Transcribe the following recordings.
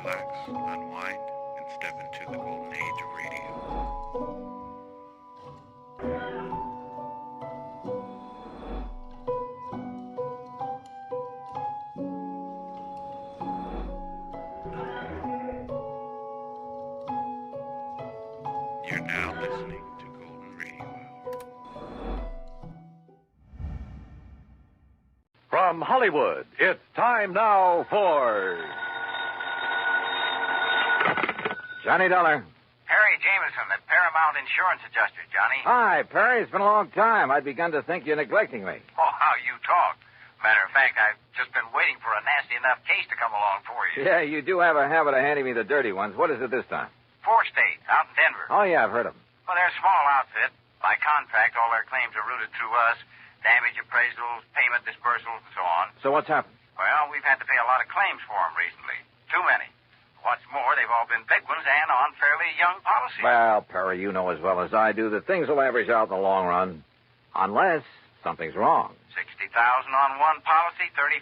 relax, unwind, and step into the golden age of radio. You're now listening to Golden Radio Hour. From Hollywood, it's time now for... Johnny Dollar. Perry Jameson, the Paramount Insurance Adjuster, Johnny. Hi, Perry. It's been a long time. I'd begun to think you're neglecting me. Oh, how you talk. Matter of fact, I've just been waiting for a nasty enough case to come along for you. Yeah, you do have a habit of handing me the dirty ones. What is it this time? 4 states, out in Denver. Oh, yeah, I've heard of them. Well, they're a small outfit. By contract, all their claims are routed through us. Damage appraisals, payment disbursals, and so on. So what's happened? Well, we've had to pay a lot of claims for them recently. Too many. What's more, they've all been big ones and on fairly young policies. Well, Perry, you know as well as I do that things will average out in the long run. Unless something's wrong. $60,000 on one policy, $35,000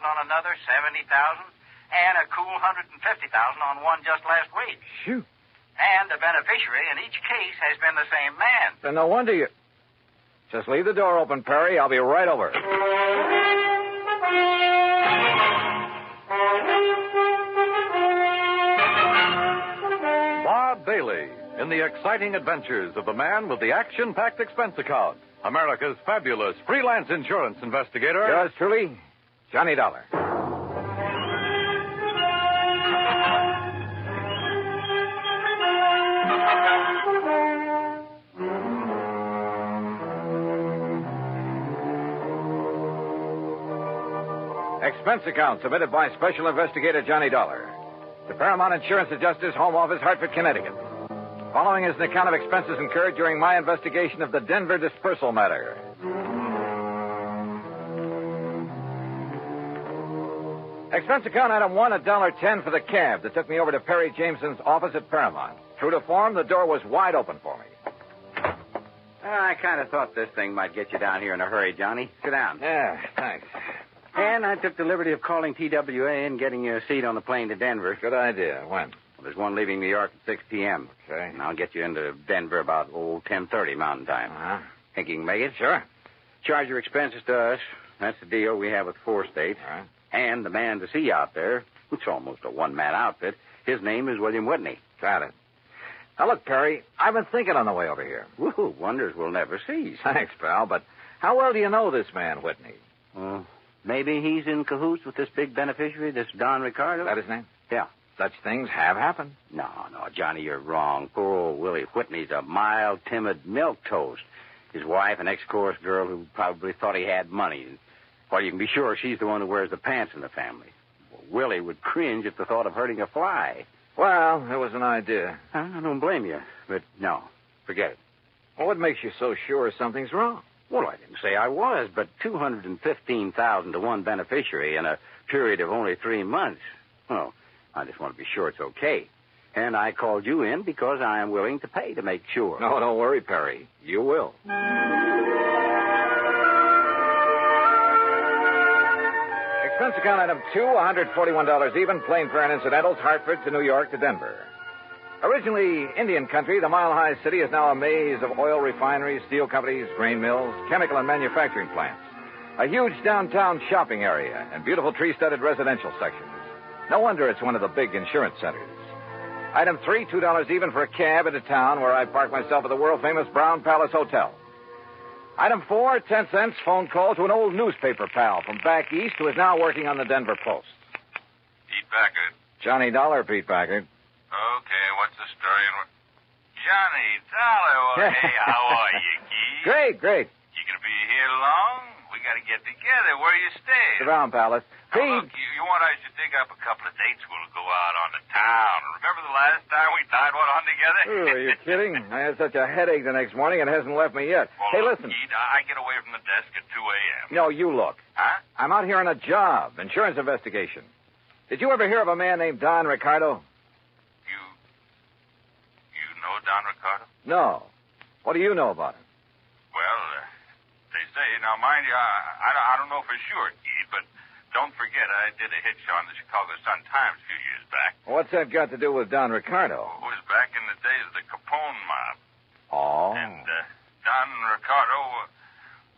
on another, $70,000, and a cool $150,000 on one just last week. Shoot. And the beneficiary in each case has been the same man. Then no wonder you... Just leave the door open, Perry. I'll be right over. Bob Bailey in the exciting adventures of the man with the action-packed expense account. America's fabulous freelance insurance investigator. Yours truly, Johnny Dollar. Expense account submitted by Special Investigator Johnny Dollar to Paramount Insurance Adjusters, Home Office, Hartford, Connecticut. Following is an account of expenses incurred during my investigation of the Denver Disbursal Matter. Expense account item 1, $1.10 for the cab that took me over to Perry Jameson's office at Paramount. True to form, the door was wide open for me. I kind of thought this thing might get you down here in a hurry, Johnny. Sit down. Yeah, thanks. And I took the liberty of calling TWA and getting you a seat on the plane to Denver. Good idea. When? Well, there's one leaving New York at 6 p.m. Okay. And I'll get you into Denver about, 10:30 Mountain Time. Uh-huh. Think you can make it? Sure. Charge your expenses to us. That's the deal we have with 4 states. All right. And the man to see you out there, it's almost a one-man outfit, his name is William Whitney. Got it. Now, look, Perry, I've been thinking on the way over here. Woo, wonders will never cease. Thanks, pal, but how well do you know this man, Whitney? Maybe he's in cahoots with this big beneficiary, this Don Ricardo? Is that his name? Yeah. Such things have happened. No, Johnny, you're wrong. Poor old Willie Whitney's a mild, timid milquetoast. His wife, an ex-chorus girl who probably thought he had money. Well, you can be sure she's the one who wears the pants in the family. Well, Willie would cringe at the thought of hurting a fly. Well, it was an idea. I don't blame you, but no, forget it. Well, what makes you so sure something's wrong? Well, I didn't say I was, but $215,000 to one beneficiary in a period of only 3 months. Well, I just want to be sure it's okay. And I called you in because I am willing to pay to make sure. No, don't worry, Perry. You will. Expense account item 2, $141 even, plane fare and incidentals, Hartford to New York to Denver. Originally Indian country, the mile-high city is now a maze of oil refineries, steel companies, grain mills, chemical and manufacturing plants. A huge downtown shopping area and beautiful tree-studded residential sections. No wonder it's one of the big insurance centers. Item 3, $2 even for a cab into town where I park myself at the world-famous Brown Palace Hotel. Item 4, 10 cents, phone call to an old newspaper pal from back east who is now working on the Denver Post. Pete Packard. Johnny Dollar, Pete Packard. Okay, what's the story? Johnny Dollar, well, hey, how are you, Keith? Great. You gonna be here long? We gotta get together. Where you staying? The Brown Palace. Now, Pete. look, you want us to dig up a couple of dates? We'll go out on the town. Remember the last time we tied one on together? Oh, are you kidding? I had such a headache the next morning, it hasn't left me yet. Well, Hey, look, listen. Keith, I get away from the desk at 2 a.m. No, you look. Huh? I'm out here on a job, insurance investigation. Did you ever hear of a man named Don Ricardo? You know Don Ricardo? No. What do you know about him? Well, they say, now mind you, I don't know for sure, Keith, but don't forget I did a hitch on the Chicago Sun-Times a few years back. What's that got to do with Don Ricardo? It was back in the days of the Capone mob. Oh. And Don Ricardo,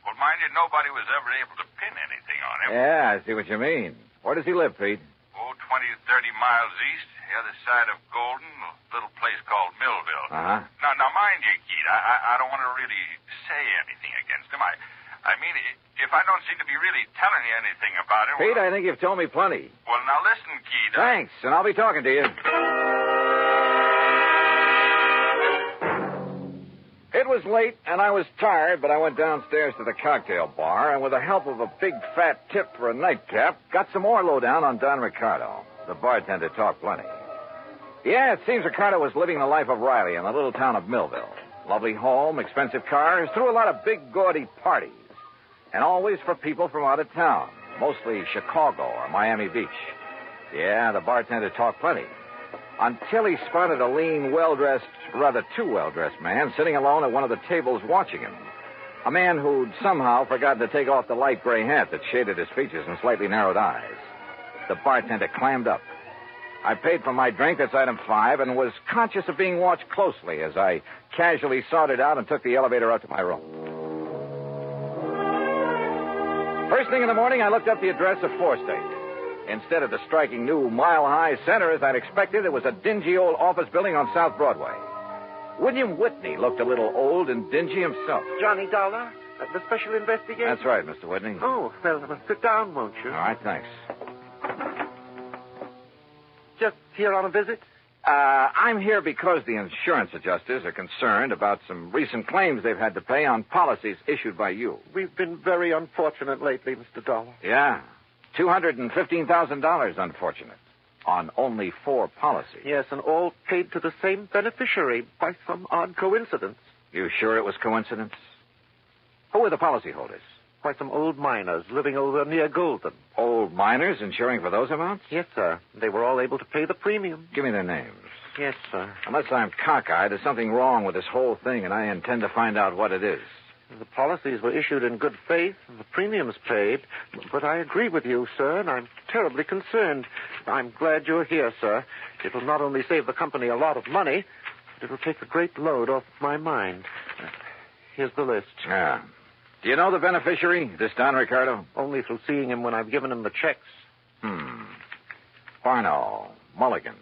well, mind you, nobody was ever able to pin anything on him. Yeah, I see what you mean. Where does he live, Pete? 20 to 30 miles east, the other side of Golden, a little place called Millville. Uh-huh. Now, mind you, Keith, I don't want to really say anything against him. I mean, if I don't seem to be really telling you anything about him... Pete, I think you've told me plenty. Well, now listen, Keith. Thanks, and I'll be talking to you. It was late, and I was tired, but I went downstairs to the cocktail bar, and with the help of a big fat tip for a nightcap, got some more lowdown on Don Ricardo. The bartender talked plenty. Yeah, it seems Ricardo was living the life of Riley in the little town of Millville. Lovely home, expensive cars, threw a lot of big, gaudy parties. And always for people from out of town, mostly Chicago or Miami Beach. Yeah, the bartender talked plenty. Until he spotted a lean, well-dressed, rather too well-dressed man sitting alone at one of the tables watching him. A man who'd somehow forgotten to take off the light gray hat that shaded his features and slightly narrowed eyes. The bartender clammed up. I paid for my drink, that's item 5, and was conscious of being watched closely as I casually sauntered out and took the elevator up to my room. First thing in the morning, I looked up the address of 4th State. Instead of the striking new mile-high center as I'd expected, it was a dingy old office building on South Broadway. William Whitney looked a little old and dingy himself. Johnny Dollar, the special investigator? That's right, Mr. Whitney. Oh, well, sit down, won't you? All right, thanks. Just here on a visit? I'm here because the insurance adjusters are concerned about some recent claims they've had to pay on policies issued by you. We've been very unfortunate lately, Mr. Dollar. Yeah. $215,000, unfortunate. On only 4 policies. Yes, and all paid to the same beneficiary by some odd coincidence. You sure it was coincidence? Who were the policyholders? By some old miners living over near Golden. Old miners insuring for those amounts? Yes, sir. They were all able to pay the premium. Give me their names. Yes, sir. Unless I'm cockeyed, there's something wrong with this whole thing, and I intend to find out what it is. The policies were issued in good faith, and the premiums paid. But I agree with you, sir, and I'm terribly concerned. I'm glad you're here, sir. It will not only save the company a lot of money, but it will take a great load off my mind. Here's the list. Yeah. Do you know the beneficiary, this Don Ricardo? Only through seeing him when I've given him the checks. Farno, Mulligan,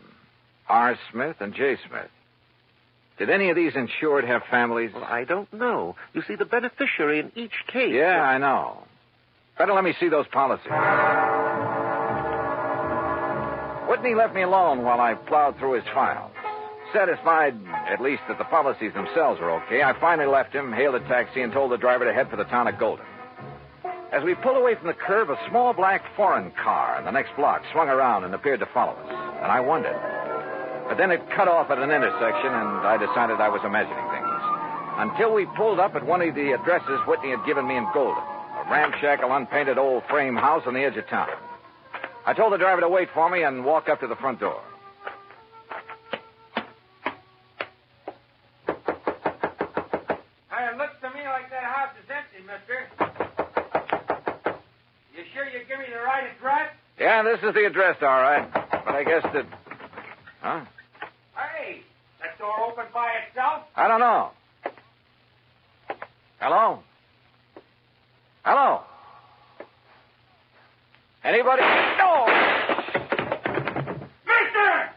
R. Smith, and J. Smith. Did any of these insured have families? Well, I don't know. You see, the beneficiary in each case... Yeah, I know. Better let me see those policies. Whitney left me alone while I plowed through his files. Satisfied, at least, that the policies themselves were okay, I finally left him, hailed a taxi, and told the driver to head for the town of Golden. As we pulled away from the curb, a small black foreign car in the next block swung around and appeared to follow us. And I wondered. But then it cut off at an intersection, and I decided I was imagining things. Until we pulled up at one of the addresses Whitney had given me in Golden, a ramshackle, unpainted old frame house on the edge of town. I told the driver to wait for me and walk up to the front door. It looks to me like that house is empty, mister. You sure you give me the right address? Yeah, this is the address, all right. But I guess that... Huh? Hey, that door open by itself? I don't know. Hello? Hello? Anybody? No! Mister!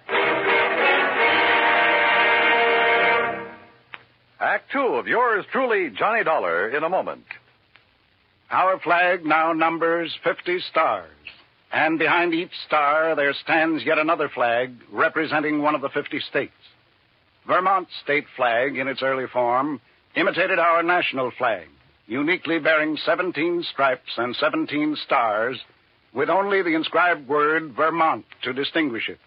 Act 2 of yours truly, Johnny Dollar, in a moment. Our flag now numbers 50 stars. And behind each star there stands yet another flag representing one of the 50 states. Vermont's state flag, in its early form, imitated our national flag, uniquely bearing 17 stripes and 17 stars, with only the inscribed word Vermont to distinguish it.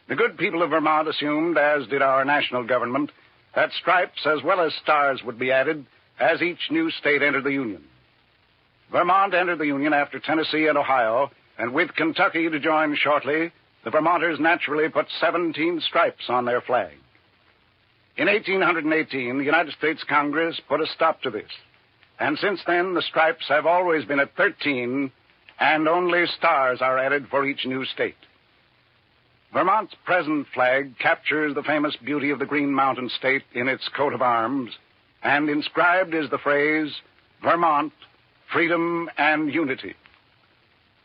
The good people of Vermont assumed, as did our national government, that stripes as well as stars would be added as each new state entered the Union. Vermont entered the Union after Tennessee and Ohio, and with Kentucky to join shortly, the Vermonters naturally put 17 stripes on their flag. In 1818, the United States Congress put a stop to this, and since then the stripes have always been at 13, and only stars are added for each new state. Vermont's present flag captures the famous beauty of the Green Mountain State in its coat of arms, and inscribed is the phrase, Vermont, Freedom and Unity.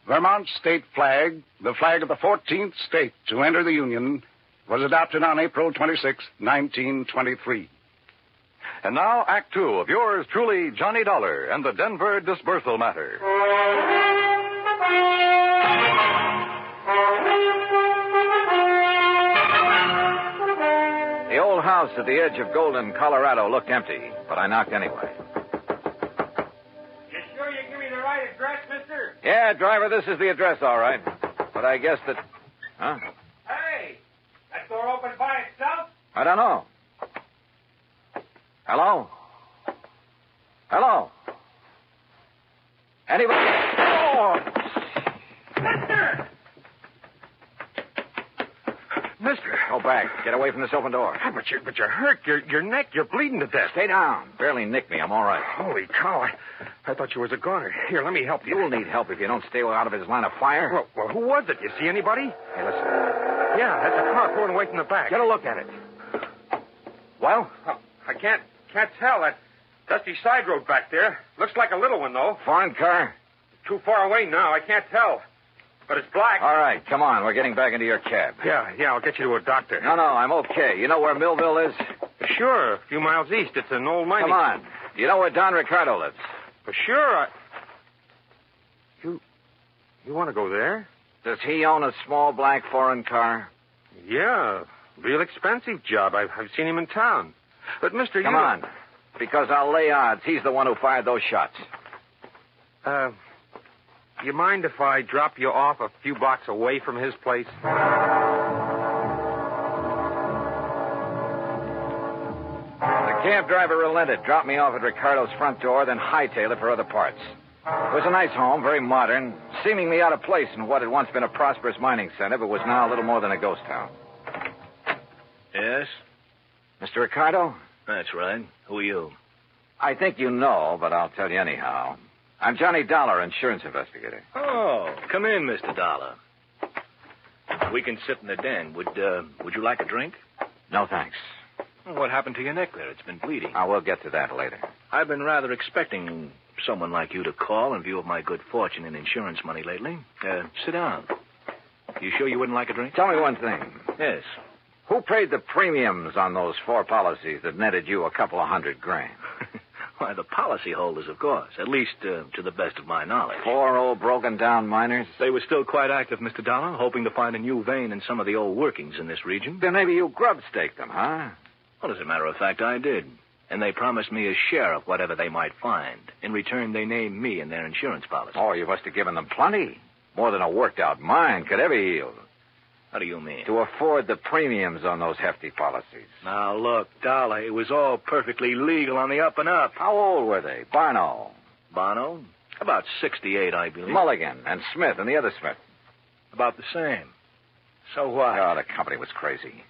Vermont's state flag, the flag of the 14th state to enter the Union, was adopted on April 26, 1923. And now, Act Two of yours truly, Johnny Dollar and the Denver Disbursal Matter. The old house at the edge of Golden, Colorado looked empty, but I knocked anyway. You sure you give me the right address, mister? Yeah, driver, this is the address, all right. But I guess that... Huh? Hey, that door open by itself? I don't know. Hello? Hello? Anybody? Oh! Mister! Mister. Go back. Get away from this open door. But you're hurt. Your neck, you're bleeding to death. Stay down. Barely nicked me. I'm all right. Holy cow. I thought you was a goner. Here, let me help you. You'll need help if you don't stay out of his line of fire. Well, who was it? You see anybody? Hey, listen. Yeah, that's a car pulling away from the back. Get a look at it. Well? I can't tell. That dusty side road back there. Looks like a little one, though. Foreign car? Too far away now. I can't tell. But it's black. All right, come on. We're getting back into your cab. Yeah, I'll get you to a doctor. No, I'm okay. You know where Millville is? Sure, a few miles east. It's an old mining... Come on. You know where Don Ricardo lives? For sure. You want to go there? Does he own a small black foreign car? Yeah, real expensive job. I've seen him in town. But, mister, Come on, because I'll lay odds he's the one who fired those shots. You mind if I drop you off a few blocks away from his place? The cab driver relented, dropped me off at Ricardo's front door, then hightailed it for other parts. It was a nice home, very modern, seemingly out of place in what had once been a prosperous mining center, but was now a little more than a ghost town. Yes? Mr. Ricardo? That's right. Who are you? I think you know, but I'll tell you anyhow. I'm Johnny Dollar, insurance investigator. Oh, come in, Mr. Dollar. We can sit in the den. Would you like a drink? No, thanks. What happened to your neck there? It's been bleeding. We'll get to that later. I've been rather expecting someone like you to call in view of my good fortune in insurance money lately. Sit down. You sure you wouldn't like a drink? Tell me one thing. Yes. Who paid the premiums on those 4 policies that netted you a couple of $100,000? Why, the policyholders, of course. At least to the best of my knowledge. 4 old broken-down miners? They were still quite active, Mr. Dollar, hoping to find a new vein in some of the old workings in this region. Then maybe you grub-staked them, huh? Well, as a matter of fact, I did. And they promised me a share of whatever they might find. In return, they named me in their insurance policy. Oh, you must have given them plenty. More than a worked-out mine could ever yield. How do you mean? To afford the premiums on those hefty policies. Now, look, Dollar, it was all perfectly legal on the up and up. How old were they? Barno? Bono? About 68, I believe. Mulligan and Smith and the other Smith? About the same. So what? Oh, the company was crazy.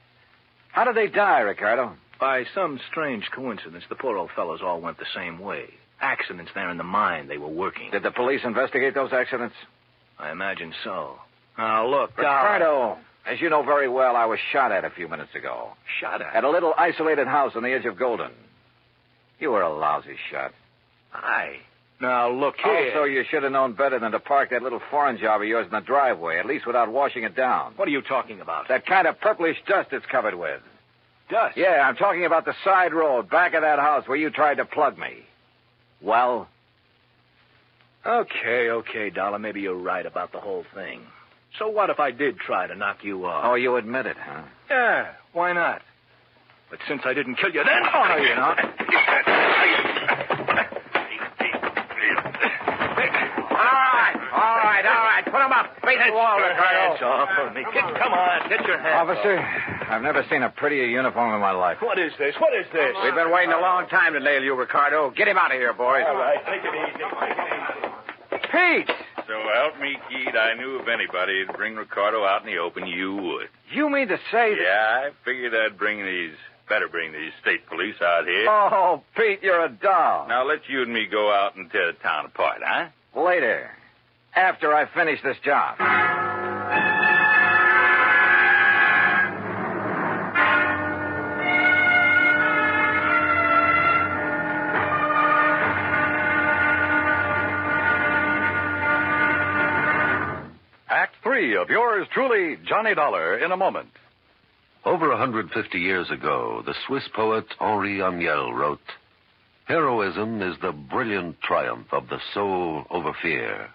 How did they die, Ricardo? By some strange coincidence, the poor old fellows all went the same way. Accidents there in the mine they were working. Did the police investigate those accidents? I imagine so. Now, look, Ricardo, as you know very well, I was shot at a few minutes ago. Shot at? At a little isolated house on the edge of Golden. You were a lousy shot. Now, look here. Also, you should have known better than to park that little foreign job of yours in the driveway, at least without washing it down. What are you talking about? That kind of purplish dust it's covered with. Dust? Yeah, I'm talking about the side road back of that house where you tried to plug me. Well? Okay, Dollar. Maybe you're right about the whole thing. So what if I did try to knock you off? Oh, you admit it, huh? Yeah, why not? But since I didn't kill you then... Oh, no, you're not. All right. Put him up. Face the wall, Ricardo. Hands off of me. Come on, get your hands Officer, off. I've never seen a prettier uniform in my life. What is this? We've been waiting a long time to nail you, Ricardo. Get him out of here, boys. All right, take it easy. Pete! So help me, Keith, I knew if anybody would bring Ricardo out in the open, you would. You mean to say that... Yeah, I figured I'd bring these state police out here. Oh, Pete, you're a doll. Now, let you and me go out and tear the town apart, huh? Later. after I finish this job. Act 3 of yours truly, Johnny Dollar, in a moment. Over 150 years ago, the Swiss poet Henri Amiel wrote, "Heroism is the brilliant triumph of the soul over fear.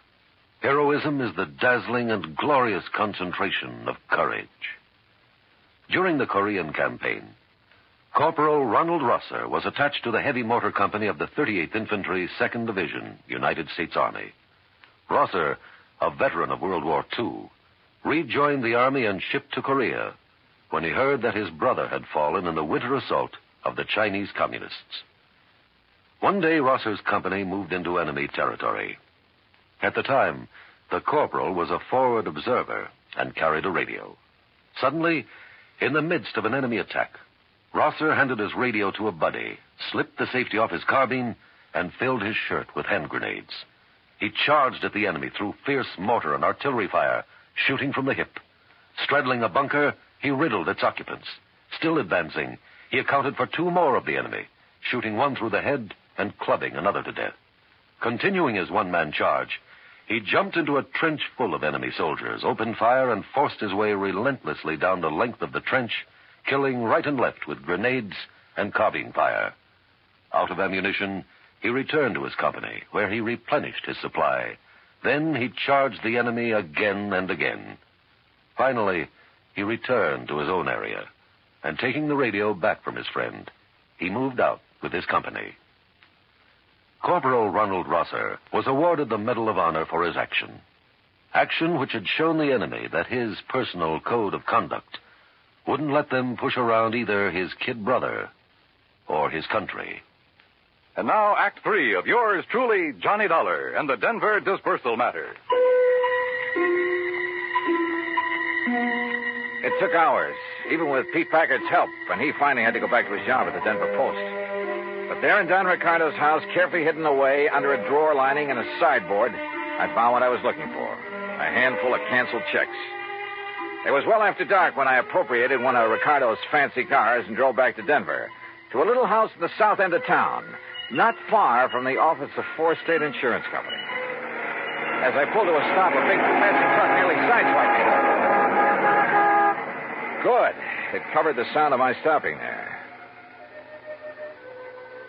Heroism is the dazzling and glorious concentration of courage." During the Korean campaign, Corporal Ronald Rosser was attached to the heavy motor company of the 38th Infantry, 2nd Division, United States Army. Rosser, a veteran of World War II, rejoined the Army and shipped to Korea when he heard that his brother had fallen in the winter assault of the Chinese Communists. One day, Rosser's company moved into enemy territory. At the time, the corporal was a forward observer and carried a radio. Suddenly, in the midst of an enemy attack, Rosser handed his radio to a buddy, slipped the safety off his carbine, and filled his shirt with hand grenades. He charged at the enemy through fierce mortar and artillery fire, shooting from the hip. Straddling a bunker, he riddled its occupants. Still advancing, he accounted for 2 more of the enemy, shooting one through the head and clubbing another to death. Continuing his one-man charge, he jumped into a trench full of enemy soldiers, opened fire, and forced his way relentlessly down the length of the trench, killing right and left with grenades and carbine fire. Out of ammunition, he returned to his company, where he replenished his supply. Then he charged the enemy again and again. Finally, he returned to his own area, and taking the radio back from his friend, he moved out with his company. Corporal Ronald Rosser was awarded the Medal of Honor for his action. Action which had shown the enemy that his personal code of conduct wouldn't let them push around either his kid brother or his country. And now, Act 3 of yours truly, Johnny Dollar, and the Denver Disbursal Matter. It took hours, even with Pete Packard's help, and he finally had to go back to his job at the Denver Post. But there in Don Ricardo's house, carefully hidden away under a drawer lining and a sideboard, I found what I was looking for, a handful of canceled checks. It was well after dark when I appropriated one of Ricardo's fancy cars and drove back to Denver, to a little house at the south end of town, not far from the office of Fourth State Insurance Company. As I pulled to a stop, a big passing truck nearly sideswiped me. Good. It covered the sound of my stopping there.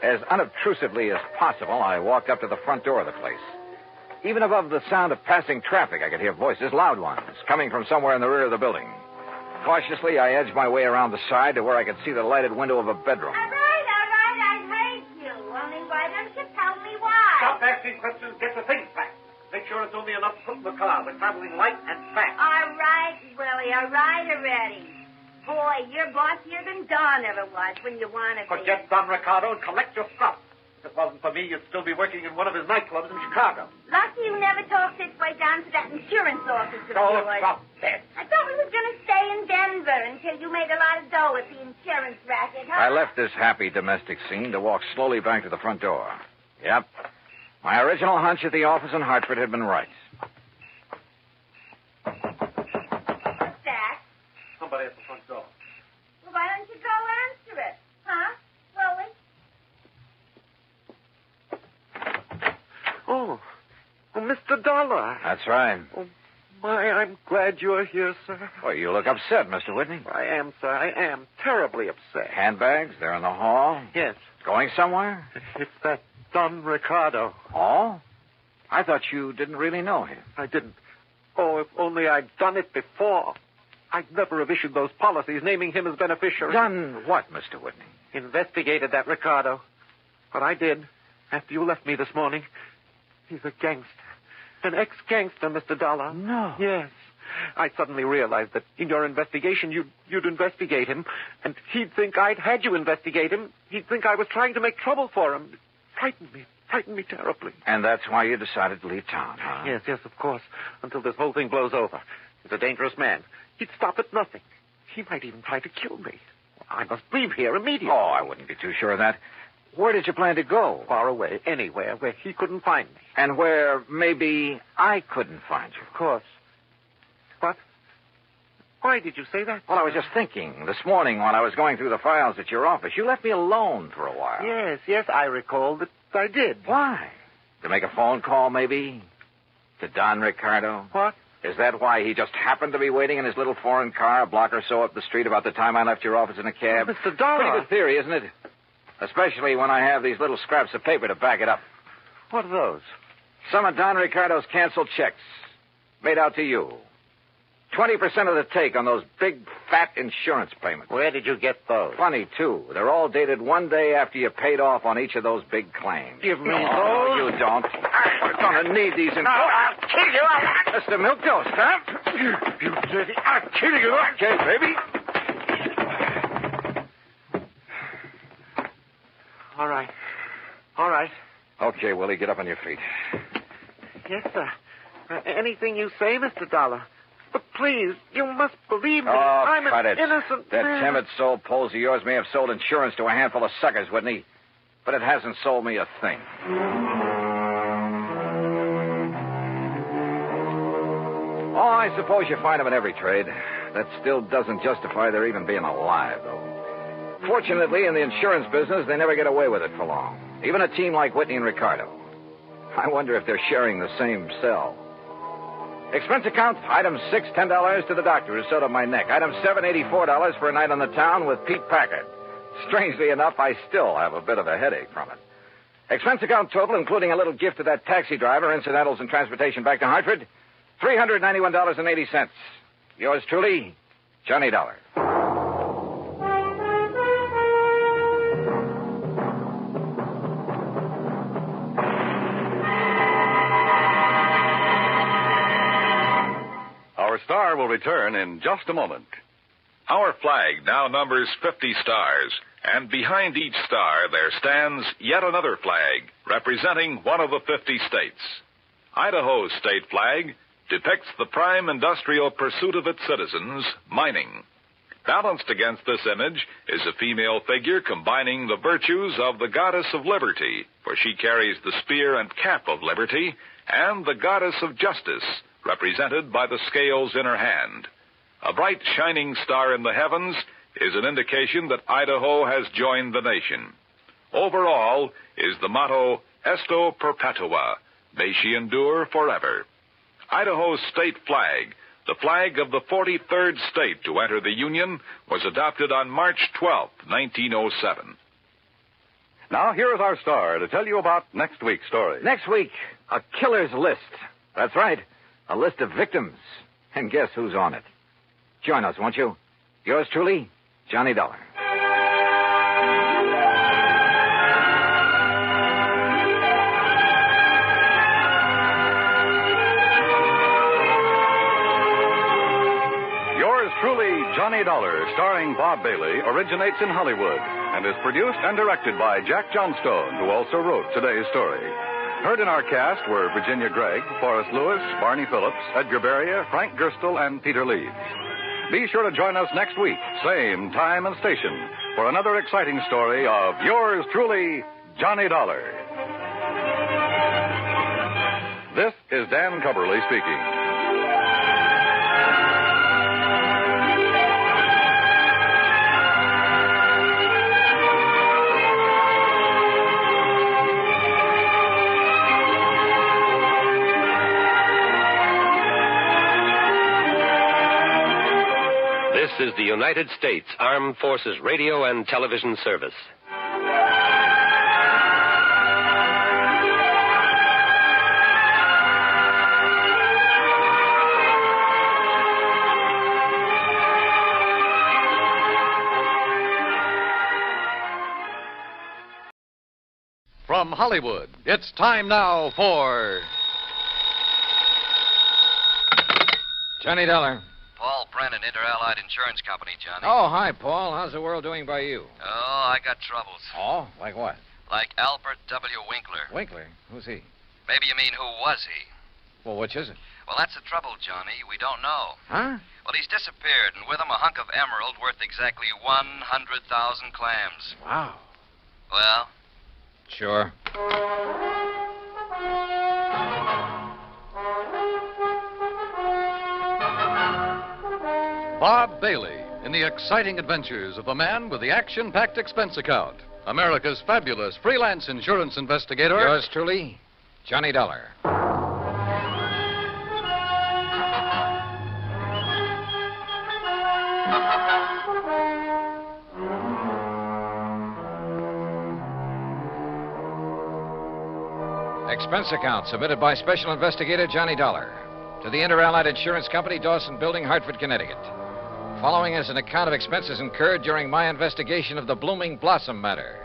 As unobtrusively as possible, I walked up to the front door of the place. Even above the sound of passing traffic, I could hear voices, loud ones, coming from somewhere in the rear of the building. Cautiously, I edged my way around the side to where I could see the lighted window of a bedroom. All right, I hate you. Only why don't you tell me why? Stop asking questions. Get the things back. Make sure it's only enough to put in the car. We're traveling light and fast. All right, Willie. All right already. Boy, you're bossier than Don ever was when you want to be. Forget Don Ricardo and collect your stuff. If it wasn't for me, you'd still be working in one of his nightclubs in Chicago. Lucky you never talked this way down to that insurance office of Oh, yours. stop that. I thought we were going to stay in Denver until you made a lot of dough at the insurance racket, huh? I left this happy domestic scene to walk slowly back to the front door. Yep. My original hunch at the office in Hartford had been right. What's that? Somebody at the front door. Well, why don't you go answer it? Huh? Willie? Oh, Mr. Dollar. That's right. Oh, my, I'm glad you're here, sir. Well, you look upset, Mr. Whitney. I am, sir. I am terribly upset. Handbags, they're in the hall. Yes. Going somewhere? It's that Don Ricardo. Oh? I thought you didn't really know him. I didn't. Oh, if only I'd done it before. I'd never have issued those policies naming him as beneficiary. Done what, Mr. Whitney? Investigated that Ricardo. But I did, after you left me this morning. He's a gangster. An ex-gangster, Mr. Dollar. No. Yes. I suddenly realized that in your investigation, you'd investigate him, and he'd think I'd had you investigate him. He'd think I was trying to make trouble for him. Frightened me terribly. And that's why you decided to leave town, huh? Yes, of course, until this whole thing blows over. He's a dangerous man. He'd stop at nothing. He might even try to kill me. I must leave here immediately. Oh, I wouldn't be too sure of that. Where did you plan to go? Far away, anywhere where he couldn't find me. And where maybe I couldn't find you. Of course. What? Why did you say that? Well, I was just thinking. This morning when I was going through the files at your office, you left me alone for a while. Yes, I recall that I did. Why? To make a phone call, maybe? To Don Ricardo? What? Is that why he just happened to be waiting in his little foreign car a block or so up the street about the time I left your office in a cab? Oh, Mr. Dollar. Pretty good theory, isn't it? Especially when I have these little scraps of paper to back it up. What are those? Some of Don Ricardo's canceled checks. Made out to you. 20% of the take on those big, fat insurance payments. Where did you get those? Funny, too. They're all dated one day after you paid off on each of those big claims. Give me those. You don't. We're going to need these. No, I'll kill you. Mr. Milktoast, huh? You dirty. I'll kill you. Okay, baby. All right. Okay, Willie, get up on your feet. Yes, sir. Anything you say, Mr. Dollar. But please, you must believe me. I'm cut an it. innocent That man. timid soul Poles of yours may have sold insurance to a handful of suckers, wouldn't he? But it hasn't sold me a thing. Oh, I suppose you find them in every trade. That still doesn't justify their even being alive, though. Fortunately, in the insurance business, they never get away with it for long. Even a team like Whitney and Ricardo. I wonder if they're sharing the same cell. Expense account, item 6, $10 to the doctor who sewed up my neck. Item 7, $84 for a night on the town with Pete Packard. Strangely enough, I still have a bit of a headache from it. Expense account total, including a little gift to that taxi driver, incidentals and transportation back to Hartford, $391.80. Yours truly, Johnny Dollar. Our star will return in just a moment. Our flag now numbers 50 stars, and behind each star there stands yet another flag representing one of the 50 states. Idaho's state flag depicts the prime industrial pursuit of its citizens, mining. Balanced against this image is a female figure combining the virtues of the goddess of liberty, for she carries the spear and cap of liberty, and the goddess of justice, represented by the scales in her hand. A bright shining star in the heavens is an indication that Idaho has joined the nation. Overall is the motto, Esto Perpetua, may she endure forever. Idaho's state flag, the flag of the 43rd state to enter the Union, was adopted on March 12, 1907. Now, here is our star to tell you about next week's story. Next week, a killer's list. That's right, a list of victims. And guess who's on it? Join us, won't you? Yours truly, Johnny Dollar. Yours truly, Johnny Dollar, starring Bob Bailey, originates in Hollywood and is produced and directed by Jack Johnstone, who also wrote today's story. Heard in our cast were Virginia Gregg, Forrest Lewis, Barney Phillips, Edgar Beria, Frank Gerstle, and Peter Leeds. Be sure to join us next week, same time and station, for another exciting story of yours truly, Johnny Dollar. This is Dan Cubberly speaking. This is the United States Armed Forces Radio and Television Service. From Hollywood, it's time now for Johnny Dollar. Paul Brennan, Inter-Allied Insurance Company, Johnny. Oh, hi, Paul. How's the world doing by you? Oh, I got troubles. Oh, like what? Like Albert W. Winkler. Winkler? Who's he? Maybe you mean who was he? Well, which is it? Well, that's the trouble, Johnny. We don't know. Huh? Well, he's disappeared, and with him a hunk of emerald worth exactly 100,000 clams. Wow. Well, Sure. Bob Bailey in the exciting adventures of the man with the action-packed expense account. America's fabulous freelance insurance investigator. Yours truly, Johnny Dollar. Expense account submitted by Special Investigator Johnny Dollar to the Inter-Allied Insurance Company, Dawson Building, Hartford, Connecticut. Following is an account of expenses incurred during my investigation of the Blooming Blossom matter.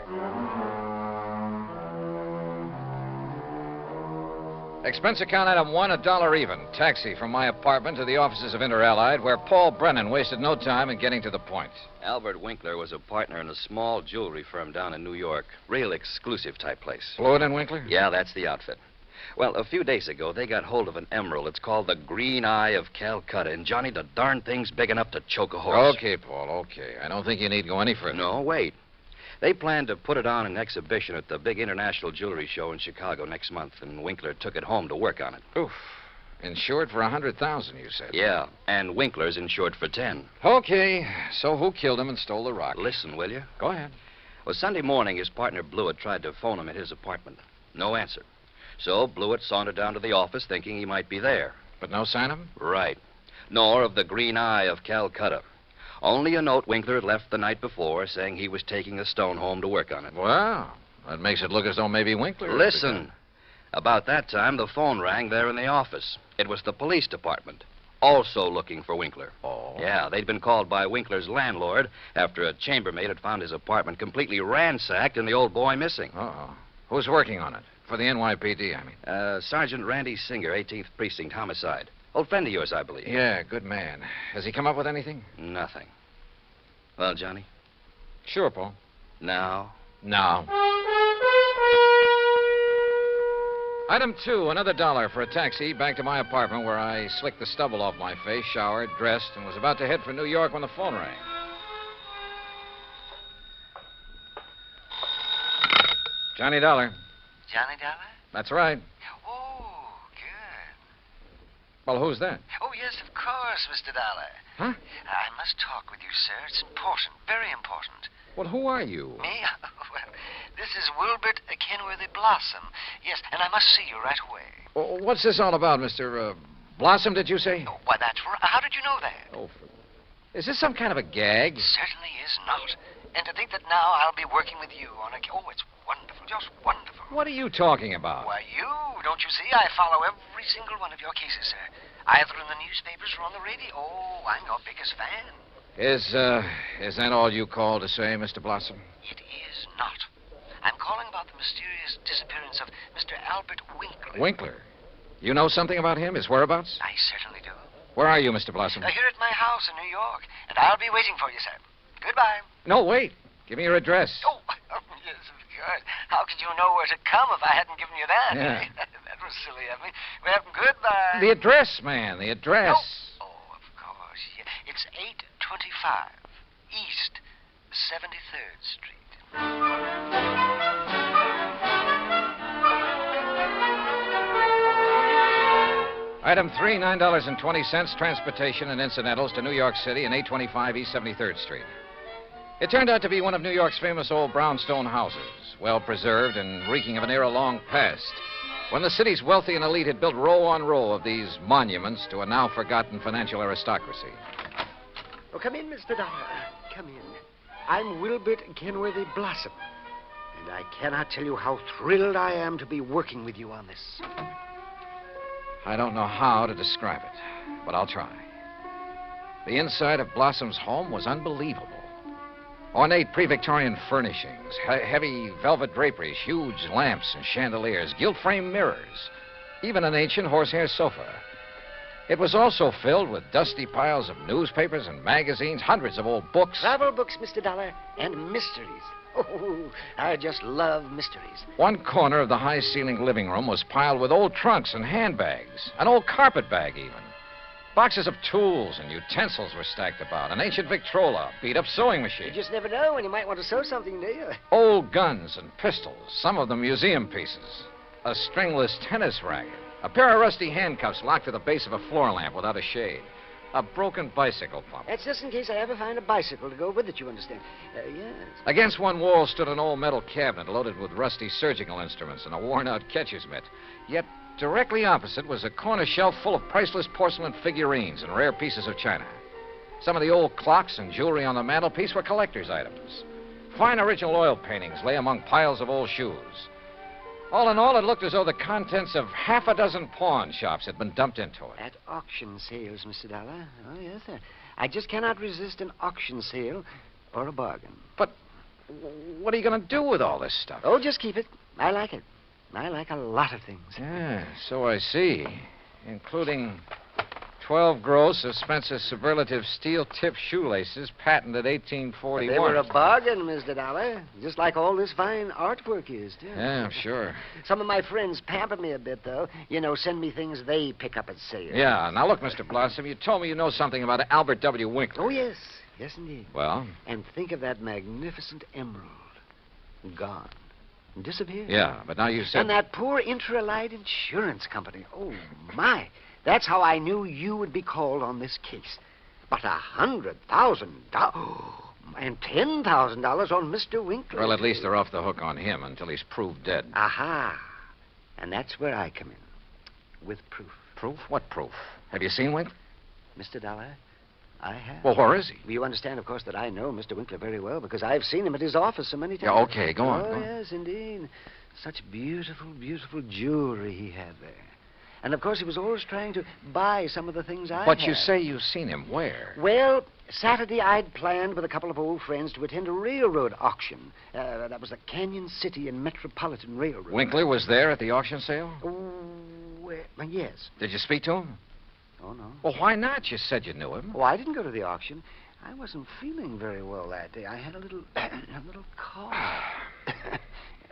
Expense account item 1, $1 even. Taxi from my apartment to the offices of Inter-Allied, where Paul Brennan wasted no time in getting to the point. Albert Winkler was a partner in a small jewelry firm down in New York. Real exclusive type place. Blewett and Winkler? Yeah, that's the outfit. Well, a few days ago, they got hold of an emerald. It's called the Green Eye of Calcutta. And, Johnny, the darn thing's big enough to choke a horse. Okay, Paul, okay. I don't think you need to go any further. No, wait. They planned to put it on an exhibition at the big international jewelry show in Chicago next month, and Winkler took it home to work on it. Oof. Insured for $100,000, you said. Yeah, and Winkler's insured for 10. Okay, so who killed him and stole the rock? Listen, will you? Go ahead. Well, Sunday morning, his partner Blewett tried to phone him at his apartment. No answer. So Blewett sauntered down to the office thinking he might be there. But no sign of him? Right. Nor of the Green Eye of Calcutta. Only a note Winkler had left the night before saying he was taking the stone home to work on it. Well, that makes it look as though maybe Winkler... Listen. About that time, the phone rang there in the office. It was the police department, also looking for Winkler. Oh? Yeah, they'd been called by Winkler's landlord after a chambermaid had found his apartment completely ransacked and the old boy missing. Uh-oh. Who's working on it? For the NYPD, I mean. Sergeant Randy Singer, 18th Precinct, homicide. Old friend of yours, I believe. Yeah, good man. Has he come up with anything? Nothing. Well, Johnny? Sure, Paul. Now? Now. Item 2, another $1 for a taxi back to my apartment where I slicked the stubble off my face, showered, dressed, and was about to head for New York when the phone rang. Johnny Dollar. Johnny Dollar? That's right. Oh, good. Well, who's that? Oh, yes, of course, Mr. Dollar. Huh? I must talk with you, sir. It's important, very important. Well, who are you? Me? Well, this is Wilbert Kenworthy Blossom. Yes, and I must see you right away. Well, what's this all about, Mr. Blossom, did you say? Oh, why, that's right. How did you know that? Oh, is this some kind of a gag? Certainly is not. And to think that now I'll be working with you on a... Oh, it's wonderful, just wonderful. What are you talking about? Why, you, don't you see? I follow every single one of your cases, sir. Either in the newspapers or on the radio. Oh, I'm your biggest fan. Is that all you called to say, Mr. Blossom? It is not. I'm calling about the mysterious disappearance of Mr. Albert Winkler. Winkler? You know something about him, his whereabouts? I certainly do. Where are you, Mr. Blossom? Here at my house in New York, and I'll be waiting for you, sir. Goodbye. No, wait. Give me your address. Oh, yes, of course. How could you know where to come if I hadn't given you that? Yeah. That was silly of me. Well, goodbye. The address, man, the address. Oh, of course. Yeah. It's 825 East 73rd Street. Item 3, $9.20, transportation and incidentals to New York City and 825 East 73rd Street. It turned out to be one of New York's famous old brownstone houses, well preserved and reeking of an era long past, when the city's wealthy and elite had built row on row of these monuments to a now forgotten financial aristocracy. Oh, come in, Mr. Dollar. Come in. I'm Wilbert Kenworthy Blossom, and I cannot tell you how thrilled I am to be working with you on this. I don't know how to describe it, but I'll try. The inside of Blossom's home was unbelievable. Ornate pre-Victorian furnishings, heavy velvet draperies, huge lamps and chandeliers, gilt-framed mirrors, even an ancient horsehair sofa. It was also filled with dusty piles of newspapers and magazines, hundreds of old books. Travel books, Mr. Dollar, and mysteries. Oh, I just love mysteries. One corner of the high-ceilinged living room was piled with old trunks and handbags, an old carpet bag even. Boxes of tools and utensils were stacked about. An ancient Victrola, beat-up sewing machine. You just never know when you might want to sew something, do you? Old guns and pistols, some of them museum pieces. A stringless tennis racket. A pair of rusty handcuffs locked to the base of a floor lamp without a shade. A broken bicycle pump. That's just in case I ever find a bicycle to go with it, you understand. Yes. Against one wall stood an old metal cabinet loaded with rusty surgical instruments and a worn-out catcher's mitt. Yet directly opposite was a corner shelf full of priceless porcelain figurines and rare pieces of china. Some of the old clocks and jewelry on the mantelpiece were collector's items. Fine original oil paintings lay among piles of old shoes. All in all, it looked as though the contents of half a dozen pawn shops had been dumped into it. At auction sales, Mr. Dollar. Oh, yes, sir. I just cannot resist an auction sale or a bargain. But what are you going to do with all this stuff? Oh, just keep it. I like it. I like a lot of things. Yeah, so I see. Including 12 gross of Spencer's superlative steel-tipped shoelaces, patented 1841. They were a bargain, Mr. Dollar. Just like all this fine artwork is, too. Yeah, sure. Some of my friends pamper me a bit, though. You know, send me things they pick up at sale. Yeah, now look, Mr. Blossom, you told me you know something about Albert W. Winkler. Oh, yes. Yes, indeed. Well? And think of that magnificent emerald. Gone. Disappeared. Yeah, but now you said... And that poor Intralite Insurance Company. Oh, my. That's how I knew you would be called on this case. But $100,000 and $10,000 on Mr. Winkler. Well, at least they're off the hook on him until he's proved dead. Aha. And that's where I come in. With proof. Proof? What proof? Have you seen Winkler? Mr. Dollar, I have. Well, where is he? You understand, of course, that I know Mr. Winkler very well because I've seen him at his office so many times. Yeah, okay, go on. Oh, go on. Yes, indeed. Such beautiful, beautiful jewelry he had there. And, of course, he was always trying to buy some of the things I But had. you say you've seen him. Where? Well, Saturday I'd planned with a couple of old friends to attend a railroad auction. That was the Canyon City and Metropolitan Railroad. Winkler was there at the auction sale? Yes. Did you speak to him? Oh, no. Well, why not? You said you knew him. Oh, I didn't go to the auction. I wasn't feeling very well that day. I had a little cough.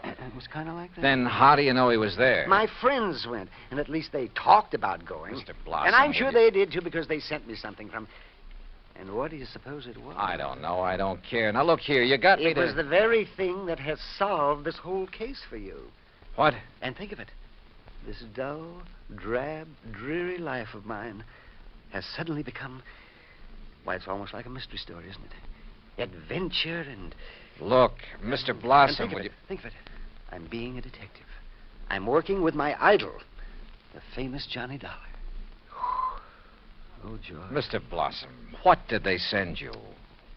It was kind of like that. Then how do you know he was there? My friends went, and at least they talked about going. Mr. Blossom. And I'm sure they did, too, because they sent me something from... And what do you suppose it was? I don't know. I don't care. Now, look here. You got me to... It was the very thing that has solved this whole case for you. What? And think of it. This dull, drab, dreary life of mine has suddenly become... Why, it's almost like a mystery story, isn't it? Adventure and... Look, Mr. Blossom, Think of would it. Think of it. I'm being a detective. I'm working with my idol, the famous Johnny Dollar. Oh, George. Mr. Blossom, what did they send you?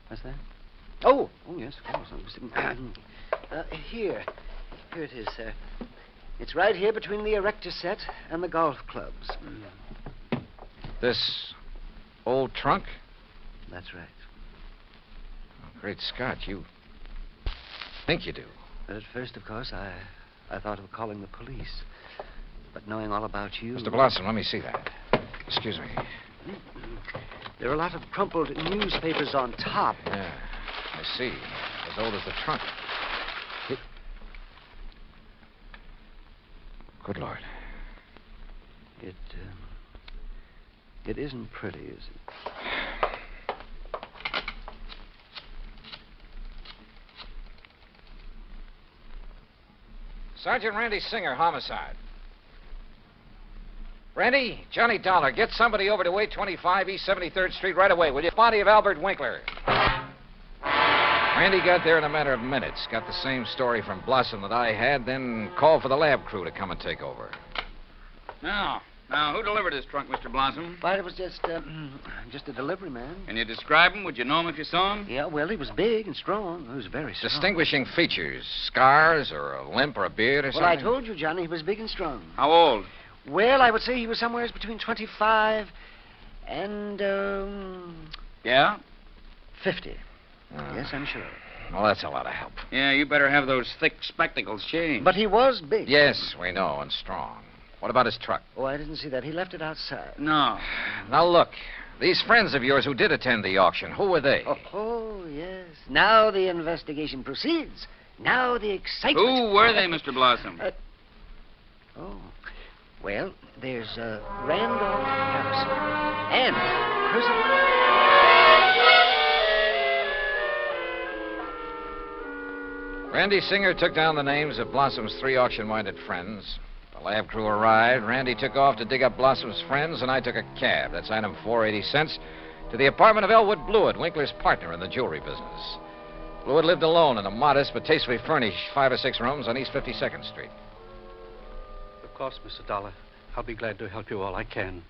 What's that? Oh, yes, of course. Here. Here it is, sir. It's right here between the erector set and the golf clubs. This old trunk? That's right. Oh, great Scott, you think you do. But at first, of course, I thought of calling the police. But knowing all about you... Mr. Blossom, let me see that. Excuse me. There are a lot of crumpled newspapers on top. Yeah, I see. As old as the trunk. Good Lord. It isn't pretty, is it? Sergeant Randy Singer, homicide. Randy, Johnny Dollar, get somebody over to 825 East 73rd Street right away, will you? Body of Albert Winkler. Randy got there in a matter of minutes. Got the same story from Blossom that I had, then called for the lab crew to come and take over. Now, who delivered this trunk, Mr. Blossom? Why, it was just a delivery man. Can you describe him? Would you know him if you saw him? Yeah, well, he was big and strong. He was very strong. Distinguishing features, scars or a limp or a beard or something? Well, I told you, Johnny, he was big and strong. How old? Well, I would say he was somewhere between 25 and, Yeah? 50. Yes, I'm sure. Well, that's a lot of help. Yeah, you better have those thick spectacles changed. But he was big. Yes, we know, and strong. What about his truck? Oh, I didn't see that. He left it outside. No. Now, look. These friends of yours who did attend the auction, who were they? Oh, yes. Now the investigation proceeds. Now the excitement. Who were they, Mr. Blossom? Well, there's Randolph Harrison And President... Randy Singer took down the names of Blossom's 3 auction-minded friends. The lab crew arrived. Randy took off to dig up Blossom's friends, and I took a cab. That's item 480 cents. To the apartment of Elwood Blewett, Winkler's partner in the jewelry business. Blewett lived alone in a modest but tastefully furnished 5 or 6 rooms on East 52nd Street. Of course, Mr. Dollar. I'll be glad to help you all I can.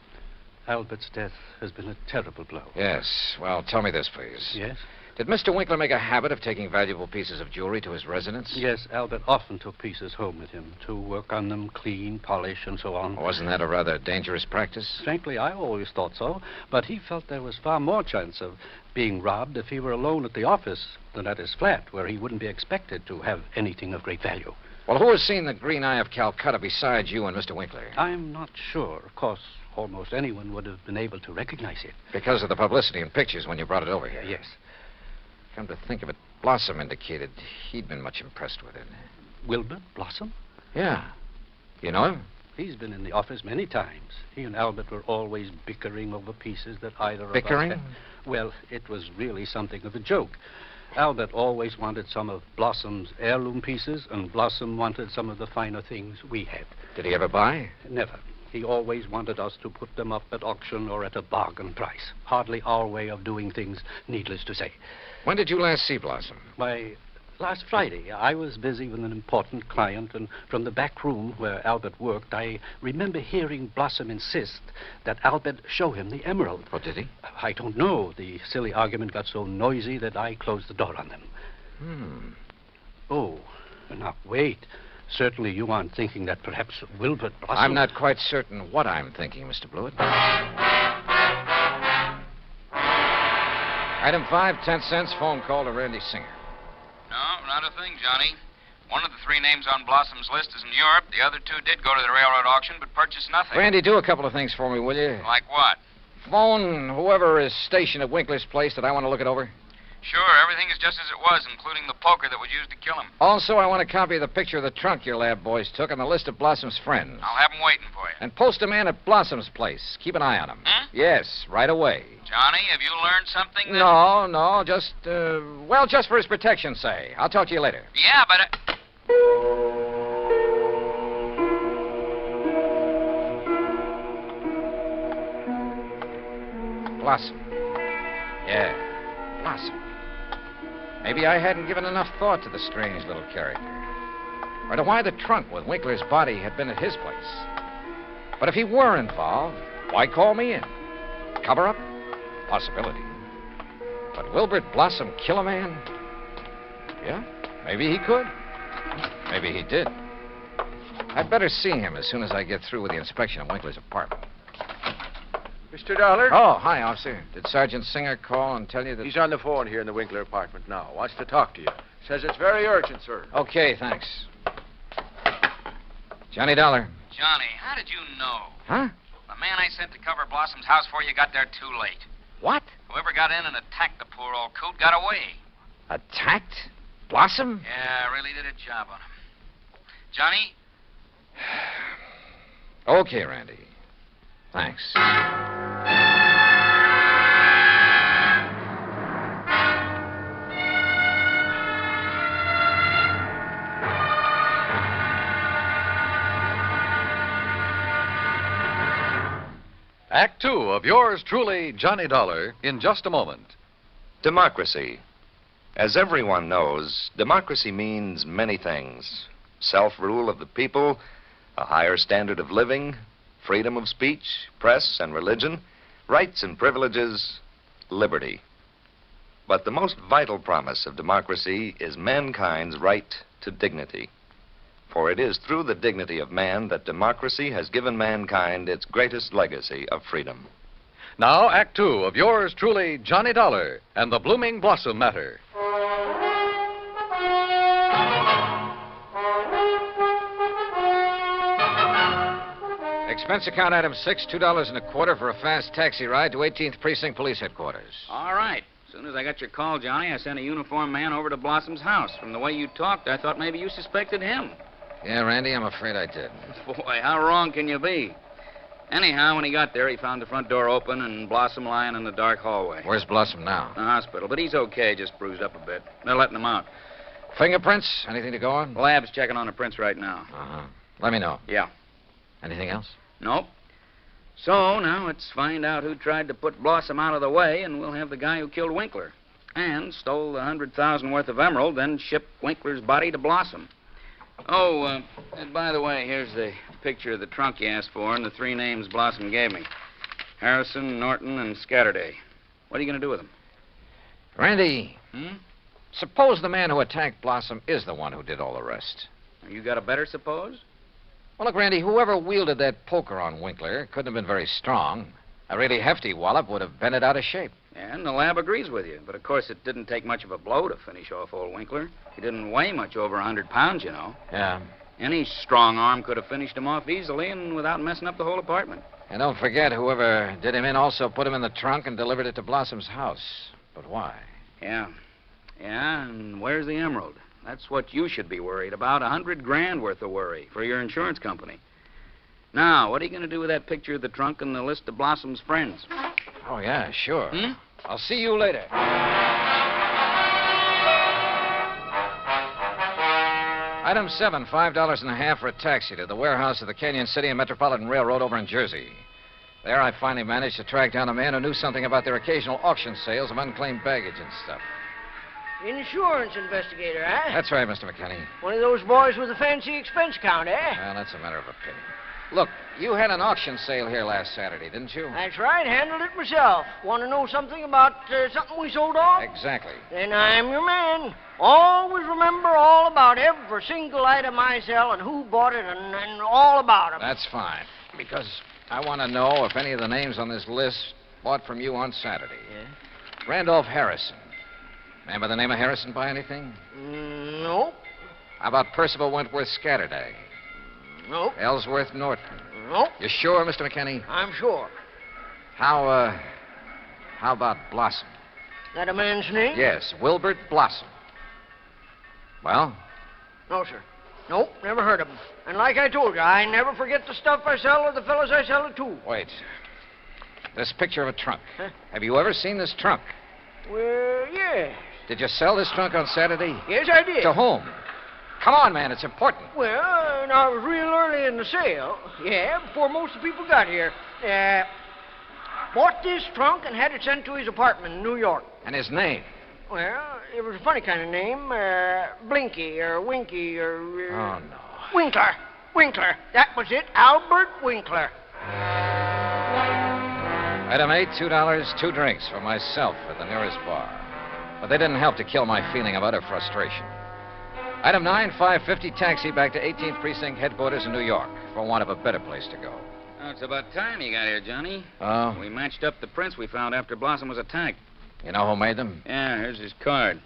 Albert's death has been a terrible blow. Yes. Well, tell me this, please. Yes? Did Mr. Winkler make a habit of taking valuable pieces of jewelry to his residence? Yes, Albert often took pieces home with him to work on them, clean, polish, and so on. Wasn't that a rather dangerous practice? Frankly, I always thought so, but he felt there was far more chance of being robbed if he were alone at the office than at his flat, where he wouldn't be expected to have anything of great value. Well, who has seen the Green Eye of Calcutta besides you and Mr. Winkler? I'm not sure. Of course, almost anyone would have been able to recognize it. Because of the publicity and pictures when you brought it over here? Yes. Come to think of it, Blossom indicated he'd been much impressed with it. Wilbur Blossom? Yeah. You know him? He's been in the office many times. He and Albert were always bickering over pieces that either Bickering? of us had. Well, it was really something of a joke. Albert always wanted some of Blossom's heirloom pieces, and Blossom wanted some of the finer things we had. Did he ever buy? Never. He always wanted us to put them up at auction or at a bargain price. Hardly our way of doing things, needless to say. When did you last see Blossom? Why, last Friday. I was busy with an important client, and from the back room where Albert worked, I remember hearing Blossom insist that Albert show him the emerald. Oh, did he? I don't know. The silly argument got so noisy that I closed the door on them. Oh, now, wait. Certainly you aren't thinking that perhaps Wilbur Blossom... I'm not quite certain what I'm thinking, Mr. Blewett. Item 5, 10 cents, phone call to Randy Singer. No, not a thing, Johnny. One of the 3 names on Blossom's list is in Europe. The other 2 did go to the railroad auction, but purchased nothing. Randy, do a couple of things for me, will you? Like what? Phone whoever is stationed at Winkler's place that I want to look it over. Sure, everything is just as it was, including the poker that was used to kill him. Also, I want a copy of the picture of the trunk your lab boys took and the list of Blossom's friends. I'll have them waiting for you. And post a man at Blossom's place. Keep an eye on him. Yes, right away. Johnny, have you learned something? No, just, just for his protection, say. I'll talk to you later. Yeah, but... Blossom. Yeah, Blossom. Maybe I hadn't given enough thought to the strange little character. Or to why the trunk with Winkler's body had been at his place. But if he were involved, why call me in? Cover up? Possibility. But Wilbert Blossom kill a man? Yeah, maybe he could. Maybe he did. I'd better see him as soon as I get through with the inspection of Winkler's apartment. Mr. Dollar? Oh, hi, officer. Did Sergeant Singer call and tell you that... He's on the phone here in the Winkler apartment now. Wants to talk to you. Says it's very urgent, sir. Okay, thanks. Johnny Dollar. Johnny, how did you know? Huh? The man I sent to cover Blossom's house for you got there too late. What? Whoever got in and attacked the poor old coot got away. Attacked? Blossom? Yeah, really did a job on him. Johnny? Okay, Randy. Thanks. Act 2 of yours truly, Johnny Dollar, in just a moment. Democracy. As everyone knows, democracy means many things. Self-rule of the people, a higher standard of living, freedom of speech, press and religion, rights and privileges, liberty. But the most vital promise of democracy is mankind's right to dignity. For it is through the dignity of man that democracy has given mankind its greatest legacy of freedom. Now, Act 2 of yours truly, Johnny Dollar, and the Blooming Blossom Matter. Expense account item 6, $2.25 for a fast taxi ride to 18th Precinct Police Headquarters. All right. As soon as I got your call, Johnny, I sent a uniformed man over to Blossom's house. From the way you talked, I thought maybe you suspected him. Yeah, Randy, I'm afraid I did. Boy, how wrong can you be? Anyhow, when he got there, he found the front door open and Blossom lying in the dark hallway. Where's Blossom now? The hospital, but he's okay, just bruised up a bit. They're letting him out. Fingerprints? Anything to go on? The lab's checking on the prints right now. Uh-huh. Let me know. Yeah. Anything else? Nope. So now let's find out who tried to put Blossom out of the way, and we'll have the guy who killed Winkler and stole the $100,000 worth of emerald, then shipped Winkler's body to Blossom. Oh, and by the way, here's the picture of the trunk you asked for and the 3 names Blossom gave me. Harrison, Norton, and Scatterday. What are you going to do with them? Randy, suppose the man who attacked Blossom is the one who did all the rest. You got a better suppose? Well, look, Randy, whoever wielded that poker on Winkler couldn't have been very strong. A really hefty wallop would have bent it out of shape. And the lab agrees with you. But, of course, it didn't take much of a blow to finish off old Winkler. He didn't weigh much over 100 pounds, you know. Yeah. Any strong arm could have finished him off easily and without messing up the whole apartment. And don't forget, whoever did him in also put him in the trunk and delivered it to Blossom's house. But why? Yeah. Yeah, and where's the emerald? That's what you should be worried about. $100,000 worth of worry for your insurance company. Now, what are you going to do with that picture of the trunk and the list of Blossom's friends? Oh, yeah, sure. I'll see you later. Item 7, $5.50 for a taxi to the warehouse of the Canyon City and Metropolitan Railroad over in Jersey. There I finally managed to track down a man who knew something about their occasional auction sales of unclaimed baggage and stuff. Insurance investigator, eh? That's right, Mr. McKinney. One of those boys with a fancy expense account, eh? Well, that's a matter of opinion. Look, you had an auction sale here last Saturday, didn't you? That's right. Handled it myself. Want to know something about something we sold off? Exactly. Then I'm your man. Always remember all about every single item I sell and who bought it and all about them. That's fine. Because I want to know if any of the names on this list bought from you on Saturday. Yeah? Randolph Harrison. Man by the name of Harrison buy anything? Nope. How about Percival Wentworth Scatterday? Nope. Ellsworth Norton? Nope. You sure, Mr. McKinney? I'm sure. How about Blossom? That a man's name? Yes, Wilbert Blossom. Well? No, sir. Nope, never heard of him. And like I told you, I never forget the stuff I sell or the fellows I sell it to. Wait. This picture of a trunk. Huh? Have you ever seen this trunk? Well, yes. Did you sell this trunk on Saturday? Yes, I did. To whom? Come on, man, it's important. Well, I was real early in the sale. Yeah, before most of the people got here. Bought this trunk and had it sent to his apartment in New York. And his name? Well, it was a funny kind of name. Blinky or Winky or... Oh, no. Winkler. Winkler. That was it. Albert Winkler. Item 8, $2, 2 drinks for myself at the nearest bar. But they didn't help to kill my feeling of utter frustration. Item 9, $5.50 taxi back to 18th Precinct headquarters in New York for want of a better place to go. Oh, it's about time you got here, Johnny. Oh? We matched up the prints we found after Blossom was attacked. You know who made them? Yeah, here's his card.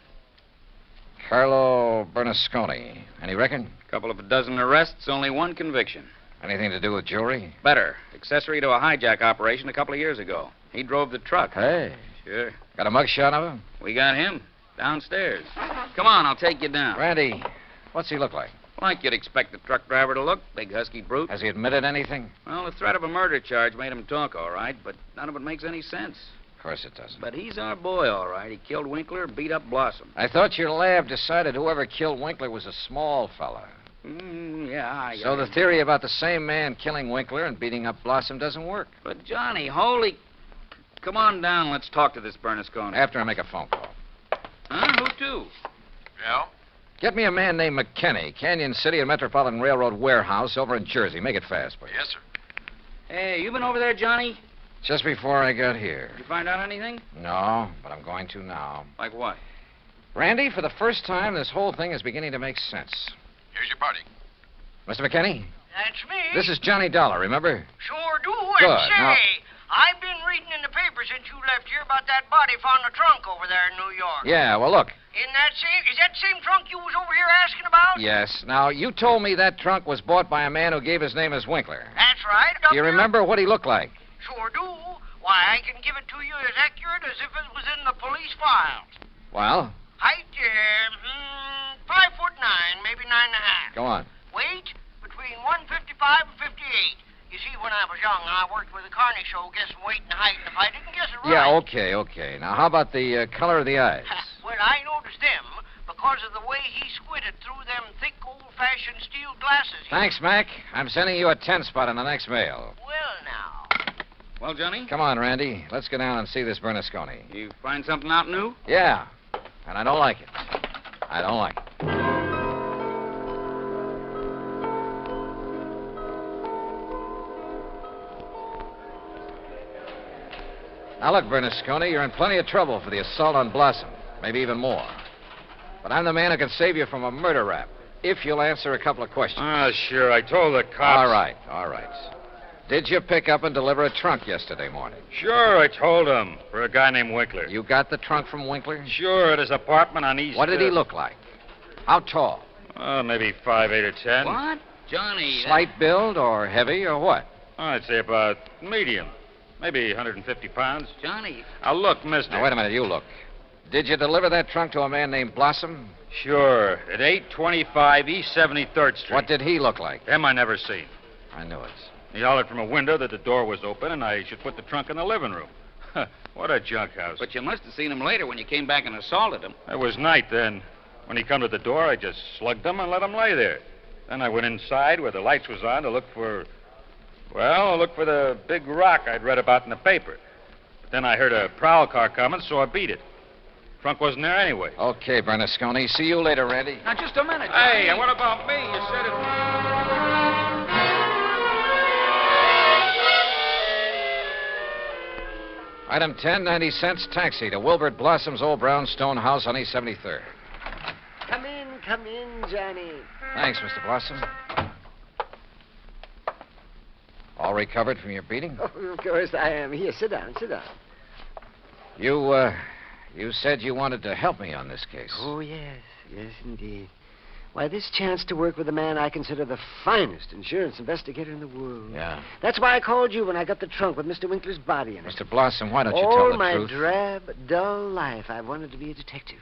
Carlo Bernasconi. Any reckon? Couple of a dozen arrests, only one conviction. Anything to do with jewelry? Better. Accessory to a hijack operation a couple of years ago. He drove the truck. Hey. Sure. Got a mugshot of him? We got him. Downstairs. Come on, I'll take you down. Randy, what's he look like? Like you'd expect the truck driver to look. Big, husky brute. Has he admitted anything? Well, the threat of a murder charge made him talk, all right, but none of it makes any sense. Of course it doesn't. But he's our boy, all right. He killed Winkler, beat up Blossom. I thought your lab decided whoever killed Winkler was a small fella. Yeah. So the theory about the same man killing Winkler and beating up Blossom doesn't work. But, Johnny, holy... Come on down. Let's talk to this Bernasconi. After I make a phone call. Huh? Who to? Yeah? Get me a man named McKinney, Canyon City and Metropolitan Railroad warehouse over in Jersey. Make it fast, please. Yes, sir. Hey, you been over there, Johnny? Just before I got here. Did you find out anything? No, but I'm going to now. Like what? Randy, for the first time, this whole thing is beginning to make sense. Here's your party. Mr. McKinney? That's me. This is Johnny Dollar, remember? Sure do. Good. And say, Now... I've been reading in the paper since you left here about that body found in the trunk over there in New York. Yeah, well, look. Is that the same trunk you was over here asking about? Yes. Now, you told me that trunk was bought by a man who gave his name as Winkler. That's right. Do you remember what he looked like? Sure do. Why, I can give it to you as accurate as if it was in the police files. Well? Height, 5'9", maybe 9.5. Go on. Weight, between 155 and 58. You see, when I was young, I worked with the Carney show, guessing weight and height, and if I didn't guess it right... Yeah, okay. Now, how about the color of the eyes? Well, I noticed them because of the way he squinted through them thick, old-fashioned steel glasses. Thanks, Mac. I'm sending you a 10 spot on the next mail. Well, now... Well, Johnny? Come on, Randy. Let's go down and see this Bernasconi. You find something out new? Yeah, and I don't like it. I don't like it. Now, look, Bernasconi, you're in plenty of trouble for the assault on Blossom. Maybe even more. But I'm the man who can save you from a murder rap, if you'll answer a couple of questions. Sure. I told the cops. All right. Did you pick up and deliver a trunk yesterday morning? Sure, I told him. For a guy named Winkler. You got the trunk from Winkler? Sure, at his apartment on East... What did he look like? How tall? Maybe 5'8" or 10. What? Johnny... Slight build or heavy or what? I'd say about medium. Maybe 150 pounds. Johnny... Now, look, mister... Now, wait a minute, you look. Did you deliver that trunk to a man named Blossom? Sure, at 825 East 73rd Street. What did he look like? Him I never seen. I knew it. He hollered from a window that the door was open and I should put the trunk in the living room. What a junk house. But you must have seen him later when you came back and assaulted him. It was night then. When he come to the door, I just slugged him and let him lay there. Then I went inside where the lights was on to look for... Well, look for the big rock I'd read about in the paper. But then I heard a prowl car coming, so I beat it. Trunk wasn't there anyway. Okay, Bernasconi. See you later, Randy. Now, just a minute. Hey, and what about me? You said it... Item 10, 90 cents, taxi to Wilbert Blossom's old brownstone house on East 73rd. Come in, Johnny. Thanks, Mr. Blossom. All recovered from your beating? Oh, of course I am. Here, sit down. You said you wanted to help me on this case. Oh, yes, indeed. Why, this chance to work with a man I consider the finest insurance investigator in the world. Yeah. That's why I called you when I got the trunk with Mr. Winkler's body in it. Mr. Blossom, why don't you tell All the my truth? drab, dull life, I've wanted to be a detective,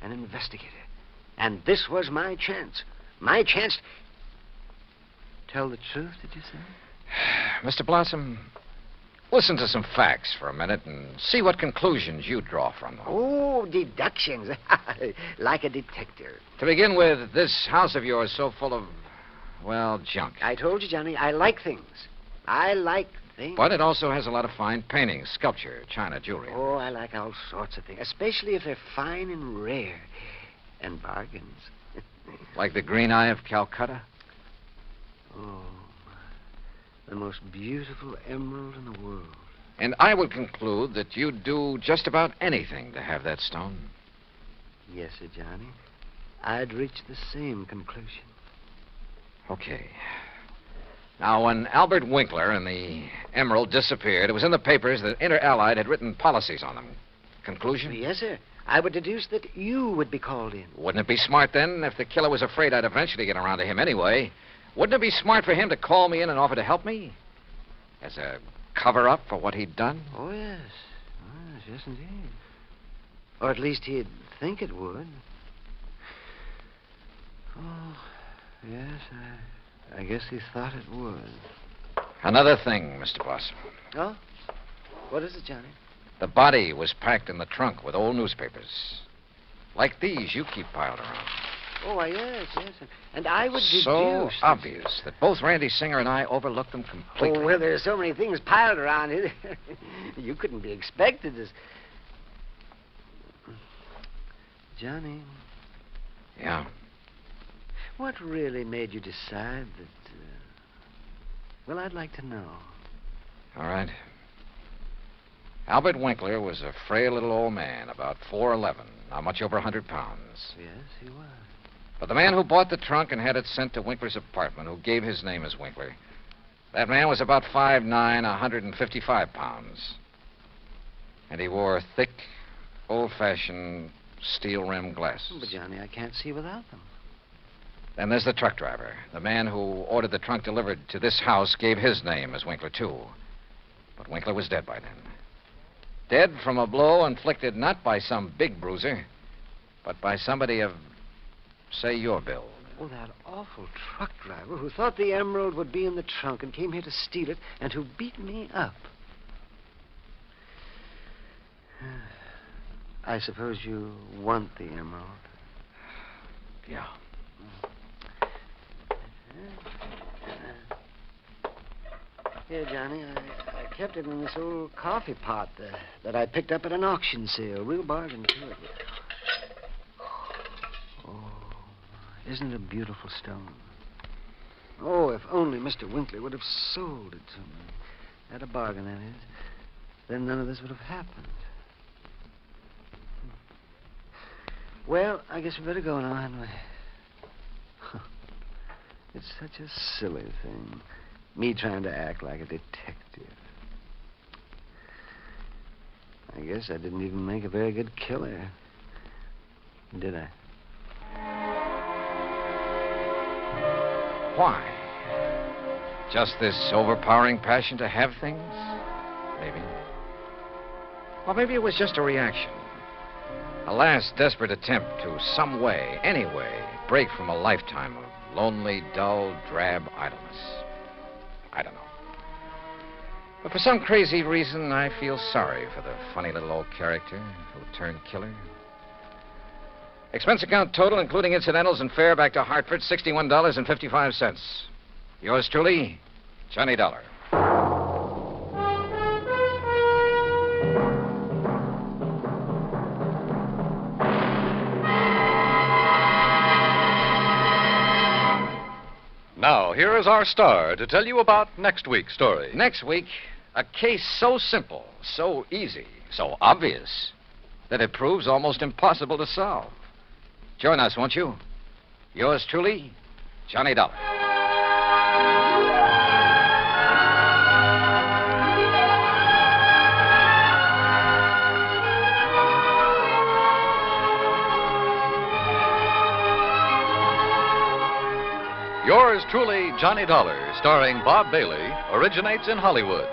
an investigator. And this was my chance. My chance... Tell the truth, did you say? Mr. Blossom, listen to some facts for a minute and see what conclusions you draw from them. Oh, deductions. Like a detective. To begin with, this house of yours so full of, well, junk. I told you, Johnny, I like things. I like things. But it also has a lot of fine paintings, sculpture, china, jewelry. Oh, I like all sorts of things, especially if they're fine and rare. And bargains. Like the green eye of Calcutta? Oh, the most beautiful emerald in the world. And I would conclude that you'd do just about anything to have that stone. Yes, sir, Johnny. I'd reach the same conclusion. Okay. Now, when Albert Winkler and the emerald disappeared, it was in the papers that Inter Allied had written policies on them. Conclusion? Yes, sir. I would deduce that you would be called in. Wouldn't it be smart, then, if the killer was afraid I'd eventually get around to him anyway? Wouldn't it be smart for him to call me in and offer to help me? As a cover-up for what he'd done? Oh, yes. Yes, indeed. Or at least he'd think it would. Oh, yes, I guess he thought it would. Another thing, Mr. Blossom. Oh? What is it, Johnny? The body was packed in the trunk with old newspapers. Like these you keep piled around. Oh, why, yes. And I would deduce... So obvious that both Randy Singer and I overlooked them completely. Oh, well, there's so many things piled around here. You couldn't be expected as... Johnny. Yeah? What really made you decide that... Well, I'd like to know. All right. Albert Winkler was a frail little old man, about 4'11", not much over 100 pounds. Yes, he was. But the man who bought the trunk and had it sent to Winkler's apartment, who gave his name as Winkler, that man was about 5'9", 155 pounds. And he wore thick, old-fashioned steel-rimmed glasses. But, Johnny, I can't see without them. Then there's the truck driver. The man who ordered the trunk delivered to this house gave his name as Winkler, too. But Winkler was dead by then. Dead from a blow inflicted not by some big bruiser, but by somebody of, say, your build. Oh, that awful truck driver who thought the emerald would be in the trunk and came here to steal it and who beat me up. I suppose you want the emerald. Yeah. Here, Johnny, I kept it in this old coffee pot that I picked up at an auction sale. Real bargain, too. Oh, isn't it a beautiful stone? Oh, if only Mr. Winkler would have sold it to me. At a bargain, that is. Then none of this would have happened. Well, I guess we better go now, hadn't we? It's such a silly thing. Me trying to act like a detective. I guess I didn't even make a very good killer. Did I? Why? Just this overpowering passion to have things? Maybe. Or maybe it was just a reaction. A last desperate attempt to some way, anyway, break from a lifetime of lonely, dull, drab idleness. I don't know. But for some crazy reason, I feel sorry for the funny little old character who turned killer. Expense account total, including incidentals and fare back to Hartford, $61.55. Yours truly, Johnny Dollar. Now, here is our star to tell you about next week's story. Next week, a case so simple, so easy, so obvious, that it proves almost impossible to solve. Join us, won't you? Yours truly, Johnny Dollar. Yours truly, Johnny Dollar, starring Bob Bailey, originates in Hollywood.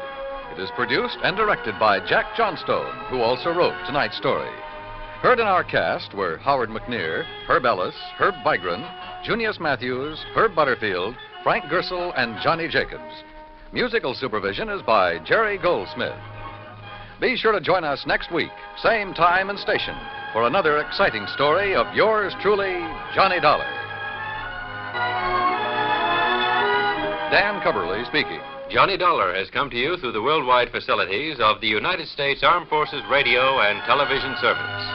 It is produced and directed by Jack Johnstone, who also wrote tonight's story. Heard in our cast were Howard McNear, Herb Ellis, Herb Vigran, Junius Matthews, Herb Butterfield, Frank Gersel, and Johnny Jacobs. Musical supervision is by Jerry Goldsmith. Be sure to join us next week, same time and station, for another exciting story of yours truly, Johnny Dollar. Dan Cubberly speaking. Johnny Dollar has come to you through the worldwide facilities of the United States Armed Forces Radio and Television Service.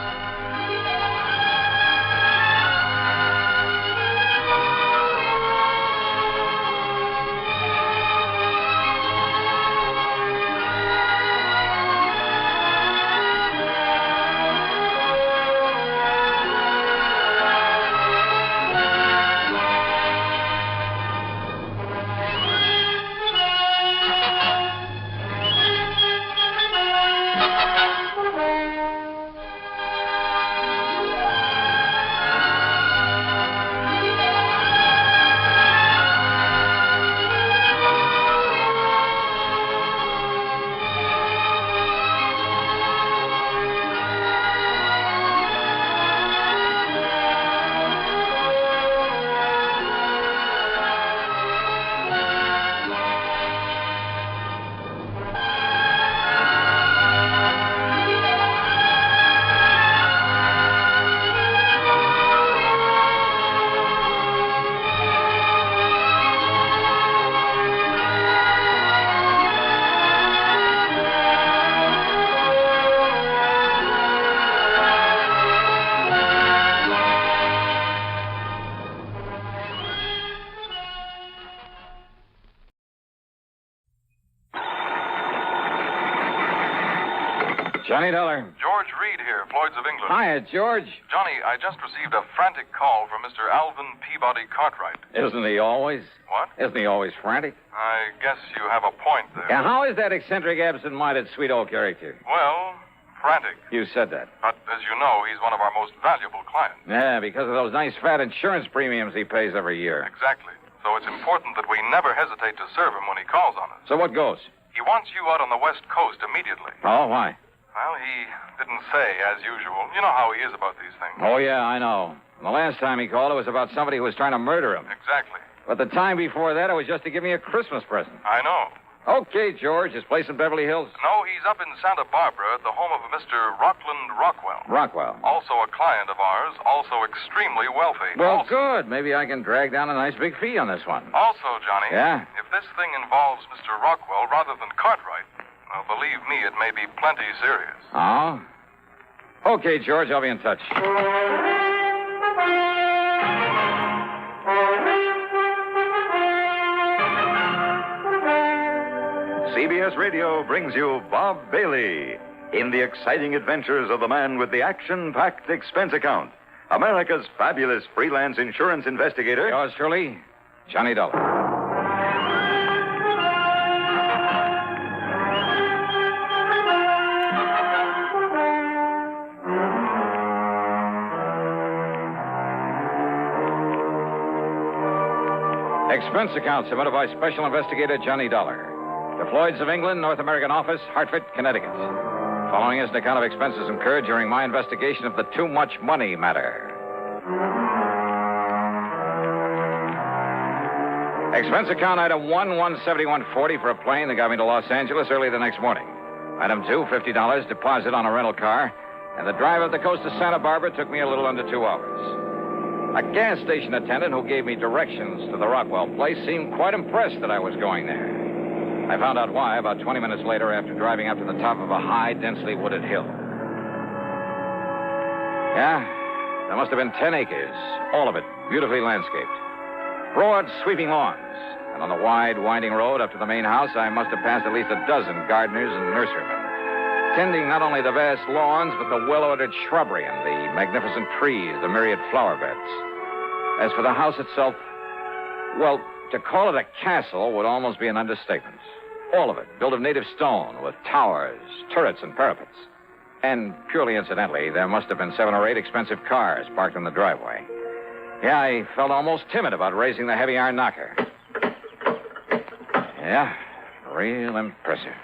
Johnny Dollar. George Reed here, Floyd's of England. Hiya, George. Johnny, I just received a frantic call from Mr. Alvin Peabody Cartwright. Isn't he always? What? Isn't he always frantic? I guess you have a point there. Yeah, how is that eccentric, absent-minded, sweet old character? Well, frantic. You said that. But as you know, he's one of our most valuable clients. Yeah, because of those nice fat insurance premiums he pays every year. Exactly. So it's important that we never hesitate to serve him when he calls on us. So what goes? He wants you out on the West Coast immediately. Oh, why? Well, he didn't say, as usual. You know how he is about these things. Oh, yeah, I know. And the last time he called, it was about somebody who was trying to murder him. Exactly. But the time before that, it was just to give me a Christmas present. I know. Okay, George. His place in Beverly Hills? No, he's up in Santa Barbara at the home of a Mr. Rockland Rockwell. Rockwell. Also a client of ours, also extremely wealthy. Well, good. Maybe I can drag down a nice big fee on this one. Also, Johnny. Yeah? If this thing involves Mr. Rockwell rather than Cartwright, well, believe me, it may be plenty serious. Oh? Okay, George. I'll be in touch. CBS Radio brings you Bob Bailey in the exciting adventures of the man with the action-packed expense account, America's fabulous freelance insurance investigator. Yours truly, Johnny Dollar. Expense account submitted by Special Investigator Johnny Dollar. The Floyds of England, North American Office, Hartford, Connecticut. Following is an account of expenses incurred during my investigation of the too much money matter. Expense account item 1, $171.40 for a plane that got me to Los Angeles early the next morning. Item 2, $50 deposit on a rental car. And the drive up the coast to Santa Barbara took me a little under 2 hours. A gas station attendant who gave me directions to the Rockwell place seemed quite impressed that I was going there. I found out why about 20 minutes later after driving up to the top of a high, densely wooded hill. Yeah, there must have been 10 acres, all of it beautifully landscaped. Broad, sweeping lawns. And on the wide, winding road up to the main house, I must have passed at least a dozen gardeners and nurserymen, tending not only the vast lawns, but the well-ordered shrubbery and the magnificent trees, the myriad flower beds. As for the house itself, well, to call it a castle would almost be an understatement. All of it, built of native stone, with towers, turrets, and parapets. And purely incidentally, there must have been 7 or 8 expensive cars parked in the driveway. Yeah, I felt almost timid about raising the heavy iron knocker. Yeah, real impressive.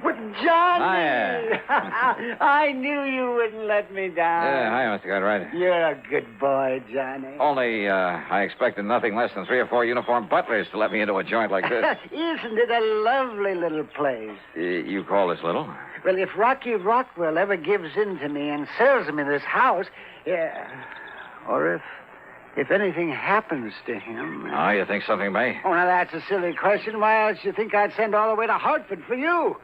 But, Johnny! Hiya. I knew you wouldn't let me down. Yeah, hi, Mr. Cartwright. You're a good boy, Johnny. Only, I expected nothing less than 3 or 4 uniformed butlers to let me into a joint like this. Isn't it a lovely little place? You call this little? Well, if Rocky Rockwell ever gives in to me and sells me this house, yeah, or if anything happens to him... Oh, you think something may? Oh, now that's a silly question. Why else do you think I'd send all the way to Hartford for you?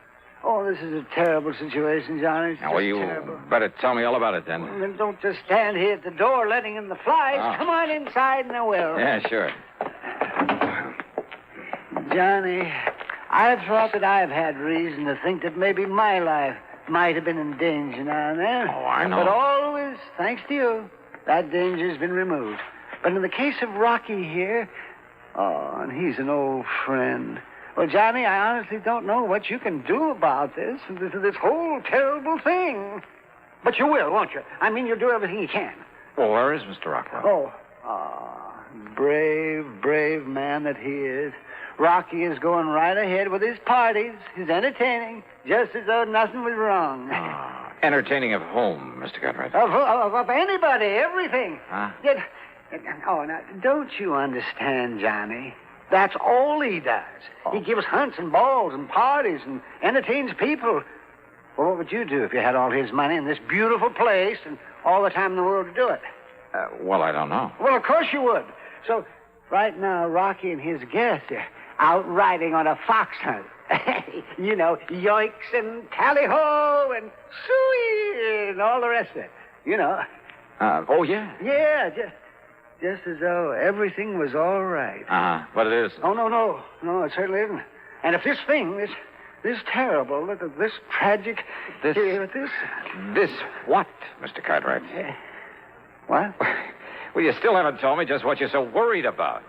Oh, this is a terrible situation, Johnny. It's Now, well, you terrible. better tell me all about it, then. Well, then don't just stand here at the door letting in the flies. Oh. Come on inside and I will. Yeah, sure. Johnny, I've thought that I've had reason to think that maybe my life might have been in danger now and then. Oh, I know. But always, thanks to you, that danger's been removed. But in the case of Rocky here, oh, and he's an old friend. Well, Johnny, I honestly don't know what you can do about this whole terrible thing. But you will, won't you? I mean, you'll do everything you can. Well, where is Mr. Rockwell? Brave, brave man that he is. Rocky is going right ahead with his parties, his entertaining, just as though nothing was wrong. Entertaining of whom, Mr. Cartwright? Of anybody, everything. Huh? Oh, now, don't you understand, Johnny? That's all he does. He gives hunts and balls and parties and entertains people. Well, what would you do if you had all his money in this beautiful place and all the time in the world to do it? Well, I don't know. Well, of course you would. So, right now, Rocky and his guests are out riding on a fox hunt. You know, yoinks and tally-ho and suey and all the rest of it. You know. Oh, yeah? Yeah, just as though everything was all right. But it isn't. Oh, no. No, it certainly isn't. And if this thing, this terrible, this tragic... This what, Mr. Cartwright? What? Well, you still haven't told me just what you're so worried about.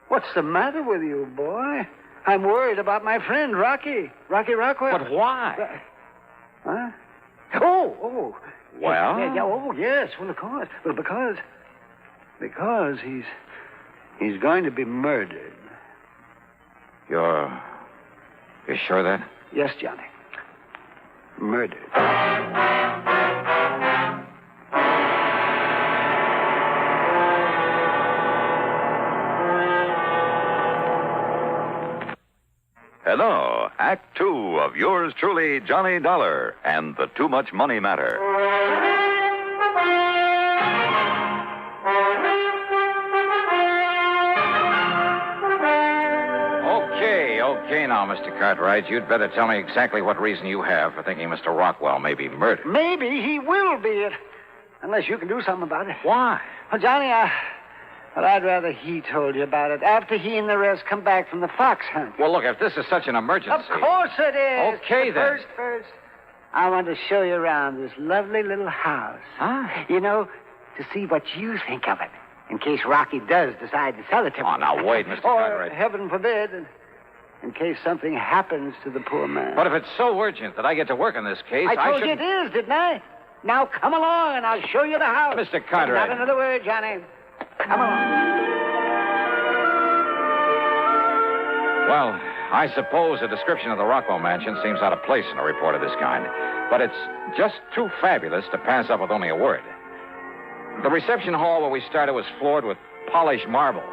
What's the matter with you, boy? I'm worried about my friend, Rocky Rockwell. But why? Huh? Oh. Well? Yes. Well, of course. Well, because he's going to be murdered. You're sure of that? Yes, Johnny. Murdered. of yours truly, Johnny Dollar, and the Too Much Money Matter. Okay, now, Mr. Cartwright, you'd better tell me exactly what reason you have for thinking Mr. Rockwell may be murdered. Maybe he will be. Unless you can do something about it. Why? Well, Johnny, I'd rather he told you about it after he and the rest come back from the fox hunt. Well, look, if this is such an emergency... Of course it is. Okay, then. First, I want to show you around this lovely little house. Huh? You know, to see what you think of it, in case Rocky does decide to sell it to me. Oh, now, wait, Mr. Cartwright. Heaven forbid, in case something happens to the poor man. But if it's so urgent that I get to work on this case, I told you shouldn't... it is, didn't I? Now come along, and I'll show you the house. Mr. Cartwright. Not another word, Johnny. Come along. Well, I suppose a description of the Rockwell mansion seems out of place in a report of this kind. But it's just too fabulous to pass up with only a word. The reception hall where we started was floored with polished marble.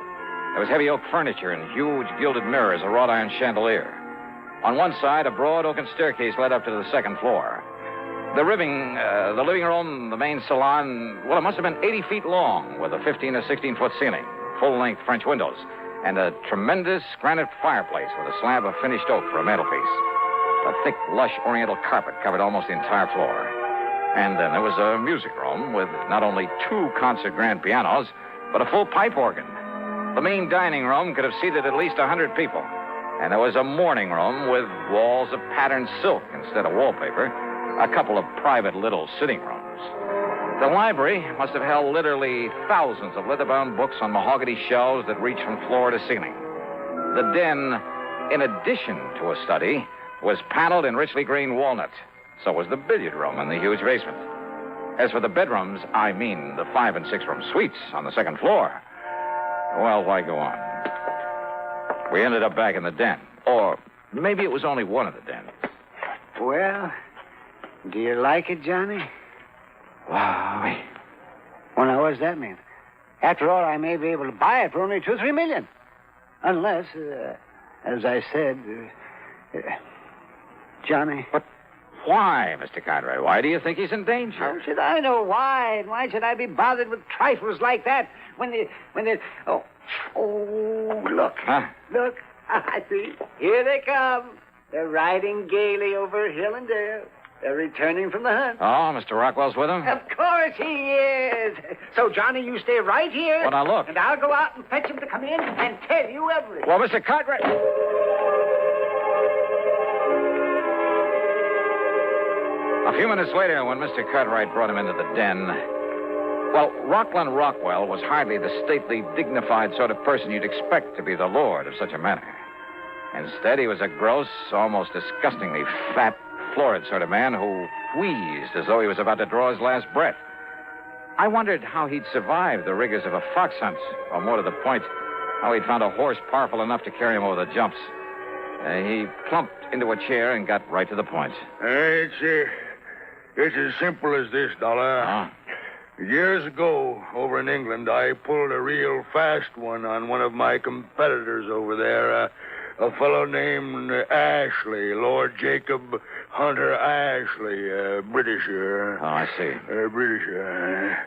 There was heavy oak furniture and huge gilded mirrors, a wrought iron chandelier. On one side, a broad oaken staircase led up to the second floor. The living room, the main salon, well, it must have been 80 feet long with a 15 or 16-foot ceiling, full-length French windows, and a tremendous granite fireplace with a slab of finished oak for a mantelpiece. A thick, lush oriental carpet covered almost the entire floor. And then there was a music room with not only 2 concert grand pianos, but a full pipe organ. The main dining room could have seated at least 100 people. And there was a morning room with walls of patterned silk instead of wallpaper, a couple of private little sitting rooms. The library must have held literally thousands of leather-bound books on mahogany shelves that reached from floor to ceiling. The den, in addition to a study, was paneled in richly green walnut. So was the billiard room in the huge basement. As for the bedrooms, I mean the 5- and 6-room suites on the second floor. Well, why go on? We ended up back in the den. Or maybe it was only one of the dens. Well, do you like it, Johnny? Wow. Well, now, what does that mean? After all, I may be able to buy it for only $2 or $3 million. Unless, as I said, Johnny. But why, Mr. Cartwright? Why do you think he's in danger? How should I know why? And why should I be bothered with trifles like that when they... Oh, look. Huh? Look. I see. Here they come. They're riding gaily over hill and dale. They're returning from the hunt. Oh, Mr. Rockwell's with him? Of course he is. So, Johnny, you stay right here. Well, now, look. And I'll go out and fetch him to come in and tell you everything. Well, Mr. Cartwright... A few minutes later, when Mr. Cartwright brought him into the den, well, Rockland Rockwell was hardly the stately, dignified sort of person you'd expect to be the lord of such a manor. Instead, he was a gross, almost disgustingly fat, florid sort of man who wheezed as though he was about to draw his last breath. I wondered how he'd survived the rigors of a fox hunt, or more to the point, how he'd found a horse powerful enough to carry him over the jumps. He plumped into a chair and got right to the point. It's as simple as this, Dollar. Huh? Years ago, over in England, I pulled a real fast one on one of my competitors over there, a fellow named Ashley, Lord Jacob Hunter Ashley, Britisher. Oh, I see. Britisher.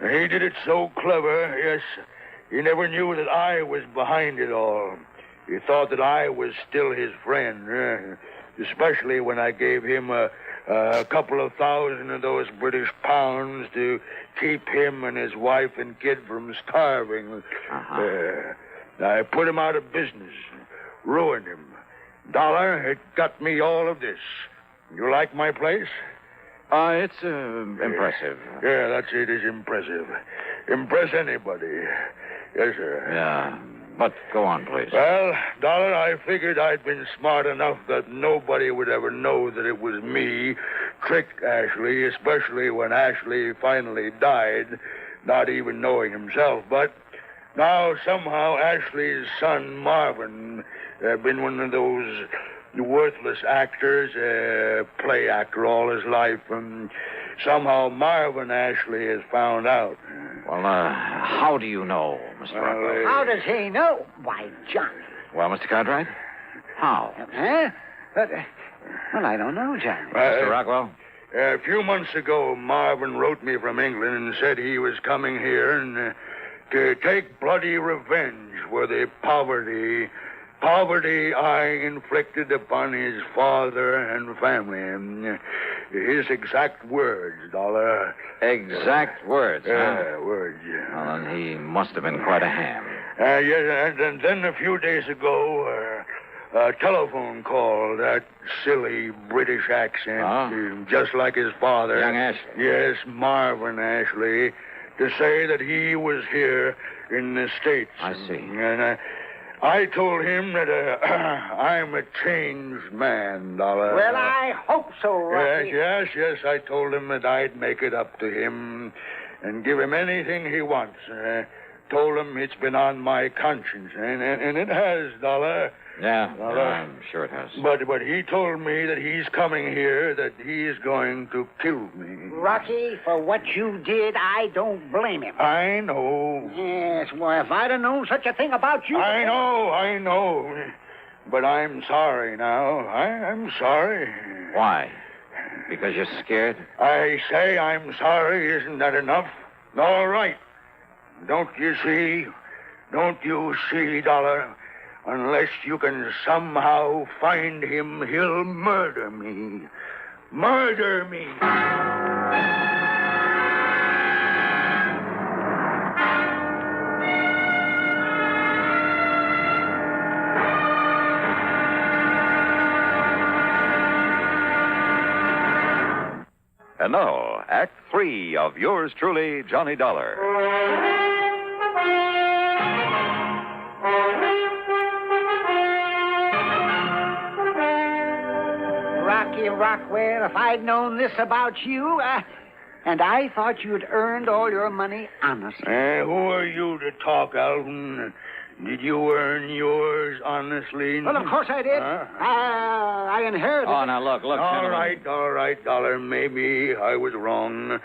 He did it so clever, yes, he never knew that I was behind it all. He thought that I was still his friend, especially when I gave him a couple of thousand of those British pounds to keep him and his wife and kid from starving. I put him out of business, ruined him. Dollar, it got me all of this. You like my place? It's impressive. Yeah, that's it. It's impressive. Impress anybody. Yes, sir. Yeah. But go on, please. Well, Dollar, I figured I'd been smart enough that nobody would ever know that it was me tricked Ashley, especially when Ashley finally died, not even knowing himself. But now somehow Ashley's son, Marvin, been one of those worthless actors, play actor all his life, and somehow Marvin Ashley has found out. Well, how do you know, Mr. Rockwell? How does he know? Why, Johnny. Well, Mr. Cartwright, how? Huh? But, Well, I don't know, Johnny. Mr. Rockwell? A few months ago, Marvin wrote me from England and said he was coming here and to take bloody revenge for the poverty I inflicted upon his father and family. His exact words, Dollar. Exact words, huh? Words. Well, then he must have been quite a ham. Yes, and then a few days ago, a telephone call, that silly British accent, just like his father. Young Ashley. Yes, Marvin Ashley, to say that he was here in the States. I see. And I told him that I'm a changed man, Dollar. Well, I hope so, Rocky. Yes. I told him that I'd make it up to him and give him anything he wants. Told him it's been on my conscience, and it has, Dollar. Yeah, Dollar. I'm sure it has. But he told me that he's coming here, that he's going to kill me. Rocky, for what you did, I don't blame him. I know. Yes, well, if I'd have known such a thing about you... I know. But I'm sorry now. I'm sorry. Why? Because you're scared? I say I'm sorry. Isn't that enough? All right. Don't you see, Dollar? Unless you can somehow find him, he'll murder me. Murder me. And now, Act 3 of yours truly, Johnny Dollar. Rocky Rockwell, if I'd known this about you, and I thought you'd earned all your money honestly. Who are you to talk, Alvin? Did you earn yours honestly? Well, of course I did. I inherited Oh, it. now, look, All gentlemen. right, Dollar. Maybe I was wrong.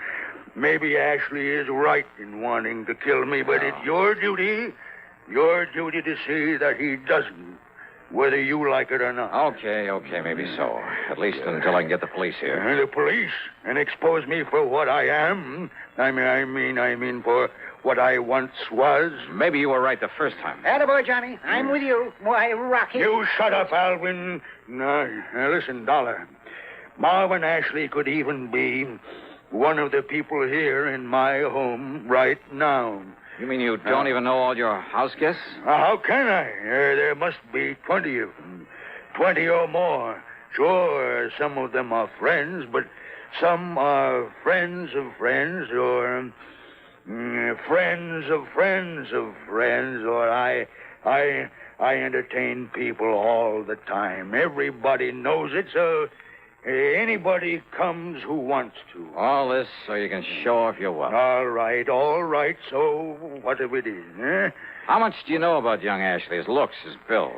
Maybe Ashley is right in wanting to kill me, but it's your duty to see that he doesn't, whether you like it or not. Okay, maybe so. At least until I can get the police here. The police? And expose me for what I am? I mean for what I once was? Maybe you were right the first time. Attaboy, Johnny. I'm with you. Why, Rocky... You shut up, Alvin. Now, listen, Dollar. Marvin Ashley could even be one of the people here in my home right now. You mean you don't even know all your house guests? How can I? There must be 20 of them. 20 or more. Sure, some of them are friends, but some are friends of friends, or friends of friends of friends, or I entertain people all the time. Everybody knows it, so anybody comes who wants to. All this so you can show off your wealth. All right. So what if it is, eh? How much do you know about young Ashley? His looks, his build?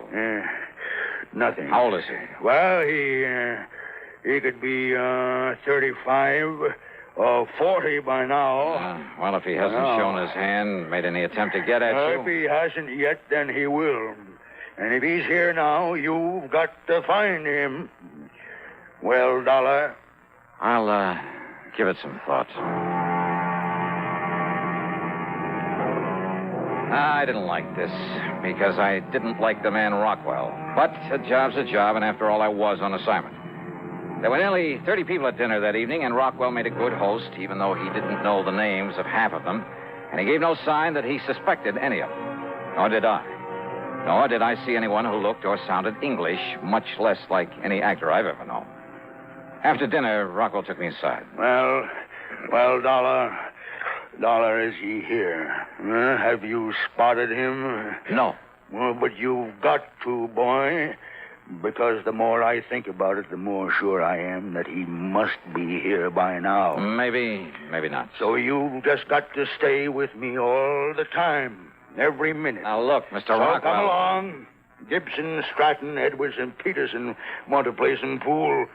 Nothing. How old is he? Well, he could be 35 or 40 by now. Well, if he hasn't shown his hand, made any attempt to get at you... If he hasn't yet, then he will. And if he's here now, you've got to find him. Well, Dollar? I'll give it some thought. I didn't like this because I didn't like the man Rockwell. But a job's a job, and after all, I was on assignment. There were nearly 30 people at dinner that evening, and Rockwell made a good host, even though he didn't know the names of half of them, and he gave no sign that he suspected any of them. Nor did I. Nor did I see anyone who looked or sounded English, much less like any actor I've ever known. After dinner, Rockwell took me aside. Well, Dollar, is he here? Have you spotted him? No. Well, but you've got to, boy. Because the more I think about it, the more sure I am that he must be here by now. Maybe not. So you've just got to stay with me all the time, every minute. Now, look, Mr. So Rockwell. come along. Gibson, Stratton, Edwards, and Peterson want to play some pool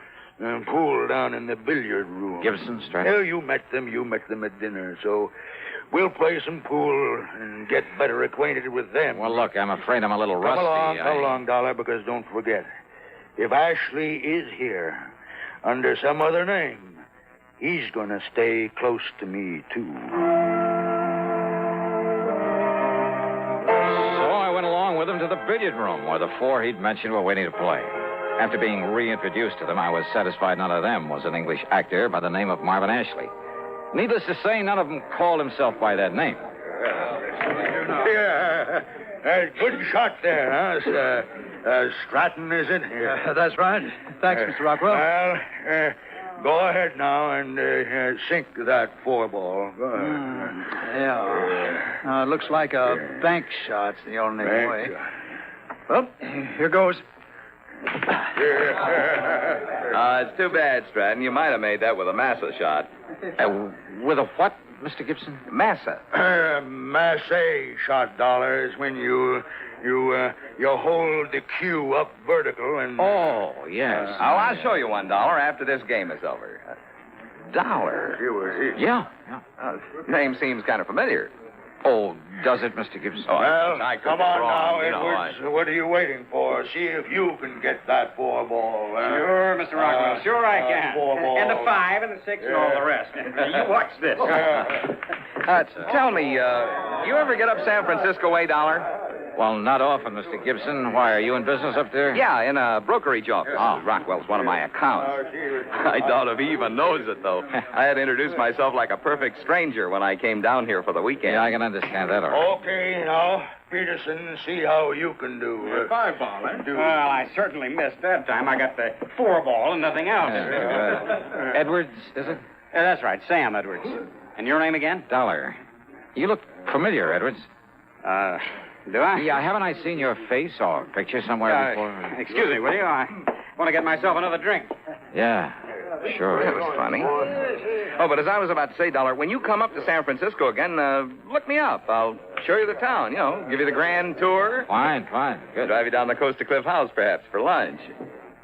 down in the billiard room. Gibson, Stratton? Well, you met them at dinner, so we'll play some pool and get better acquainted with them. Well, look, I'm afraid I'm a little rusty. Come along, Dollar, because don't forget, if Ashley is here under some other name, he's going to stay close to me, too. So I went along with him to the billiard room where the four he'd mentioned were waiting to play. After being reintroduced to them, I was satisfied none of them was an English actor by the name of Marvin Ashley. Needless to say, none of them called himself by that name. Yeah, good shot there, huh? Stratton is in here. That's right. Thanks, Mr. Rockwell. Well, go ahead now and sink that 4-ball. Go ahead. Yeah. It looks like a bank shot's the only way. Well, here goes. It's too bad, Stratton. You might have made that with a massa shot. With a what, Mr. Gibson? Massa. Masse shot, Dollar, is when you hold the cue up vertical and... Oh, yes. I'll show you $1 after this game is over. Dollar? Yeah. Name seems kind of familiar. Oh, does it, Mr. Gibson? Well, I could come be on wrong, now, Edwards. What are you waiting for? See if you can get that 4-ball. Sure, Mr. Rockwell. Sure I can. 4-ball. And the 5 and the 6 and all the rest. You watch this. Tell me, you ever get up San Francisco way, Dollar? Well, not often, Mr. Gibson. Why, are you in business up there? Yeah, in a brokerage office. Oh. Rockwell's one of my accountants. I doubt if he even knows it, though. I had to introduce myself like a perfect stranger when I came down here for the weekend. Yeah, I can understand that, all right. Okay, now, Peterson, see how you can do. 5-ball, eh? Well, I certainly missed that time. I got the 4-ball and nothing else. Edwards, is it? That's right, Sam Edwards. And your name again? Dollar. You look familiar, Edwards. Do I? Yeah, haven't I seen your face or picture somewhere before? Excuse me, will you? I want to get myself another drink. Yeah, sure. That was funny. Oh, but as I was about to say, Dollar, when you come up to San Francisco again, look me up. I'll show you the town, give you the grand tour. Fine. Good. Drive you down the coast to Cliff House, perhaps, for lunch.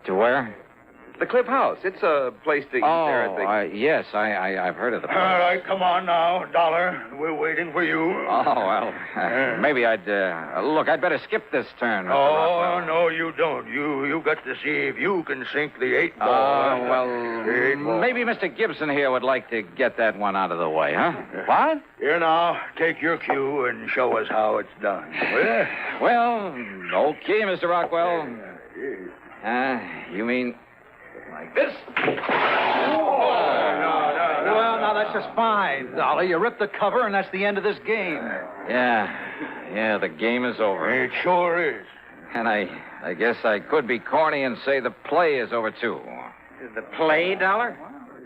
To where? The Cliff House. It's a place to eat there at the... Yes, I've heard of the place. All right, come on now, Dollar. We're waiting for you. Oh, well, maybe I'd better skip this turn, Mr. Rockwell. No, you don't. You got to see if you can sink the 8-ball. Well, maybe Mr. Gibson here would like to get that one out of the way, huh? What? Here now, take your cue and show us how it's done. Well, okay, Mr. Rockwell. You mean... like this? Well, now that's just fine, Dollar. You ripped the cover, and that's the end of this game. Yeah, the game is over. It sure is. And I guess I could be corny and say the play is over, too. The play, Dollar?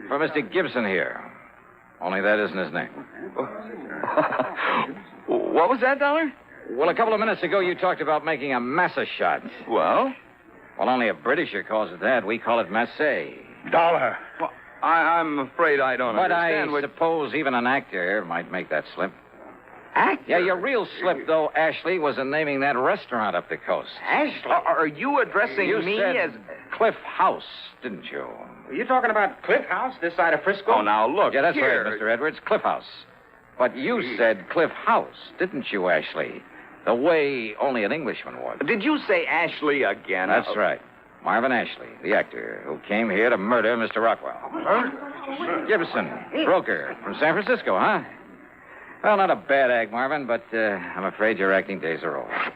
For Mr. Gibson here. Only that isn't his name. What was that, Dollar? Well, a couple of minutes ago, you talked about making a massa shot. Well? Well, only a Britisher calls it that. We call it masse. Dollar. Well, I'm afraid I don't understand. But I suppose even an actor might make that slip. Actor? Yeah, your real slip, though, Ashley, was in naming that restaurant up the coast. Ashley? Are you addressing me said as... Cliff House, didn't you? Are you talking about Cliff House, this side of Frisco? Oh, now, look, Yeah, that's here. right, Mr. Edwards. Cliff House. But you said Cliff House, didn't you, Ashley? The way only an Englishman would. Did you say Ashley again? That's right. Marvin Ashley, the actor who came here to murder Mr. Rockwell. Gibson, broker from San Francisco, huh? Well, not a bad act, Marvin, but I'm afraid your acting days are over.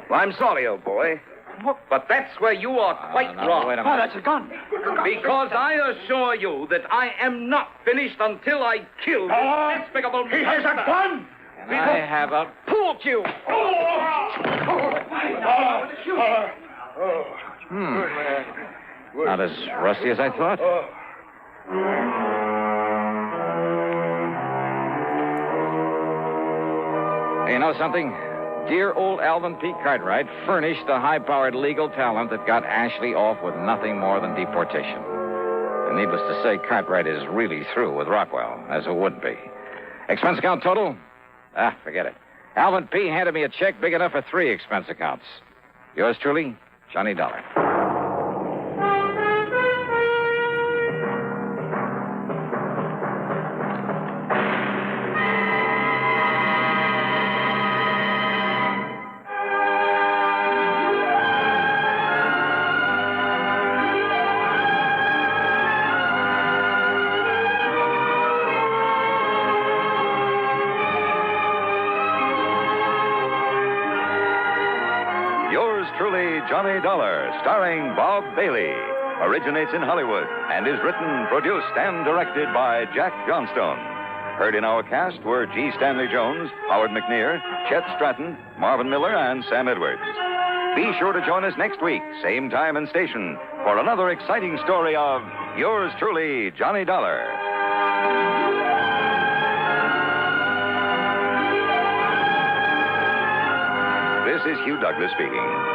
Well, I'm sorry, old boy. But that's where you are quite wrong. Wait a minute. That's a gun. Because I assure you that I am not finished until I kill this despicable... He has a gun! And I have a pool cue. Not as rusty as I thought. Hey, you know something? Dear old Alvin P. Cartwright furnished the high-powered legal talent that got Ashley off with nothing more than deportation. And needless to say, Cartwright is really through with Rockwell, as who wouldn't be. Expense account total? Forget it. Alvin P. handed me a check big enough for 3 expense accounts. Yours truly, Johnny Dollar. truly, Johnny Dollar, starring Bob Bailey, originates in Hollywood and is written, produced, and directed by Jack Johnstone. Heard in our cast were G. Stanley Jones, Howard McNear, Chet Stratton, Marvin Miller, and Sam Edwards. Be sure to join us next week, same time and station, for another exciting story of yours truly, Johnny Dollar. This is Hugh Douglas speaking.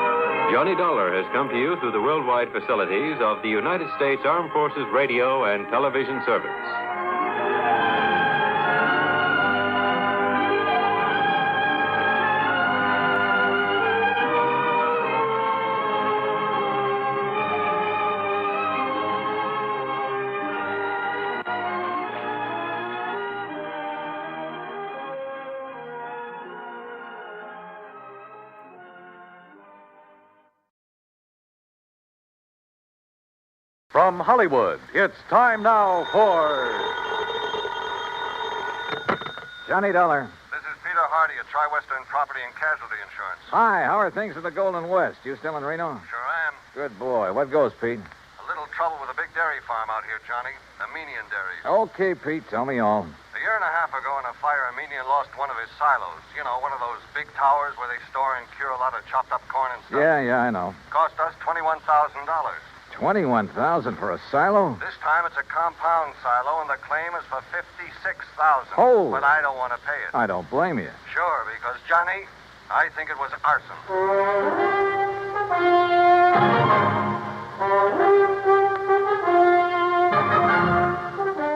Johnny Dollar has come to you through the worldwide facilities of the United States Armed Forces Radio and Television Service. From Hollywood, it's time now for Johnny Dollar. This is Peter Hardy at Tri-Western Property and Casualty Insurance. Hi, how are things in the Golden West? You still in Reno? Sure am. Good boy. What goes, Pete? A little trouble with a big dairy farm out here, Johnny. Armenian Dairies. Okay, Pete, tell me all. A year and a half ago in a fire, Armenian lost one of his silos. You know, one of those big towers where they store and cure a lot of chopped up corn and stuff. Yeah, I know. Cost us $21,000. $21,000 for a silo? This time it's a compound silo, and the claim is for $56,000. Holy. But I don't want to pay it. I don't blame you. Sure, because, Johnny, I think it was arson.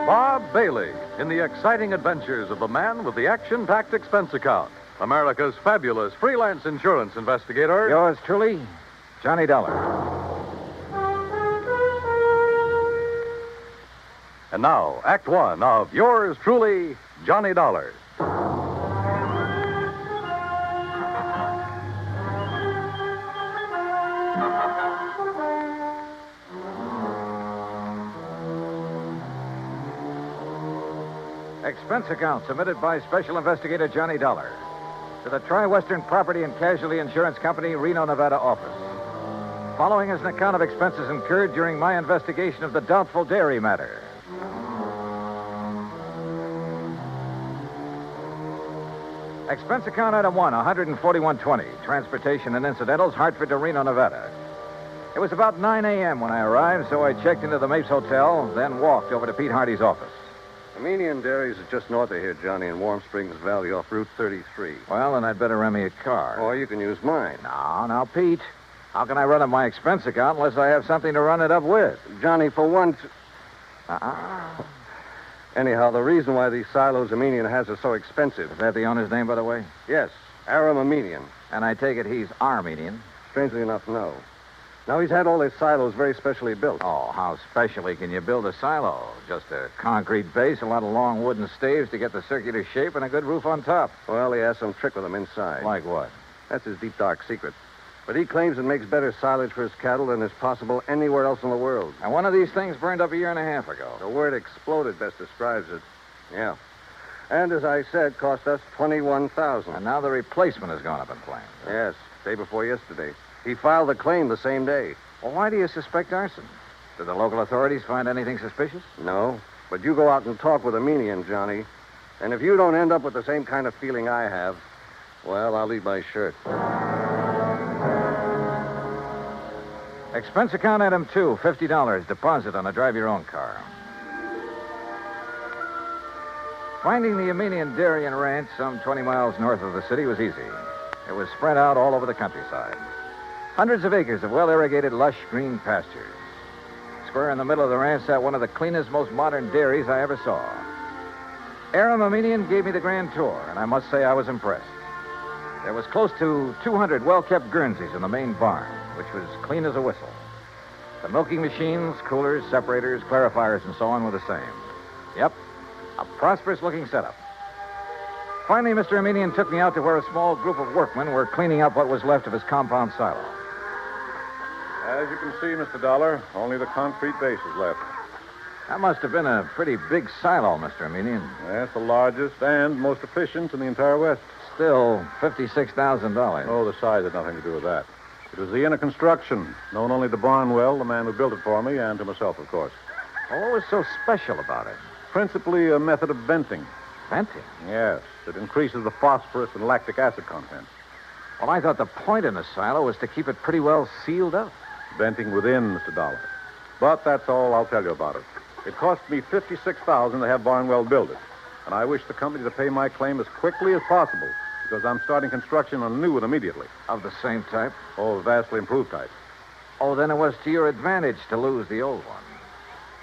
Bob Bailey in the exciting adventures of the man with the action-packed expense account. America's fabulous freelance insurance investigator. Yours truly, Johnny Dollar. And now, Act One of yours truly, Johnny Dollar. Expense account submitted by Special Investigator Johnny Dollar to the Tri-Western Property and Casualty Insurance Company, Reno, Nevada office. Following is an account of expenses incurred during my investigation of the Doubtful dairy matter. Expense account item 1, $141.20. Transportation and incidentals, Hartford to Reno, Nevada. It was about 9 a.m. when I arrived, so I checked into the Mapes Hotel, then walked over to Pete Hardy's office. Armenian Dairies is just north of here, Johnny, in Warm Springs Valley off Route 33. Well, then I'd better rent me a car. Or you can use mine. Now, Pete. How can I run up my expense account unless I have something to run it up with? Johnny, for once... Uh-uh. Anyhow, the reason why these silos Armenian has are so expensive... Is that the owner's name, by the way? Yes, Aram Armenian. And I take it he's Armenian? Strangely enough, no. Now, he's had all his silos very specially built. Oh, how specially can you build a silo? Just a concrete base, a lot of long wooden staves to get the circular shape, and a good roof on top. Well, he has some trick with them inside. Like what? That's his deep, dark secret. But he claims it makes better silage for his cattle than is possible anywhere else in the world. And one of these things burned up a year and a half ago. The word exploded best describes it. Yeah. And as I said, cost us $21,000. And now the replacement has gone up in flames. Yes, day before yesterday. He filed the claim the same day. Well, why do you suspect arson? Did the local authorities find anything suspicious? No. But you go out and talk with Armenian, Johnny. And if you don't end up with the same kind of feeling I have, well, I'll leave my shirt. Expense account item 2, $50. Deposit on a drive-your-own car. Finding the Armenian dairy and ranch some 20 miles north of the city was easy. It was spread out all over the countryside. Hundreds of acres of well-irrigated, lush green pastures. Square in the middle of the ranch sat one of the cleanest, most modern dairies I ever saw. Aram Armenian gave me the grand tour, and I must say I was impressed. There was close to 200 well-kept Guernseys in the main barn, which was clean as a whistle. The milking machines, coolers, separators, clarifiers, and so on were the same. Yep, a prosperous-looking setup. Finally, Mr. Armenian took me out to where a small group of workmen were cleaning up what was left of his compound silo. As you can see, Mr. Dollar, only the concrete base is left. That must have been a pretty big silo, Mr. Armenian. Yes, the largest and most efficient in the entire West. Still, $56,000. Oh, the size had nothing to do with that. It was the inner construction, known only to Barnwell, the man who built it for me, and to myself, of course. Well, what was so special about it? Principally a method of venting. Venting? Yes. It increases the phosphorus and lactic acid content. Well, I thought the point in the silo was to keep it pretty well sealed up. Venting within, Mr. Dollar. But that's all I'll tell you about it. It cost me $56,000 to have Barnwell build it. And I wish the company to pay my claim as quickly as possible, because I'm starting construction on a new one immediately. Of the same type? Oh, vastly improved type. Oh, then it was to your advantage to lose the old one.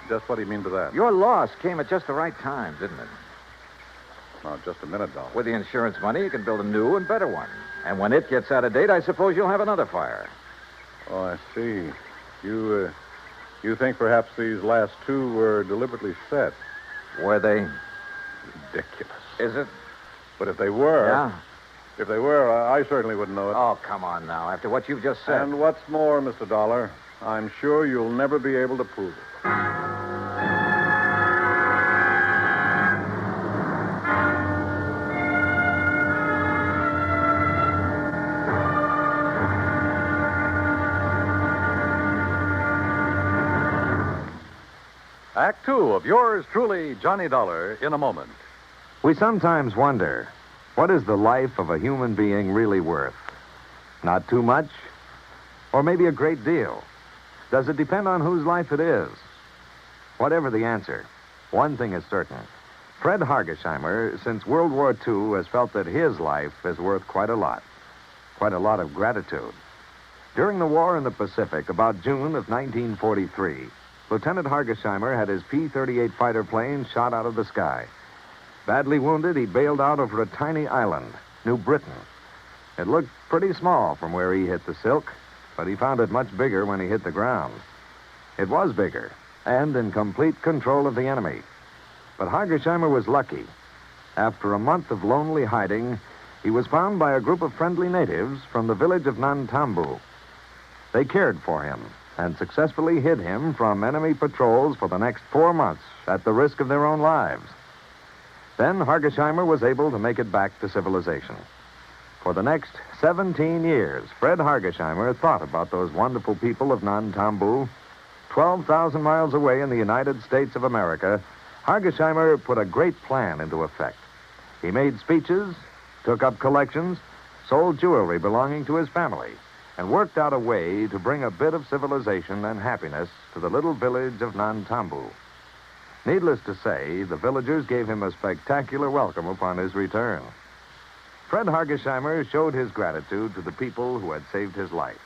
Just what do you mean by that? Your loss came at just the right time, didn't it? Now, just a minute, Dollar. With the insurance money, you can build a new and better one. And when it gets out of date, I suppose you'll have another fire. Oh, I see. You think perhaps these last two were deliberately set? Were they? Ridiculous. Is it? But if they were... Yeah? If they were, I certainly wouldn't know it. Oh, come on now. After what you've just said. And what's more, Mr. Dollar, I'm sure you'll never be able to prove it. Act two of yours truly, Johnny Dollar, in a moment. We sometimes wonder, what is the life of a human being really worth? Not too much? Or maybe a great deal? Does it depend on whose life it is? Whatever the answer, one thing is certain. Fred Hargesheimer, since World War II, has felt that his life is worth quite a lot of gratitude. During the war in the Pacific, about June of 1943, Lieutenant Hargesheimer had his P-38 fighter plane shot out of the sky. Badly wounded, he bailed out over a tiny island, New Britain. It looked pretty small from where he hit the silk, but he found it much bigger when he hit the ground. It was bigger, and in complete control of the enemy. But Hargesheimer was lucky. After a month of lonely hiding, he was found by a group of friendly natives from the village of Nantambu. They cared for him and successfully hid him from enemy patrols for the next 4 months at the risk of their own lives. Then Hargesheimer was able to make it back to civilization. For the next 17 years, Fred Hargesheimer thought about those wonderful people of Nantambu. 12,000 miles away in the United States of America, Hargesheimer put a great plan into effect. He made speeches, took up collections, sold jewelry belonging to his family, and worked out a way to bring a bit of civilization and happiness to the little village of Nantambu. Needless to say, the villagers gave him a spectacular welcome upon his return. Fred Hargesheimer showed his gratitude to the people who had saved his life.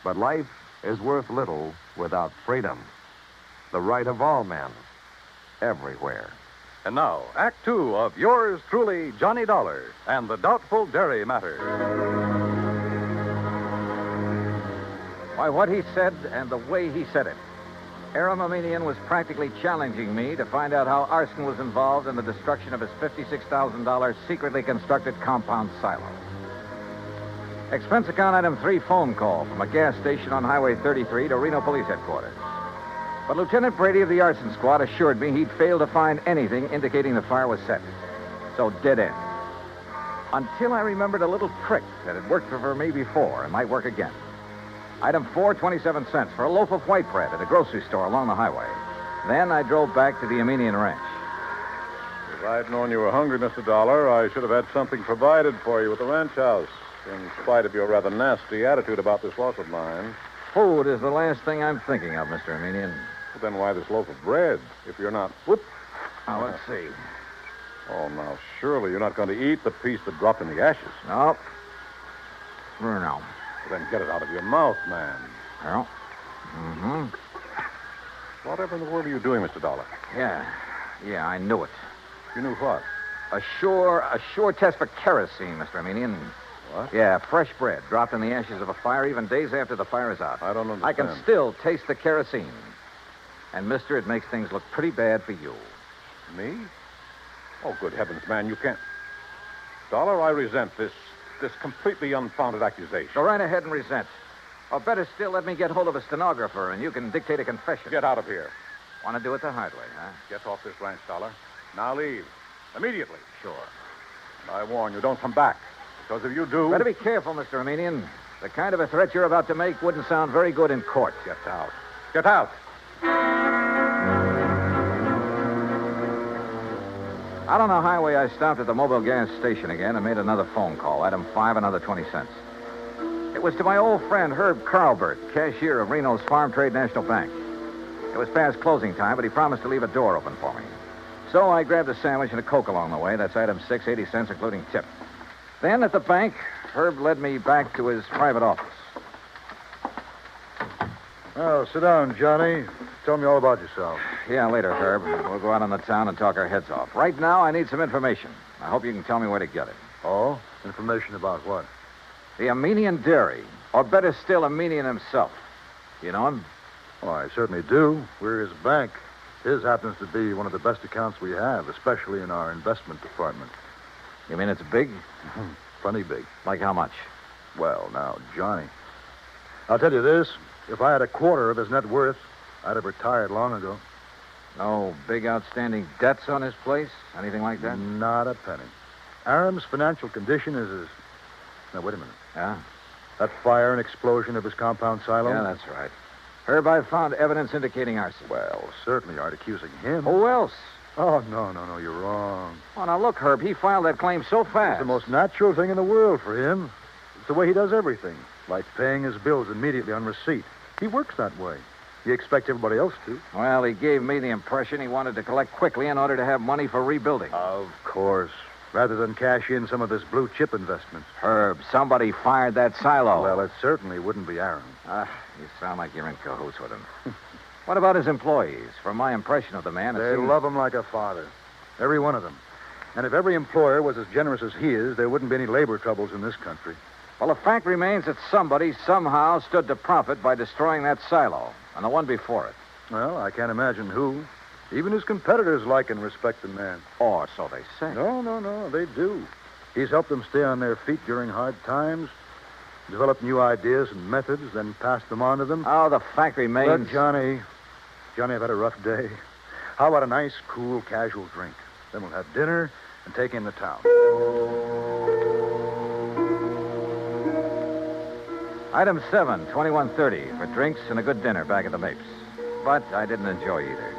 But life is worth little without freedom, the right of all men, everywhere. And now, Act two of yours truly, Johnny Dollar, and the Doubtful Dairy Matter. Why, what he said and the way he said it. Aramamenian was practically challenging me to find out how arson was involved in the destruction of his $56,000 secretly constructed compound silo. Expense account item 3 phone call from a gas station on Highway 33 to Reno Police Headquarters. But Lieutenant Brady of the arson squad assured me he'd failed to find anything indicating the fire was set. So dead end. Until I remembered a little trick that had worked for me before and might work again. Item 4, 27 cents for a loaf of white bread at a grocery store along the highway. Then I drove back to the Armenian ranch. If I'd known you were hungry, Mr. Dollar, I should have had something provided for you at the ranch house, in spite of your rather nasty attitude about this loss of mine. Food is the last thing I'm thinking of, Mr. Armenian. Well, then why this loaf of bread, if you're not... Whoop! Now, let's see. Oh, now, surely you're not going to eat the piece that dropped in the ashes. No. For now. Then get it out of your mouth, man. Well, mm-hmm. Whatever in the world are you doing, Mr. Dollar? Yeah, I knew it. You knew what? A sure test for kerosene, Mr. Armenian. What? Yeah, fresh bread dropped in the ashes of a fire even days after the fire is out. I don't understand. I can still taste the kerosene. And, mister, it makes things look pretty bad for you. Me? Oh, good heavens, man, you can't... Dollar, I resent this completely unfounded accusation. Go right ahead and resent. Or better still, let me get hold of a stenographer and you can dictate a confession. Get out of here. Want to do it the hard way, huh? Get off this ranch, Dollar. Now leave. Immediately. Sure. I warn you, don't come back. Because if you do... Better be careful, Mr. Armenian. The kind of a threat you're about to make wouldn't sound very good in court. Get out. Get out. Out on the highway, I stopped at the mobile gas station again and made another phone call. Item 5, another 20 cents. It was to my old friend Herb Carlbert, cashier of Reno's Farm Trade National Bank. It was past closing time, but he promised to leave a door open for me. So I grabbed a sandwich and a Coke along the way. That's item 6, 80 cents, including tip. Then at the bank, Herb led me back to his private office. Well, sit down, Johnny. Tell me all about yourself. Yeah, later, Herb. We'll go out on the town and talk our heads off. Right now, I need some information. I hope you can tell me where to get it. Oh? Information about what? The Armenian Dairy. Or better still, Armenian himself. You know him? Oh, I certainly do. We're his bank. His happens to be one of the best accounts we have, especially in our investment department. You mean it's big? Plenty big. Like how much? Well, now, Johnny, I'll tell you this. If I had a quarter of his net worth, I'd have retired long ago. No big outstanding debts on his place? Anything like that? Not a penny. Aram's financial condition is as... Now, wait a minute. Yeah? That fire and explosion of his compound silo? Yeah, that's right. Herb, I've found evidence indicating arson. Well, certainly aren't accusing him. Who else? Oh, no, you're wrong. Oh, now look, Herb, he filed that claim so fast. It's the most natural thing in the world for him. It's the way he does everything, like paying his bills immediately on receipt. He works that way. You expect everybody else to. Well, he gave me the impression he wanted to collect quickly in order to have money for rebuilding. Of course. Rather than cash in some of his blue chip investments. Herb, somebody fired that silo. Well, it certainly wouldn't be Aram. You sound like you're in cahoots with him. What about his employees? From my impression of the man, They love him like a father. Every one of them. And if every employer was as generous as he is, there wouldn't be any labor troubles in this country. Well, the fact remains that somebody somehow stood to profit by destroying that silo, and the one before it. Well, I can't imagine who. Even his competitors like and respect the man. Or so they say. No, they do. He's helped them stay on their feet during hard times, developed new ideas and methods, then passed them on to them. Oh, the fact remains... Look, Johnny, I've had a rough day. How about a nice, cool, casual drink? Then we'll have dinner and take in the town. Item 7, 2130, for drinks and a good dinner back at the Mapes. But I didn't enjoy either.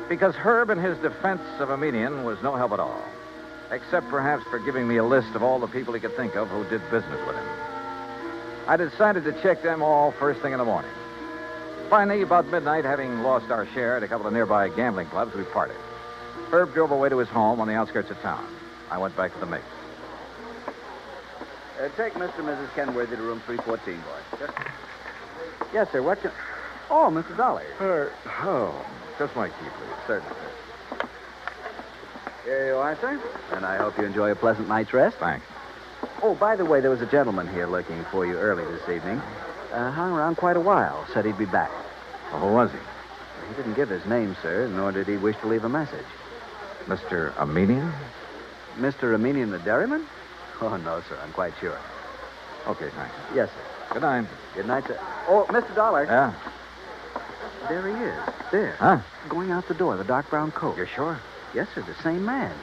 Because Herb in his defense of Armenian was no help at all. Except perhaps for giving me a list of all the people he could think of who did business with him. I decided to check them all first thing in the morning. Finally, about midnight, having lost our share at a couple of nearby gambling clubs, we parted. Herb drove away to his home on the outskirts of town. I went back to the Mapes. Take Mr. and Mrs. Kenworthy to room 314, boy. Yes, sir. What can... Oh, Mr. Dollar. Just my key, please. Certainly, sir. Here you are, sir. And I hope you enjoy a pleasant night's rest. Thanks. Oh, by the way, there was a gentleman here looking for you early this evening. Hung around quite a while. Said he'd be back. Well, who was he? He didn't give his name, sir, nor did he wish to leave a message. Mr. Armenian? Mr. Armenian the dairyman? Oh, no, sir. I'm quite sure. Okay, thanks. Yes, sir. Good night. Good night, sir. Oh, Mr. Dollar. Yeah? There he is. There. Huh? Going out the door, the dark brown coat. You're sure? Yes, sir. The same man.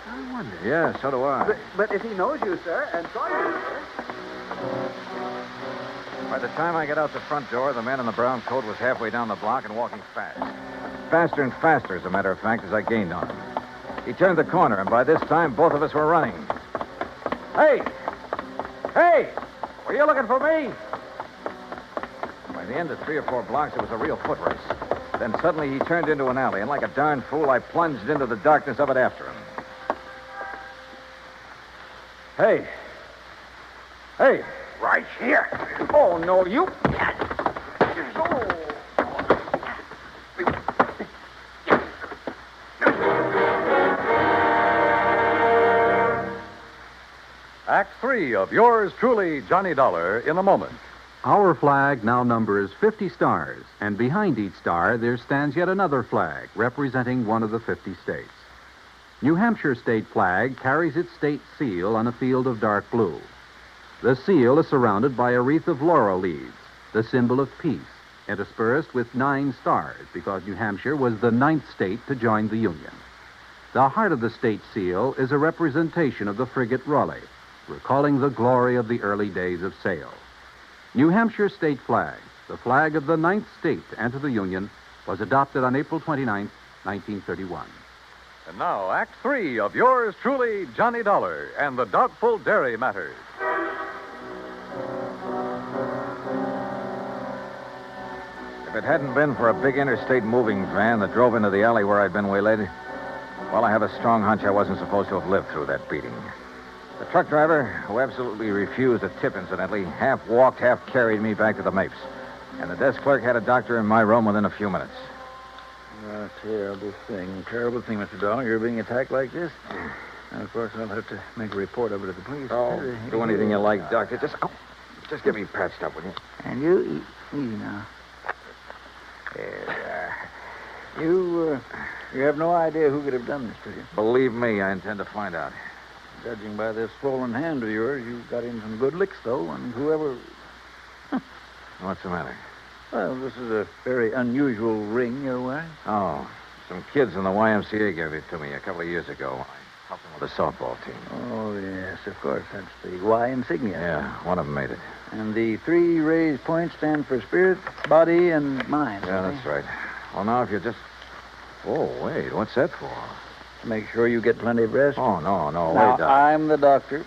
I wonder. Yeah, so do I. But if he knows you, sir, and saw you, sir... By the time I got out the front door, the man in the brown coat was halfway down the block and walking fast. Faster and faster, as a matter of fact, as I gained on him. He turned the corner, and by this time, both of us were running. Hey! Hey! Were you looking for me? By the end of 3 or 4 blocks, it was a real foot race. Then suddenly he turned into an alley, and like a darn fool, I plunged into the darkness of it after him. Hey! Hey! Right here. Oh, no, you... Act 3 of yours truly, Johnny Dollar, in a moment. Our flag now numbers 50 stars, and behind each star there stands yet another flag representing one of the 50 states. New Hampshire state flag carries its state seal on a field of dark blue. The seal is surrounded by a wreath of laurel leaves, the symbol of peace, interspersed with 9 stars because New Hampshire was the 9th state to join the Union. The heart of the state seal is a representation of the frigate Raleigh, recalling the glory of the early days of sail. New Hampshire state flag, the flag of the 9th state to enter the Union, was adopted on April 29, 1931. And now, Act 3 of yours truly, Johnny Dollar, and the Doubtful Dairy Matters. If it hadn't been for a big interstate moving van that drove into the alley where I'd been waylaid, well, I have a strong hunch I wasn't supposed to have lived through that beating. The truck driver, who absolutely refused a tip, incidentally, half walked, half carried me back to the Mapes. And the desk clerk had a doctor in my room within a few minutes. Terrible thing, Mr. Dollar. You're being attacked like this. And of course, I'll have to make a report of it to the police. Oh, do anything you like, Doctor. Just get me patched up, will you? And you, easy now. You have no idea who could have done this to you. Believe me, I intend to find out. Judging by this swollen hand of yours, you got in some good licks, though, and whoever... What's the matter? Well, this is a very unusual ring you're wearing. Oh, some kids in the YMCA gave it to me a couple of years ago. I helped them with the softball team. Oh, yes, of course. That's the Y insignia. Yeah, one of them made it. And the 3 raised points stand for spirit, body, and mind. Yeah, that's right. Well, now, if you just... Oh, wait, what's that for? Make sure you get plenty of rest. Oh, no, now, wait, Doc. I'm the doctor.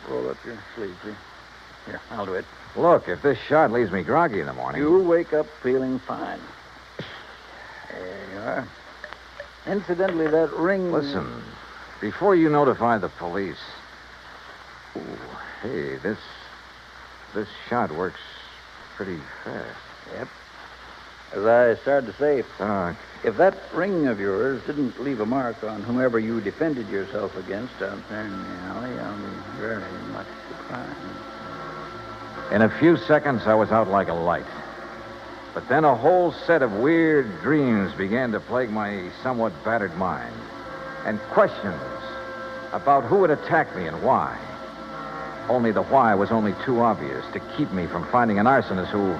Roll up your sleeve, please. Here, I'll do it. Look, if this shot leaves me groggy in the morning... You'll wake up feeling fine. There you are. Incidentally, that ring... Listen, before you notify the police... Ooh, hey, this shot works pretty fast. Yep. As I started to say, if that ring of yours didn't leave a mark on whomever you defended yourself against out there in the alley, I'll be very much surprised. In a few seconds, I was out like a light. But then a whole set of weird dreams began to plague my somewhat battered mind. And questions about who would attack me and why. Only the why was only too obvious to keep me from finding an arsonist who...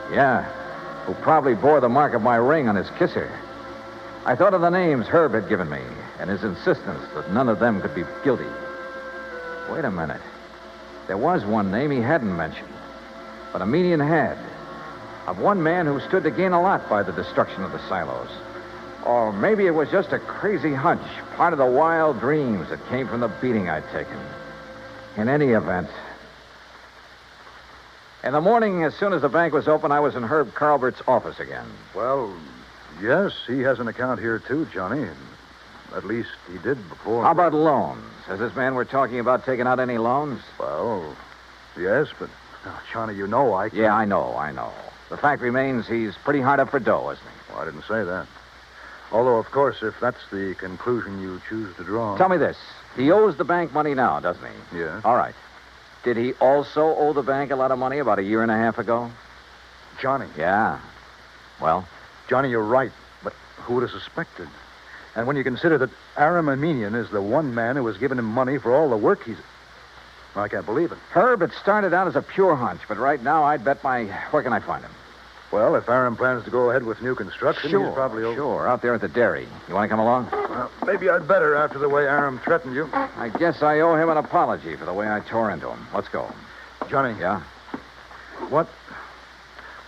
Yeah, who probably bore the mark of my ring on his kisser. I thought of the names Herb had given me and his insistence that none of them could be guilty. Wait a minute. There was one name he hadn't mentioned, but Armenian had. Of one man who stood to gain a lot by the destruction of the silos. Or maybe it was just a crazy hunch, part of the wild dreams that came from the beating I'd taken. In any event... In the morning, as soon as the bank was open, I was in Herb Carlbert's office again. Well, yes, he has an account here, too, Johnny. At least he did before. How about loans? Has this man we're talking about taken out any loans? Well, yes, but, Johnny, you know I can't... Yeah, I know. The fact remains he's pretty hard up for dough, isn't he? Well, I didn't say that. Although, of course, if that's the conclusion you choose to draw... Tell me this. He owes the bank money now, doesn't he? Yeah. All right. Did he also owe the bank a lot of money about a year and a half ago? Johnny. Yeah. Well? Johnny, you're right. But who would have suspected? And when you consider that Aram Armenian is the one man who has given him money for all the work he's... I can't believe it. Herb, it started out as a pure hunch, but right now I'd bet my... Where can I find him? Well, if Aram plans to go ahead with new construction, he's probably over... Sure, out there at the dairy. You want to come along? Well, maybe I'd better after the way Aram threatened you. I guess I owe him an apology for the way I tore into him. Let's go. Johnny. Yeah? What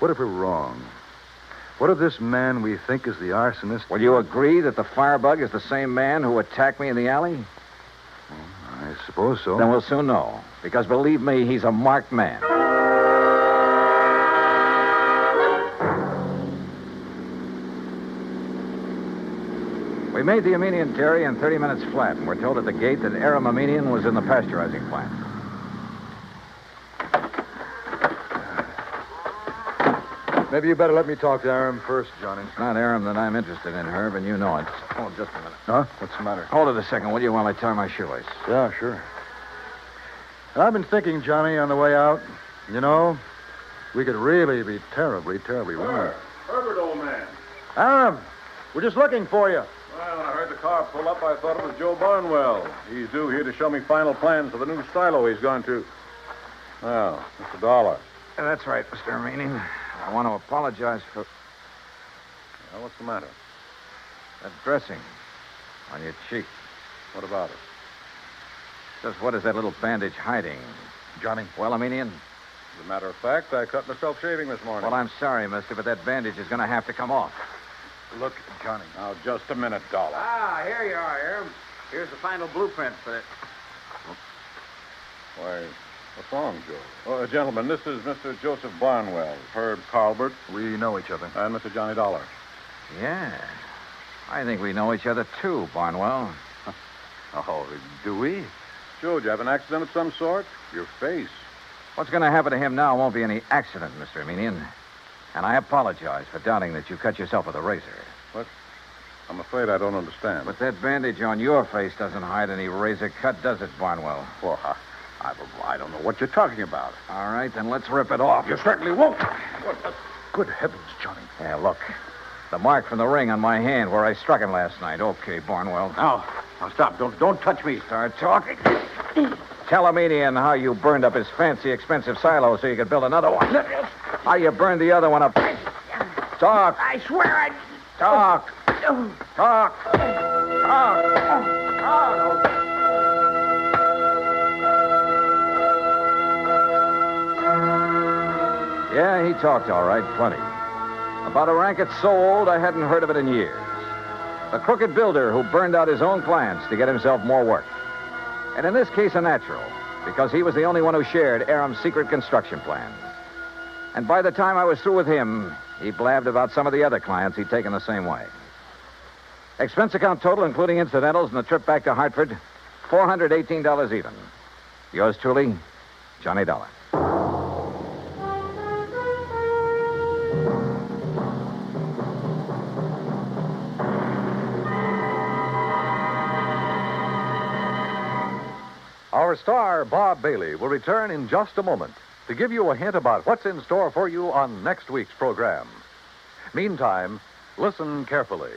if we're wrong? What if this man we think is the arsonist... Will you agree that the firebug is the same man who attacked me in the alley? Well, I suppose so. Then we'll soon know. Because believe me, he's a marked man. We made the Armenian dairy in 30 minutes flat, and we're told at the gate that Aram Armenian was in the pasteurizing plant. Maybe you better let me talk to Aram first, Johnny. It's not Aram that I'm interested in, Herb, and you know it. Oh, just a minute. Huh? What's the matter? Hold it a second, will you, while I tie my shoelace? Yeah, sure. I've been thinking, Johnny, on the way out, you know, we could really be terribly, terribly wrong. Herbert, old man. Aram, we're just looking for you. Well, when I heard the car pull up, I thought it was Joe Barnwell. He's due here to show me final plans for the new silo he's going to. Well, Mr. Dollar. Yeah, that's right, Mr. Armenian. I want to apologize for... Well, what's the matter? That dressing on your cheek. What about it? Just what is that little bandage hiding? Johnny. Well, Armenian? As a matter of fact, I cut myself shaving this morning. Well, I'm sorry, mister, but that bandage is going to have to come off. Look, Johnny. Now, just a minute, Dollar. Ah, here you are, Aram. Here's the final blueprint for it. Why, what's wrong, Joe? Oh, gentlemen, this is Mr. Joseph Barnwell, Herb Carlbert. We know each other. And Mr. Johnny Dollar. Yeah. I think we know each other, too, Barnwell. Oh, do we? Joe, did you have an accident of some sort? Your face. What's going to happen to him now won't be any accident, Mr. Armenian. And I apologize for doubting that you cut yourself with a razor. What? I'm afraid I don't understand. But that bandage on your face doesn't hide any razor cut, does it, Barnwell? Well, I don't know what you're talking about. All right, then let's rip it off. You certainly won't. Good heavens, Johnny. Yeah, look. The mark from the ring on my hand where I struck him last night. Okay, Barnwell. Now stop. Don't touch me. Start talking. Tell Armenian how you burned up his fancy, expensive silo so you could build another one. How you burned the other one up. Talk. I swear I... Talk. Talk. Talk. Yeah, he talked all right, plenty. About a racket so old I hadn't heard of it in years. The crooked builder who burned out his own clients to get himself more work. And in this case, a natural, because he was the only one who shared Aram's secret construction plans. And by the time I was through with him, he blabbed about some of the other clients he'd taken the same way. Expense account total, including incidentals and the trip back to Hartford, $418 even. Yours truly, Johnny Dollar. Our star, Bob Bailey, will return in just a moment to give you a hint about what's in store for you on next week's program. Meantime, listen carefully.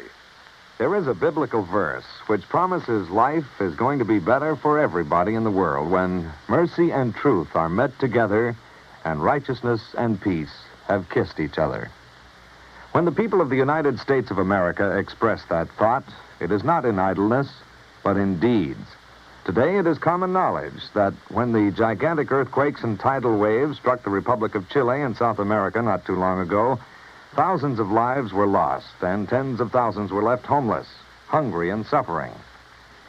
There is a biblical verse which promises life is going to be better for everybody in the world when mercy and truth are met together and righteousness and peace have kissed each other. When the people of the United States of America express that thought, it is not in idleness, but in deeds. Today, it is common knowledge that when the gigantic earthquakes and tidal waves struck the Republic of Chile in South America not too long ago, thousands of lives were lost and tens of thousands were left homeless, hungry, and suffering.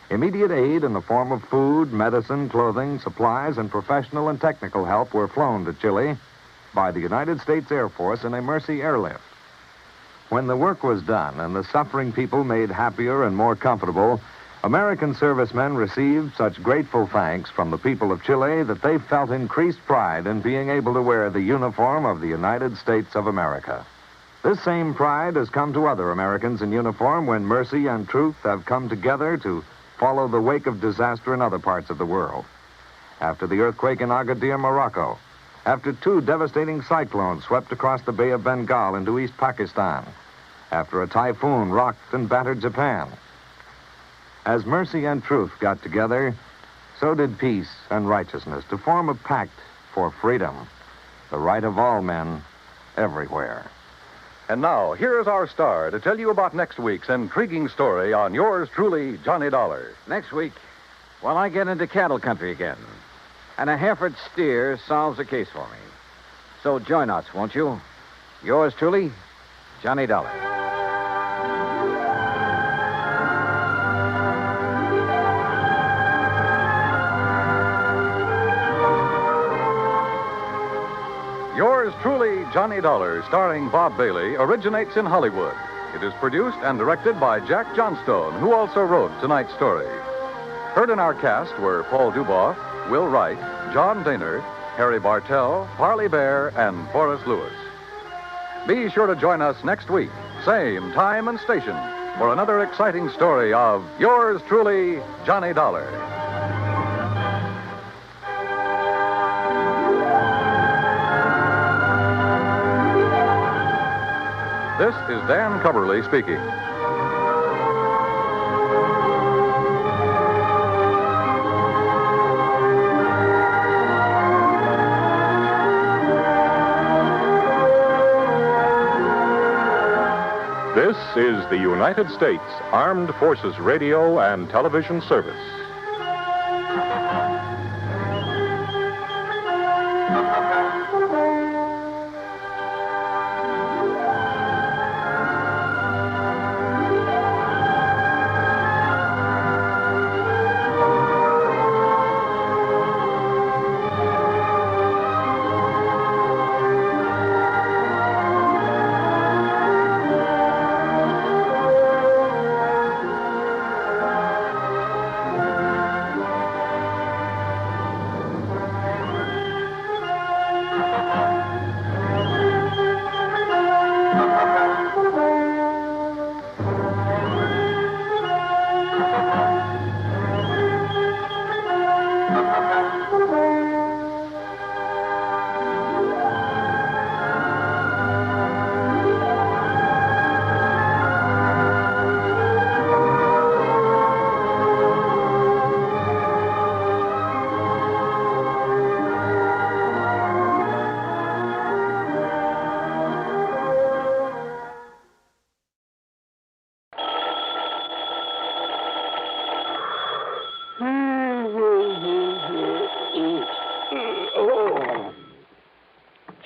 Immediate aid in the form of food, medicine, clothing, supplies, and professional and technical help were flown to Chile by the United States Air Force in a Mercy airlift. When the work was done and the suffering people made happier and more comfortable, American servicemen received such grateful thanks from the people of Chile that they felt increased pride in being able to wear the uniform of the United States of America. This same pride has come to other Americans in uniform when mercy and truth have come together to follow the wake of disaster in other parts of the world. After the earthquake in Agadir, Morocco, after 2 devastating cyclones swept across the Bay of Bengal into East Pakistan, after a typhoon rocked and battered Japan. As mercy and truth got together, so did peace and righteousness to form a pact for freedom, the right of all men everywhere. And now, here is our star to tell you about next week's intriguing story on yours truly, Johnny Dollar. Next week, well, I get into cattle country again. And a Hereford steer solves the case for me. So join us, won't you? Yours truly, Johnny Dollar. Yours truly, Johnny Dollar, starring Bob Bailey, originates in Hollywood. It is produced and directed by Jack Johnstone, who also wrote tonight's story. Heard in our cast were Paul Duboff, Will Wright, John Daner, Harry Bartell, Parley Bear, and Forrest Lewis. Be sure to join us next week, same time and station, for another exciting story of yours truly, Johnny Dollar. This is Dan Cubberly speaking. This is the United States Armed Forces Radio and Television Service.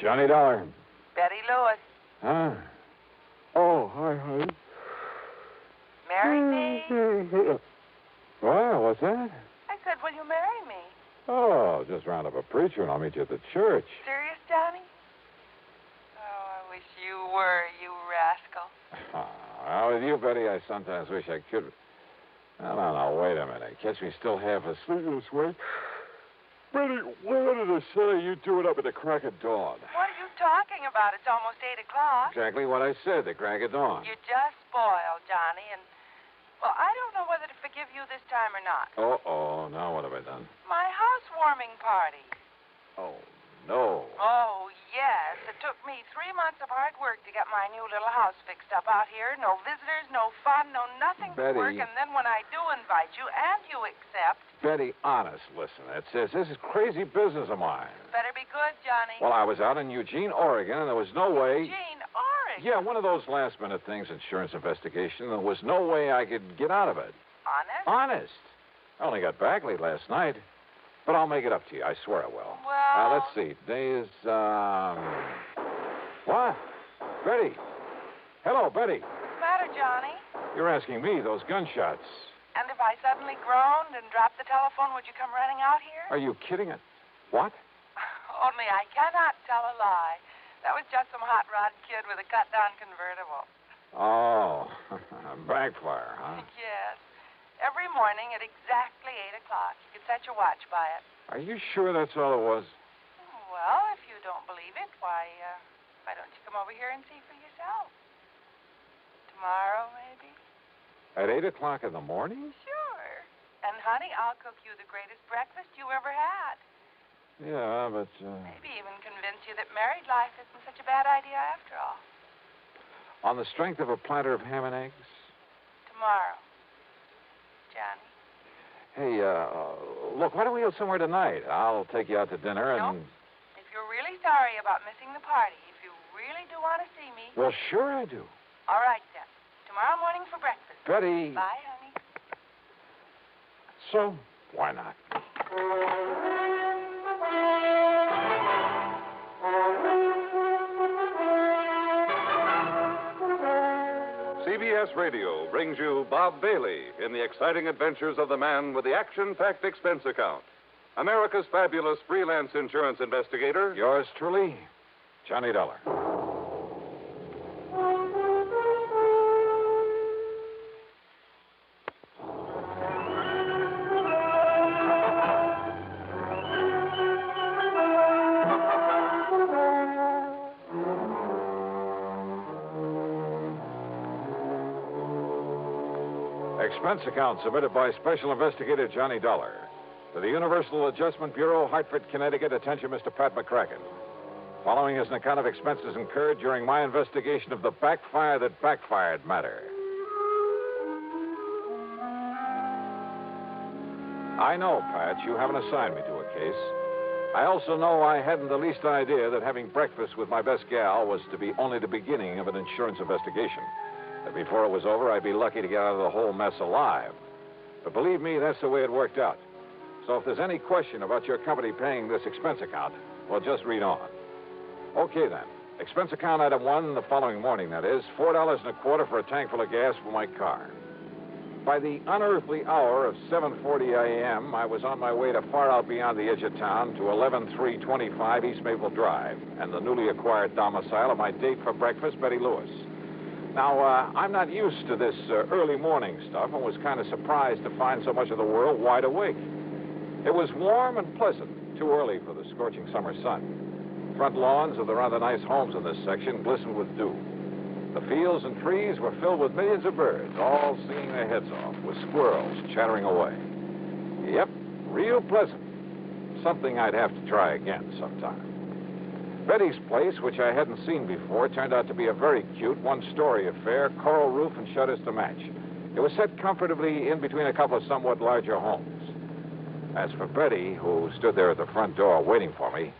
Johnny Dollar. Betty Lewis. Huh? Oh, hi, honey. Marry me? Well, what's that? I said, will you marry me? Oh, just round up a preacher and I'll meet you at the church. Serious, Johnny? Oh, I wish you were, you rascal. Well, with you, Betty, I sometimes wish I could. No, wait a minute. Catch me still half asleep this way. Betty, why did I say you do it up at the crack of dawn? What are you talking about? It's almost 8 o'clock. Exactly what I said, the crack of dawn. You're just spoiled, Johnny, and, well, I don't know whether to forgive you this time or not. Uh-oh, now what have I done? My housewarming party. Oh, no. Oh, yes. It took me 3 months of hard work to get my new little house fixed up out here. No visitors, no fun, no nothing Betty. to work. And then when I do invite you and you accept... Betty, honest, listen. This is crazy business of mine. Better be good, Johnny. Well, I was out in Eugene, Oregon, and there was no way... Eugene, Oregon? Yeah, one of those last-minute things, insurance investigation. There was no way I could get out of it. Honest? Honest. I only got back late last night. But I'll make it up to you. I swear I will. Well... let's see. Today is, What? Betty. Hello, Betty. What's the matter, Johnny? You're asking me, those gunshots. And if I suddenly groaned and dropped the telephone, would you come running out here? Are you kidding it? What? Only I cannot tell a lie. That was just some hot rod kid with a cut-down convertible. Oh, Backfire, huh? Yes. Every morning at exactly 8 o'clock. You could set your watch by it. Are you sure that's all it was? Well, if you don't believe it, why don't you come over here and see for yourself? Tomorrow, maybe? At 8 o'clock in the morning? Sure. And, honey, I'll cook you the greatest breakfast you ever had. Yeah, but... Maybe even convince you that married life isn't such a bad idea after all. On the strength of a platter of ham and eggs? Tomorrow. Johnny. Hey, look, why don't we go somewhere tonight? I'll take you out to dinner and... No. If you're really sorry about missing the party, if you really do want to see me... Well, sure I do. All right, then. Tomorrow morning for breakfast. Betty. Bye, honey. So, why not? CBS Radio brings you Bob Bailey in the exciting adventures of the man with the action-packed expense account. America's fabulous freelance insurance investigator. Yours truly, Johnny Dollar. Expense account submitted by Special Investigator Johnny Dollar to the Universal Adjustment Bureau, Hartford, Connecticut. Attention, Mr. Pat McCracken. Following is an account of expenses incurred during my investigation of the Backfire that Backfired matter. I know, Pat, you haven't assigned me to a case. I also know I hadn't the least idea that having breakfast with my best gal was to be only the beginning of an insurance investigation. That before it was over, I'd be lucky to get out of the whole mess alive. But believe me, that's the way it worked out. So if there's any question about your company paying this expense account, well, just read on. Okay, then. Expense account item 1, the following morning, that is, $4.25 for a tank full of gas for my car. By the unearthly hour of 7:40 a.m., I was on my way to far out beyond the edge of town to 11325 East Maple Drive and the newly acquired domicile of my date for breakfast, Betty Lewis. Now, I'm not used to this early morning stuff and was kind of surprised to find so much of the world wide awake. It was warm and pleasant, too early for the scorching summer sun. Front lawns of the rather nice homes in this section glistened with dew. The fields and trees were filled with millions of birds, all singing their heads off, with squirrels chattering away. Yep, real pleasant. Something I'd have to try again sometime. Betty's place, which I hadn't seen before, turned out to be a very cute one-story affair, coral roof and shutters to match. It was set comfortably in between a couple of somewhat larger homes. As for Betty, who stood there at the front door waiting for me,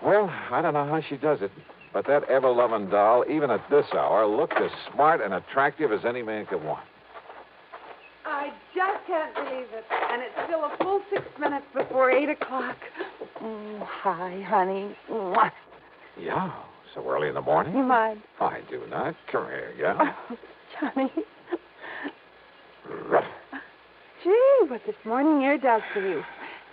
well, I don't know how she does it, but that ever-loving doll, even at this hour, looked as smart and attractive as any man could want. I just can't believe it. And it's still a full 6 minutes before 8 o'clock. Hi, honey. Mwah. Yeah, so early in the morning? You mind? I do not. Come here, gal. Oh, Johnny. Gee, but this morning air does for you.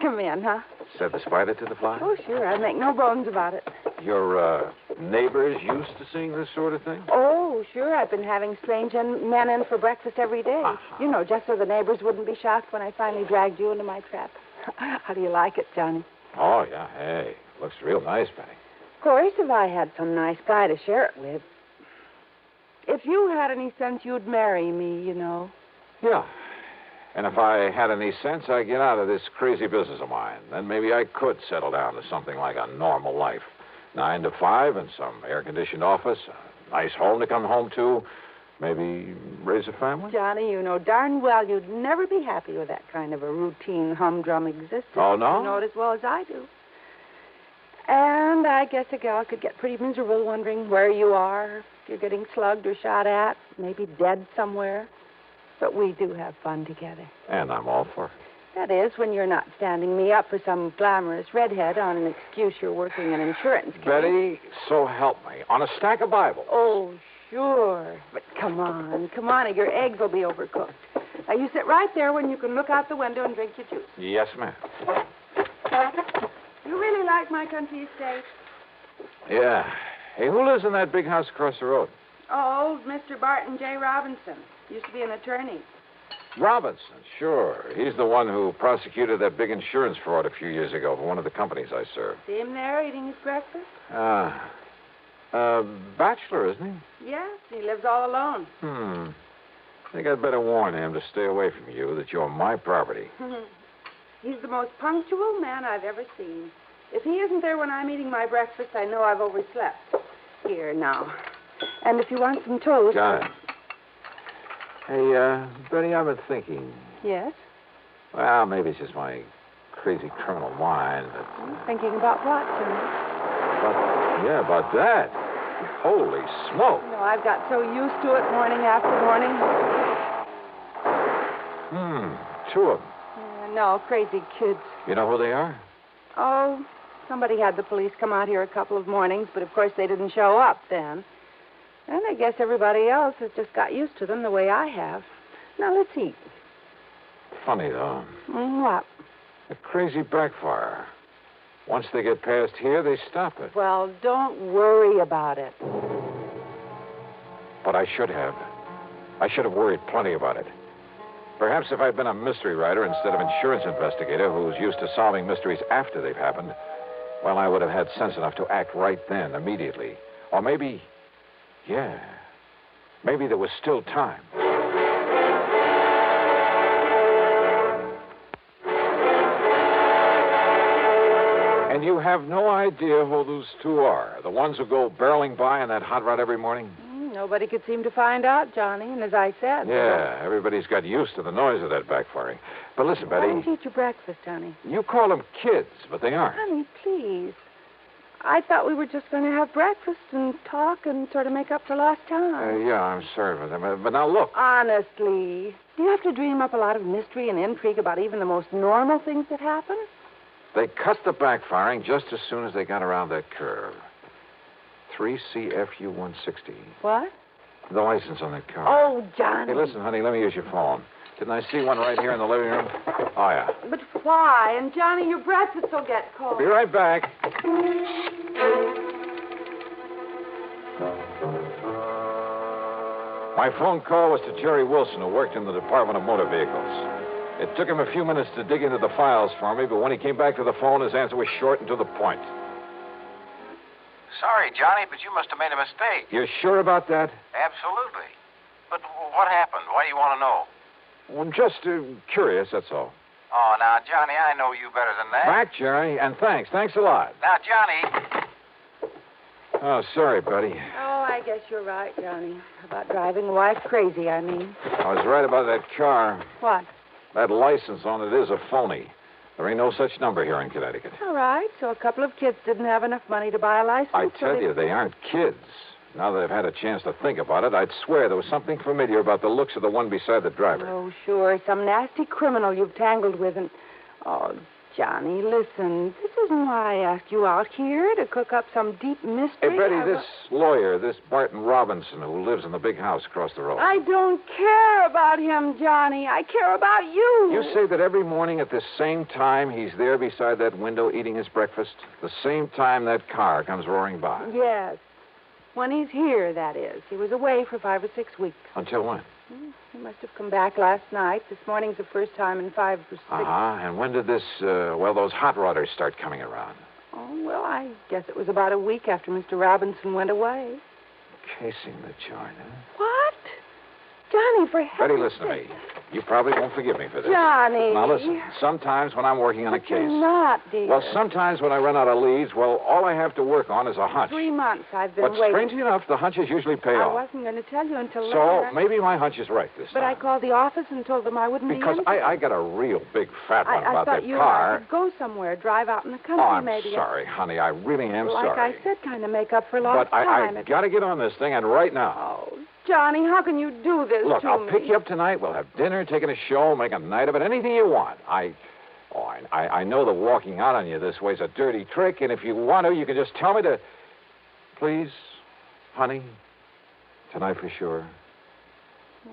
Come in, huh? Said the spider to the fly? Oh, sure. I make no bones about it. Your neighbors used to seeing this sort of thing? Oh, sure. I've been having strange men in for breakfast every day. Uh-huh. You know, just so the neighbors wouldn't be shocked when I finally dragged you into my trap. How do you like it, Johnny? Oh, yeah. Hey, looks real nice, Betty. Of course, if I had some nice guy to share it with. If you had any sense, you'd marry me, you know. Yeah. And if I had any sense, I'd get out of this crazy business of mine. Then maybe I could settle down to something like a normal life. 9 to 5 in some air-conditioned office, a nice home to come home to, maybe raise a family. Johnny, you know darn well you'd never be happy with that kind of a routine, humdrum existence. Oh, no? You know it as well as I do. And I guess a gal could get pretty miserable wondering where you are, if you're getting slugged or shot at, maybe dead somewhere. But we do have fun together. And I'm all for it. That is, when you're not standing me up for some glamorous redhead on an excuse you're working an insurance case. Betty, so help me. On a stack of Bibles. Oh, sure. But come on, or your eggs will be overcooked. Now, you sit right there when you can look out the window and drink your juice. Yes, ma'am. You really like my country estate? Yeah. Hey, who lives in that big house across the road? Oh, Mr. Barton J. Robinson. Used to be an attorney. Robinson, sure. He's the one who prosecuted that big insurance fraud a few years ago for one of the companies I served. See him there eating his breakfast? Bachelor, isn't he? Yes, he lives all alone. I think I'd better warn him to stay away from you, that you're my property. He's the most punctual man I've ever seen. If he isn't there when I'm eating my breakfast, I know I've overslept. Here, now. And if you want some toast... Got it. Hey, Betty, I've been thinking. Yes? Well, maybe it's just my crazy criminal mind, but... Thinking about what, Johnny? About that. Holy smoke. No, I've got so used to it morning after morning. Two of them. No, crazy kids. You know who they are? Oh, somebody had the police come out here a couple of mornings, but of course they didn't show up then. And I guess everybody else has just got used to them the way I have. Now, let's eat. Funny, though. What? A crazy backfire. Once they get past here, they stop it. Well, don't worry about it. But I should have. I should have worried plenty about it. Perhaps if I'd been a mystery writer instead of insurance investigator who's used to solving mysteries after they've happened, well, I would have had sense enough to act right then, immediately. Or maybe... Yeah. Maybe there was still time. And you have no idea who those two are. The ones who go barreling by in that hot rod every morning? Nobody could seem to find out, Johnny. And as I said... Yeah, everybody's got used to the noise of that backfiring. But listen, Betty... Why don't you eat your breakfast, honey? You call them kids, but they aren't. Honey, please. I thought we were just going to have breakfast and talk and sort of make up for lost time. Yeah, I'm sorry for them. But now look. Honestly, do you have to dream up a lot of mystery and intrigue about even the most normal things that happen? They cut the backfiring just as soon as they got around that curve. 3CFU 160. What? The license on that car. Oh, Johnny. Hey, listen, honey, let me use your phone. Didn't I see one right here in the living room? Oh, yeah. But why? And, Johnny, your breakfast will get cold. Be right back. My phone call was to Jerry Wilson, who worked in the Department of Motor Vehicles. It took him a few minutes to dig into the files for me, but when he came back to the phone, his answer was short and to the point. Sorry, Johnny, but you must have made a mistake. You're sure about that? Absolutely. But what happened? Why do you want to know? Well, I'm just curious, that's all. Oh, now, Johnny, I know you better than that. Back, Jerry, and thanks. Thanks a lot. Now, Johnny... Oh, sorry, buddy. Oh, I guess you're right, Johnny. About driving a wife crazy, I mean. I was right about that car. What? That license on it is a phony. There ain't no such number here in Connecticut. All right, so a couple of kids didn't have enough money to buy a license. I tell you, they aren't kids. Now that I've had a chance to think about it, I'd swear there was something familiar about the looks of the one beside the driver. Oh, sure. Some nasty criminal you've tangled with and... Oh, Johnny, listen. This isn't why I asked you out here, to cook up some deep mystery. Hey, Betty, this lawyer, this Barton Robinson, who lives in the big house across the road. I don't care about him, Johnny. I care about you. You say that every morning at the same time he's there beside that window eating his breakfast? The same time that car comes roaring by? Yes. When he's here, that is. He was away for 5 or 6 weeks. Until when? He must have come back last night. This morning's the first time in 5 or 6. Uh-huh. And when did this, those hot rodders start coming around? Oh, well, I guess it was about a week after Mr. Robinson went away. Casing the joint, huh? What? Johnny, for heaven's Betty, listen to me. You probably won't forgive me for this. Johnny. Now, listen. Sometimes when I'm working on a case... You're not, dear. Well, sometimes when I run out of leads, all I have to work on is a hunch. 3 months I've been But waiting. strangely enough, the hunches usually pay I off. wasn't going to tell you until So later. maybe my hunch is right this But time. I called the office and told them I wouldn't Because be in. I got a real big fat one I about thought that you car. and I could go somewhere, drive out in the country, Oh, I'm maybe. sorry, honey. I really am like sorry. I said, kind of make up for lost But time. I got to get on this thing, and right now. Oh, Johnny, how can you do this Look, to I'll me? pick you up tonight. We'll have dinner, taking a show, make a night of it, anything you want. I know that walking out on you this way's a dirty trick, and if you want to, you can just tell me to... Please, honey, tonight for sure.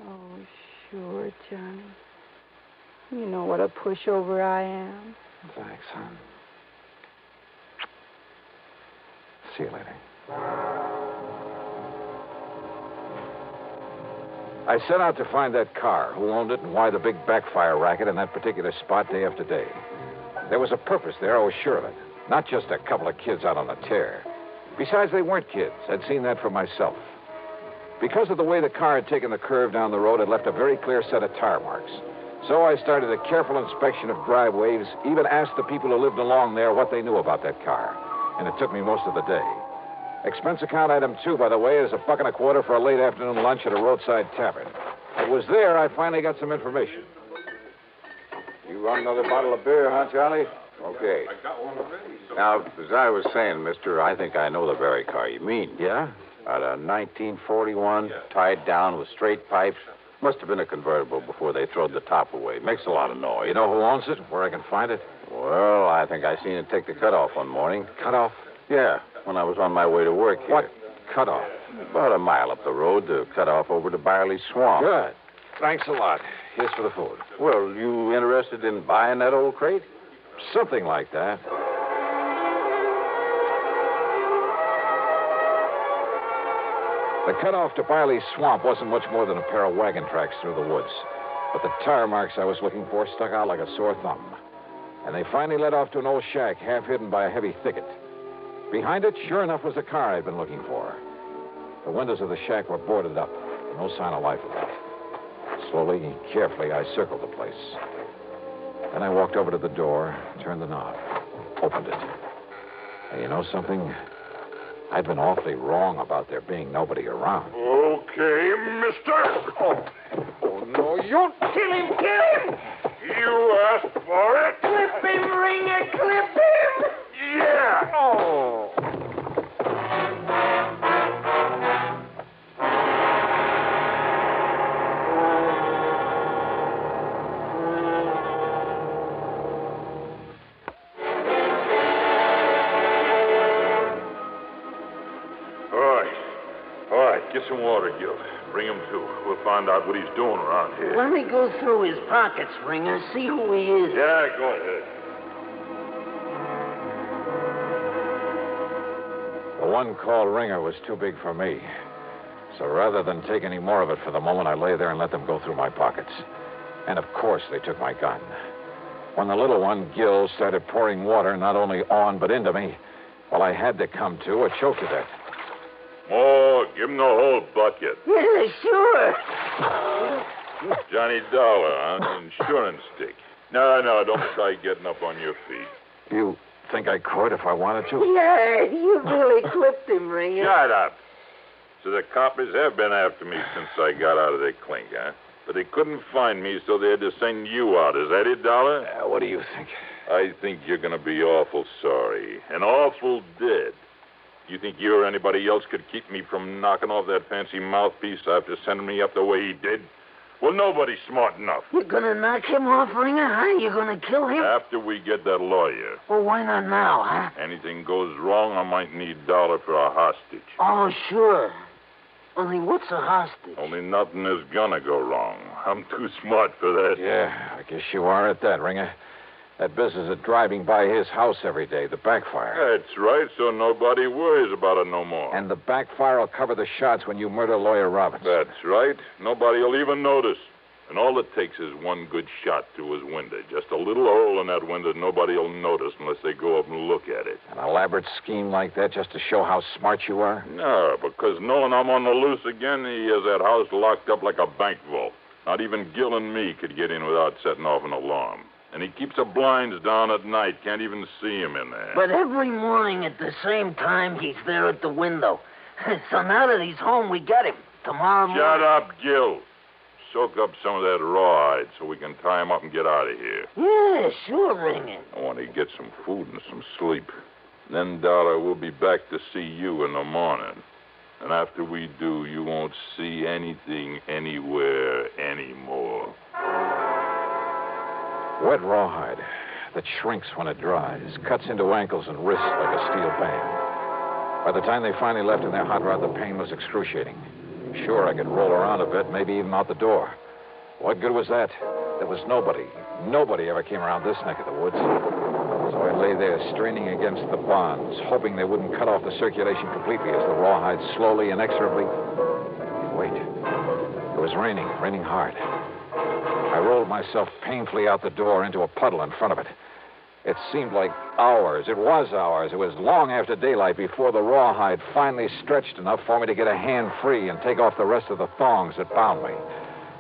Oh, sure, Johnny. You know what a pushover I am. Thanks, hon. See you later. I set out to find that car, who owned it, and why the big backfire racket in that particular spot day after day. There was a purpose there, I was sure of it. Not just a couple of kids out on a tear. Besides, they weren't kids. I'd seen that for myself. Because of the way the car had taken the curve down the road, it left a very clear set of tire marks. So I started a careful inspection of driveways, even asked the people who lived along there what they knew about that car. And it took me most of the day. Expense account item 2, by the way, is $1.25 for a late afternoon lunch at a roadside tavern. It was there I finally got some information. You want another bottle of beer, huh, Charlie? Okay. I got one already. Now, as I was saying, mister, I think I know the very car you mean. Yeah? At a 1941, tied down with straight pipes. Must have been a convertible before they throwed the top away. Makes a lot of noise. You know who owns it? Where I can find it? Well, I think I seen it take the cutoff one morning. Cutoff? Yeah, when I was on my way to work here. What cutoff? About a mile up the road to cut off over to Barley Swamp. Good. Thanks a lot. Here's for the food. Well, you interested in buying that old crate? Something like that. The cutoff to Barley Swamp wasn't much more than a pair of wagon tracks through the woods. But the tire marks I was looking for stuck out like a sore thumb. And they finally led off to an old shack half hidden by a heavy thicket. Behind it, sure enough, was the car I'd been looking for. The windows of the shack were boarded up. No sign of life about it. Slowly and carefully, I circled the place. Then I walked over to the door, turned the knob, opened it. And you know something? I'd been awfully wrong about there being nobody around. Okay, mister. Oh, no, you kill him. You asked for it. Clip him, Ringer, clip him. Yeah. Oh. All right, get some water, Gil. Bring him to. We'll find out what he's doing around here. Let me go through his pockets, Ringer, see who he is. Yeah, go ahead. The one called Ringer was too big for me. So rather than take any more of it for the moment, I lay there and let them go through my pockets. And of course, they took my gun. When the little one, Gil, started pouring water not only on but into me, well, I had to come to or choke to death. Oh, give him the whole bucket. Yeah, sure. Johnny Dollar, huh? Insurance stick. No, don't try getting up on your feet. You think I could if I wanted to? Yeah, you really clipped him, Ringer. Shut up. So the coppers have been after me since I got out of their clink, huh? But they couldn't find me, so they had to send you out. Is that it, Dollar? What do you think? I think you're going to be awful sorry. And awful dead. You think you or anybody else could keep me from knocking off that fancy mouthpiece after sending me up the way he did? Well, nobody's smart enough. You're gonna knock him off, Ringer, huh? You're gonna kill him? After we get that lawyer. Well, why not now, huh? Anything goes wrong, I might need Dollar for a hostage. Oh, sure. Only what's a hostage? Only nothing is gonna go wrong. I'm too smart for that. Yeah, I guess you are at that, Ringer. That business of driving by his house every day, the Backfire. That's right, so nobody worries about it no more. And the Backfire will cover the shots when you murder Lawyer Robbins. That's right. Nobody will even notice. And all it takes is one good shot through his window. Just a little hole in that window nobody will notice unless they go up and look at it. An elaborate scheme like that just to show how smart you are? No, because knowing I'm on the loose again, he has that house locked up like a bank vault. Not even Gil and me could get in without setting off an alarm. And he keeps the blinds down at night. Can't even see him in there. But every morning at the same time, he's there at the window. So now that he's home, we get him. Tomorrow morning... Shut up, Gil. Soak up some of that rawhide so we can tie him up and get out of here. Yeah, sure, Ringer. I want to get some food and some sleep. Then, Dollar, we'll be back to see you in the morning. And after we do, you won't see anything anywhere anymore. Wet rawhide that shrinks when it dries, cuts into ankles and wrists like a steel band. By the time they finally left in their hot rod, the pain was excruciating. Sure, I could roll around a bit, maybe even out the door. What good was that? There was nobody ever came around this neck of the woods. So I lay there straining against the bonds, hoping they wouldn't cut off the circulation completely as the rawhide slowly, inexorably... Wait. It was raining hard. I rolled myself painfully out the door into a puddle in front of it. It seemed like hours. It was hours. It was long after daylight before the rawhide finally stretched enough for me to get a hand free and take off the rest of the thongs that bound me.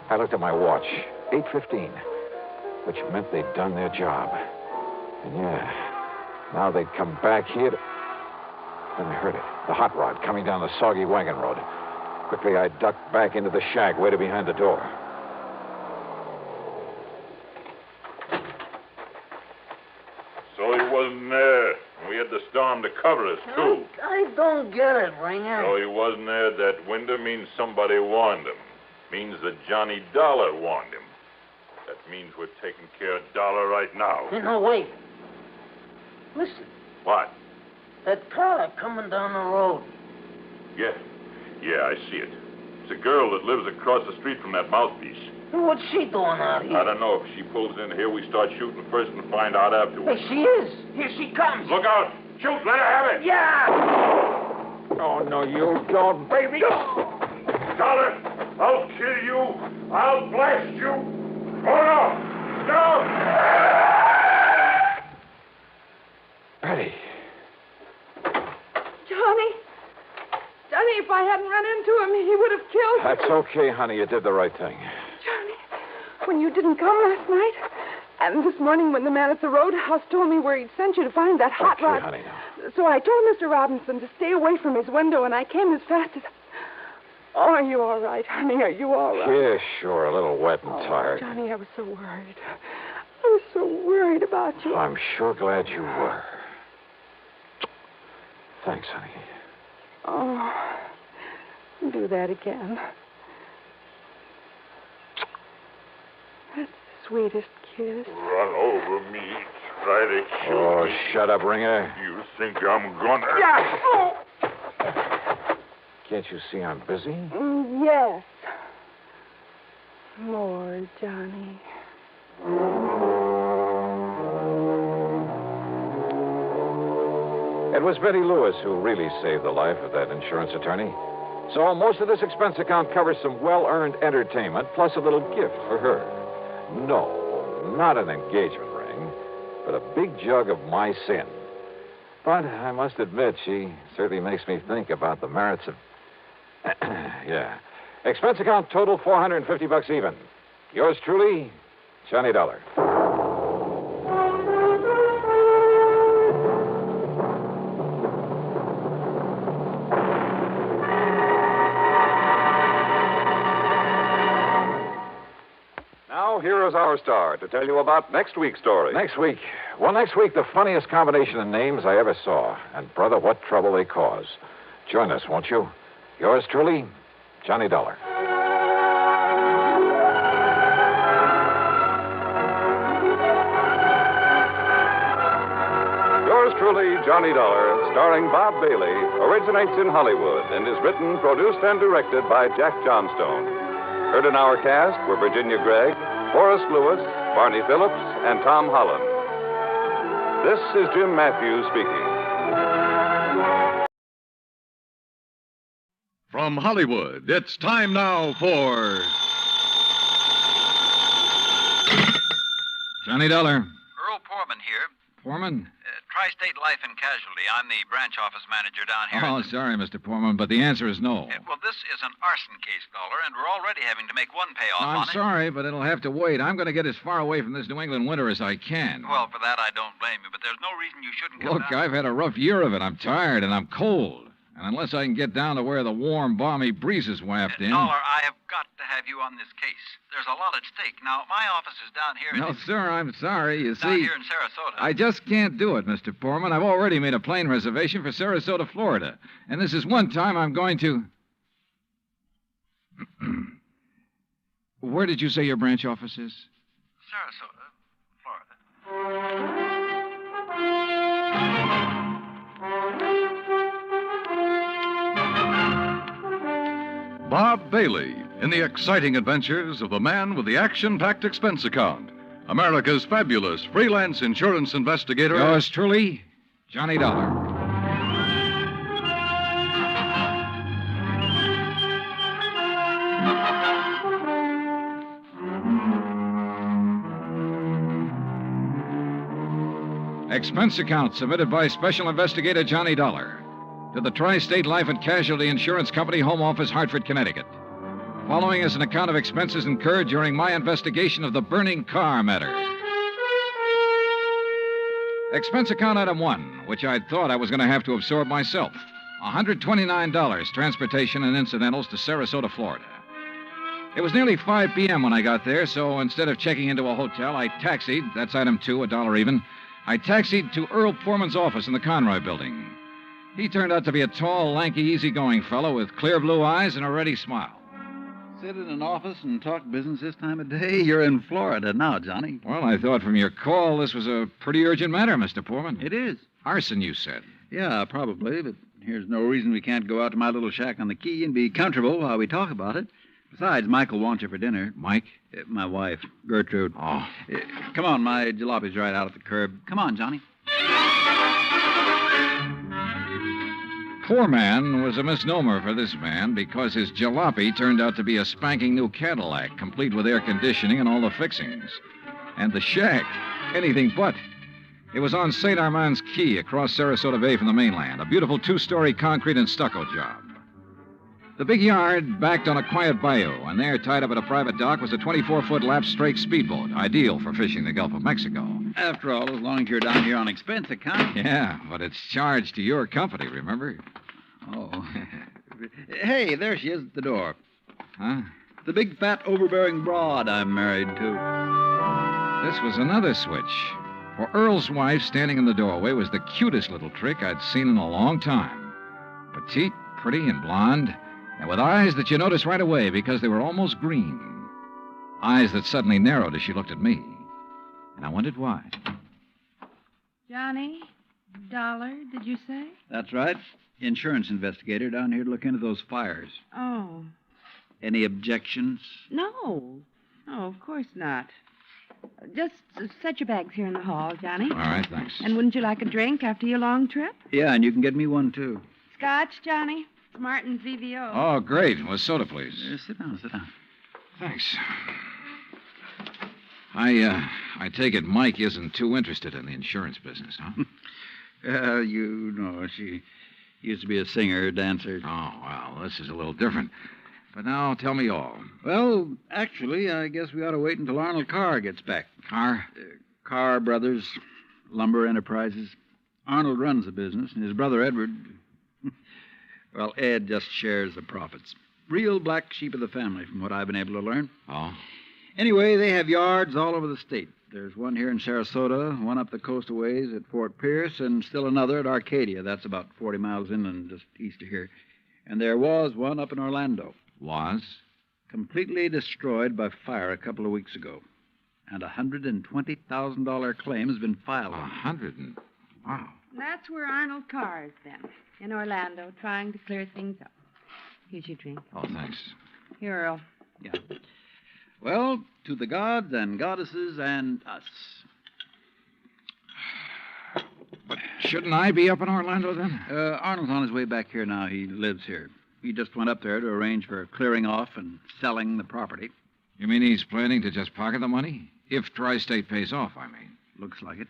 I looked at my watch. 8:15, which meant they'd done their job. And yeah, now they'd come back here to... Then I heard it. The hot rod coming down the soggy wagon road. Quickly, I ducked back into the shack, waited behind the door. So he wasn't there. We had the storm to cover us, too. I don't get it, Ringer. So he wasn't there at that window means somebody warned him. Means that Johnny Dollar warned him. That means we're taking care of Dollar right now. Hey, no, wait. Listen. What? That car coming down the road. Yeah, I see it. It's a girl that lives across the street from that mouthpiece. What's she doing out here? I don't know. If she pulls in here, we start shooting first and find out afterwards. Hey, she is. Here she comes. Look out. Shoot. Let her have it. Yeah. Oh, no, you don't, baby. Dollar, I'll kill you. I'll blast you. Oh, no. Betty. Johnny, if I hadn't run into him, he would have killed me. That's okay, honey. You did the right thing. Johnny, when you didn't come last night, and this morning when the man at the roadhouse told me where he'd sent you to find that hot rod. Honey, now. So I told Mr. Robinson to stay away from his window, and I came as fast as... Oh, are you all right, honey? Are you all right? Yeah, sure. A little wet and tired. Johnny, I was so worried. I was so worried about you. I'm sure glad you were. Thanks, honey. Oh, do that again. That's the sweetest kiss. Run over me. Try to shoot me. Shut up, Ringer. You think I'm gonna... Yeah. Oh. Can't you see I'm busy? Yes. More, Johnny. It was Betty Lewis who really saved the life of that insurance attorney. So most of this expense account covers some well-earned entertainment, plus a little gift for her. No, not an engagement ring, but a big jug of my sin. But I must admit, she certainly makes me think about the merits of... Yeah. Expense account total $450 even. Yours truly, Johnny Dollar. Now, here is our star to tell you about next week's story. Next week? Well, next week, the funniest combination of names I ever saw. And, brother, what trouble they cause. Join us, won't you? Yours truly, Johnny Dollar. truly, Johnny Dollar, starring Bob Bailey, originates in Hollywood and is written, produced, and directed by Jack Johnstone. Heard in our cast were Virginia Gregg, Forrest Lewis, Barney Phillips, and Tom Holland. This is Jim Matthews speaking. From Hollywood, it's time now for Johnny Dollar. Earl Poorman here. Foreman? Tri-State Life and Casualty. I'm the branch office manager down here. Oh, sorry, Mr. Foreman, but the answer is no. Well, this is an arson case, Dollar, and we're already having to make one payoff on I'm it. sorry, but it'll have to wait. I'm going to get as far away from this New England winter as I can. Well, for that, I don't blame you, but there's no reason you shouldn't come Look, down. I've had a rough year of it. I'm tired and I'm cold. And unless I can get down to where the warm, balmy breezes waft in... Dollar, I have got to have you on this case. There's a lot at stake. Now, my office is down here No, sir, I'm sorry. You down see... here in Sarasota. I just can't do it, Mr. Foreman. I've already made a plane reservation for Sarasota, Florida. And this is one time I'm going to... Where did you say your branch office is? Sarasota, Florida. Bob Bailey in the exciting adventures of the man with the action-packed expense account. America's fabulous freelance insurance investigator. Yours truly, Johnny Dollar. Expense account submitted by Special Investigator Johnny Dollar to the Tri-State Life and Casualty Insurance Company, Home Office, Hartford, Connecticut. Following is an account of expenses incurred during my investigation of the burning Carr matter. Expense account item 1, which I'd thought I was going to have to absorb myself. $129, transportation and incidentals to Sarasota, Florida. It was nearly 5 p.m. when I got there, so instead of checking into a hotel, I taxied, that's item 2, $1 even. I taxied to Earl Poorman's office in the Conroy building. He turned out to be a tall, lanky, easygoing fellow with clear blue eyes and a ready smile. Sit in an office and talk business this time of day? You're in Florida now, Johnny. Well, I thought from your call this was a pretty urgent matter, Mr. Poorman. It is. Arson, you said. Yeah, probably, but here's no reason we can't go out to my little shack on the quay and be comfortable while we talk about it. Besides, Michael wants you for dinner. Mike? My wife, Gertrude. Oh. Come on, my jalopy's right out at the curb. Come on, Johnny. Poor man was a misnomer for this man because his jalopy turned out to be a spanking new Cadillac, complete with air conditioning and all the fixings. And the shack, anything but. It was on St. Armand's Key across Sarasota Bay from the mainland, a beautiful 2-story concrete and stucco job. The big yard backed on a quiet bayou, and there, tied up at a private dock, was a 24-foot lap-strake speedboat, ideal for fishing the Gulf of Mexico. After all, as long as you're down here on expense account. Yeah, but it's charged to your company, remember? Oh. Hey, there she is at the door. Huh? The big, fat, overbearing broad I'm married to. This was another switch. For Earl's wife, standing in the doorway, was the cutest little trick I'd seen in a long time. Petite, pretty, and blonde, and with eyes that you noticed right away because they were almost green. Eyes that suddenly narrowed as she looked at me. And I wondered why. Johnny? Dollar, did you say? That's right. Insurance investigator down here to look into those fires. Oh. Any objections? No. No, of course not. Just set your bags here in the hall, Johnny. All right, thanks. And wouldn't you like a drink after your long trip? Yeah, and you can get me one, too. Scotch, Johnny? Martin's VVO. Oh, great. Well, soda, please. Sit down, sit down. Thanks. I take it Mike isn't too interested in the insurance business, huh? You know, she used to be a singer, dancer. Oh, well, this is a little different. But now, tell me all. Well, actually, I guess we ought to wait until Arnold Carr gets back. Carr? Carr Brothers, Lumber Enterprises. Arnold runs the business, and his brother Edward... Well, Ed just shares the profits. Real black sheep of the family, from what I've been able to learn. Oh? Anyway, they have yards all over the state. There's one here in Sarasota, one up the coast a ways at Fort Pierce, and still another at Arcadia. That's about 40 miles inland, just east of here. And there was one up in Orlando. Was? Completely destroyed by fire a couple of weeks ago. And a $120,000 claim has been filed. $100,000? Wow. And that's where Arnold Carr has been, in Orlando, trying to clear things up. Here's your drink. Oh, thanks. Here, Earl. Yeah. Well, to the gods and goddesses and us. But shouldn't I be up in Orlando then? Arnold's on his way back here now. He lives here. He just went up there to arrange for clearing off and selling the property. You mean he's planning to just pocket the money? If Tri-State pays off, I mean. Looks like it.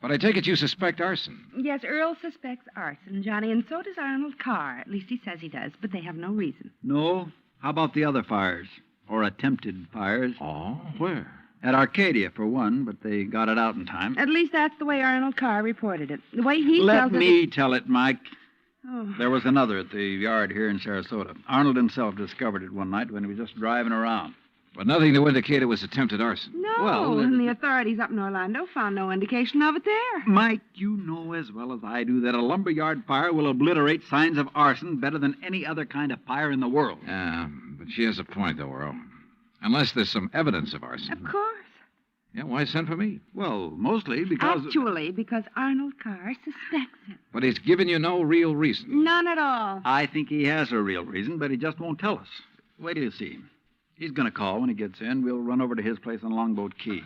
But I take it you suspect arson. Yes, Earl suspects arson, Johnny, and so does Arnold Carr. At least he says he does, but they have no reason. No? How about the other fires? Or attempted fires? Oh, where? At Arcadia, for one, but they got it out in time. At least that's the way Arnold Carr reported it. The way he Let tells me tell it, Mike. Oh. There was another at the yard here in Sarasota. Arnold himself discovered it one night when he was just driving around. But nothing to indicate it was attempted arson. No, Well, and the authorities up in Orlando found no indication of it there. Mike, you know as well as I do that a lumberyard fire will obliterate signs of arson better than any other kind of fire in the world. Yeah, but she has a point, though, Earl. Unless there's some evidence of arson. Of course. Yeah, why send for me? Well, mostly because... Actually, because Arnold Carr suspects it. But he's given you no real reason. None at all. I think he has a real reason, but he just won't tell us. Wait till you see him. He's going to call when he gets in. We'll run over to his place on Longboat Key.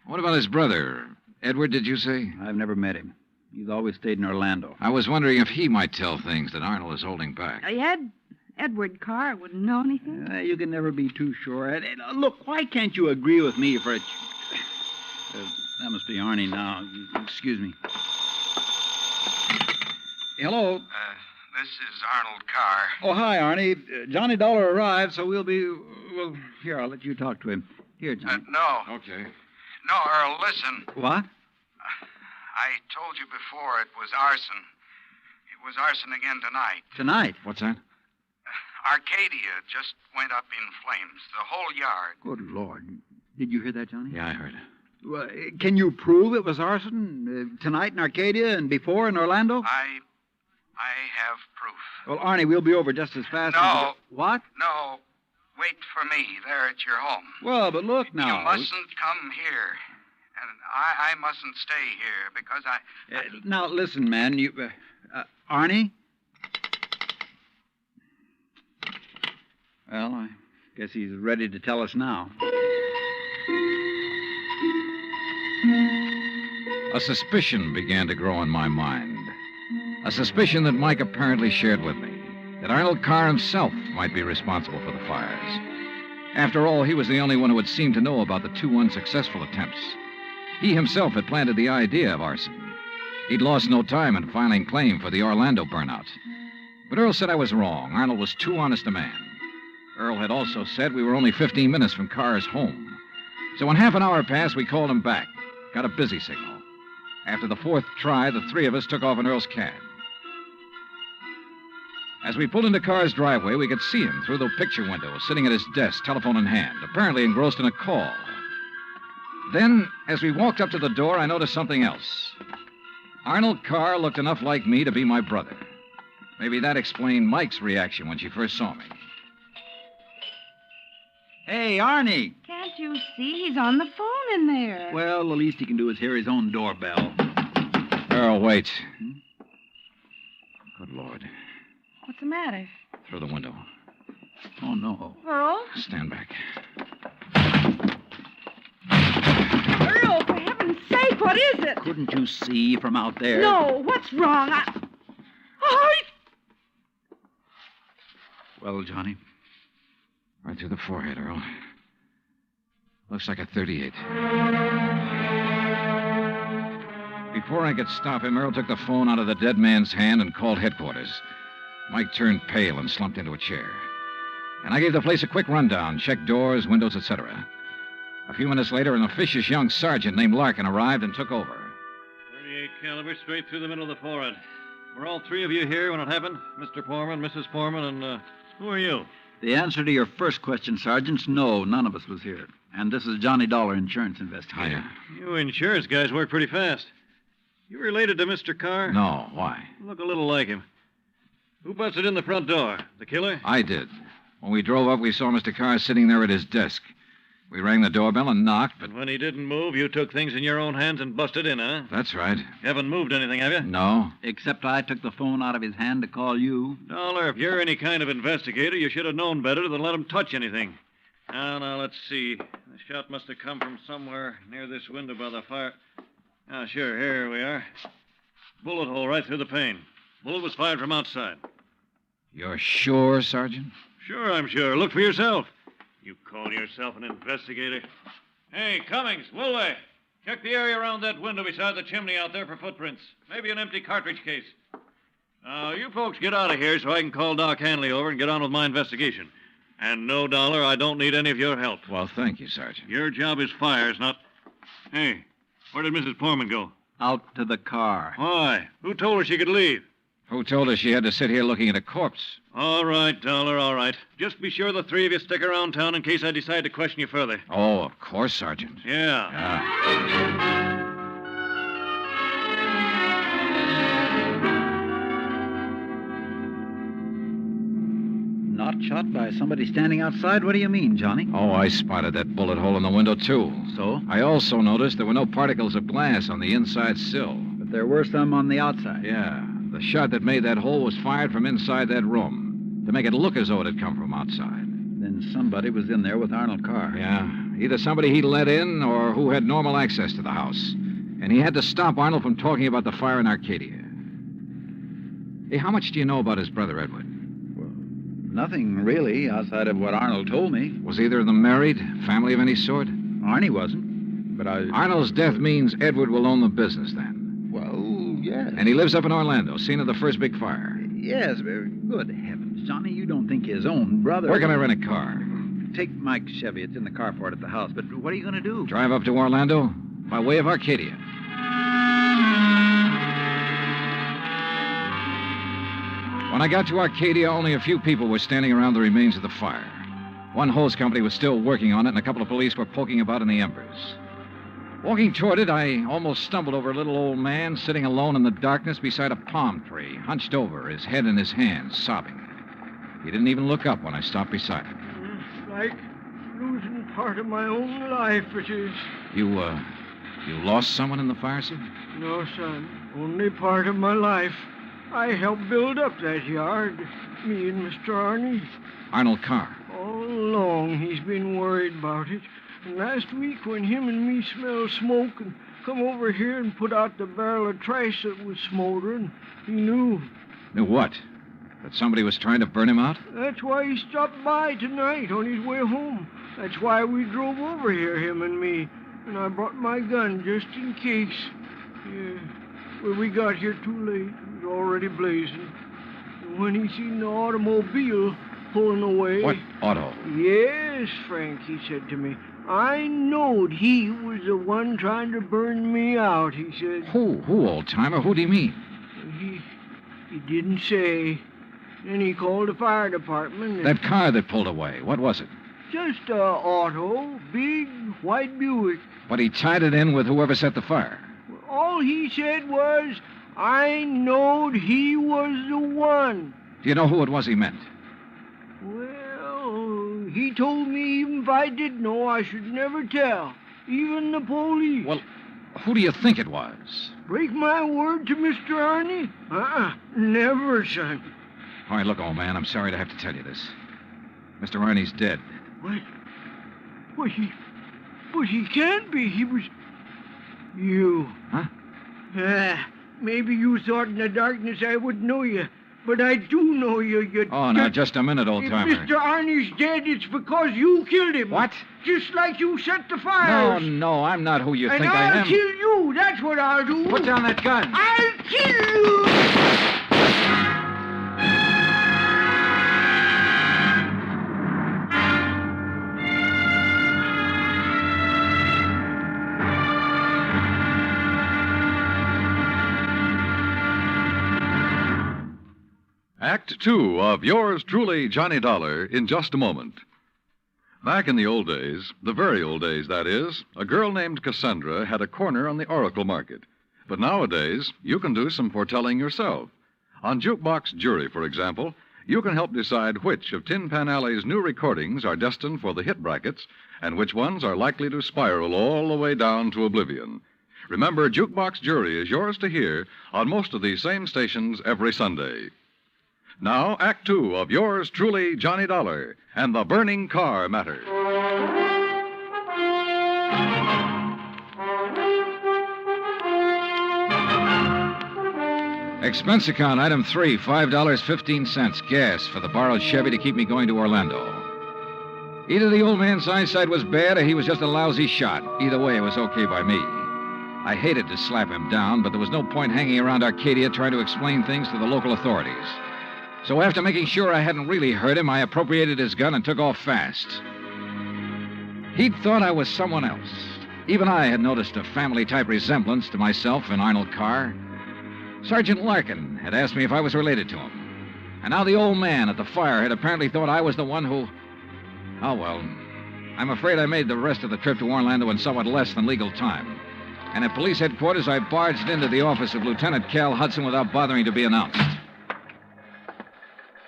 What about his brother? Edward, did you say? I've never met him. He's always stayed in Orlando. I was wondering if he might tell things that Arnold is holding back. Edward Carr wouldn't know anything. You can never be too sure. Look, why can't you agree with me for a... that must be Arnie now. Excuse me. Hello. This is Arnold Carr. Oh, hi, Arnie. Johnny Dollar arrived, so we'll be... Well, here, I'll let you talk to him. Here, Johnny. No. Okay. No, Earl, listen. What? I told you before it was arson. It was arson again tonight. Tonight? What's that? Arcadia just went up in flames. The whole yard. Good Lord. Did you hear that, Johnny? Yeah, I heard it. Well, can you prove it was arson tonight in Arcadia and before in Orlando? I have proof. Well, Arnie, we'll be over just as fast as... No. What? No. Wait for me there at your home. Well, but look now. You mustn't come here. And I mustn't stay here because I... Now, listen, man. You... Arnie? Well, I guess he's ready to tell us now. A suspicion began to grow in my mind. A suspicion that Mike apparently shared with me. That Arnold Carr himself might be responsible for the fires. After all, he was the only one who had seemed to know about the two unsuccessful attempts. He himself had planted the idea of arson. He'd lost no time in filing claim for the Orlando burnout. But Earl said I was wrong. Arnold was too honest a man. Earl had also said we were only 15 minutes from Carr's home. So when half an hour passed, we called him back. Got a busy signal. After the fourth try, the three of us took off in Earl's cab. As we pulled into Carr's driveway, we could see him through the picture window, sitting at his desk, telephone in hand, apparently engrossed in a call. Then, as we walked up to the door, I noticed something else. Arnold Carr looked enough like me to be my brother. Maybe that explained Mike's reaction when she first saw me. Hey, Arnie. Can't you see? He's on the phone in there. Well, the least he can do is hear his own doorbell. Earl, wait. Good Lord. What's the matter? Through the window. Oh, no. Earl? Stand back. Earl, for heaven's sake, what is it? Couldn't you see from out there? No, what's wrong? Oh, Well, Johnny? Right through the forehead, Earl. Looks like a .38. Before I could stop him, Earl took the phone out of the dead man's hand and called headquarters. Mike turned pale and slumped into a chair. And I gave the place a quick rundown, checked doors, windows, etc. A few minutes later, an officious young sergeant named Larkin arrived and took over. 38 caliber straight through the middle of the forehead. Were all three of you here when it happened? Mr. Foreman, Mrs. Foreman, and who are you? The answer to your first question, Sergeant, no, none of us was here. And this is Johnny Dollar, insurance investigator. You insurance guys work pretty fast. You related to Mr. Carr? No, why? Look a little like him. Who busted in the front door? The killer? I did. When we drove up, we saw Mr. Carr sitting there at his desk. We rang the doorbell and knocked, but... When he didn't move, you took things in your own hands and busted in, huh? That's right. You haven't moved anything, have you? No. Except I took the phone out of his hand to call you. Dollar, if you're any kind of investigator, you should have known better than let him touch anything. Now, let's see. The shot must have come from somewhere near this window by the fire. Sure, here we are. Bullet hole right through the pane. Bullet was fired from outside. You're sure, Sergeant? Sure, I'm sure. Look for yourself. You call yourself an investigator? Hey, Cummings, Woolway, check the area around that window beside the chimney out there for footprints. Maybe an empty cartridge case. Now, you folks get out of here so I can call Doc Hanley over and get on with my investigation. And no, Dollar, I don't need any of your help. Well, thank you, Sergeant. Your job is fires, not... Hey, where did Mrs. Foreman go? Out to the car. Why? Who told her she could leave? Who told her she had to sit here looking at a corpse? All right, Dollar, all right. Just be sure the three of you stick around town in case I decide to question you further. Oh, of course, Sergeant. Yeah. Not shot by somebody standing outside? What do you mean, Johnny? Oh, I spotted that bullet hole in the window, too. So? I also noticed there were no particles of glass on the inside sill. But there were some on the outside. Yeah. The shot that made that hole was fired from inside that room to make it look as though it had come from outside. Then somebody was in there with Arnold Carr. Yeah. Either somebody he let in or who had normal access to the house. And he had to stop Arnold from talking about the fire in Arcadia. Hey, how much do you know about his brother, Edward? Well, nothing really outside of what Arnold told me. Was either of them married? Family of any sort? Arnie wasn't. But Arnold's death means Edward will own the business then. Well, yes. And he lives up in Orlando, scene of the first big fire. Yes, very good heavens. Johnny, you don't think his own brother... Where can I rent a car? Take Mike's Chevy. It's in the carport at the house. But what are you going to do? Drive up to Orlando by way of Arcadia. When I got to Arcadia, only a few people were standing around the remains of the fire. One hose company was still working on it, and a couple of police were poking about in the embers. Walking toward it, I almost stumbled over a little old man sitting alone in the darkness beside a palm tree, hunched over, his head in his hands, sobbing. He didn't even look up when I stopped beside him. It's like losing part of my own life, it is. You lost someone in the fire, sir? No, son. Only part of my life. I helped build up that yard. Me and Mr. Arnie. Arnold Carr. All along, he's been worried about it. And last week, when him and me smelled smoke and come over here and put out the barrel of trash that was smoldering, he knew. Knew what? That somebody was trying to burn him out? That's why he stopped by tonight on his way home. That's why we drove over here, him and me. And I brought my gun just in case. Yeah. Well, we got here too late. It was already blazing. And when he seen the automobile pulling away... What auto? Yes, Frank, he said to me. I knowed he was the one trying to burn me out, he said. Who, old-timer? Who do you mean? He didn't say. Then he called the fire department. That car that pulled away, what was it? Just a auto, big white Buick. But he tied it in with whoever set the fire. All he said was, I knowed he was the one. Do you know who it was he meant? Well, he told me even if I did know, I should never tell. Even the police. Well, who do you think it was? Break my word to Mr. Arnie? Never, son. All right, look, old man, I'm sorry to have to tell you this. Mr. Arnie's dead. What? But he can't be. He was... You. Huh? Maybe you thought in the darkness I would know you. But I do know you. Oh, now, just a minute, old-timer. If Mr. Arnie's dead, it's because you killed him. What? Just like you set the fires. No, I'm not who you think I am. And I'll kill you. That's what I'll do. Put down that gun. I'll kill you. Act 2 of yours truly, Johnny Dollar, in just a moment. Back in the old days, the very old days, that is, a girl named Cassandra had a corner on the oracle market. But nowadays, you can do some foretelling yourself. On Jukebox Jury, for example, you can help decide which of Tin Pan Alley's new recordings are destined for the hit brackets and which ones are likely to spiral all the way down to oblivion. Remember, Jukebox Jury is yours to hear on most of these same stations every Sunday. Now, Act Two of yours truly, Johnny Dollar, and the Burning Carr Matter. Expense account, item 3, $5.15, gas for the borrowed Chevy to keep me going to Orlando. Either the old man's eyesight was bad or he was just a lousy shot. Either way, it was okay by me. I hated to slap him down, but there was no point hanging around Arcadia trying to explain things to the local authorities. So after making sure I hadn't really hurt him, I appropriated his gun and took off fast. He'd thought I was someone else. Even I had noticed a family-type resemblance to myself in Arnold Carr. Sergeant Larkin had asked me if I was related to him. And now the old man at the fire had apparently thought I was the one who... Oh, well, I'm afraid I made the rest of the trip to Orlando in somewhat less than legal time. And at police headquarters, I barged into the office of Lieutenant Cal Hudson without bothering to be announced.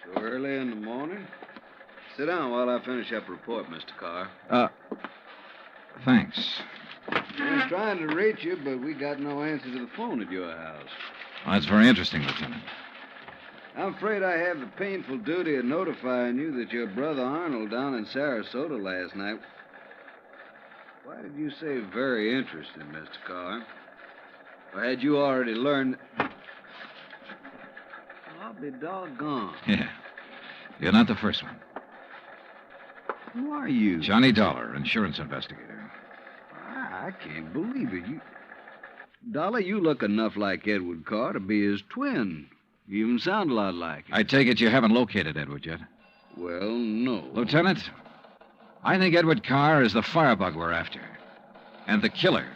So early in the morning? Sit down while I finish up a report, Mr. Carr. Thanks. I was trying to reach you, but we got no answer to the phone at your house. Well, that's very interesting, Lieutenant. I'm afraid I have the painful duty of notifying you that your brother Arnold down in Sarasota last night... Why did you say very interesting, Mr. Carr? Or had you already learned... Well, I'll be doggone. Yeah. You're not the first one. Who are you? Johnny Dollar, insurance investigator. I can't believe it. Dollar, you look enough like Edward Carr to be his twin. You even sound a lot like him. I take it you haven't located Edward yet? Well, no. Lieutenant, I think Edward Carr is the firebug we're after. And the killer.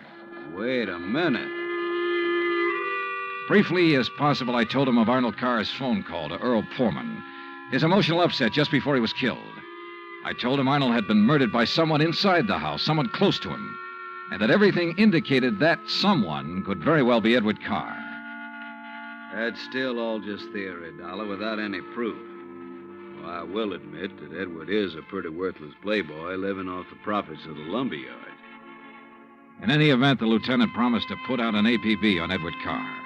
Wait a minute. Briefly as possible, I told him of Arnold Carr's phone call to Earl Poorman. His emotional upset just before he was killed. I told him Arnold had been murdered by someone inside the house, someone close to him. And that everything indicated that someone could very well be Edward Carr. That's still all just theory, Dollar, without any proof. Well, I will admit that Edward is a pretty worthless playboy living off the profits of the lumberyard. In any event, the lieutenant promised to put out an APB on Edward Carr.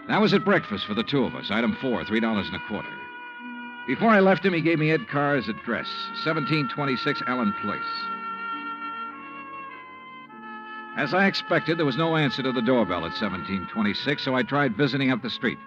That was at breakfast for the two of us, item 4, $3.25. Before I left him, he gave me Ed Carr's address, 1726 Allen Place. As I expected, there was no answer to the doorbell at 1726, so I tried visiting up the street.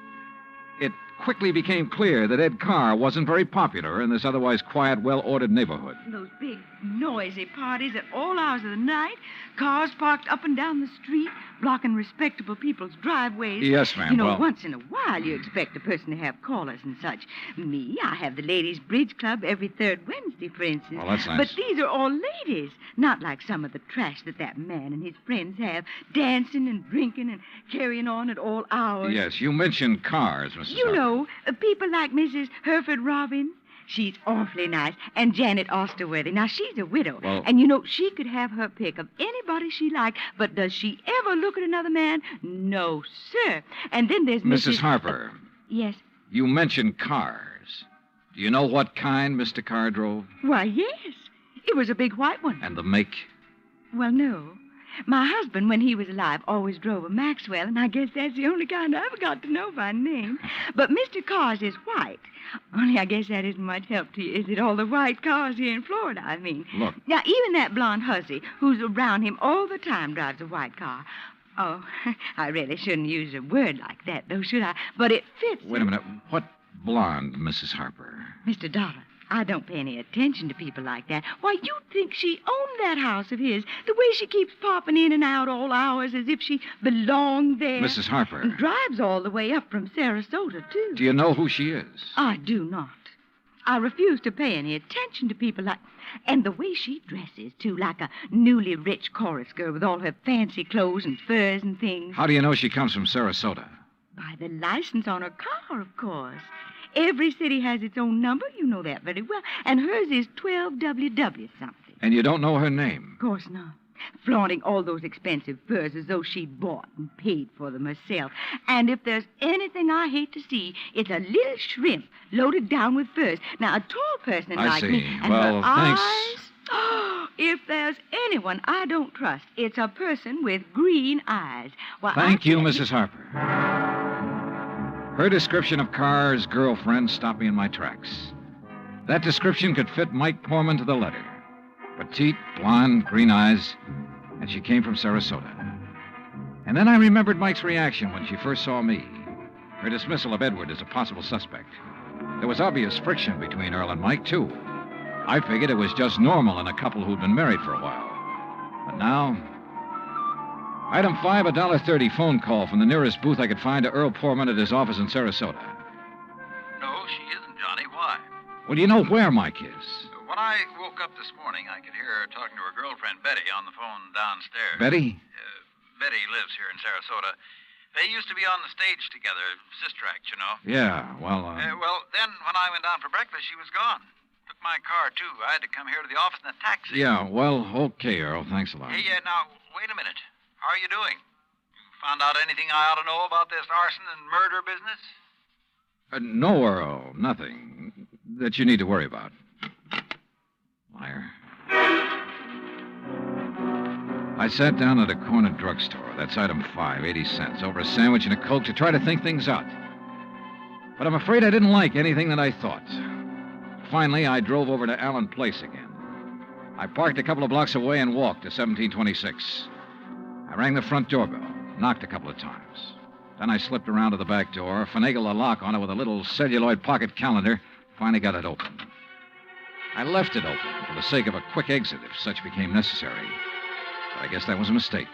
It quickly became clear that Ed Carr wasn't very popular in this otherwise quiet, well-ordered neighborhood. Those big, noisy parties at all hours of the night, cars parked up and down the street, blocking respectable people's driveways. Yes, ma'am. You know, well... once in a while you expect a person to have callers and such. Me, I have the Ladies' Bridge Club every third Wednesday, for instance. Well, that's nice. But these are all ladies, not like some of the trash that man and his friends have, dancing and drinking and carrying on at all hours. Yes, you mentioned cars, Mrs. You Harper. know, people like Mrs. Hereford Robbins. She's awfully nice. And Janet Osterworthy. Now, she's a widow. Well... And, you know, she could have her pick of anybody she liked. But does she ever look at another man? No, sir. And then there's Mrs. Harper. Yes? You mentioned cars. Do you know what kind Mr. Carr drove? Why, yes. It was a big white one. And the make? Well, no. My husband, when he was alive, always drove a Maxwell, and I guess that's the only kind I ever got to know by name. But Mr. Carr's is white. Only I guess that isn't much help to you, is it? All the white cars here in Florida, I mean. Look. Now, even that blonde hussy who's around him all the time drives a white car. Oh, I really shouldn't use a word like that, though, should I? But it fits. Wait a minute. What blonde, Mrs. Harper? Mr. Dollar, I don't pay any attention to people like that. Why, you'd think she owned that house of his, the way she keeps popping in and out all hours as if she belonged there. Mrs. Harper. And drives all the way up from Sarasota, too. Do you know who she is? I do not. I refuse to pay any attention to people like... And the way she dresses, too, like a newly rich chorus girl with all her fancy clothes and furs and things. How do you know she comes from Sarasota? By the license on her car, of course. Every city has its own number. You know that very well. And hers is 12WW something. And you don't know her name? Of course not. flaunting all those expensive furs as though she'd bought and paid for them herself. And if there's anything I hate to see, it's a little shrimp loaded down with furs. Now, a tall person like me... And well, her thanks. Eyes, if there's anyone I don't trust, it's a person with green eyes. Well, Thank you, Mrs. Harper. Her description of Carr's girlfriend stopped me in my tracks. That description could fit Mike Poorman to the letter. Petite, blonde, green eyes, and she came from Sarasota. And then I remembered Mike's reaction when she first saw me. Her dismissal of Edward as a possible suspect. There was obvious friction between Earl and Mike, too. I figured it was just normal in a couple who'd been married for a while. But now... Item 5, a $1.30 phone call from the nearest booth I could find to Earl Poorman at his office in Sarasota. No, she isn't, Johnny. Why? Well, do you know where Mike is? When I woke up this morning, I could hear her talking to her girlfriend, Betty, on the phone downstairs. Betty? Betty lives here in Sarasota. They used to be on the stage together, sister act, you know. Yeah, well, Well, then when I went down for breakfast, she was gone. Took my car, too. I had to come here to the office in a taxi. Yeah, well, okay, Earl. Thanks a lot. Hey, now, wait a minute. How are you doing? You found out anything I ought to know about this arson and murder business? No, Earl, nothing that you need to worry about. Liar. I sat down at a corner drugstore. That's item 5, 80 cents, over a sandwich and a Coke to try to think things out. But I'm afraid I didn't like anything that I thought. Finally, I drove over to Allen Place again. I parked a couple of blocks away and walked to 1726. I rang the front doorbell, knocked a couple of times. Then I slipped around to the back door, finagled a lock on it with a little celluloid pocket calendar, finally got it open. I left it open for the sake of a quick exit if such became necessary. But I guess that was a mistake.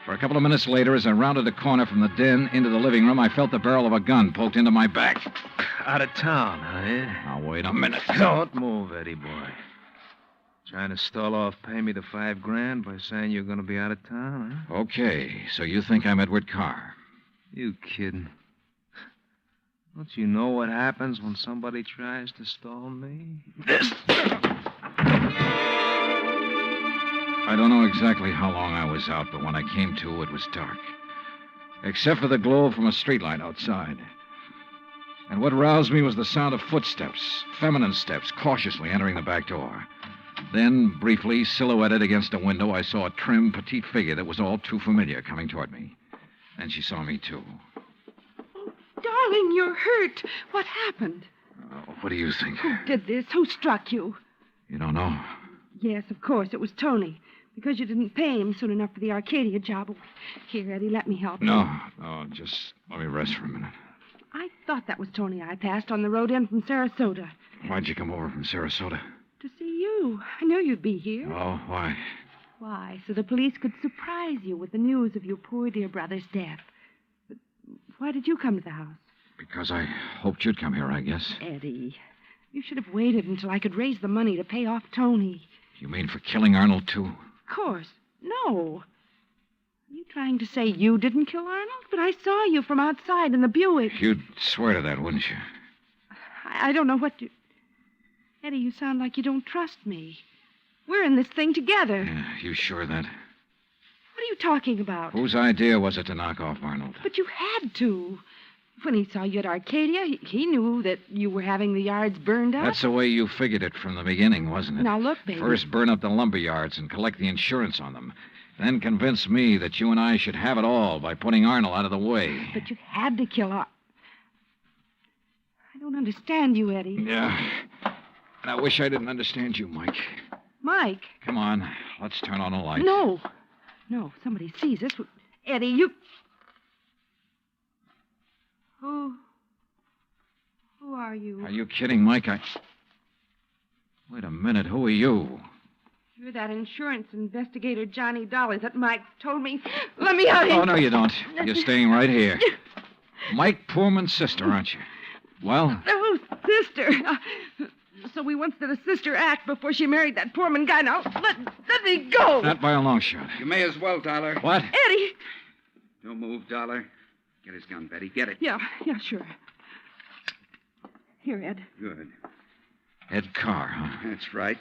For a couple of minutes later, as I rounded the corner from the den into the living room, I felt the barrel of a gun poked into my back. Out of town, huh? Now, wait a minute. Don't move, Eddie boy. Trying to stall off pay me the $5,000 by saying you're going to be out of town, huh? Okay, so you think I'm Edward Carr? You kidding? Don't you know what happens when somebody tries to stall me? This. I don't know exactly how long I was out, but when I came to, it was dark. Except for the glow from a streetlight outside. And what roused me was the sound of footsteps, feminine steps, cautiously entering the back door. Then, briefly, silhouetted against a window, I saw a trim, petite figure that was all too familiar coming toward me. Then she saw me, too. Oh, darling, you're hurt. What happened? What do you think? Who did this? Who struck you? You don't know? Yes, of course. It was Tony. Because you didn't pay him soon enough for the Arcadia job. Here, Eddie, let me help you. No, just let me rest for a minute. I thought that was Tony I passed on the road in from Sarasota. Why'd you come over from Sarasota? To see you. I knew you'd be here. Oh, why? Why? So the police could surprise you with the news of your poor dear brother's death. But why did you come to the house? Because I hoped you'd come here, I guess. Eddie, you should have waited until I could raise the money to pay off Tony. You mean for killing Arnold, too? Of course. No. Are you trying to say you didn't kill Arnold? But I saw you from outside in the Buick. You'd swear to that, wouldn't you? I don't know what you... Eddie, you sound like you don't trust me. We're in this thing together. Yeah, you sure of that? What are you talking about? Whose idea was it to knock off Arnold? But you had to. When he saw you at Arcadia, he knew that you were having the yards burned up. That's the way you figured it from the beginning, wasn't it? Now, look, baby. First burn up the lumber yards and collect the insurance on them. Then convince me that you and I should have it all by putting Arnold out of the way. But you had to kill Arnold. I don't understand you, Eddie. Yeah. And I wish I didn't understand you, Mike. Mike? Come on. Let's turn on a light. No. No, if somebody sees us. Eddie, you... Who are you? Are you kidding, Mike? Wait a minute. Who are you? You're that insurance investigator, Johnny Dollar, that Mike told me. Let me out here. Oh, no, you don't. You're staying right here. Mike Poorman's sister, aren't you? Well? Oh, sister. So we once did a sister act before she married that Poorman guy. Now, let me go. Not by a long shot. You may as well, Dollar. What? Eddie. Don't move, Dollar. Get his gun, Betty. Get it. Yeah, sure. Here, Ed. Good. Ed Carr, huh? That's right.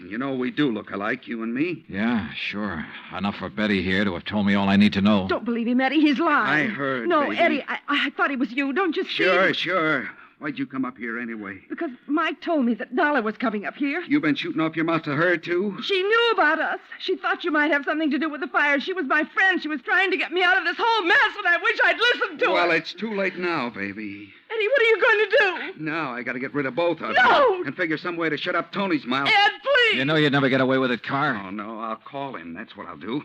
You know, we do look alike, you and me. Yeah, sure. Enough for Betty here to have told me all I need to know. Don't believe him, Eddie. He's lying. I heard, No, baby. Eddie, I thought it was you. Don't you see? Sure. Why'd you come up here anyway? Because Mike told me that Dollar was coming up here. You been shooting off your mouth to her, too? She knew about us. She thought you might have something to do with the fire. She was my friend. She was trying to get me out of this whole mess, and I wish I'd listened to her. Well, it's too late now, baby. Eddie, what are you going to do? Now I gotta get rid of both of No! you. And figure some way to shut up Tony's mouth. Ed, please! You know you'd never get away with it, Carr. Oh, no, I'll call him. That's what I'll do.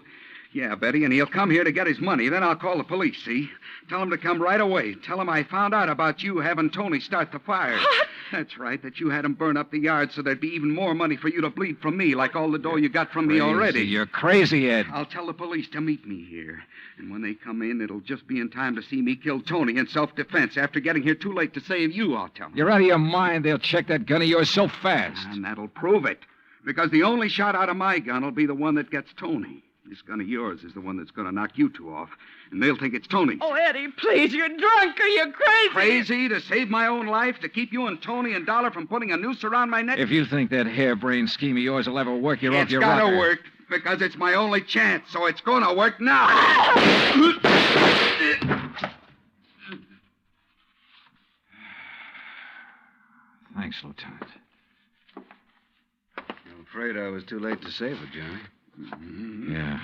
Yeah, Betty, and he'll come here to get his money. Then I'll call the police, see? Tell him to come right away. Tell him I found out about you having Tony start the fire. What? That's right, that you had him burn up the yard so there'd be even more money for you to bleed from me, like all the dough you got from me already. You're crazy, Ed. I'll tell the police to meet me here. And when they come in, it'll just be in time to see me kill Tony in self-defense. After getting here too late to save you, I'll tell them. You're out of your mind. They'll check that gun of yours so fast. And that'll prove it. Because the only shot out of my gun will be the one that gets Tony. This gun of yours is the one that's going to knock you two off. And they'll think it's Tony's. Oh, Eddie, please, you're drunk or you're crazy. Crazy to save my own life, to keep you and Tony and Dollar from putting a noose around my neck? If you think that harebrained scheme of yours will ever work, you're off your rocker. It's got to work, because it's my only chance, so it's going to work now. Thanks, Lieutenant. I'm afraid I was too late to save her, Johnny. Mm-hmm. Yeah.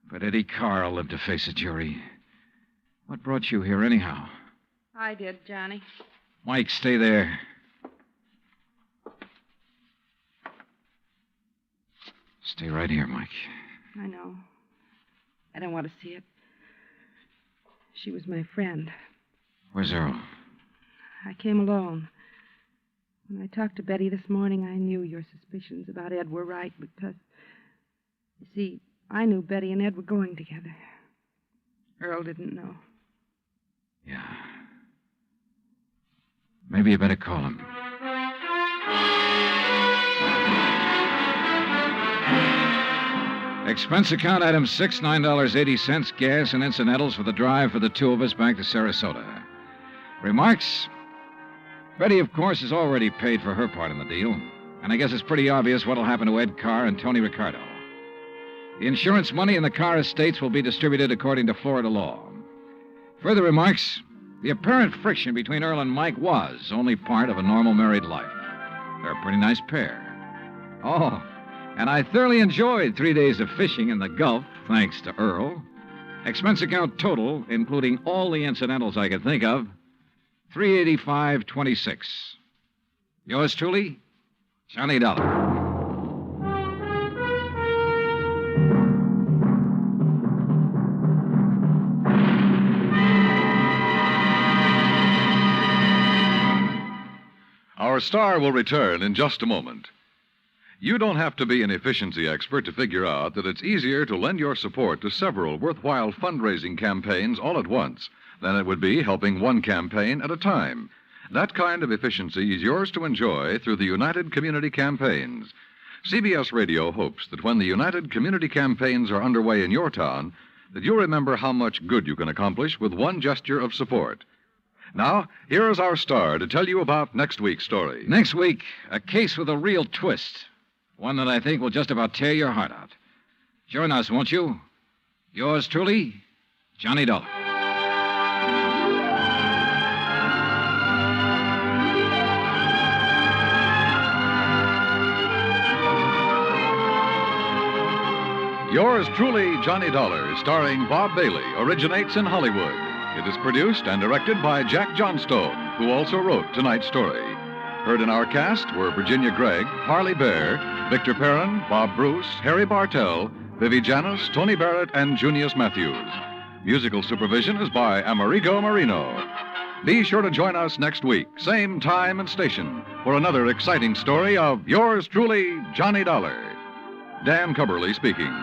But Eddie Carr will live to face a jury. What brought you here, anyhow? I did, Johnny. Mike, stay there. Stay right here, Mike. I know. I don't want to see it. She was my friend. Where's Earl? I came alone. When I talked to Betty this morning, I knew your suspicions about Ed were right because, you see, I knew Betty and Ed were going together. Earl didn't know. Yeah. Maybe you better call him. Expense account item 6, $9.80, gas and incidentals for the drive for the two of us back to Sarasota. Remarks? Betty, of course, has already paid for her part in the deal, and I guess it's pretty obvious what'll happen to Ed Carr and Tony Ricardo. The insurance money in the Carr estates will be distributed according to Florida law. Further remarks? The apparent friction between Earl and Mike was only part of a normal married life. They're a pretty nice pair. Oh, and I thoroughly enjoyed 3 days of fishing in the Gulf, thanks to Earl. Expense account total, including all the incidentals I could think of, $385.26. Yours truly, Johnny Dollar. Our star will return in just a moment. You don't have to be an efficiency expert to figure out that it's easier to lend your support to several worthwhile fundraising campaigns all at once than it would be helping one campaign at a time. That kind of efficiency is yours to enjoy through the United Community Campaigns. CBS Radio hopes that when the United Community Campaigns are underway in your town, that you'll remember how much good you can accomplish with one gesture of support. Now, here is our star to tell you about next week's story. Next week, a case with a real twist. One that I think will just about tear your heart out. Join us, won't you? Yours truly, Johnny Dollar. Yours truly, Johnny Dollar, starring Bob Bailey, originates in Hollywood. It is produced and directed by Jack Johnstone, who also wrote tonight's story. Heard in our cast were Virginia Gregg, Harley Bear, Victor Perrin, Bob Bruce, Harry Bartell, Vivi Janis, Tony Barrett, and Junius Matthews. Musical supervision is by Amerigo Marino. Be sure to join us next week, same time and station, for another exciting story of yours truly, Johnny Dollar. Dan Cubberly speaking.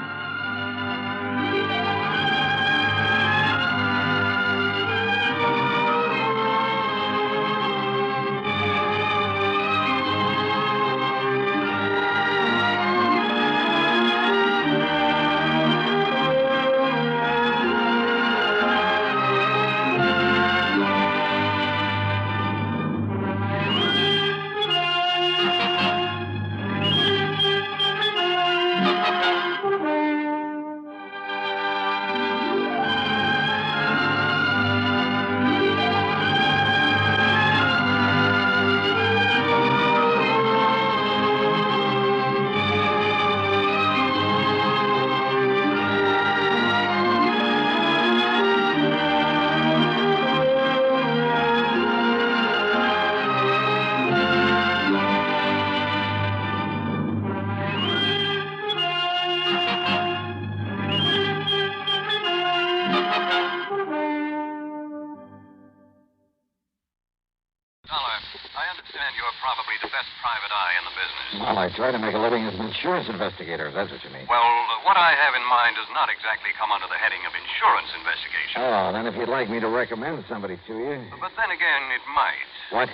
I try to make a living as an insurance investigator, if that's what you mean. Well, what I have in mind does not exactly come under the heading of insurance investigation. Oh, then if you'd like me to recommend somebody to you. But then again, it might. What?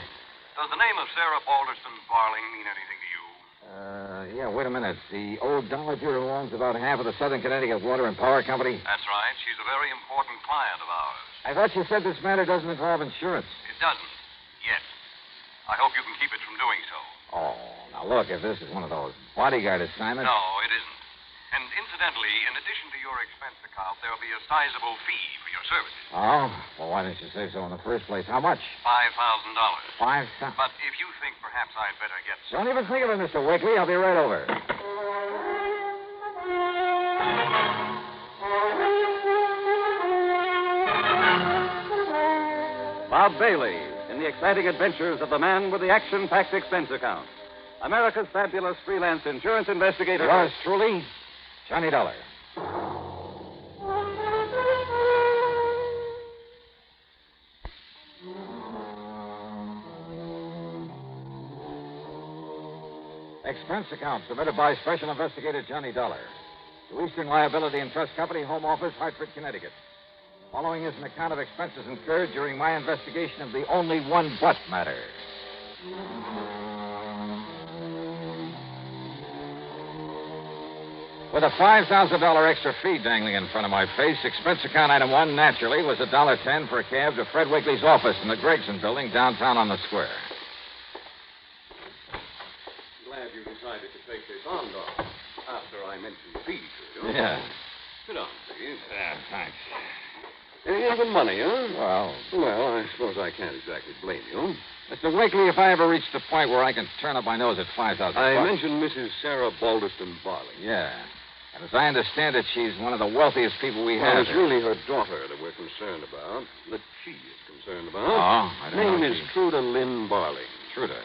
Does the name of Sarah Balderston Barling mean anything to you? Yeah, wait a minute. The old dowager who owns about half of the Southern Connecticut Water and Power Company? That's right. She's a very important client of ours. I thought you said this matter doesn't involve insurance. It doesn't. Yet. I hope you can keep it from doing so. Oh, now look, if this is one of those bodyguard assignments... No, it isn't. And incidentally, in addition to your expense account, there'll be a sizable fee for your services. Oh? Well, why didn't you say so in the first place? How much? $5,000. $5,000? But if you think perhaps I'd better get... Don't even think of it, Mr. Wakely. I'll be right over. Bob Bailey in the exciting adventures of the man with the action-packed expense account. America's fabulous freelance insurance investigator. Yours truly, Johnny Dollar. Expense account submitted by Special Investigator Johnny Dollar to Eastern Liability and Trust Company, Home Office, Hartford, Connecticut. Following is an account of expenses incurred during my investigation of the only one but matter. With a $5,000 extra fee dangling in front of my face, expense account item 1, naturally, was $1.10 for a cab to Fred Wakely's office in the Gregson building downtown on the square. Glad you decided to take this on, Doc, after I mentioned the fee to you. Yeah. Sit down, please. Yeah, thanks. Even money, huh? Well, I suppose I can't exactly blame you. Mr. Wakely, if I ever reach the point where I can turn up my nose at $5,000... I mentioned Mrs. Sarah Balderston Barling. Yeah. And as I understand it, she's one of the wealthiest people we have. Well, it's really her daughter that we're concerned about, that she is concerned about. Oh, I don't know. Name is Truda Lynn Barling. Truda?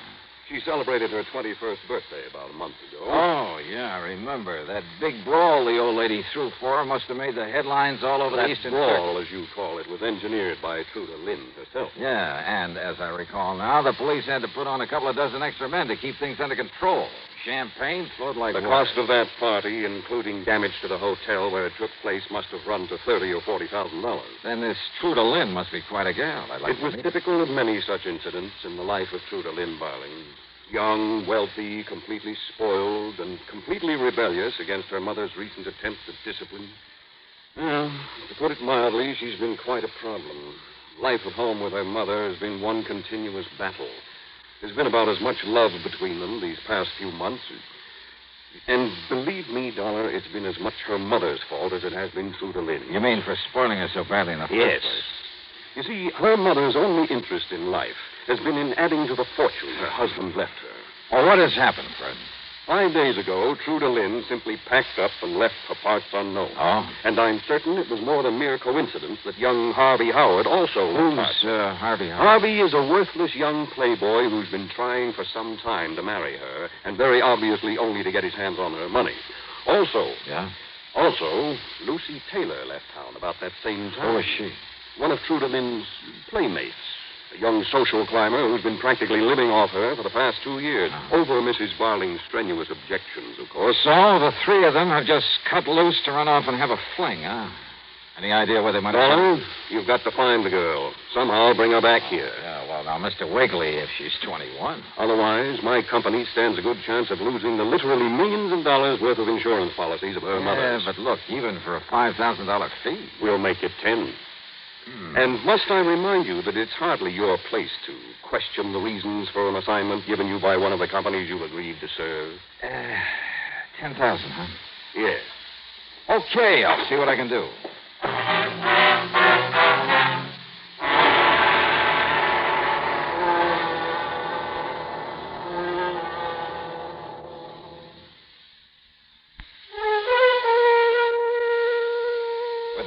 She celebrated her 21st birthday about a month ago. Oh, yeah, I remember. That big brawl the old lady threw for her must have made the headlines all over the Eastern brawl, as you call it, was engineered by Truda Lynn herself. Yeah, and as I recall now, the police had to put on a couple of dozen extra men to keep things under control. Champagne flowed like the water. cost of that party, including damage to the hotel where it took place, must have run to $30,000 or $40,000. Then this Truda Lynn must be quite a gal. It was typical of many such incidents in the life of Truda Lynn Barling. Young, wealthy, completely spoiled, and completely rebellious against her mother's recent attempts at discipline. Well, to put it mildly, she's been quite a problem. Life at home with her mother has been one continuous battle. There's been about as much love between them these past few months. And believe me, Dollar, it's been as much her mother's fault as it has been Truda Lynn. You mean for spoiling her so badly in the first place? You see, her mother's only interest in life has been in adding to the fortune her husband left her. Well, what has happened, Fred? 5 days ago, Truda Lynn simply packed up and left for parts unknown. Oh? And I'm certain it was more than mere coincidence that young Harvey Howard also left. Who's Harvey Howard? Harvey is a worthless young playboy who's been trying for some time to marry her, and very obviously only to get his hands on her money. Also... Yeah? Also, Lucy Taylor left town about that same time. Who is she? One of Truda Lynn's playmates. A young social climber who's been practically living off her for the past 2 years. Over Mrs. Barling's strenuous objections, of course. So the three of them have just cut loose to run off and have a fling, huh? Any idea where they might have gone? You've got to find the girl. Somehow bring her back here. Yeah, well, now, Mr. Wakely, if she's 21. Otherwise, my company stands a good chance of losing the literally millions of dollars worth of insurance policies of her mother's. Yeah, but look, even for a $5,000 fee. We'll make it 10. And must I remind you that it's hardly your place to question the reasons for an assignment given you by one of the companies you agreed to serve? 10,000, huh? Yes. Okay, I'll see what I can do.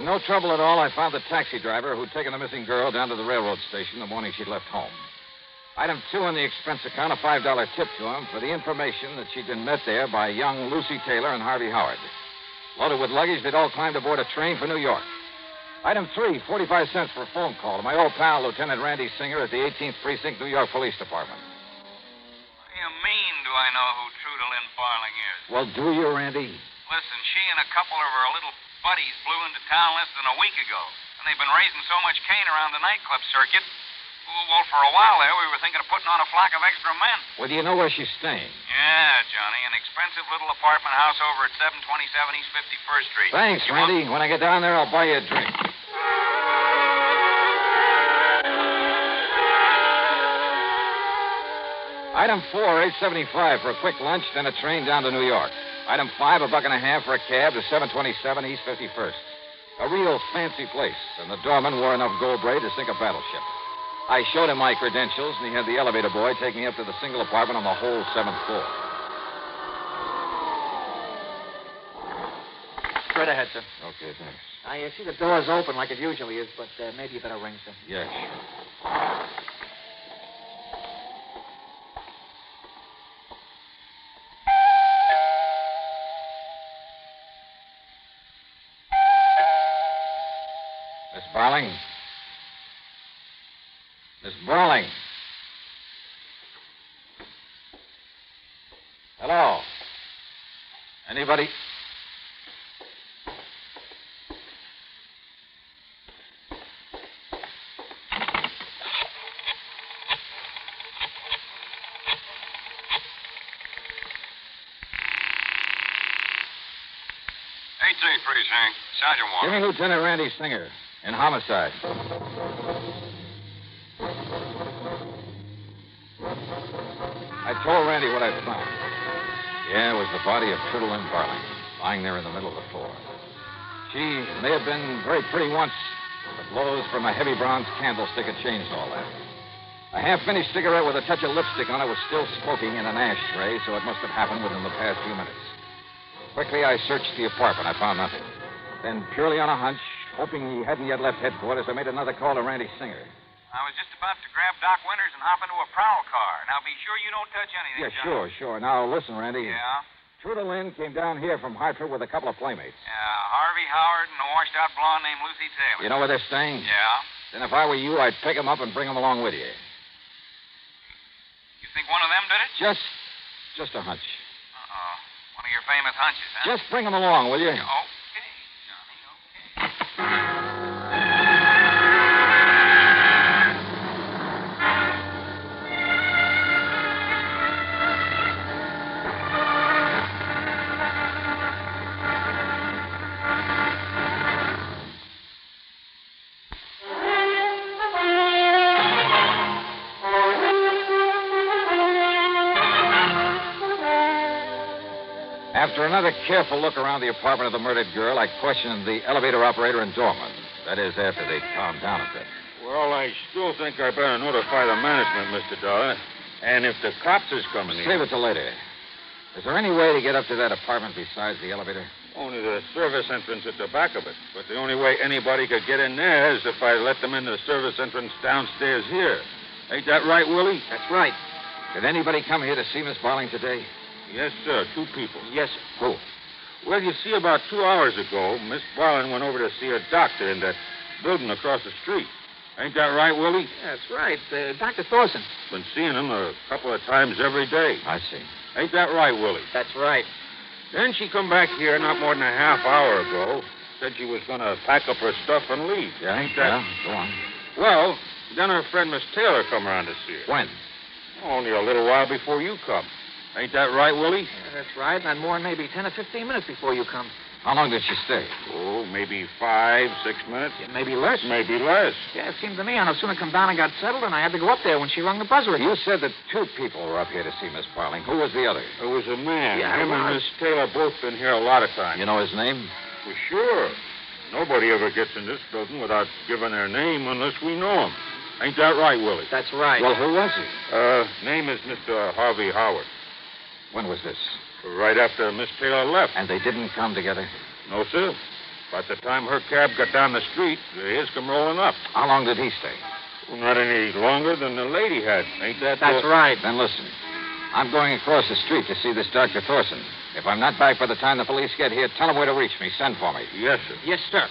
No trouble at all, I found the taxi driver who'd taken the missing girl down to the railroad station the morning she'd left home. Item 2 on the expense account, a $5 tip to him for the information that she'd been met there by young Lucy Taylor and Harvey Howard. Loaded with luggage, they'd all climbed aboard a train for New York. Item 3, 45 cents for a phone call to my old pal, Lieutenant Randy Singer at the 18th Precinct, New York Police Department. What do you mean, do I know who Truda Lynn Barling is. Well, do you, Randy? Listen, she and a couple of her little buddies blew into town less than a week ago. And they've been raising so much cane around the nightclub circuit. Well, for a while there, we were thinking of putting on a flock of extra men. Well, do you know where she's staying? Yeah, Johnny. An expensive little apartment house over at 727 East 51st Street. Thanks, Randy. When I get down there, I'll buy you a drink. Item 4, $8.75 for a quick lunch, then a train down to New York. Item 5, $1.50 for a cab to 727 East 51st. A real fancy place, and the doorman wore enough gold braid to sink a battleship. I showed him my credentials, and he had the elevator boy take me up to the single apartment on the whole 7th floor. Straight ahead, sir. Okay, thanks. I see the door's open like it usually is, but maybe you better ring, sir. Yeah, sure. Miss Barling? Miss Barling? Hello? Anybody? Freeze, Hank. Sergeant Walker. Give me Lieutenant Randy Singer in homicide. I told Randy what I'd found. Yeah, it was the body of Trudel Lynn Barling, lying there in the middle of the floor. She may have been very pretty once, but the blows from a heavy bronze candlestick had changed all that. A half-finished cigarette with a touch of lipstick on it was still smoking in an ashtray, so it must have happened within the past few minutes. Quickly, I searched the apartment. I found nothing. Then, purely on a hunch, hoping he hadn't yet left headquarters, I made another call to Randy Singer. I was just about to grab Doc Winters and hop into a prowl car. Now, be sure you don't touch anything, Yeah, Johnny. sure. Now, listen, Randy. Yeah? Trudel Lynn came down here from Hartford with a couple of playmates. Yeah, Harvey Howard and a washed-out blonde named Lucy Taylor. You know where they're staying? Yeah? Then if I were you, I'd pick them up and bring them along with you. You think one of them did it? Just a hunch. Uh-oh. One of your famous hunches, huh? Just bring them along, will you? Okay, Johnny, okay. After another careful look around the apartment of the murdered girl, I questioned the elevator operator and doorman. That is, after they calmed down a bit. Well, I still think I better notify the management, Mr. Dollar. And if the cops is coming in... Save it till later. Is there any way to get up to that apartment besides the elevator? Only the service entrance at the back of it. But the only way anybody could get in there is if I let them in the service entrance downstairs here. Ain't that right, Willie? That's right. Did anybody come here to see Miss Barling today? Yes, sir. 2 people. Yes, sir. Who? Well, you see, about 2 hours ago, Miss Barling went over to see a doctor in that building across the street. Ain't that right, Willie? Yeah, that's right. Dr. Thorson. Been seeing him a couple of times every day. I see. Ain't that right, Willie? That's right. Then she come back here not more than a half hour ago. Said she was going to pack up her stuff and leave. Yeah, ain't that? Yeah, go on. Well, then her friend Miss Taylor come around to see her. When? Only a little while before you come. Ain't that right, Willie? Yeah, that's right. Not more than maybe 10 or 15 minutes before you come. How long did she stay? Oh, maybe 5, 6 minutes. Yeah, maybe less. Maybe less. Yeah, it seemed to me I no sooner come down and got settled, and I had to go up there when she rung the buzzer again. You said that 2 people were up here to see Miss Barling. Who was the other? It was a man. Yeah, Him and Miss Taylor both been here a lot of times. You know his name? Well, sure. Nobody ever gets in this building without giving their name unless we know him. Ain't that right, Willie? That's right. Well, who was he? Name is Mr. Harvey Howard. When was this? Right after Miss Taylor left. And they didn't come together? No, sir. By the time her cab got down the street, his come rolling up. How long did he stay? Well, not any longer than the lady had. Ain't that... That's right. Then listen. I'm going across the street to see this Dr. Thorson. If I'm not back by the time the police get here, tell them where to reach me. Send for me. Yes, sir. Yes, sir.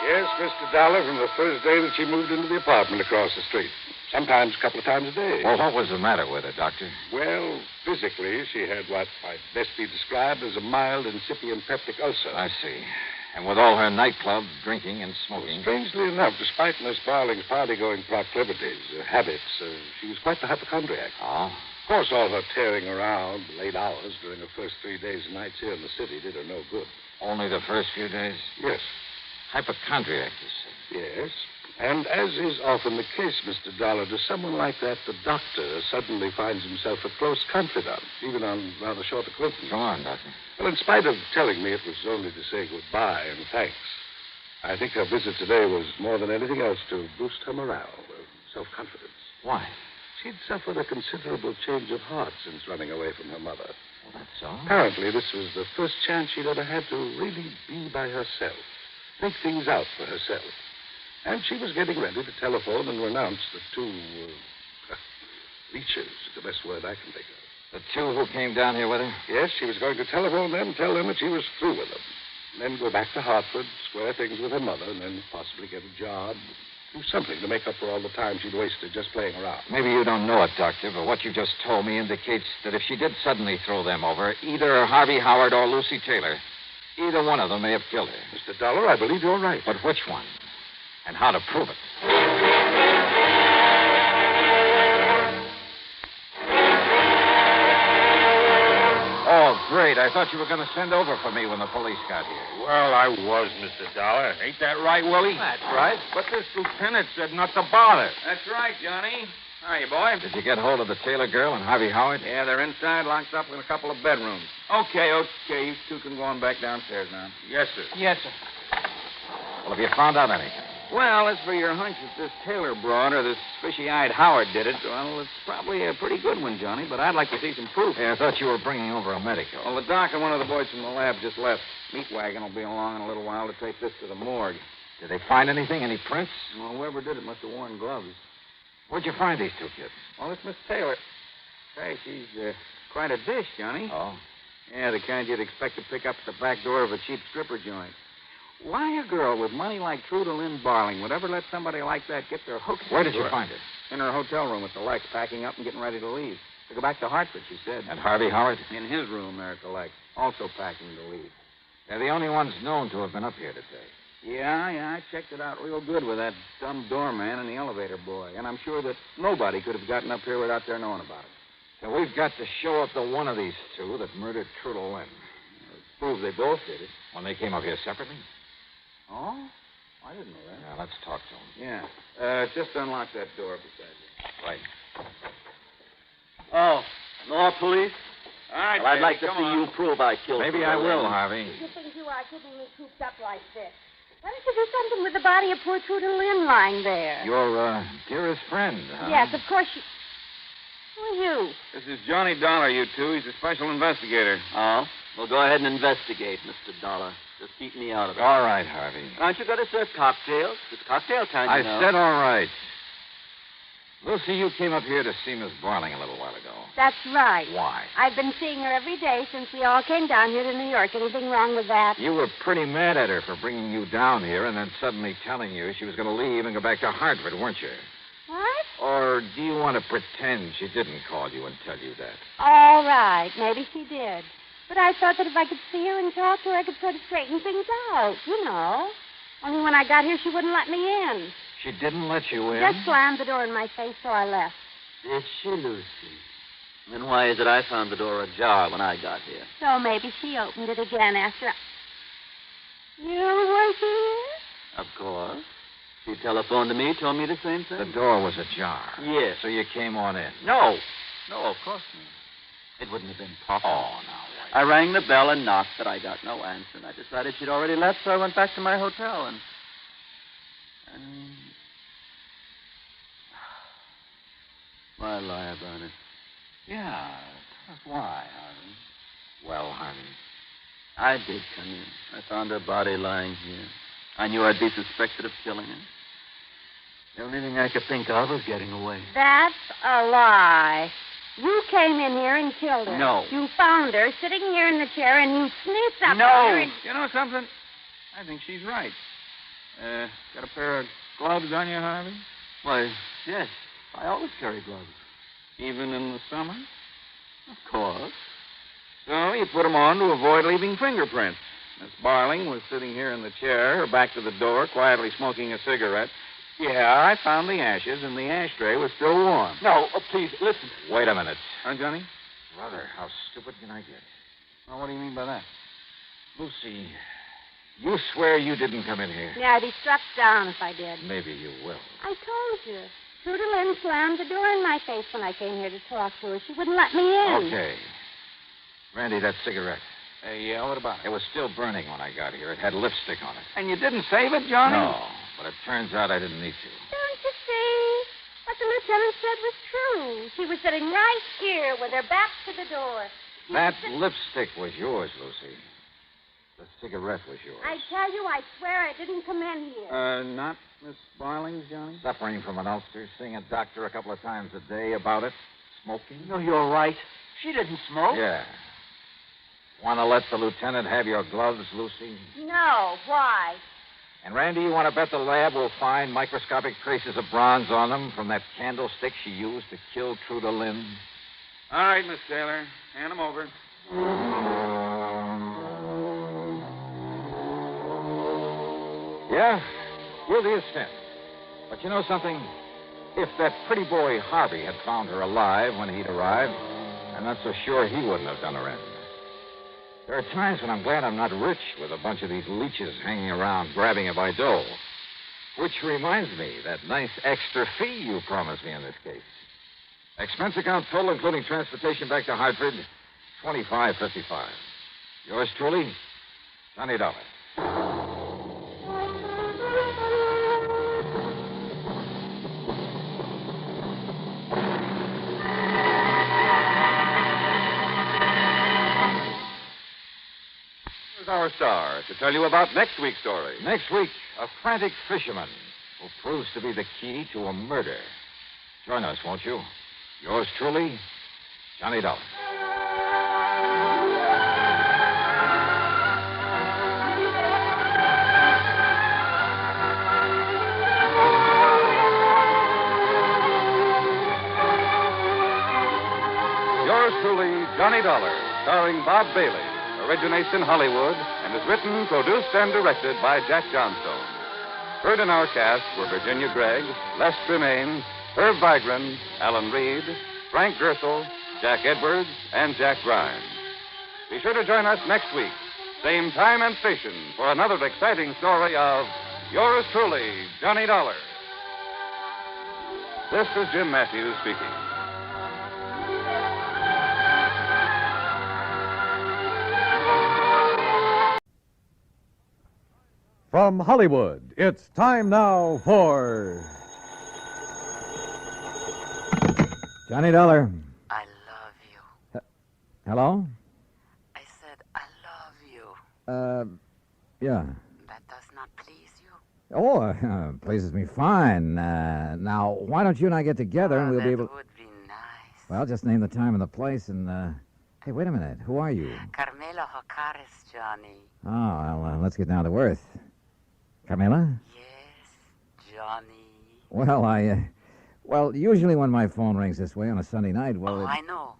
Yes, Mr. Dollar from the first day that she moved into the apartment across the street. Sometimes a couple of times a day. Well, what was the matter with her, Doctor? Well, physically, she had what might best be described as a mild incipient peptic ulcer. I see. And with all her nightclub drinking and smoking. Strangely enough, despite Miss Barling's party-going proclivities, habits, she was quite the hypochondriac. Oh? Of course, all her tearing around late hours during the first 3 days and nights here in the city did her no good. Only the first few days? Yes. Hypochondriac, you said? Yes. And as is often the case, Mr. Dollar, to someone like that, the doctor suddenly finds himself a close confidant, even on rather short acquaintance. Go on, Doctor. Well, in spite of telling me it was only to say goodbye and thanks, I think her visit today was more than anything else to boost her morale, self-confidence. Why? She'd suffered a considerable change of heart since running away from her mother. Well, that's so. Apparently, this was the first chance she'd ever had to really be by herself, think things out for herself. And she was getting ready to telephone and renounce the two leeches, is the best word I can think of. The two who came down here with her? Yes, she was going to telephone them, tell them that she was through with them. And then go back to Hartford, square things with her mother, and then possibly get a job, do something to make up for all the time she'd wasted just playing around. Maybe you don't know it, Doctor, but what you just told me indicates that if she did suddenly throw them over, either Harvey Howard or Lucy Taylor, either one of them may have killed her. Mr. Dollar, I believe you're right. But which one? And how to prove it? Oh, great. I thought you were going to send over for me when the police got here. Well, I was, Mr. Dollar. Ain't that right, Willie? That's right. But this lieutenant said not to bother. That's right, Johnny. Hiya, boy. Did you get hold of the Taylor girl and Harvey Howard? Yeah, they're inside, locked up in a couple of bedrooms. Okay. You two can go on back downstairs now. Yes, sir. Yes, sir. Well, have you found out anything? Well, as for your hunch that this Taylor broad or this fishy-eyed Howard did it, well, it's probably a pretty good one, Johnny, but I'd like to see some proof. Yeah, I thought you were bringing over a medical. Well, the doc and one of the boys from the lab just left. Meat wagon will be along in a little while to take this to the morgue. Did they find anything? Any prints? Well, whoever did it must have worn gloves. Where'd you find these two kids? Well, it's Miss Taylor. Hey, she's quite a dish, Johnny. Oh? Yeah, the kind you'd expect to pick up at the back door of a cheap stripper joint. Why a girl with money like Truda Lynn Barling would ever let somebody like that get their hooks Where did into you her? find it? In her hotel room at the Lex, packing up and getting ready to leave. To go back to Hartford, she said. And Harvey Howard? In his room there at the Lex, also packing to leave. They're the only ones known to have been up here today. Yeah, I checked it out real good with that dumb doorman and the elevator boy. And I'm sure that nobody could have gotten up here without their knowing about it. So we've got to show up to one of these two that murdered Truda Lynn. Prove they both did it. When they came up here separately? Oh? I didn't know that. Yeah, let's talk to them. Yeah. Just unlock that door beside you. Right. Oh, no police? All right, well, I'd like to come see on. you prove I killed Maybe Truda I will, Lynn. Harvey. You think you are keeping me cooped up like this? Why don't you do something with the body of poor Truda Lynn lying there? Your, dearest friend, huh? Yes, of course you... Who are you? This is Johnny Dollar, you two. He's a special investigator. Oh? Well, go ahead and investigate, Mr. Dollar. Just keep me out of it. All right, Harvey. Aren't you going to serve cocktails? It's cocktail time, I you know. said all right. Lucy, you came up here to see Miss Barling a little while ago. That's right. Why? I've been seeing her every day since we all came down here to New York. Anything wrong with that? You were pretty mad at her for bringing you down here and then suddenly telling you she was going to leave and go back to Hartford, weren't you? What? Or do you want to pretend she didn't call you and tell you that? All right. Maybe she did. But I thought that if I could see her and talk to her, I could sort of straighten things out, you know. Only when I got here, she wouldn't let me in. She didn't let you in? Just slammed the door in my face, so I left. Did she, Lucy? Then why is it I found the door ajar when I got here? So maybe she opened it again after You weren't here? Of course. She telephoned to me, told me the same thing. The door was ajar. Yes. So you came on in? No. No, of course not. It wouldn't have been possible. Oh, no. I rang the bell and knocked, but I got no answer. And I decided she'd already left, so I went back to my hotel and why lie about it? Yeah. Why, Harvey? Well, Harvey. I did come in. I found her body lying here. I knew I'd be suspected of killing her. The only thing I could think of was getting away. That's a lie. You came in here and killed her. No. You found her sitting here in the chair, and you sneaked up No. on her and... You know something? I think she's right. Got a pair of gloves on you, Harvey? Why, yes. I always carry gloves. Even in the summer? Of course. So you put them on to avoid leaving fingerprints. Miss Barling was sitting here in the chair, her back to the door, quietly smoking a cigarette. Yeah, I found the ashes, and the ashtray was still warm. No, please, listen. Wait a minute. Huh, Johnny? Brother, how stupid can I get? Well, what do you mean by that? Lucy, you swear you didn't come in here? Yeah, I'd be struck down if I did. Maybe you will. I told you. Truda Lynn slammed the door in my face when I came here to talk to her. She wouldn't let me in. Okay. Randy, that cigarette. Yeah, what about it? It was still burning when I got here. It had lipstick on it. And you didn't save it, Johnny? No, but it turns out I didn't need to. Don't you see? What the lieutenant said was true. She was sitting right here with her back to the door. That lipstick was yours, Lucy. The cigarette was yours. I tell you, I swear I didn't come in here. Not Miss Barling's, Johnny? Suffering from an ulcer, seeing a doctor a couple of times a day about it. Smoking. No, you're right. She didn't smoke. Yeah. Want to let the lieutenant have your gloves, Lucy? No, why? And, Randy, you want to bet the lab will find microscopic traces of bronze on them from that candlestick she used to kill Truda Lynn? All right, Miss Taylor. Hand them over. Yeah, guilty as sin. But you know something? If that pretty boy Harvey had found her alive when he'd arrived, I'm not so sure he wouldn't have done her in. There are times when I'm glad I'm not rich with a bunch of these leeches hanging around grabbing it by dough. Which reminds me, that nice extra fee you promised me in this case. Expense account total, including transportation back to Hartford, $25.55. Yours truly, $20. Our star to tell you about next week's story. Next week, a frantic fisherman who proves to be the key to a murder. Join us, won't you? Yours truly, Johnny Dollar. Yours truly, Johnny Dollar, starring Bob Bailey. Originates in Hollywood and is written, produced, and directed by Jack Johnstone. Heard in our cast were Virginia Gregg, Les Tremaine, Herb Vigran, Alan Reed, Frank Gersel, Jack Edwards, and Jack Grimes. Be sure to join us next week, same time and station, for another exciting story of Yours truly, Johnny Dollar. This is Jim Matthews speaking. From Hollywood, it's time now for Johnny Dollar. I love you. Hello? I said I love you. Yeah. That does not please you? Oh, pleases me fine. Now, why don't you and I get together and we'll be able... That would be nice. Well, just name the time and the place and, Hey, wait a minute. Who are you? Carmela Jocares, Johnny. Oh, well, let's get down to earth. Carmela? Yes, Johnny. Well, Well, usually when my phone rings this way on a Sunday night, well... I know.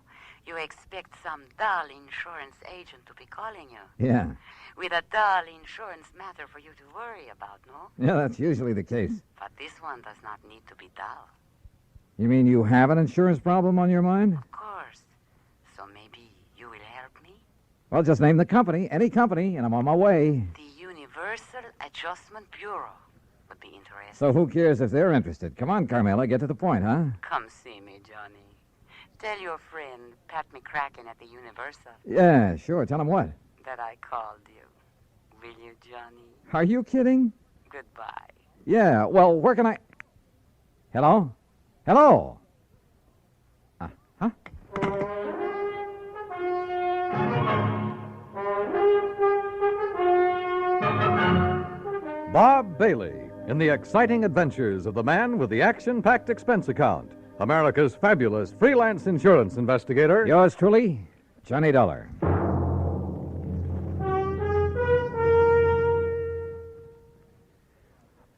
You expect some dull insurance agent to be calling you. Yeah. With a dull insurance matter for you to worry about, no? Yeah, that's usually the case. But this one does not need to be dull. You mean you have an insurance problem on your mind? Of course. So maybe you will help me? Well, just name the company, any company, and I'm on my way. The Universal Adjustment Bureau would be interested. So who cares if they're interested? Come on, Carmela, get to the point, huh? Come see me, Johnny. Tell your friend, Pat McCracken at the Universal. Yeah, sure. Tell him what? That I called you. Will you, Johnny? Are you kidding? Goodbye. Yeah, well, where can I... Hello? Hello? Huh? Bob Bailey in the exciting adventures of the man with the action-packed expense account, America's fabulous freelance insurance investigator. Yours truly, Johnny Dollar.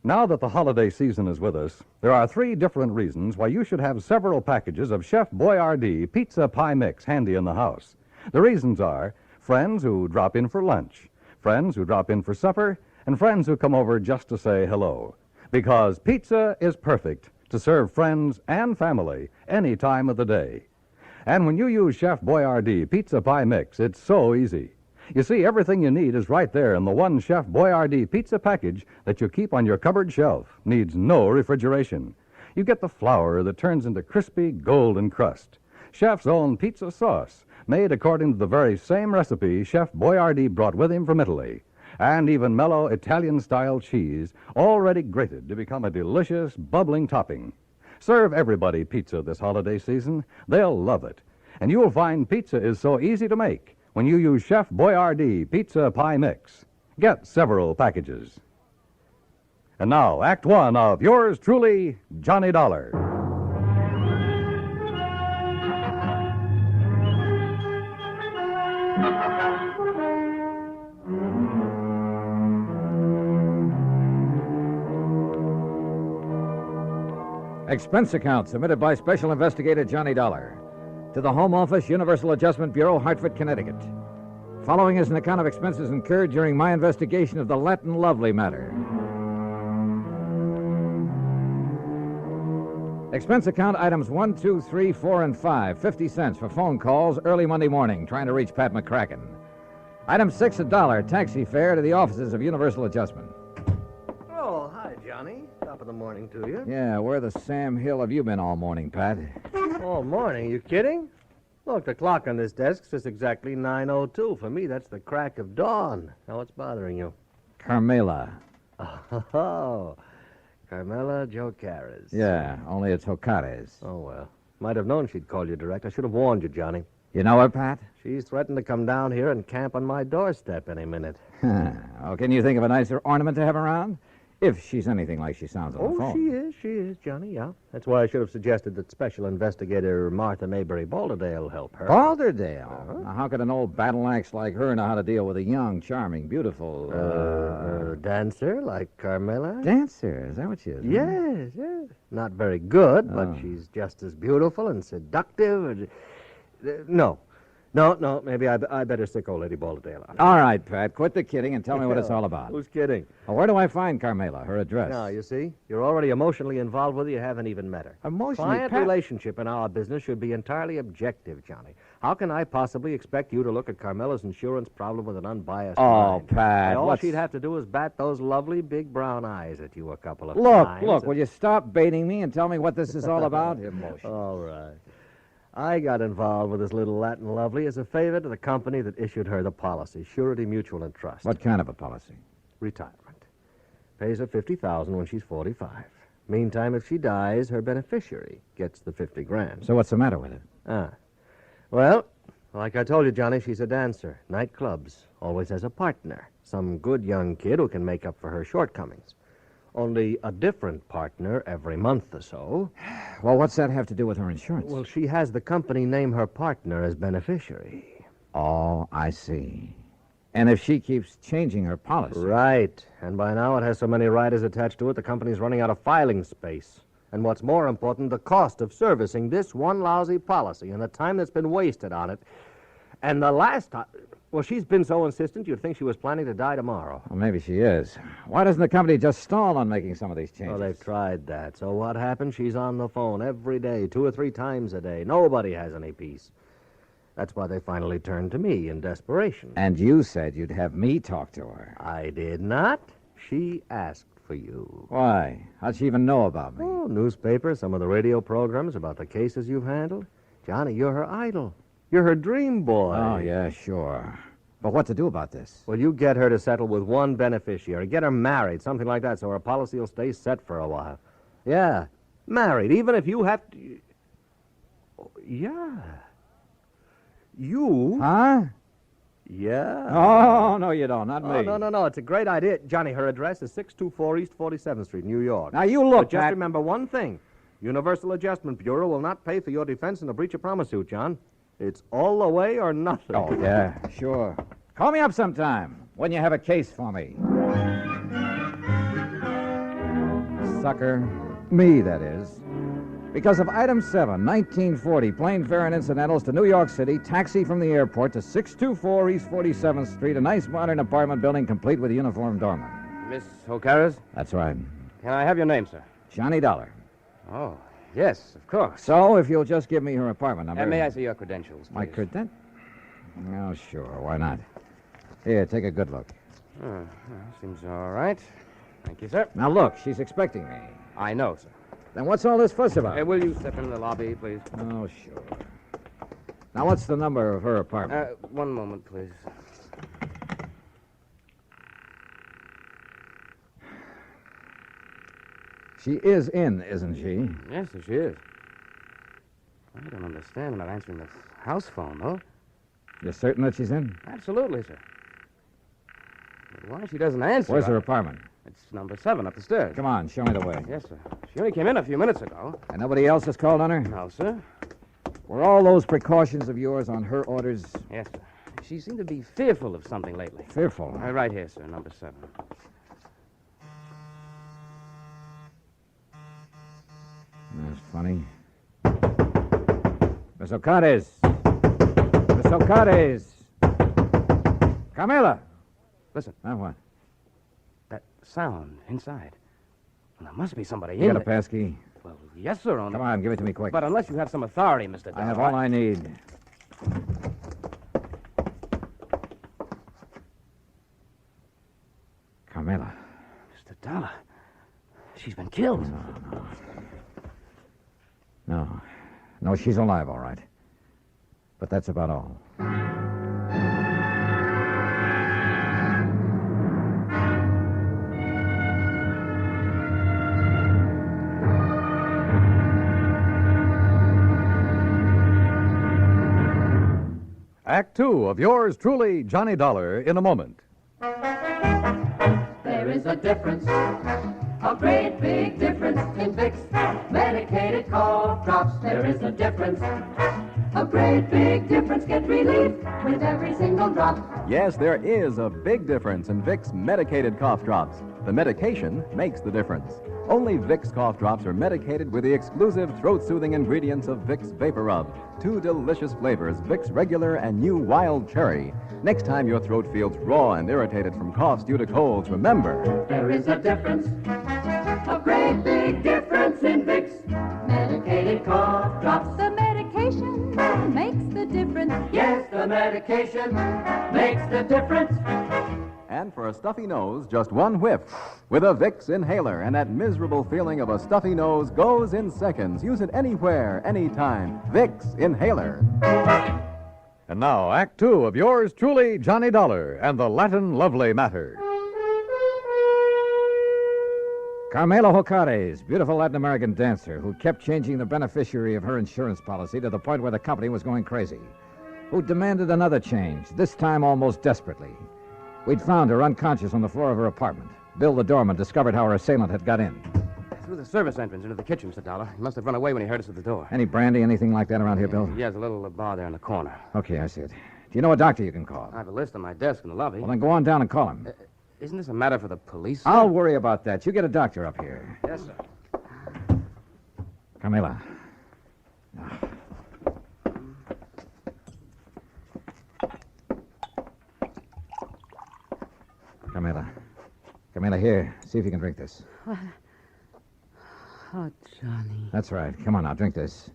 Now that the holiday season is with us, there are 3 different reasons why you should have several packages of Chef Boyardee Pizza Pie Mix handy in the house. The reasons are friends who drop in for lunch, friends who drop in for supper, and friends who come over just to say hello. Because pizza is perfect to serve friends and family any time of the day. And when you use Chef Boyardee Pizza Pie Mix, it's so easy. You see, everything you need is right there in the one Chef Boyardee pizza package that you keep on your cupboard shelf. Needs no refrigeration. You get the flour that turns into crispy golden crust. Chef's own pizza sauce, made according to the very same recipe Chef Boyardee brought with him from Italy. And even mellow Italian-style cheese, already grated to become a delicious, bubbling topping. Serve everybody pizza this holiday season. They'll love it. And you'll find pizza is so easy to make when you use Chef Boyardee Pizza Pie Mix. Get several packages. And now, Act One of yours truly, Johnny Dollar. Expense account submitted by Special Investigator Johnny Dollar to the Home Office, Universal Adjustment Bureau, Hartford, Connecticut. Following is an account of expenses incurred during my investigation of the Latin Lovely matter. Expense account items 1, 2, 3, 4, and 5, 50 cents for phone calls early Monday morning trying to reach Pat McCracken. Item 6, $1, taxi fare to the offices of Universal Adjustment. Oh, hi, Johnny. Top of the morning to you. Yeah, where the Sam Hill have you been all morning, Pat? All morning? You kidding? Look, the clock on this desk says exactly 9:02. For me, that's the crack of dawn. Now, what's bothering you? Carmela. Oh, Carmela Jocares. Yeah, only it's Jocares. Oh, well. Might have known she'd call you direct. I should have warned you, Johnny. You know her, Pat? She's threatened to come down here and camp on my doorstep any minute. Oh, can you think of a nicer ornament to have around? If she's anything like she sounds on the phone. She is, Johnny, yeah. That's why I should have suggested that Special Investigator Martha Mayberry Balderdale help her. Balderdale? Now, how could an old battle axe like her know how to deal with a young, charming, beautiful... dancer like Carmela? Dancer? Is that what she is? Yes, yes. Not very good, but she's just as beautiful and seductive. No, maybe I better stick old Lady Balderdale on. All right, Pat, quit the kidding and tell me what it's all about. Who's kidding? Well, where do I find Carmela, her address? Now, you see, you're already emotionally involved with her. You haven't even met her. Emotionally? Client relationship in our business should be entirely objective, Johnny. How can I possibly expect you to look at Carmela's insurance problem with an unbiased mind? Pat, All she'd have to do is bat those lovely big brown eyes at you a couple of Look, times. will you stop baiting me and tell me what this is all about? Emotion. All right. I got involved with this little Latin lovely as a favor to the company that issued her the policy, Surety Mutual and Trust. What kind of a policy? Retirement. Pays her $50,000 when she's 45. Meantime, if she dies, her beneficiary gets the $50,000. So what's the matter with it? Well, like I told you, Johnny, she's a dancer. Nightclubs. Always has a partner. Some good young kid who can make up for her shortcomings. Only a different partner every month or so. Well, what's that have to do with her insurance? Well, she has the company name her partner as beneficiary. Oh, I see. And if she keeps changing her policy... Right. And by now it has so many riders attached to it, the company's running out of filing space. And what's more important, the cost of servicing this one lousy policy and the time that's been wasted on it. And the last time... Well, she's been so insistent you'd think she was planning to die tomorrow. Well, maybe she is. Why doesn't the company just stall on making some of these changes? Well, they've tried that. So what happened? She's on the phone every day, 2 or 3 times a day. Nobody has any peace. That's why they finally turned to me in desperation. And you said you'd have me talk to her. I did not. She asked for you. Why? How'd she even know about me? Oh, newspapers, some of the radio programs about the cases you've handled. Johnny, you're her idol. You're her dream boy. Oh, yeah, sure. But what to do about this? Well, you get her to settle with one beneficiary. Get her married, something like that, so her policy will stay set for a while. Yeah, married, even if you have to... Oh, yeah. You? Huh? Yeah. Oh, no, you don't. Not me. No. It's a great idea. Johnny, her address is 624 East 47th Street, New York. Now, you look, But just remember one thing. Universal Adjustment Bureau will not pay for your defense in a breach of promise suit, John. It's all the way or nothing. Oh, yeah, sure. Call me up sometime when you have a case for me. sucker. Me, that is. Because of item 7, 1940, plane fare and incidentals to New York City, taxi from the airport to 624 East 47th Street, a nice modern apartment building complete with a uniformed doorman. Miss O'Carra's? That's right. Can I have your name, sir? Johnny Dollar. Oh, yes, of course. So, if you'll just give me her apartment number... And may I see your credentials, please? My credentials? Oh, sure. Why not? Here, take a good look. Well, seems all right. Thank you, sir. Now, look, she's expecting me. I know, sir. Then what's all this fuss about? Hey, will you step into the lobby, please? Oh, sure. Now, what's the number of her apartment? One moment, please. She is in, isn't she? Yes, sir, she is. I don't understand about answering the house phone, though. You're certain that she's in? Absolutely, sir. But why she doesn't answer... Where's her apartment? It's number 7 up the stairs. Come on, show me the way. Yes, sir. She only came in a few minutes ago. And nobody else has called on her? No, sir. Were all those precautions of yours on her orders? Yes, sir. She seemed to be fearful of something lately. Fearful? Right here, sir, number 7. That's funny. Miss Ocades. Miss Ocades. Camila. Listen. Now what? That sound inside. Well, there must be somebody You in got a there. passkey? Well, yes, sir. Come on, give it to me quick. But unless you have some authority, Mr. Dollar... I have all I need. Carmela. Mr. Dollar. She's been killed. No, she's alive, all right. But that's about all. Act Two of yours truly, Johnny Dollar, in a moment. There is a difference, a great big difference in Vicks medicated cough drops. There is a difference, a great big difference. Get relief with every single drop. Yes, there is a big difference in Vicks medicated cough drops. The medication makes the difference. Only Vicks cough drops are medicated with the exclusive throat-soothing ingredients of Vicks Vapor Rub. 2 delicious flavors, Vicks Regular and new Wild Cherry. Next time your throat feels raw and irritated from coughs due to colds, remember... There is a difference, a great big difference in Vicks medicated cough drops. The medication makes the difference. Yes, the medication makes the difference. And for a stuffy nose, just one whiff with a Vicks inhaler, and that miserable feeling of a stuffy nose goes in seconds. Use it anywhere, anytime. Vicks Inhaler. And now, Act Two of yours truly, Johnny Dollar, and the Latin Lovely Matter. Carmela Ocades, beautiful Latin American dancer who kept changing the beneficiary of her insurance policy to the point where the company was going crazy, who demanded another change, this time almost desperately. We'd found her unconscious on the floor of her apartment. Bill, the doorman, discovered how her assailant had got in. Through the service entrance into the kitchen, Mr. Dollar. He must have run away when he heard us at the door. Any brandy, anything like that around here, Bill? He has a little bar there in the corner. Okay, I see it. Do you know a doctor you can call? I have a list on my desk in the lobby. Well, then go on down and call him. Isn't this a matter for the police, sir? I'll worry about that. You get a doctor up here. Yes, sir. Camila. Camila, here. See if you can drink this. What? Oh, Johnny. That's right. Come on now, drink this.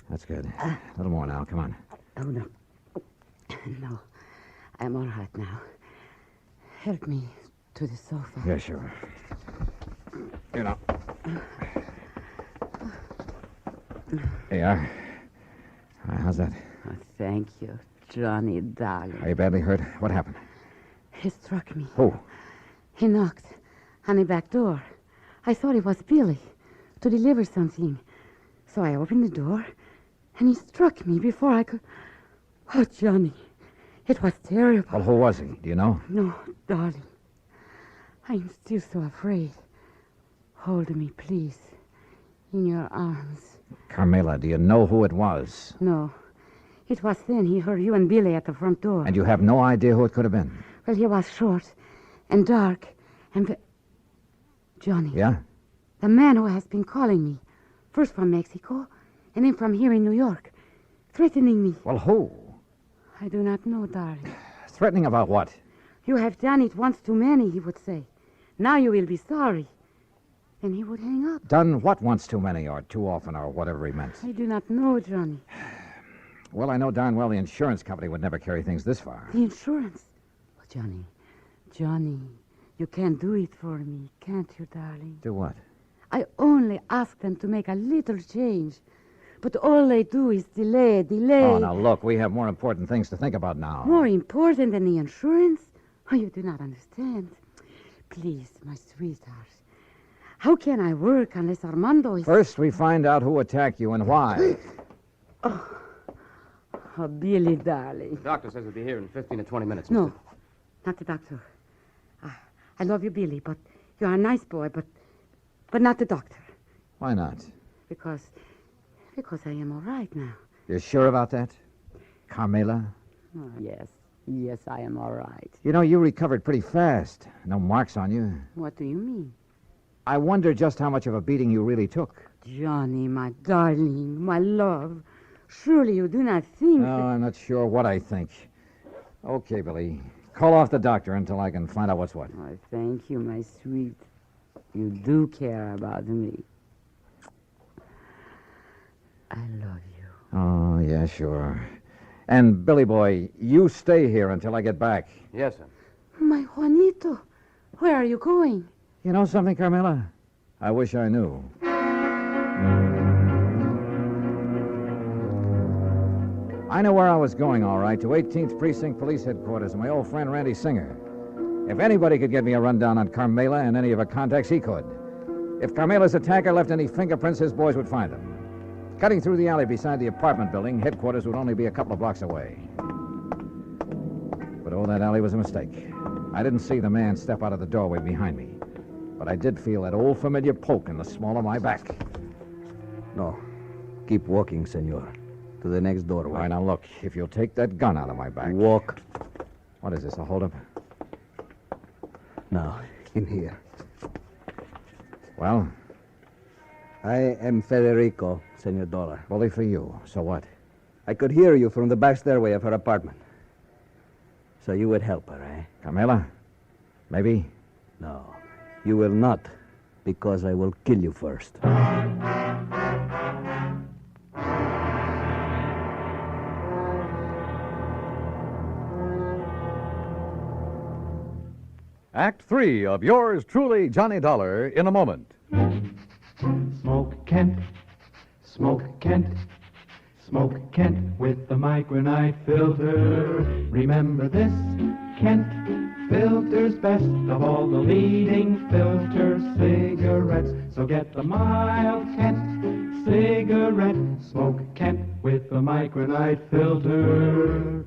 That's good. A little more now. Come on. Oh, no. No. I'm all right now. Help me to the sofa. Yeah, sure. Here now. There you are. All right, how's that? Oh, thank you, Johnny, darling. Are you badly hurt? What happened? He struck me. Who? He knocked on the back door. I thought it was Billy to deliver something. So I opened the door, and he struck me before I could... Oh, Johnny, it was terrible. Well, who was he? Do you know? No, darling. I'm still so afraid. Hold me, please, in your arms. Carmela, do you know who it was? No. It was then he heard you and Billy at the front door. And you have no idea who it could have been? Well, he was short and dark and... Johnny. Yeah? The man who has been calling me. First from Mexico, and then from here in New York. Threatening me. Well, who? I do not know, darling. Threatening about what? You have done it once too many, he would say. Now you will be sorry. Then he would hang up. Done what once too many, or too often, or whatever he meant? I do not know, Johnny. Well, I know darn well the insurance company would never carry things this far. The insurance? Oh, Johnny, you can't do it for me, can't you, darling? Do what? I only ask them to make a little change. But all they do is delay. Oh, now look, we have more important things to think about now. More important than the insurance? Oh, you do not understand. Please, my sweetheart. How can I work unless Armando is... First, we find out who attacked you and why. Oh, Billy, darling. The doctor says he'll be here in 15 to 20 minutes. No, not the doctor. I love you, Billy, but you're a nice boy, but not the doctor. Why not? Because I am all right now. You're sure about that? Carmela? Oh, yes, I am all right. You know, you recovered pretty fast. No marks on you. What do you mean? I wonder just how much of a beating you really took. Johnny, my darling, my love. Surely you do not think... No, I'm not sure what I think. Okay, Billy. Call off the doctor until I can find out what's what. Oh, thank you, my sweet. You do care about me. I love you. Oh, yeah, sure. And, Billy boy, you stay here until I get back. Yes, sir. My Juanito, where are you going? You know something, Carmela? I wish I knew. I know where I was going, all right, to 18th Precinct Police Headquarters and my old friend Randy Singer. If anybody could get me a rundown on Carmela and any of her contacts, he could. If Carmela's attacker left any fingerprints, his boys would find them. Cutting through the alley beside the apartment building, headquarters would only be a couple of blocks away. But that alley was a mistake. I didn't see the man step out of the doorway behind me. But I did feel that old familiar poke in the small of my back. No. Keep walking, senor. To the next doorway. All right, now look. If you'll take that gun out of my back. Walk. What is this, a holdup? Now, in here. Well? I am Federico, Senor Dollar. Bully for you. So what? I could hear you from the back stairway of her apartment. So you would help her, eh? Carmela? Maybe? No. You will not, because I will kill you first. Act 3 of yours truly, Johnny Dollar, in a moment. Smoke Kent, Smoke Kent, Smoke Kent with the micronite filter. Remember this, Kent filters best of all the leading filter cigarettes. So get the mild Kent cigarette. Smoke Kent with the micronite filter.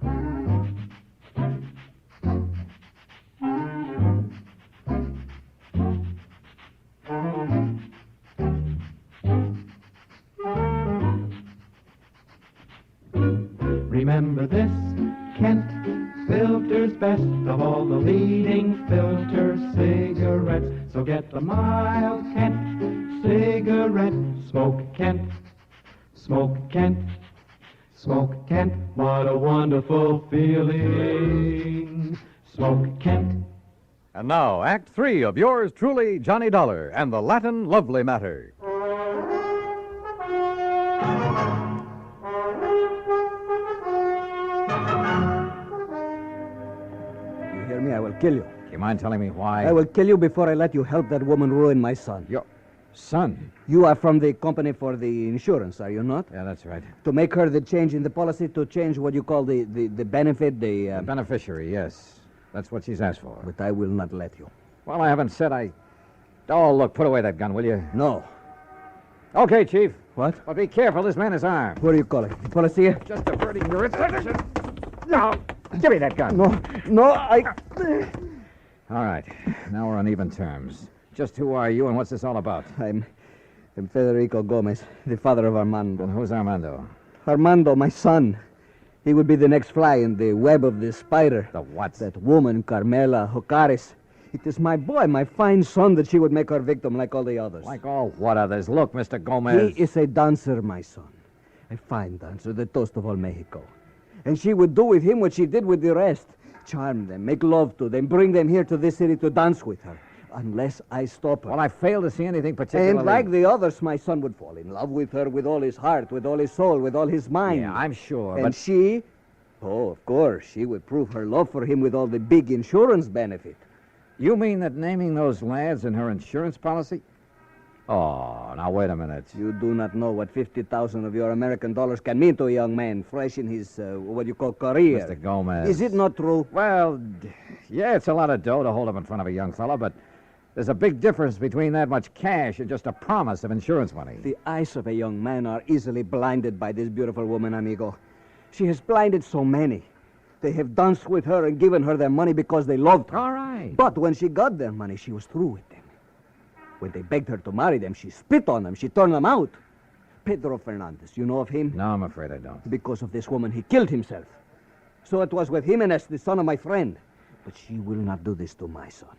Remember this, Kent filters best of all the leading filter cigarettes. So get the mild Kent cigarette. Smoke Kent, Smoke Kent, Smoke Kent. What a wonderful feeling. Smoke Kent. And now, Act 3 of yours truly, Johnny Dollar, and the Latin Lovely Matter. I will kill you. Do you mind telling me why? I will kill you before I let you help that woman ruin my son. Your son? You are from the company for the insurance, are you not? Yeah, that's right. To make her the change in the policy, to change what you call the benefit, The beneficiary, yes. That's what she's asked for. But I will not let you. Well, I haven't said I... Oh, look, put away that gun, will you? No. Okay, Chief. What? But be careful, this man is armed. What are you calling? The policia? Just diverting your attention. No. Give me that gun. No, I... All right. Now we're on even terms. Just who are you and what's this all about? I'm Federico Gomez, the father of Armando. And who's Armando? Armando, my son. He would be the next fly in the web of the spider. The what? That woman, Carmela Jocares. It is my boy, my fine son, that she would make her victim like all the others. Like all what others? Look, Mr. Gomez. He is a dancer, my son. A fine dancer, the toast of all Mexico. And she would do with him what she did with the rest. Charm them, make love to them, bring them here to this city to dance with her. Unless I stop her. Well, I fail to see anything particularly... And like the others, my son would fall in love with her with all his heart, with all his soul, with all his mind. Yeah, I'm sure, And but... she... Oh, of course, she would prove her love for him with all the big insurance benefit. You mean that naming those lads in her insurance policy? Oh, now wait a minute. You do not know what 50,000 of your American dollars can mean to a young man fresh in his, what you call, career. Mr. Gomez. Is it not true? Well, yeah, it's a lot of dough to hold up in front of a young fellow, but there's a big difference between that much cash and just a promise of insurance money. The eyes of a young man are easily blinded by this beautiful woman, amigo. She has blinded so many. They have danced with her and given her their money because they loved her. All right. But when she got their money, she was through with them. When they begged her to marry them, she spit on them. She turned them out. Pedro Fernandez, you know of him? No, I'm afraid I don't. Because of this woman, he killed himself. So it was with Jimenez, the son of my friend. But she will not do this to my son.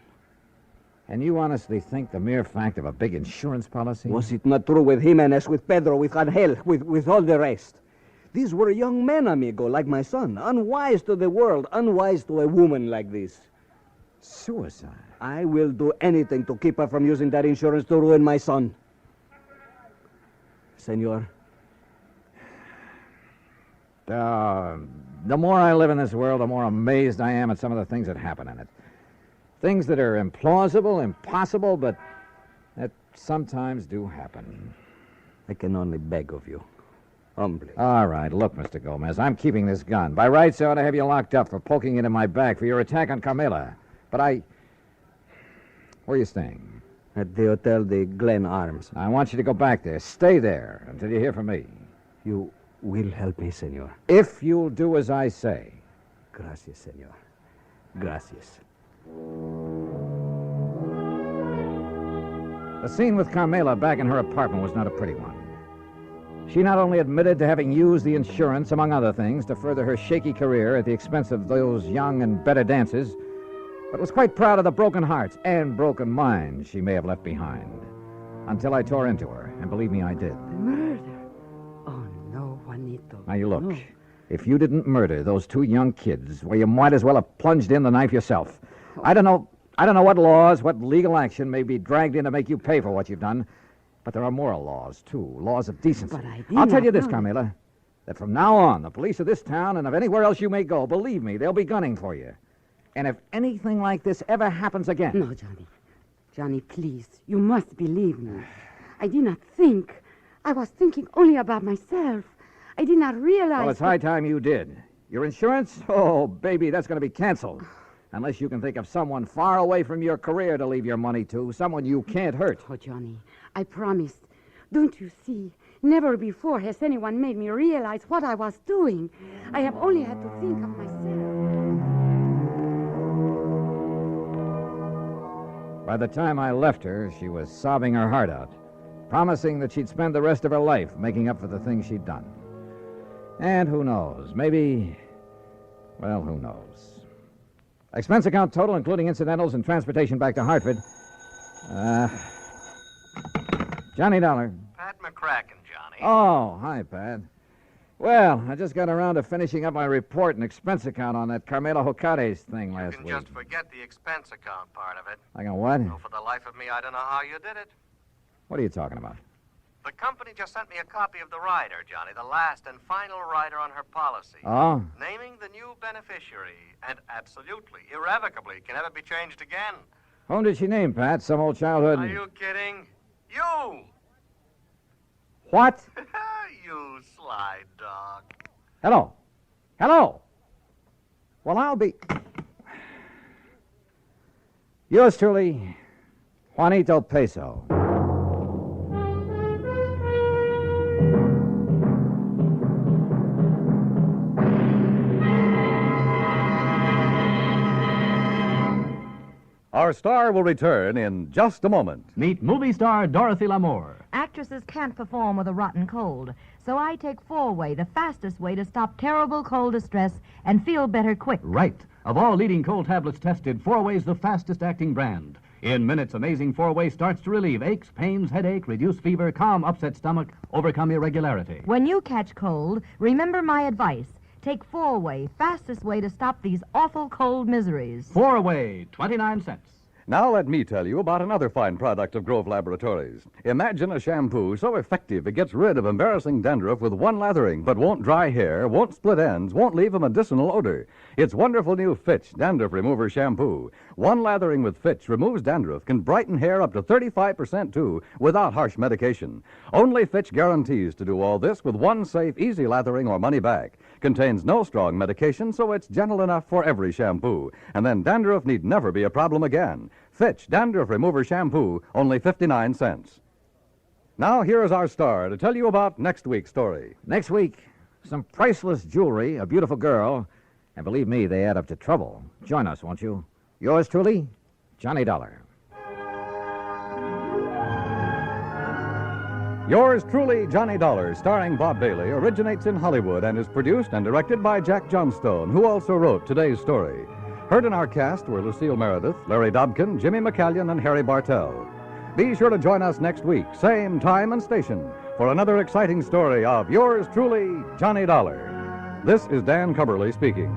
And you honestly think the mere fact of a big insurance policy? Was it not true with Jimenez, with Pedro, with Angel, with all the rest? These were young men, amigo, like my son. Unwise to the world, unwise to a woman like this. Suicide? I will do anything to keep her from using that insurance to ruin my son. Senor. The more I live in this world, the more amazed I am at some of the things that happen in it. Things that are implausible, impossible, but that sometimes do happen. I can only beg of you. Humbly. All right, look, Mr. Gomez, I'm keeping this gun. By rights, I ought to have you locked up for poking it in my back for your attack on Carmela. But Where are you staying? At the Hotel de Glen Arms. I want you to go back there. Stay there until you hear from me. You will help me, senor. If you'll do as I say. Gracias, senor. Gracias. The scene with Carmela back in her apartment was not a pretty one. She not only admitted to having used the insurance, among other things, to further her shaky career at the expense of those young and better dancers, but was quite proud of the broken hearts and broken minds she may have left behind. Until I tore into her, and believe me, I did. Murder? Oh, no, Juanito. Now, you look. No. If you didn't murder those two young kids, well, you might as well have plunged in the knife yourself. I don't know what laws, what legal action may be dragged in to make you pay for what you've done, but there are moral laws, too, laws of decency. But I did I'll tell you this, know. Carmela, that from now on, the police of this town and of anywhere else you may go, believe me, they'll be gunning for you. And if anything like this ever happens again... No, Johnny. Johnny, please. You must believe me. I did not think. I was thinking only about myself. I did not realize... Well, it's high time you did. Your insurance? Oh, baby, that's going to be canceled. Unless you can think of someone far away from your career to leave your money to, someone you can't hurt. Oh, Johnny, I promised. Don't you see? Never before has anyone made me realize what I was doing. I have only had to think of myself. By the time I left her, she was sobbing her heart out, promising that she'd spend the rest of her life making up for the things she'd done. And who knows, maybe... Well, who knows? Expense account total, including incidentals and transportation back to Hartford. Johnny Dollar. Pat McCracken, Johnny. Oh, hi, Pat. Well, I just got around to finishing up my report and expense account on that Carmela Jocares thing last You week. can just forget the expense account part of it. Like a what? Oh, for the life of me, I don't know how you did it. What are you talking about? The company just sent me a copy of the rider, Johnny, the last and final rider on her policy. Oh? Naming the new beneficiary, and absolutely, irrevocably, can never be changed again. Whom did she name, Pat? Some old childhood... Are you kidding? You! What? You sly dog. Hello? Hello? Well, I'll be... Yours truly, Juanito Peso. Our star will return in just a moment. Meet movie star Dorothy Lamour. Actresses can't perform with a rotten cold, so I take 4-Way, the fastest way to stop terrible cold distress and feel better quick. Right. Of all leading cold tablets tested, 4-Way's the fastest-acting brand. In minutes, Amazing 4-Way starts to relieve aches, pains, headache, reduce fever, calm upset stomach, overcome irregularity. When you catch cold, remember my advice. Take 4-Way, fastest way to stop these awful cold miseries. 4-Way, 29 cents. Now let me tell you about another fine product of Grove Laboratories. Imagine a shampoo so effective it gets rid of embarrassing dandruff with one lathering, but won't dry hair, won't split ends, won't leave a medicinal odor. It's wonderful new Fitch Dandruff Remover Shampoo. One lathering with Fitch removes dandruff, can brighten hair up to 35% too, without harsh medication. Only Fitch guarantees to do all this with one safe, easy lathering or money back. Contains no strong medication, so it's gentle enough for every shampoo. And then dandruff need never be a problem again. Fitch Dandruff Remover Shampoo, only 59 cents. Now, here is our star to tell you about next week's story. Next week, some priceless jewelry, a beautiful girl, and believe me, they add up to trouble. Join us, won't you? Yours truly, Johnny Dollar. Yours truly, Johnny Dollar, starring Bob Bailey, originates in Hollywood and is produced and directed by Jack Johnstone, who also wrote today's story. Heard in our cast were Lucille Meredith, Larry Dobkin, Jimmy McCallion, and Harry Bartell. Be sure to join us next week, same time and station, for another exciting story of yours truly, Johnny Dollar. This is Dan Cubberly speaking.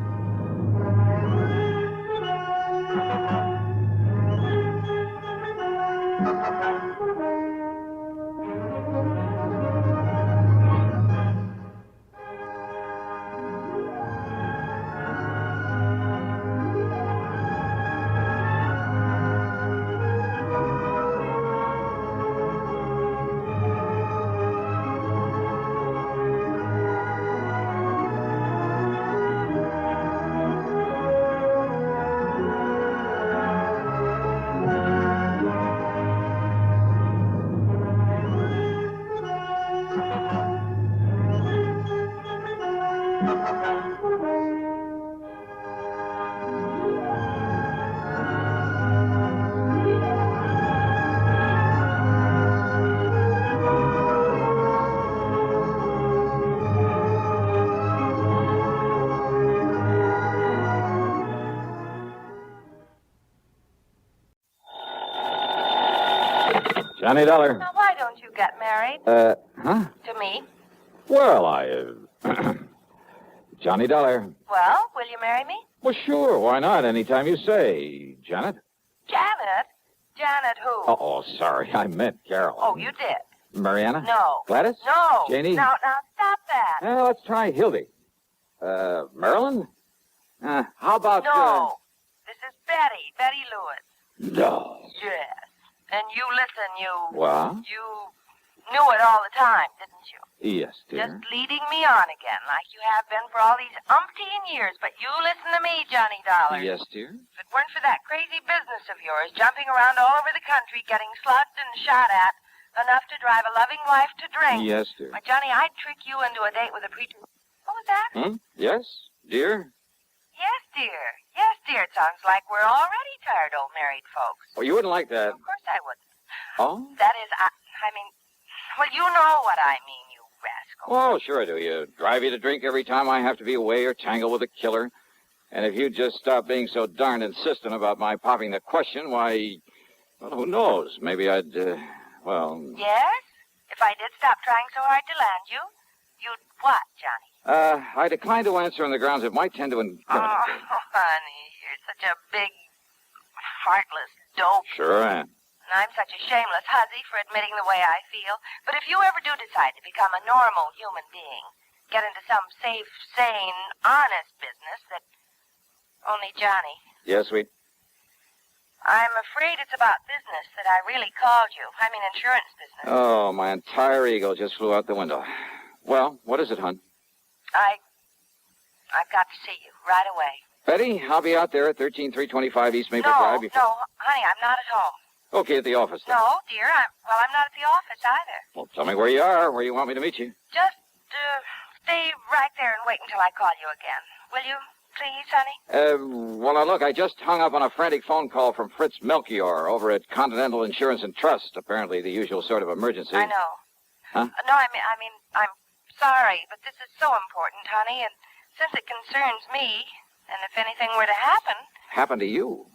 Johnny Dollar. Now, why don't you get married? Huh? To me. Well, Johnny Dollar. Well, will you marry me? Well, sure. Why not? Anytime you say. Janet? Janet? Janet who? Oh, sorry. I meant Carol. Oh, you did? Mariana? No. Gladys? No. Janie? Now, stop that. Well, let's try Hildy. Marilyn? How about... No. This is Betty. Betty Lewis. No. Yes. And you listen, What? You knew it all the time, didn't you? Yes, dear. Just leading me on again, like you have been for all these umpteen years. But you listen to me, Johnny Dollar. Yes, dear. If it weren't for that crazy business of yours, jumping around all over the country, getting slugged and shot at, enough to drive a loving wife to drink. Yes, dear. Why, Johnny, I'd trick you into a date with a preacher. What was that? Yes, dear. Yes, dear. Yes, dear. It sounds like we're already tired old married folks. Well, you wouldn't like that. Of course I wouldn't. Oh? That is, I mean, well, you know what I mean, you rascal. Oh, sure I do. You drive you to drink every time I have to be away or tangle with a killer. And if you'd just stop being so darned insistent about my popping the question, why, well, who knows? Maybe I'd, well... Yes? If I did stop trying so hard to land you, you'd what, Johnny? I decline to answer on the grounds it might tend to incriminate Oh, you. honey, you're such a big, heartless dope. Sure am. And I'm such a shameless hussy for admitting the way I feel. But if you ever do decide to become a normal human being, get into some safe, sane, honest business that only Johnny. Yes, sweet. I'm afraid it's about business that I really called you. I mean insurance business. Oh, my entire ego just flew out the window. Well, what is it, hon? I've got to see you right away. Betty, I'll be out there at 13325 East Maple No, Drive. no, honey, I'm not at home. Okay, at the office then. No, dear, I'm not at the office either. Well, tell me where you are, where you want me to meet you. Just, stay right there and wait until I call you again. Will you, please, honey? Well, now, look, I just hung up on a frantic phone call from Fritz Melchior over at Continental Insurance and Trust, apparently the usual sort of emergency. I know. Huh? No, I mean, I'm sorry, but this is so important, honey, and since it concerns me, And if anything were to happen... Happen to you?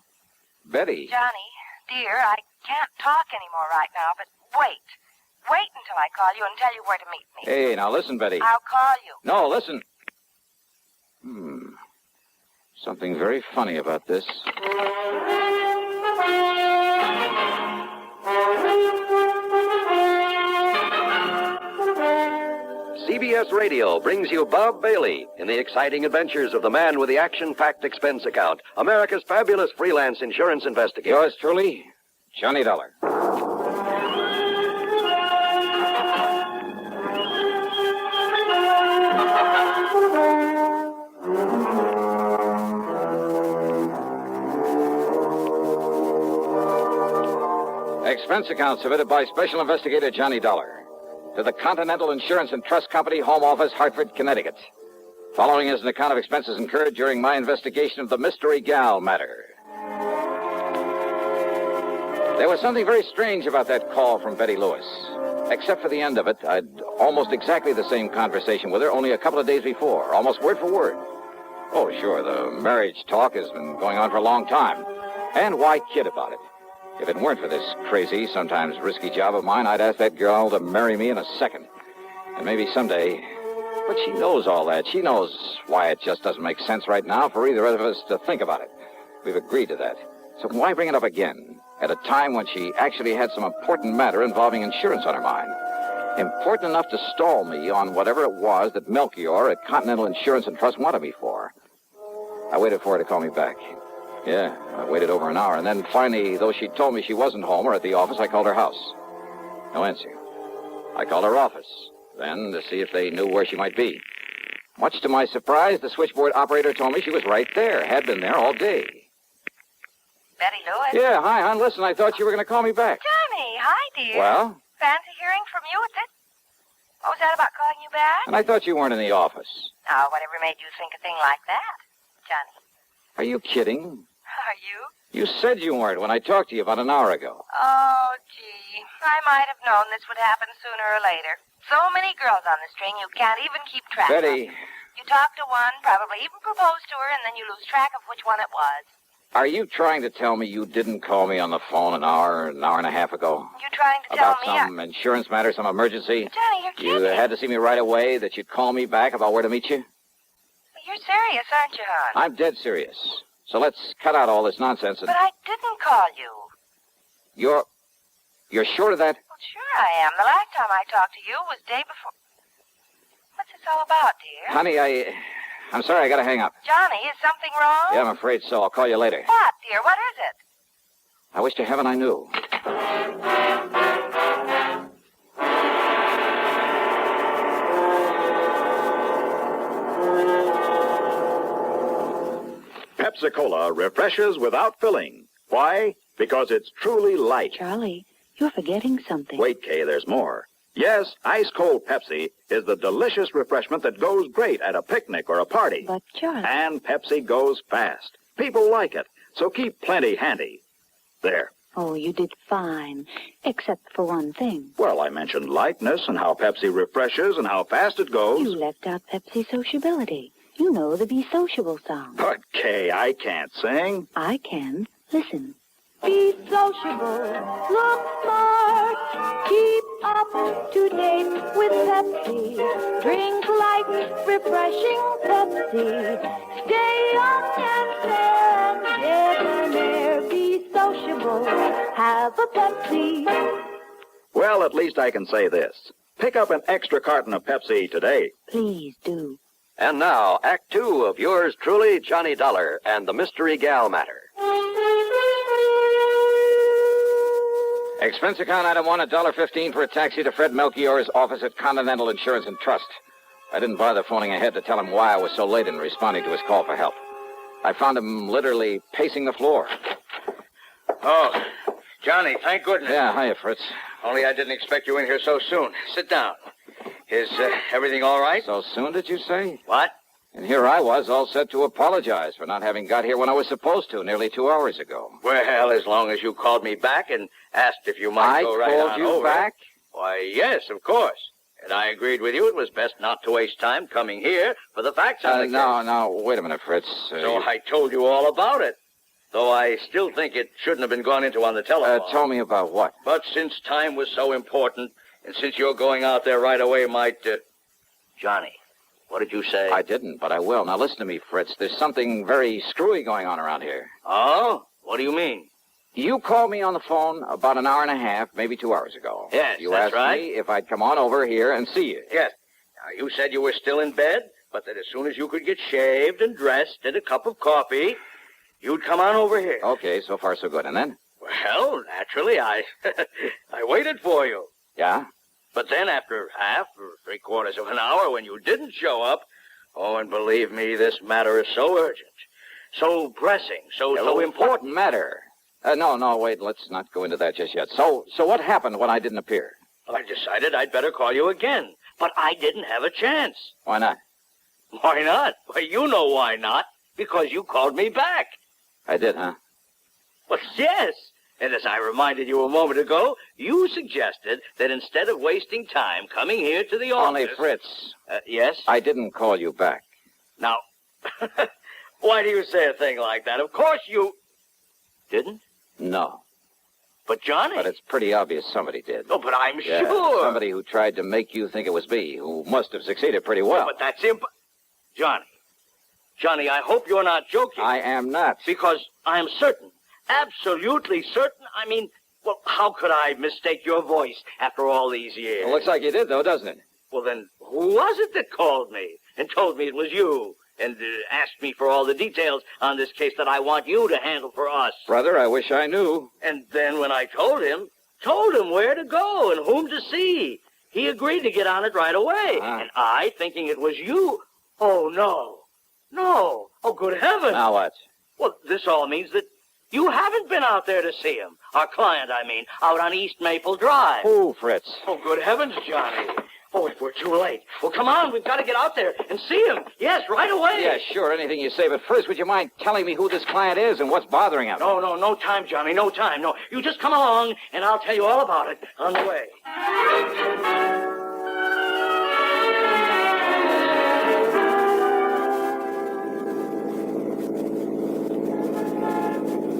Betty. Johnny, dear, I can't talk anymore right now, but wait. Wait until I call you and tell you where to meet me. Hey, now listen, Betty. I'll call you. No, listen. Something very funny about this. CBS Radio brings you Bob Bailey in the exciting adventures of the man with the action-packed expense account, America's fabulous freelance insurance investigator. Yours truly, Johnny Dollar. Expense account submitted by Special Investigator Johnny Dollar to the Continental Insurance and Trust Company, Home Office, Hartford, Connecticut. Following is an account of expenses incurred during my investigation of the Mystery Gal matter. There was something very strange about that call from Betty Lewis. Except for the end of it, I'd almost exactly the same conversation with her only a couple of days before, almost word for word. Oh, sure, the marriage talk has been going on for a long time. And why kid about it? If it weren't for this crazy, sometimes risky job of mine, I'd ask that girl to marry me in a second. And maybe someday. But she knows all that. She knows why it just doesn't make sense right now for either of us to think about it. We've agreed to that. So why bring it up again at a time when she actually had some important matter involving insurance on her mind? Important enough to stall me on whatever it was that Melchior at Continental Insurance and Trust wanted me for. I waited for her to call me back. Yeah, I waited over an hour, and then finally, though she told me she wasn't home or at the office, I called her house. No answer. I called her office, then to see if they knew where she might be. Much to my surprise, the switchboard operator told me she was right there, had been there all day. Betty Lewis? Yeah, hi, hon. Listen, I thought you were going to call me back. Johnny, hi, dear. Well? Fancy hearing from you at this... What was that about calling you back? And I thought you weren't in the office. Oh, whatever made you think a thing like that, Johnny? Are you kidding? Are you? You said you weren't when I talked to you about an hour ago. Oh, gee. I might have known this would happen sooner or later. So many girls on the string, you can't even keep track of. Betty. You talk to one, probably even propose to her, and then you lose track of which one it was. Are you trying to tell me you didn't call me on the phone an hour and a half ago? You trying to tell me... About some insurance matter, some emergency? Johnny, you're kidding. You had to see me right away, that you'd call me back about where to meet you? You're serious, aren't you, hon? I'm dead serious. So let's cut out all this nonsense and... But I didn't call you. You're sure of that? Well, sure I am. The last time I talked to you was day before... What's this all about, dear? Honey, I'm sorry, I gotta hang up. Johnny, is something wrong? Yeah, I'm afraid so. I'll call you later. What, dear? What is it? I wish to heaven I knew. Pepsi-Cola refreshes without filling. Why? Because it's truly light. Charlie, you're forgetting something. Wait, Kay, there's more. Yes, ice-cold Pepsi is the delicious refreshment that goes great at a picnic or a party. But, Charlie... And Pepsi goes fast. People like it, so keep plenty handy. There. Oh, you did fine, except for one thing. Well, I mentioned lightness and how Pepsi refreshes and how fast it goes. You left out Pepsi sociability. You know the Be Sociable song. But, Kay, I can't sing. I can. Listen. Be sociable, look smart, keep up to date with Pepsi. Drink light, refreshing Pepsi. Stay young and fair and debonair. Be sociable, have a Pepsi. Well, at least I can say this. Pick up an extra carton of Pepsi today. Please do. And now, Act Two of yours truly, Johnny Dollar and the Mystery Gal matter. Expense account item 1, $1.15 for a taxi to Fred Melchior's office at Continental Insurance and Trust. I didn't bother phoning ahead to tell him why I was so late in responding to his call for help. I found him literally pacing the floor. Oh, Johnny, thank goodness. Yeah, hiya, Fritz. Only I didn't expect you in here so soon. Sit down. Is everything all right? So soon, did you say? What? And here I was, all set to apologize for not having got here when I was supposed to, nearly 2 hours ago. Well, as long as you called me back and asked if you might go right on over. I called you back? Why, yes, of course. And I agreed with you it was best not to waste time coming here for the facts of the case. No, wait a minute, Fritz. So I told you all about it. Though I still think it shouldn't have been gone into on the telephone. Tell me about what? But since time was so important, and since you're going out there right away might... Johnny, what did you say? I didn't, but I will. Now listen to me, Fritz. There's something very screwy going on around here. Oh? What do you mean? You called me on the phone about an hour and a half, maybe 2 hours ago. Yes, you that's asked right. me if I'd come on over here and see you. Yes. Now, you said you were still in bed, but that as soon as you could get shaved and dressed and a cup of coffee, you'd come on over here. Okay, so far so good. And then? Well, naturally, I waited for you. Yeah? But then after half or 3/4 of an hour when you didn't show up, oh, and believe me, this matter is so urgent, so pressing, so important. What matter? No, wait, let's not go into that just yet. So what happened when I didn't appear? Well, I decided I'd better call you again, but I didn't have a chance. Why not? Why not? Well, you know why not. Because you called me back. I did, huh? Well, yes. And as I reminded you a moment ago, you suggested that instead of wasting time coming here to the office... Only Fritz. Yes? I didn't call you back. Now, why do you say a thing like that? Of course you... Didn't? No. But Johnny... But it's pretty obvious somebody did. Oh, but I'm Yeah, sure... somebody who tried to make you think it was me, who must have succeeded pretty well. But that's Johnny, I hope you're not joking. I am not. Because I'm certain, absolutely certain, I mean, well, how could I mistake your voice after all these years? It looks like you did, though, doesn't it? Well, then, who was it that called me and told me it was you and asked me for all the details on this case that I want you to handle for us? Brother, I wish I knew. And then when I told him where to go and whom to see, he agreed to get on it right away. And I, thinking it was you, oh, no. No. Oh, good heavens. Now what? Well, this all means that you haven't been out there to see him. Our client, I mean, out on East Maple Drive. Who, Fritz? Oh, good heavens, Johnny. Oh, if we're too late. Well, come on. We've got to get out there and see him. Yes, right away. Yeah, sure, anything you say. But first, would you mind telling me who this client is and what's bothering him? No time, Johnny. No time. No. You just come along, and I'll tell you all about it on the way.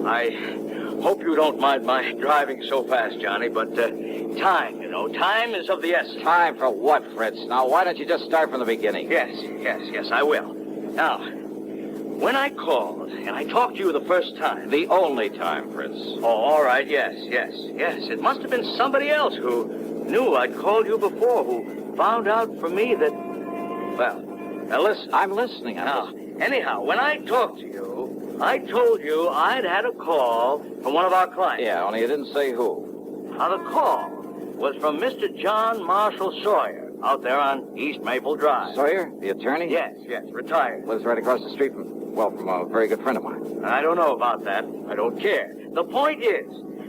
I hope you don't mind my driving so fast, Johnny, but time, time is of the essence. Time for what, Fritz? Now, why don't you just start from the beginning? Yes, I will. Now, when I called and I talked to you the first time... The only time, Fritz. Oh, all right, yes. It must have been somebody else who knew I'd called you before, who found out from me that... Well, now listen. I'm listening. Anyhow, when I talked to you, I told you I'd had a call from one of our clients. Yeah, only you didn't say who. Now, the call was from Mr. John Marshall Sawyer out there on East Maple Drive. Sawyer, the attorney? Yes, retired. Lives right across the street from a very good friend of mine. I don't know about that. I don't care. The point is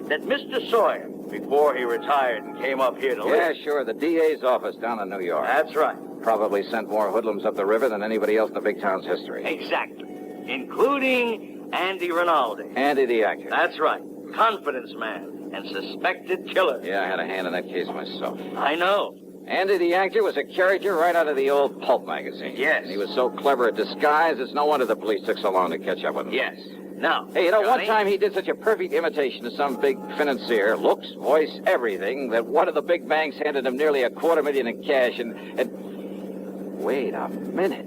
that Mr. Sawyer, before he retired and came up here to live... Yeah, sure, the DA's office down in New York. That's right. Probably sent more hoodlums up the river than anybody else in the big town's history. Exactly. Including Andy Rinaldi. Andy the actor. That's right. Confidence man and suspected killer. Yeah, I had a hand in that case myself. I know. Andy the actor was a character right out of the old pulp magazine. Yes. And he was so clever at disguise, it's no wonder the police took so long to catch up with him. Yes. Now, hey, Johnny, one time he did such a perfect imitation of some big financier, looks, voice, everything, that one of the big banks handed him nearly $250,000 in cash and... Wait a minute.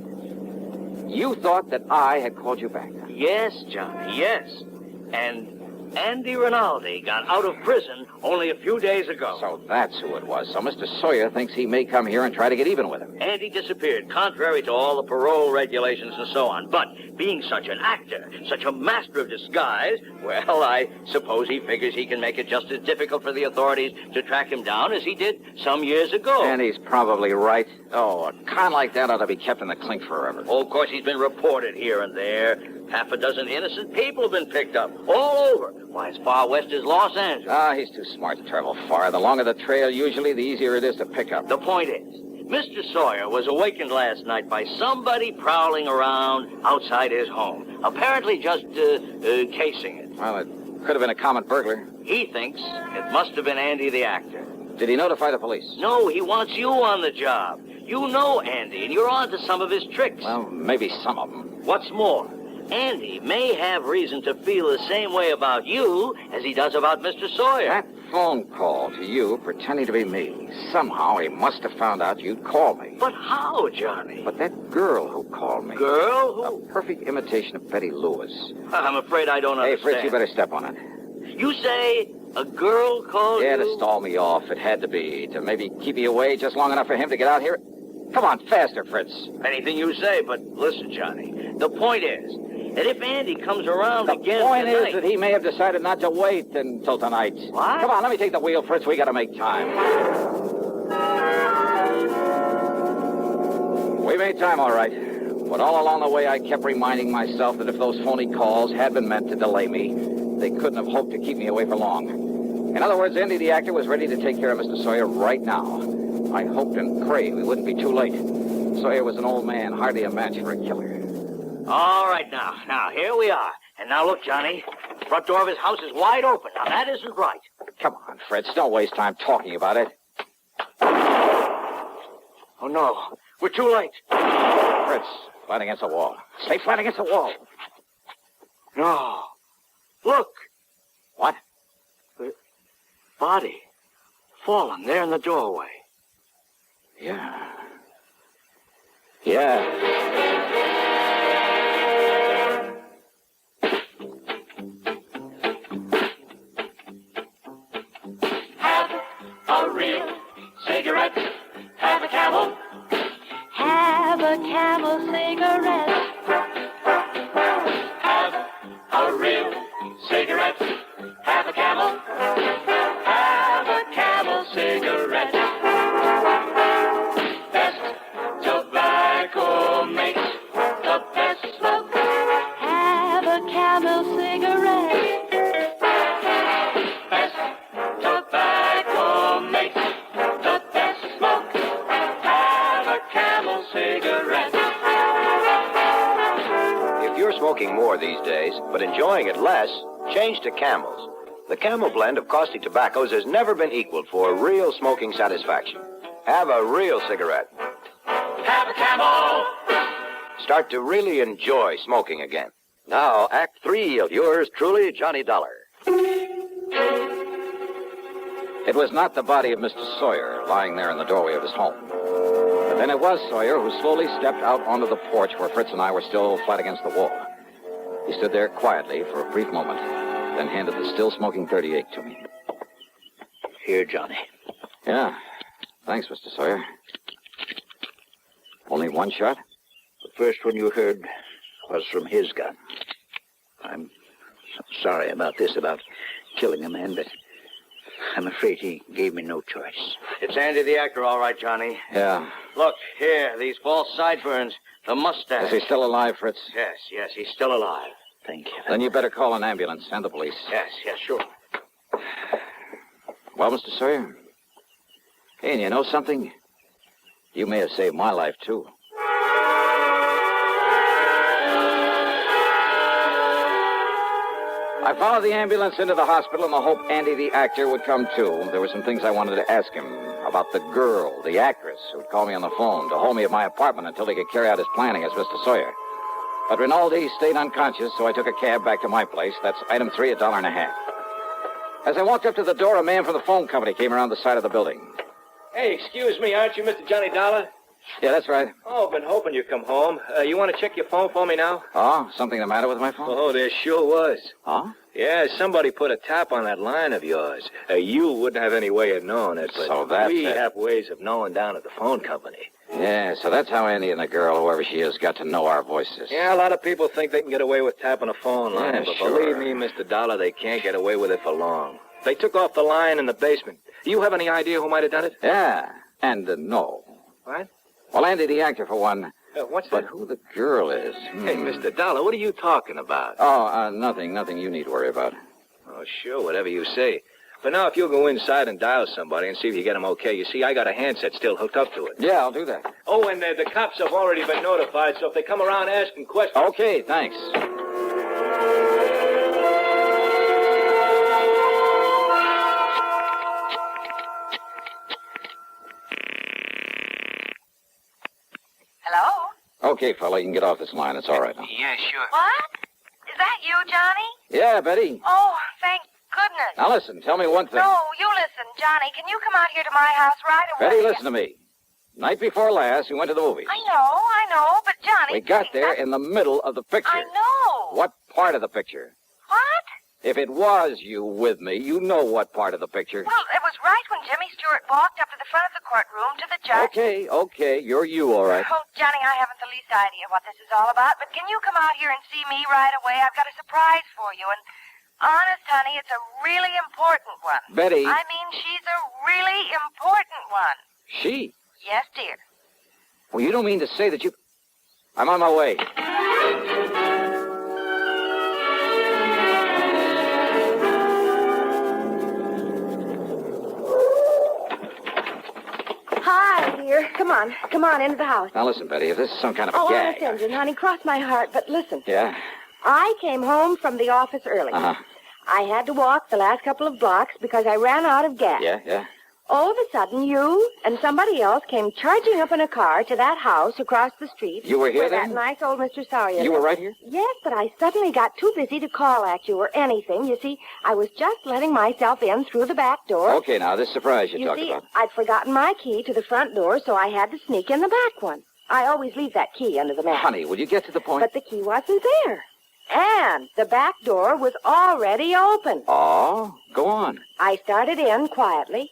You thought that I had called you back? Yes, Johnny, yes. And Andy Rinaldi got out of prison only a few days ago. So that's who it was. So Mr. Sawyer thinks he may come here and try to get even with him. Andy disappeared, contrary to all the parole regulations and so on. But being such an actor, such a master of disguise, well, I suppose he figures he can make it just as difficult for the authorities to track him down as he did some years ago. And he's probably right. Oh, a con like that ought to be kept in the clink forever. Oh, of course, he's been reported here and there. Half a dozen innocent people have been picked up all over. Why, as far west as Los Angeles. He's too smart to travel far. The longer the trail, usually, the easier it is to pick up. The point is, Mr. Sawyer was awakened last night by somebody prowling around outside his home, apparently just casing it. Well, it could have been a common burglar. He thinks it must have been Andy the actor. Did he notify the police? No, he wants you on the job. You know Andy, and you're on to some of his tricks. Well, maybe some of them. What's more, Andy may have reason to feel the same way about you as he does about Mr. Sawyer. That phone call to you pretending to be me. Somehow he must have found out you'd call me. But how, Johnny? But that girl who called me. Girl? Who? A perfect imitation of Betty Lewis. I'm afraid I don't understand. Hey, Fritz, you better step on it. You say a girl called you? Yeah, to stall me off. It had to be. To maybe keep me away just long enough for him to get out here. Come on, faster, Fritz. Anything you say, but listen, Johnny. The point is that if Andy comes around again The point tonight... is that he may have decided not to wait until tonight. What? Come on, let me take the wheel, Fritz. We got to make time. We made time, all right. But all along the way, I kept reminding myself that if those phony calls had been meant to delay me, they couldn't have hoped to keep me away for long. In other words, Andy the actor was ready to take care of Mr. Sawyer right now. I hoped and prayed we wouldn't be too late. Sawyer was an old man, hardly a match for a killer. All right, now. Now, here we are. And now, look, Johnny. The front door of his house is wide open. Now, that isn't right. Come on, Fritz. Don't waste time talking about it. Oh, no. We're too late. Fritz, flat against the wall. Stay flat against the wall. No. Look. What? The body. Fallen there in the doorway. Yeah. Yeah. A real cigarette. Have a Camel. Have a Camel cigarette. Have a real cigarette. Have a Camel. Have a Camel cigarette. Best tobacco makes the best smoke. Have a Camel cigarette. Best tobacco makes the best smoke. Have a Camel cigarette. If you're smoking more these days, but enjoying it less, change to Camels. The Camel blend of caustic tobaccos has never been equaled for real smoking satisfaction. Have a real cigarette. Have a Camel. Start to really enjoy smoking again. Now, Act 3 of yours truly, Johnny Dollar. It was not the body of Mr. Sawyer lying there in the doorway of his home. But then it was Sawyer who slowly stepped out onto the porch where Fritz and I were still flat against the wall. He stood there quietly for a brief moment, then handed the still-smoking .38 to me. Here, Johnny. Yeah. Thanks, Mr. Sawyer. Only one shot? The first one you heard was from his gun. I'm sorry about this, about killing a man, but I'm afraid he gave me no choice. It's Andy the actor, all right, Johnny. Yeah. Look, here, these false sideburns, the mustache. Is he still alive, Fritz? Yes, he's still alive. Thank you. Then you better call an ambulance and the police. Yes, sure. Well, Mr. Sawyer? Hey, and you know something? You may have saved my life, too. I followed the ambulance into the hospital in the hope Andy the actor would come too. There were some things I wanted to ask him about the girl, the actress, who'd call me on the phone to hold me at my apartment until he could carry out his plan against Mr. Sawyer. But Rinaldi stayed unconscious, so I took a cab back to my place. That's item 3, $1.50. As I walked up to the door, a man from the phone company came around the side of the building. Hey, excuse me, aren't you Mr. Johnny Dollar? Yeah, that's right. Oh, I've been hoping you'd come home. You want to check your phone for me now? Oh, something the matter with my phone? Oh, there sure was. Huh? Yeah, somebody put a tap on that line of yours. You wouldn't have any way of knowing it, but So that's we it. have ways of knowing down at the phone company. Yeah, so that's how Andy and the girl, whoever she is, got to know our voices. Yeah, a lot of people think they can get away with tapping a phone line, Yeah, but sure. believe me, Mr. Dollar, they can't get away with it for long. They took off the line in the basement. You have any idea who might have done it? Yeah, and no. What? Well, Andy the actor, for one. What's But that? who the girl is? Hey, Mr. Dollar, what are you talking about? Oh, nothing you need to worry about. Oh, sure, whatever you say. But now, if you'll go inside and dial somebody and see if you get them okay. You see, I got a handset still hooked up to it. Yeah, I'll do that. Oh, and the cops have already been notified, so if they come around asking questions... Okay, thanks. Okay, fella, you can get off this line. It's all right now. Yeah, sure. What? Is that you, Johnny? Yeah, Betty. Oh, thank goodness. Now listen, tell me one thing. No, you listen, Johnny. Can you come out here to my house right away? Betty, listen to me. Night before last, we went to the movies. I know, but Johnny... We got there in the middle of the picture. I know. What part of the picture? What? If it was you with me, you know what part of the picture. Well, it was right when Jimmy Stewart walked up to the front of the courtroom to the judge. Okay, you're you, all right. Oh, Johnny, I haven't the least idea what this is all about, but can you come out here and see me right away? I've got a surprise for you, and honest, honey, it's a really important one. Betty. I mean, she's a really important one. She? Yes, dear. Well, you don't mean to say that you... I'm on my way. Hi, dear. Come on, into the house. Now listen, Betty, if this is some kind of a Oh, gag... honest engine, honey, cross my heart, but listen. Yeah? I came home from the office early. Uh-huh. I had to walk the last couple of blocks because I ran out of gas. Yeah? All of a sudden, you and somebody else came charging up in a car to that house across the street. You were here where then? that nice old Mr. Sawyer. You were right here? Yes, but I suddenly got too busy to call at you or anything. You see, I was just letting myself in through the back door. Okay, now, this surprise you talked see, about. I'd forgotten my key to the front door, so I had to sneak in the back one. I always leave that key under the mat. Honey, will you get to the point? But the key wasn't there. And the back door was already open. Oh, go on. I started in quietly,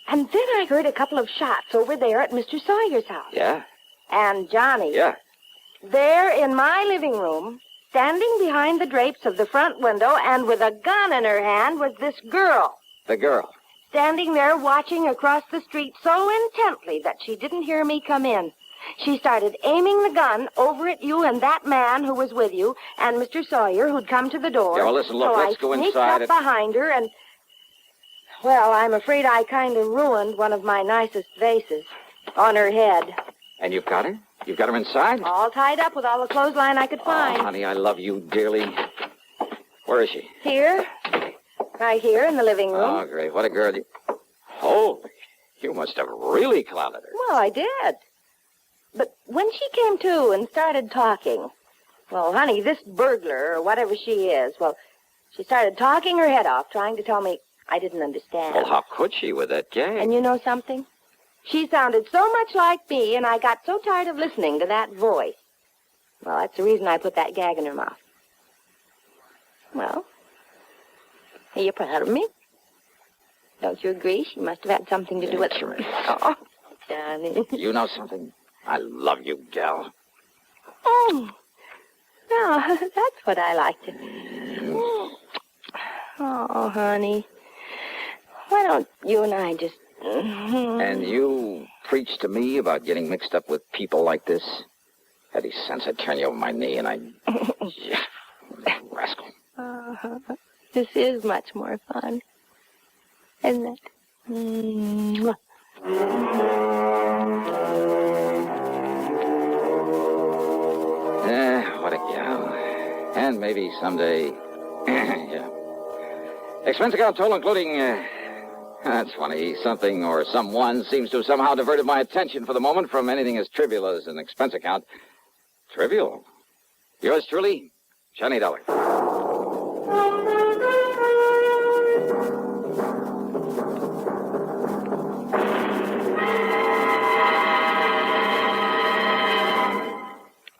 and then I heard a couple of shots over there at Mr. Sawyer's house. Yeah? And Johnny. Yeah. There in my living room, standing behind the drapes of the front window and with a gun in her hand was this girl. The girl. Standing there watching across the street so intently that she didn't hear me come in. She started aiming the gun over at you and that man who was with you and Mr. Sawyer who'd come to the door. Yeah, well, listen, look, so let's go I sneaked inside. up behind her and... Well, I'm afraid I kind of ruined one of my nicest vases on her head. And you've got her? You've got her inside? All tied up with all the clothesline I could find. Oh, honey, I love you dearly. Where is she? Here. Right here in the living room. Oh, great. What a girl. Holy, you must have really clouded her. Well, I did. But when she came to and started talking, well, honey, this burglar, or whatever she is, well, she started talking her head off, trying to tell me I didn't understand. Well, how could she with that gag? And you know something? She sounded so much like me, and I got so tired of listening to that voice. Well, that's the reason I put that gag in her mouth. Well, are you proud of me? Don't you agree? She must have had something to do with it. Oh, Johnny. You know something? I love you, gal. Oh, no, that's what I like to. Oh, honey. Why don't you and I just... And you preach to me about getting mixed up with people like this? Any sense I'd turn you over my knee and I'd... Yeah, rascal. This is much more fun, isn't it? Mwah. What a gal. And maybe someday... Yeah. Expense account total including... That's funny. Something or someone seems to have somehow diverted my attention for the moment from anything as trivial as an expense account. Trivial? Yours truly, Johnny Dollar.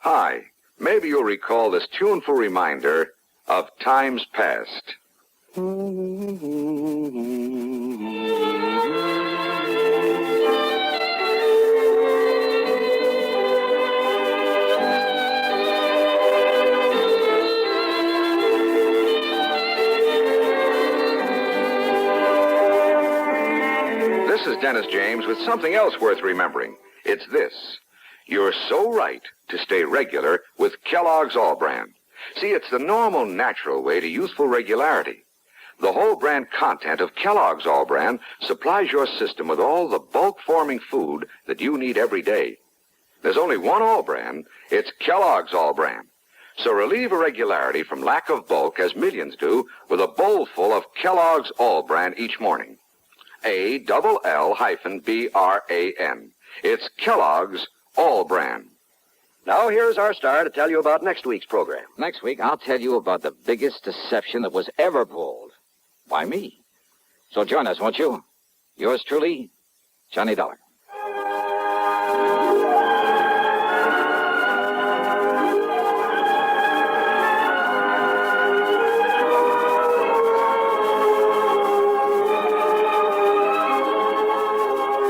Hi. Maybe you'll recall this tuneful reminder of times past. This is Dennis James with something else worth remembering. It's this. You're so right to stay regular with Kellogg's All Brand. See, it's the normal, natural way to useful regularity. The whole brand content of Kellogg's All Brand supplies your system with all the bulk-forming food that you need every day. There's only one All Brand. It's Kellogg's All Brand. So relieve irregularity from lack of bulk, as millions do, with a bowl full of Kellogg's All Brand each morning. ALL-BRAN. It's Kellogg's All Brand. Now, here's our star to tell you about next week's program. Next week, I'll tell you about the biggest deception that was ever pulled. By me. So join us, won't you? Yours truly, Johnny Dollar.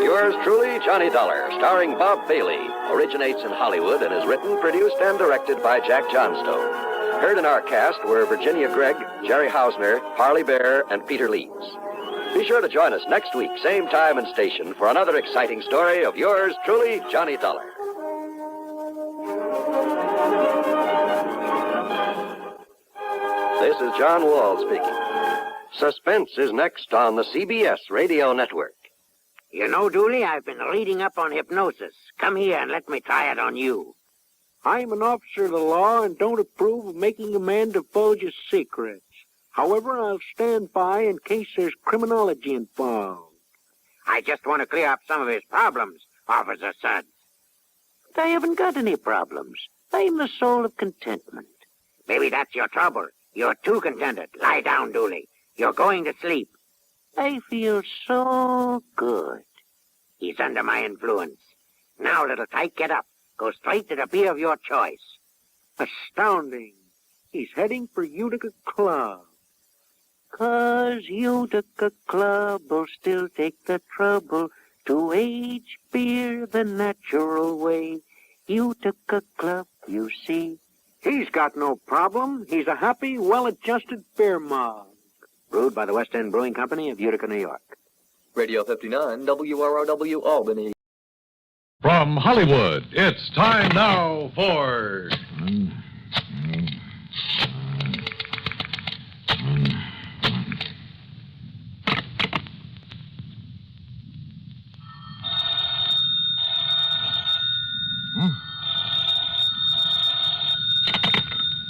Yours truly, Johnny Dollar, starring Bob Bailey, originates in Hollywood and is written, produced, and directed by Jack Johnstone. Heard in our cast were Virginia Gregg, Jerry Hausner, Harley Bear, and Peter Leeds. Be sure to join us next week, same time and station, for another exciting story of yours truly, Johnny Dollar. This is John Wall speaking. Suspense is next on the CBS Radio Network. You know, Dooley, I've been reading up on hypnosis. Come here and let me try it on you. I'm an officer of the law and don't approve of making a man divulge his secrets. However, I'll stand by in case there's criminology involved. I just want to clear up some of his problems, Officer Suggs. But I haven't got any problems. I'm the soul of contentment. Maybe that's your trouble. You're too contented. Lie down, Dooley. You're going to sleep. I feel so good. He's under my influence. Now, little tyke, get up. Go straight to the beer of your choice. Astounding. He's heading for Utica Club. 'Cause Utica Club will still take the trouble to age beer the natural way. Utica Club, you see. He's got no problem. He's a happy, well-adjusted beer mug. Brewed by the West End Brewing Company of Utica, New York. Radio 59, WROW Albany. From Hollywood, it's time now for...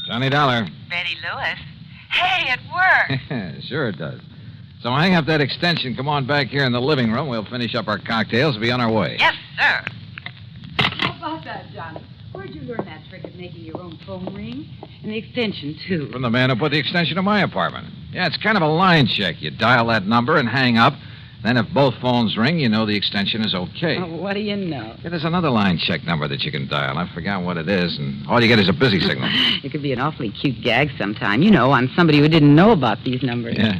Johnny Dollar. Betty Lewis. Hey, it worked. Sure it does. So hang up that extension. Come on back here in the living room. We'll finish up our cocktails and be on our way. Yes, sir. How about that, Johnny? Where'd you learn that trick of making your own phone ring? And the extension, too. From the man who put the extension to my apartment. Yeah, it's kind of a line check. You dial that number and hang up. Then if both phones ring, you know the extension is okay. Oh, what do you know? Yeah, there's another line check number that you can dial. I forgot what it is, and all you get is a busy signal. It could be an awfully cute gag sometime, you know, on somebody who didn't know about these numbers. Yeah.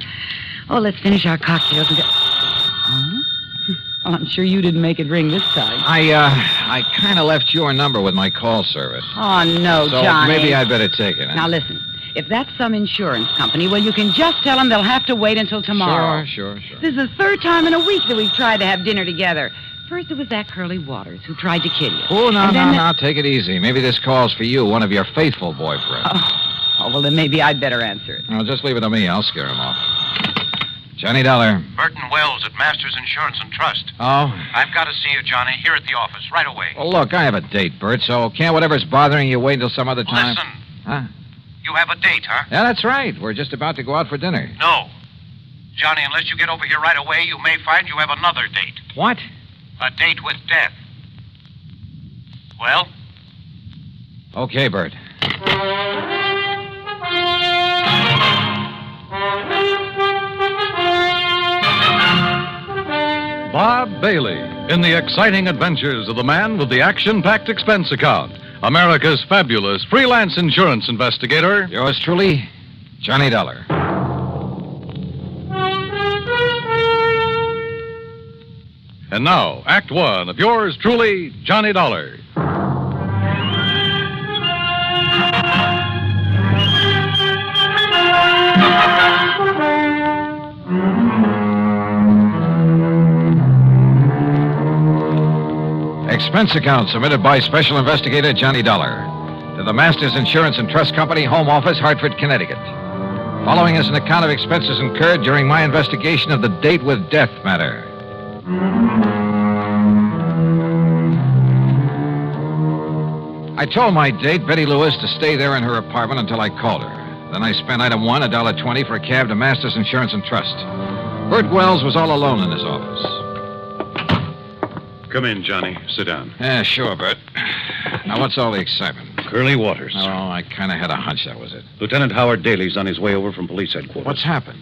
Oh, let's finish our cocktails and go... Oh? Well, I'm sure you didn't make it ring this time. I kind of left your number with my call service. Oh, no, so Johnny. Maybe I'd better take it. Huh? Now, listen. If that's some insurance company, well, you can just tell them they'll have to wait until tomorrow. Sure. This is the third time in a week that we've tried to have dinner together. First, it was that Curly Waters who tried to kill you. Oh, no. Take it easy. Maybe this call's for you, one of your faithful boyfriends. Oh, well, then maybe I'd better answer it. No, just leave it to me. I'll scare him off. Johnny Dollar. Burton Wells at Masters Insurance and Trust. Oh? I've got to see you, Johnny, here at the office, right away. Well, look, I have a date, Bert, so can't whatever's bothering you wait until some other time? Listen. Huh? You have a date, huh? Yeah, that's right. We're just about to go out for dinner. No. Johnny, unless you get over here right away, you may find you have another date. What? A date with death. Well? Okay, Bert. Bob Bailey in the exciting adventures of the man with the action-packed expense account. America's fabulous freelance insurance investigator. Yours truly, Johnny Dollar. And now, Act One of yours truly, Johnny Dollar. Expense account submitted by Special Investigator Johnny Dollar to the Masters Insurance and Trust Company, Home Office, Hartford, Connecticut. Following is an account of expenses incurred during my investigation of the date with death matter. I told my date, Betty Lewis, to stay there in her apartment until I called her. Then I spent item one, $1.20 for a cab to Masters Insurance and Trust. Bert Wells was all alone in his office. Come in, Johnny. Sit down. Yeah, sure, Bert. Now, what's all the excitement? Curly Waters. Oh, I kind of had a hunch that was it. Lieutenant Howard Daly's on his way over from police headquarters. What's happened?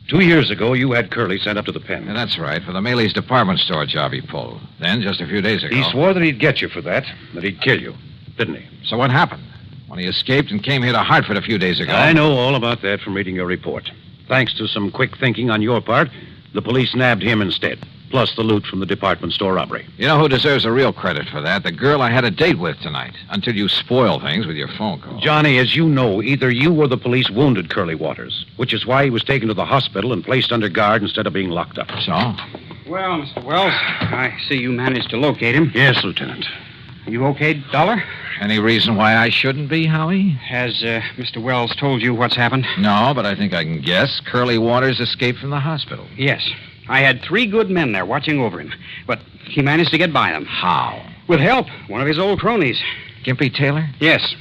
2 years ago, you had Curly sent up to the pen. Yeah, that's right, for the Maley's department store job he pulled. Then, just a few days ago... He swore that he'd get you for that he'd kill you, didn't he? So what happened? When he escaped and came here to Hartford a few days ago... I know all about that from reading your report. Thanks to some quick thinking on your part, the police nabbed him instead, plus the loot from the department store robbery. You know who deserves the real credit for that? The girl I had a date with tonight, until you spoiled things with your phone call. Johnny, as you know, either you or the police wounded Curly Waters, which is why he was taken to the hospital and placed under guard instead of being locked up. So? Well, Mr. Wells, I see you managed to locate him. Yes, Lieutenant. You okay, Dollar? Any reason why I shouldn't be, Howie? Has Mr. Wells told you what's happened? No, but I think I can guess. Curly Waters escaped from the hospital. Yes. I had 3 good men there watching over him, but he managed to get by them. How? With help. One of his old cronies. Gimpy Taylor? Yes.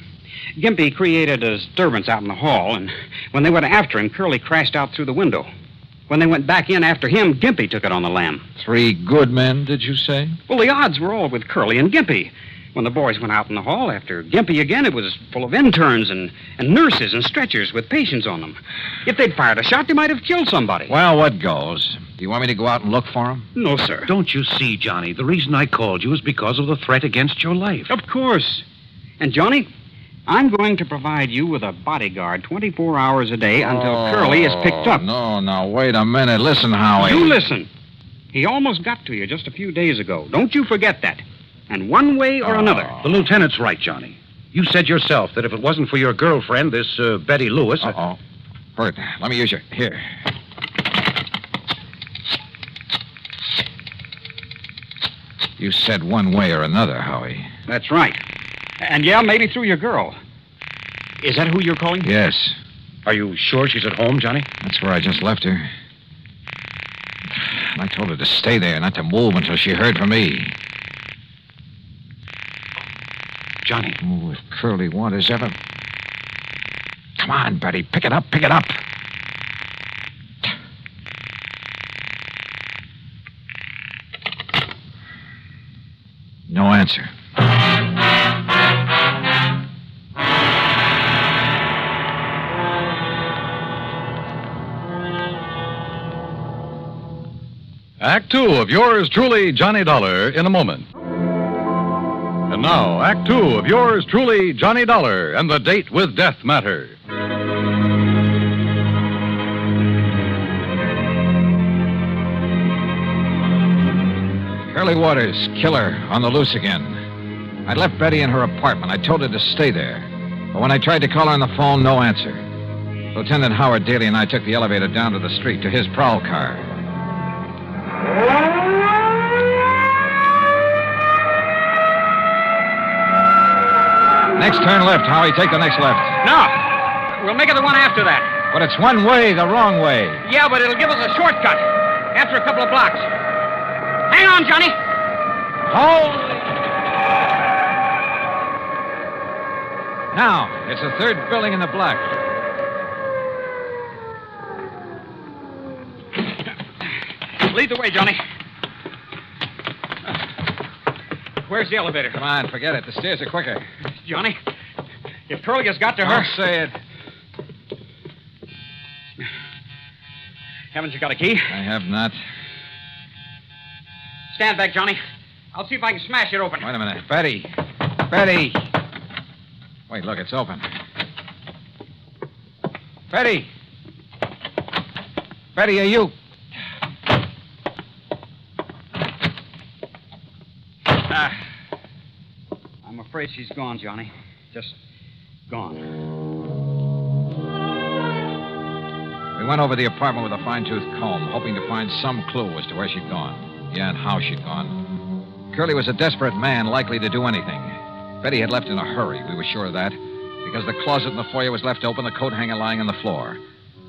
Gimpy created a disturbance out in the hall, and when they went after him, Curly crashed out through the window. When they went back in after him, Gimpy took it on the lam. 3 good men, did you say? Well, the odds were all with Curly and Gimpy. When the boys went out in the hall after Gimpy again, it was full of interns and nurses and stretchers with patients on them. If they'd fired a shot, they might have killed somebody. Well, what goes? Do you want me to go out and look for him? No, sir. Don't you see, Johnny? The reason I called you is because of the threat against your life. Of course. And, Johnny, I'm going to provide you with a bodyguard 24 hours a day until Curly is picked up. No, wait a minute. Listen, Howie. You listen. He almost got to you just a few days ago. Don't you forget that. And one way or another. The lieutenant's right, Johnny. You said yourself that if it wasn't for your girlfriend, this Betty Lewis... Uh-oh. Bert, let me use your... Here. You said one way or another, Howie. That's right. And, yeah, maybe through your girl. Is that who you're calling? Yes. Are you sure she's at home, Johnny? That's where I just left her. And I told her to stay there, not to move until she heard from me. Johnny. Oh, if Curly Waters ever... Come on, Betty. Pick it up. No answer. Act 2 of yours truly, Johnny Dollar, in a moment. And now, Act 2 of yours truly, Johnny Dollar, and the Date with Death Matter. Curly Waters, killer, on the loose again. I left Betty in her apartment. I told her to stay there. But when I tried to call her on the phone, no answer. Lieutenant Howard Daly and I took the elevator down to the street to his prowl car. Next turn left, Howie. Take the next left. No. We'll make it the one after that. But it's one way, the wrong way. Yeah, but it'll give us a shortcut. After a couple of blocks. Hang on, Johnny. Hold. Now, it's the third building in the block. Lead the way, Johnny. Where's the elevator? Come on, forget it. The stairs are quicker. Johnny, if Curly has got to her... Don't say it. Haven't you got a key? I have not. Stand back, Johnny. I'll see if I can smash it open. Wait a minute. Betty. Wait, look, it's open. Betty, are you... I'm afraid she's gone, Johnny. Just gone. We went over the apartment with a fine-tooth comb, hoping to find some clue as to where she'd gone. Yeah, and how she'd gone. Curly was a desperate man, likely to do anything. Betty had left in a hurry, we were sure of that, because the closet in the foyer was left open, the coat hanger lying on the floor,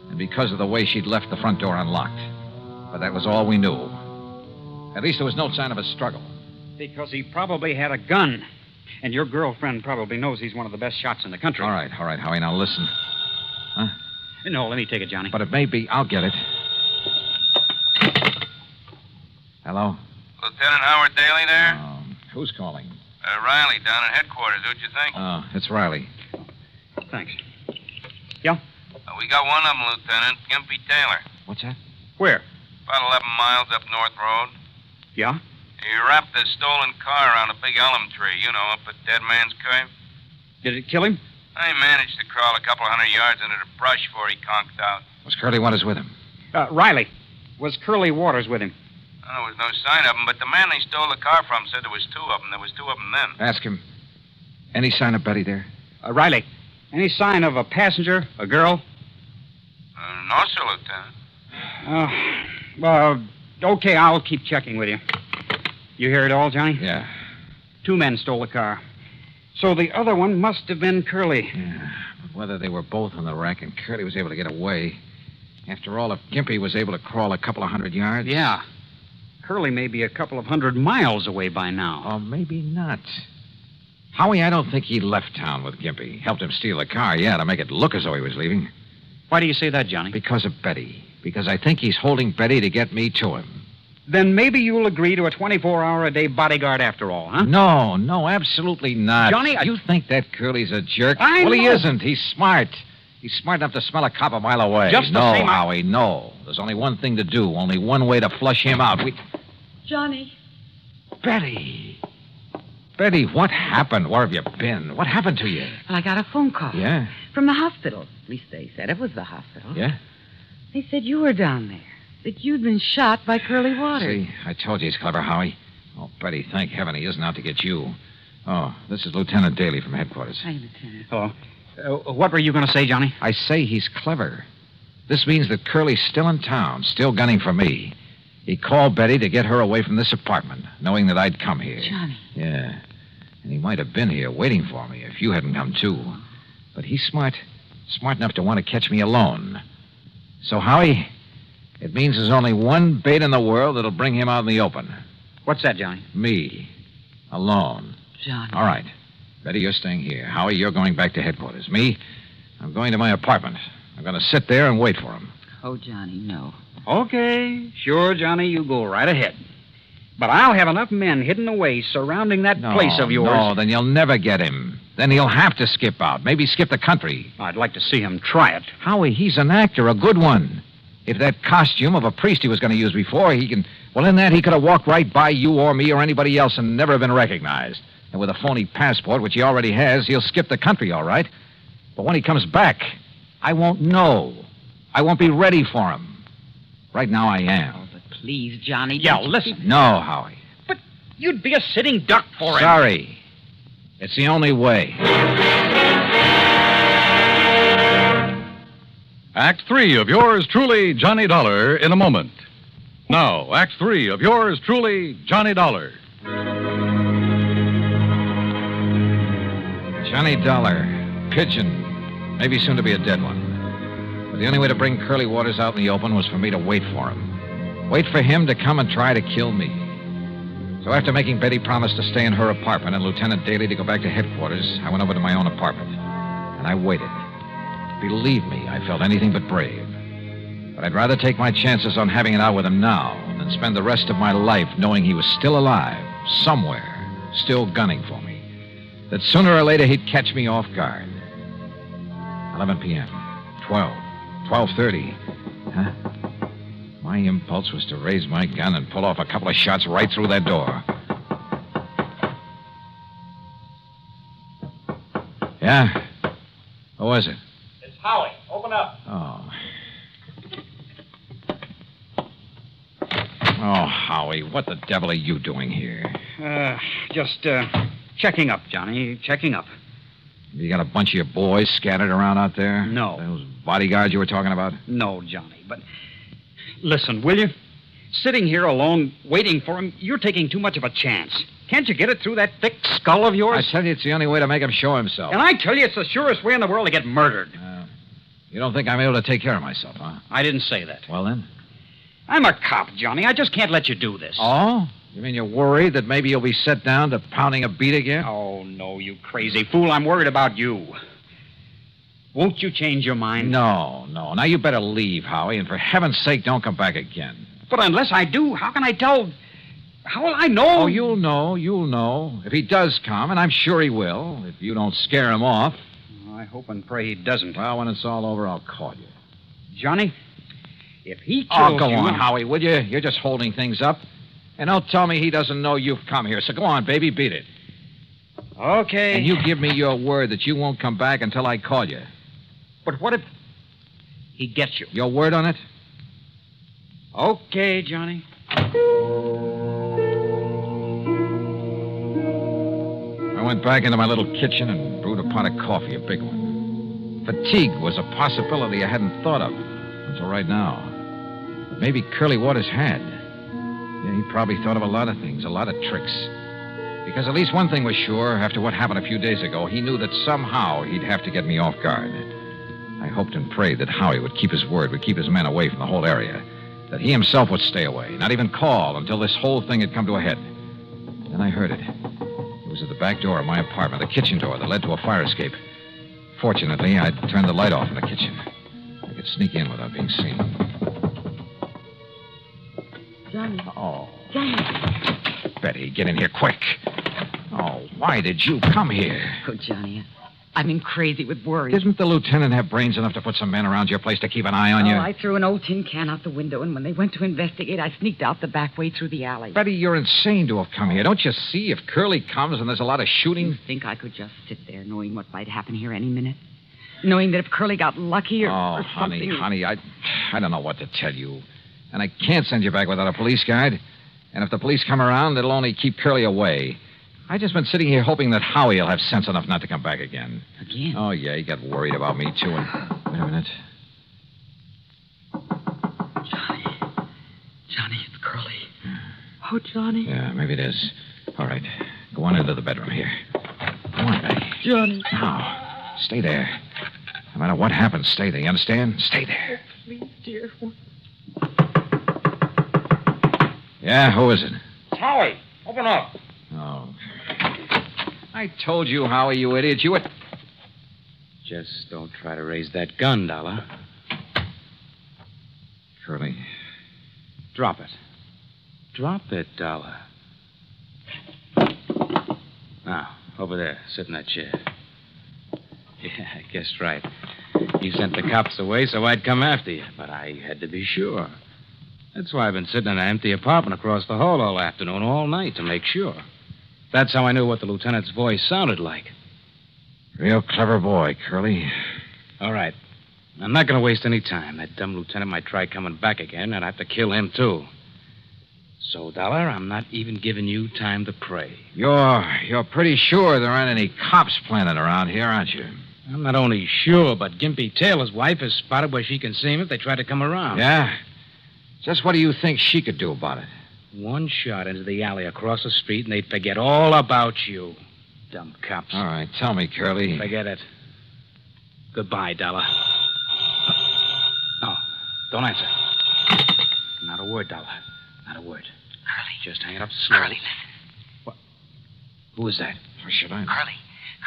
and because of the way she'd left the front door unlocked. But that was all we knew. At least there was no sign of a struggle. Because he probably had a gun. And your girlfriend probably knows he's one of the best shots in the country. All right, Howie, now listen. Huh? No, let me take it, Johnny. But it may be. I'll get it. Hello? Lieutenant Howard Daly there? Who's calling? Riley down at headquarters. Who'd you think? Oh, it's Riley. Thanks. Yeah? We got one of them, Lieutenant. Gimpy Taylor. What's that? Where? About 11 miles up North Road. Yeah? He wrapped a stolen car around a big elm tree, up at Dead Man's Cave. Did it kill him? I managed to crawl a couple of 100 yards into the brush before he conked out. Was Curly Waters with him? Riley. Was Curly Waters with him? There was no sign of him, but the man they stole the car from said there was two of them. There was two of them then. Ask him. Any sign of Betty there? Riley, any sign of a passenger, a girl? No, sir, Lieutenant. Okay, I'll keep checking with you. You hear it all, Johnny? Yeah. 2 men stole the car. So the other one must have been Curly. Yeah, but whether they were both on the rack and Curly was able to get away. After all, if Gimpy was able to crawl a couple of 100 yards... Yeah. Curly may be a couple of 100 miles away by now. Or maybe not. Howie, I don't think he left town with Gimpy. Helped him steal the car, yeah, to make it look as though he was leaving. Why do you say that, Johnny? Because of Betty. Because I think he's holding Betty to get me to him. Then maybe you'll agree to a 24-hour-a-day bodyguard after all, huh? No, absolutely not. Johnny, You think that Curly's a jerk? I Well, he know. isn't. He's smart. He's smart enough to smell a cop a mile away. Just the no, same, Howie, no. There's only one thing to do. Only one way to flush him out. Johnny. Betty. Betty, what happened? Where have you been? What happened to you? Well, I got a phone call. Yeah? From the hospital. At least they said it was the hospital. Yeah? They said you were down there. That you'd been shot by Curly Waters. See, I told you he's clever, Howie. Oh, Betty, thank heaven he isn't out to get you. Oh, this is Lieutenant Daly from headquarters. Hi, Lieutenant. Hello. What were you going to say, Johnny? I say he's clever. This means that Curly's still in town, still gunning for me. He called Betty to get her away from this apartment, knowing that I'd come here. Johnny. Yeah. And he might have been here waiting for me if you hadn't come, too. But he's smart enough to want to catch me alone. So, Howie, it means there's only one bait in the world that'll bring him out in the open. What's that, Johnny? Me. Alone. Johnny. All right. Betty, you're staying here. Howie, you're going back to headquarters. Me, I'm going to my apartment. I'm going to sit there and wait for him. Oh, Johnny, no. Okay. Sure, Johnny, you go right ahead. But I'll have enough men hidden away surrounding that place of yours. No, then you'll never get him. Then he'll have to skip out. Maybe skip the country. I'd like to see him try it. Howie, he's an actor, a good one. If that costume of a priest he was going to use before, he can... Well, in that, he could have walked right by you or me or anybody else and never have been recognized. And with a phony passport, which he already has, he'll skip the country, all right. But when he comes back, I won't know. I won't be ready for him. Right now, I am. Oh, but please, Johnny. Yeah, don't you listen. keep- No, Howie. But you'd be a sitting duck for him. Sorry. It's the only way. Act 3 of yours truly, Johnny Dollar, in a moment. Now, Act 3 of yours truly, Johnny Dollar. Johnny Dollar. Pigeon. Maybe soon to be a dead one. But the only way to bring Curly Waters out in the open was for me to wait for him. Wait for him to come and try to kill me. So after making Betty promise to stay in her apartment and Lieutenant Daly to go back to headquarters, I went over to my own apartment. And I waited. Believe me, I felt anything but brave. But I'd rather take my chances on having it out with him now than spend the rest of my life knowing he was still alive, somewhere, still gunning for me. That sooner or later he'd catch me off guard. 11 p.m., 12, 12:30. Huh? My impulse was to raise my gun and pull off a couple of shots right through that door. Yeah? Who was it? It's Howie. Open up. Oh. Oh, Howie, what the devil are you doing here? Just checking up, Johnny. Checking up. You got a bunch of your boys scattered around out there? No. Those bodyguards you were talking about? No, Johnny, but listen, will you? Sitting here alone, waiting for him, you're taking too much of a chance. Can't you get it through that thick skull of yours? I tell you, it's the only way to make him show himself. And I tell you, it's the surest way in the world to get murdered. You don't think I'm able to take care of myself, huh? I didn't say that. Well, then? I'm a cop, Johnny. I just can't let you do this. Oh? You mean you're worried that maybe you'll be set down to pounding a beat again? Oh, no, you crazy fool. I'm worried about you. Won't you change your mind? No. Now, you better leave, Howie, and for heaven's sake, don't come back again. But unless I do, how can I tell... How will I know? Oh, you'll know. If he does come, and I'm sure he will, if you don't scare him off. I hope and pray he doesn't. Well, when it's all over, I'll call you. Johnny, if he kills Oh, go you... on, Howie, will you? You're just holding things up. And don't tell me he doesn't know you've come here. So go on, baby, beat it. Okay. And you give me your word that you won't come back until I call you. But what if he gets you? Your word on it? Okay, Johnny. I went back into my little kitchen and brewed a pot of coffee, a big one. Fatigue was a possibility I hadn't thought of until right now. But maybe Curly Waters had. Yeah, he probably thought of a lot of things, a lot of tricks. Because at least one thing was sure, after what happened a few days ago, he knew that somehow he'd have to get me off guard. I hoped and prayed that Howie would keep his word, would keep his men away from the whole area. That he himself would stay away, not even call until this whole thing had come to a head. Then I heard it. It was at the back door of my apartment, the kitchen door that led to a fire escape. Fortunately, I'd turned the light off in the kitchen. I could sneak in without being seen. Johnny. Oh. Johnny. Betty, get in here quick. Oh, why did you come here? Oh, Johnny, I've been crazy with worry. Didn't the lieutenant have brains enough to put some men around your place to keep an eye on you? I threw an old tin can out the window, and when they went to investigate, I sneaked out the back way through the alley. Betty, you're insane to have come here. Don't you see? If Curly comes and there's a lot of shooting... You think I could just sit there knowing what might happen here any minute? Knowing that if Curly got lucky or something... honey, I don't know what to tell you. And I can't send you back without a police guide. And if the police come around, it'll only keep Curly away. I've just been sitting here hoping that Howie will have sense enough not to come back again. Again? Oh, yeah, he got worried about me, too. And... Wait a minute. Johnny, it's Curly. Oh, Johnny. Yeah, maybe it is. All right. Go on into the bedroom here. Come on, Betty. Johnny. Now, stay there. No matter what happens, stay there. You understand? Stay there. Please, dear. Yeah, who is it? It's Howie. Open up. Oh. I told you, Howie, you idiot. You... Just don't try to raise that gun, Dollar. Curly. Drop it. Drop it, Dollar. Now, over there. Sit in that chair. Yeah, I guessed right. You sent the cops away so I'd come after you, but I had to be sure. That's why I've been sitting in an empty apartment across the hall all afternoon, all night, to make sure. That's how I knew what the lieutenant's voice sounded like. Real clever boy, Curly. All right. I'm not going to waste any time. That dumb lieutenant might try coming back again, and I'd have to kill him, too. So, Dollar, I'm not even giving you time to pray. You're pretty sure there aren't any cops planted around here, aren't you? I'm not only sure, but Gimpy Taylor's wife has spotted where she can see him if they try to come around. Yeah? Just what do you think she could do about it? One shot into the alley across the street, and they'd forget all about you. Dumb cops. All right, tell me, Curly. Forget it. Goodbye, Dollar. No, don't answer. Not a word, Dollar. Not a word. Curly. Just hang it up slowly. Curly, listen. What? Who is that? Or should I? Curly,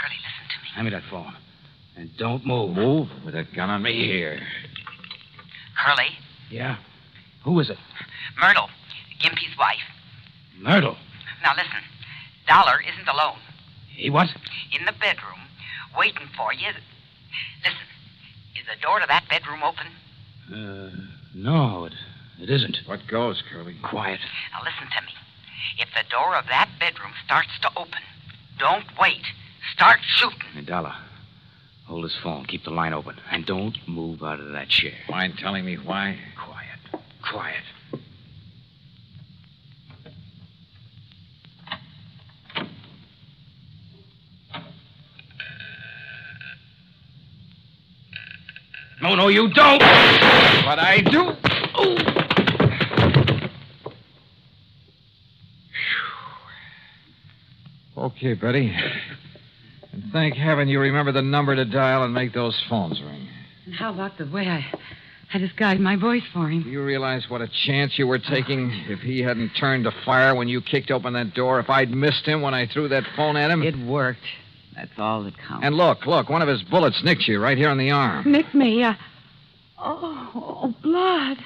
listen to me. Hand me that phone. And don't move. Move? With that gun on me here. Curly? Yeah? Who is it? Myrtle, Gimpy's wife. Myrtle. Now listen, Dollar isn't alone. He what? In the bedroom, waiting for you. Listen, is the door to that bedroom open? No, it isn't. What goes, Curly? Quiet. Now listen to me. If the door of that bedroom starts to open, don't wait. Start shooting. Hey, Dollar, hold his phone. Keep the line open. And don't move out of that chair. Mind telling me why? Quiet. No, you don't. But I do. Okay, Betty. And thank heaven you remember the number to dial and make those phones ring. And how about the way I disguised my voice for him? Do you realize what a chance you were taking if he hadn't turned to fire when you kicked open that door? If I'd missed him when I threw that phone at him? It worked. That's all that counts. And look, one of his bullets nicked you right here on the arm. Nicked me? Oh, blood.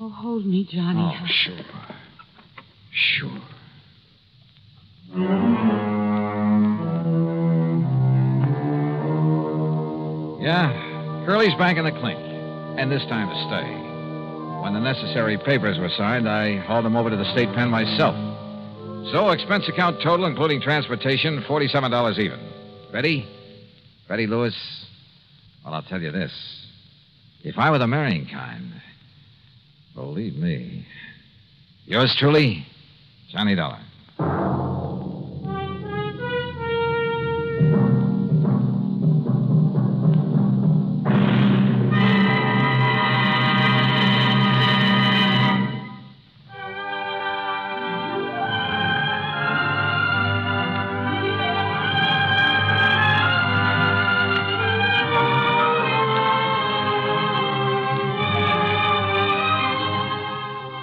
Oh, hold me, Johnny. Oh, sure. Sure. Yeah, Curly's back in the clink, and this time to stay. When the necessary papers were signed, I hauled him over to the state pen myself. So, expense account total, including transportation, $47 even. Ready? Ready, Lewis? Well, I'll tell you this. If I were the marrying kind, believe me. Yours truly, Johnny Dollar.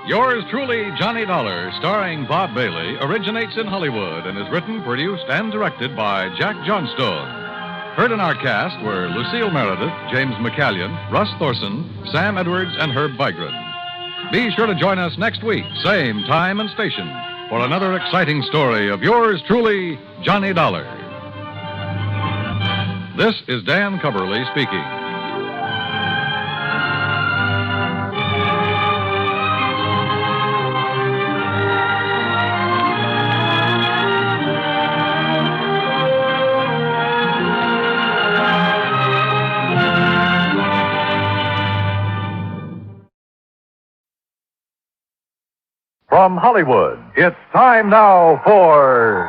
Yours truly, Johnny Dollar, starring Bob Bailey, originates in Hollywood and is written, produced, and directed by Jack Johnstone. Heard in our cast were Lucille Meredith, James McCallion, Russ Thorson, Sam Edwards, and Herb Vigran. Be sure to join us next week, same time and station, for another exciting story of yours truly, Johnny Dollar. This is Dan Coverly speaking. From Hollywood, it's time now for...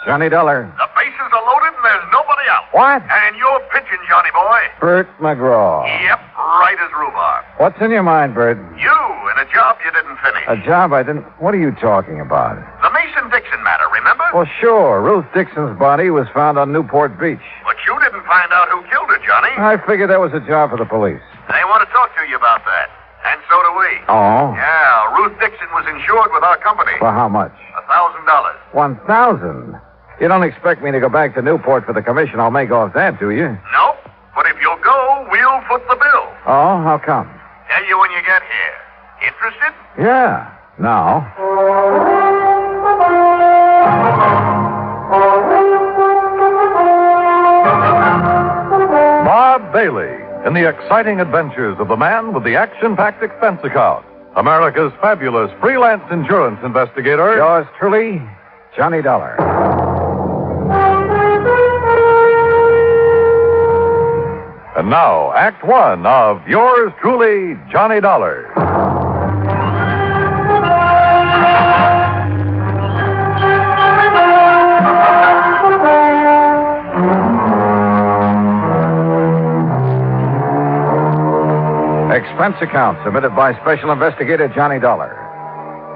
Johnny Dollar. The bases are loaded and there's nobody out. What? And you're pitching, Johnny boy. Bert McGraw. Yep, right as rhubarb. What's in your mind, Bert? You and a job you didn't finish. A job I didn't... What are you talking about? The Mason-Dixon matter, remember? Well, sure. Ruth Dixon's body was found on Newport Beach. But you didn't find out who killed her, Johnny. I figured that was a job for the police. They want to talk to you about that. And so do we. Oh? Yeah, Ruth Dixon was insured with our company. For how much? $1,000. 1,000? You don't expect me to go back to Newport for the commission I'll make off that, do you? Nope. But if you'll go, we'll foot the bill. Oh, how come? Tell you when you get here. Interested? Yeah. Now. Bob Bailey in the exciting adventures of the man with the action-packed expense account. America's fabulous freelance insurance investigator. Yours truly, Johnny Dollar. And now, Act One of Yours Truly, Johnny Dollar. Expense account submitted by Special Investigator Johnny Dollar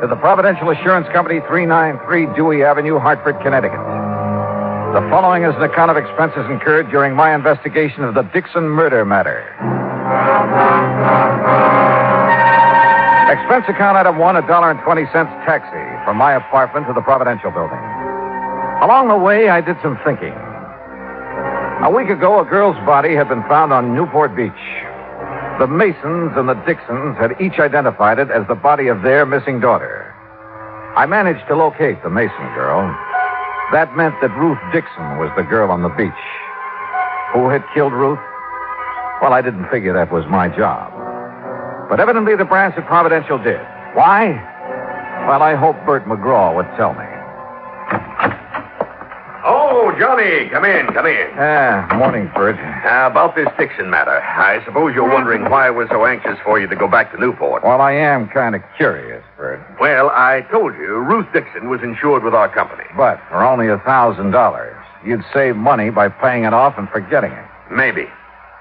to the Providential Assurance Company, 393 Dewey Avenue, Hartford, Connecticut. The following is an account of expenses incurred during my investigation of the Dixon murder matter. Expense account item 1, $1.20 taxi from my apartment to the Providential building. Along the way, I did some thinking. A week ago, a girl's body had been found on Newport Beach. The Masons and the Dixons had each identified it as the body of their missing daughter. I managed to locate the Mason girl. That meant that Ruth Dixon was the girl on the beach. Who had killed Ruth? Well, I didn't figure that was my job. But evidently the brass at Providential did. Why? Well, I hope Bert McGraw would tell me. Oh, Johnny, come in. Morning, Bert. About this Dixon matter. I suppose you're wondering why I was so anxious for you to go back to Newport. Well, I am kind of curious, Bert. Well, I told you, Ruth Dixon was insured with our company. But for only $1,000, you'd save money by paying it off and forgetting it. Maybe.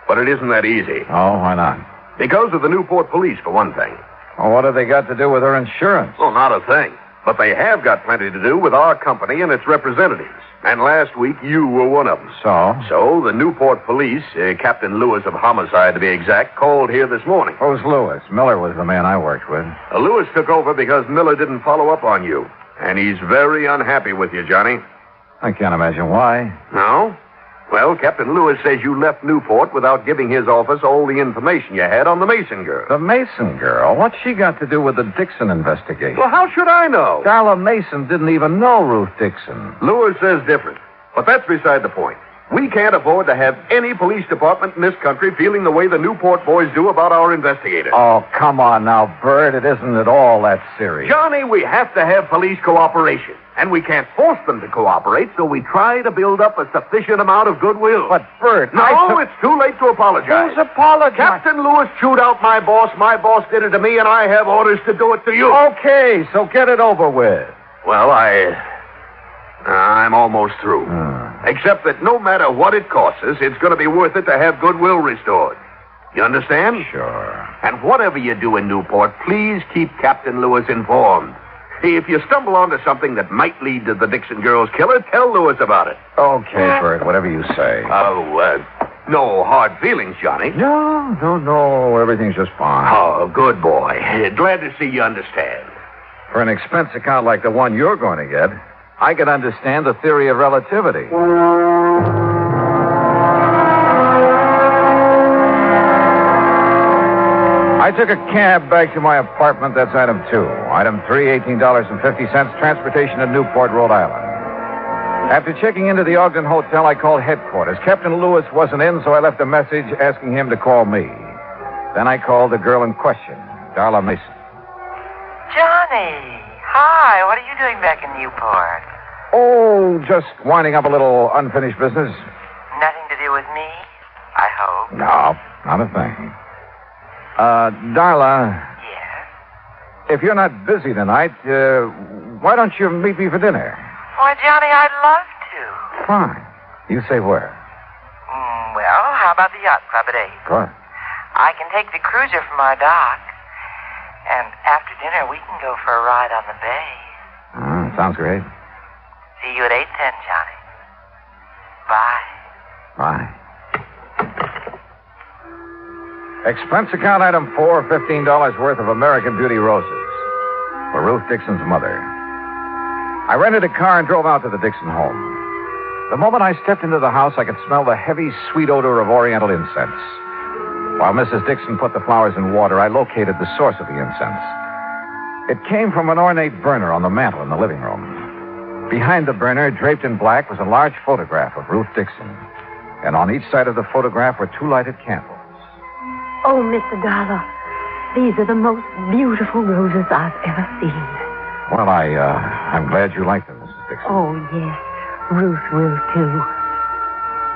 But it isn't that easy. Oh, why not? Because of the Newport police, for one thing. Well, what have they got to do with her insurance? Well, not a thing. But they have got plenty to do with our company and its representatives. And last week, you were one of them. So? So, the Newport police, Captain Lewis of Homicide to be exact, called here this morning. Who's Lewis? Miller was the man I worked with. Lewis took over because Miller didn't follow up on you. And he's very unhappy with you, Johnny. I can't imagine why. No? Well, Captain Lewis says you left Newport without giving his office all the information you had on the Mason girl. The Mason girl? What's she got to do with the Dixon investigation? Well, how should I know? Darla Mason didn't even know Ruth Dixon. Lewis says different. But that's beside the point. We can't afford to have any police department in this country feeling the way the Newport boys do about our investigator. Oh, come on now, Bert. It isn't at all that serious. Johnny, we have to have police cooperation. And we can't force them to cooperate, so we try to build up a sufficient amount of goodwill. But, Bert, No, it's too late to apologize. Who's apologizing? Captain Lewis chewed out my boss. My boss did it to me, and I have orders to do it to you. Okay, so get it over with. Well, I'm almost through. Except that no matter what it costs us, it's going to be worth it to have goodwill restored. You understand? Sure. And whatever you do in Newport, please keep Captain Lewis informed. If you stumble onto something that might lead to the Dixon girl's killer, tell Lewis about it. Okay, Bert, whatever you say. No hard feelings, Johnny. No, everything's just fine. Oh, good boy. Glad to see you understand. For an expense account like the one you're going to get, I can understand the theory of relativity. I took a cab back to my apartment. That's item 2. Item 3, $18.50, transportation to Newport, Rhode Island. After checking into the Ogden Hotel, I called headquarters. Captain Lewis wasn't in, so I left a message asking him to call me. Then I called the girl in question, Darla Mason. Johnny, hi. What are you doing back in Newport? Oh, just winding up a little unfinished business. Nothing to do with me, I hope. No, not a thing. Darla. Yes? If you're not busy tonight, why don't you meet me for dinner? Why, Johnny, I'd love to. Fine. You say where? Well, how about the yacht club at 8? Good. I can take the cruiser from our dock. And after dinner, we can go for a ride on the bay. Sounds great. See you at 8:10, Johnny. Bye. Bye. Expense account item 4, $15 worth of American Beauty roses for Ruth Dixon's mother. I rented a car and drove out to the Dixon home. The moment I stepped into the house, I could smell the heavy, sweet odor of oriental incense. While Mrs. Dixon put the flowers in water, I located the source of the incense. It came from an ornate burner on the mantel in the living room. Behind the burner, draped in black, was a large photograph of Ruth Dixon. And on each side of the photograph were 2 lighted candles. Oh, Mr. Dollar, these are the most beautiful roses I've ever seen. Well, I'm glad you like them, Mrs. Dixon. Oh, yes. Ruth will, too.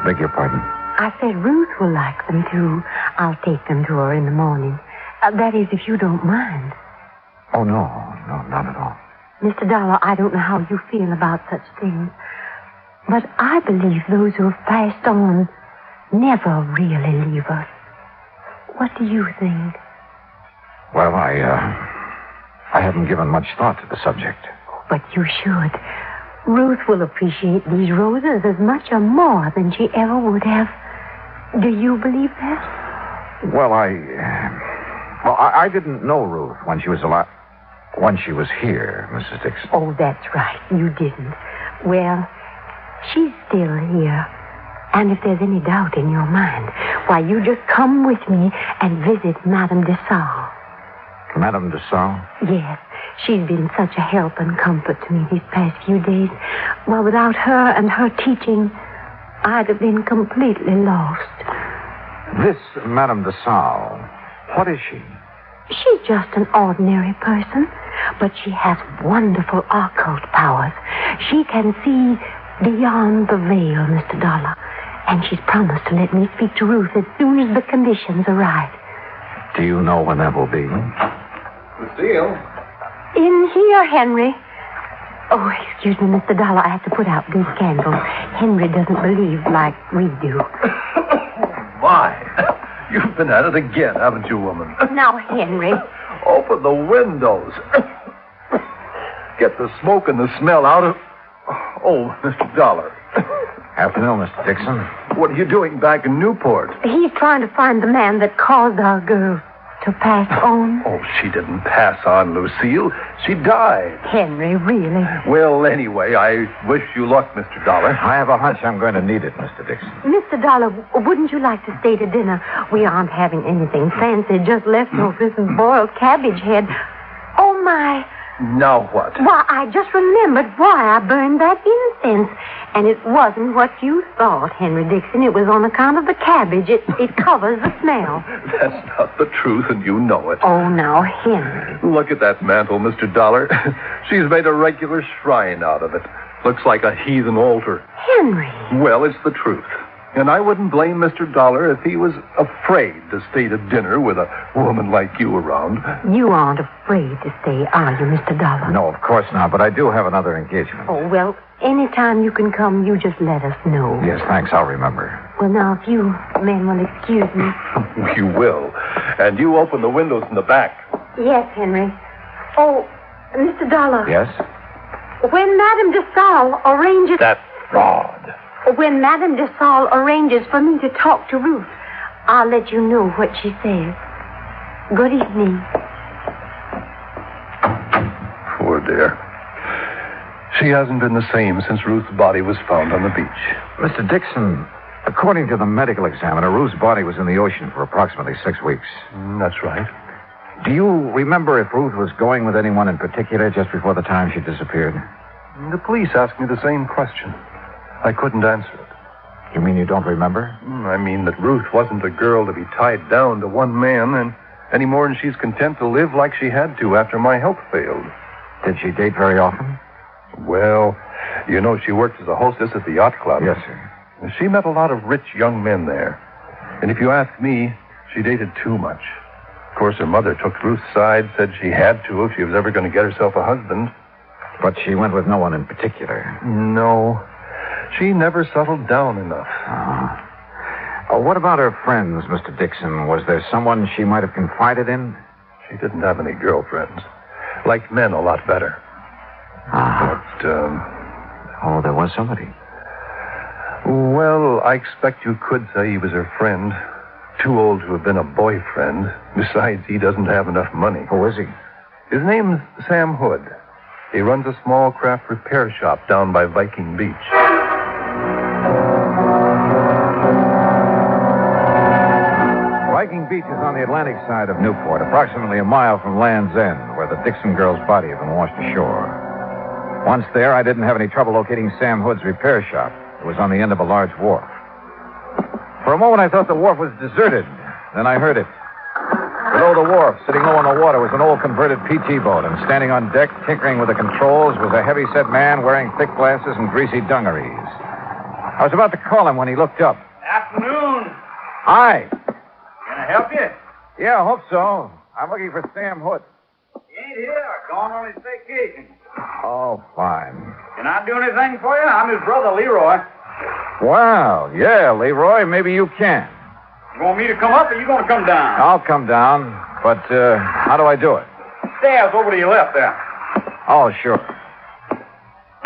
Beg your pardon? I said Ruth will like them, too. I'll take them to her in the morning. That is, if you don't mind. Oh, no, not at all. Mr. Dollar, I don't know how you feel about such things, but I believe those who have passed on never really leave us. What do you think? Well, I haven't given much thought to the subject. But you should. Ruth will appreciate these roses as much or more than she ever would have. Do you believe that? Well, I didn't know Ruth when she was alive. When she was here, Mrs. Dixon. Oh, that's right. You didn't. Well, she's still here. And if there's any doubt in your mind, why, you just come with me and visit Madame Desalles. Madame Desalles? Yes. She's been such a help and comfort to me these past few days. Well, without her and her teaching, I'd have been completely lost. This Madame Desalles, what is she? She's just an ordinary person, but she has wonderful occult powers. She can see beyond the veil, Mr. Dollar. And she's promised to let me speak to Ruth as soon as the conditions are right. Do you know when that will be? Lucille? In here, Henry. Oh, excuse me, Mr. Dollar. I have to put out these candles. Henry doesn't believe like we do. My, you've been at it again, haven't you, woman? Now, Henry. Open the windows. Get the smoke and the smell out of... Oh, Mr. Dollar. Afternoon, Mr. Dixon. What are you doing back in Newport? He's trying to find the man that caused our girl to pass on? Oh, she didn't pass on, Lucille. She died. Henry, really? Well, anyway, I wish you luck, Mr. Dollar. I have a hunch I'm going to need it, Mr. Dixon. Mr. Dollar, wouldn't you like to stay to dinner? We aren't having anything fancy, just leftovers and boiled cabbage head. Oh, my. Now what? Why, I just remembered why I burned that incense. And it wasn't what you thought, Henry Dixon. It was on account of the cabbage. It covers the smell. That's not the truth, and you know it. Oh, now, Henry. Look at that mantle, Mr. Dollar. She's made a regular shrine out of it. Looks like a heathen altar. Henry. Well, it's the truth. And I wouldn't blame Mr. Dollar if he was afraid to stay to dinner with a woman like you around. You aren't afraid to stay, are you, Mr. Dollar? No, of course not, but I do have another engagement. Oh, well, anytime you can come, you just let us know. Yes, thanks. I'll remember. Well, now, if you men will excuse me. You will. And you open the windows in the back. Yes, Henry. Oh, Mr. Dollar. Yes? When Madame Desalles arranges... That fraud. When Madame Desalles arranges for me to talk to Ruth, I'll let you know what she says. Good evening. Poor dear. She hasn't been the same since Ruth's body was found on the beach. Mr. Dixon, according to the medical examiner, Ruth's body was in the ocean for approximately 6 weeks. That's right. Do you remember if Ruth was going with anyone in particular just before the time she disappeared? The police asked me the same question. I couldn't answer it. You mean you don't remember? I mean that Ruth wasn't a girl to be tied down to one man, and any more than she's content to live like she had to after my health failed. Did she date very often? Well, you know, she worked as a hostess at the yacht club. Yes, sir. She met a lot of rich young men there. And if you ask me, she dated too much. Of course, her mother took Ruth's side, said she had to if she was ever going to get herself a husband. But she went with no one in particular. No. She never settled down enough. What about her friends, Mr. Dixon? Was there someone she might have confided in? She didn't have any girlfriends. Liked men a lot better. But, Oh, there was somebody. Well, I expect you could say he was her friend. Too old to have been a boyfriend. Besides, he doesn't have enough money. Who is he? His name's Sam Hood. He runs a small craft repair shop down by Viking Beach. Viking Beach is on the Atlantic side of Newport, approximately a mile from Land's End, where the Dixon girl's body had been washed ashore. Once there, I didn't have any trouble locating Sam Hood's repair shop. It was on the end of a large wharf. For a moment, I thought the wharf was deserted. Then I heard it. Below the wharf, sitting low on the water, was an old converted PT boat, and standing on deck, tinkering with the controls, was a heavy-set man wearing thick glasses and greasy dungarees. I was about to call him when he looked up. Afternoon. Hi. Can I help you? Yeah, I hope so. I'm looking for Sam Hood. He ain't here. Gone on his vacation. Oh, fine. Can I do anything for you? I'm his brother, Leroy. Well, yeah, Leroy, maybe you can. You want me to come up, or you going to come down? I'll come down, but how do I do it? Stairs over to your left there. Oh, sure.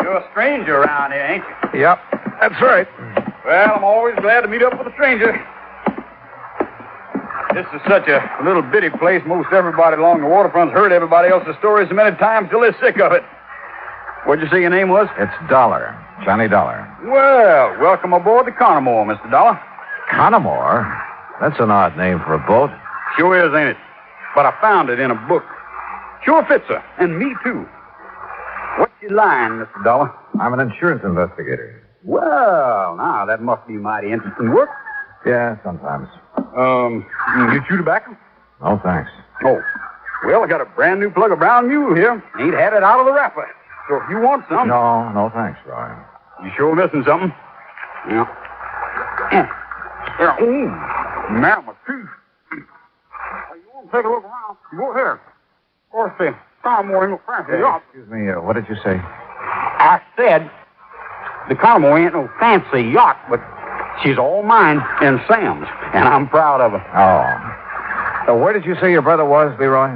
You're a stranger around here, ain't you? Yep, that's right. Well, I'm always glad to meet up with a stranger. This is such a little bitty place. Most everybody along the waterfront's heard everybody else's stories so many times till they're sick of it. What'd you say your name was? It's Dollar. Johnny Dollar. Well, welcome aboard the Connemore, Mr. Dollar. Connemore? That's an odd name for a boat. Sure is, ain't it? But I found it in a book. Sure fits her. And me, too. What's your line, Mr. Dollar? I'm an insurance investigator. Well, now, that must be mighty interesting work. Yeah, sometimes. You chew tobacco? No, thanks. Oh. Well, I got a brand new plug of brown mule here. Ain't had it out of the wrapper. So if you want some... No, thanks, Roy. You sure missing something? Yeah. Yeah. Ooh. Man, my tooth. You want to take a look around? Go ahead. Of course, the Connemore ain't no fancy yacht. Excuse me, what did you say? I said the Connemore ain't no fancy yacht, but she's all mine and Sam's, and I'm proud of her. Oh. Where did you say your brother was, Leroy?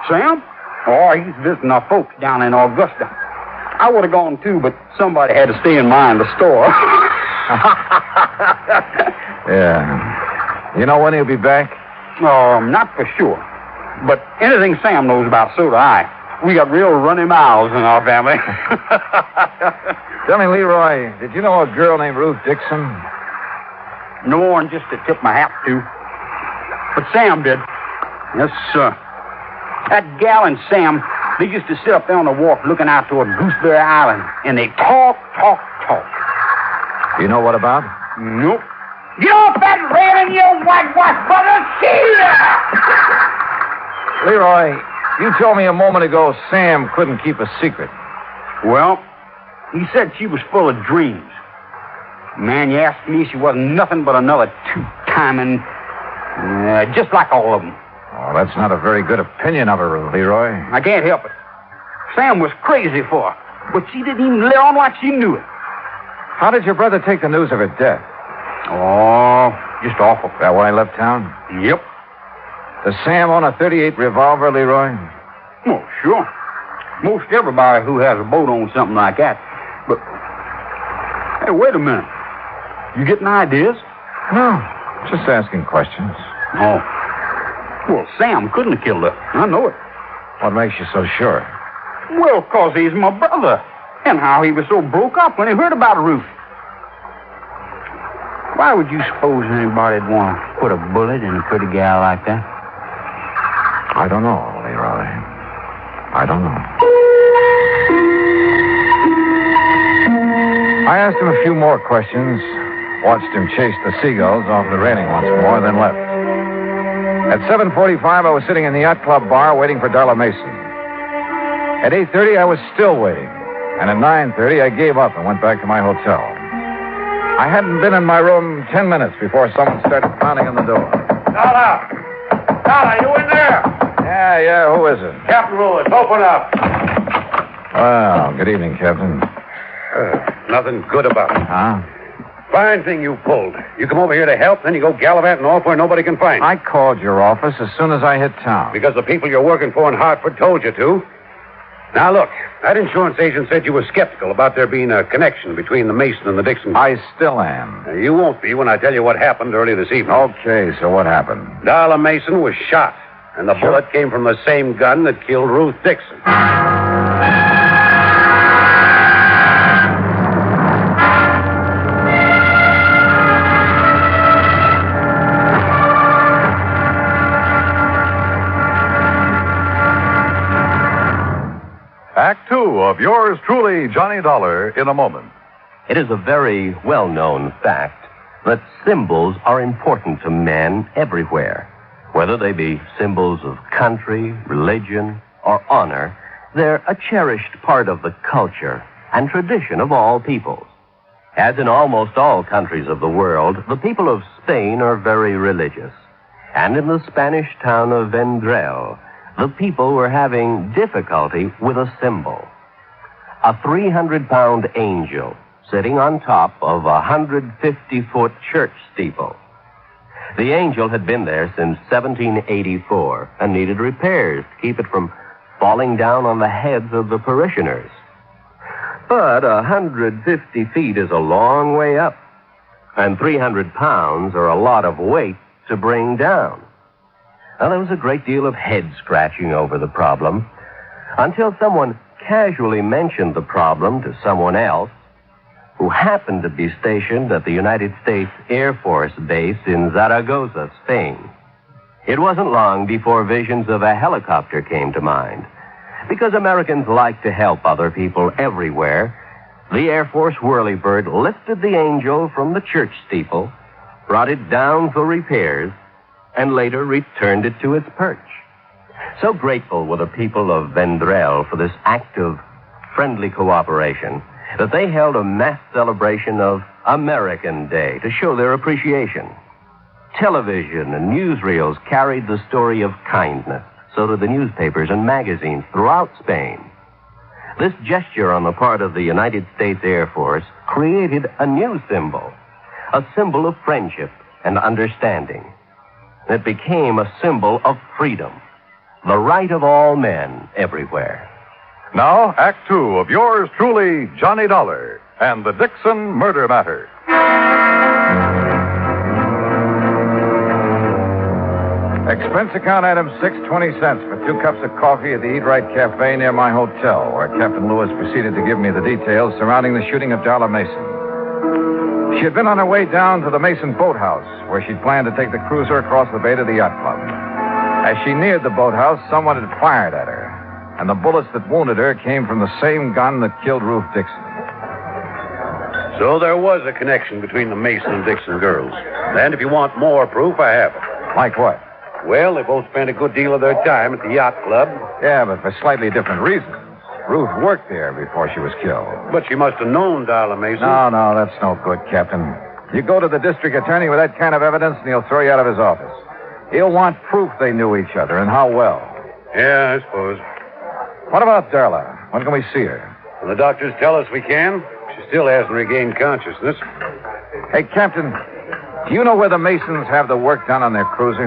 Sam? Oh, he's visiting our folks down in Augusta. I would have gone, too, but somebody had to stay in mind the store. Yeah. You know when he'll be back? Not for sure. But anything Sam knows about, so do I. We got real runny mouths in our family. Tell me, Leroy, did you know a girl named Ruth Dixon? No more than just to tip my hat to. But Sam did. Yes, sir. That gal and Sam, they used to sit up there on the wharf looking out toward Gooseberry Island, and they talk. You know what about? Nope. Get off that railing, you whitewash brother! See ya! Leroy, you told me a moment ago Sam couldn't keep a secret. Well, he said she was full of dreams. Man, you asked me, she wasn't nothing but another two-timing, just like all of them. Oh, that's not a very good opinion of her, Leroy. I can't help it. Sam was crazy for her, but she didn't even let on like she knew it. How did your brother take the news of her death? Oh, just awful. That why he left town? Yep. Does Sam own a .38 revolver, Leroy? Oh, sure. Most everybody who has a boat owns something like that. But, hey, wait a minute. You getting ideas? No, just asking questions. Oh. Well, Sam couldn't have killed her. I know it. What makes you so sure? Well, 'cause he's my brother. And how he was so broke up when he heard about Ruth. Why would you suppose anybody'd want to put a bullet in a pretty gal like that? I don't know, Leroy. I don't know. I asked him a few more questions, watched him chase the seagulls off the railing once more, then left. At 7:45, I was sitting in the yacht club bar waiting for Darla Mason. At 8:30, I was still waiting. And at 9:30, I gave up and went back to my hotel. I hadn't been in my room 10 minutes before someone started pounding on the door. Darla! Darla, you in there? Yeah, who is it? Captain Lewis, open up. Well, good evening, Captain. Nothing good about it. Huh? Fine thing you pulled. You come over here to help, then you go gallivanting off where nobody can find you. I called your office as soon as I hit town. Because the people you're working for in Hartford told you to. Now, look, that insurance agent said you were skeptical about there being a connection between the Mason and the Dixon. I still am. You won't be when I tell you what happened early this evening. Okay, so what happened? Darla Mason was shot, and the bullet came from the same gun that killed Ruth Dixon. Act two of yours truly, Johnny Dollar, in a moment. It is a very well-known fact that symbols are important to men everywhere. Whether they be symbols of country, religion, or honor, they're a cherished part of the culture and tradition of all peoples. As in almost all countries of the world, the people of Spain are very religious. And in the Spanish town of Vendrell, the people were having difficulty with a symbol. A 300-pound angel sitting on top of a 150-foot church steeple. The angel had been there since 1784 and needed repairs to keep it from falling down on the heads of the parishioners. But 150 feet is a long way up, and 300 pounds are a lot of weight to bring down. Now, there was a great deal of head-scratching over the problem until someone casually mentioned the problem to someone else who happened to be stationed at the United States Air Force Base in Zaragoza, Spain. It wasn't long before visions of a helicopter came to mind. Because Americans like to help other people everywhere, the Air Force whirlybird lifted the angel from the church steeple, brought it down for repairs, and later returned it to its perch. So grateful were the people of Vendrell for this act of friendly cooperation that they held a mass celebration of American Day to show their appreciation. Television and newsreels carried the story of kindness. So did the newspapers and magazines throughout Spain. This gesture on the part of the United States Air Force created a new symbol, a symbol of friendship and understanding. It became a symbol of freedom, the right of all men everywhere. Now, Act two of yours truly, Johnny Dollar, and the Dixon Murder Matter. Expense account item 620 cents for 2 cups of coffee at the Eat Right Cafe near my hotel, where Captain Lewis proceeded to give me the details surrounding the shooting of Darla Mason. She had been on her way down to the Mason boathouse, where she'd planned to take the cruiser across the bay to the yacht club. As she neared the boathouse, someone had fired at her, and the bullets that wounded her came from the same gun that killed Ruth Dixon. So there was a connection between the Mason and Dixon girls. And if you want more proof, I have it. Like what? Well, they both spent a good deal of their time at the yacht club. Yeah, but for slightly different reasons. Ruth worked there before she was killed. But she must have known Darla Mason. No, that's no good, Captain. You go to the district attorney with that kind of evidence, and he'll throw you out of his office. He'll want proof they knew each other, and how well. Yeah, I suppose. What about Darla? When can we see her? Well, the doctors tell us we can. She still hasn't regained consciousness. Hey, Captain, do you know where the Masons have the work done on their cruiser?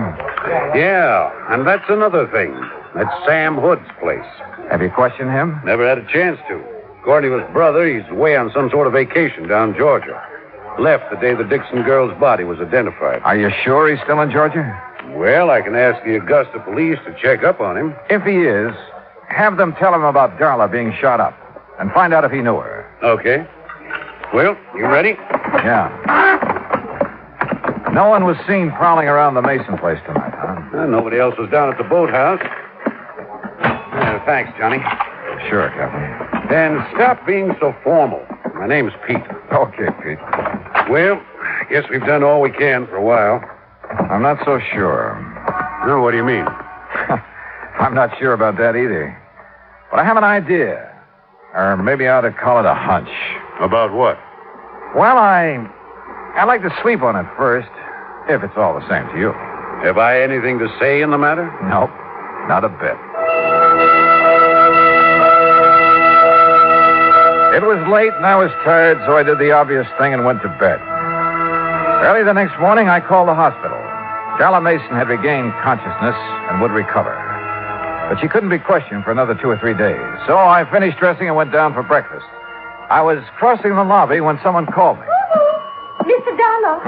Yeah, and that's another thing. That's Sam Hood's place. Have you questioned him? Never had a chance to. According to his brother, he's away on some sort of vacation down Georgia. Left the day the Dixon girl's body was identified. Are you sure he's still in Georgia? Well, I can ask the Augusta police to check up on him. If he is, have them tell him about Darla being shot up and find out if he knew her. Okay. Well, you ready? Yeah. No one was seen prowling around the Mason place tonight, huh? Well, nobody else was down at the boathouse. Thanks, Johnny. Sure, Captain. And stop being so formal. My name's Pete. Okay, Pete. Well, I guess we've done all we can for a while. I'm not so sure. No, what do you mean? I'm not sure about that either. But I have an idea. Or maybe I ought to call it a hunch. About what? Well, I'd like to sleep on it first, if it's all the same to you. Have I anything to say in the matter? Nope, not a bit. It was late and I was tired, so I did the obvious thing and went to bed. Early the next morning, I called the hospital. Darla Mason had regained consciousness and would recover. But she couldn't be questioned for another 2 or 3 days. So I finished dressing and went down for breakfast. I was crossing the lobby when someone called me. Mr. Dollar.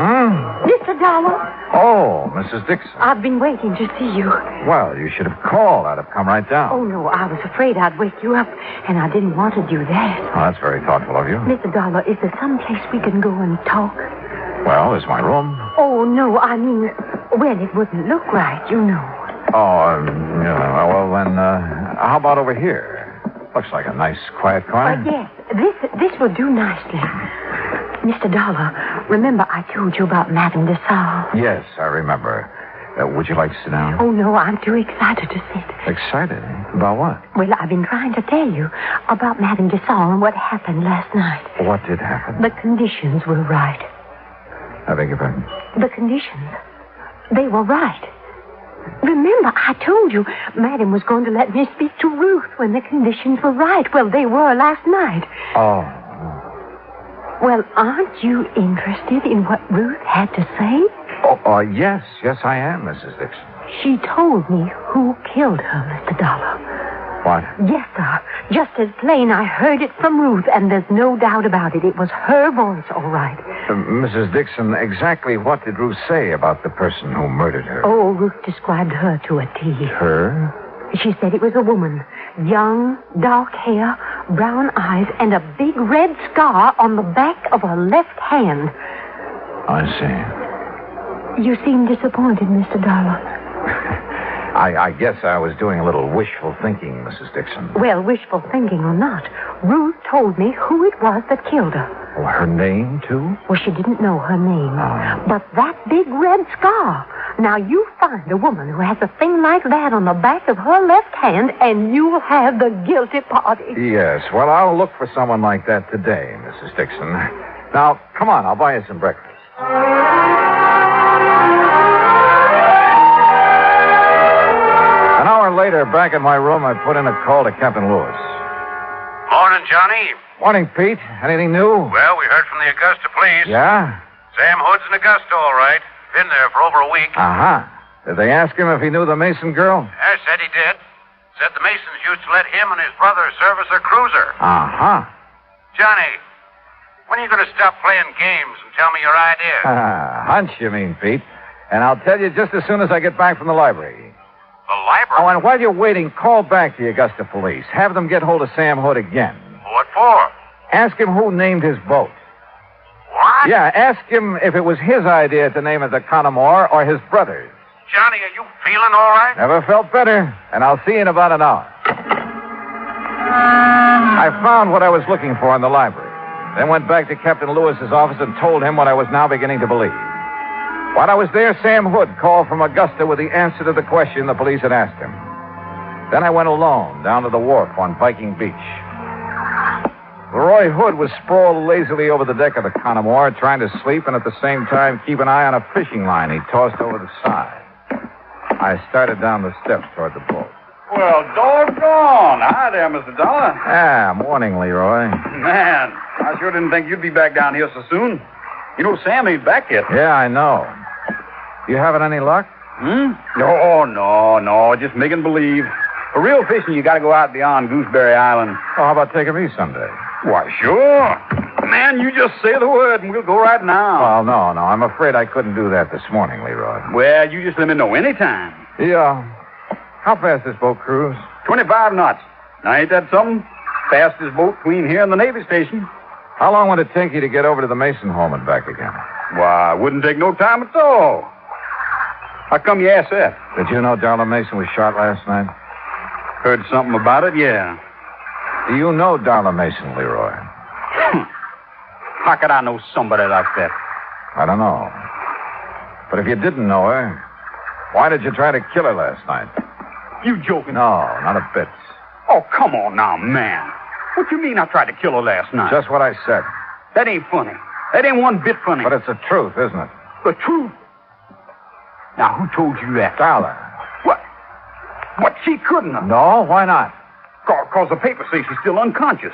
Mr. Dollar. Oh, Mrs. Dixon. I've been waiting to see you. Well, you should have called. I'd have come right down. Oh, no, I was afraid I'd wake you up, and I didn't want to do that. Oh, that's very thoughtful of you. Mr. Dollar, is there some place we can go and talk? Well, there's my room. Oh, no, I mean, well, it wouldn't look right, you know. Oh, yeah, well, then, how about over here? Looks like a nice, quiet corner. Yes, this will do nicely. Mr. Dollar, remember I told you about Madame Desalles? Yes, I remember. Would you like to sit down? Oh, no, I'm too excited to sit. Excited? About what? Well, I've been trying to tell you about Madame Desalles and what happened last night. What did happen? The conditions were right. I beg your pardon? The conditions. They were right. Remember, I told you Madame was going to let me speak to Ruth when the conditions were right. Well, they were last night. Oh. Well, aren't you interested in what Ruth had to say? Oh, yes, I am, Mrs. Dixon. She told me who killed her, Mr. Dollar. What? Yes, sir. Just as plain, I heard it from Ruth, and there's no doubt about it. It was her voice, all right. Mrs. Dixon, exactly what did Ruth say about the person who murdered her? Oh, Ruth described her to a T. Her? She said it was a woman. Young, dark hair, brown eyes, and a big red scar on the back of her left hand. I see. You seem disappointed, Mr. Dollar. I guess I was doing a little wishful thinking, Mrs. Dixon. Well, wishful thinking or not, Ruth told me who it was that killed her. Oh, her name, too? Well, she didn't know her name. But that big red scar. Now, you find a woman who has a thing like that on the back of her left hand, and you'll have the guilty party. Yes, well, I'll look for someone like that today, Mrs. Dixon. Now, come on, I'll buy you some breakfast. An hour later, back in my room, I put in a call to Captain Lewis. Morning, Johnny. Morning, Pete. Anything new? Well, we heard from the Augusta police. Yeah? Sam Hood's in Augusta, all right. Been there for over a week. Uh-huh. Did they ask him if he knew the Mason girl? I said he did. Said the Masons used to let him and his brother service their cruiser. Uh-huh. Johnny, when are you going to stop playing games and tell me your idea? Hunch, you mean, Pete. And I'll tell you just as soon as I get back from the library. The library? Oh, and while you're waiting, call back the Augusta police. Have them get hold of Sam Hood again. What for? Ask him who named his boat. What? Yeah, ask him if it was his idea to name it the Connemore or his brother's. Johnny, are you feeling all right? Never felt better, and I'll see you in about an hour. I found what I was looking for in the library. Then went back to Captain Lewis's office and told him what I was now beginning to believe. While I was there, Sam Hood called from Augusta with the answer to the question the police had asked him. Then I went alone down to the wharf on Viking Beach. Leroy Hood was sprawled lazily over the deck of the Connemore, trying to sleep and at the same time keep an eye on a fishing line he tossed over the side. I started down the steps toward the boat. Well, doggone. Hi there, Mr. Dollar. Ah, morning, Leroy. Man, I sure didn't think you'd be back down here so soon. You know, Sam ain't back yet. Yeah, I know. You having any luck? No, just making believe. For real fishing, you got to go out beyond Gooseberry Island. Oh, how about taking me someday? Why, sure. Man, you just say the word and we'll go right now. Well, no. I'm afraid I couldn't do that this morning, Leroy. Well, you just let me know anytime. Yeah. How fast this boat cruise? 25 knots. Now, ain't that something? Fastest boat between here and the Navy station. How long would it take you to get over to the Mason home and back again? Why, it wouldn't take no time at all. How come you asked that? Did you know Darla Mason was shot last night? Heard something about it, yeah. Do you know Darla Mason, Leroy? How could I know somebody like that? I don't know. But if you didn't know her, why did you try to kill her last night? You joking? No, not a bit. Oh, come on now, man. What you mean I tried to kill her last night? Just what I said. That ain't funny. That ain't one bit funny. But it's the truth, isn't it? The truth? Now, who told you that? Darla. What? What, she couldn't have? No, why not? Because the papers say she's still unconscious.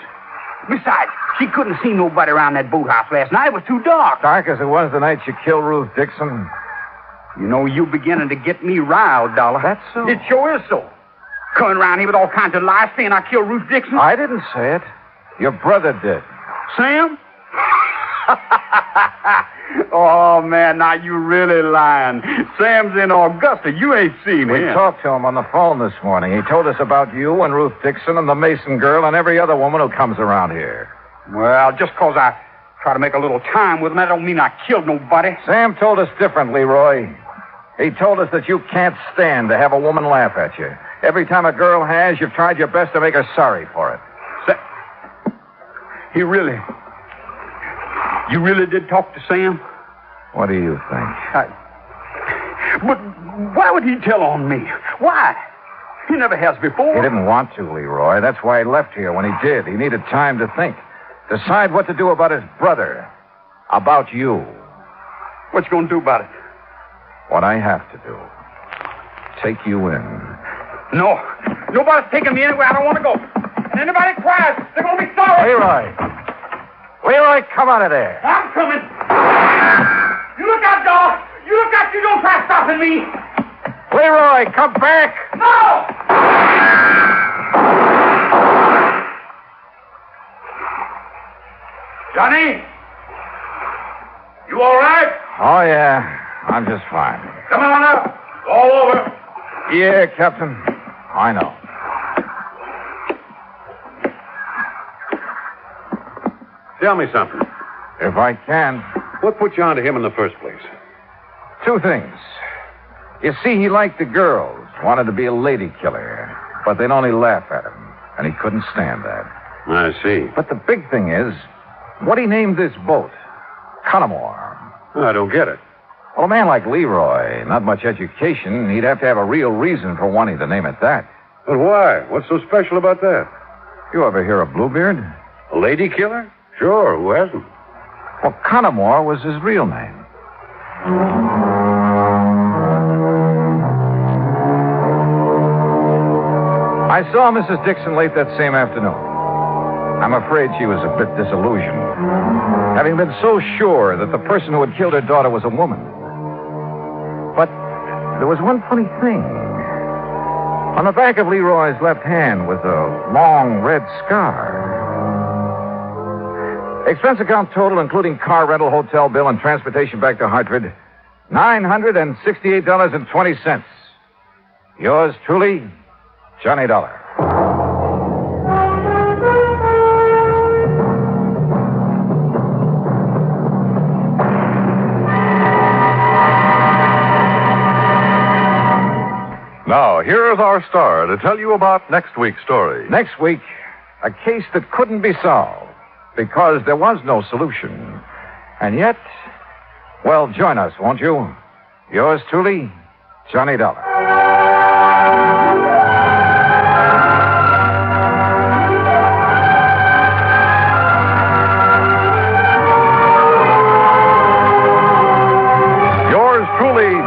Besides, she couldn't see nobody around that boathouse last night. It was too dark. Dark as it was the night you killed Ruth Dixon. You know, you beginning to get me riled, Dollar. That's so. It sure is so. Coming around here with all kinds of lies saying I killed Ruth Dixon. I didn't say it. Your brother did. Sam? Oh, man, now you really lying. Sam's in Augusta. You ain't seen him. We talked to him on the phone this morning. He told us about you and Ruth Dixon and the Mason girl and every other woman who comes around here. Well, just because I try to make a little time with him, that don't mean I killed nobody. Sam told us differently, Roy. He told us that you can't stand to have a woman laugh at you. Every time a girl has, you've tried your best to make her sorry for it. You really did talk to Sam? What do you think? But why would he tell on me? Why? He never has before. He didn't want to, Leroy. That's why he left here when he did. He needed time to think. Decide what to do about his brother. About you. What you gonna do about it? What I have to do. Take you in. No. Nobody's taking me anywhere I don't want to go. And anybody cries, they're gonna be sorry. Leroy, come out of there. I'm coming. You look out, dog. You look out. You don't try stopping me. Leroy, come back. No! Johnny? You all right? Oh, yeah. I'm just fine. Come on up. All over. Yeah, Captain. I know. Tell me something. If I can. What put you onto him in the first place? Two things. You see, he liked the girls, wanted to be a lady killer, but they'd only laugh at him, and he couldn't stand that. I see. But the big thing is, what he named this boat, Connemore. I don't get it. Well, a man like Leroy, not much education, he'd have to have a real reason for wanting to name it that. But why? What's so special about that? You ever hear of Bluebeard? A lady killer? Sure, who hasn't? Well, Connemore was his real name. I saw Mrs. Dixon late that same afternoon. I'm afraid she was a bit disillusioned, having been so sure that the person who had killed her daughter was a woman. But there was one funny thing. On the back of Leroy's left hand was a long red scar. Expense account total, including car rental, hotel bill, and transportation back to Hartford, $968.20. Yours truly, Johnny Dollar. Now, here is our star to tell you about next week's story. Next week, a case that couldn't be solved because there was no solution. And yet, well, join us, won't you? Yours truly, Johnny Dollar.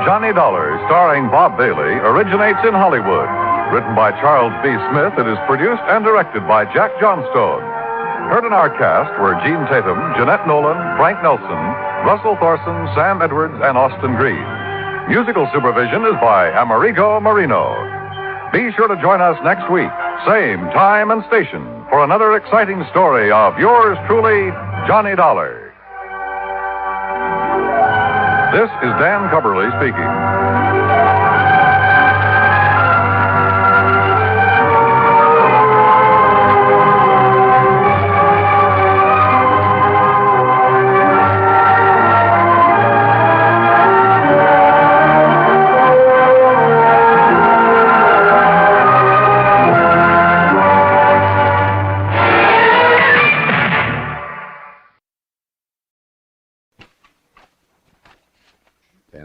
Johnny Dollar, starring Bob Bailey, originates in Hollywood. Written by Charles B. Smith, it is produced and directed by Jack Johnstone. Heard in our cast were Gene Tatum, Jeanette Nolan, Frank Nelson, Russell Thorson, Sam Edwards, and Austin Green. Musical supervision is by Amerigo Marino. Be sure to join us next week, same time and station, for another exciting story of yours truly, Johnny Dollar. This is Dan Cubberly speaking.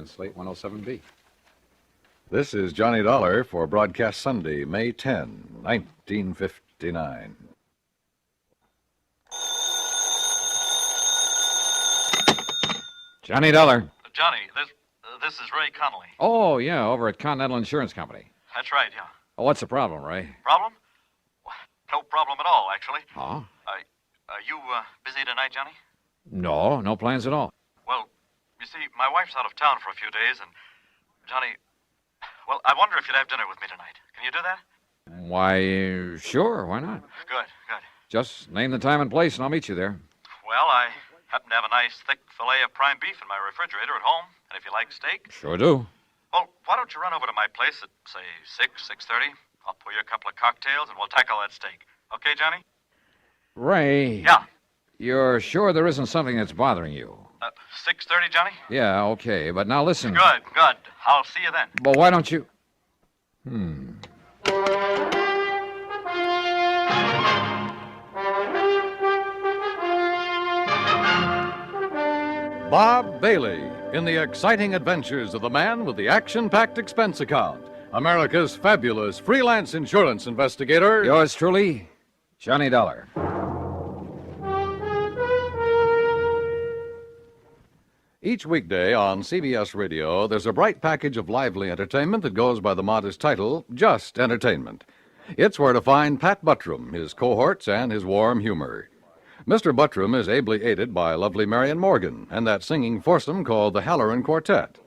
Slate 107B. This is Johnny Dollar for broadcast Sunday, May 10, 1959. Johnny Dollar. Johnny, this is Ray Connolly. Oh, yeah, over at Continental Insurance Company. That's right, yeah. Oh, what's the problem, Ray? Problem? Well, no problem at all, actually. Huh? Are you busy tonight, Johnny? No, no plans at all. Well, you see, my wife's out of town for a few days, and, Johnny, well, I wonder if you'd have dinner with me tonight. Can you do that? Why, sure, why not? Good. Just name the time and place, and I'll meet you there. Well, I happen to have a nice, thick fillet of prime beef in my refrigerator at home, and if you like steak... Sure do. Well, why don't you run over to my place at, say, 6:30? I'll pour you a couple of cocktails, and we'll tackle that steak. Okay, Johnny? Ray. Yeah? You're sure there isn't something that's bothering you? 6:30, Johnny? Yeah, okay, but now listen. Good. I'll see you then. But why don't you... Bob Bailey in the exciting adventures of the man with the action-packed expense account. America's fabulous freelance insurance investigator. Yours truly, Johnny Dollar. Each weekday on CBS Radio, there's a bright package of lively entertainment that goes by the modest title, Just Entertainment. It's where to find Pat Buttram, his cohorts, and his warm humor. Mr. Buttram is ably aided by lovely Marion Morgan and that singing foursome called the Halloran Quartet.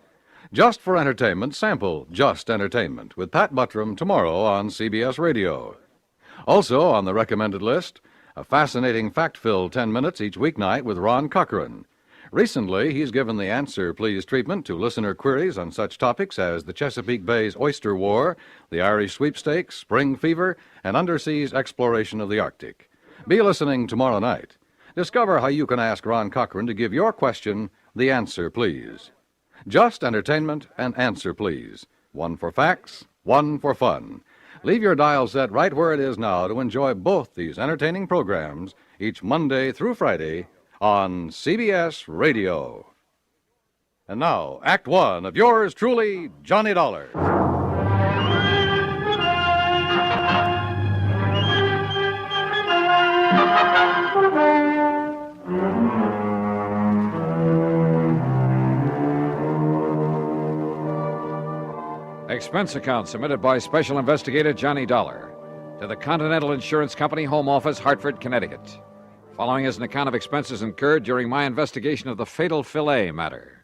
Just for entertainment, sample Just Entertainment with Pat Buttram tomorrow on CBS Radio. Also on the recommended list, a fascinating fact-filled 10 minutes each weeknight with Ron Cochran. Recently, he's given the Answer Please treatment to listener queries on such topics as the Chesapeake Bay's Oyster War, the Irish Sweepstakes, Spring Fever, and underseas exploration of the Arctic. Be listening tomorrow night. Discover how you can ask Ron Cochran to give your question the answer, please. Just Entertainment and Answer Please. One for facts, one for fun. Leave your dial set right where it is now to enjoy both these entertaining programs each Monday through Friday on CBS Radio. And now, Act One of yours truly, Johnny Dollar. Expense account submitted by Special Investigator Johnny Dollar to the Continental Insurance Company, Home Office, Hartford, Connecticut. Following is an account of expenses incurred during my investigation of the fatal Filet matter.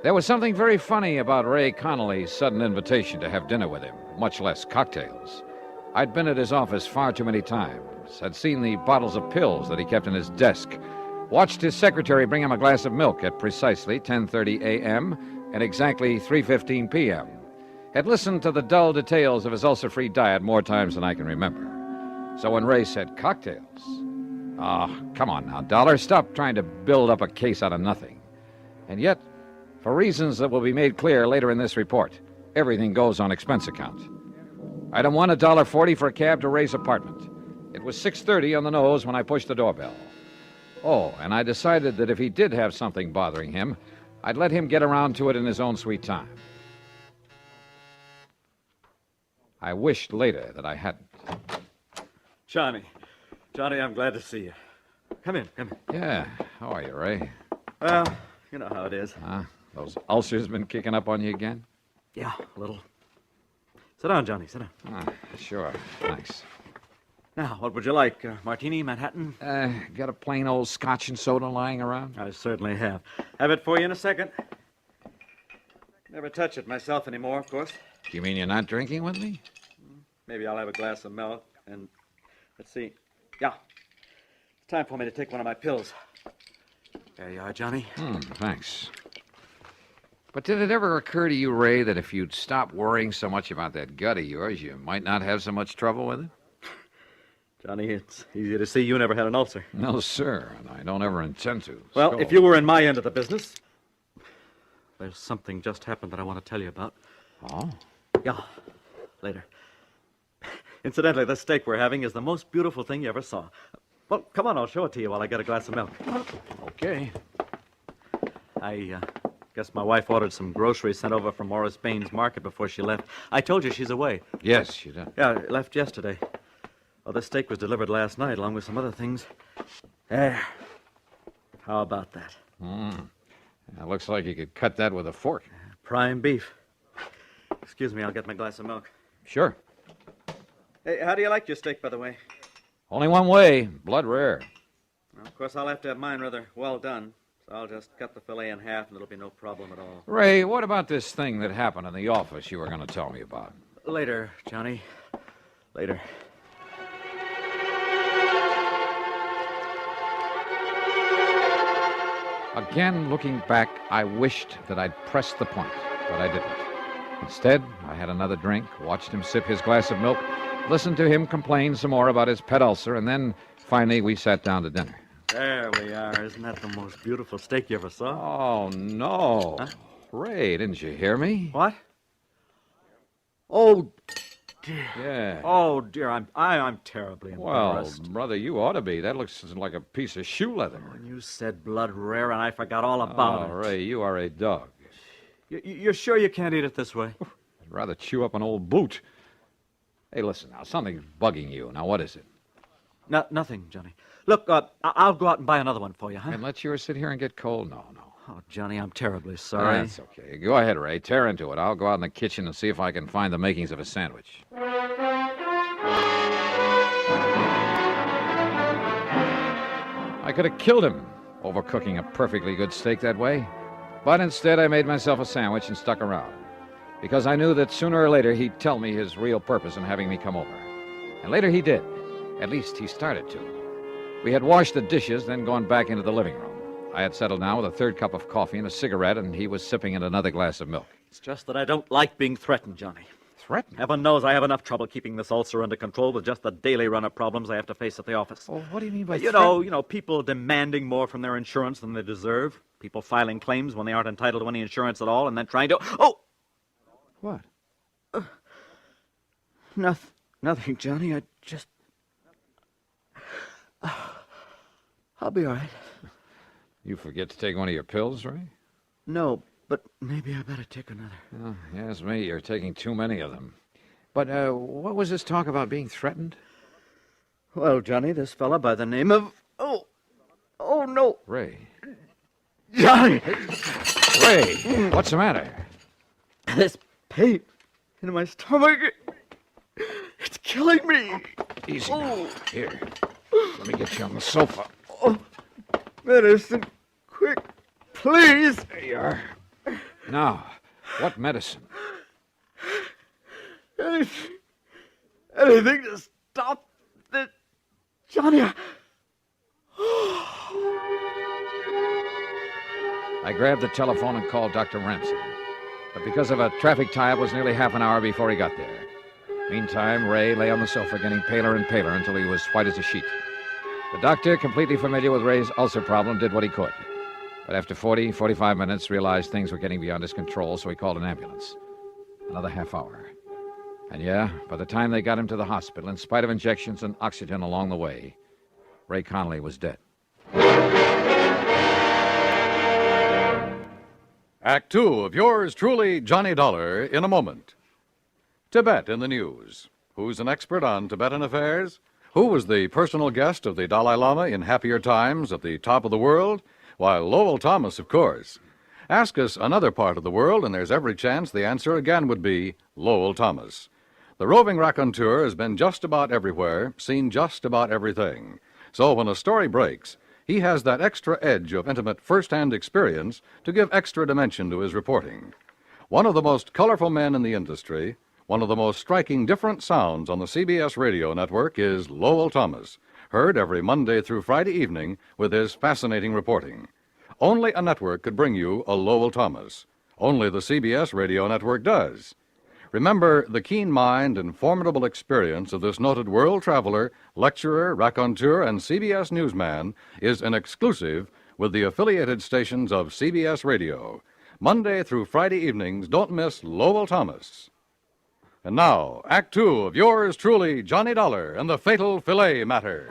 There was something very funny about Ray Connolly's sudden invitation to have dinner with him, much less cocktails. I'd been at his office far too many times, had seen the bottles of pills that he kept in his desk, watched his secretary bring him a glass of milk at precisely 10:30 a.m. and exactly 3:15 p.m., had listened to the dull details of his ulcer-free diet more times than I can remember. So when Ray said cocktails, come on now, Dollar, stop trying to build up a case out of nothing. And yet, for reasons that will be made clear later in this report, everything goes on expense account. Item 1, $1.40 for a cab to Ray's apartment. It was 6:30 on the nose when I pushed the doorbell. Oh, and I decided that if he did have something bothering him, I'd let him get around to it in his own sweet time. I wished later that I hadn't. Johnny, I'm glad to see you. Come in. Yeah, how are you, Ray? Well, you know how it is. Those ulcers been kicking up on you again? Yeah, a little. Sit down, Johnny, sit down. Sure, thanks. Now, what would you like? Martini, Manhattan? Got a plain old scotch and soda lying around? I certainly have. Have it for you in a second. Never touch it myself anymore, of course. You mean you're not drinking with me? Maybe I'll have a glass of milk and... Let's see. Yeah. It's time for me to take one of my pills. There you are, Johnny. Thanks. But did it ever occur to you, Ray, that if you'd stop worrying so much about that gut of yours, you might not have so much trouble with it? Johnny, it's easy to see you never had an ulcer. No, sir, and I don't ever intend to. Well, So- if you were in my end of the business, there's something just happened that I want to tell you about. Oh? Yeah, later. Incidentally, the steak we're having is the most beautiful thing you ever saw. Well, come on, I'll show it to you while I get a glass of milk. Okay. I guess my wife ordered some groceries sent over from Morris Baines Market before she left. I told you she's away. Yes, she did. Yeah, left yesterday. Well, the steak was delivered last night, along with some other things. There. How about that? It looks like you could cut that with a fork. Prime beef. Excuse me, I'll get my glass of milk. Sure. Hey, how do you like your steak, by the way? Only one way, blood rare. Well, of course, I'll have to have mine rather well done. So I'll just cut the fillet in half, and it'll be no problem at all. Ray, what about this thing that happened in the office you were going to tell me about? Later, Johnny. Later. Again, looking back, I wished that I'd pressed the point, but I didn't. Instead, I had another drink, watched him sip his glass of milk, listened to him complain some more about his pet ulcer, and then, finally, we sat down to dinner. There we are. Isn't that the most beautiful steak you ever Oh, saw? no. Huh? Ray, didn't you hear me? What? Oh, dear. Yeah. Oh, dear. I'm terribly embarrassed. Well, brother, you ought to be. That looks like a piece of shoe leather. When you said blood rare, and I forgot all about it. Ray, you are a dog. You're sure you can't eat it this way? I'd rather chew up an old boot. Hey, listen now. Something's bugging you. Now, what is it? Nothing, Johnny. Look, I'll go out and buy another one for you, huh? And let yours sit here and get cold? No. Oh, Johnny, I'm terribly sorry. That's okay. Go ahead, Ray. Tear into it. I'll go out in the kitchen and see if I can find the makings of a sandwich. I could have killed him overcooking a perfectly good steak that way. But instead, I made myself a sandwich and stuck around. Because I knew that sooner or later he'd tell me his real purpose in having me come over. And later he did. At least he started to. We had washed the dishes, then gone back into the living room. I had settled down with a third cup of coffee and a cigarette, and he was sipping at another glass of milk. It's just that I don't like being threatened, Johnny. Threatened? Heaven knows I have enough trouble keeping this ulcer under control with just the daily run of problems I have to face at the office. Oh, what do you mean by You know, people demanding more from their insurance than they deserve. People filing claims when they aren't entitled to any insurance at all, and then trying to... Oh! What? Nothing, Johnny. I just... I'll be all right. You forget to take one of your pills, Ray? No, but maybe I better take another. Oh, yes, me. You're taking too many of them. But what was this talk about being threatened? Well, Johnny, this fella by the name of... Oh, no. Ray. Johnny! Ray, what's the matter? This pain in my stomach, it's killing me. Easy now. Here, let me get you on the sofa. Oh, medicine, quick, please. There you are. Now, what medicine? Anything to stop this, Johnny. I grabbed the telephone and called Dr. Ramsey. But because of a traffic tie-up, it was nearly half an hour before he got there. Meantime, Ray lay on the sofa getting paler and paler until he was white as a sheet. The doctor, completely familiar with Ray's ulcer problem, did what he could. But after 45 minutes, realized things were getting beyond his control, so he called an ambulance. Another half hour. And yeah, by the time they got him to the hospital, in spite of injections and oxygen along the way, Ray Connolly was dead. Act two of yours truly, Johnny Dollar, in a moment. Tibet in the news. Who's an expert on Tibetan affairs? Who was the personal guest of the Dalai Lama in happier times at the top of the world? Why, Lowell Thomas, of course. Ask us another part of the world, and there's every chance the answer again would be Lowell Thomas. The roving raconteur has been just about everywhere, seen just about everything. So when a story breaks, he has that extra edge of intimate first-hand experience to give extra dimension to his reporting. One of the most colorful men in the industry, one of the most striking different sounds on the CBS radio network is Lowell Thomas, heard every Monday through Friday evening with his fascinating reporting. Only a network could bring you a Lowell Thomas. Only the CBS radio network does. Remember, the keen mind and formidable experience of this noted world traveler, lecturer, raconteur, and CBS newsman is an exclusive with the affiliated stations of CBS Radio. Monday through Friday evenings, don't miss Lowell Thomas. And now, Act Two of yours truly, Johnny Dollar and the Fatal Filet Matter.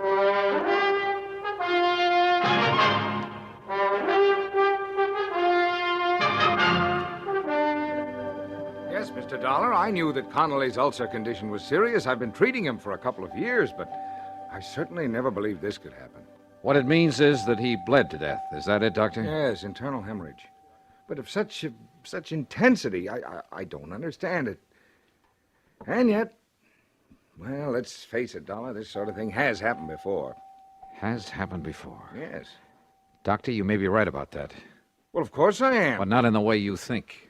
Yes, Mr. Dollar, I knew that Connolly's ulcer condition was serious. I've been treating him for a couple of years, but I certainly never believed this could happen. What it means is that he bled to death. Is that it, Doctor? Yes, internal hemorrhage. But of such intensity, I don't understand it. And yet, well, let's face it, Dollar, this sort of thing has happened before. Has happened before? Yes. Doctor, you may be right about that. Well, of course I am. But not in the way you think.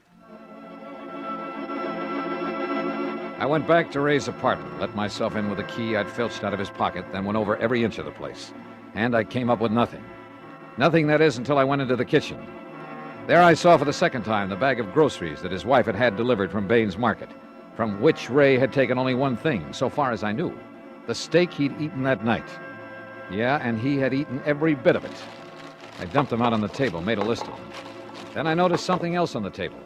I went back to Ray's apartment, let myself in with a key I'd filched out of his pocket, then went over every inch of the place. And I came up with nothing. Nothing, that is, until I went into the kitchen. There I saw for the second time the bag of groceries that his wife had had delivered from Baines Market, from which Ray had taken only one thing, so far as I knew: the steak he'd eaten that night. Yeah, and he had eaten every bit of it. I dumped them out on the table, made a list of them. Then I noticed something else on the table.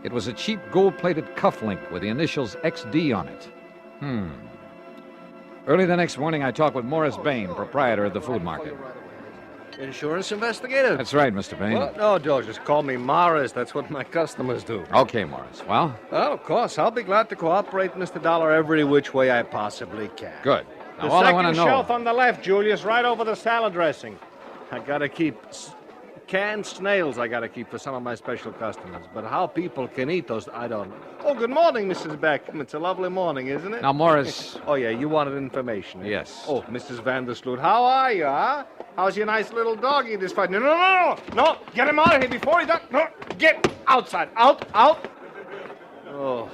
It was a cheap gold-plated cufflink with the initials XD on it. Early the next morning, I talked with Morris Bain, proprietor of the food market. Insurance investigator? That's right, Mr. Bain. Well, no, Joe, just call me Morris. That's what my customers do. Okay, Morris. Well, of course. I'll be glad to cooperate, Mr. Dollar, every which way I possibly can. Good. Now, The all I want to second know... shelf on the left, Julius, right over the salad dressing. I gotta keep canned snails. I gotta keep for some of my special customers. But how people can eat those, I don't know. Oh, good morning, Mrs. Beckham. It's a lovely morning, isn't it? Now, Morris... Oh, yeah, you wanted information. Yes. Oh, Mrs. Vandersloot, how are you, huh? How's your nice little doggy this fight? No, get him out of here before he does. No, get outside. Out. Oh,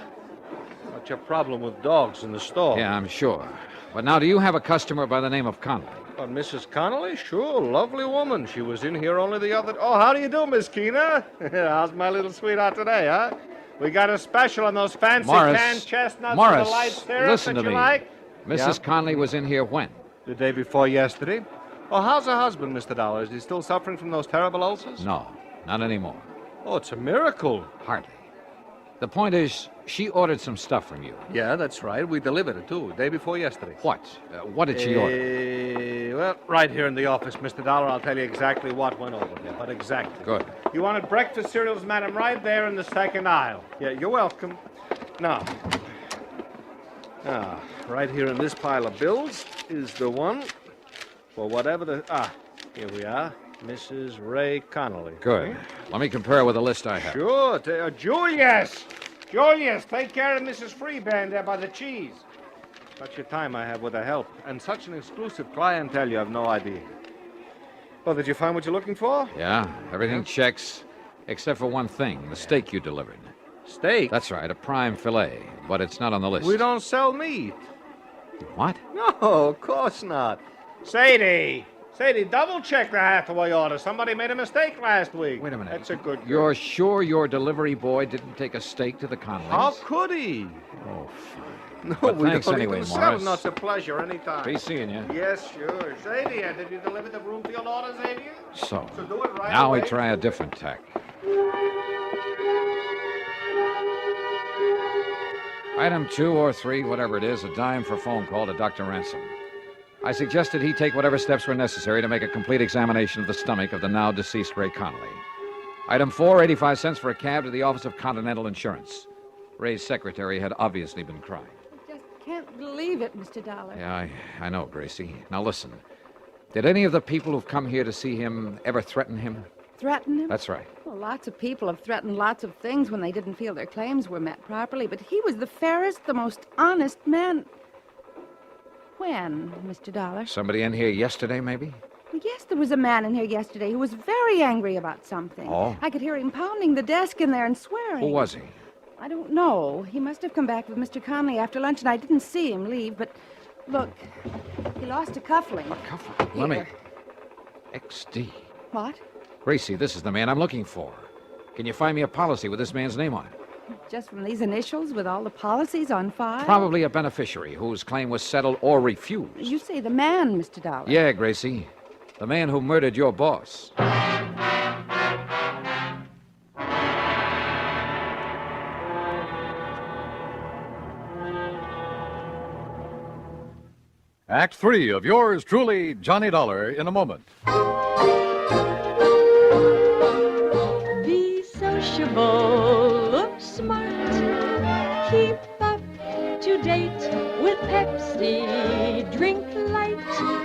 what's your problem with dogs in the store? Yeah, I'm sure. But now, do you have a customer by the name of Connolly? Mrs. Connolly? Sure, lovely woman. She was in here only the other... Oh, how do you do, Miss Keena? How's my little sweetheart today, huh? We got a special on those fancy canned chestnuts with the light syrup listen that to you me. like. Mrs. Connolly was in here when? The day before yesterday. Oh, how's her husband, Mr. Dollar? Is he still suffering from those terrible ulcers? No, not anymore. Oh, it's a miracle. Hardly. The point is, she ordered some stuff from you. Yeah, that's right. We delivered it, too, day before yesterday. What? What did she order? Well, right here in the office, Mr. Dollar. I'll tell you exactly what went over there, but exactly. Good. You wanted breakfast cereals, madam, right there in the second aisle. Yeah, you're welcome. Now, right here in this pile of bills is the one for whatever the... here we are. Mrs. Ray Connolly. Good. Let me compare with the list I have. Sure. Julius, take care of Mrs. Freeband there by the cheese. Such a time I have with her help. And such an exclusive clientele, you have no idea. Well, did you find what you're looking for? Yeah, everything checks, except for one thing, the steak you delivered. Steak? That's right, a prime filet, but it's not on the list. We don't sell meat. What? No, of course not. Sadie, Sadie, double check the Hathaway order. Somebody made a mistake last week. Wait a minute. That's a good girl. You're sure your delivery boy didn't take a steak to the Conleys? How could he? Oh, fine. No, But we thanks don't anyway, need to Morris. sell. No, it's a pleasure anytime. Be seeing you. Yes, sure. Sadie, did you deliver the Broomfield order, Xavier? So, do it right now away. we try a different tack. Item 2 or 3, whatever it is, a dime for phone call to Dr. Ransom. I suggested he take whatever steps were necessary to make a complete examination of the stomach of the now deceased Ray Connolly. Item 4, 85 cents for a cab to the office of Continental Insurance. Ray's secretary had obviously been crying. Just can't believe it, Mr. Dollar. Yeah, I know, Gracie. Now listen. Did any of the people who've come here to see him ever threaten him? Threaten him? That's right. Well, lots of people have threatened lots of things when they didn't feel their claims were met properly, but he was the fairest, the most honest man. When, Mr. Dollar? Somebody in here yesterday, maybe? Well, yes, there was a man in here yesterday who was very angry about something. Oh? I could hear him pounding the desk in there and swearing. Who was he? I don't know. He must have come back with Mr. Conley after lunch, and I didn't see him leave, but look, he lost a cufflink. A cufflink? Let me... XD. What? Gracie, this is the man I'm looking for. Can you find me a policy with this man's name on it? Just from these initials with all the policies on file? Probably a beneficiary whose claim was settled or refused. You say the man, Mr. Dollar. Yeah, Gracie. The man who murdered your boss. Act 3 of yours truly, Johnny Dollar, in a moment. Be sociable, look smart, keep up to date with Pepsi, drink light,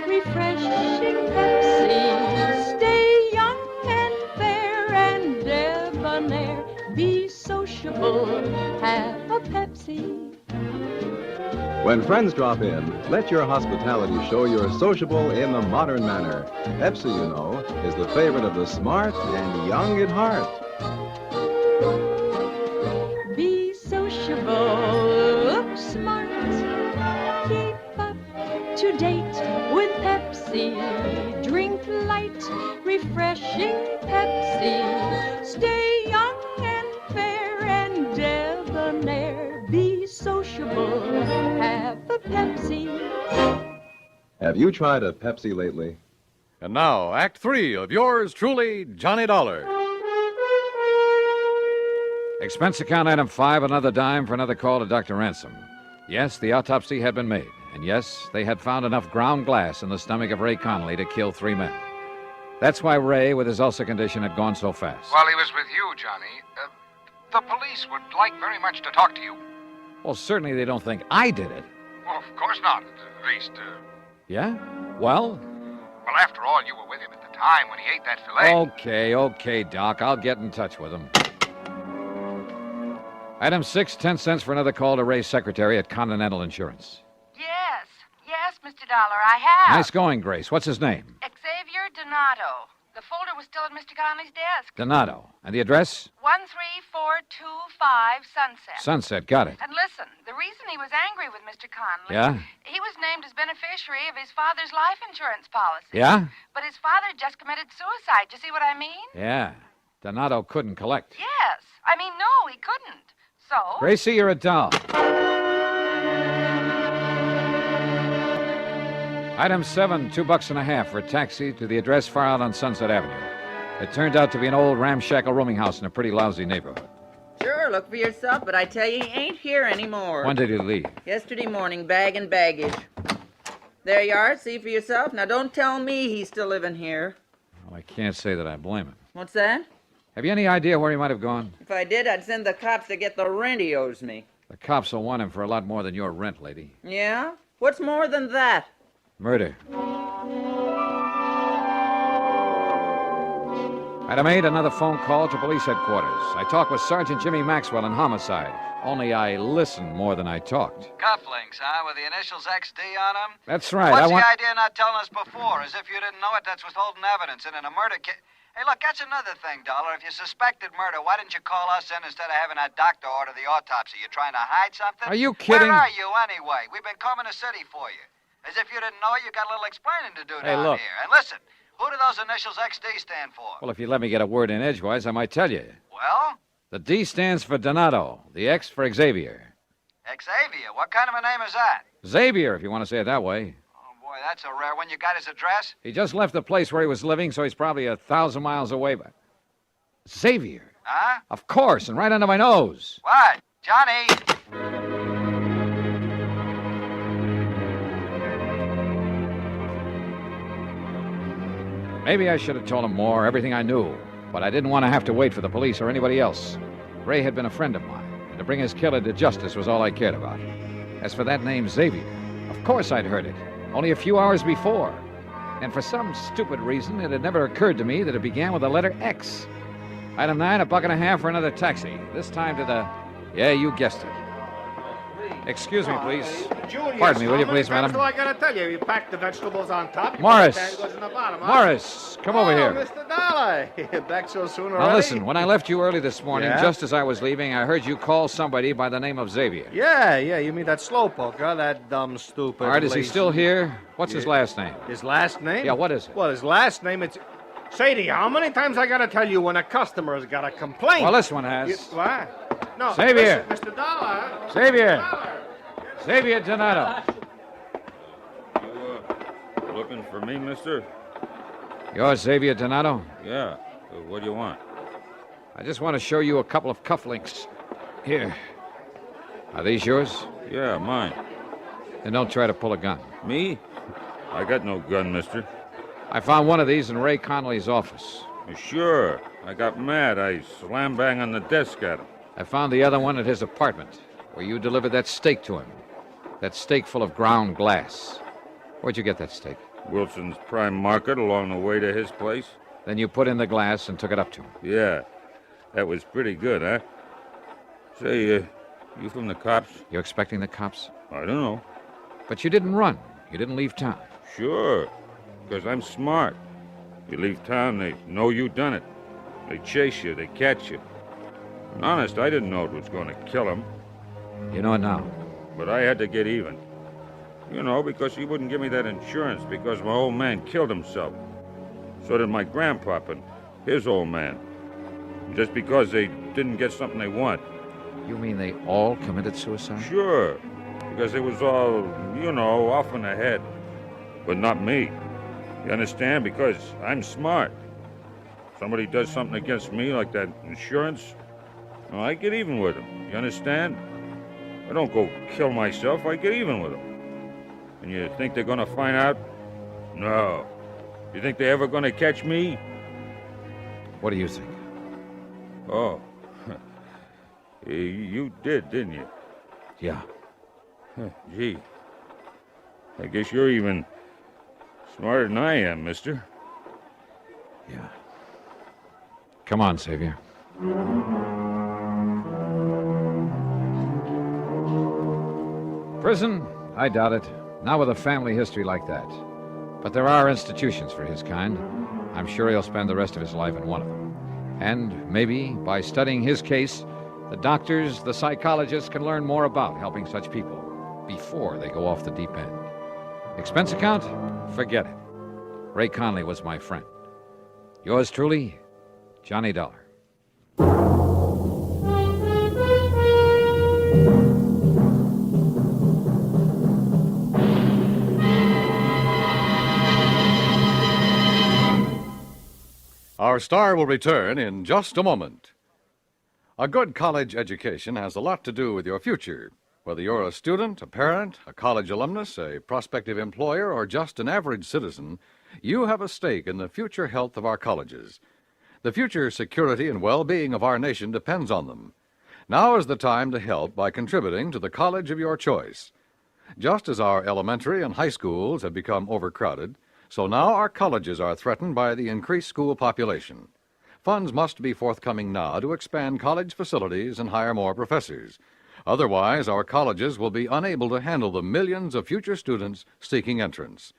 refreshing Pepsi, stay young and fair and debonair, be sociable, have a Pepsi. When friends drop in, let your hospitality show you're sociable in the modern manner. Pepsi, you know, is the favorite of the smart and young at heart. Be sociable, look smart, keep up to date with Pepsi, drink light, refreshing Pepsi, stay young and fair and debonair, be sociable, have a Pepsi. Have you tried a Pepsi lately? And now, Act 3 of yours truly, Johnny Dollar. Expense account item 5, another dime for another call to Dr. Ransom. Yes, the autopsy had been made. And yes, they had found enough ground glass in the stomach of Ray Connolly to kill 3 men. That's why Ray, with his ulcer condition, had gone so fast. While he was with you, Johnny, the police would like very much to talk to you. Well, certainly they don't think I did it. Well, of course not. At least, Yeah? Well, well, after all, you were with him at the time when he ate that filet. okay, Doc. I'll get in touch with him. Item 6, 10 cents for another call to Ray's secretary at Continental Insurance. Yes, Mr. Dollar, I have. Nice going, Grace. What's his name? Xavier Donato. The folder was still at Mr. Conley's desk. Donato. And the address? 13425 Sunset. Sunset. Got it. And listen, the reason he was angry with Mr. Conley... Yeah? He was named as beneficiary of his father's life insurance policy. Yeah? But his father just committed suicide. You see what I mean? Yeah. Donato couldn't collect. Yes. I mean, no, he couldn't. So... Gracie, you're a doll. Item 7, $2.50 for a taxi to the address far out on Sunset Avenue. It turned out to be an old ramshackle rooming house in a pretty lousy neighborhood. Sure, look for yourself, but I tell you, he ain't here anymore. When did he leave? Yesterday morning, bag and baggage. There you are, see for yourself. Now, don't tell me he's still living here. Well, I can't say that I blame him. What's that? Have you any idea where he might have gone? If I did, I'd send the cops to get the rent he owes me. The cops will want him for a lot more than your rent, lady. Yeah? What's more than that? Murder. Item 8, another phone call to police headquarters. I talked with Sergeant Jimmy Maxwell in homicide. Only I listened more than I talked. Cufflinks, huh? With the initials XD on them? That's right. What's the idea of not telling us before? As if you didn't know it, that's withholding evidence. And in a murder case... Hey, look, that's another thing, Dollar. If you suspected murder, why didn't you call us in instead of having that doctor order the autopsy? You trying to hide something? Are you kidding? Where are you, anyway? We've been combing the city for you. As if you didn't know it, you got a little explaining to do Hey, down look. here. And listen, who do those initials XD stand for? Well, if you let me get a word in edgewise, I might tell you. Well, The D stands for Donato, the X for Xavier. Xavier. What kind of a name is that? Xavier, if you want to say it that way. Oh, boy, that's a rare one. You got his address? He just left the place where he was living, so he's probably 1,000 miles away. But Xavier? Huh? Of course, and right under my nose. What? Johnny? Maybe I should have told him more, everything I knew. But I didn't want to have to wait for the police or anybody else. Ray had been a friend of mine, and to bring his killer to justice was all I cared about. As for that name, Xavier, of course I'd heard it, only a few hours before. And for some stupid reason, it had never occurred to me that it began with the letter X. Item 9, $1.50 for another taxi. This time to the... Yeah, you guessed it. Excuse me, please. Junior, Pardon me, will you how many please, times madam? do I gotta tell you? You pack the vegetables on top. Morris. The can goes in the bottom, huh? Morris, come over here. Mr. Dollar. Back so soon already? Now listen, when I left you early this morning, Yeah? just as I was leaving, I heard you call somebody by the name of Xavier. Yeah, you mean that slowpoke, huh? That dumb, stupid. All right, is he lazy- still here? What's his last name? His last name? Yeah, what is it? Well, his last name, it's... Sadie, how many times I gotta tell you when a customer's got a complaint? Well, this one has. What? No, Xavier. listen, Mr. Dollar. Xavier. Xavier Donato. Looking for me, mister? You're Xavier Donato? Yeah. What do you want? I just want to show you a couple of cufflinks. Here. Are these yours? Yeah, mine. Then don't try to pull a gun. Me? I got no gun, mister. I found one of these in Ray Connolly's office. Sure. I got mad. I slam bang on the desk at him. I found the other one at his apartment, where you delivered that steak to him. That steak full of ground glass. Where'd you get that steak? Wilson's Prime Market along the way to his place. Then you put in the glass and took it up to him. Yeah. That was pretty good, huh? Say, you from the cops? You expecting the cops? I don't know. But you didn't run. You didn't leave town. Sure. Because I'm smart. You leave town, they know you done it. They chase you, they catch you. And honest, I didn't know it was going to kill him. You know it now. But I had to get even. You know, because he wouldn't give me that insurance because my old man killed himself. So did my grandpop and his old man. Just because they didn't get something they want. You mean they all committed suicide? Sure. Because it was all, you know, off in the head. But not me. You understand? Because I'm smart. Somebody does something against me, like that insurance, well, I get even with them. You understand? I don't go kill myself. I get even with them. And you think they're going to find out? No. You think they're ever going to catch me? What do you think? Oh. You did, didn't you? Yeah. Gee. I guess you're even smarter than I am, mister. Yeah. Come on, Xavier. Prison? I doubt it. Not with a family history like that. But there are institutions for his kind. I'm sure he'll spend the rest of his life in one of them. And maybe, by studying his case, the doctors, the psychologists can learn more about helping such people before they go off the deep end. Expense account? Forget it. Ray Conley was my friend. Yours truly, Johnny Dollar. Our star will return in just a moment. A good college education has a lot to do with your future. Whether you're a student, a parent, a college alumnus, a prospective employer, or just an average citizen, you have a stake in the future health of our colleges. The future security and well-being of our nation depends on them. Now is the time to help by contributing to the college of your choice. Just as our elementary and high schools have become overcrowded, so now our colleges are threatened by the increased school population. Funds must be forthcoming now to expand college facilities and hire more professors. Otherwise, our colleges will be unable to handle the millions of future students seeking entrance.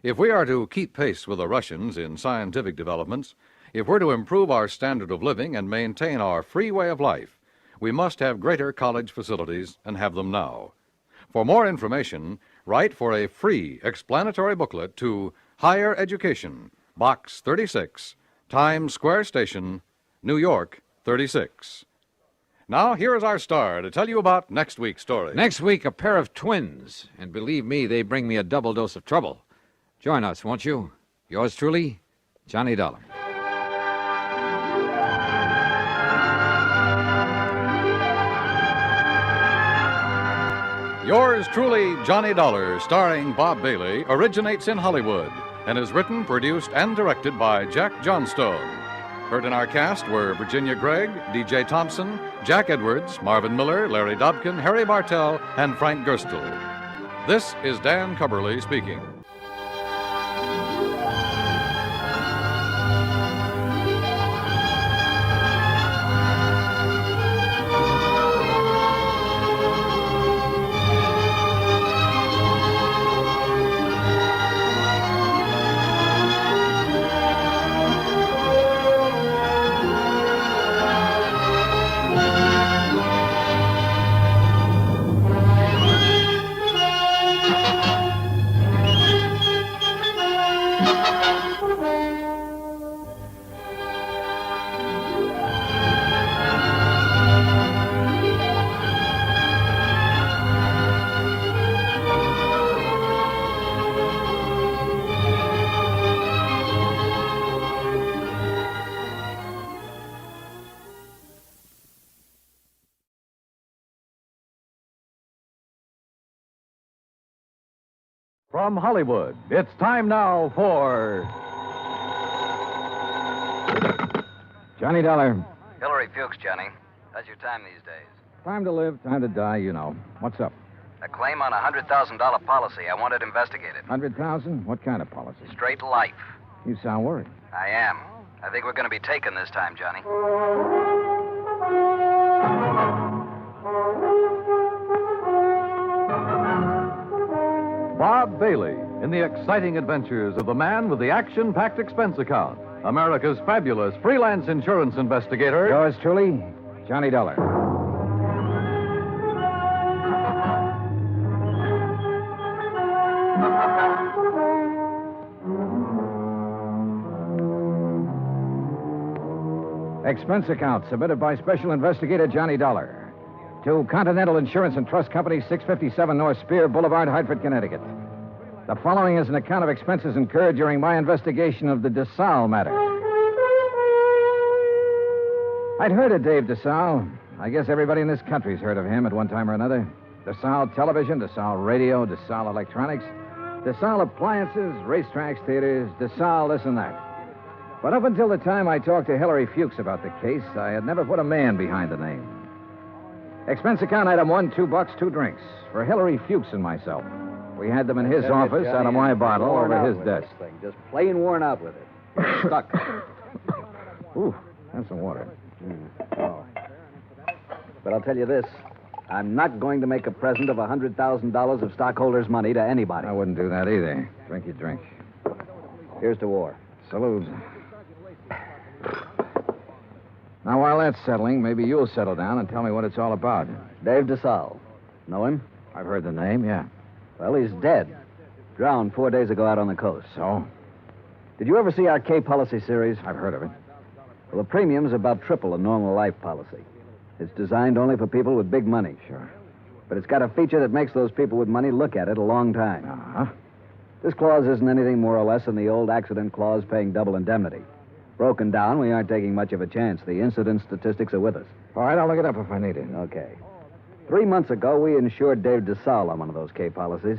If we are to keep pace with the Russians in scientific developments, if we're to improve our standard of living and maintain our free way of life, we must have greater college facilities and have them now. For more information, write for a free explanatory booklet to Higher Education, Box 36, Times Square Station, New York 36. Now, here is our star to tell you about next week's story. Next week, a pair of twins. And believe me, they bring me a double dose of trouble. Join us, won't you? Yours truly, Johnny Dollar. Yours truly, Johnny Dollar, starring Bob Bailey, originates in Hollywood and is written, produced, and directed by Jack Johnstone. Heard in our cast were Virginia Gregg, D.J. Thompson, Jack Edwards, Marvin Miller, Larry Dobkin, Harry Bartell, and Frank Gerstle. This is Dan Cubberly speaking. From Hollywood, it's time now for Johnny Dollar. Hillary Fuchs, Johnny. How's your time these days? Time to live, time to die, you know. What's up? A claim on a $100,000 policy. I want it investigated. 100,000? What kind of policy? Straight life. You sound worried. I am. I think we're going to be taken this time, Johnny. Bob Bailey in the exciting adventures of the man with the action-packed expense account, America's fabulous freelance insurance investigator. Yours truly, Johnny Dollar. Expense account submitted by Special Investigator Johnny Dollar to Continental Insurance and Trust Company, 657 North Spear Boulevard, Hartford, Connecticut. The following is an account of expenses incurred during my investigation of the Desalles matter. I'd heard of Dave Desalles. I guess everybody in this country's heard of him at one time or another. Desalles Television, Desalles Radio, Desalles Electronics, Desalles Appliances, racetracks, theaters, Desalles this and that. But up until the time I talked to Hillary Fuchs about the case, I had never put a man behind the name. Expense account item 1, $2, 2 drinks for Hillary Fuchs and myself. We had them in his office out of my bottle over his desk. Just plain worn out with it. Stuck. Ooh, have some water. Oh. But I'll tell you this. I'm not going to make a present of $100,000 of stockholders' money to anybody. I wouldn't do that either. Drink your drink. Here's to war. Salute. Now, while that's settling, maybe you'll settle down and tell me what it's all about. Dave Desalles. Know him? I've heard the name, yeah. Well, he's dead. Drowned 4 days ago out on the coast. So? Did you ever see our K policy series? I've heard of it. Well, the premium's about triple a normal life policy. It's designed only for people with big money. Sure. But it's got a feature that makes those people with money look at it a long time. Uh-huh. This clause isn't anything more or less than the old accident clause paying double indemnity. Broken down, we aren't taking much of a chance. The incident statistics are with us. All right, I'll look it up if I need it. Okay. 3 months ago, we insured Dave Desalles on one of those K policies.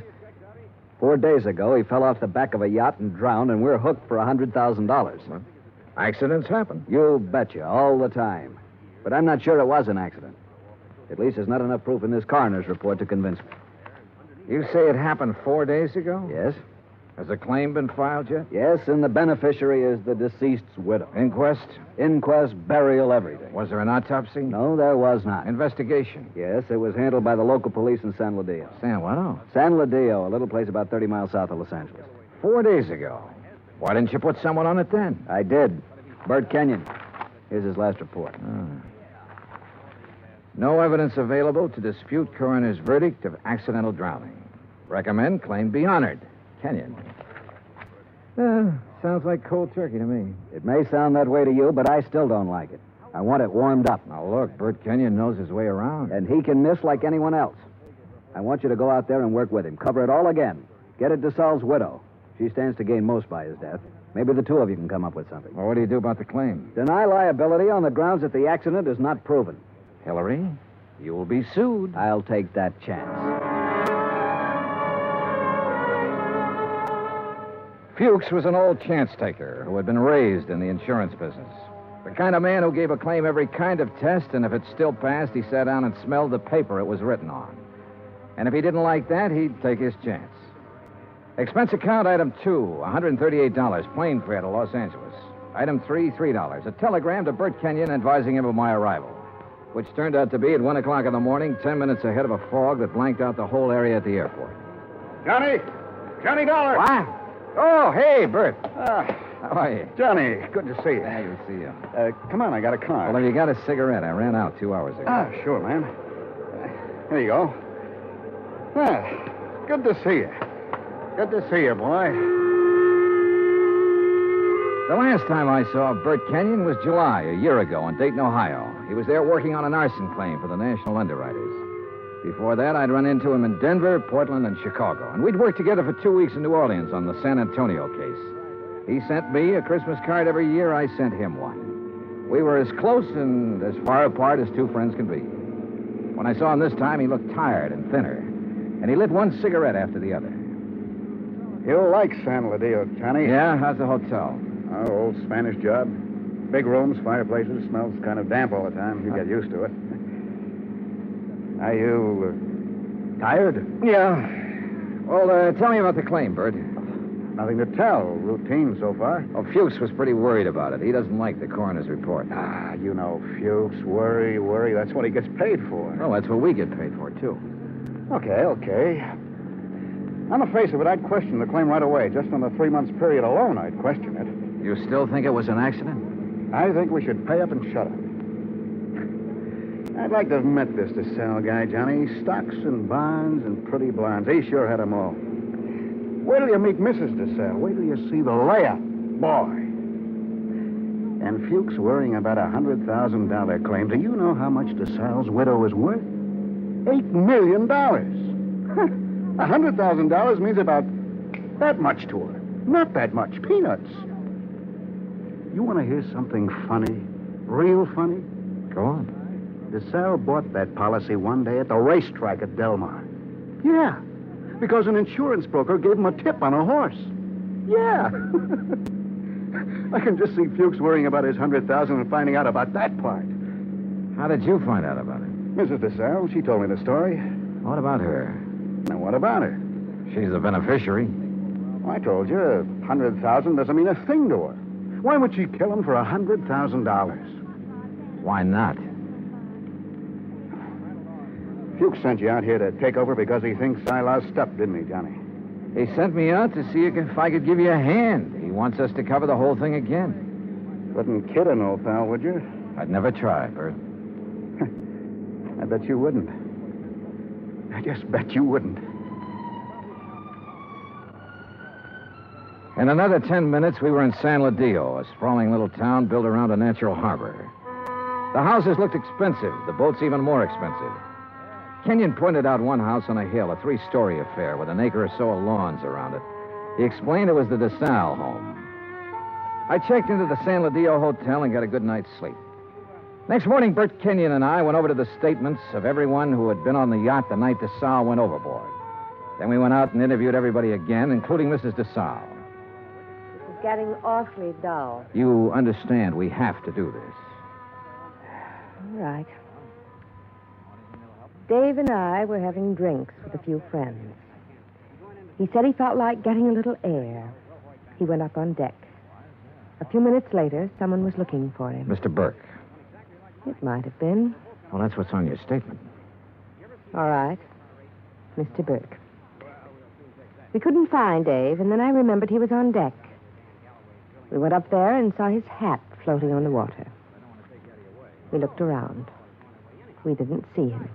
4 days ago, he fell off the back of a yacht and drowned, and we're hooked for $100,000. Well, accidents happen. You betcha, all the time. But I'm not sure it was an accident. At least there's not enough proof in this coroner's report to convince me. You say it happened 4 days ago? Yes. Has a claim been filed yet? Yes, and the beneficiary is the deceased's widow. Inquest? Inquest, burial, everything. Was there an autopsy? No, there was not. Investigation? Yes, it was handled by the local police in San Ladillo. San what? Oh. San Ladillo, a little place about 30 miles south of Los Angeles. 4 days ago. Why didn't you put someone on it then? I did. Bert Kenyon. Here's his last report. No evidence available to dispute coroner's verdict of accidental drowning. Recommend claim be honored. Kenyon. Sounds like cold turkey to me. It may sound that way to you, but I still don't like it. I want it warmed up. Now, look, Bert Kenyon knows his way around. And he can miss like anyone else. I want you to go out there and work with him. Cover it all again. Get at Desalles' widow. She stands to gain most by his death. Maybe the two of you can come up with something. Well, what do you do about the claim? Deny liability on the grounds that the accident is not proven. Hillary, you will be sued. I'll take that chance. Fuchs was an old chance taker who had been raised in the insurance business. The kind of man who gave a claim every kind of test, and if it still passed, he sat down and smelled the paper it was written on. And if he didn't like that, he'd take his chance. Expense account item 2, $138, plane fare to Los Angeles. Item 3, $3. A telegram to Bert Kenyon advising him of my arrival, which turned out to be at 1 o'clock in the morning, 10 minutes ahead of a fog that blanked out the whole area at the airport. Johnny! Johnny Dollar! What? Oh, hey, Bert. How are you? Johnny, good to see you. Yeah, good to see you. Come on, I got a car. Well, have you got a cigarette? I ran out 2 hours ago. Sure, man. Here you go. Good to see you. Good to see you, boy. The last time I saw Bert Kenyon was July, a year ago, in Dayton, Ohio. He was there working on an arson claim for the National Underwriters. Before that, I'd run into him in Denver, Portland, and Chicago. And we'd worked together for 2 weeks in New Orleans on the San Antonio case. He sent me a Christmas card every year. I sent him one. We were as close and as far apart as two friends can be. When I saw him this time, he looked tired and thinner. And he lit one cigarette after the other. You'll like San Ladillo, Johnny. Yeah? How's the hotel? Oh, old Spanish job. Big rooms, fireplaces, smells kind of damp all the time. You get used to it. Are you tired? Yeah. Well, tell me about the claim, Bert. Nothing to tell. Routine so far. Oh, Fuchs was pretty worried about it. He doesn't like the coroner's report. You know, Fuchs, worry. That's what he gets paid for. Oh, that's what we get paid for, too. Okay. On the face of it, I'd question the claim right away. Just on the 3 months period alone, I'd question it. You still think it was an accident? I think we should pay up and shut up. I'd like to have met this Desalles guy, Johnny. Stocks and bonds and pretty blondes. He sure had 'em all. Wait till you meet Mrs. Desalles. Wait till you see the layup. Boy. And Fuchs worrying about a $100,000 claim. Do you know how much Desalles' widow is worth? $8 million. $100,000 means about that much to her. Not that much. Peanuts. You want to hear something funny? Real funny? Go on. Desalles bought that policy one day at the racetrack at Del Mar. Yeah, because an insurance broker gave him a tip on a horse. Yeah. I can just see Fuchs worrying about his $100,000 and finding out about that part. How did you find out about it? Mrs. Desalles, she told me the story. What about her? Now, what about her? She's the beneficiary. Well, I told you, $100,000 doesn't mean a thing to her. Why would she kill him for $100,000? Why not? Fuchs sent you out here to take over because he thinks I lost stuff, didn't he, Johnny? He sent me out to see if I could give you a hand. He wants us to cover the whole thing again. Wouldn't kid an old pal, would you? I'd never try, Bert. I bet you wouldn't. I just bet you wouldn't. In another 10 minutes, we were in San Ladillo, a sprawling little town built around a natural harbor. The houses looked expensive, the boats even more expensive. Kenyon pointed out one house on a hill, a 3-story affair with an acre or so of lawns around it. He explained it was the Desalles home. I checked into the San Ladillo Hotel and got a good night's sleep. Next morning, Bert Kenyon and I went over to the statements of everyone who had been on the yacht the night Desalles went overboard. Then we went out and interviewed everybody again, including Mrs. Desalles. This is getting awfully dull. You understand we have to do this. All right. Dave and I were having drinks with a few friends. He said he felt like getting a little air. He went up on deck. A few minutes later, someone was looking for him. Mr. Burke. It might have been. Well, that's what's on your statement. All right. Mr. Burke. We couldn't find Dave, and then I remembered he was on deck. We went up there and saw his hat floating on the water. We looked around. We didn't see him.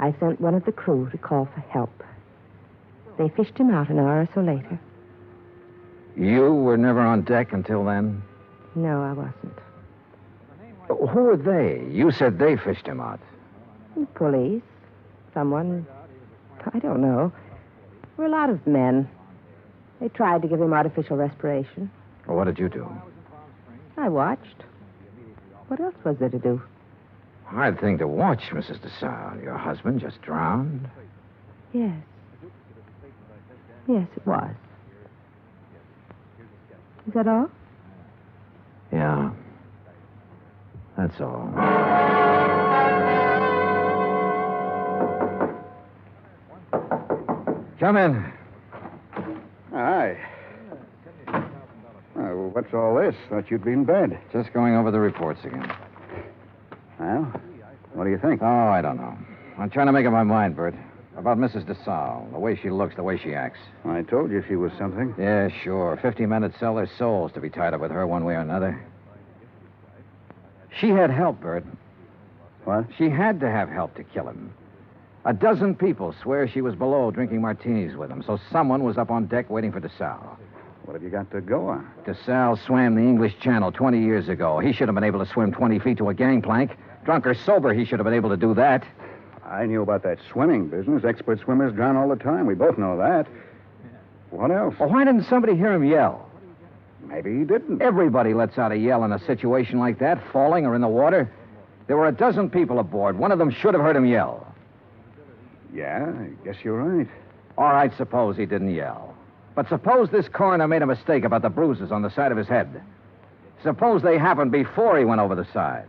I sent one of the crew to call for help. They fished him out an hour or so later. You were never on deck until then? No, I wasn't. Who were they? You said they fished him out. Police. Someone. I don't know. There were a lot of men. They tried to give him artificial respiration. Well, what did you do? I watched. What else was there to do? Hard thing to watch, Mrs. Desalles. Your husband just drowned. Yes. Yes, it was. Is that all? Yeah. That's all. Come in. Hi. What's all this? Thought you'd be in bed. Just going over the reports again. Well, what do you think? Oh, I don't know. I'm trying to make up my mind, Bert. About Mrs. Desalles, the way she looks, the way she acts. I told you she was something. Yeah, sure. 50 men would sell their souls to be tied up with her one way or another. She had help, Bert. What? She had to have help to kill him. A dozen people swear she was below drinking martinis with him, so someone was up on deck waiting for Desalles. What have you got to go on? Desalles swam the English Channel 20 years ago. He should have been able to swim 20 feet to a gangplank. Drunk or sober, he should have been able to do that. I knew about that swimming business. Expert swimmers drown all the time. We both know that. What else? Well, why didn't somebody hear him yell? Maybe he didn't. Everybody lets out a yell in a situation like that, falling or in the water. There were a dozen people aboard. One of them should have heard him yell. Yeah, I guess you're right. All right, suppose he didn't yell. But suppose this coroner made a mistake about the bruises on the side of his head. Suppose they happened before he went over the side.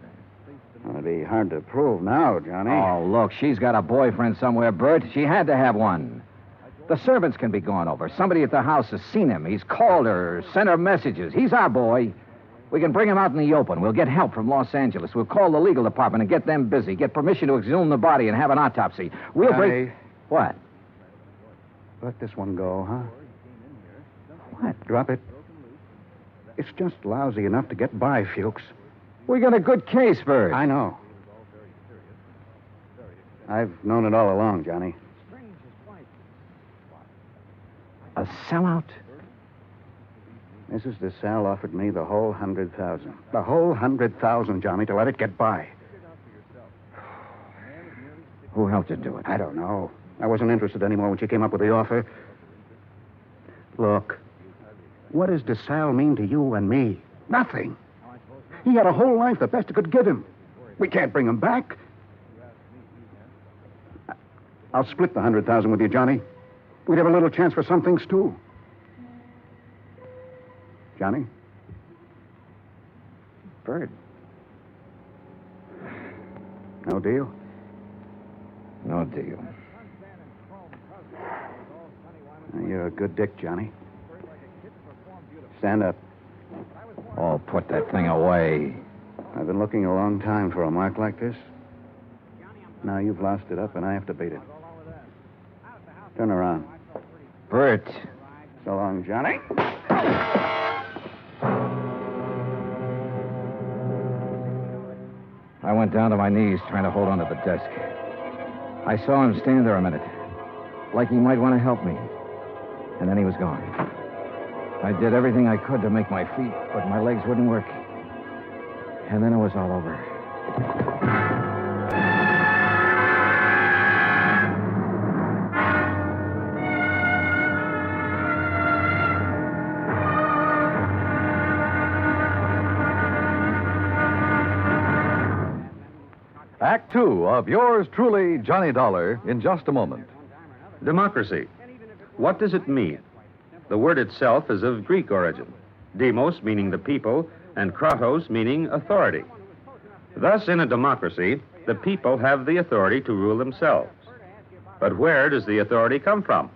It'd be hard to prove now, Johnny. Oh, look, she's got a boyfriend somewhere, Bert. She had to have one. The servants can be gone over. Somebody at the house has seen him. He's called her, sent her messages. He's our boy. We can bring him out in the open. We'll get help from Los Angeles. We'll call the legal department and get them busy. Get permission to exhume the body and have an autopsy. We'll bring... What? Let this one go, huh? What? Drop it. It's just lousy enough to get by, Fuchs. We got a good case, Bert. I know. I've known it all along, Johnny. A sellout? Mrs. Desalles offered me the whole 100,000. The whole 100,000, Johnny, to let it get by. Who helped you do it? I don't know. I wasn't interested anymore when she came up with the offer. Look, what does Desalles mean to you and me? Nothing. He had a whole life, the best it could give him. We can't bring him back. I'll split the 100,000 with you, Johnny. We'd have a little chance for some things, too. Johnny? Bert. No deal? No deal. You're a good dick, Johnny. Stand up. Oh, put that thing away. I've been looking a long time for a mark like this. Now you've lost it up, and I have to beat it. Turn around. Bert. So long, Johnny. I went down to my knees trying to hold onto the desk. I saw him stand there a minute, like he might want to help me. And then he was gone. I did everything I could to make my feet, but my legs wouldn't work. And then it was all over. Act two of yours truly, Johnny Dollar, in just a moment. Democracy. What does it mean? The word itself is of Greek origin. Demos meaning the people, and kratos meaning authority. Thus, in a democracy, the people have the authority to rule themselves. But where does the authority come from?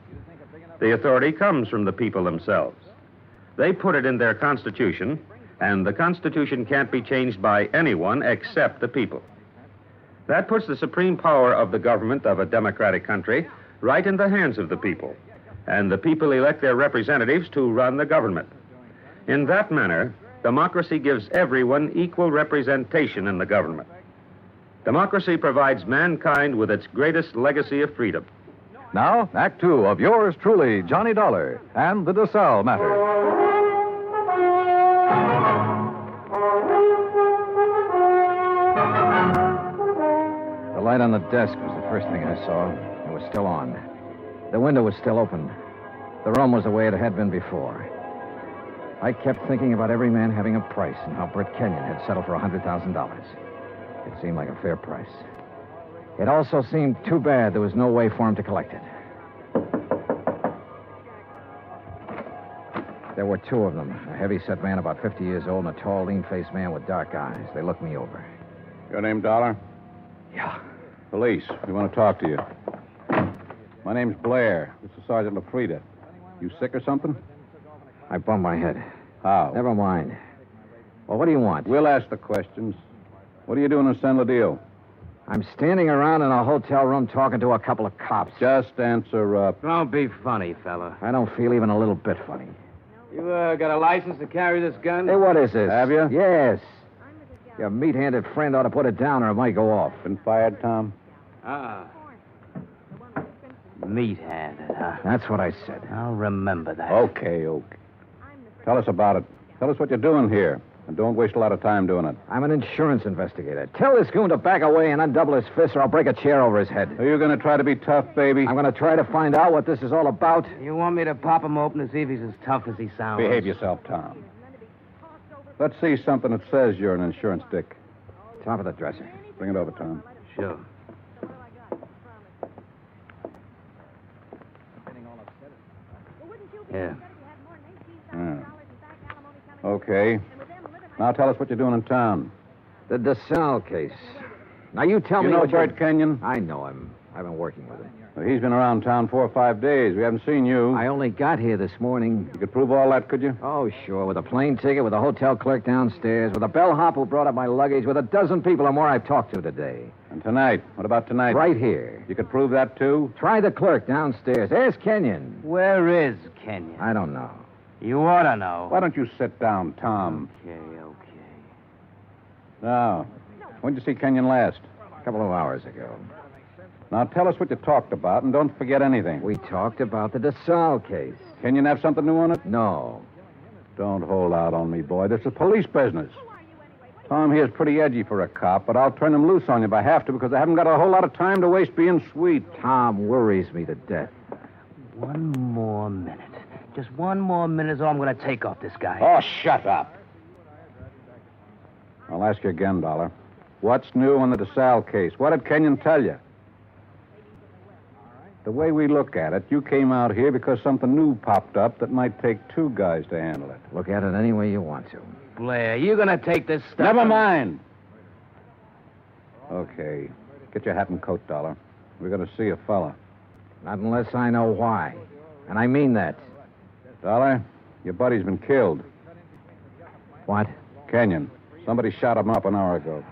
The authority comes from the people themselves. They put it in their Constitution, and the Constitution can't be changed by anyone except the people. That puts the supreme power of the government of a democratic country right in the hands of the people, and the people elect their representatives to run the government. In that manner, democracy gives everyone equal representation in the government. Democracy provides mankind with its greatest legacy of freedom. Now, Act Two of yours truly, Johnny Dollar, and the Desalles Matter. The light on the desk was the first thing I saw. It was still on. The window was still open. The room was the way it had been before. I kept thinking about every man having a price and how Britt Kenyon had settled for $100,000. It seemed like a fair price. It also seemed too bad there was no way for him to collect it. There were two of them, a heavy-set man about 50 years old and a tall, lean-faced man with dark eyes. They looked me over. Your name, Dollar? Yeah. Police. We want to talk to you. My name's Blair. This is Sergeant LaFrida. You sick or something? I bumped my head. How? Never mind. Well, what do you want? We'll ask the questions. What are you doing in San Ladillo? I'm standing around in a hotel room talking to a couple of cops. Just answer up. Don't be funny, fella. I don't feel even a little bit funny. You got a license to carry this gun? Hey, what is this? Have you? Yes. Your meat-handed friend ought to put it down or it might go off. Been fired, Tom? Meat-handed, huh? That's what I said. I'll remember that. Okay. Tell us about it. Tell us what you're doing here. And don't waste a lot of time doing it. I'm an insurance investigator. Tell this goon to back away and undouble his fist or I'll break a chair over his head. Are you going to try to be tough, baby? I'm going to try to find out what this is all about. You want me to pop him open to see if he's as tough as he sounds? Behave yourself, Tom. Let's see something that says you're an insurance dick. Top of the dresser. Bring it over, Tom. Sure. Here. Okay. Now tell us what you're doing in town. The Desalles case. Now you tell me You know what Bert Kenyon? I know him. I've been working with him. Well, he's been around town 4 or 5 days. We haven't seen you. I only got here this morning. You could prove all that, could you? Oh, sure. With a plane ticket, with a hotel clerk downstairs, with a bellhop who brought up my luggage, with a dozen people or more I've talked to today. And tonight? What about tonight? Right here. You could prove that, too? Try the clerk downstairs. Ask Kenyon. Where is Kenyon? I don't know. You ought to know. Why don't you sit down, Tom? Okay. Now, when did you see Kenyon last? A couple of hours ago. Now, tell us what you talked about, and don't forget anything. We talked about the Desalles case. Kenyon have something new on it? No. Don't hold out on me, boy. This is police business. Tom here's pretty edgy for a cop, but I'll turn him loose on you if I have to because I haven't got a whole lot of time to waste being sweet. Tom worries me to death. One more minute. Just one more minute is all I'm going to take off this guy. Oh, shut up. I'll ask you again, Dollar. What's new on the Desalles case? What did Kenyon tell you? The way we look at it, you came out here because something new popped up that might take 2 guys to handle it. Look at it any way you want to. Blair, you going to take this stuff? Never mind. Okay. Get your hat and coat, Dollar. We're going to see a fella. Not unless I know why. And I mean that. Dollar, your buddy's been killed. What? Kenyon. Somebody shot him up an hour ago.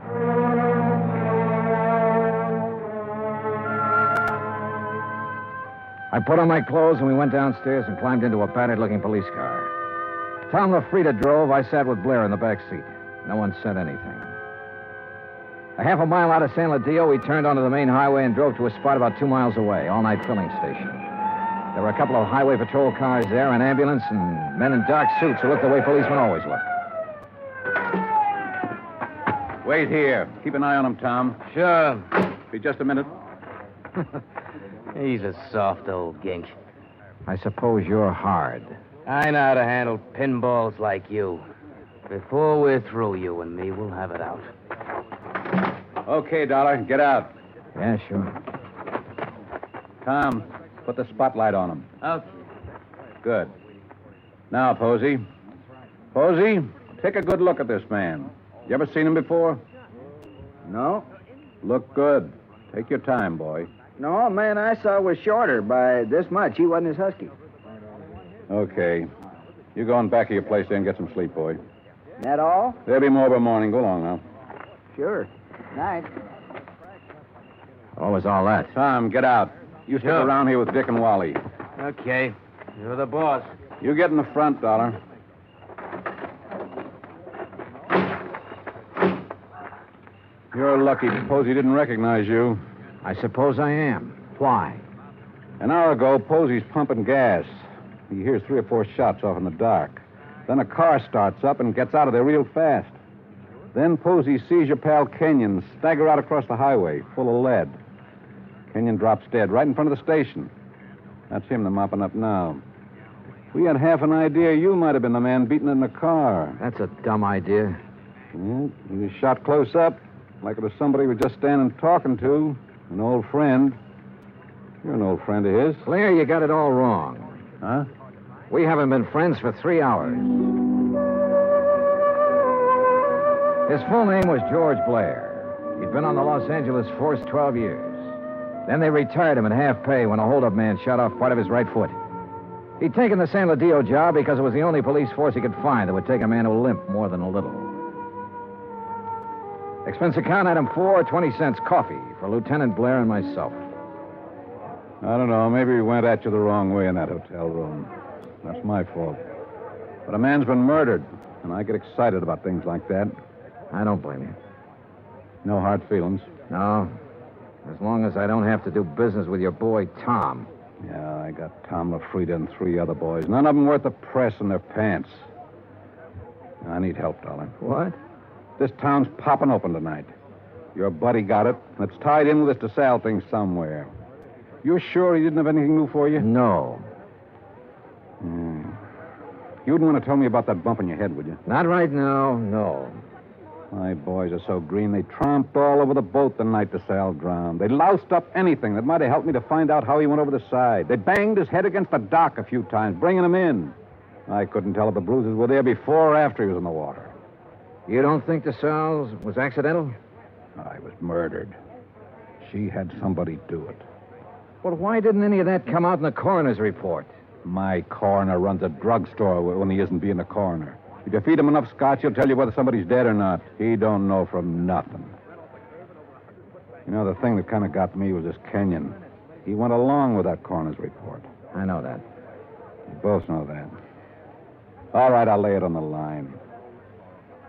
I put on my clothes and we went downstairs and climbed into a battered-looking police car. Tom LaFrida drove. I sat with Blair in the back seat. No one said anything. A half a mile out of San Ladillo, we turned onto the main highway and drove to a spot about 2 miles away, all-night filling station. There were a couple of highway patrol cars there, an ambulance, and men in dark suits who looked the way policemen always look. Wait here. Keep an eye on him, Tom. Sure. Be just a minute. He's a soft old gink. I suppose you're hard. I know how to handle pinballs like you. Before we're through, you and me, we'll have it out. Okay, Dollar. Get out. Yeah, sure. Tom, put the spotlight on him. Okay. Good. Now, Posey. Posey, take a good look at this man. You ever seen him before? No. Look good. Take your time, boy. No, man I saw was shorter by this much. He wasn't as husky. Okay. You go on back of your place there and get some sleep, boy. That all? There'll be more by morning. Go along now. Sure. Night. What was all that? Tom, get out. You stick Sure. around here with Dick and Wally. Okay. You're the boss. You get in the front, Dollar. You're lucky Posey didn't recognize you. I suppose I am. Why? An hour ago, Posey's pumping gas. He hears 3 or 4 shots off in the dark. Then a car starts up and gets out of there real fast. Then Posey sees your pal Kenyon stagger out across the highway, full of lead. Kenyon drops dead right in front of the station. That's him they're mopping up now. We had half an idea you might have been the man beaten in the car. That's a dumb idea. Yeah, he was shot close up, like it was somebody we were just standing talking to, an old friend. You're an old friend of his. Blair, you got it all wrong. Huh? We haven't been friends for 3 hours. His full name was George Blair. He'd been on the Los Angeles force 12 years. Then they retired him at half pay when a holdup man shot off part of his right foot. He'd taken the San Ladillo job because it was the only police force he could find that would take a man who limped more than a little. Expense account item 4, 20 cents coffee for Lieutenant Blair and myself. I don't know. Maybe we went at you the wrong way in that hotel room. That's my fault. But a man's been murdered, and I get excited about things like that. I don't blame you. No hard feelings. No. As long as I don't have to do business with your boy, Tom. Yeah, I got Tom LaFrida and 3 other boys. None of them worth the press in their pants. I need help, darling. What? This town's popping open tonight. Your buddy got it, and it's tied in with this Desalles thing somewhere. You're sure he didn't have anything new for you? No. You wouldn't want to tell me about that bump in your head, would you? Not right now, no. My boys are so green, they tromped all over the boat the night Desalles drowned. They loused up anything that might have helped me to find out how he went over the side. They banged his head against the dock a few times, bringing him in. I couldn't tell if the bruises were there before or after he was in the water. You don't think Desalles was accidental? I was murdered. She had somebody do it. Well, why didn't any of that come out in the coroner's report? My coroner runs a drugstore when he isn't being a coroner. If you feed him enough scotch, he'll tell you whether somebody's dead or not. He don't know from nothing. You know, the thing that kind of got me was this Kenyon. He went along with that coroner's report. I know that. We both know that. All right, I'll lay it on the line.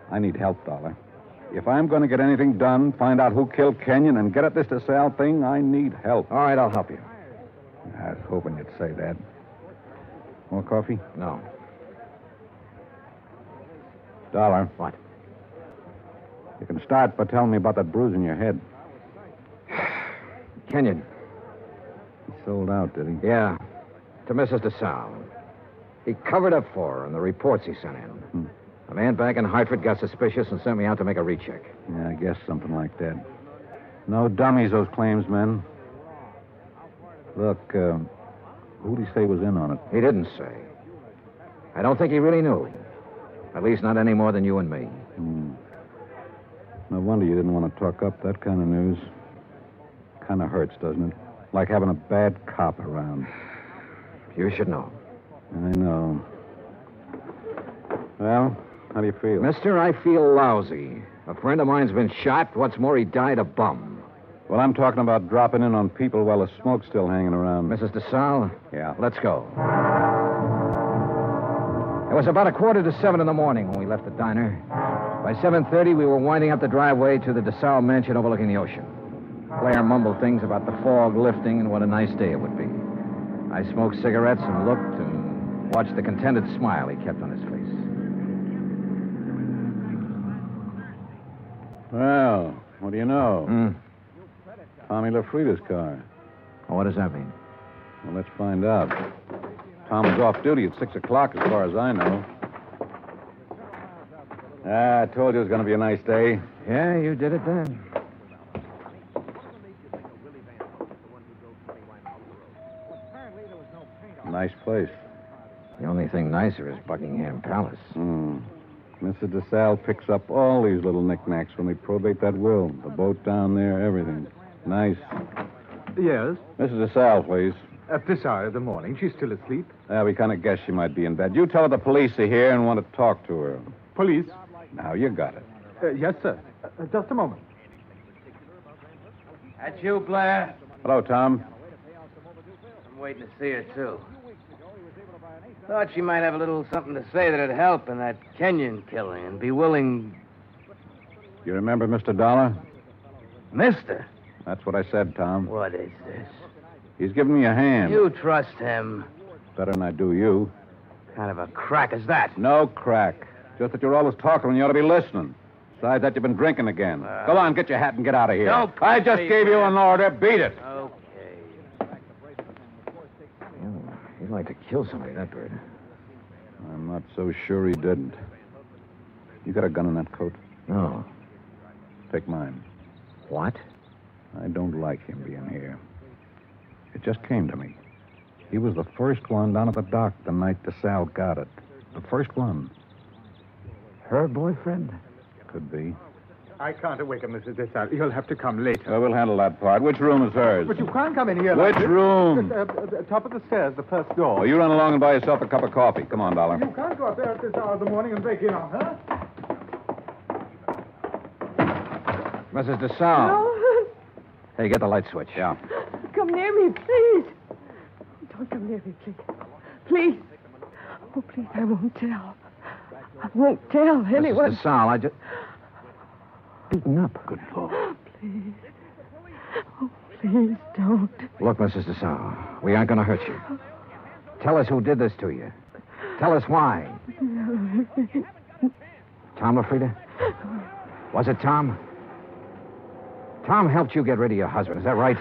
I need help, Dollar. If I'm going to get anything done, find out who killed Kenyon, and get at this Desalles thing, I need help. All right, I'll help you. I was hoping you'd say that. More coffee? No. Dollar. What? You can start by telling me about that bruise in your head. Kenyon. He sold out, did he? Yeah. To Mrs. Desalles. He covered up for her in the reports he sent in. A man back in Hartford got suspicious and sent me out to make a recheck. Yeah, I guess something like that. No dummies, those claims men. Look, who'd he say was in on it? He didn't say. I don't think he really knew. At least not any more than you and me. No wonder you didn't want to talk up that kind of news. Kind of hurts, doesn't it? Like having a bad cop around. You should know. I know. Well, how do you feel? Mister, I feel lousy. A friend of mine's been shot. What's more, he died a bum. Well, I'm talking about dropping in on people while the smoke's still hanging around. Mrs. Desalles? Yeah. Let's go. It was about 6:45 in the morning when we left the diner. By 7:30, we were winding up the driveway to the Desalles mansion overlooking the ocean. Blair mumbled things about the fog lifting and what a nice day it would be. I smoked cigarettes and looked and watched the contented smile he kept on his face. Well, what do you know? Tommy LaFrida's car. Well, what does that mean? Well, let's find out. Tom was off duty at 6 o'clock, as far as I know. I told you it was going to be a nice day. Yeah, you did it then. Nice place. The only thing nicer is Buckingham Palace. Mrs. Desalles picks up all these little knickknacks when they probate that will. The boat down there, everything. Nice. Yes? Mrs. Desalles, please. At this hour of the morning. She's still asleep. We kind of guessed she might be in bed. You tell her the police are here and want to talk to her. Police? Now, you got it. Yes, sir. Just a moment. That's you, Blair? Hello, Tom. I'm waiting to see her, too. Thought she might have a little something to say that'd help in that Kenyon killing and be willing... You remember Mr. Dollar? Mister? That's what I said, Tom. What is this? He's giving me a hand. You trust him. Better than I do you. What kind of a crack is that? No crack. Just that you're always talking when you ought to be listening. Besides that, you've been drinking again. Go on, get your hat and get out of here. Don't I just gave you an order. Beat it. Okay. He'd like to kill somebody, that bird. I'm not so sure he didn't. You got a gun in that coat? No. Take mine. What? I don't like him being here. It just came to me. He was the first one down at the dock the night Desalles got it. The first one. Her boyfriend? Could be. I can't awaken Mrs. Desalles. You'll have to come later. Well, we'll handle that part. Which room is hers? But you can't come in here. Which like this. room? Top of the stairs, the first door. Oh, you run along and buy yourself a cup of coffee. Come on, Dollar. You can't go up there at this hour of the morning and break in on her. Mrs. Desalles. No. Hey, get the light switch. Yeah. Come near me, please. Don't come near me, please. Please. Oh, please, I won't tell. I won't tell anyone. Mrs. Desalles, I just... Beaten up. Good Lord. Please. Oh, please don't. Look, Mrs. Desalles, we aren't going to hurt you. Tell us who did this to you. Tell us why. Tom LaFrida? Was it Tom? Tom helped you get rid of your husband, is that right?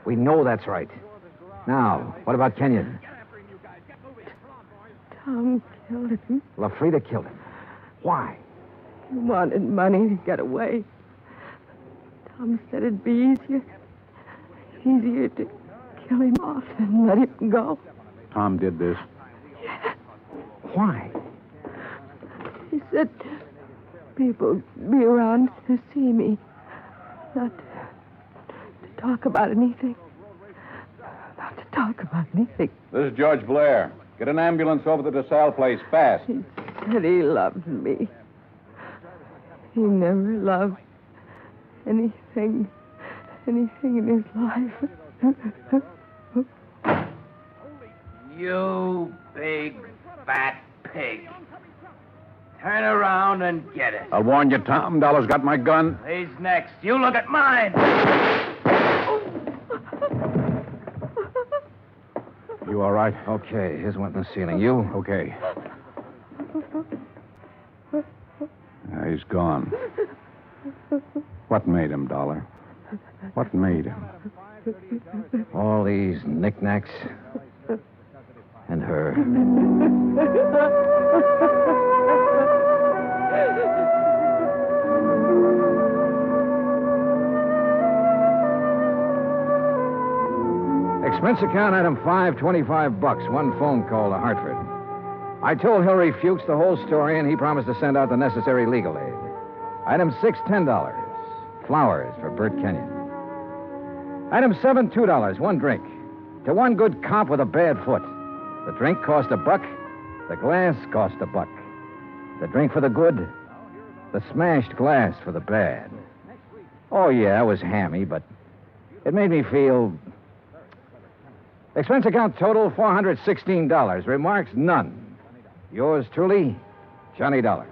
We know that's right. Now, what about Kenyon? Tom killed him. LaFrida killed him. Why? He wanted money to get away. Tom said it'd be easier to kill him off than let him go. Tom did this. Why? He said people would be around to see me. Not to talk about anything. Not to talk about anything. This is George Blair. Get an ambulance over to the Desalles place, fast. He said he loved me. He never loved anything in his life. You big, fat pig. Turn around and get it. I'll warn you, Tom. Dollar's got my gun. He's next. You look at mine. You all right? Okay, his went in the ceiling. You? Okay. He's gone. What made him, Dollar? What made him? All these knickknacks. And her. Expense account item 5, $25. One phone call to Hartford. I told Hilary Fuchs the whole story, and he promised to send out the necessary legal aid. Item 6, $10. Flowers for Bert Kenyon. Item 7, $2. One drink. To one good cop with a bad foot. The drink cost $1. The glass cost $1. The drink for the good. The smashed glass for the bad. Oh, yeah, it was hammy, but it made me feel... Expense account total, $416. Remarks, none. Yours truly, Johnny Dollar.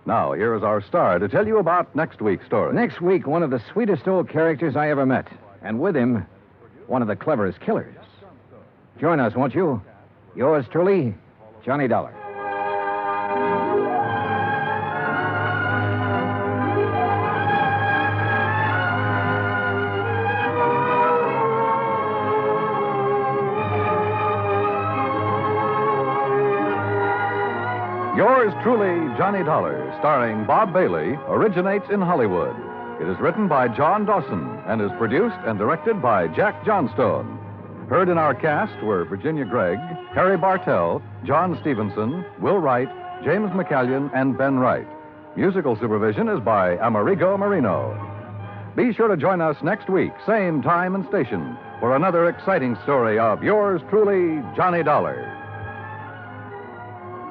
Now, here is our star to tell you about next week's story. Next week, one of the sweetest old characters I ever met. And with him, one of the cleverest killers. Join us, won't you? Yours truly, Johnny Dollar. Yours truly, Johnny Dollar, starring Bob Bailey, originates in Hollywood. It is written by John Dawson and is produced and directed by Jack Johnstone. Heard in our cast were Virginia Gregg, Harry Bartell, John Stevenson, Will Wright, James McCallion, and Ben Wright. Musical supervision is by Amerigo Marino. Be sure to join us next week, same time and station, for another exciting story of yours truly, Johnny Dollar.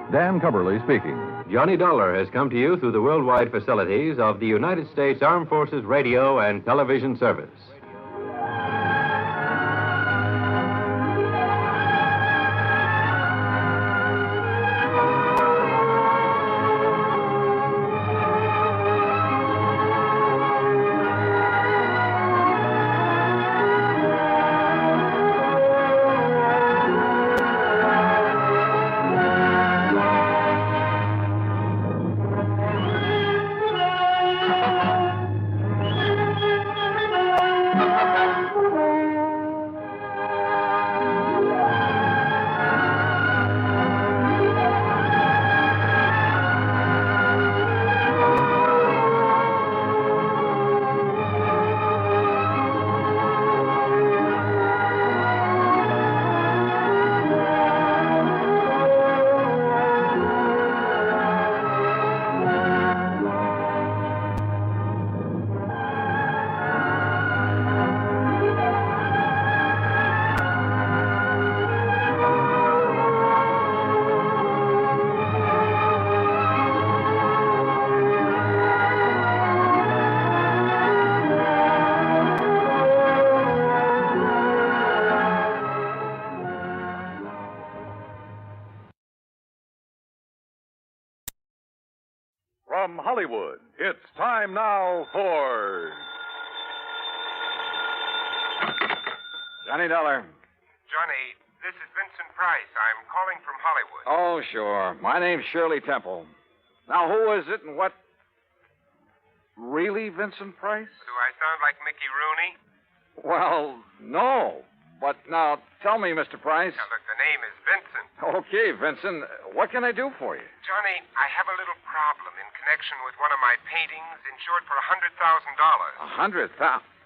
Dan Cubberly speaking. Johnny Dollar has come to you through the worldwide facilities of the United States Armed Forces Radio and Television Service. From Hollywood, it's time now for... Johnny Dollar. Johnny, this is Vincent Price. I'm calling from Hollywood. Oh, sure. My name's Shirley Temple. Now, who is it and what? Really, Vincent Price? Do I sound like Mickey Rooney? Well, no. But now, tell me, Mr. Price. Now, look, the name is Vincent. Okay, Vincent. What can I do for you? Johnny, I have a little problem in connection with one of my paintings insured for $100,000. $100,000?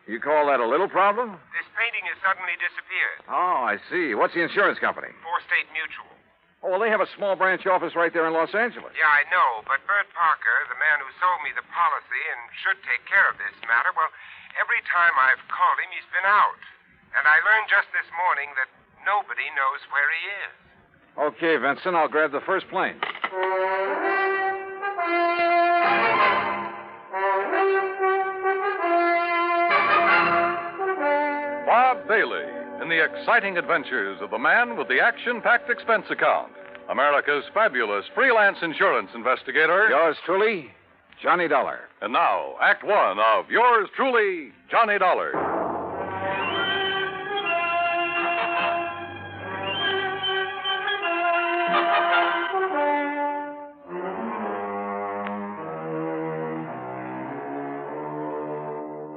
You call that a little problem? This painting has suddenly disappeared. Oh, I see. What's the insurance company? State Mutual. Oh, well, they have a small branch office right there in Los Angeles. Yeah, I know, but Bert Parker, the man who sold me the policy and should take care of this matter, well, every time I've called him, he's been out. And I learned just this morning that nobody knows where he is. Okay, Vincent, I'll grab the first plane. Bob Bailey in the exciting adventures of the man with the action-packed expense account. America's fabulous freelance insurance investigator. Yours truly, Johnny Dollar. And now, Act One of yours truly, Johnny Dollar.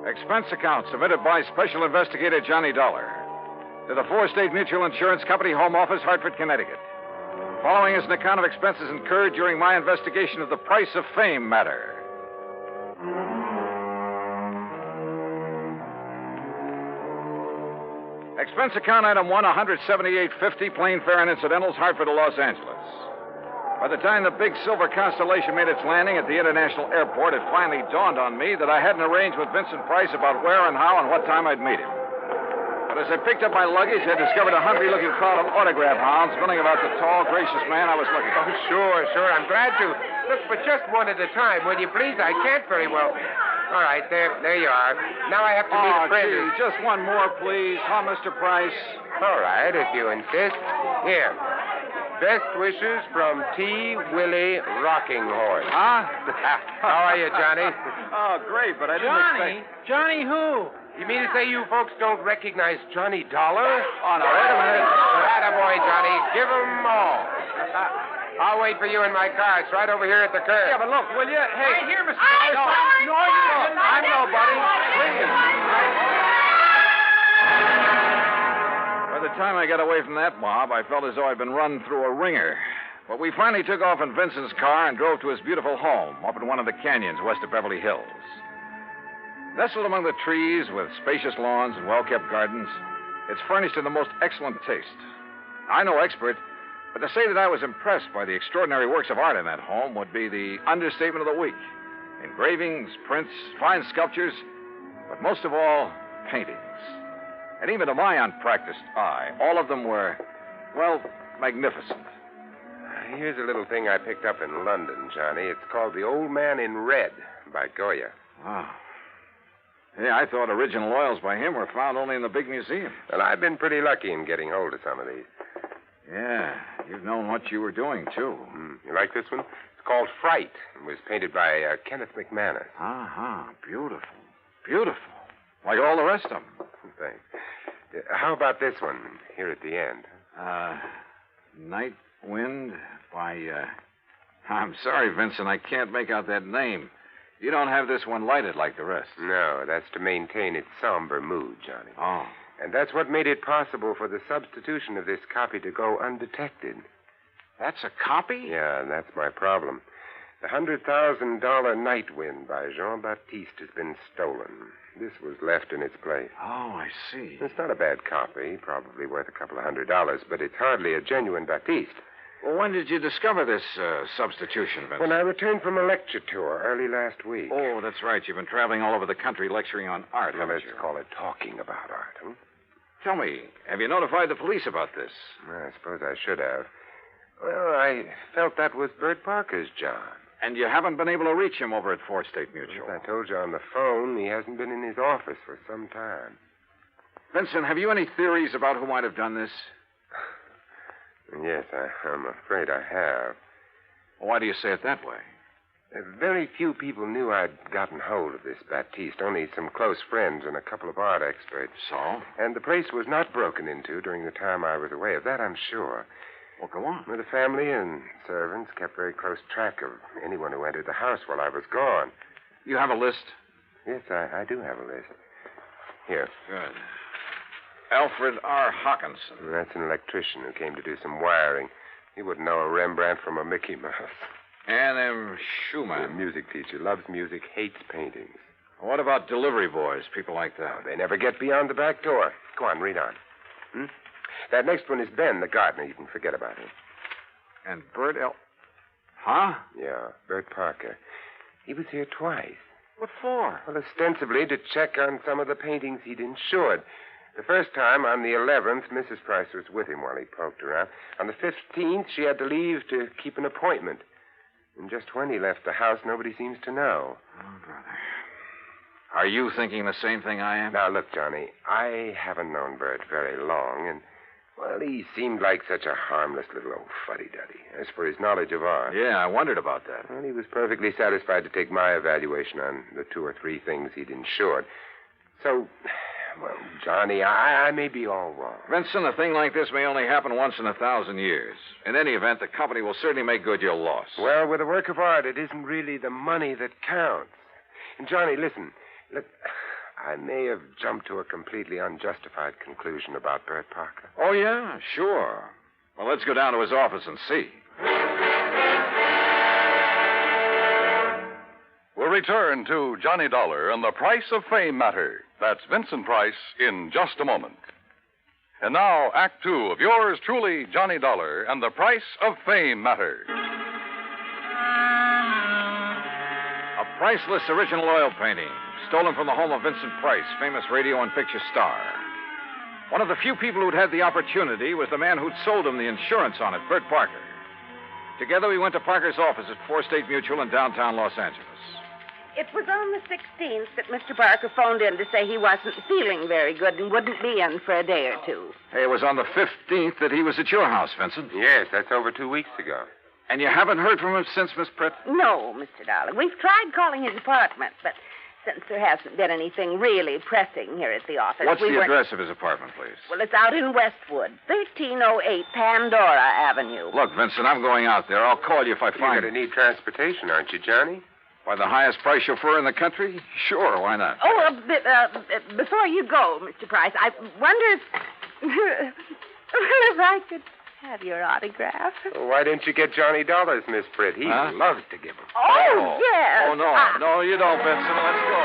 Expense account submitted by Special Investigator Johnny Dollar to the Four-State Mutual Insurance Company, Home Office, Hartford, Connecticut. Following is an account of expenses incurred during my investigation of the Price of Fame matter. Expense account item 1, $178.50, plane fare and incidentals, Hartford to Los Angeles. By the time the big silver Constellation made its landing at the international airport, it finally dawned on me that I hadn't arranged with Vincent Price about where and how and what time I'd meet him. But as I picked up my luggage, I discovered a hungry-looking crowd of autograph hounds milling about the tall, gracious man I was looking at. Oh, sure. I'm glad to. Look, but just one at a time, will you please? I can't very well. All right, there you are. Now I have to meet a friend. Gee, just one more, please. Huh, Mr. Price? All right, if you insist. Here. Best wishes from T. Willie Rocking Horse. Huh? How are you, Johnny? Oh, great, but I didn't expect... Johnny who? You mean to say you folks don't recognize Johnny Dollar? Oh, no, wait a minute. Attaboy, Johnny. Give 'em all. I'll wait for you in my car. It's right over here at the curb. Yeah, but look, will you? Hey. Right here, Mr. No, Price. no, you don't. I'm nobody. Please. By the time I got away from that mob, I felt as though I'd been run through a ringer. But we finally took off in Vincent's car and drove to his beautiful home up in one of the canyons west of Beverly Hills. Nestled among the trees with spacious lawns and well-kept gardens, it's furnished in the most excellent taste. I'm no expert, but to say that I was impressed by the extraordinary works of art in that home would be the understatement of the week. Engravings, prints, fine sculptures, but most of all, paintings. And even to my unpracticed eye, all of them were, well, magnificent. Here's a little thing I picked up in London, Johnny. It's called The Old Man in Red by Goya. Wow. Yeah, I thought original oils by him were found only in the big museum. Well, I've been pretty lucky in getting hold of some of these. Yeah, you've known what you were doing, too. You like this one? It's called Fright. It was painted by Kenneth McManus. Beautiful. Beautiful. Like all the rest of them. Thanks. How about this one here at the end? Night Wind by, I'm sorry, Vincent, I can't make out that name. You don't have this one lighted like the rest. No, that's to maintain its somber mood, Johnny. Oh. And that's what made it possible for the substitution of this copy to go undetected. That's a copy? Yeah, and that's my problem. The $100,000 Night Wind by Jean-Baptiste has been stolen. This was left in its place. Oh, I see. It's not a bad copy, probably worth a couple of $100, but it's hardly a genuine Baptiste. Well, when did you discover this substitution, Vincent? When I returned from a lecture tour early last week. Oh, that's right. You've been traveling all over the country lecturing on art, Well, haven't let's you? call it talking about art, huh? Tell me, have you notified the police about this? I suppose I should have. Well, I felt that was Bert Parker's job. And you haven't been able to reach him over at Fourth State Mutual? As I told you on the phone, he hasn't been in his office for some time. Vincent, have you any theories about who might have done this? Yes, I'm afraid I have. Why do you say it that way? Very few people knew I'd gotten hold of this Baptiste, only some close friends and a couple of art experts. So? And the place was not broken into during the time I was away. Of that I'm sure. Well, go on. Well, the family and servants kept very close track of anyone who entered the house while I was gone. You have a list? Yes, I do have a list. Here. Good. Alfred R. Hawkinson. That's an electrician who came to do some wiring. He wouldn't know a Rembrandt from a Mickey Mouse. Ann M. Schumann. A music teacher. Loves music, hates paintings. What about delivery boys, people like that? Oh, they never get beyond the back door. Go on, read on. That next one is Ben, the gardener. You can forget about him. And Bert L. Huh? Yeah, Bert Parker. He was here twice. What for? Well, ostensibly to check on some of the paintings he'd insured. The first time, on the 11th, Mrs. Price was with him while he poked around. On the 15th, she had to leave to keep an appointment. And just when he left the house, nobody seems to know. Oh, brother. Are you thinking the same thing I am? Now, look, Johnny, I haven't known Bert very long, and, well, he seemed like such a harmless little old fuddy-duddy. As for his knowledge of art... Yeah, I wondered about that. Well, he was perfectly satisfied to take my evaluation on the 2 or 3 things he'd insured. So, well, Johnny, I may be all wrong. Vincent, a thing like this may only happen once in 1,000 years. In any event, the company will certainly make good your loss. Well, with a work of art, it isn't really the money that counts. And, Johnny, listen. Look, I may have jumped to a completely unjustified conclusion about Bert Parker. Oh, yeah? Sure. Well, let's go down to his office and see. We'll return to Johnny Dollar and the Price of Fame Matter. That's Vincent Price in just a moment. And now, Act 2 of yours truly, Johnny Dollar and the Price of Fame Matter. A priceless original oil painting, stolen from the home of Vincent Price, famous radio and picture star. One of the few people who'd had the opportunity was the man who'd sold him the insurance on it, Bert Parker. Together, we went to Parker's office at 4 State Mutual in downtown Los Angeles. It was on the 16th that Mr. Parker phoned in to say he wasn't feeling very good and wouldn't be in for a day or two. Hey, it was on the 15th that he was at your house, Vincent. Yes, that's over 2 weeks ago. And you haven't heard from him since, Miss Pritt? No, Mr. Dollar. We've tried calling his apartment, but since there hasn't been anything really pressing here at the office... What's the address of his apartment, please? Well, it's out in Westwood, 1308 Pandora Avenue. Look, Vincent, I'm going out there. I'll call you if I find You're going to need transportation, aren't you, Johnny? By the highest price chauffeur in the country? Sure, why not? Oh, before you go, Mr. Price, I wonder if... if I could have your autograph. Well, why didn't you get Johnny Dollars, Miss Pritt? He loves to give them. Oh, yes. Oh, no. No, you don't, Vincent. Let's go.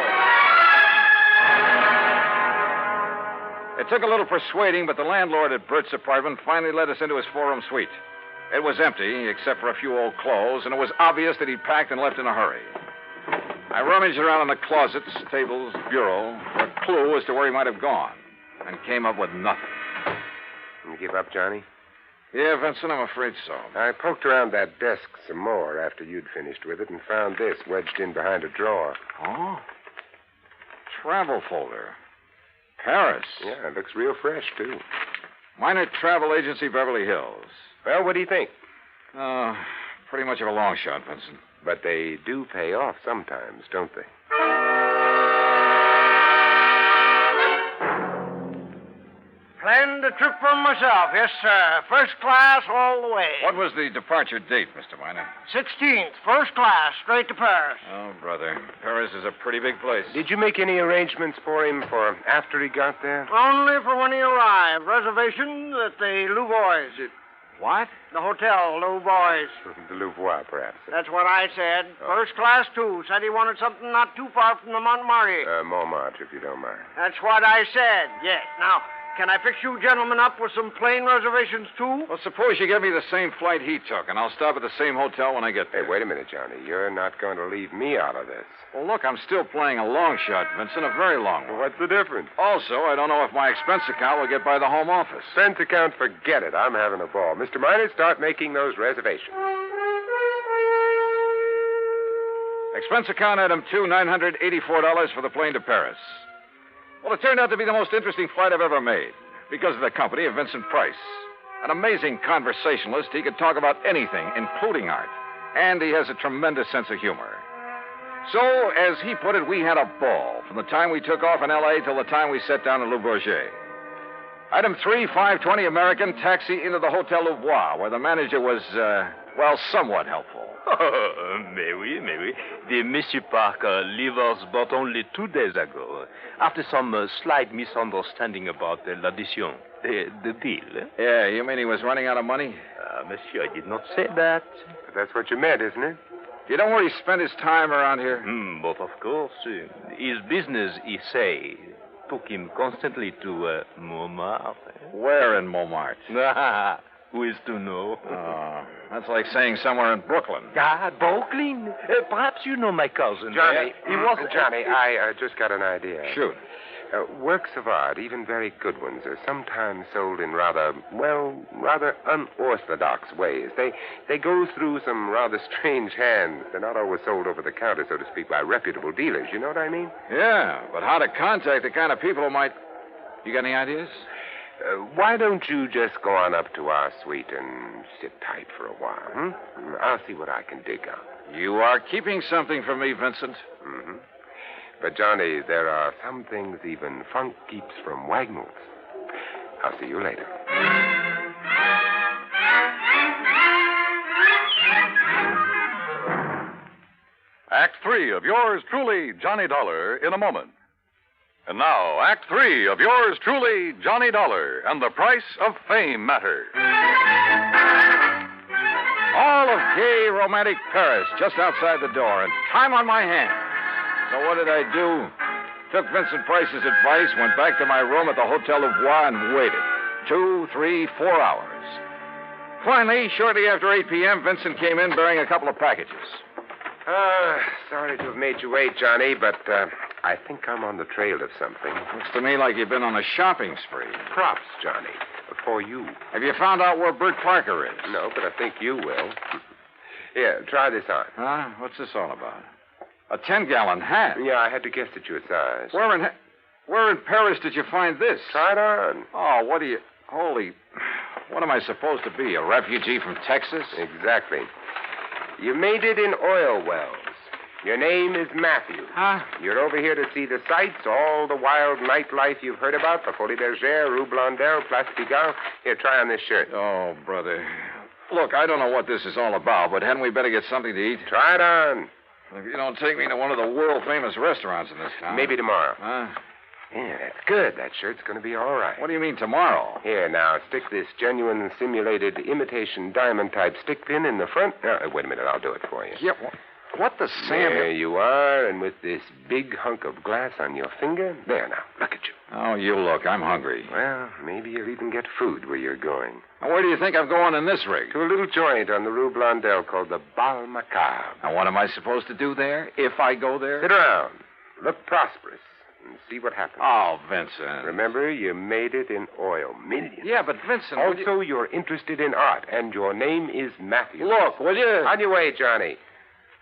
It took a little persuading, but the landlord at Bert's apartment finally let us into his 4-room suite. It was empty, except for a few old clothes, and it was obvious that he'd packed and left in a hurry. I rummaged around in the closets, tables, bureau, for a clue as to where he might have gone, and came up with nothing. You give up, Johnny? Yeah, Vincent, I'm afraid so. I poked around that desk some more after you'd finished with it and found this wedged in behind a drawer. Oh? Travel folder. Paris. Yeah, it looks real fresh, too. Minor Travel Agency, Beverly Hills. Well, what do you think? Pretty much of a long shot, Vincent. But they do pay off sometimes, don't they? Planned a trip for myself, yes, sir. First class all the way. What was the departure date, Mr. Miner? 16th, first class, straight to Paris. Oh, brother. Paris is a pretty big place. Did you make any arrangements for him for after he got there? Only for when he arrived. Reservation at the Louvois. What? The hotel, Louvois. The Louvois, perhaps. That's what I said. First class, too. Said he wanted something not too far from the Montmartre. Montmartre, if you don't mind. That's what I said, yes. Now, can I fix you gentlemen up with some plane reservations, too? Well, suppose you give me the same flight he took, and I'll stop at the same hotel when I get there. Hey, wait a minute, Johnny. You're not going to leave me out of this. Well, look, I'm still playing a long shot, Vincent, a very long one. What's the difference? Also, I don't know if my expense account will get by the home office. Expense account, forget it. I'm having a ball. Mr. Miner, start making those reservations. Expense account item 2, $984 for the plane to Paris. Well, it turned out to be the most interesting flight I've ever made because of the company of Vincent Price. An amazing conversationalist, he could talk about anything, including art. And he has a tremendous sense of humor. So, as he put it, we had a ball from the time we took off in L.A. till the time we set down in Le Bourget. Item 3, 5:20 American, taxi into the Hotel Louvois, where the manager was, somewhat helpful. Mais oui. The Monsieur Parker leave us but only 2 days ago, after some slight misunderstanding about l'audition, the deal. Yeah, you mean he was running out of money? Monsieur, I did not say that. But that's what you meant, isn't it? You know where he spent his time around here? But of course, his business, he say, took him constantly to Montmartre. Where in Montmartre? Who is to know? Oh, that's like saying somewhere in Brooklyn. Brooklyn? Perhaps you know my cousin. Johnny, He was... Johnny, I just got an idea. Shoot. Works of art, even very good ones, are sometimes sold in rather unorthodox ways. They go through some rather strange hands. They're not always sold over the counter, so to speak, by reputable dealers. You know what I mean? Yeah, but how to contact the kind of people who might... You got any ideas? Why don't you just go on up to our suite and sit tight for a while, I'll see what I can dig up. You are keeping something from me, Vincent. Mm-hmm. But, Johnny, there are some things even funk keeps from Wagnalls. I'll see you later. Act 3 of yours truly, Johnny Dollar, in a moment. And now, Act 3 of yours truly, Johnny Dollar, and the Price of Fame Matter. All of gay, romantic Paris just outside the door, and time on my hands. So what did I do? Took Vincent Price's advice, went back to my room at the Hotel Louvois, and waited. 2, 3, 4 hours. Finally, shortly after 8 p.m., Vincent came in bearing a couple of packages. Sorry to have made you wait, Johnny, but I think I'm on the trail of something. Looks to me like you've been on a shopping spree. Props, Johnny, for you. Have you found out where Bert Parker is? No, but I think you will. Here, try this on. Huh? What's this all about? A 10-gallon hat? Yeah, I had to guess at your size. Where in Paris did you find this? Try it on. Oh, what do you... Holy... What am I supposed to be, a refugee from Texas? Exactly. You made it in oil wells. Your name is Matthew. Huh? You're over here to see the sights, all the wild nightlife you've heard about, the Folie Bergère, Rue Blondel, Place Pigalle. Here, try on this shirt. Oh, brother. Look, I don't know what this is all about, but hadn't we better get something to eat? Try it on. If you don't take me to one of the world-famous restaurants in this town... Maybe tomorrow. Huh? Yeah, that's good. That shirt's going to be all right. What do you mean, tomorrow? Here, now, stick this genuine simulated imitation diamond-type stick pin in the front. Wait a minute, I'll do it for you. Yeah, what the Sam... There you are, and with this big hunk of glass on your finger. There, now, look at you. Oh, you look. I'm hungry. Well, maybe you'll even get food where you're going. Now, where do you think I'm going in this rig? To a little joint on the Rue Blondel called the Bal Macabre. Now, what am I supposed to do there, if I go there? Sit around. Look prosperous. And see what happens. Oh, Vincent. Remember, you made it in oil. Millions. Yeah, but Vincent... Also, you're interested in art, and your name is Matthew. Look, will you... On your way, Johnny.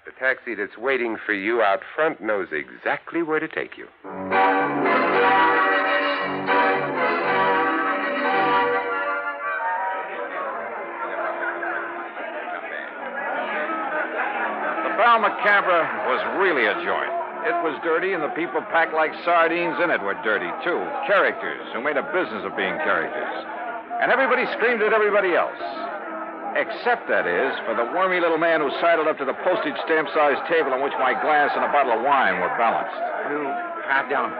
The taxi that's waiting for you out front knows exactly where to take you. The Bal Macabre was really a joint. It was dirty, and the people packed like sardines in it were dirty, too. Characters who made a business of being characters. And everybody screamed at everybody else. Except, that is, for the wormy little man who sidled up to the postage stamp-sized table on which my glass and a bottle of wine were balanced. Pardon.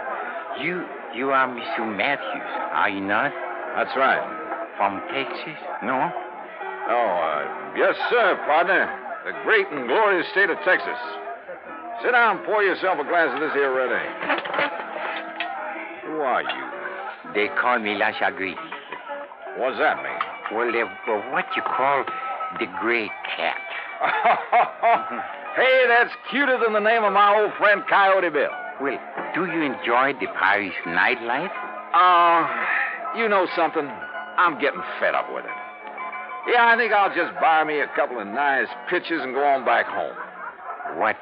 You are Mr. Matthews, are you not? That's right. From Texas? No? Oh, yes, sir, partner. The great and glorious state of Texas. Sit down and pour yourself a glass of this here red ale. Who are you? They call me La Chagrin. What's that mean? Well, they're what you call the gray cat. Hey, that's cuter than the name of my old friend Coyote Bill. Well, do you enjoy the Paris nightlife? You know something? I'm getting fed up with it. Yeah, I think I'll just buy me a couple of nice pictures and go on back home. What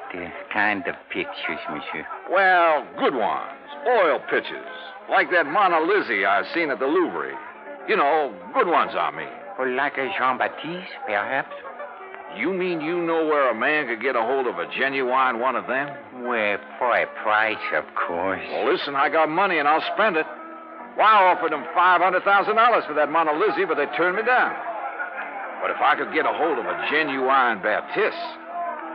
kind of pictures, monsieur? Well, good ones. Oil pictures. Like that Mona Lisa I've seen at the Louvre. You know, good ones, I mean. Or like a Jean-Baptiste, perhaps? You mean you know where a man could get a hold of a genuine one of them? Well, for a price, of course. Well, listen, I got money and I'll spend it. Well, I offered them $500,000 for that Mona Lisa, but they turned me down. But if I could get a hold of a genuine Baptiste,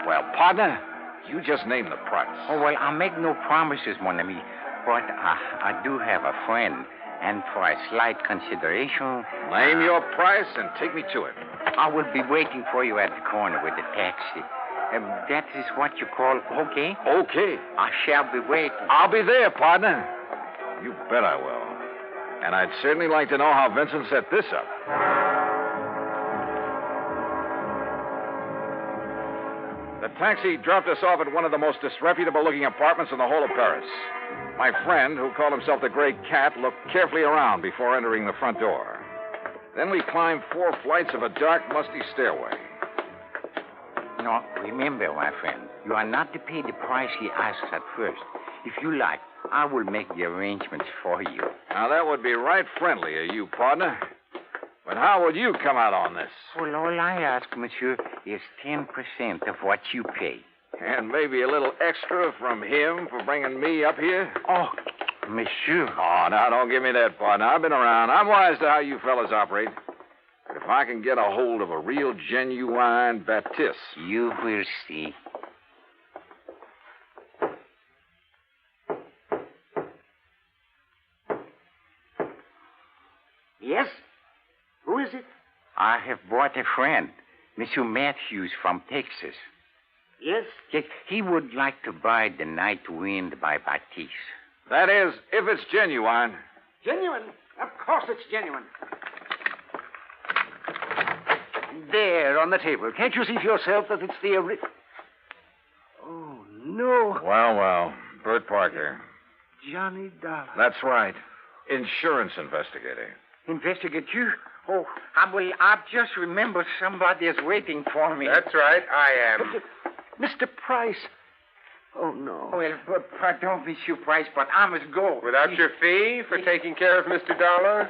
well, partner, you just name the price. Oh, well, I'll make no promises, mon ami. But I do have a friend. And for a slight consideration... Name your price and take me to it. I will be waiting for you at the corner with the taxi. That is what you call okay? Okay. I shall be waiting. I'll be there, partner. You bet I will. And I'd certainly like to know how Vincent set this up. The taxi dropped us off at one of the most disreputable-looking apartments in the whole of Paris. My friend, who called himself the Gray Cat, looked carefully around before entering the front door. Then we climbed 4 flights of a dark, musty stairway. No, remember, my friend, you are not to pay the price he asks at first. If you like, I will make the arrangements for you. Now, that would be right friendly of you, partner. But how would you come out on this? Well, all I ask, monsieur, is 10% of what you pay. And maybe a little extra from him for bringing me up here? Oh, monsieur. Oh, now, don't give me that, partner. I've been around. I'm wise to how you fellas operate. But if I can get a hold of a real, genuine Baptiste... You will see. Yes? Who is it? I have brought a friend, Monsieur Matthews from Texas. Yes? Yes, he would like to buy The Night Wind by Baptiste. That is, if it's genuine. Genuine? Of course it's genuine. There, on the table. Can't you see for yourself that it's the original? Oh, no. Well, Bert Parker. Johnny Dollar. That's right. Insurance investigator. Investigate you? Oh, I've just remembered somebody is waiting for me. That's right, I am. Mr. Price. Oh, no. Well, pardon, Monsieur Price, but I must go. Without your fee for taking care of Mr. Dollar?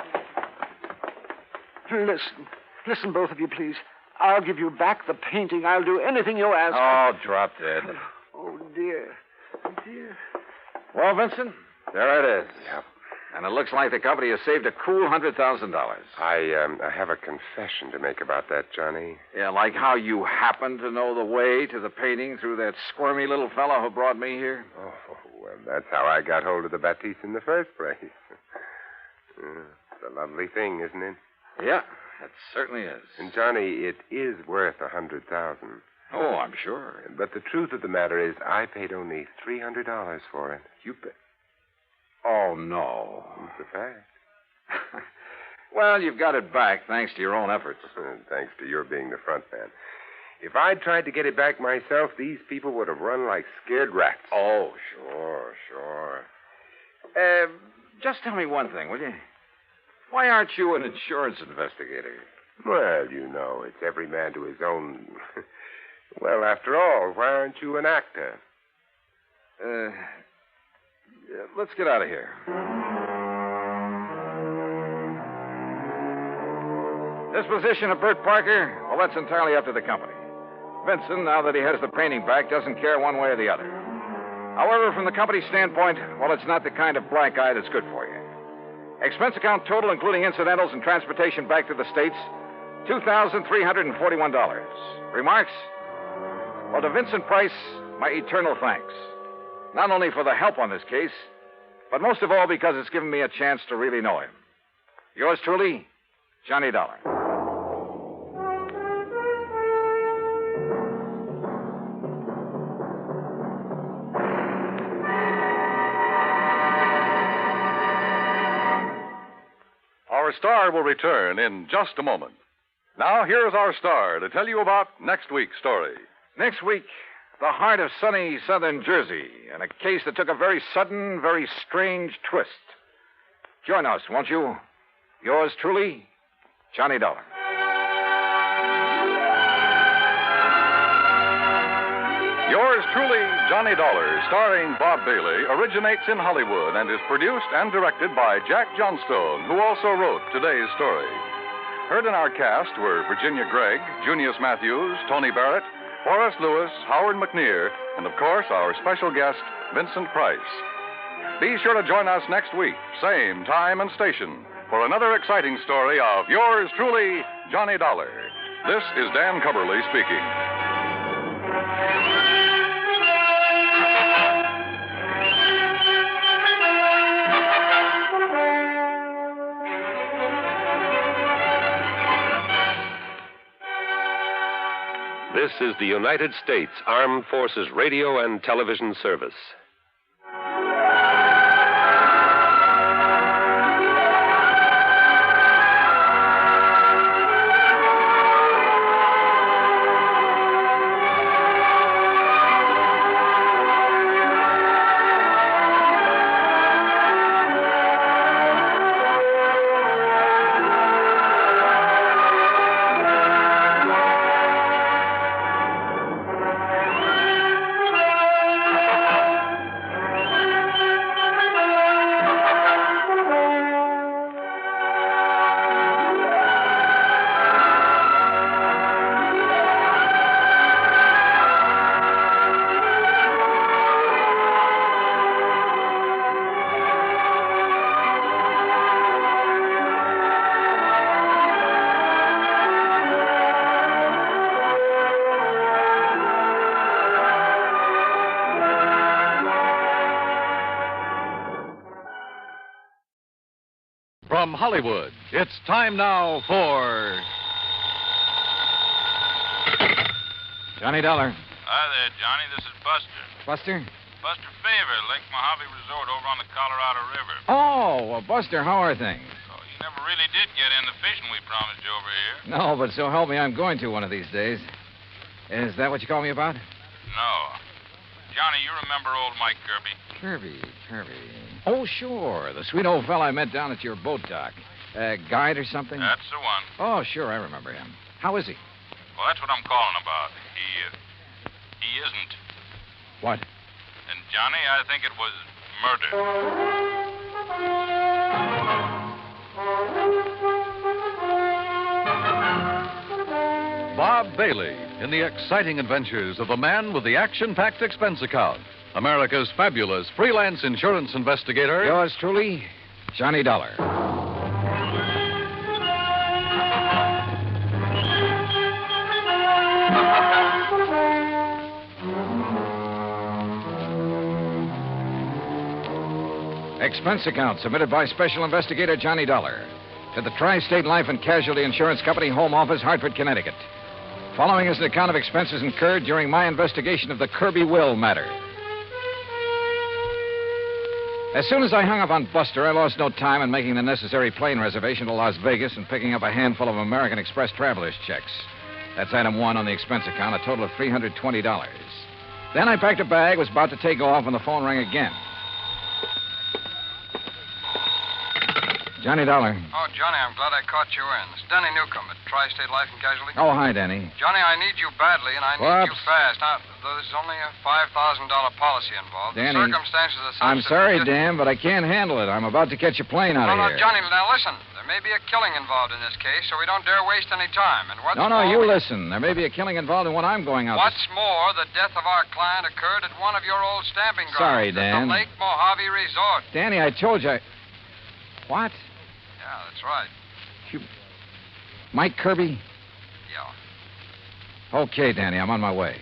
Listen, both of you, please. I'll give you back the painting. I'll do anything you ask. Oh, drop dead. Oh, dear. Dear. Well, Vincent, there it is. Yep. And it looks like the company has saved a cool $100,000. I have a confession to make about that, Johnny. Yeah, like how you happen to know the way to the painting through that squirmy little fellow who brought me here. Oh, well, that's how I got hold of the Baptiste in the first place. It's a lovely thing, isn't it? Yeah, it certainly is. And, Johnny, it is worth $100,000. Oh, I'm sure. But the truth of the matter is I paid only $300 for it. You paid? Oh, no. It's a fact. Well, you've got it back, thanks to your own efforts. Thanks to your being the front man. If I'd tried to get it back myself, these people would have run like scared rats. Oh, sure. Just tell me one thing, will you? Why aren't you an insurance investigator? Well, you know, it's every man to his own. Well, after all, why aren't you an actor? Let's get out of here. Disposition of Bert Parker? Well, that's entirely up to the company. Vincent, now that he has the painting back, doesn't care one way or the other. However, from the company's standpoint, well, it's not the kind of black eye that's good for you. Expense account total, including incidentals and transportation back to the States, $2,341. Remarks? Well, to Vincent Price, my eternal thanks. Not only for the help on this case, but most of all because it's given me a chance to really know him. Yours truly, Johnny Dollar. Our star will return in just a moment. Now, here's our star to tell you about next week's story. Next week, the heart of sunny southern Jersey, and a case that took a very sudden, very strange twist. Join us, won't you? Yours truly, Johnny Dollar. Yours truly, Johnny Dollar, starring Bob Bailey, originates in Hollywood and is produced and directed by Jack Johnstone, who also wrote today's story. Heard in our cast were Virginia Gregg, Junius Matthews, Tony Barrett, Forrest Lewis, Howard McNear, and of course our special guest, Vincent Price. Be sure to join us next week, same time and station, for another exciting story of yours truly, Johnny Dollar. This is Dan Cubberly speaking. This is the United States Armed Forces Radio and Television Service. From Hollywood, it's time now for Johnny Dollar. Hi there, Johnny. This is Buster. Buster? Buster Favor, Lake Mojave Resort over on the Colorado River. Oh, well, Buster, how are things? Oh, you never really did get in the fishing we promised you over here. No, but so help me, I'm going to one of these days. Is that what you called me about? No. Johnny, you remember old Mike Kirbey? Kirbey. Oh, sure. The sweet old fella I met down at your boat dock. Guide or something? That's the one. Oh, sure, I remember him. How is he? Well, that's what I'm calling about. He isn't. What? And, Johnny, I think it was murder. Bob Bailey in the exciting adventures of the man with the action-packed expense account. America's fabulous freelance insurance investigator. Yours truly, Johnny Dollar. Expense account submitted by Special Investigator Johnny Dollar to the Tri-State Life and Casualty Insurance Company, Home Office, Hartford, Connecticut. Following is an account of expenses incurred during my investigation of the Kirbey will matter. As soon as I hung up on Buster, I lost no time in making the necessary plane reservation to Las Vegas and picking up a handful of American Express traveler's checks. That's item one on the expense account, a total of $320. Then I packed a bag, was about to take off when the phone rang again. Johnny Dollar. Oh, Johnny, I'm glad I caught you in. It's Danny Newcomb at Tri-State Life and Casualty. Oh, hi, Danny. Johnny, I need you badly, and I need you fast. Now, there's only a $5,000 policy involved. Danny, the circumstances are such I'm sorry, Dan, but I can't handle it. I'm about to catch a plane out of here. No, Johnny, now listen. There may be a killing involved in this case, so we don't dare waste any time. And what's No, more, you listen. There may be a killing involved in what I'm going out What's more, the death of our client occurred at one of your old stamping grounds. Sorry, at Dan. the Lake Mojave Resort. Danny, I told you. What? Yeah, that's right. Mike Kirbey? Yeah. Okay, Danny, I'm on my way.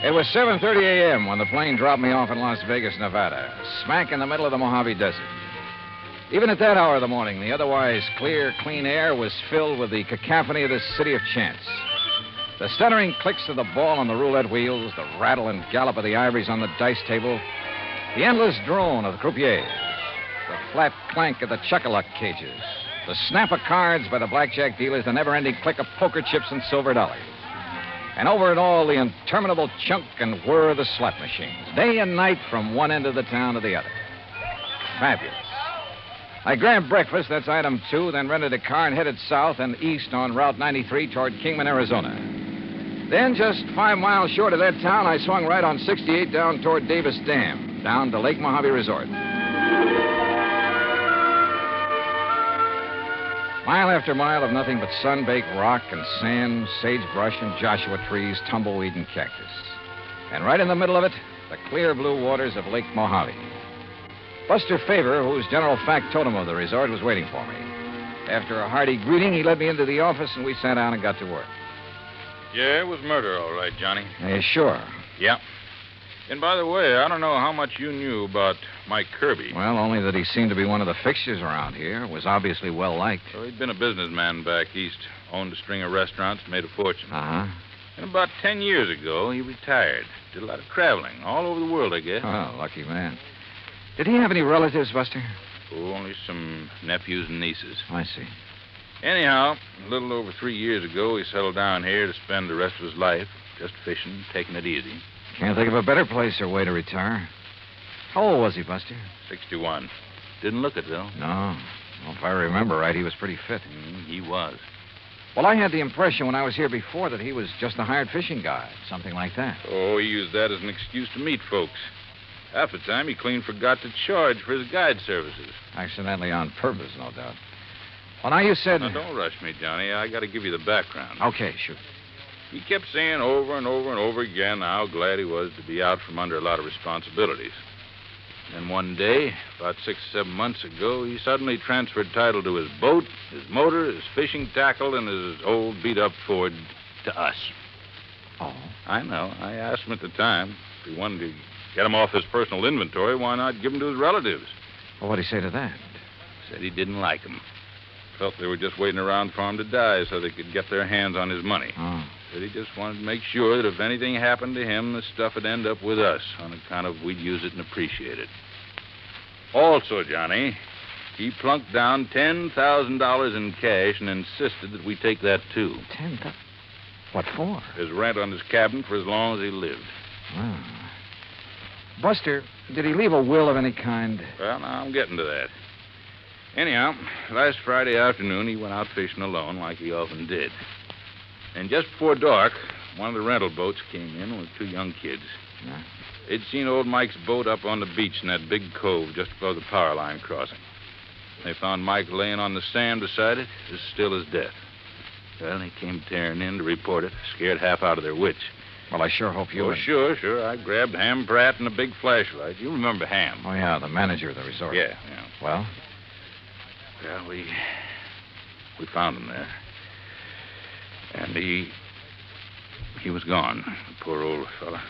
It was 7:30 a.m. when the plane dropped me off in Las Vegas, Nevada, smack in the middle of the Mojave Desert. Even at that hour of the morning, the otherwise clear, clean air was filled with the cacophony of this city of chance. The stuttering clicks of the ball on the roulette wheels, the rattle and gallop of the ivories on the dice table, the endless drone of the croupiers, the flat clank of the chuck-a-luck cages, the snap of cards by the blackjack dealers, the never-ending click of poker chips and silver dollars. And over it all, the interminable chunk and whir of the slot machines, day and night from one end of the town to the other. Fabulous. I grabbed breakfast, that's item 2, then rented a car and headed south and east on Route 93 toward Kingman, Arizona. Then, just 5 miles short of that town, I swung right on 68 down toward Davis Dam, down to Lake Mojave Resort. Mile after mile of nothing but sun-baked rock and sand, sagebrush and Joshua trees, tumbleweed and cactus. And right in the middle of it, the clear blue waters of Lake Mojave. Buster Favor, who's general factotum of the resort, was waiting for me. After a hearty greeting, he led me into the office, and we sat down and got to work. Yeah, it was murder, all right, Johnny. Sure. Yeah. And by the way, I don't know how much you knew about Mike Kirbey. Well, only that he seemed to be one of the fixtures around here. Was obviously well-liked. Well, he'd been a businessman back east, owned a string of restaurants, made a fortune. Uh-huh. And about 10 years ago, he retired. Did a lot of traveling, all over the world, I guess. Oh, lucky man. Did he have any relatives, Buster? Oh, only some nephews and nieces. I see. Anyhow, a little over 3 years ago, he settled down here to spend the rest of his life just fishing, taking it easy. Can't think of a better place or way to retire. How old was he, Buster? 61. Didn't look it, though. No. Well, if I remember right, he was pretty fit. He was. Well, I had the impression when I was here before that he was just a hired fishing guide, something like that. Oh, he used that as an excuse to meet folks. Half the time, he clean forgot to charge for his guide services. Accidentally on purpose, no doubt. Well, now you said... Now, don't rush me, Johnny. I got to give you the background. Okay, shoot. He kept saying over and over and over again how glad he was to be out from under a lot of responsibilities. And one day, about 6 or 7 months ago, he suddenly transferred title to his boat, his motor, his fishing tackle, and his old beat-up Ford to us. Oh? I know. I asked him at the time if he wanted to get him off his personal inventory, why not give him to his relatives? Well, what'd he say to that? Said he didn't like him. Felt they were just waiting around for him to die so they could get their hands on his money. Oh. Said he just wanted to make sure that if anything happened to him, the stuff would end up with us on account of we'd use it and appreciate it. Also, Johnny, he plunked down $10,000 in cash and insisted that we take that, too. $10,000? What for? His rent on his cabin for as long as he lived. Oh. Buster, did he leave a will of any kind? Well, now I'm getting to that. Anyhow, last Friday afternoon, he went out fishing alone like he often did. And just before dark, one of the rental boats came in with 2 young kids. Yeah. They'd seen old Mike's boat up on the beach in that big cove just above the power line crossing. They found Mike laying on the sand beside it, as still as death. Well, they came tearing in to report it, scared half out of their wits. Well, I sure hope you... Oh, sure. I grabbed Ham Pratt and a big flashlight. You remember Ham. Oh, yeah, the manager of the resort. Yeah. Well? Well, we found him there. And he was gone, the poor old fella.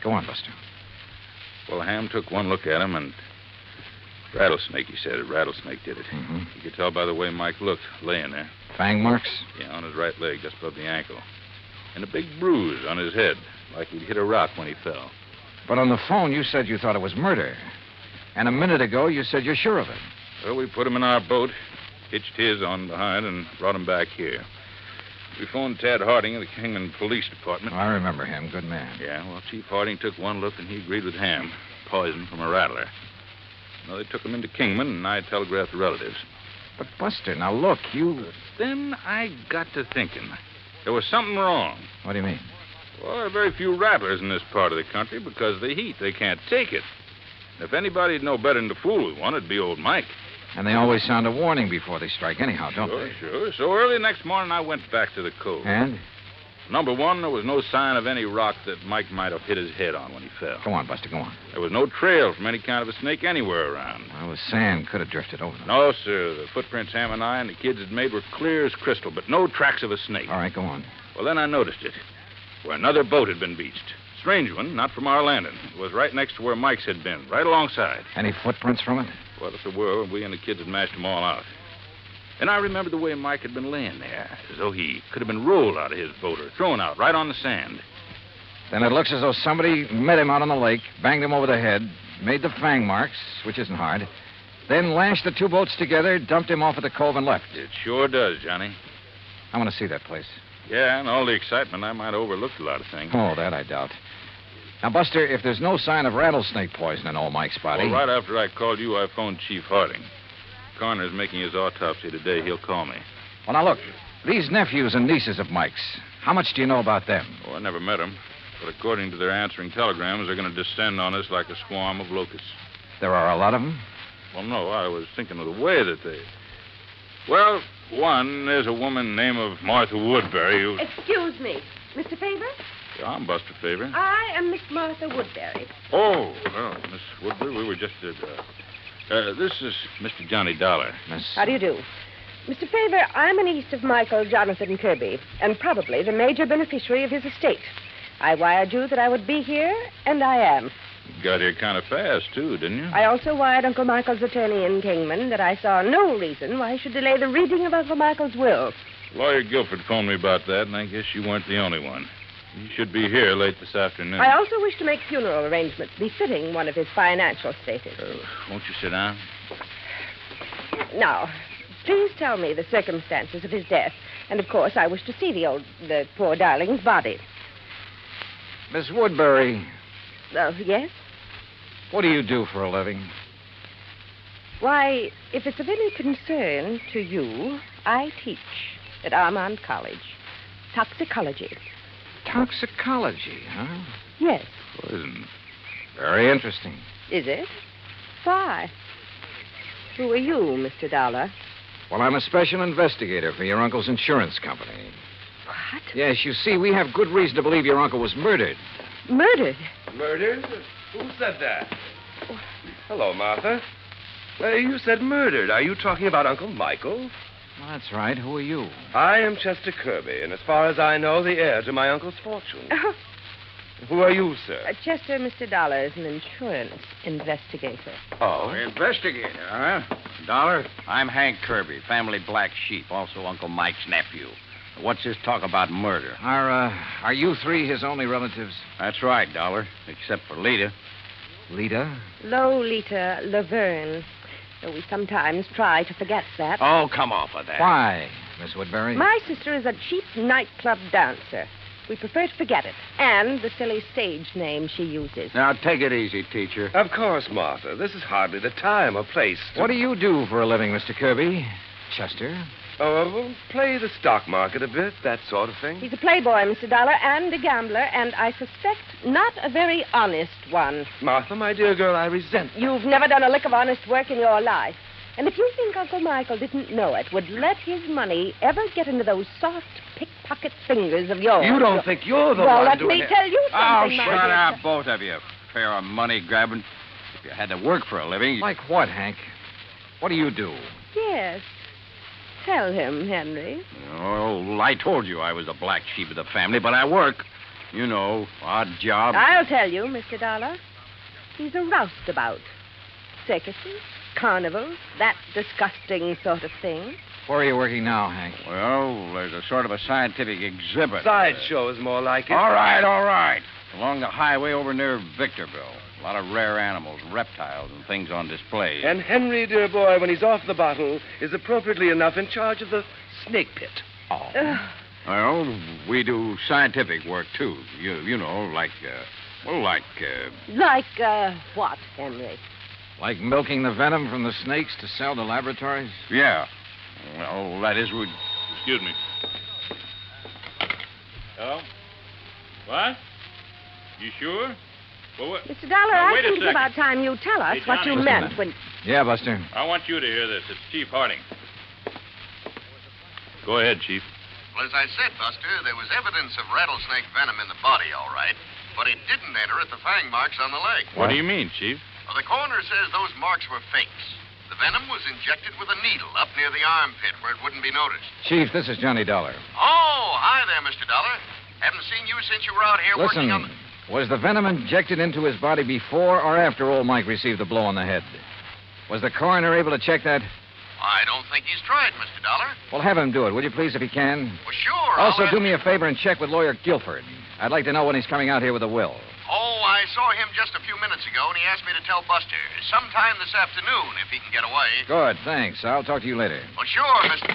Go on, Buster. Well, Ham took one look at him, and rattlesnake, he said. A rattlesnake did it. Mm-hmm. You could tell by the way Mike looked, laying there. Fang marks? Yeah, on his right leg, just above the ankle. And a big bruise on his head, like he'd hit a rock when he fell. But on the phone, you said you thought it was murder. And a minute ago, you said you're sure of it. Well, we put him in our boat, hitched his on behind, and brought him back here. We phoned Tad Harding of the Kingman Police Department. I remember him. Good man. Yeah, well, Chief Harding took one look, and he agreed with Ham. Poison from a rattler. Well, they took him into Kingman, and I telegraphed the relatives. But, Buster, now look, you... Then I got to thinking. There was something wrong. What do you mean? Well, there are very few rattlers in this part of the country because of the heat. They can't take it. If anybody'd know better than to fool with one, it'd be old Mike. And they always sound a warning before they strike anyhow, don't they? Sure. So early next morning, I went back to the cove. And? Number one, there was no sign of any rock that Mike might have hit his head on when he fell. Go on, Buster, go on. There was no trail from any kind of a snake anywhere around. Well, the sand could have drifted over them. No, sir. The footprints Ham and I and the kids had made were clear as crystal, but no tracks of a snake. All right, go on. Well, then I noticed it, where another boat had been beached. Strange one, not from our landing. It was right next to where Mike's had been, right alongside. Any footprints from it? Well, if there were, we and the kids had mashed them all out. And I remembered the way Mike had been laying there, as though he could have been rolled out of his boat or thrown out right on the sand. Then it looks as though somebody met him out on the lake, banged him over the head, made the fang marks, which isn't hard, then lashed the 2 boats together, dumped him off at the cove, and left. It sure does, Johnny. I want to see that place. Yeah, and all the excitement, I might have overlooked a lot of things. Oh, that I doubt. Now, Buster, if there's no sign of rattlesnake poison in old Mike's body... Well, right after I called you, I phoned Chief Harding. Coroner's making his autopsy today. He'll call me. Well, now, look. These nephews and nieces of Mike's, How much do you know about them? Oh, I never met them. But according to their answering telegrams, they're going to descend on us like a swarm of locusts. There are a lot of them? Well, no, I was thinking of the way that they... Well, one, there's a woman named of Martha Woodbury who... Excuse me. Mr. Faber? Yeah, I'm Buster Faber. I am Miss Martha Woodbury. Oh, well, Miss Woodbury, we were just at... this is Mr. Johnny Dollar. How do you do? Mr. Faber, I'm a niece of Michael Jonathan Kirbey, and probably the major beneficiary of his estate. I wired you that I would be here, and I am. You got here kind of fast, too, didn't you? I also wired Uncle Michael's attorney in Kingman that I saw no reason why he should delay the reading of Uncle Michael's will. Lawyer Guilford phoned me about that, and I guess you weren't the only one. You should be here late this afternoon. I also wish to make funeral arrangements befitting one of his financial status. Won't you sit down? Now, please tell me the circumstances of his death. And, of course, I wish to see the poor darling's body. Miss Woodbury. Yes? What do you do for a living? Why, if it's of any concern to you, I teach at Armand College. Toxicology. Toxicology, huh? Yes. Poison. Very interesting. Is it? Why? Who are you, Mr. Dollar? Well, I'm a special investigator for your uncle's insurance company. What? Yes, you see, we have good reason to believe your uncle was murdered. Murdered? Murdered? Who said that? Hello, Martha. You said murdered. Are you talking about Uncle Michael? Well, that's right. Who are you? I am Chester Kirbey, and as far as I know, the heir to my uncle's fortune. Who are you, sir? Chester, Mr. Dollar is an insurance investigator. Oh? Investigator, huh? Dollar, I'm Hank Kirbey, family black sheep, also Uncle Mike's nephew. What's this talk about murder? Are you three his only relatives? That's right, Dollar, except for Lita. Lita? Lolita Laverne. Though we sometimes try to forget that. Oh, come off of that. Why, Miss Woodbury? My sister is a cheap nightclub dancer. We prefer to forget it. And the silly stage name she uses. Now, take it easy, teacher. Of course, Martha. This is hardly the time or place. What do you do for a living, Mr. Kirbey? Chester? Play the stock market a bit, that sort of thing. He's a playboy, Mr. Dollar, and a gambler, and I suspect not a very honest one. Martha, my dear girl, I resent that. You've never done a lick of honest work in your life. And if you think Uncle Michael didn't know it, would let his money ever get into those soft pickpocket fingers of yours... You don't think you're the well, one let doing me it. tell you something, Oh, my shut dear. up, both of you. Pair of money grabbing. If you had to work for a living... Like what, Hank? What do you do? Yes. Tell him, Henry. Oh, I told you I was the black sheep of the family, but I work. You know, odd job. I'll tell you, Mr. Dollar. He's a roustabout. Circuses, carnivals, that disgusting sort of thing. Where are you working now, Hank? Well, there's a sort of a scientific exhibit. Sideshow is more like it. All right. Along the highway over near Victorville. A lot of rare animals, reptiles, and things on display. And Henry, dear boy, when he's off the bottle, is appropriately enough in charge of the snake pit. Oh. Well, we do scientific work, too. You know, like what, Henry? Like milking the venom from the snakes to sell to laboratories? Yeah. Well, that is... Excuse me. Hello? What? You sure? Well, what? Mr. Dollar, Now, I wait a think it's second. about time you tell us Hey, what you Johnny. meant when... Yeah, Buster. I want you to hear this. It's Chief Harding. Go ahead, Chief. Well, as I said, Buster, there was evidence of rattlesnake venom in the body, all right. But it didn't enter at the fang marks on the leg. What do you mean, Chief? Well, the coroner says those marks were fakes. The venom was injected with a needle up near the armpit where it wouldn't be noticed. Chief, this is Johnny Dollar. Oh, hi there, Mr. Dollar. Haven't seen you since you were out here Listen, working on the... was the venom injected into his body before or after old Mike received the blow on the head? Was the coroner able to check that? I don't think he's tried, Mr. Dollar. Well, have him do it, will you please, if he can? Well, sure. Also, I'll do me a favor and check with Lawyer Guilford. I'd like to know when he's coming out here with a will. Oh, I saw him just a few minutes ago, and he asked me to tell Buster. Sometime this afternoon, if he can get away. Good, thanks. I'll talk to you later. Well, sure, Mr.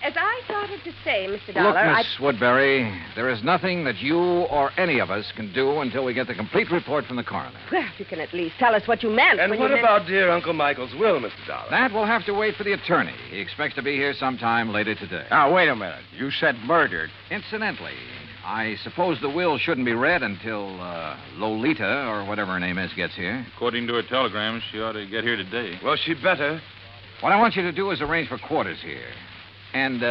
As I started to say, Mr. Look, Dollar, Miss Woodbury, there is nothing that you or any of us can do until we get the complete report from the coroner. Well, you can at least tell us what you meant. And when what you meant... about dear Uncle Michael's will, Mr. Dollar? That will have to wait for the attorney. He expects to be here sometime later today. Now, wait a minute. You said murdered. Incidentally, I suppose the will shouldn't be read until Lolita, or whatever her name is, gets here. According to her telegram, she ought to get here today. Well, she'd better. What I want you to do is arrange for quarters here. And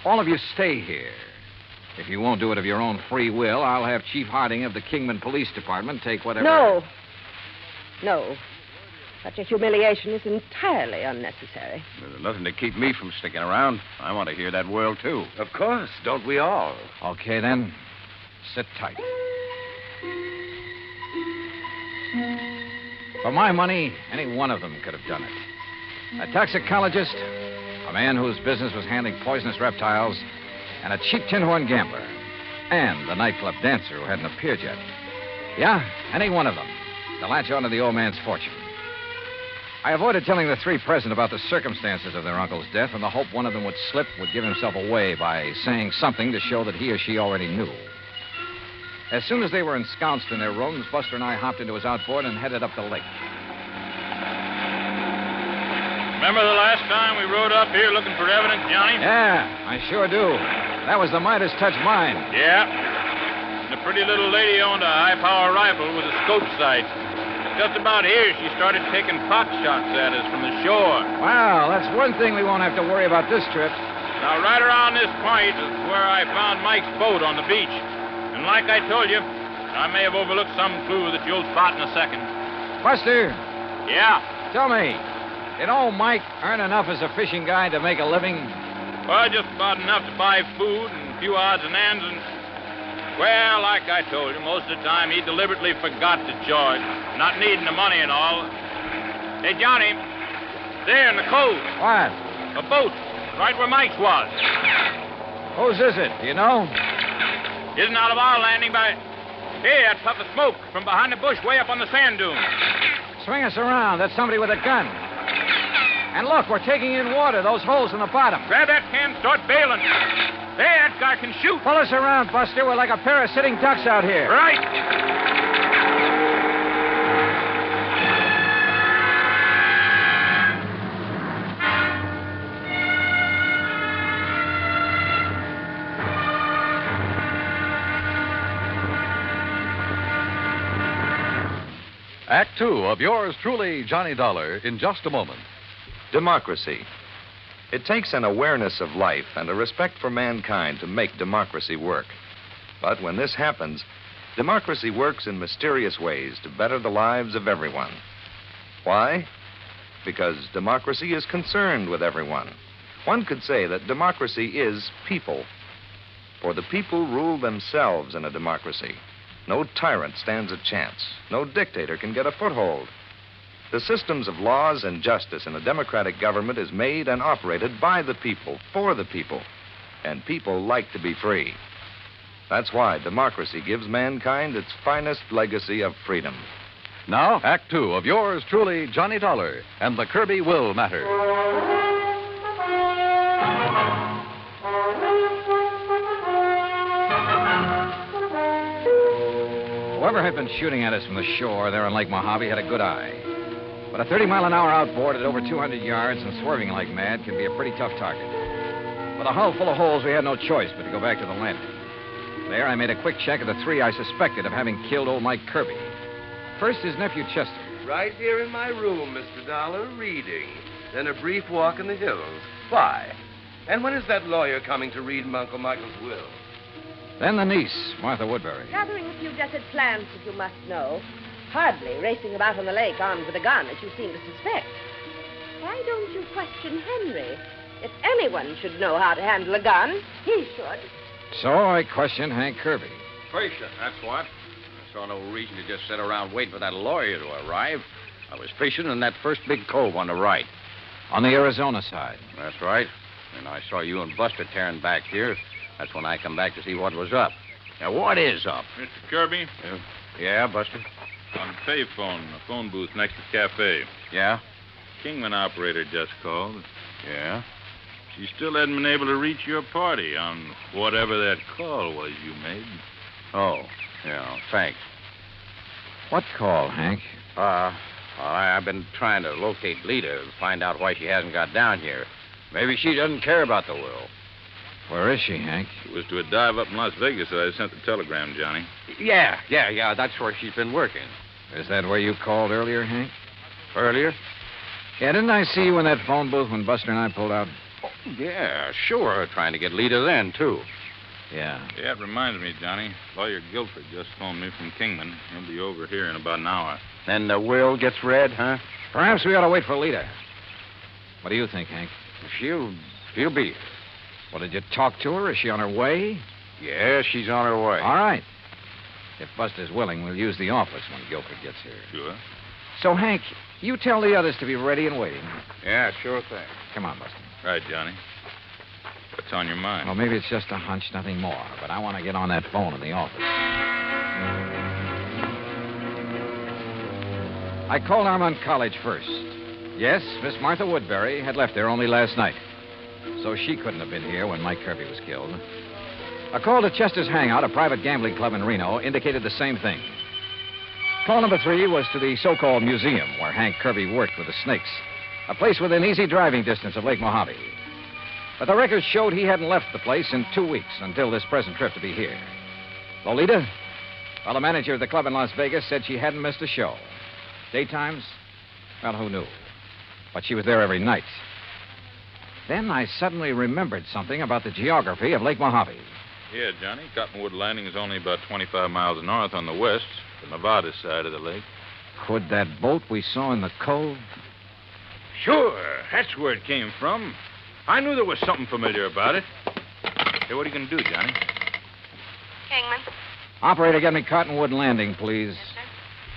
all of you stay here. If you won't do it of your own free will, I'll have Chief Harding of the Kingman Police Department take whatever... No. Such a humiliation is entirely unnecessary. There's nothing to keep me from sticking around. I want to hear that will, too. Of course. Don't we all? Okay, then. Sit tight. For my money, any one of them could have done it. A toxicologist, a man whose business was handling poisonous reptiles, and a cheap tin horn gambler, and the nightclub dancer who hadn't appeared yet. Yeah, any one of them to latch onto the old man's fortune. I avoided telling the three present about the circumstances of their uncle's death in the hope one of them would slip, would give himself away by saying something to show that he or she already knew. As soon as they were ensconced in their rooms, Buster and I hopped into his outboard and headed up the lake. Remember the last time we rode up here looking for evidence, Johnny? Yeah, I sure do. That was the Midas touch mine. Yeah. And the pretty little lady owned a high-power rifle with a scope sight. Just about here, she started taking pot shots at us from the shore. Well, that's one thing we won't have to worry about this trip. Now, right around this point is where I found Mike's boat on the beach. And like I told you, I may have overlooked some clue that you'll spot in a second. Buster. Yeah? Tell me, did old Mike earn enough as a fishing guide to make a living? Well, just about enough to buy food and a few odds and ends and... Well, like I told you, most of the time he deliberately forgot to charge, not needing the money and all. Hey, Johnny, there in the cove. What? A boat, right where Mike's was. Whose is it, do you know? Isn't out of our landing by... Hey, that puff of smoke from behind the bush way up on the sand dune. Swing us around. That's somebody with a gun. And look, we're taking in water, those holes in the bottom. Grab that can, start bailing. Hey, that guy can shoot. Pull us around, Buster. We're like a pair of sitting ducks out here. Right. Act Two of yours truly, Johnny Dollar, in just a moment. Democracy. It takes an awareness of life and a respect for mankind to make democracy work. But when this happens, democracy works in mysterious ways to better the lives of everyone. Why? Because democracy is concerned with everyone. One could say that democracy is people. For the people rule themselves in a democracy. No tyrant stands a chance. No dictator can get a foothold. The systems of laws and justice in a democratic government is made and operated by the people, for the people. And people like to be free. That's why democracy gives mankind its finest legacy of freedom. Now, Act Two of yours truly, Johnny Dollar, and the Kirbey Will Matter. Whoever had been shooting at us from the shore there on Lake Mojave had a good eye. But a 30-mile-an-hour outboard at over 200 yards and swerving like mad can be a pretty tough target. With a hull full of holes, we had no choice but to go back to the landing. There, I made a quick check of the three I suspected of having killed old Mike Kirbey. First, his nephew, Chester. Right here in my room, Mr. Dollar, reading. Then a brief walk in the hills. Why? And when is that lawyer coming to read Uncle Michael's will? Then the niece, Martha Woodbury. Gathering a few desert plants, as you must know. Hardly racing about on the lake armed with a gun, as you seem to suspect. Why don't you question Henry? If anyone should know how to handle a gun, he should. So I questioned Hank Kirbey. Fishing, that's what. I saw no reason to just sit around waiting for that lawyer to arrive. I was fishing in that first big cove on the right. On the Arizona side. That's right. And I saw you and Buster tearing back here. That's when I come back to see what was up. Now, what is up? Mr. Kirbey? Yeah, Buster? On the payphone, the phone booth next to the cafe. Yeah? Kingman operator just called. Yeah? She still hadn't been able to reach your party on whatever that call was you made. Oh, yeah, thanks. What call, Hank? Well, I've been trying to locate Lita to find out why she hasn't got down here. Maybe she doesn't care about the will. Where is she, Hank? It was to a dive up in Las Vegas that I sent the telegram, Johnny. Yeah, that's where she's been working. Is that where you called earlier, Hank? Earlier? Yeah, didn't I see you in that phone booth when Buster and I pulled out? Oh, yeah, sure. Trying to get Lita then, too. Yeah. Yeah, it reminds me, Johnny. Lawyer Guilford just phoned me from Kingman. He'll be over here in about an hour. Then the will gets read, huh? Perhaps we ought to wait for Lita. What do you think, Hank? She'll be here. Well, did you talk to her? Is she on her way? Yeah, she's on her way. All right. If Buster's willing, we'll use the office when Guilford gets here. Sure. So, Hank, you tell the others to be ready and waiting. Yeah, sure thing. Come on, Buster. Right, Johnny. What's on your mind? Well, maybe it's just a hunch, nothing more. But I want to get on that phone in the office. I called Armont College first. Yes, Miss Martha Woodbury had left there only last night. So she couldn't have been here when Mike Kirbey was killed. A call to Chester's Hangout, a private gambling club in Reno, indicated the same thing. Call number 3 was to the so-called museum where Hank Kirbey worked with the Snakes, a place within easy driving distance of Lake Mojave. But the records showed he hadn't left the place in 2 weeks until this present trip to be here. Lolita? Well, the manager of the club in Las Vegas said she hadn't missed a show. Daytimes? Well, who knew? But she was there every night. Then I suddenly remembered something about the geography of Lake Mojave. Yeah, Johnny. Cottonwood Landing is only about 25 miles north on the west, the Nevada side of the lake. Could that boat we saw in the cove? Sure. That's where it came from. I knew there was something familiar about it. Hey, what are you going to do, Johnny? Kingman. Operator, get me Cottonwood Landing, please.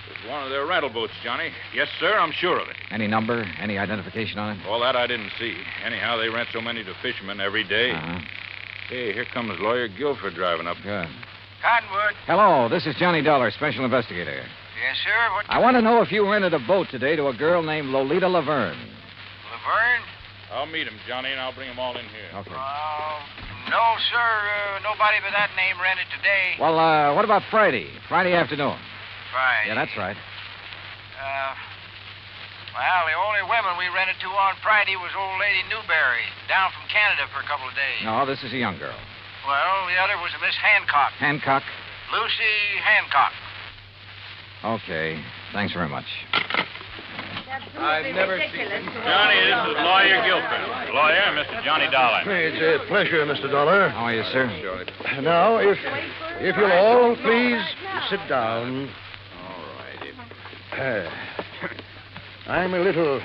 It's one of their rental boats, Johnny. Yes, sir, I'm sure of it. Any number? Any identification on it? All that I didn't see. Anyhow, they rent so many to fishermen every day. Uh-huh. Hey, here comes Lawyer Guilford driving up. Good. Cottonwood. Hello, this is Johnny Dollar, Special Investigator. Yes, sir. What? I want to know if you rented a boat today to a girl named Lolita Laverne. Laverne? I'll meet him, Johnny, and I'll bring them all in here. Okay. No, sir. Nobody by that name rented today. Well, what about Friday? Friday afternoon? Friday? Yeah, that's right. Well, the only women we rented to on Friday was old lady Newberry, down from Canada for a couple of days. No, this is a young girl. Well, the other was a Miss Hancock. Hancock? Lucy Hancock. Okay. Thanks very much. I've never seen Johnny, this is Lawyer Guilford. Lawyer, Mr. Johnny Dollar. It's a pleasure, Mr. Dollar. How are you, sir? Now, if you'll all please sit down. All right. I'm a little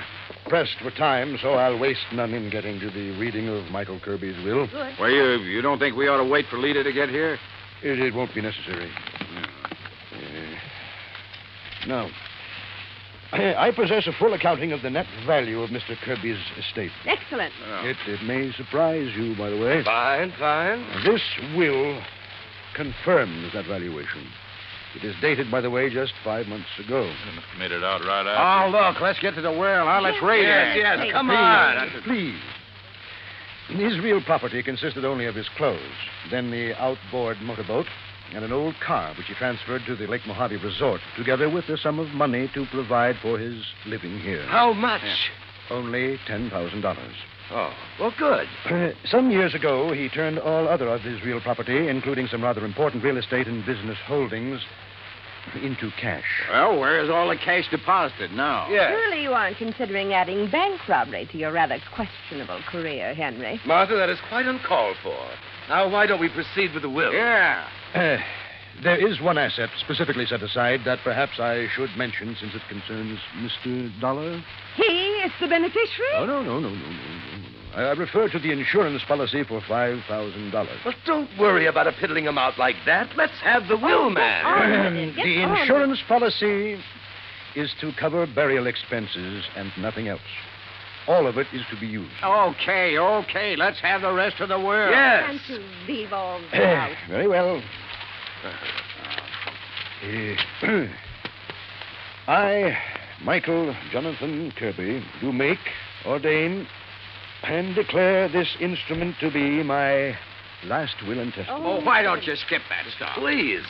pressed for time, so I'll waste none in getting to the reading of Michael Kirbey's will. Good. Well, you don't think we ought to wait for Lita to get here? It won't be necessary. Now, I possess a full accounting of the net value of Mr. Kirbey's estate. Excellent. It may surprise you, by the way. Fine. This will confirms that valuation. It is dated, by the way, just 5 months ago. You must have made it out right after. Oh, look, let's get to the will. Now, let's read it. Yes, come Please, on. Please. His real property consisted only of his clothes, then the outboard motorboat, and an old car which he transferred to the Lake Mojave resort, together with a sum of money to provide for his living here. How much? Only $10,000. Oh, well, good. Some years ago, he turned all other of his real property, including some rather important real estate and business holdings, into cash. Well, where is all the cash deposited now? Yes. Surely you aren't considering adding bank robbery to your rather questionable career, Henry. Martha, that is quite uncalled for. Now, why don't we proceed with the will? Yeah. There is one asset specifically set aside that perhaps I should mention since it concerns Mr. Dollar. He is the beneficiary? Oh, no. I refer to the insurance policy for $5,000. Well, don't worry about a piddling amount like that. Let's have the will, man. The insurance policy is to cover burial expenses and nothing else. All of it is to be used. Okay. Let's have the rest of the will. Yes. And to leave all out. Very well. I, Michael Jonathan Kirbey, do make, ordain, and declare this instrument to be my last will and testament. Oh, why don't you skip that stuff? Please.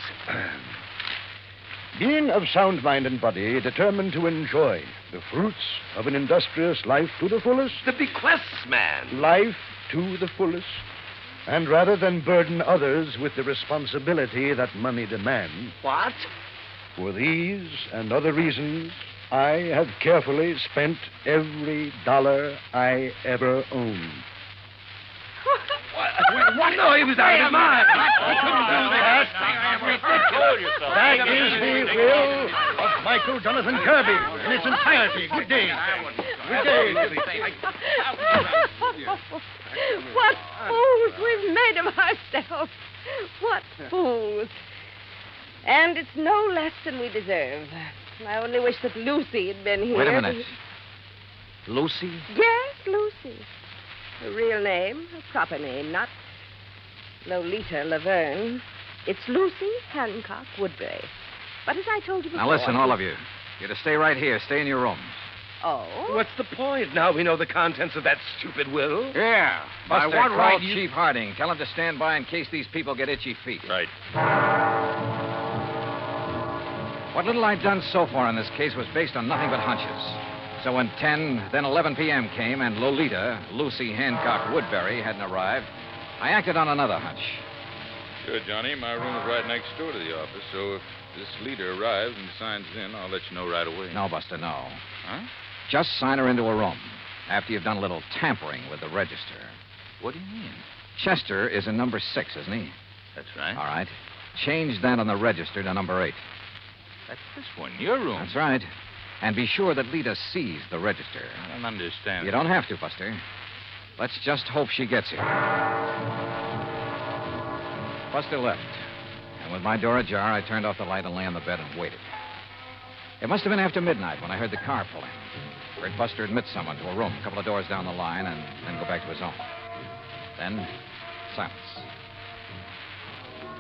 Being of sound mind and body, determined to enjoy the fruits of an industrious life to the fullest. The bequests, man. Life to the fullest. And rather than burden others with the responsibility that money demands. What? For these and other reasons, I have carefully spent every dollar I ever owned. What? No, he was out of his mind. He couldn't do that. That is the will of Michael Jonathan Kirbey in its entirety. Good day. Good day. What fools we've made of ourselves. What fools. And it's no less than we deserve. I only wish that Lucy had been here. Wait a minute. Lucy? Yes, Lucy. Her real name, her proper name, not Lolita Laverne. It's Lucy Hancock Woodbury. But as I told you before... Now listen, all of you. You're to stay right here. Stay in your rooms. Oh? What's the point? Now we know the contents of that stupid will. Yeah. Buster, By what right, call Chief Harding? Tell him to stand by in case these people get itchy feet. Right. What little I've done so far in this case was based on nothing but hunches. So when 10, then 11 p.m. came and Lolita, Lucy Hancock Woodbury, hadn't arrived, I acted on another hunch. Sure, Johnny. My room is right next door to the office, so if this leader arrives and signs in, I'll let you know right away. No, Buster, no. Huh? Just sign her into a room after you've done a little tampering with the register. What do you mean? Chester is in number 6, isn't he? That's right. All right. Change that on the register to number 8. That's this one, your room. That's right. And be sure that Lita sees the register. I don't understand. You don't have to, Buster. Let's just hope she gets here. Buster left. And with my door ajar, I turned off the light and lay on the bed and waited. It must have been after midnight when I heard the car pull in. Heard Buster admit someone to a room a couple of doors down the line and then go back to his own. Then, silence.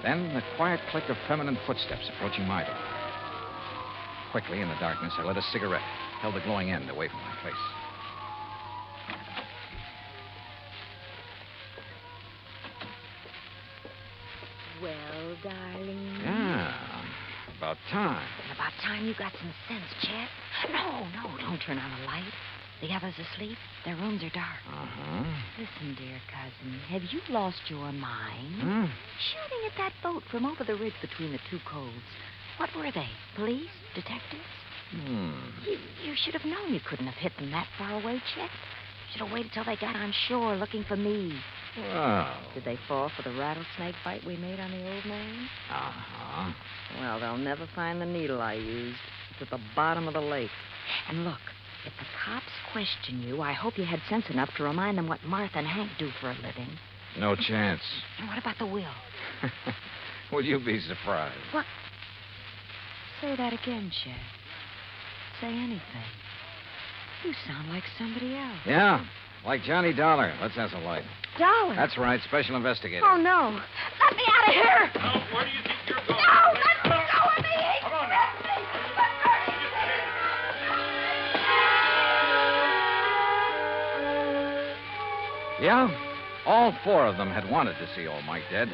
Then the quiet click of feminine footsteps approaching my door. Quickly, in the darkness, I lit a cigarette, held the glowing end away from my face. Well, darling. Yeah, about time. About time you got some sense, Chet. No, don't turn on the light. The others asleep. Their rooms are dark. Uh-huh. Listen, dear cousin, have you lost your mind? Hmm? Shooting at that boat from over the ridge between the two coves. What were they? Police? Detectives? You should have known you couldn't have hit them that far away, Chet. You should have waited till they got on shore looking for me. Well. Did they fall for the rattlesnake bite we made on the old man? Uh-huh. Well, they'll never find the needle I used. It's at the bottom of the lake. And look, if the cops question you, I hope you had sense enough to remind them what Martha and Hank do for a living. No chance. And what about the will? Would you be surprised? What? Say that again, Chet. Say anything. You sound like somebody else. Yeah, like Johnny Dollar. Let's have some light. Dollar? That's right, special investigator. Oh, no. Let me out of here! Now, where do you think you're going? No, let me go of me! Come on now. Yeah, all 4 of them had wanted to see old Mike dead.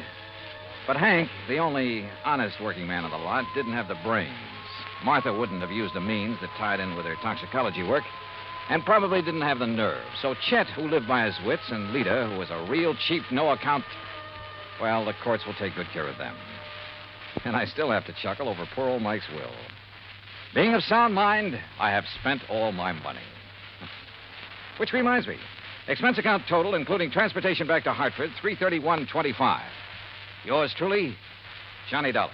But Hank, the only honest working man of the lot, didn't have the brains. Martha wouldn't have used the means that tied in with her toxicology work, and probably didn't have the nerve. So Chet, who lived by his wits, and Lita, who was a real cheap, no-account... Well, the courts will take good care of them. And I still have to chuckle over poor old Mike's will. Being of sound mind, I have spent all my money. Which reminds me, expense account total, including transportation back to Hartford, $331.25. Yours truly, Johnny Dollar.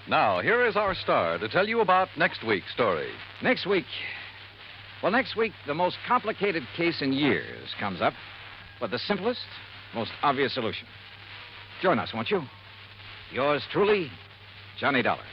Now, here is our star to tell you about next week's story. Next week, the most complicated case in years comes up with the simplest, most obvious solution. Join us, won't you? Yours truly, Johnny Dollar.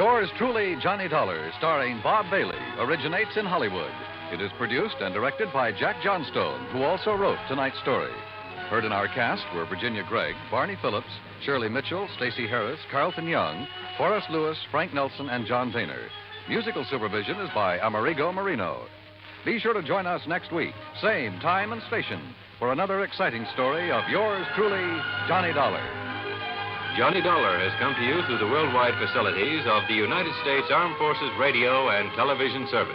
Yours Truly, Johnny Dollar, starring Bob Bailey, originates in Hollywood. It is produced and directed by Jack Johnstone, who also wrote tonight's story. Heard in our cast were Virginia Gregg, Barney Phillips, Shirley Mitchell, Stacey Harris, Carlton Young, Forrest Lewis, Frank Nelson, and John Boehner. Musical supervision is by Amerigo Marino. Be sure to join us next week, same time and station, for another exciting story of yours truly, Johnny Dollar. Johnny Dollar has come to you through the worldwide facilities of the United States Armed Forces Radio and Television Service.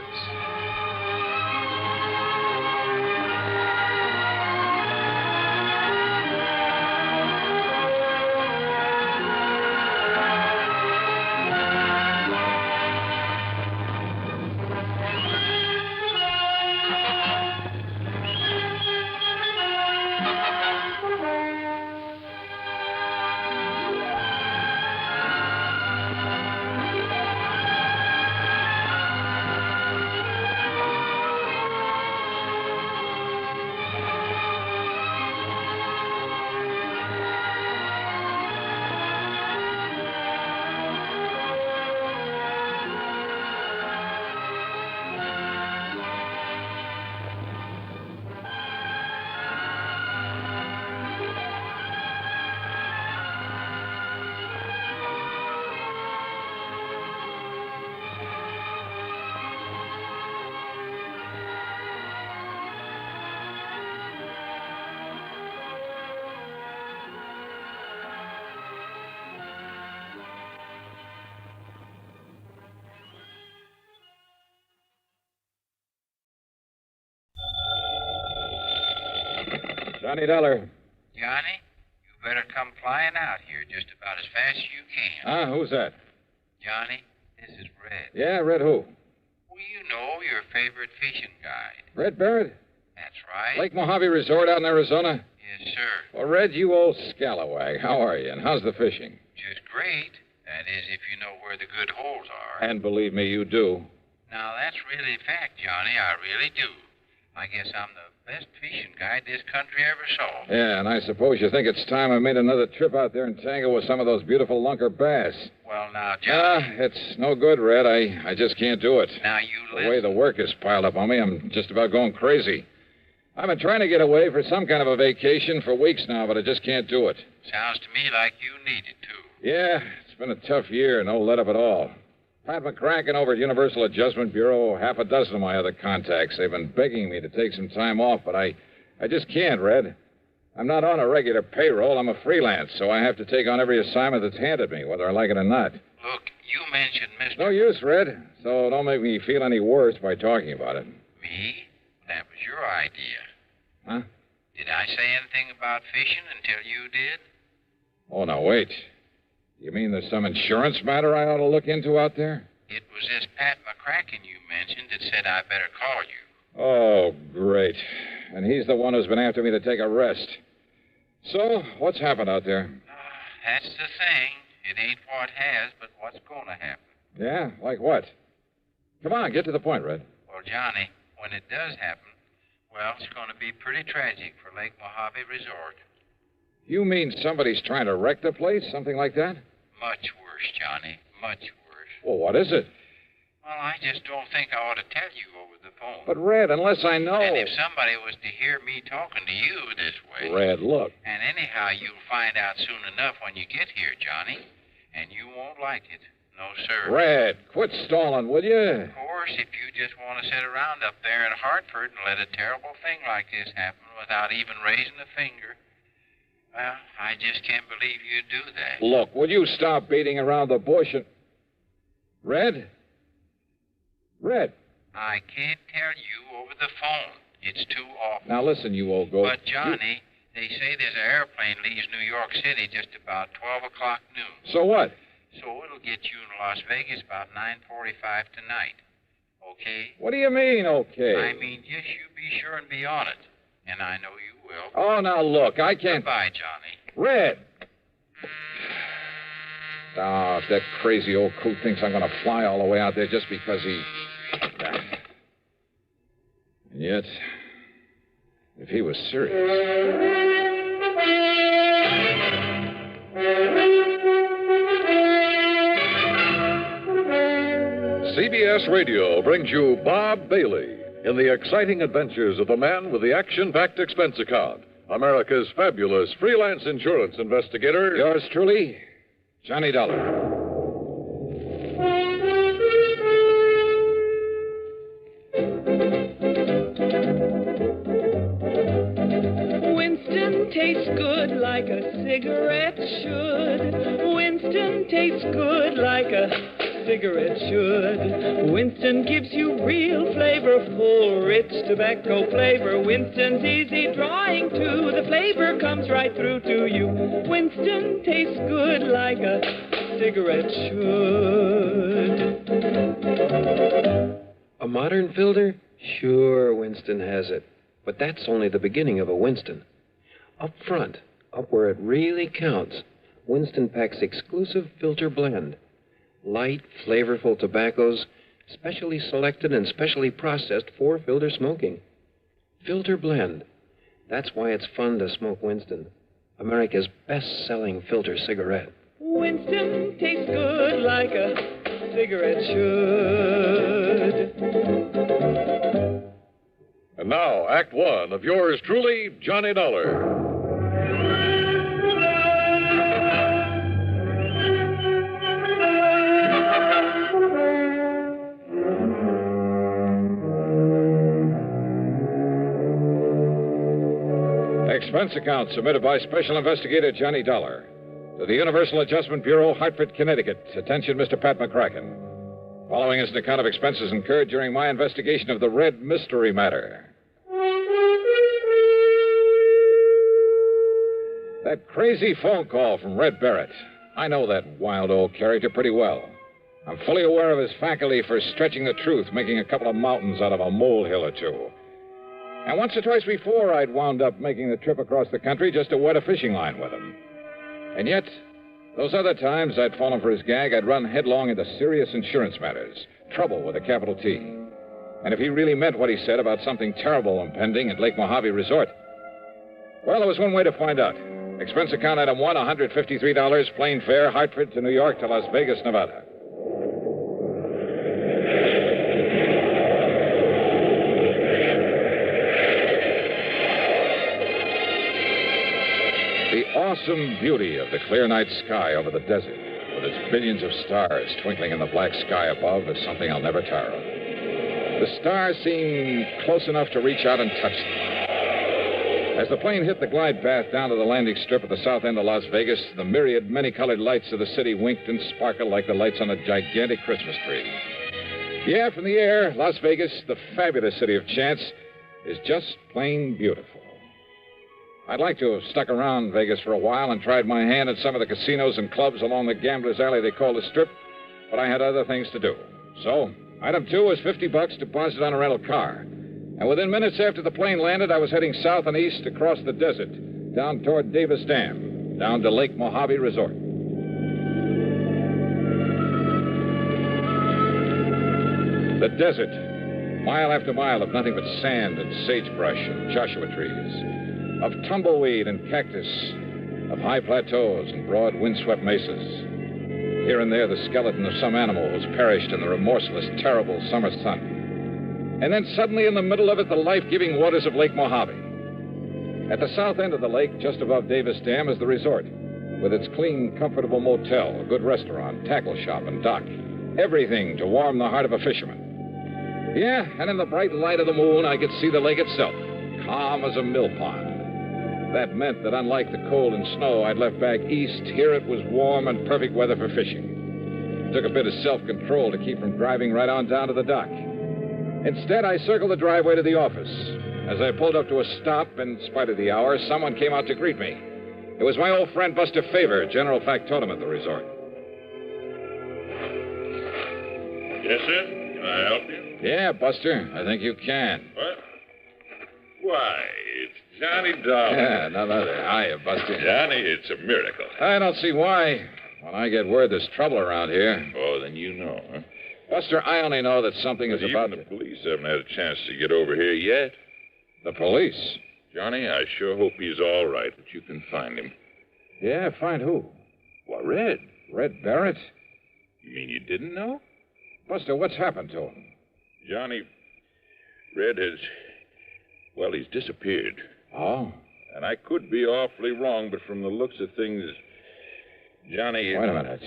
Johnny Dollar. Johnny, you better come flying out here just about as fast as you can. Who's that? Johnny, this is Red. Yeah, Red who? Well, you know, your favorite fishing guide. Red Barrett? That's right. Lake Mojave Resort out in Arizona? Yes, sir. Well, Red, you old scalawag. How are you, and how's the fishing? Just great. That is, if you know where the good holes are. And believe me, you do. Now, that's really a fact, Johnny. I really do. I guess I'm the best fishing guide this country ever saw. Yeah, and I suppose you think it's time I made another trip out there and tangle with some of those beautiful lunker bass. Well, now, Johnny. It's no good, Red. I just can't do it. Now, you listen. The way the work is piled up on me, I'm just about going crazy. I've been trying to get away for some kind of a vacation for weeks now, but I just can't do it. Sounds to me like you need it, too. Yeah, it's been a tough year, no let up at all. Pat McCracken over at Universal Adjustment Bureau, half a dozen of my other contacts. They've been begging me to take some time off, but I just can't, Red. I'm not on a regular payroll. I'm a freelance, so I have to take on every assignment that's handed me, whether I like it or not. Look, you mentioned Mr. No use, Red, so don't make me feel any worse by talking about it. Me? That was your idea. Huh? Did I say anything about fishing until you did? Oh, now, wait. You mean there's some insurance matter I ought to look into out there? It was this Pat McCracken you mentioned that said I better call you. Oh, great. And he's the one who's been after me to take a rest. So, what's happened out there? That's the thing. It ain't what has, but what's going to happen. Yeah? Like what? Come on, get to the point, Red. Well, Johnny, when it does happen, well, it's going to be pretty tragic for Lake Mojave Resort. You mean somebody's trying to wreck the place? Something like that? Much worse, Johnny. Much worse. Well, what is it? Well, I just don't think I ought to tell you over the phone. But, Red, unless I know... And if somebody was to hear me talking to you this way... Red, look. And anyhow, you'll find out soon enough when you get here, Johnny. And you won't like it. No, sir. Red, quit stalling, will you? Of course, if you just want to sit around up there in Hartford and let a terrible thing like this happen without even raising a finger... Well, I just can't believe you'd do that. Look, will you stop beating around the bush and... Red? Red? I can't tell you over the phone. It's too awful. Now listen, you old goat. But, Johnny, they say there's an airplane leaves New York City just about 12 o'clock noon. So what? So it'll get you in Las Vegas about 9:45 tonight. Okay? What do you mean, okay? I mean, just you be sure and be on it. And I know you will. Oh, now look, I can't... Goodbye, Johnny. Red! Oh, if that crazy old coot thinks I'm going to fly all the way out there just because he... And yet, if he was serious... CBS Radio brings you Bob Bailey in the exciting adventures of the man with the action-packed expense account, America's fabulous freelance insurance investigator. Yours truly, Johnny Dollar. Winston tastes good like a cigarette should. Winston tastes good like a cigarette should. Winston gives you real flavorful, rich tobacco flavor. Winston's easy drawing too. The flavor comes right through to you. Winston tastes good like a cigarette should. A modern filter? Sure, Winston has it. But that's only the beginning of a Winston. Up front, up where it really counts, Winston packs exclusive filter blend. Light, flavorful tobaccos, specially selected and specially processed for filter smoking. Filter blend. That's why it's fun to smoke Winston, America's best-selling filter cigarette. Winston tastes good like a cigarette should. And now, Act One of yours truly, Johnny Dollar. Expense account submitted by Special Investigator Johnny Dollar to the Universal Adjustment Bureau, Hartford, Connecticut. Attention, Mr. Pat McCracken. Following is an account of expenses incurred during my investigation of the Red Mystery Matter. That crazy phone call from Red Barrett. I know that wild old character pretty well. I'm fully aware of his faculty for stretching the truth, making a couple of mountains out of a molehill or two. And once or twice before, I'd wound up making the trip across the country just to wet a fishing line with him. And yet, those other times I'd fallen for his gag, I'd run headlong into serious insurance matters. Trouble with a capital T. And if he really meant what he said about something terrible impending at Lake Mojave Resort, well, there was one way to find out. Expense account item 1, $153, plane fare, Hartford to New York to Las Vegas, Nevada. The awesome beauty of the clear night sky over the desert, with its billions of stars twinkling in the black sky above, is something I'll never tire of. The stars seem close enough to reach out and touch them. As the plane hit the glide path down to the landing strip at the south end of Las Vegas, the myriad many-colored lights of the city winked and sparkled like the lights on a gigantic Christmas tree. Yeah, from the air, Las Vegas, the fabulous city of chance, is just plain beautiful. I'd like to have stuck around Vegas for a while and tried my hand at some of the casinos and clubs along the gambler's alley they call the Strip, but I had other things to do. So, item 2 was $50 deposited on a rental car. And within minutes after the plane landed, I was heading south and east across the desert, down toward Davis Dam, down to Lake Mojave Resort. The desert, mile after mile of nothing but sand and sagebrush and Joshua trees, of tumbleweed and cactus, of high plateaus and broad windswept mesas. Here and there, the skeleton of some animal was perished in the remorseless, terrible summer sun. And then suddenly in the middle of it, the life-giving waters of Lake Mojave. At the south end of the lake, just above Davis Dam, is the resort, with its clean, comfortable motel, a good restaurant, tackle shop, and dock. Everything to warm the heart of a fisherman. Yeah, and in the bright light of the moon, I could see the lake itself, calm as a mill pond. That meant that unlike the cold and snow I'd left back east, here it was warm and perfect weather for fishing. It took a bit of self-control to keep from driving right on down to the dock. Instead, I circled the driveway to the office. As I pulled up to a stop, in spite of the hour, someone came out to greet me. It was my old friend Buster Favor, general factotum at the resort. Yes, sir? Can I help you? Yeah, Buster, I think you can. What? Why, it's Johnny Dollar. Yeah, none other. Hiya, Buster. Johnny, it's a miracle. I don't see why. When I get word there's trouble around here. Oh, then you know, huh? Buster, I only know that something is about Even the police haven't had a chance to get over here yet. The police? Johnny, I sure hope he's all right, that you can find him. Yeah, find who? Why, Red. Red Barrett? You mean you didn't know? Buster, what's happened to him? Johnny, Red has... Well, he's disappeared. Oh? And I could be awfully wrong, but from the looks of things, Johnny... Wait a minute.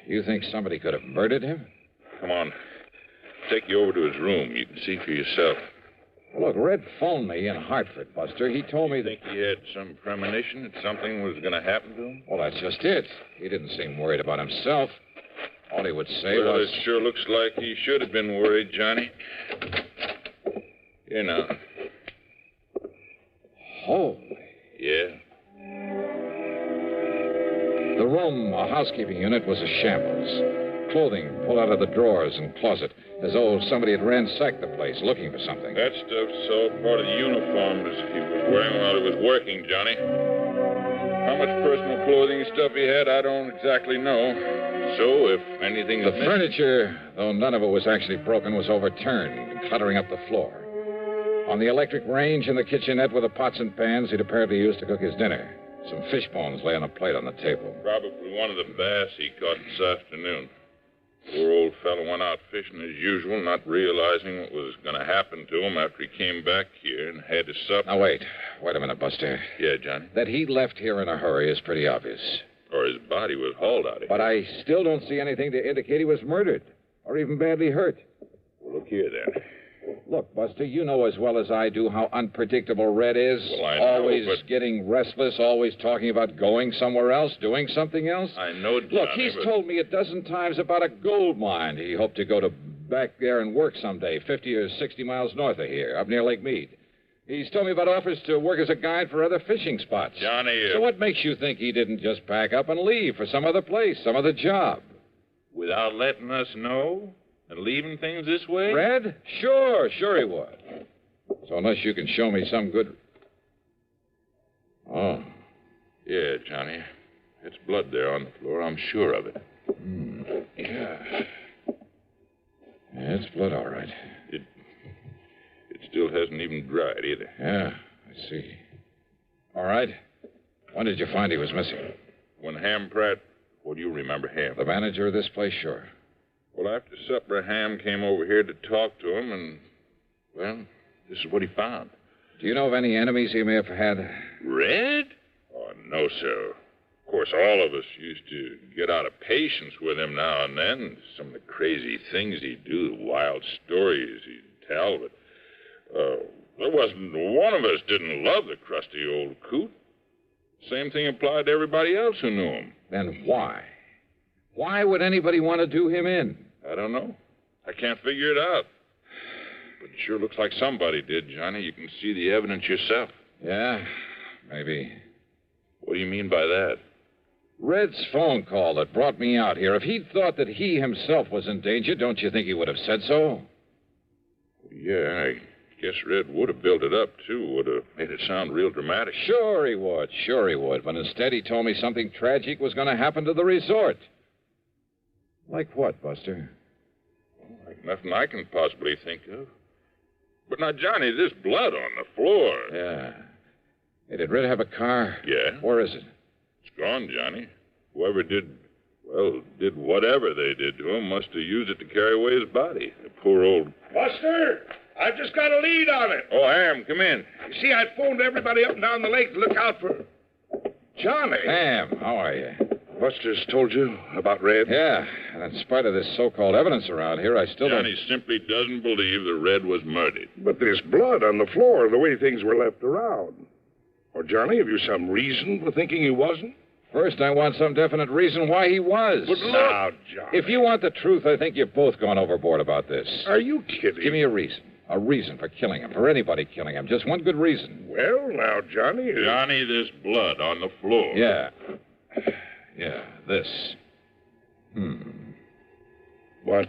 You think somebody could have murdered him? Come on. Take you over to his room. You can see for yourself. Well, look, Red phoned me in Hartford, Buster. He told me that... Think he had some premonition that something was going to happen to him? Well, that's just it. He didn't seem worried about himself. All he would say Well, was... it sure looks like he should have been worried, Johnny. Here now. Holy. Yeah. The room, a housekeeping unit, was a shambles. Clothing pulled out of the drawers and closet, as though somebody had ransacked the place looking for something. That stuff's all part of the uniform that he was wearing while he was working, Johnny. How much personal clothing and stuff he had, I don't exactly know. So, if anything... The furniture, though none of it was actually broken, was overturned, cluttering up the floor. On the electric range in the kitchenette were the pots and pans he'd apparently used to cook his dinner. Some fish bones lay on a plate on the table. Probably one of the bass he caught this afternoon. Poor old fellow went out fishing as usual, not realizing what was going to happen to him after he came back here and had his supper. Now, wait a minute, Buster. Yeah, Johnny? That he left here in a hurry is pretty obvious. Or his body was hauled out of here. But I still don't see anything to indicate he was murdered, or even badly hurt. Well, look here, then. Look, Buster, you know as well as I do how unpredictable Red is. Well, I know, always but... getting restless, always talking about going somewhere else, doing something else. I know, Johnny, Look, he's told me a dozen times about a gold mine he hoped to go to back there and work someday, 50 or 60 miles north of here, up near Lake Mead. He's told me about offers to work as a guide for other fishing spots. Johnny... So what makes you think he didn't just pack up and leave for some other place, some other job? Without letting us know? And leaving things this way? Red? Sure he would. So unless you can show me some good... Oh. Yeah, Johnny. It's blood there on the floor. I'm sure of it. Yeah, it's blood, all right. It still hasn't even dried either. Yeah, I see. All right. When did you find he was missing? When Ham Pratt... Well, do you remember Ham? The manager of this place, sure. Well, after supper, Ham came over here to talk to him, and, well, this is what he found. Do you know of any enemies he may have had? Red? Oh, no, sir. Of course, all of us used to get out of patience with him now and then. Some of the crazy things he'd do, the wild stories he'd tell, but there wasn't one of us didn't love the crusty old coot. Same thing applied to everybody else who knew him. Then why? Why would anybody want to do him in? I don't know. I can't figure it out. But it sure looks like somebody did, Johnny. You can see the evidence yourself. Yeah, maybe. What do you mean by that? Red's phone call that brought me out here. If he'd thought that he himself was in danger, don't you think he would have said so? Yeah, I guess Red would have built it up, too. Would have made it sound real dramatic. Sure he would. But instead he told me something tragic was going to happen to the resort. Like what, Buster? Like nothing I can possibly think of. But now, Johnny, this blood on the floor. Yeah. Hey, did Red have a car? Yeah. Where is it? It's gone, Johnny. Whoever did whatever they did to him must have used it to carry away his body. The poor old... Buster! I've just got a lead on it. Oh, Ham, come in. You see, I phoned everybody up and down the lake to look out for... Johnny! Ham, how are you? Buster's told you about Red? Yeah, and in spite of this so-called evidence around here, I still Johnny simply doesn't believe that Red was murdered. But there's blood on the floor, the way things were left around. Or, Johnny, have you some reason for thinking he wasn't? First, I want some definite reason why he was. But look... Now, Johnny... If you want the truth, I think you've both gone overboard about this. Are you kidding? Give me a reason. A reason for killing him, for anybody killing him. Just one good reason. Well, now, Johnny... Johnny, there's blood on the floor. Yeah. Yeah, this. What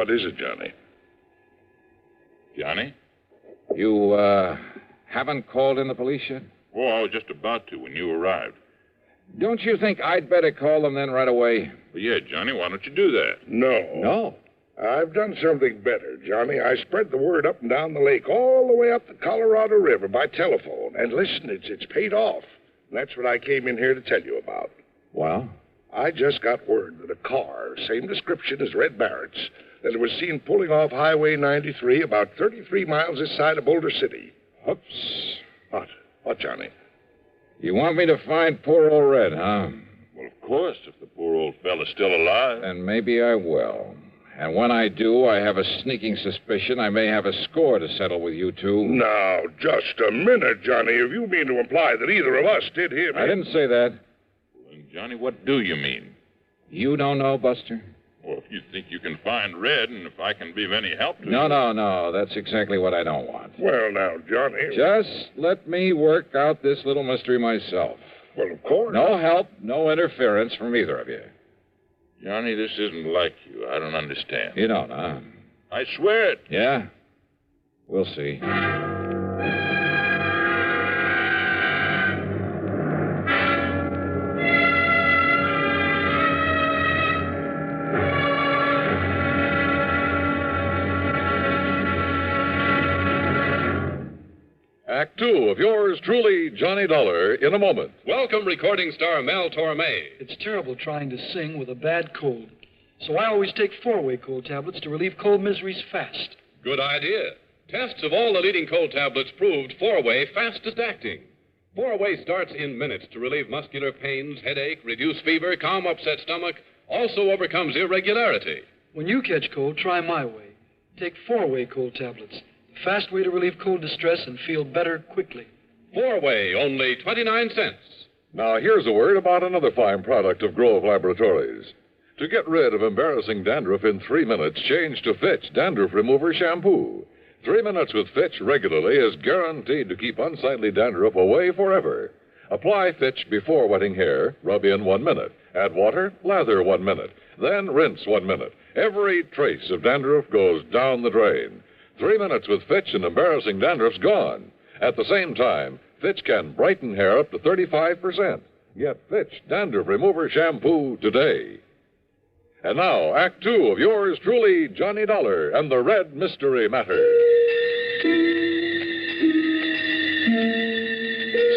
is it, Johnny? Johnny? You, haven't called in the police yet? Oh, I was just about to when you arrived. Don't you think I'd better call them then right away? Well, yeah, Johnny, why don't you do that? No. I've done something better, Johnny. I spread the word up and down the lake, all the way up the Colorado River by telephone. And listen, it's paid off. And that's what I came in here to tell you about. Well? I just got word that a car, same description as Red Barrett's, that it was seen pulling off Highway 93 about 33 miles this side of Boulder City. Oops. What, Johnny? You want me to find poor old Red, huh? Well, of course, if the poor old fella's still alive. Then maybe I will. And when I do, I have a sneaking suspicion I may have a score to settle with you two. Now, just a minute, Johnny. If you mean to imply that either of us did him... I didn't say that. Well, Johnny, what do you mean? You don't know, Buster? Well, if you think you can find Red, and if I can be of any help to you... No. That's exactly what I don't want. Well, now, Johnny... Just let me work out this little mystery myself. Well, of course. No help, no interference from either of you. Johnny, this isn't like you. I don't understand. You don't, huh? I swear it. Yeah? We'll see. Act two of yours truly, Johnny Dollar, in a moment. Welcome, recording star Mel Torme. It's terrible trying to sing with a bad cold. So I always take 4-way cold tablets to relieve cold miseries fast. Good idea. Tests of all the leading cold tablets proved 4-way fastest acting. 4-way starts in minutes to relieve muscular pains, headache, reduce fever, calm upset stomach, also overcomes irregularity. When you catch cold, try my way. Take 4-way cold tablets. The fast way to relieve cold distress and feel better quickly. 4-way, only 29 cents. Now, here's a word about another fine product of Grove Laboratories. To get rid of embarrassing dandruff in 3 minutes, change to Fitch Dandruff Remover Shampoo. 3 minutes with Fitch regularly is guaranteed to keep unsightly dandruff away forever. Apply Fitch before wetting hair, rub in 1 minute. Add water, lather 1 minute. Then rinse 1 minute. Every trace of dandruff goes down the drain. 3 minutes with Fitch and embarrassing dandruff's gone. At the same time, Fitch can brighten hair up to 35%. Get Fitch Dandruff Remover Shampoo today. And now, Act Two of yours truly, Johnny Dollar and the Red Mystery Matter.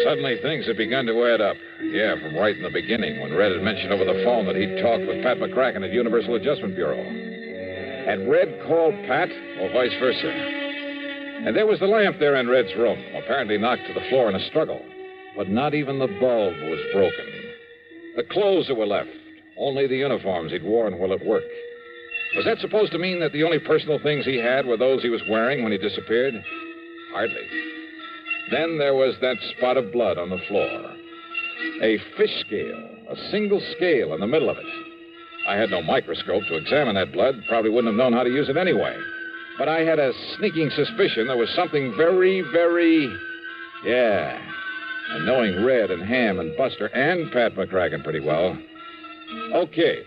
Suddenly, things had begun to add up. Yeah, from right in the beginning, when Red had mentioned over the phone that he'd talked with Pat McCracken at Universal Adjustment Bureau. Had Red called Pat, or vice versa? And there was the lamp there in Red's room, apparently knocked to the floor in a struggle. But not even the bulb was broken. The clothes that were left, only the uniforms he'd worn while at work. Was that supposed to mean that the only personal things he had were those he was wearing when he disappeared? Hardly. Then there was that spot of blood on the floor. A fish scale, a single scale in the middle of it. I had no microscope to examine that blood, probably wouldn't have known how to use it anyway. But I had a sneaking suspicion there was something very, very... Yeah. And knowing Red and Ham and Buster and Pat McCracken pretty well. Okay.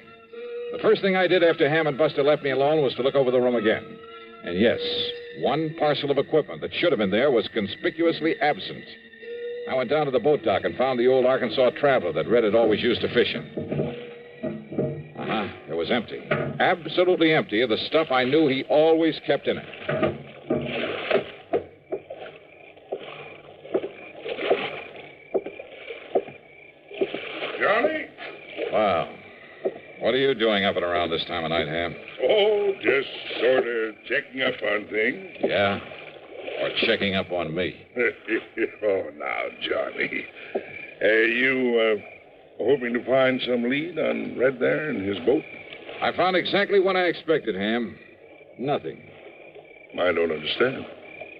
The first thing I did after Ham and Buster left me alone was to look over the room again. And yes, one parcel of equipment that should have been there was conspicuously absent. I went down to the boat dock and found the old Arkansas Traveler that Red had always used to fish in. It was empty. Absolutely empty of the stuff I knew he always kept in it. Johnny? Wow. What are you doing up and around this time of night, Ham? Oh, just sort of checking up on things. Yeah? Or checking up on me? Oh, now, Johnny. You hoping to find some lead on Red there and his boat? I found exactly what I expected, Ham. Nothing. I don't understand.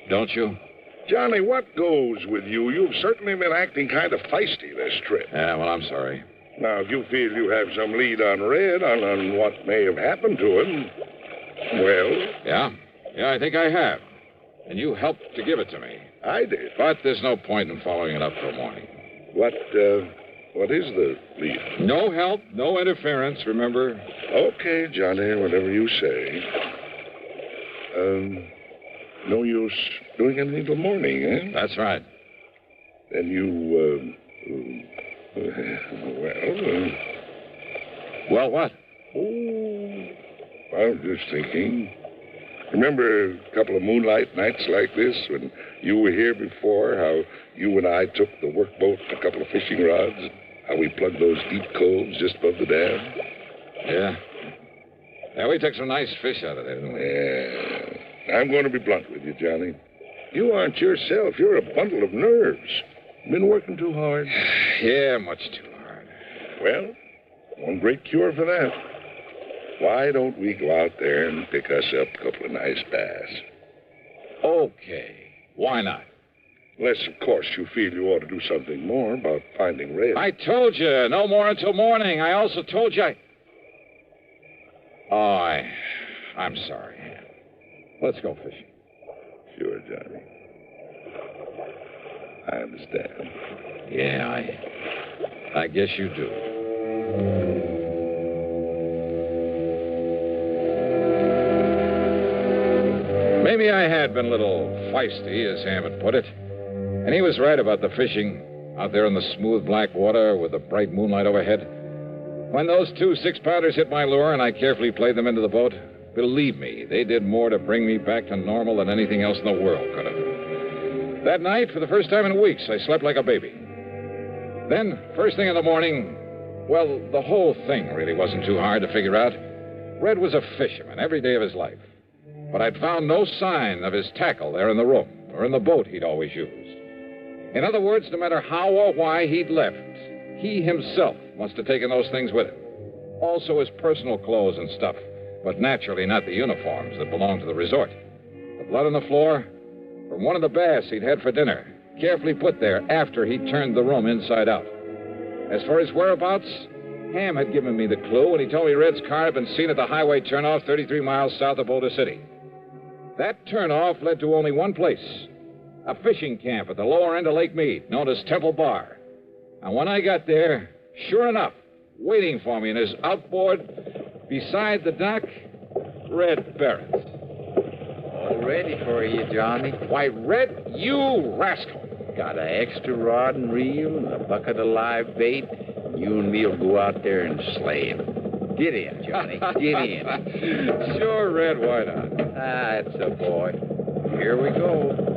Don't you? Johnny, what goes with you? You've certainly been acting kind of feisty this trip. Yeah, well, I'm sorry. Now, if you feel you have some lead on Red, on what may have happened to him, well... Yeah, I think I have. And you helped to give it to me. I did. But there's no point in following it up till morning. What is the lead? No help, no interference, remember? Okay, Johnny, whatever you say. No use doing anything till morning, eh? That's right. Then you, Well, what? Oh, I was just thinking. Remember a couple of moonlight nights like this when you were here before, how you and I took the workboat and a couple of fishing rods How we plugged those deep coves just above the dam? Yeah. Yeah, we took some nice fish out of there, didn't we? Yeah. I'm going to be blunt with you, Johnny. You aren't yourself. You're a bundle of nerves. Been working too hard? Yeah, much too hard. Well, one great cure for that. Why don't we go out there and pick us up a couple of nice bass? Okay. Why not? Unless, of course, you feel you ought to do something more about finding Red. I told you, no more until morning. I also told you I'm sorry. Let's go fishing. Sure, Johnny. I understand. Yeah, I guess you do. Maybe I had been a little feisty, as Ham had put it. And he was right about the fishing out there in the smooth black water with the bright moonlight overhead. When those 2 6-pounders hit my lure and I carefully played them into the boat, believe me, they did more to bring me back to normal than anything else in the world could have. That night, for the first time in weeks, I slept like a baby. Then, first thing in the morning, well, the whole thing really wasn't too hard to figure out. Red was a fisherman every day of his life. But I'd found no sign of his tackle there in the room or in the boat he'd always used. In other words, no matter how or why he'd left, he himself must have taken those things with him. Also his personal clothes and stuff, but naturally not the uniforms that belonged to the resort. The blood on the floor from one of the bass he'd had for dinner, carefully put there after he'd turned the room inside out. As for his whereabouts, Ham had given me the clue when he told me Red's car had been seen at the highway turnoff 33 miles south of Boulder City. That turnoff led to only one place, a fishing camp at the lower end of Lake Mead, known as Temple Bar. And when I got there, sure enough, waiting for me in his outboard beside the dock, Red Barrett. All ready for you, Johnny. Why, Red, you rascal. Got an extra rod and reel and a bucket of live bait. You and me'll go out there and slay him. Get in, Johnny. Get in. Sure, Red, why not? That's a boy. Here we go.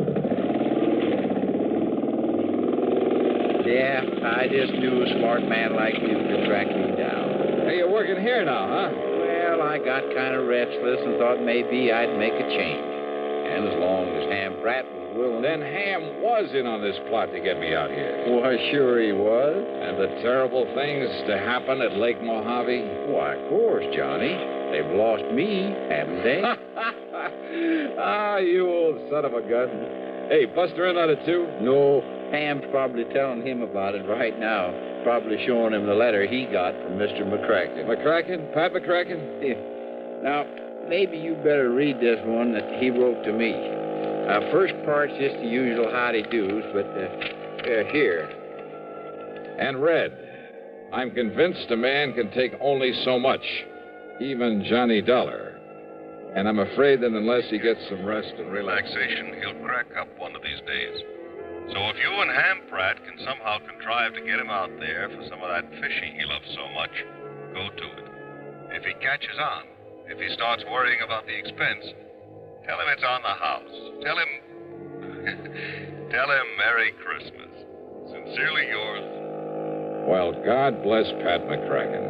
Yeah, I just knew a smart man like you could track me down. Hey, you're working here now, huh? Well, I got kind of restless and thought maybe I'd make a change. And as long as Ham Pratt was willing... Then Ham was in on this plot to get me out here. Why, sure he was. And the terrible things to happen at Lake Mojave? Why, of course, Johnny. They've lost me, haven't they? Ah, you old son of a gun. Hey, Buster in on it, too? No, Ham's probably telling him about it right now. Probably showing him the letter he got from Mr. McCracken. McCracken? Pat McCracken? Yeah. Now, maybe you better read this one that he wrote to me. First part's just the usual howdy-do's, but here. And Red, I'm convinced a man can take only so much, even Johnny Dollar. And I'm afraid that unless he gets some rest and relaxation, he'll crack up one of these days. So if you and Ham Pratt can somehow contrive to get him out there for some of that fishing he loves so much, go to it. If he catches on, if he starts worrying about the expense, tell him it's on the house. Tell him... tell him Merry Christmas. Sincerely yours. Well, God bless Pat McCracken.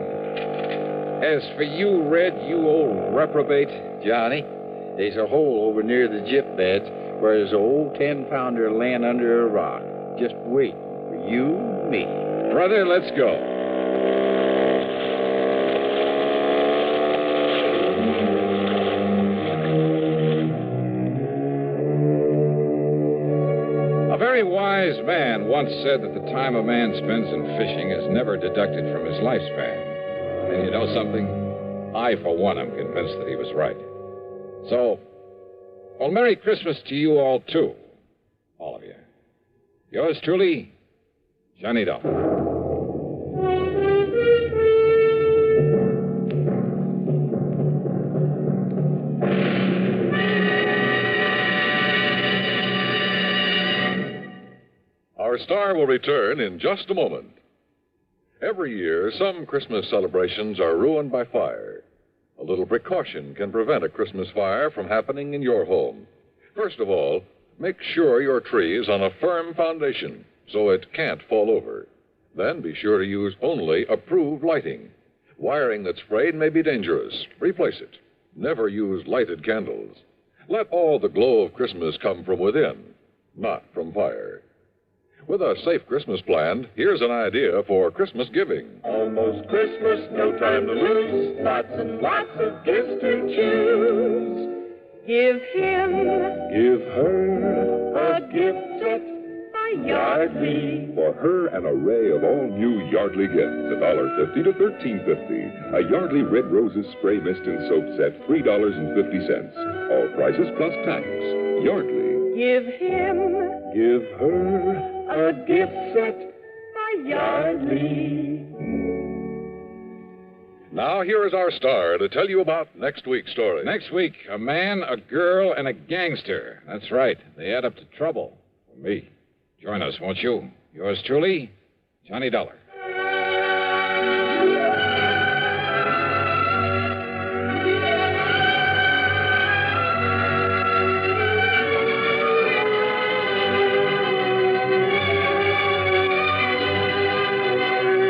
As for you, Red, you old reprobate... Johnny, there's a hole over near the gyp beds where there's an old 10-pounder laying under a rock, just waiting for you and me. Brother, let's go. A very wise man once said that the time a man spends in fishing is never deducted from his lifespan. And you know something? I, for one, am convinced that he was right. So, well, Merry Christmas to you all, too. All of you. Yours truly, Johnny Dollar. Our star will return in just a moment. Every year, some Christmas celebrations are ruined by fire. A little precaution can prevent a Christmas fire from happening in your home. First of all, make sure your tree is on a firm foundation so it can't fall over. Then be sure to use only approved lighting. Wiring that's frayed may be dangerous. Replace it. Never use lighted candles. Let all the glow of Christmas come from within, not from fire. With a safe Christmas planned, here's an idea for Christmas giving. Almost Christmas, no time to lose. Lots and lots of gifts to choose. Give him, Give her a gift set by Yardley. For her, an array of all new Yardley gifts, $1.50 to $13.50. A Yardley Red Roses Spray Mist and Soap Set, $3.50. All prices plus tax. Yardley. Give him, Give her a gift set by Yardley. Now, here is our star to tell you about next week's story. Next week, a man, a girl, and a gangster. That's right. They add up to trouble. For me. Join us, won't you? Yours truly, Johnny Dollar.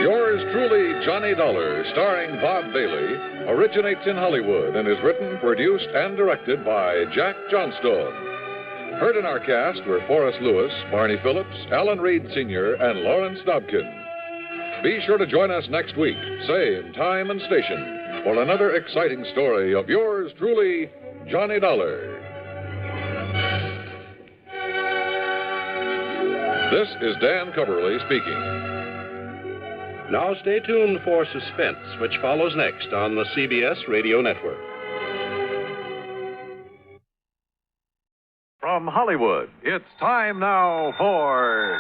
Yours truly, Johnny Dollar, starring Bob Bailey, originates in Hollywood and is written, produced, and directed by Jack Johnstone. Heard in our cast were Forrest Lewis, Barney Phillips, Alan Reed Sr., and Lawrence Dobkin. Be sure to join us next week, same time and station, for another exciting story of yours truly, Johnny Dollar. This is Dan Coverly speaking. Now stay tuned for Suspense, which follows next on the CBS Radio Network. From Hollywood, it's time now for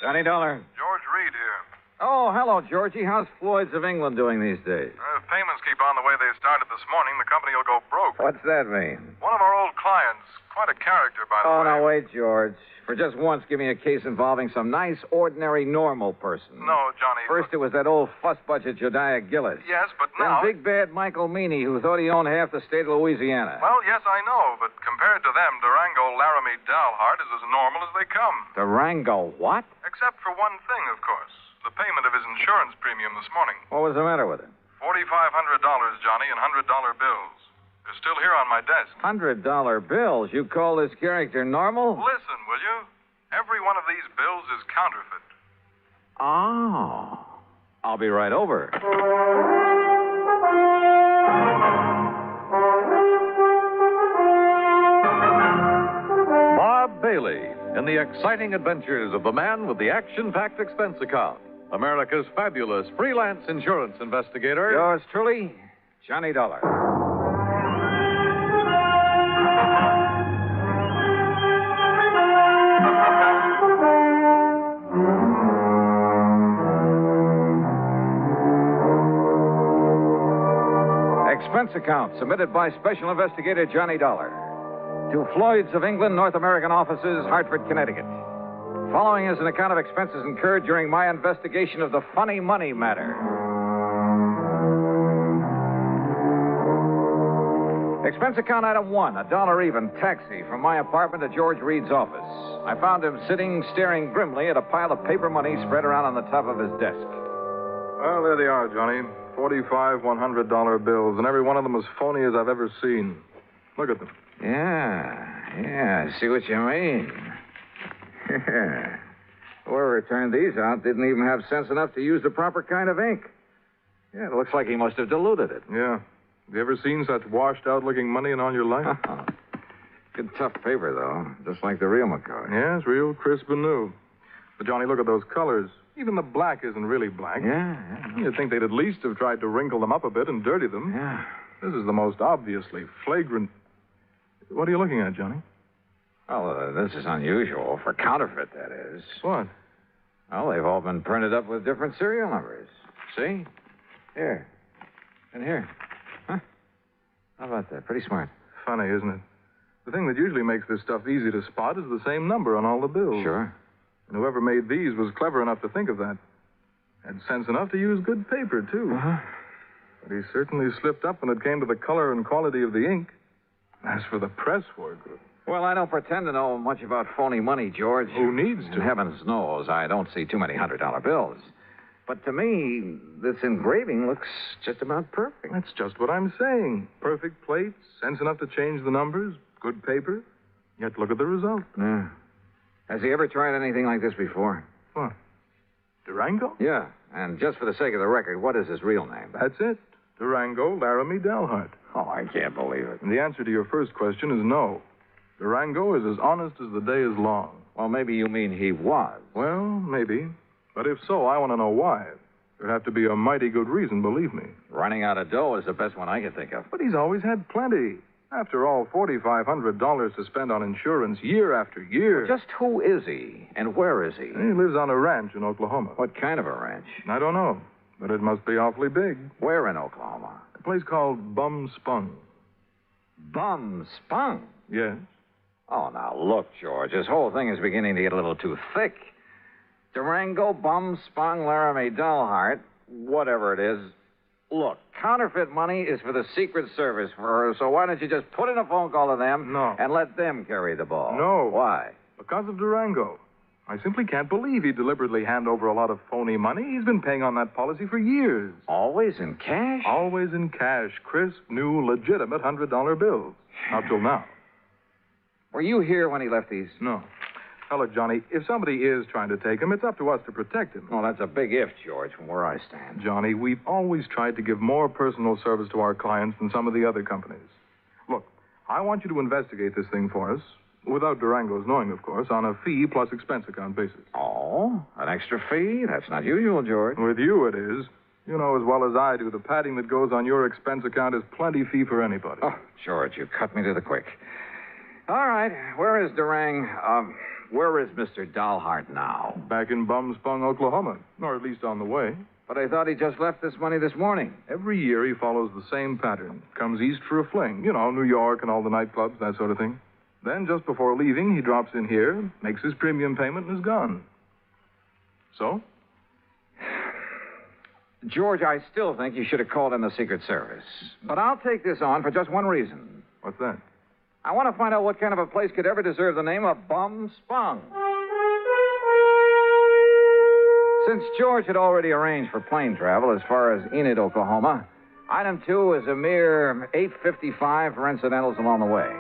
Johnny Dollar. George Reed here. Oh, hello, Georgie. How's Floyd's of England doing these days? If payments keep on the way they started this morning, the company will go broke. What's that mean? One of our old clients, quite a character, by the way. Oh, now wait, George. For just once, give me a case involving some nice, ordinary, normal person. No, Johnny. First, it was that old fuss-budget Jediah Gillis. Yes, but Then now... big bad Michael Meany, who thought he owned half the state of Louisiana. Well, yes, I know, but compared to them, Durango, Laramie, Dalhart is as normal as they come. Durango what? Except for one thing, of course. The payment of his insurance premium this morning. What was the matter with him? $4,500, Johnny, and $100 bills. They're still here on my desk. $100 bills? You call this character normal? Listen, will you? Every one of these bills is counterfeit. Oh. I'll be right over. Bob Bailey in the exciting adventures of the man with the action-packed expense account. America's fabulous freelance insurance investigator. Yours truly, Johnny Dollar. Expense account submitted by Special Investigator Johnny Dollar to Floyd's of England, North American offices, Hartford, Connecticut. Following is an account of expenses incurred during my investigation of the funny money matter. Expense account item 1, $1 even, taxi from my apartment to George Reed's office. I found him sitting, staring grimly at a pile of paper money spread around on the top of his desk. Well, there they are, Johnny. 45 $100 bills, and every one of them as phony as I've ever seen. Look at them. Yeah, I see what you mean. Whoever turned these out didn't even have sense enough to use the proper kind of ink. Yeah, it looks like he must have diluted it. Yeah. Have you ever seen such washed-out-looking money in all your life? Good tough paper, though, just like the real McCoy. Yeah, it's real crisp and new. But, Johnny, look at those colors. Even the black isn't really black. Yeah. You'd think they'd at least have tried to wrinkle them up a bit and dirty them. Yeah. This is the most obviously flagrant... What are you looking at, Johnny? Well, this is unusual. For counterfeit, that is. What? Well, they've all been printed up with different serial numbers. See? Here. And here. Huh? How about that? Pretty smart. Funny, isn't it? The thing that usually makes this stuff easy to spot is the same number on all the bills. Sure. And whoever made these was clever enough to think of that. Had sense enough to use good paper, too. Uh-huh. But he certainly slipped up when it came to the color and quality of the ink. As for the press work... Well, I don't pretend to know much about phony money, George. Who needs to? Heavens knows I don't see too many $100 bills. But to me, this engraving looks just about perfect. That's just what I'm saying. Perfect plates, sense enough to change the numbers, good paper. Yet look at the result. Yeah. Has he ever tried anything like this before? What? Durango? Yeah. And just for the sake of the record, what is his real name? That's it. Durango Laramie Dalhart. Oh, I can't believe it. And the answer to your first question is no. Durango is as honest as the day is long. Well, maybe you mean he was. Well, maybe. But if so, I want to know why. There'd have to be a mighty good reason, believe me. Running out of dough is the best one I can think of. But he's always had plenty. After all, $4,500 to spend on insurance year after year. Well, just who is he? And where is he? He lives on a ranch in Oklahoma. What kind of a ranch? I don't know. But it must be awfully big. Where in Oklahoma? A place called Bum Spung. Bum Spung? Yes. Oh, now, look, George. This whole thing is beginning to get a little too thick. Durango, Bum Spung, Laramie Dalhart, whatever it is. Look, counterfeit money is for the Secret Service, so why don't you just put in a phone call to them and let them carry the ball? No. Why? Because of Durango. I simply can't believe he'd deliberately hand over a lot of phony money. He's been paying on that policy for years. Always in cash? Always in cash. Crisp, new, legitimate $100 bills. Up till now. Were you here when he left these? No. Now, look, Johnny, if somebody is trying to take him, it's up to us to protect him. Well, that's a big if, George, from where I stand. Johnny, we've always tried to give more personal service to our clients than some of the other companies. Look, I want you to investigate this thing for us, without Durango's knowing, of course, on a fee plus expense account basis. Oh, an extra fee? That's not usual, George. With you, it is. You know as well as I do, the padding that goes on your expense account is plenty fee for anybody. Oh, George, you cut me to the quick. All right, where is where is Mr. Dalhart now? Back in Bum Spung, Oklahoma, or at least on the way. But I thought he just left this money this morning. Every year he follows the same pattern. Comes east for a fling. You know, New York and all the nightclubs, that sort of thing. Then, just before leaving, he drops in here, makes his premium payment, and is gone. So? George, I still think you should have called in the Secret Service. But I'll take this on for just one reason. What's that? I want to find out what kind of a place could ever deserve the name of Bum Spung. Since George had already arranged for plane travel as far as Enid, Oklahoma, item 2 is a mere $8.55 for incidentals along the way.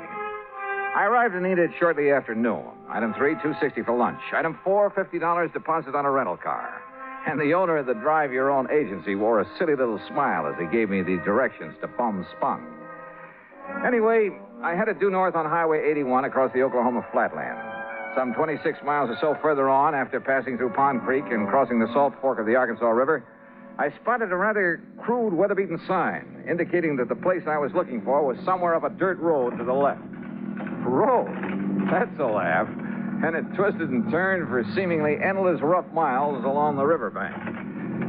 I arrived in Enid shortly after noon. Item 3, $2.60 for lunch. Item 4, $50 deposit on a rental car. And the owner of the drive-your-own agency wore a silly little smile as he gave me the directions to Bum Spung. Anyway, I headed due north on Highway 81 across the Oklahoma flatland. Some 26 miles or so further on, after passing through Pond Creek and crossing the Salt Fork of the Arkansas River, I spotted a rather crude, weather-beaten sign indicating that the place I was looking for was somewhere up a dirt road to the left. Road? That's a laugh. And it twisted and turned for seemingly endless rough miles along the riverbank.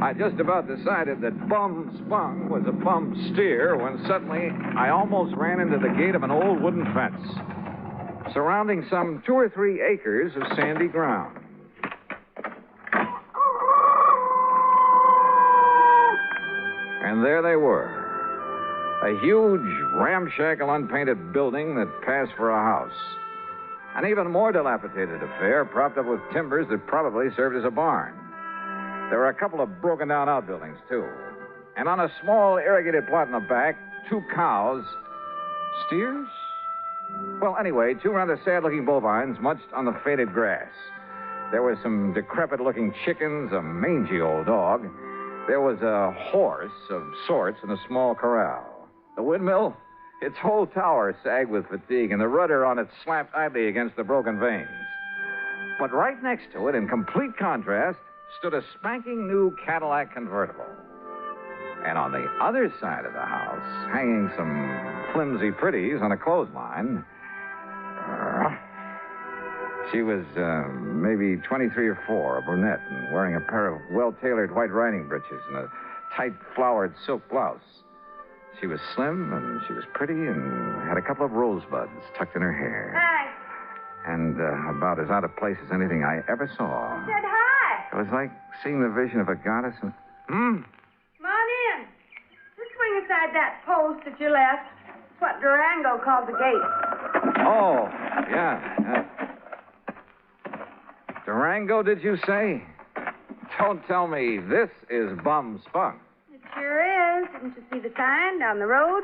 I just about decided that Bum Spung was a bum steer when suddenly I almost ran into the gate of an old wooden fence, surrounding some 2 or 3 acres of sandy ground. And there they were. A huge, ramshackle, unpainted building that passed for a house. An even more dilapidated affair, propped up with timbers that probably served as a barn. There were a couple of broken-down outbuildings, too. And on a small irrigated plot in the back, 2 cows. Steers? Well, anyway, 2 rather sad-looking bovines munched on the faded grass. There were some decrepit-looking chickens, a mangy old dog. There was a horse of sorts in a small corral. The windmill? Its whole tower sagged with fatigue, and the rudder on it slapped idly against the broken vanes. But right next to it, in complete contrast, stood a spanking new Cadillac convertible. And on the other side of the house, hanging some flimsy pretties on a clothesline, she was maybe 23 or 4, a brunette, and wearing a pair of well-tailored white riding breeches and a tight flowered silk blouse. She was slim, and she was pretty, and had a couple of rosebuds tucked in her hair. Hi. And about as out of place as anything I ever saw. I said hi. It was like seeing the vision of a goddess. And... Come on in. Just swing aside that post that you left. It's what Durango called the gate. Oh, yeah. Durango, did you say? Don't tell me this is Bum Spunk. It sure is. Didn't you see the sign down the road?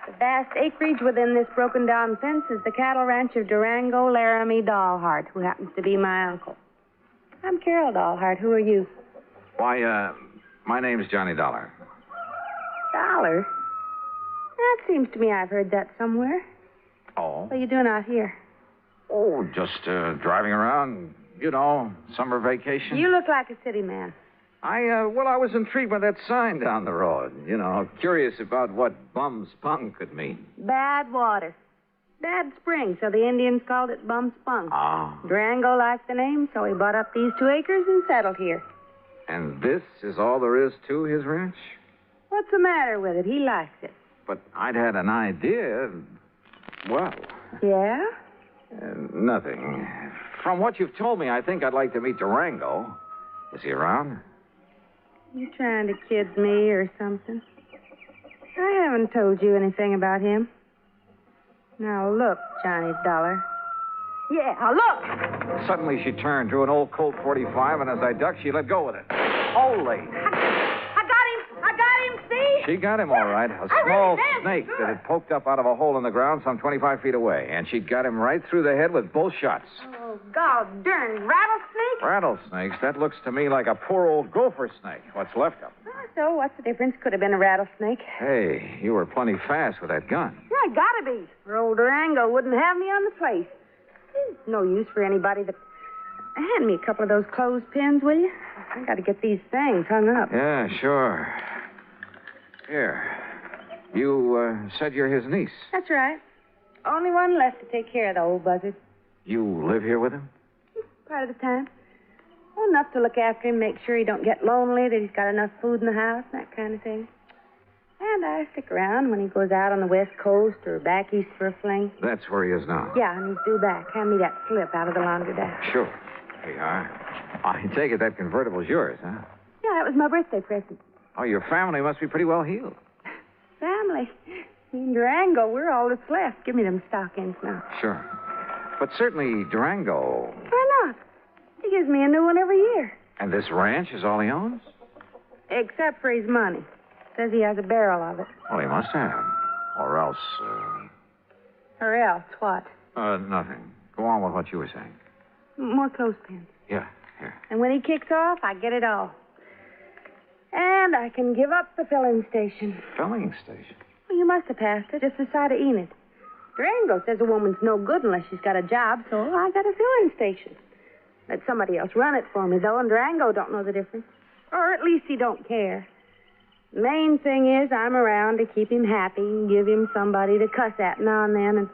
The vast acreage within this broken-down fence is the cattle ranch of Durango, Laramie Dahlhart, who happens to be my uncle. I'm Carol Dahlhart. Who are you? Why, my name's Johnny Dollar. Dollar? That seems to me I've heard that somewhere. Oh? What are you doing out here? Oh, just driving around, summer vacation. You look like a city man. I was intrigued by that sign down the road. Curious about what Bum Spunk could mean. Bad water. Bad spring, so the Indians called it Bum Spunk. Ah. Durango liked the name, so he bought up these 2 acres and settled here. And this is all there is to his ranch? What's the matter with it? He likes it. But I'd had an idea. Well, Yeah? nothing. From what you've told me, I think I'd like to meet Durango. Is he around? You trying to kid me or something? I haven't told you anything about him. Now look, Johnny Dollar. Yeah, look! Suddenly she turned, drew an old Colt 45, and as I ducked, she let go with it. Holy! I got him, see? She got him all right. A small snake that had poked up out of a hole in the ground some 25 feet away. And she got him right through the head with both shots. Oh, God darn rattlesnake? Rattlesnakes? That looks to me like a poor old gopher snake. What's left of him. So what's the difference? Could have been a rattlesnake. Hey, you were plenty fast with that gun. Yeah, gotta be. Or old Durango wouldn't have me on the place. It's no use for anybody that... Hand me a couple of those clothespins, will you? I gotta get these things hung up. Yeah, sure. Here. You said you're his niece. That's right. Only one left to take care of the old buzzard. You live here with him? Part of the time. Well, enough to look after him, make sure he don't get lonely, that he's got enough food in the house, that kind of thing. And I stick around when he goes out on the West Coast or back east for a fling. That's where he is now. Yeah, and he's due back. Hand me that slip out of the laundromat. Sure. Here you are. I take it that convertible's yours, huh? Yeah, that was my birthday present. Oh, your family must be pretty well heeled. Family. Me and Durango, we're all that's left. Give me them stockings now. Sure. But certainly Durango. Why not? He gives me a new one every year. And this ranch is all he owns? Except for his money. Says he has a barrel of it. Well, he must have. Or else, Or else, what? nothing. Go on with what you were saying. More clothespins. Yeah, here. And when he kicks off, I get it all. And I can give up the filling station. Filling station? Well, you must have passed it, just the side of Enid. Durango says a woman's no good unless she's got a job, so I got a filling station. Let somebody else run it for me, though, and Durango don't know the difference. Or at least he don't care. The main thing is I'm around to keep him happy and give him somebody to cuss at now and then. And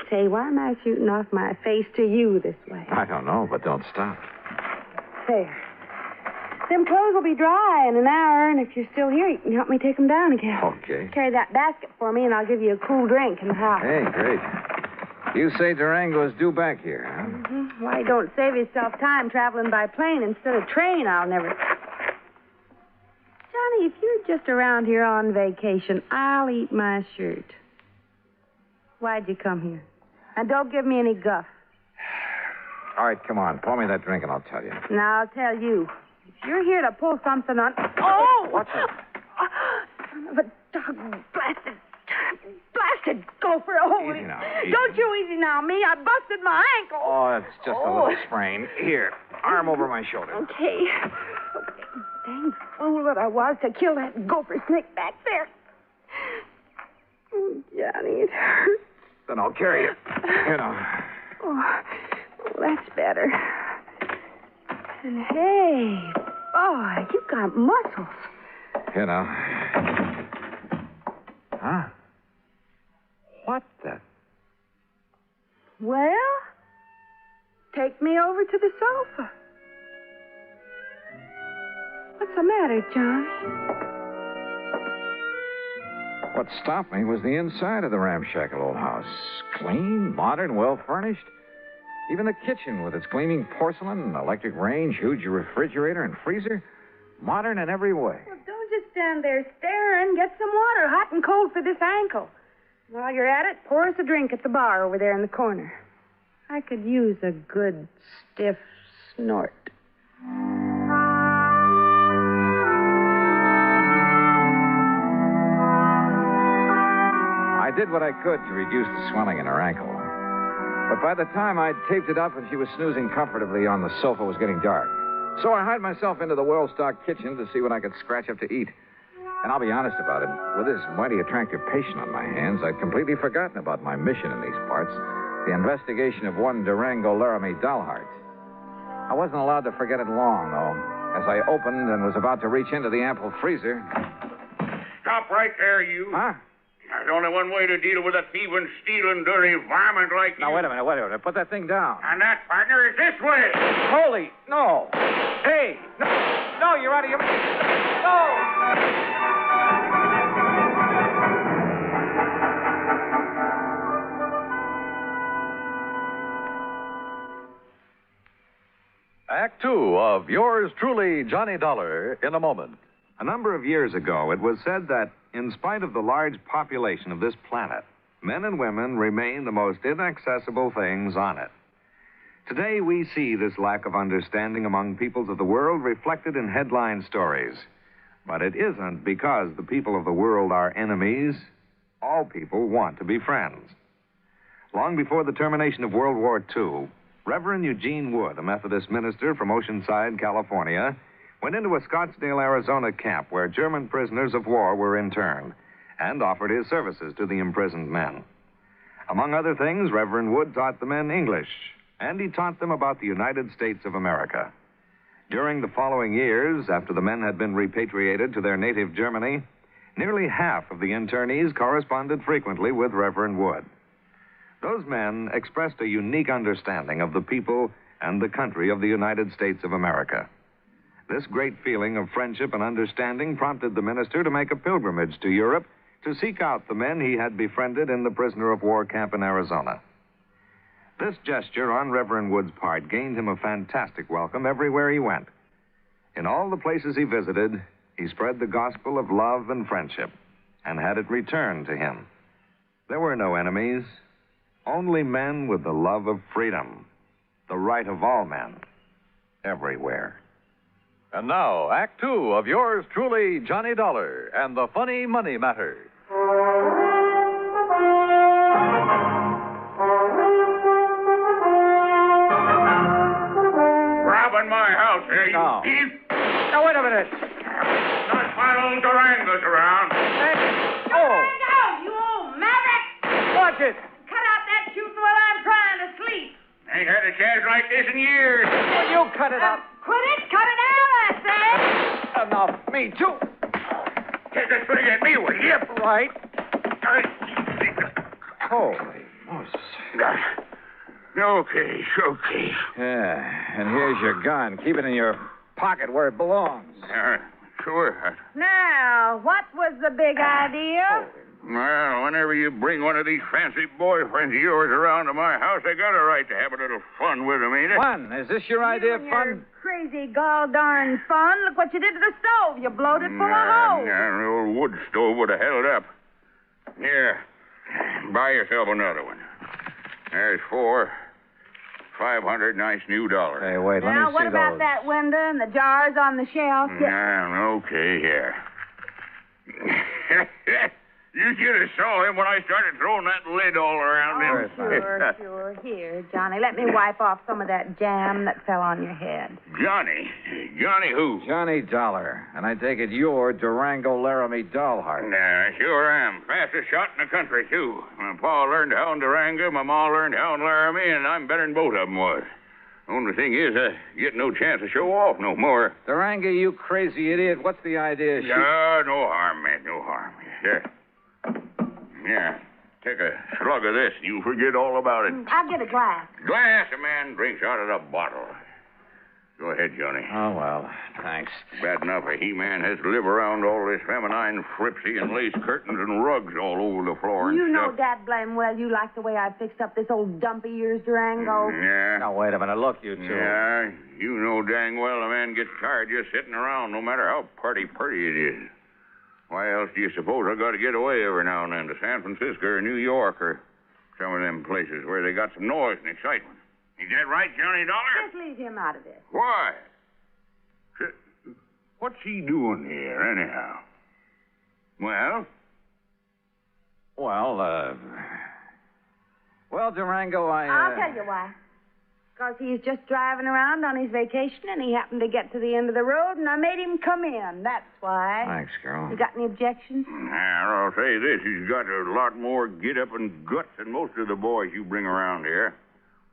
say, why am I shooting off my face to you this way? I don't know, but don't stop. There. Them clothes will be dry in an hour, and if you're still here, you can help me take them down again. Okay. Carry that basket for me, and I'll give you a cool drink in the house. Hey, great. You say Durango is due back here, huh? Mm-hmm. Why, don't save yourself time traveling by plane instead of train, I'll never... Johnny, if you're just around here on vacation, I'll eat my shirt. Why'd you come here? And don't give me any guff. All right, come on. Pour me that drink and I'll tell you. Now, I'll tell you. If you're here to pull something on... Oh! What's it? Son of a dog blasted gopher. Oh, Easy now. Easy. Don't you easy now, me. I busted my ankle. Oh, it's just a little sprain. Here, arm over my shoulder. Okay. Dang fool that I was to kill that gopher snake back there. Oh, Johnny, it hurts. Then I'll carry you. Here now. Oh, that's better. And hey, boy, you got muscles. Here now. Huh? What the? Well, take me over to the sofa. What's the matter, Johnny? What stopped me was the inside of the ramshackle old house. Clean, modern, well-furnished. Even the kitchen with its gleaming porcelain, electric range, huge refrigerator and freezer. Modern in every way. Well, don't just stand there staring. Get some water, hot and cold for this ankle. While you're at it, pour us a drink at the bar over there in the corner. I could use a good, stiff snort. I did what I could to reduce the swelling in her ankle. But by the time I'd taped it up and she was snoozing comfortably on the sofa, it was getting dark. So I hied myself into the well-stocked kitchen to see what I could scratch up to eat. And I'll be honest about it, with this mighty attractive patient on my hands, I'd completely forgotten about my mission in these parts, the investigation of one Durango Laramie dollheart. I wasn't allowed to forget it long, though. As I opened and was about to reach into the ample freezer... Stop right there, you. Huh? There's only one way to deal with a thieving, stealing, dirty varmint like you. Now, wait a minute. Put that thing down. And that, partner, is this way. Holy, no. Hey, no, you're out of your... No! Act Two of yours truly, Johnny Dollar, in a moment. A number of years ago, it was said that, in spite of the large population of this planet, men and women remain the most inaccessible things on it. Today, we see this lack of understanding among peoples of the world reflected in headline stories. But it isn't because the people of the world are enemies. All people want to be friends. Long before the termination of World War II, Reverend Eugene Wood, a Methodist minister from Oceanside, California, went into a Scottsdale, Arizona camp where German prisoners of war were interned and offered his services to the imprisoned men. Among other things, Reverend Wood taught the men English, and he taught them about the United States of America. During the following years, after the men had been repatriated to their native Germany, nearly half of the internees corresponded frequently with Reverend Wood. Those men expressed a unique understanding of the people and the country of the United States of America. This great feeling of friendship and understanding prompted the minister to make a pilgrimage to Europe to seek out the men he had befriended in the prisoner of war camp in Arizona. This gesture on Reverend Wood's part gained him a fantastic welcome everywhere he went. In all the places he visited, he spread the gospel of love and friendship and had it returned to him. There were no enemies, only men with the love of freedom, the right of all men, everywhere. And now, Act Two of yours truly, Johnny Dollar, and the Funny Money Matter. Robbing my house, here, you No. thief. Now, wait a minute. Not while old Durango's around. Durango, you old maverick! Watch it! Cut out that shooting while I'm trying to sleep. Ain't had a chance like this in years. Will you cut it out? Quit it! Cut it out, I say! Now, me too. Take a swing at me, will you? Right. Holy Moses. Okay. Yeah, and here's your gun. Keep it in your pocket where it belongs. Sure. Now, what was the big idea? Well, whenever you bring one of these fancy boyfriends of yours around to my house, I got a right to have a little fun with them, ain't it? Fun? Is this your idea of fun? Crazy gall darn fun. Look what you did to the stove. You blowed it full of holes. An old wood stove would have held up. Here, buy yourself another one. There's $500 nice new dollars. Hey, wait, let me Now, see what about those. that window and the jars on the shelf? Okay, here. You should have saw him when I started throwing that lid all around him. Sure. Here, Johnny, let me wipe off some of that jam that fell on your head. Johnny? Johnny who? Johnny Dollar. And I take it you're Durango Laramie Dollheart. Nah, sure am. Fastest shot in the country, too. My pa learned how in Durango, my ma learned how in Laramie, and I'm better than both of them was. Only thing is, I get no chance to show off no more. Durango, you crazy idiot. What's the idea of shooting? No harm, man, no harm. Yeah, take a slug of this. You forget all about it. I'll get a glass. Glass, a man drinks out of the bottle. Go ahead, Johnny. Oh, well, thanks. Bad enough a he-man has to live around all this feminine fripsy and lace curtains and rugs all over the floor and You know stuff. dad blame well you like the way I fixed up this old dumpy ears Durango. Yeah. Now, wait a minute. Look, you two. Yeah, you know dang well a man gets tired just sitting around, no matter how pretty it is. Why else do you suppose I got to get away every now and then to San Francisco or New York or some of them places where they got some noise and excitement? Is that right, Johnny Dollar? Just leave him out of this. Why? What's he doing here, anyhow? Well? Well, Durango, I'll tell you why. Because he's just driving around on his vacation and he happened to get to the end of the road and I made him come in. That's why. Thanks, Carol. You got any objections? Now, I'll say this. He's got a lot more get-up and guts than most of the boys you bring around here.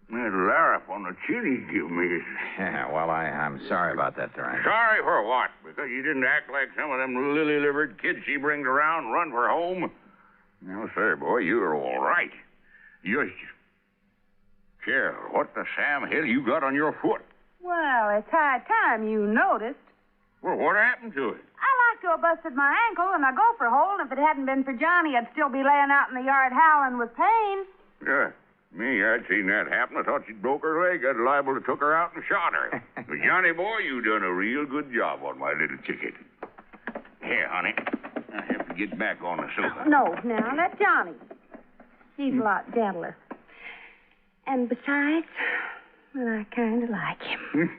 That larrup on the chin he give me is... Yeah, well, I'm sorry about that, Durango. Sorry for what? Because you didn't act like some of them lily-livered kids she brings around and run for home? No, sir, boy, you're all right. You're... Carol, what the Sam Hill you got on your foot? Well, it's high time you noticed. Well, what happened to it? I like to have busted my ankle and I go for a hole, and if it hadn't been for Johnny, I'd still be laying out in the yard howling with pain. Yeah. Me, I'd seen that happen. I thought she'd broke her leg. I'd liable to took her out and shot her. But Johnny boy, you done a real good job on my little ticket. Here, honey. I have to get back on the sofa. No, now, let Johnny. He's a lot gentler. And besides, well, I kind of like him.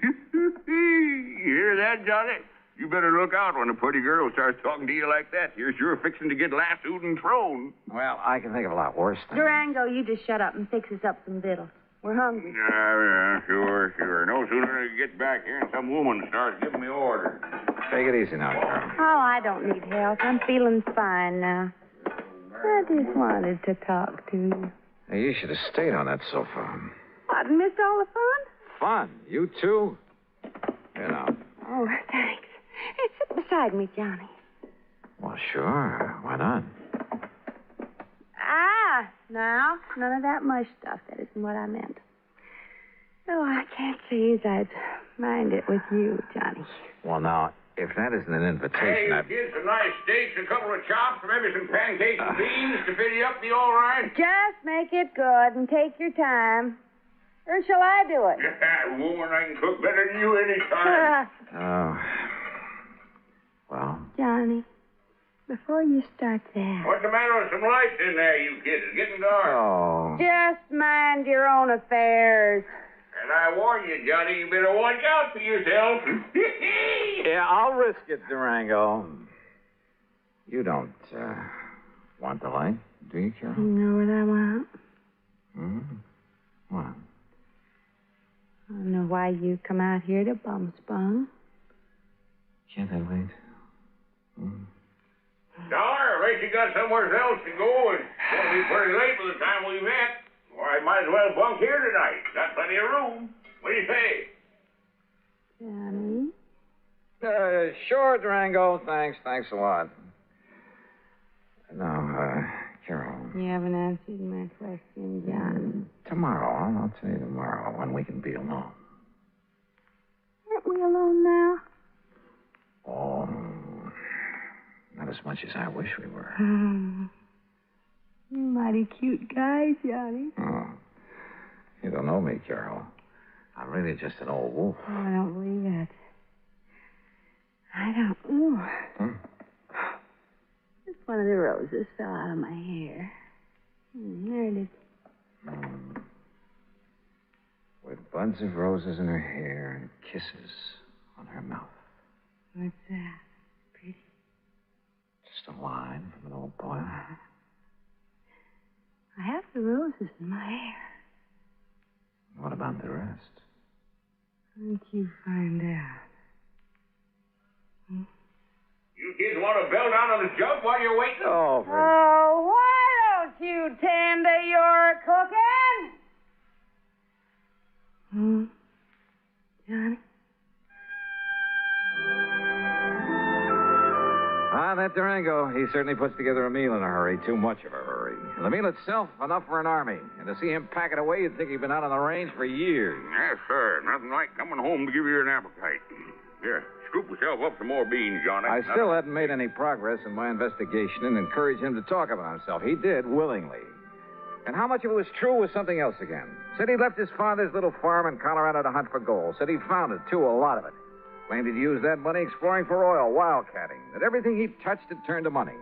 You hear that, Johnny? You better look out when a pretty girl starts talking to you like that. You're sure fixing to get lassoed and thrown. Well, I can think of a lot worse things. Durango, you just shut up and fix us up some victuals. We're hungry. Yeah, sure. No sooner than I get back here and some woman starts giving me orders. Take it easy now, Carol. Oh, I don't need help. I'm feeling fine now. I just wanted to talk to you. Hey, you should have stayed on that sofa. What, missed all the fun? Fun? You too? You know. Oh, thanks. Hey, sit beside me, Johnny. Well, sure. Why not? Now, none of that mush stuff. That isn't what I meant. Oh, I can't say as I'd mind it with you, Johnny. Well, now, if that isn't an Hey, invitation, you kids, some nice steaks, a couple of chops, maybe some pancakes and beans to fill you up. Be all right? Just make it good and take your time. Or shall I do it? Yeah, woman, I can cook better than you any time. Well? Johnny, before you start that... What's the matter with some lights in there, you kids? It's getting dark. Oh. Just mind your own affairs. And I warn you, Johnny, you better watch out for yourself. Yeah, I'll risk it, Durango. You don't, want the light, do you, Carol? You know what I want? What? I don't know why you come out here to bum-spun. Can't I wait? Dollar, I bet you got somewhere else to go, and it's going to be pretty late by the time we met. Or I might as well bunk here tonight. Got plenty of room. What do you say? Johnny? Sure, Durango. Thanks a lot. No, Carol. You haven't answered my question, John. Tomorrow. I'll tell you tomorrow when we can be alone. Aren't we alone now? Oh, not as much as I wish we were. You're a mighty cute guy, Johnny. Oh, you don't know me, Carol. I'm really just an old wolf. Oh, I don't believe that. I don't. Ooh. Just one of the roses fell out of my hair. There it is. With buds of roses in her hair and kisses on her mouth. What's that? Pretty. Just a line from an old poem. I have the roses in my hair. What about the rest? Once you find out. You kids want to belt out of the jug while you're waiting? Oh, why don't you tend to your cooking? Johnny? That Durango, he certainly puts together a meal in a hurry. Too much of a hurry. And the meal itself, enough for an army. And to see him pack it away, you'd think he'd been out on the range for years. Yes, sir. Nothing like coming home to give you an appetite. Here, scoop yourself up some more beans, Johnny. I still hadn't made any progress in my investigation and encouraged him to talk about himself. He did, willingly. And how much of it was true was something else again. Said he left his father's little farm in Colorado to hunt for gold. Said he found it, too, a lot of it. Claimed he'd used that money exploring for oil, wildcatting. That everything he touched had turned to money.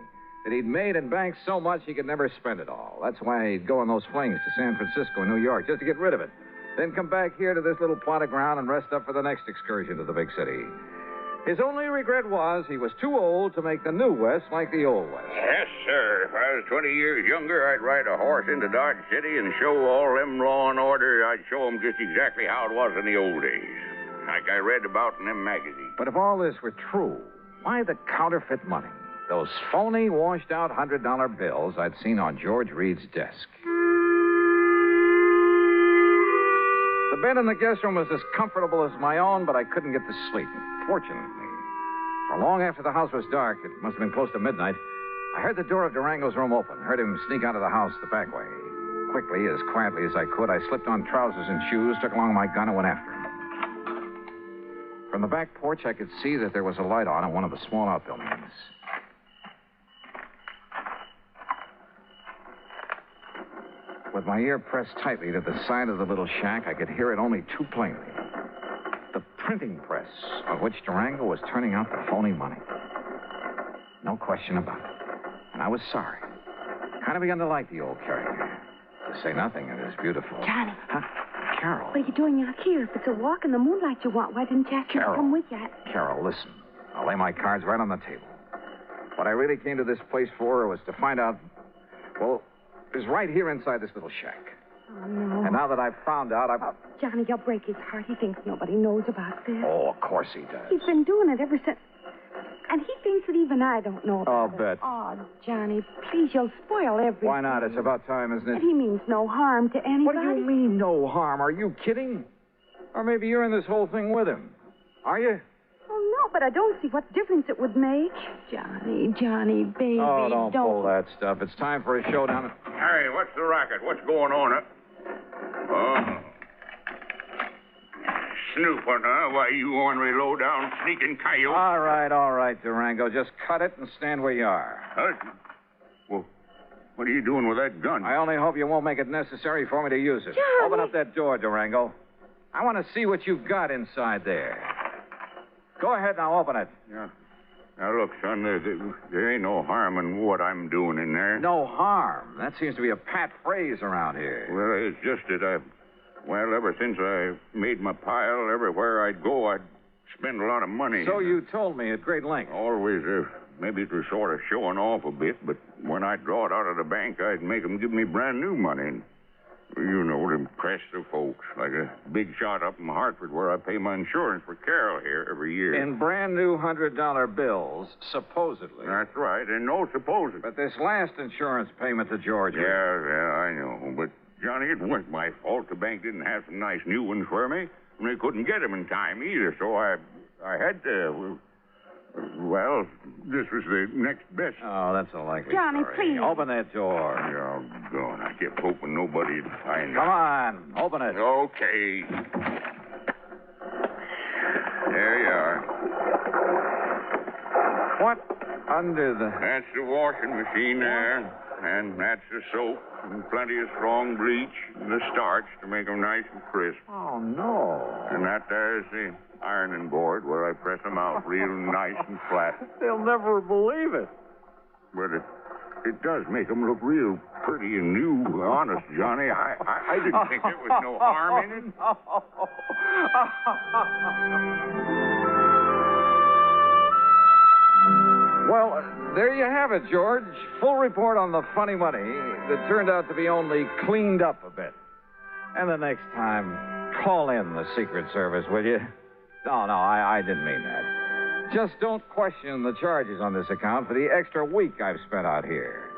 That he'd made and banked so much he could never spend it all. That's why he'd go on those flings to San Francisco and New York, just to get rid of it. Then come back here to this little plot of ground and rest up for the next excursion to the big city. His only regret was he was too old to make the new West like the old West. Yes, sir. If I was 20 years younger, I'd ride a horse into Dodge City and show all them law and order. I'd show them just exactly how it was in the old days, like I read about in them magazines. But if all this were true, why the counterfeit money? Those phony, washed-out $100 bills I'd seen on George Reed's desk. The bed in the guest room was as comfortable as my own, but I couldn't get to sleep. Fortunately, for long after the house was dark, it must have been close to midnight, I heard the door of Durango's room open, heard him sneak out of the house the back way. Quickly, as quietly as I could, I slipped on trousers and shoes, took along my gun, and went after him. From the back porch, I could see that there was a light on in one of the small outbuildings. With my ear pressed tightly to the side of the little shack, I could hear it only too plainly. The printing press on which Durango was turning out the phony money. No question about it. And I was sorry. Kind of begun to like the old character. To say nothing of his beautiful... Johnny. Huh? Carol. What are you doing out here? If it's a walk in the moonlight you want, why didn't you ask me to come with you? Carol, listen. I'll lay my cards right on the table. What I really came to this place for was to find out... Well, it was right here inside this little shack. Oh, no. And now that I've found out, I've... Johnny, you'll break his heart. He thinks nobody knows about this. Oh, of course he does. He's been doing it ever since... And he thinks that even I don't know about I'll it. bet. Oh, Johnny, please, you'll spoil everything. Why not? It's about time, isn't it? And he means no harm to anybody. What do you mean, no harm? Are you kidding? Or maybe you're in this whole thing with him. Are you? Oh, no, but I don't see what difference it would make. Johnny, baby, Oh, don't pull that stuff. It's time for a showdown. Hey, what's the racket? What's going on? Oh. Snooping, huh? Why, you ornery, low-down, sneaking coyote. All right, Durango. Just cut it and stand where you are. Well, what are you doing with that gun? I only hope you won't make it necessary for me to use it. Johnny. Open up that door, Durango. I want to see what you've got inside there. Go ahead now, open it. Yeah. Now, look, son, there ain't no harm in what I'm doing in there. No harm? That seems to be a pat phrase around here. Well, it's just that well, ever since I made my pile, everywhere I'd go, I'd spend a lot of money. So you told me at great length. Always, maybe it was sort of showing off a bit, but when I'd draw it out of the bank, I'd make them give me brand new money. You know, to impress the folks, like a big shot up in Hartford where I pay my insurance for Carol here every year. In brand new $100 bills, supposedly. That's right, and no supposedly. But this last insurance payment to Georgia. Yeah, I know. But, Johnny, it wasn't my fault. The bank didn't have some nice new ones for me, and they couldn't get them in time either, so I had to... Well, this was the next best. Oh, that's a likely Johnny, story. please. Open that door. Oh, God, I kept hoping nobody'd find Come on, open it. Okay. There you are. What under the... That's the washing machine there, and that's the soap, and plenty of strong bleach, and the starch to make them nice and crisp. Oh, no. And that there's the ironing board where I press them out real nice and flat. They'll never believe it. But it does make them look real pretty and new. Honest, Johnny, I didn't think there was no harm in it. Well, there you have it, George. Full report on the funny money that turned out to be only cleaned up a bit. And the next time, call in the Secret Service, will you? No, I didn't mean that. Just don't question the charges on this account for the extra week I've spent out here.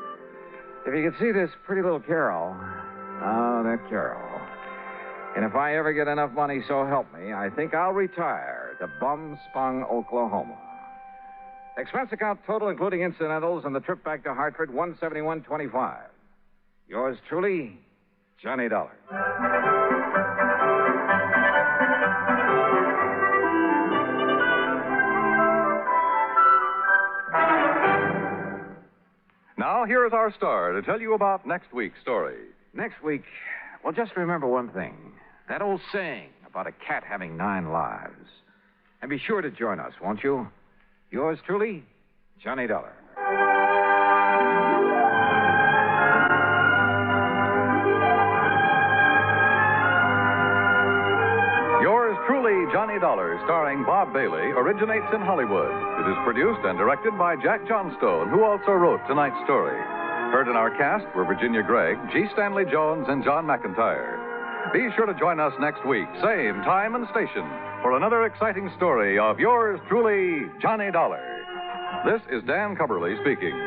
If you could see this pretty little Carol. Oh, that Carol. And if I ever get enough money, so help me, I think I'll retire to Bum-Spung, Oklahoma. Expense account total, including incidentals, and the trip back to Hartford, $171.25. Yours truly, Johnny Dollar. Now, here is our star to tell you about next week's story. Next week, well, just remember one thing. That old saying about a cat having 9 lives. And be sure to join us, won't you? Yours truly, Johnny Dollar. Yours truly, Johnny Dollar, starring Bob Bailey, originates in Hollywood. It is produced and directed by Jack Johnstone, who also wrote tonight's story. Heard in our cast were Virginia Gregg, G. Stanley Jones, and John McIntyre. Be sure to join us next week, same time and station, for another exciting story of yours truly, Johnny Dollar. This is Dan Cubberly speaking.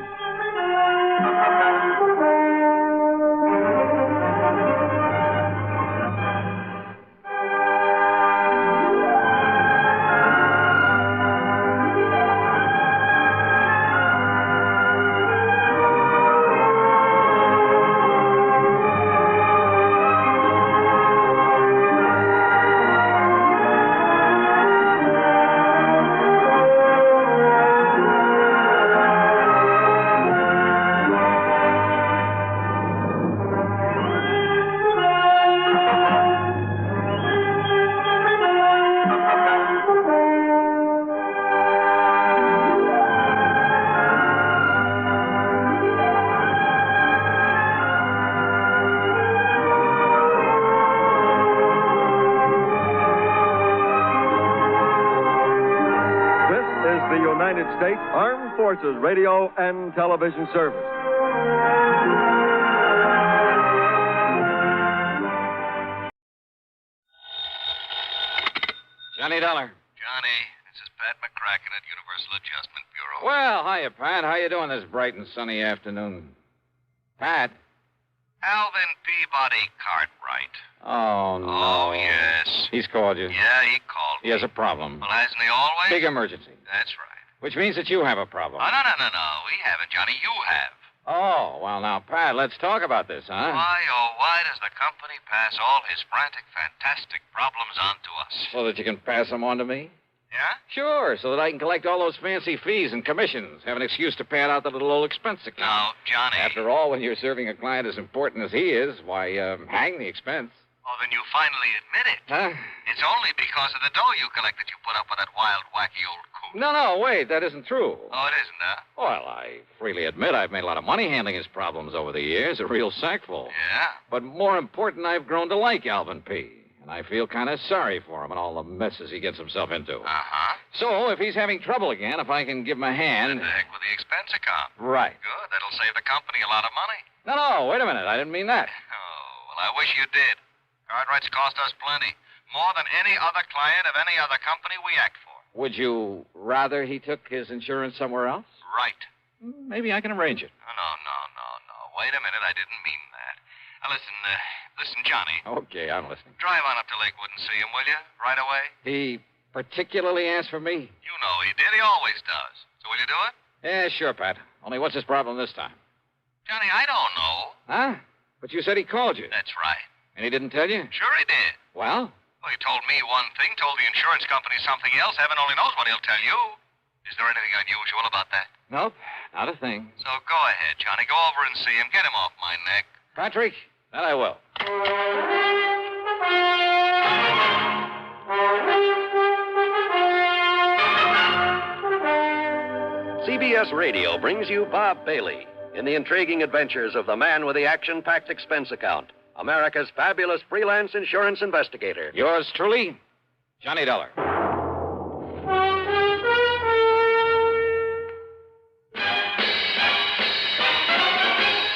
United States Armed Forces Radio and Television Service. Johnny Dollar. Johnny, this is Pat McCracken at Universal Adjustment Bureau. Well, hiya, Pat. How you doing this bright and sunny afternoon? Pat? Alvin Peabody Cartwright. Oh, no. Oh, yes. He's called you. Yeah, he called He has a problem. Well, hasn't he always? Big emergency. That's right. Which means that you have a problem. Oh, no. We haven't, Johnny. You have. Oh, well, now, Pat, let's talk about this, huh? Why, oh, why does the company pass all his frantic, fantastic problems on to us? So that you can pass them on to me? Yeah? Sure, so that I can collect all those fancy fees and commissions. Have an excuse to pad out the little old expense account. Now, Johnny. After all, when you're serving a client as important as he is, why, hang the expense. Oh, then you finally admit it. Huh? It's only because of the dough you collect that you put up with that wild, wacky old coot. No, wait, that isn't true. Oh, it isn't, huh? Well, I freely admit I've made a lot of money handling his problems over the years, a real sackful. Yeah? But more important, I've grown to like Alvin P., and I feel kind of sorry for him and all the messes he gets himself into. Uh-huh. So, if he's having trouble again, if I can give him a hand... What the heck with the expense account? Right. Good. That'll save the company a lot of money. No, wait a minute. I didn't mean that. Oh, well, I wish you did. Cartwright's cost us plenty. More than any other client of any other company we act for. Would you rather he took his insurance somewhere else? Right. Maybe I can arrange it. No. Wait a minute. I didn't mean that. Now, listen, Johnny. Okay, I'm listening. Drive on up to Lakewood and see him, will you? Right away? He particularly asked for me? You know he did. He always does. So will you do it? Yeah, sure, Pat. Only what's his problem this time? Johnny, I don't know. Huh? But you said he called you. That's right. And he didn't tell you? Sure he did. Well? Well, he told me one thing, told the insurance company something else. Heaven only knows what he'll tell you. Is there anything unusual about that? Nope, not a thing. So go ahead, Johnny. Go over and see him. Get him off my neck. Patrick, that I will. CBS Radio brings you Bob Bailey in the intriguing adventures of the man with the action-packed expense account, America's fabulous freelance insurance investigator. Yours truly, Johnny Dollar.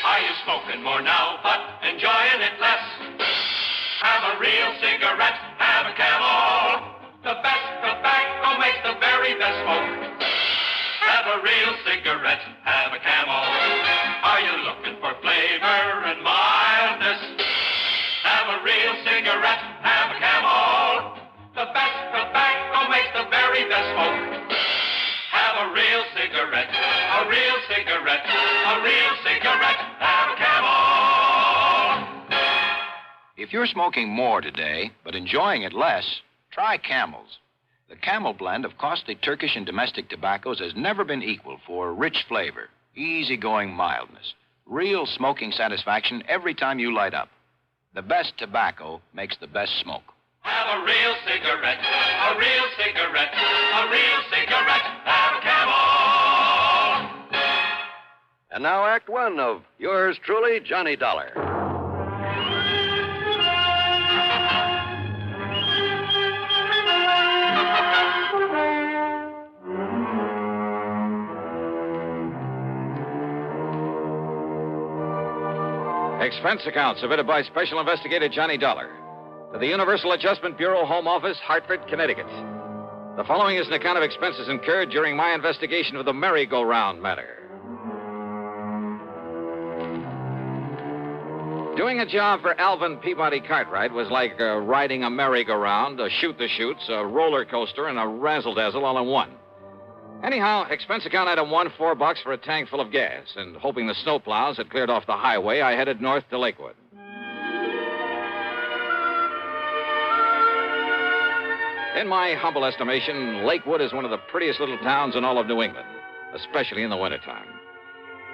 Are you smoking more now, but enjoying it less? Have a real cigarette, have a Camel. The best tobacco makes the very best smoke. Have a real cigarette, have a Camel. Are you looking for flavor and mildness? Have a real cigarette, have a Camel. The best tobacco makes the very best smoke. Have a real cigarette, a real cigarette, a real cigarette, have a Camel. If you're smoking more today, but enjoying it less, try Camels. The Camel blend of costly Turkish and domestic tobaccos has never been equal for rich flavor, easygoing mildness, real smoking satisfaction every time you light up. The best tobacco makes the best smoke. Have a real cigarette, a real cigarette, now Act One of yours truly, Johnny Dollar. Expense account submitted by Special Investigator Johnny Dollar to the Universal Adjustment Bureau, Home Office, Hartford, Connecticut. The following is an account of expenses incurred during my investigation of the merry-go-round matter. Doing a job for Alvin Peabody Cartwright was like riding a merry-go-round, a shoot-the-chutes, a roller coaster, and a razzle-dazzle all in one. Anyhow, expense account item 1, $4 for a tank full of gas, and hoping the snowplows had cleared off the highway, I headed north to Lakewood. In my humble estimation, Lakewood is one of the prettiest little towns in all of New England, especially in the wintertime.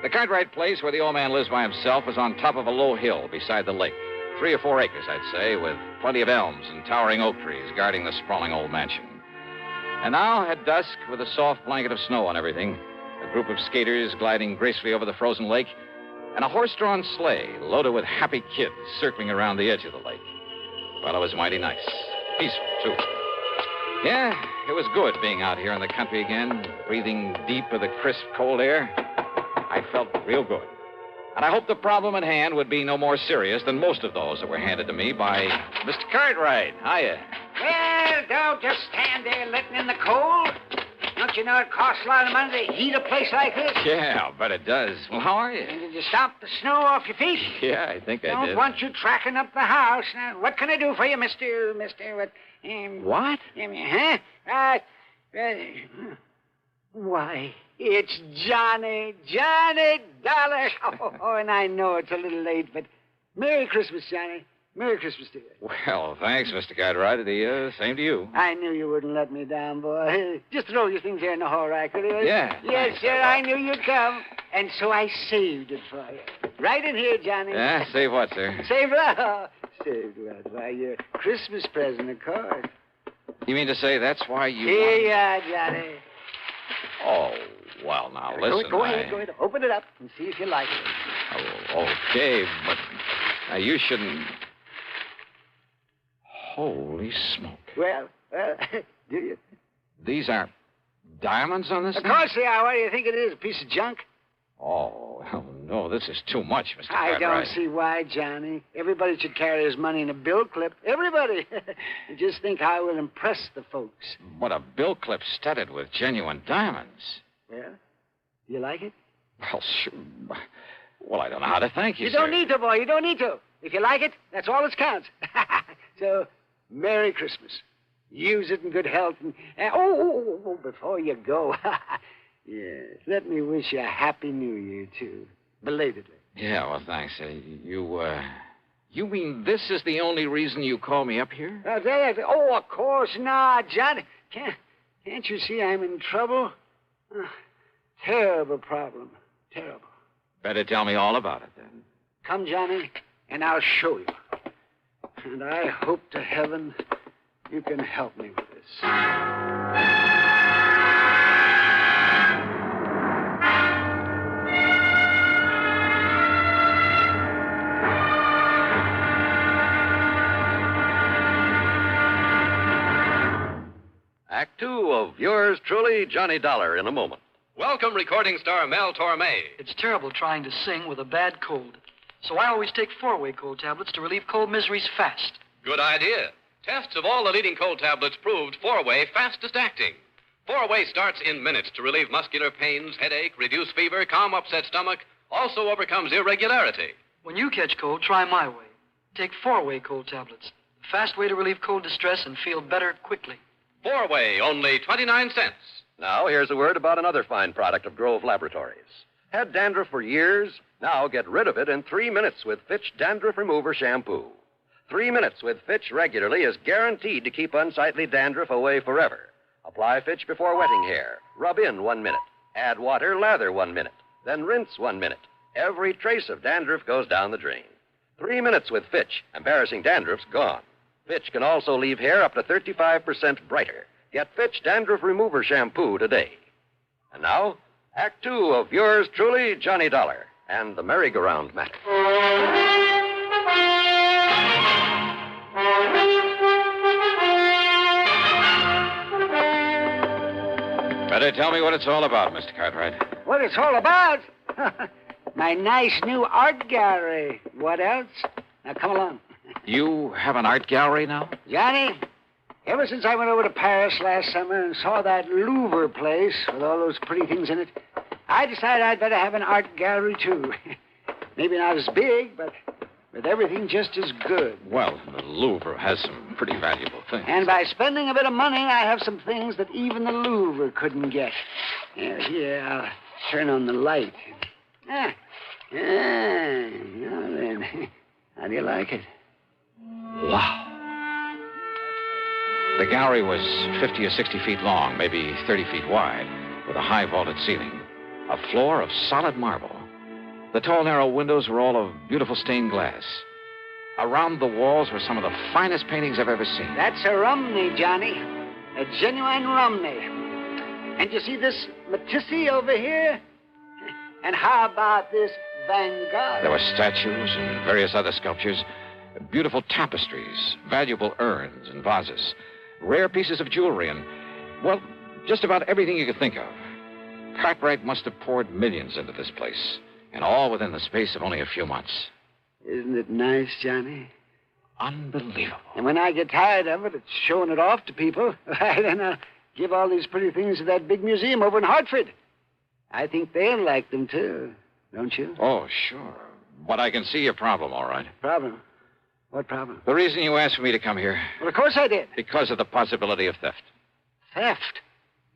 The Cartwright place where the old man lives by himself is on top of a low hill beside the lake. 3 or 4 acres, I'd say, with plenty of elms and towering oak trees guarding the sprawling old mansion. And now, at dusk, with a soft blanket of snow on everything, a group of skaters gliding gracefully over the frozen lake, and a horse-drawn sleigh loaded with happy kids circling around the edge of the lake. Well, it was mighty nice. Peaceful, too. Yeah, it was good being out here in the country again, breathing deep of the crisp, cold air. I felt real good. And I hoped the problem at hand would be no more serious than most of those that were handed to me by Mr. Cartwright. Hiya. Well, don't just stand there letting in the cold. Don't you know it costs a lot of money to heat a place like this? Yeah, I'll bet it does. Well, how are you? And did you stop the snow off your feet? Yeah, I think I Don't did. want you tracking up the house. Now, what can I do for you, Mr. What? What? Huh? Why, it's Johnny Dollar. Oh, and I know it's a little late, but Merry Christmas, Johnny. Merry Christmas to you. Well, thanks, Mr. Cartwright. The same to you. I knew you wouldn't let me down, boy. Just throw your things here in the hall rack, will you? Yeah. Yes, sir, I knew you'd come. And so I saved it for you. Right in here, Johnny. Yeah, save what, sir? Saved what? Saved what? Why, your Christmas present, of course. You mean to say that's why you... Here you are, Johnny. Oh, well, now, listen. Go ahead. Open it up and see if you like it. Oh, okay, but now you shouldn't... Holy smoke. Well, do you? These are diamonds on this Of thing? course they are. What do you think it is, a piece of junk? Oh, well, no, this is too much, Mr. I Cartwright. don't see why, Johnny. Everybody should carry his money in a bill clip. Everybody. And just think how it will impress the folks. But a bill clip studded with genuine diamonds. Well, do you like it? Well, sure. Well, I don't know how to thank you, You sir. don't need to, boy. You don't need to. If you like it, that's all that counts. So, Merry Christmas. Use it in good health. And, before you go, yes, let me wish you a Happy New Year, too. Belatedly. Yeah, well, thanks. You mean this is the only reason you call me up here? Of course not, Johnny. Can't you see I'm in trouble? Terrible problem. Terrible. Better tell me all about it, then. Come, Johnny, and I'll show you. And I hope to heaven you can help me with this. Act Two of yours truly, Johnny Dollar, in a moment. Welcome, recording star Mel Torme. It's terrible trying to sing with a bad cold. So I always take 4-way cold tablets to relieve cold miseries fast. Good idea. Tests of all the leading cold tablets proved 4-way fastest acting. 4-way starts in minutes to relieve muscular pains, headache, reduce fever, calm upset stomach, also overcomes irregularity. When you catch cold, try my way. Take 4-way cold tablets. The fast way to relieve cold distress and feel better quickly. 4-way, only 29 cents. Now, here's a word about another fine product of Grove Laboratories. Had dandruff for years? Now get rid of it in 3 minutes with Fitch Dandruff Remover Shampoo. 3 minutes with Fitch regularly is guaranteed to keep unsightly dandruff away forever. Apply Fitch before wetting hair. Rub in 1 minute. Add water, lather 1 minute. Then rinse 1 minute. Every trace of dandruff goes down the drain. 3 minutes with Fitch. Embarrassing dandruff's gone. Fitch can also leave hair up to 35% brighter. Get Fitch Dandruff Remover Shampoo today. And now, Act 2 of yours truly, Johnny Dollar, and the merry-go-round matter. Better tell me what it's all about, Mr. Cartwright. What it's all about? My nice new art gallery. What else? Now, come along. You have an art gallery now? Johnny, ever since I went over to Paris last summer and saw that Louvre place with all those pretty things in it, I decided I'd better have an art gallery, too. Maybe not as big, but with everything just as good. Well, the Louvre has some pretty valuable things. And by spending a bit of money, I have some things that even the Louvre couldn't get. Here, I'll turn on the light. Now then, how do you like it? Wow. The gallery was 50 or 60 feet long, maybe 30 feet wide, with a high vaulted ceiling. A floor of solid marble. The tall, narrow windows were all of beautiful stained glass. Around the walls were some of the finest paintings I've ever seen. That's a Romney, Johnny. A genuine Romney. And you see this Matisse over here? And how about this Van Gogh? There were statues and various other sculptures, beautiful tapestries, valuable urns and vases, rare pieces of jewelry, and, well, just about everything you could think of. Cartwright must have poured millions into this place, and all within the space of only a few months. Isn't it nice, Johnny? Unbelievable. And when I get tired of it, it's showing it off to people. Then I'll give all these pretty things to that big museum over in Hartford. I think they'll like them, too. Don't you? Oh, sure. But I can see your problem, all right. Problem? What problem? The reason you asked for me to come here. Well, of course I did. Because of the possibility of theft. Theft?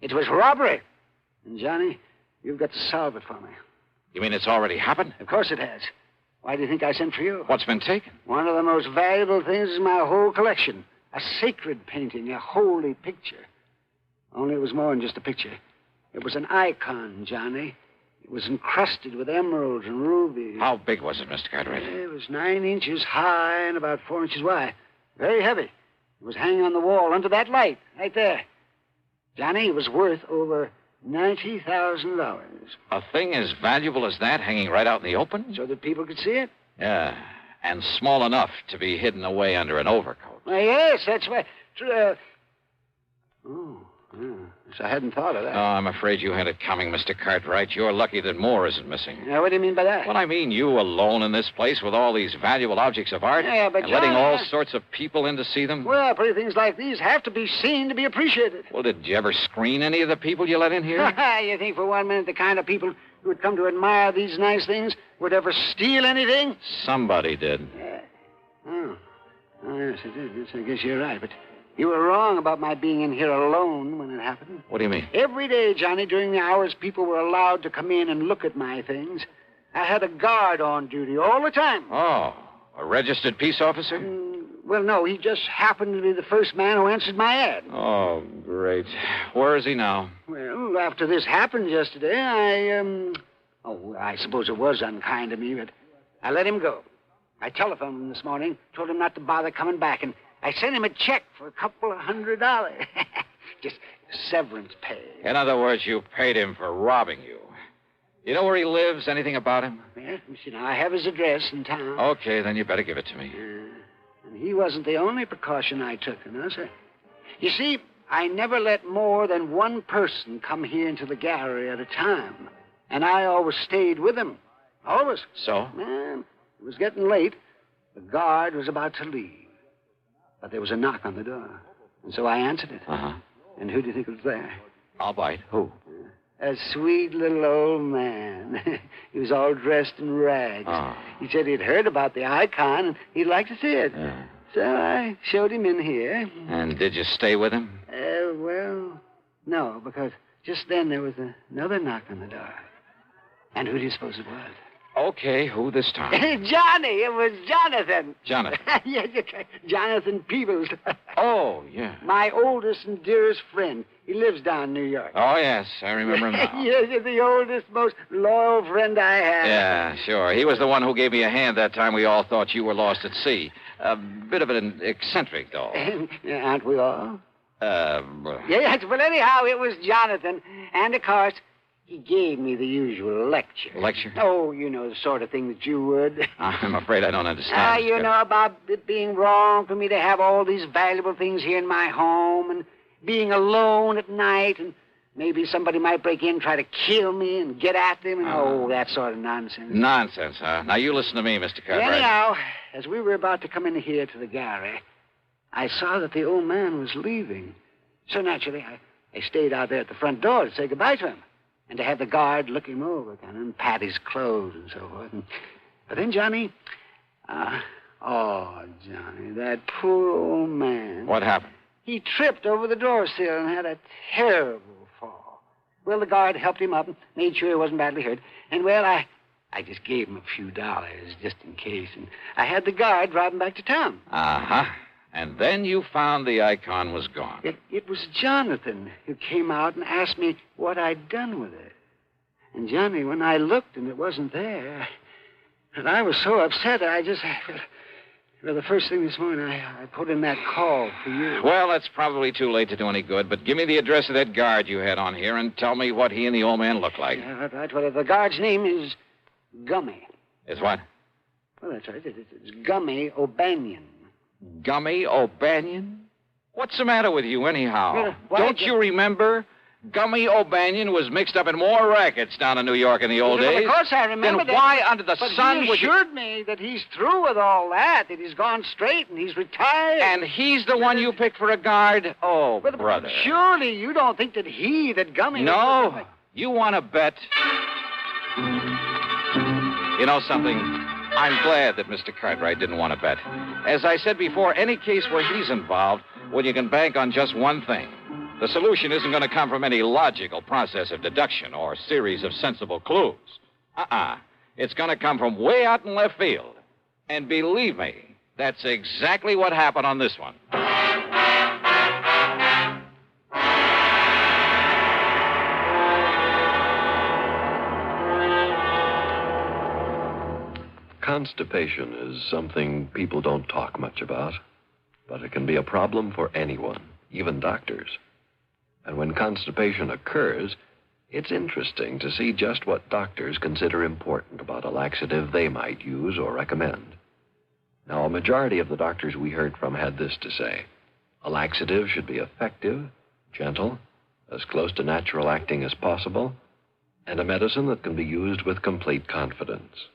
It was robbery. And, Johnny, you've got to solve it for me. You mean it's already happened? Of course it has. Why do you think I sent for you? What's been taken? One of the most valuable things in my whole collection. A sacred painting, a holy picture. Only it was more than just a picture. It was an icon, Johnny. It was encrusted with emeralds and rubies. How big was it, Mr. Cartwright? It was 9 inches high and about 4 inches wide. Very heavy. It was hanging on the wall under that light, right there. Johnny, it was worth over $90,000. A thing as valuable as that hanging right out in the open? So that people could see it? Yeah, and small enough to be hidden away under an overcoat. Well, yes, that's why. So I hadn't thought of that. Oh, I'm afraid you had it coming, Mr. Cartwright. You're lucky that more isn't missing. Now, what do you mean by that? Well, I mean you alone in this place with all these valuable objects of art. Yeah, but and letting John, all sorts of people in to see them. Well, pretty things like these have to be seen to be appreciated. Well, did you ever screen any of the people you let in here? You think for 1 minute the kind of people who would come to admire these nice things would ever steal anything? Somebody did. Oh, yes, I did. Yes, I guess you're right, but you were wrong about my being in here alone when it happened. What do you mean? Every day, Johnny, during the hours people were allowed to come in and look at my things, I had a guard on duty all the time. Oh, a registered peace officer? Well, no, he just happened to be the first man who answered my ad. Oh, great. Where is he now? Well, after this happened yesterday, I suppose it was unkind of me, but I let him go. I telephoned him this morning, told him not to bother coming back, and I sent him a check for a couple of $100. Just severance pay. In other words, you paid him for robbing you. You know where he lives? Anything about him? Yes, you know, I have his address in town. Okay, then you better give it to me. And he wasn't the only precaution I took, you know, sir. You see, I never let more than one person come here into the gallery at a time. And I always stayed with him. Always. So? It was getting late. The guard was about to leave. But there was a knock on the door. And so I answered it. Uh-huh. And who do you think was there? I'll bite. Who? A sweet little old man. He was all dressed in rags. Oh. He said he'd heard about the icon and he'd like to see it. Yeah. So I showed him in here. And did you stay with him? Well, no, because just then there was another knock on the door. And who do you suppose it was? Okay, who this time? Johnny, it was Jonathan. Jonathan? Yes, Jonathan Peebles. Oh, yeah. My oldest and dearest friend. He lives down in New York. Oh, yes, I remember him now. Yes, you're the oldest, most loyal friend I have. Yeah, sure. He was the one who gave me a hand that time we all thought you were lost at sea. A bit of an eccentric, though. Aren't we all? Well... Yes, well, anyhow, it was Jonathan. And, of course, He gave me the usual lecture. Lecture? Oh, you know, the sort of thing that you would. I'm afraid I don't understand. You know, about it being wrong for me to have all these valuable things here in my home and being alone at night and maybe somebody might break in and try to kill me and get at them and that sort of nonsense. Nonsense, huh? Now, you listen to me, Mr. Cartwright. Anyhow, as we were about to come in here to the gallery, I saw that the old man was leaving. So naturally, I stayed out there at the front door to say goodbye to him and to have the guard look him over kind of, and pat his clothes and so forth. But then, Johnny, Johnny, that poor old man. What happened? He tripped over the door sill and had a terrible fall. Well, the guard helped him up and made sure he wasn't badly hurt. And, well, I just gave him a few dollars just in case. And I had the guard drive him back to town. Uh-huh. And then you found the icon was gone. It was Jonathan who came out and asked me what I'd done with it. And, Johnny, when I looked and it wasn't there, and I was so upset, well, the first thing this morning, I put in that call for you. Well, that's probably too late to do any good, but give me the address of that guard you had on here and tell me what he and the old man look like. Yeah, right. Well, the guard's name is Gummy. Is what? Well, that's right. It's Gummy O'Banion. Gummy O'Banion? What's the matter with you, anyhow? Don't you remember? Gummy O'Banion was mixed up in more rackets down in New York in the old days. Of course I remember then why under the sun he would you... assured me that he's through with all that he's gone straight and he's retired. And he's the one you picked for a guard? Oh, brother. Surely you don't think that Gummy... No. You want to bet? You know something? I'm glad that Mr. Cartwright didn't want to bet. As I said before, any case where he's involved, well, you can bank on just one thing. The solution isn't going to come from any logical process of deduction or series of sensible clues. It's going to come from way out in left field. And believe me, that's exactly what happened on this one. Constipation is something people don't talk much about, but it can be a problem for anyone, even doctors. And when constipation occurs, it's interesting to see just what doctors consider important about a laxative they might use or recommend. Now, a majority of the doctors we heard from had this to say. A laxative should be effective, gentle, as close to natural acting as possible, and a medicine that can be used with complete confidence.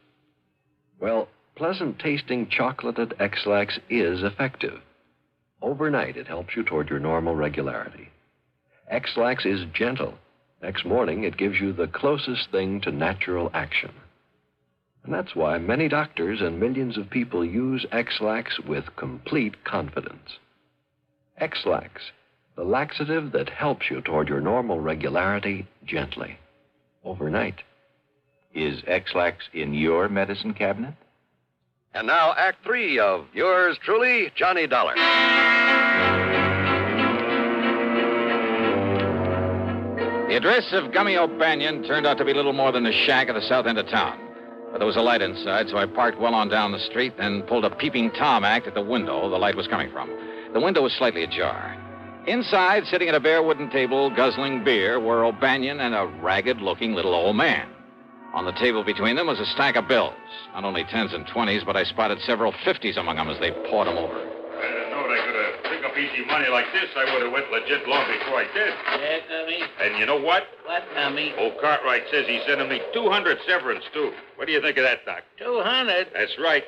Well, pleasant-tasting chocolated X-Lax is effective. Overnight, it helps you toward your normal regularity. X-Lax is gentle. Next morning, it gives you the closest thing to natural action. And that's why many doctors and millions of people use X-Lax with complete confidence. X-Lax, the laxative that helps you toward your normal regularity gently, overnight. Is X-Lax in your medicine cabinet? And now, Act 3 of yours truly, Johnny Dollar. The address of Gummy O'Banion turned out to be little more than a shack at the south end of town. But there was a light inside, so I parked well on down the street, then pulled a peeping Tom act at the window the light was coming from. The window was slightly ajar. Inside, sitting at a bare wooden table, guzzling beer, were O'Banion and a ragged-looking little old man. On the table between them was a stack of bills. Not only 10s and 20s, but I spotted several 50s among them as they poured them over. I didn't know they could have picked up easy money like this. I would have went legit long before I did. Yeah, Gummy? And you know what? What, Gummy? Old Cartwright says he's sending me 200 severance, too. What do you think of that, Doc? 200? That's right.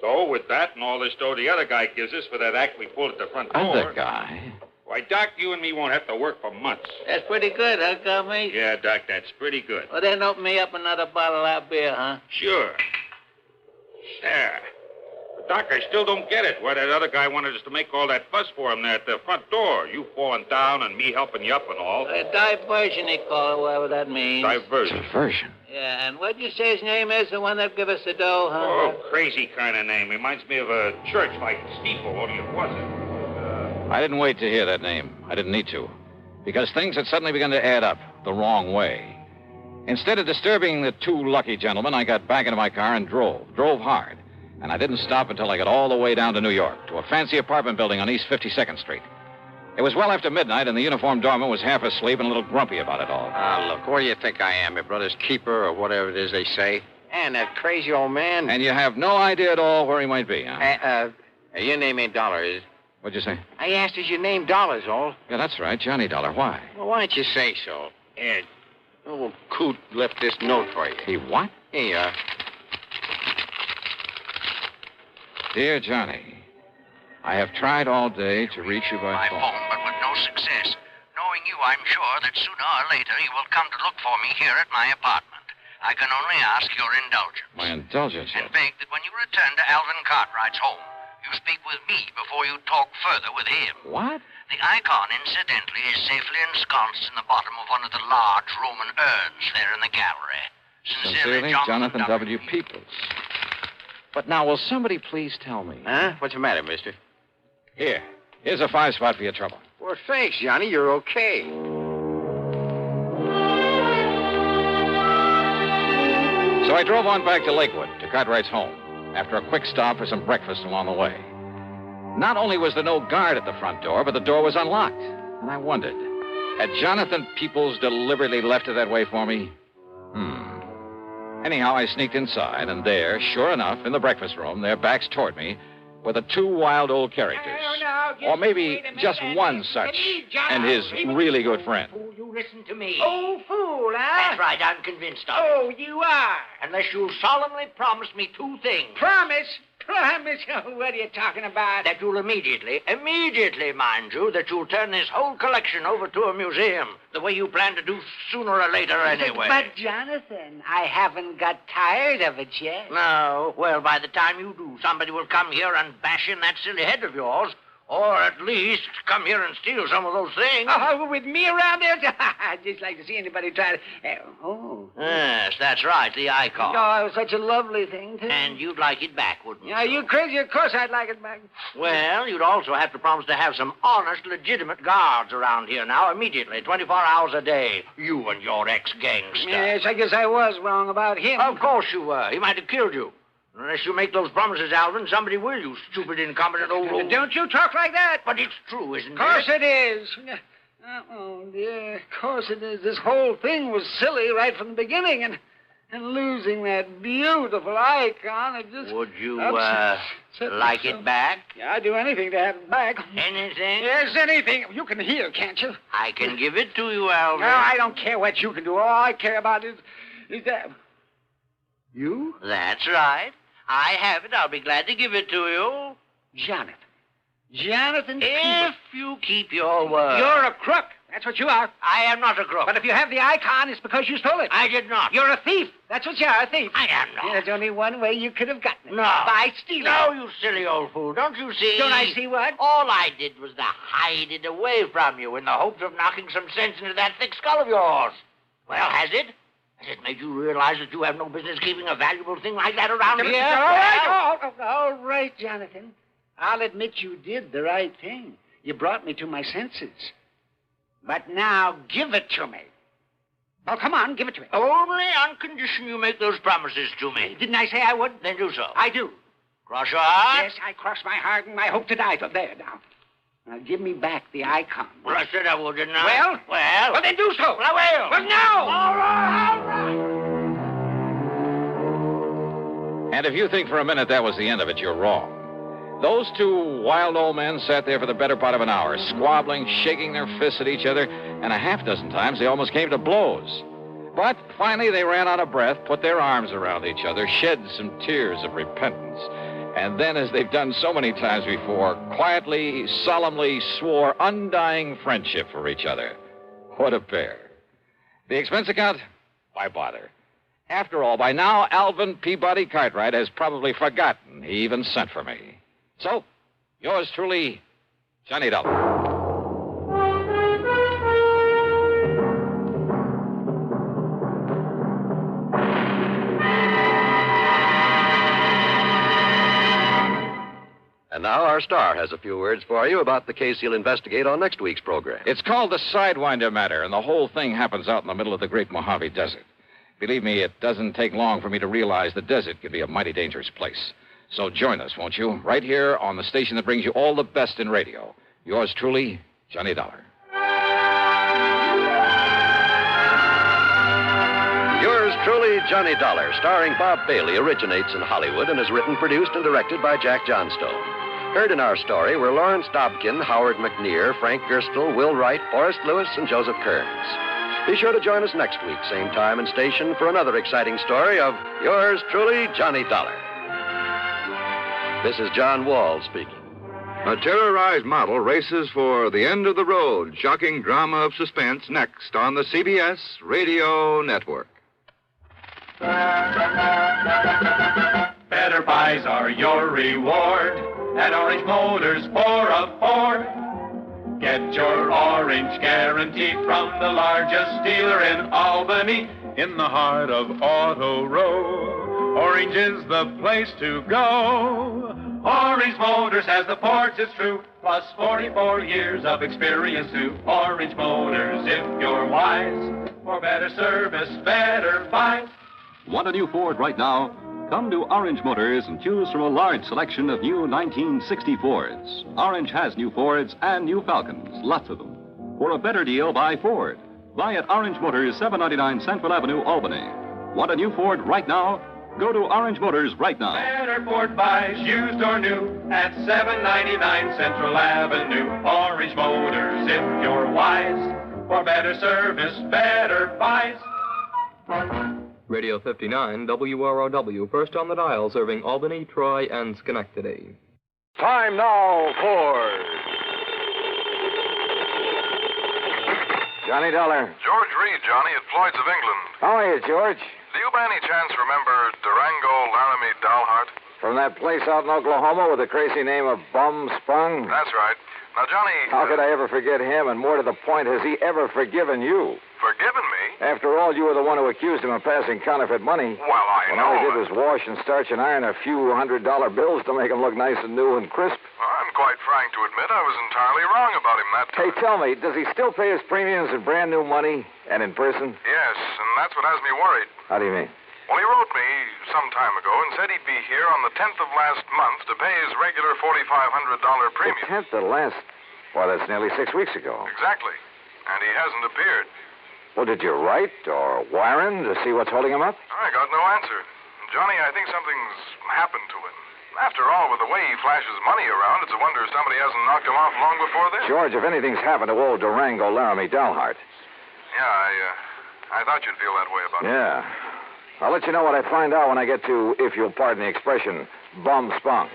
So, with that and all this dough the other guy gives us for that act we pulled at the front door... Other guy? Why, Doc, you and me won't have to work for months. That's pretty good, huh, Gummy? Yeah, Doc, that's pretty good. Well, then open me up another bottle of that beer, huh? Sure. There. But, Doc, I still don't get it. Why that other guy wanted us to make all that fuss for him there at the front door. You falling down and me helping you up and all. A diversion, they call it, whatever that means. Diversion. Diversion? Yeah, and what'd you say his name is, the one that give us the dough, huh? Oh, crazy kind of name. Reminds me of a church like Steeple, only it wasn't. I didn't wait to hear that name. I didn't need to. Because things had suddenly begun to add up the wrong way. Instead of disturbing the two lucky gentlemen, I got back into my car and drove hard. And I didn't stop until I got all the way down to New York, to a fancy apartment building on East 52nd Street. It was well after midnight, and the uniformed doorman was half asleep and a little grumpy about it all. Look, where do you think I am? Your brother's keeper or whatever it is they say? And that crazy old man. And you have no idea at all where he might be, huh? Your name ain't Dollar, is it? What'd you say? I asked, is your name Dollar's all? Yeah, that's right, Johnny Dollar. Why? Well, why don't you say so? Here, old Coot left this note for you. He what? Here you are. Dear Johnny, I have tried all day to reach you by phone. But with no success. Knowing you, I'm sure that sooner or later you will come to look for me here at my apartment. I can only ask your indulgence. My indulgence? And beg that when you return to Alvin Cartwright's home, you speak with me before you talk further with him. What? The icon, incidentally, is safely ensconced in the bottom of one of the large Roman urns there in the gallery. Sincerely, Jonathan W. Peoples. But now, will somebody please tell me? Huh? What's the matter, mister? Here's a 5-spot for your trouble. Well, thanks, Johnny. You're okay. So I drove on back to Lakewood, to Cartwright's home, after a quick stop for some breakfast along the way. Not only was there no guard at the front door, but the door was unlocked. And I wondered, had Jonathan Peoples deliberately left it that way for me? Anyhow, I sneaked inside, and there, sure enough, in the breakfast room, their backs toward me, were the two wild old characters. Or maybe just one such, and his really good friend. Fool, you listen to me. Oh, fool, huh? That's right, I'm convinced of it. Oh, you are. Unless you'll solemnly promise me two things. Promise? Promise? What are you talking about? That you'll immediately, mind you, that you'll turn this whole collection over to a museum, the way you plan to do sooner or later anyway. But, Jonathan, I haven't got tired of it yet. No? Well, by the time you do, somebody will come here and bash in that silly head of yours. Or at least come here and steal some of those things. Oh, with me around there? I'd just like to see anybody try to... Yes, that's right, the icon. Oh, it was such a lovely thing, too. And you'd like it back, wouldn't you? Are you crazy? Of course I'd like it back. Well, you'd also have to promise to have some honest, legitimate guards around here now, immediately, 24 hours a day. You and your ex-gangster. Yes, I guess I was wrong about him. Of course you were. He might have killed you. Unless you make those promises, Alvin, somebody will, you stupid, incompetent old... Don't you talk like that. But it's true, isn't it? Of course it is. Oh, dear, of course it is. This whole thing was silly right from the beginning, and losing that beautiful icon, it just... Would you, like it back? Yeah, I'd do anything to have it back. Anything? Yes, anything. You can hear, can't you? I can give it to you, Alvin. No, I don't care what you can do. All I care about is that... You? That's right. I have it. I'll be glad to give it to you. Jonathan. Jonathan If you keep your word. You're a crook. That's what you are. I am not a crook. But if you have the icon, it's because you stole it. I did not. You're a thief. That's what you are, a thief. I am not. There's only one way you could have gotten it. No. By stealing. No, you silly old fool. Don't you see? Don't I see what? All I did was to hide it away from you in the hopes of knocking some sense into that thick skull of yours. Well, has it? Has it made you realize that you have no business keeping a valuable thing like that around here? All right, Jonathan. I'll admit you did the right thing. You brought me to my senses. But now give it to me. Oh, come on, give it to me. Only on condition you make those promises to me. Didn't I say I would? Then do so. I do. Cross your heart? Yes, I cross my heart and I hope to die. There, now. Now, give me back the icon. Well, I said I would, didn't I? Well, then do so. Well, I will. Well, now. All right. And if you think for a minute that was the end of it, you're wrong. Those two wild old men sat there for the better part of an hour, squabbling, shaking their fists at each other, and a half dozen times they almost came to blows. But finally they ran out of breath, put their arms around each other, shed some tears of repentance, and then, as they've done so many times before, quietly, solemnly swore undying friendship for each other. What a pair. The expense account? Why bother? After all, by now, Alvin Peabody Cartwright has probably forgotten he even sent for me. So, yours truly, Johnny Dollar. And now our star has a few words for you about the case he'll investigate on next week's program. It's called the Sidewinder Matter, and the whole thing happens out in the middle of the Great Mojave Desert. Believe me, it doesn't take long for me to realize the desert can be a mighty dangerous place. So join us, won't you? Right here on the station that brings you all the best in radio. Yours truly, Johnny Dollar. Yours truly, Johnny Dollar, starring Bob Bailey, originates in Hollywood and is written, produced, and directed by Jack Johnstone. Heard in our story were Lawrence Dobkin, Howard McNear, Frank Gerstle, Will Wright, Forrest Lewis, and Joseph Kearns. Be sure to join us next week, same time and station, for another exciting story of yours truly, Johnny Dollar. This is John Wall speaking. A terrorized model races for the end of the road. Shocking drama of suspense next on the CBS Radio Network. Better buys are your reward at Orange Motors for a Ford. Get your orange guarantee from the largest dealer in Albany, in the heart of Auto Row. Orange is the place to go. Orange Motors has the ports, it's true, plus 44 years of experience too. Orange Motors, if you're wise, for better service, better buys. Want a new Ford right now? Come to Orange Motors and choose from a large selection of new 1960 Fords. Orange has new Fords and new Falcons, lots of them. For a better deal, buy Ford. Buy at Orange Motors, 799 Central Avenue, Albany. Want a new Ford right now? Go to Orange Motors right now. Better Ford buys, used or new, at 799 Central Avenue. Orange Motors, if you're wise, for better service, better buys. Radio 59, WROW, first on the dial, serving Albany, Troy, and Schenectady. Time now for Johnny Dollar. George Reed, Johnny, at Floyd's of England. How are you, George? Do you by any chance remember Durango, Laramie, Dalhart? From that place out in Oklahoma with the crazy name of Bum Spung? That's right. Now, Johnny... How could I ever forget him? And more to the point, has he ever forgiven you? Forgiven me? After all, you were the one who accused him of passing counterfeit money. Well, I when know. all he did was wash and starch and iron a few $100 bills to make him look nice and new and crisp. I'm quite frank to admit I was entirely wrong about him that time. Hey, tell me, does he still pay his premiums in brand new money and in person? Yes, and that's what has me worried. How do you mean? Well, he wrote me some time ago and said he'd be here on the 10th of last month to pay his regular $4,500 premium. The 10th of last... Well, that's nearly 6 weeks ago. Exactly. And he hasn't appeared. Well, did you write or wire him to see what's holding him up? I got no answer. Johnny, I think something's happened to him. After all, with the way he flashes money around, it's a wonder somebody hasn't knocked him off long before this. George, if anything's happened to old Durango, Laramie, Dalhart. Yeah, I thought you'd feel that way about it. Yeah. I'll let you know what I find out when I get to, if you'll pardon the expression, Bum Spung.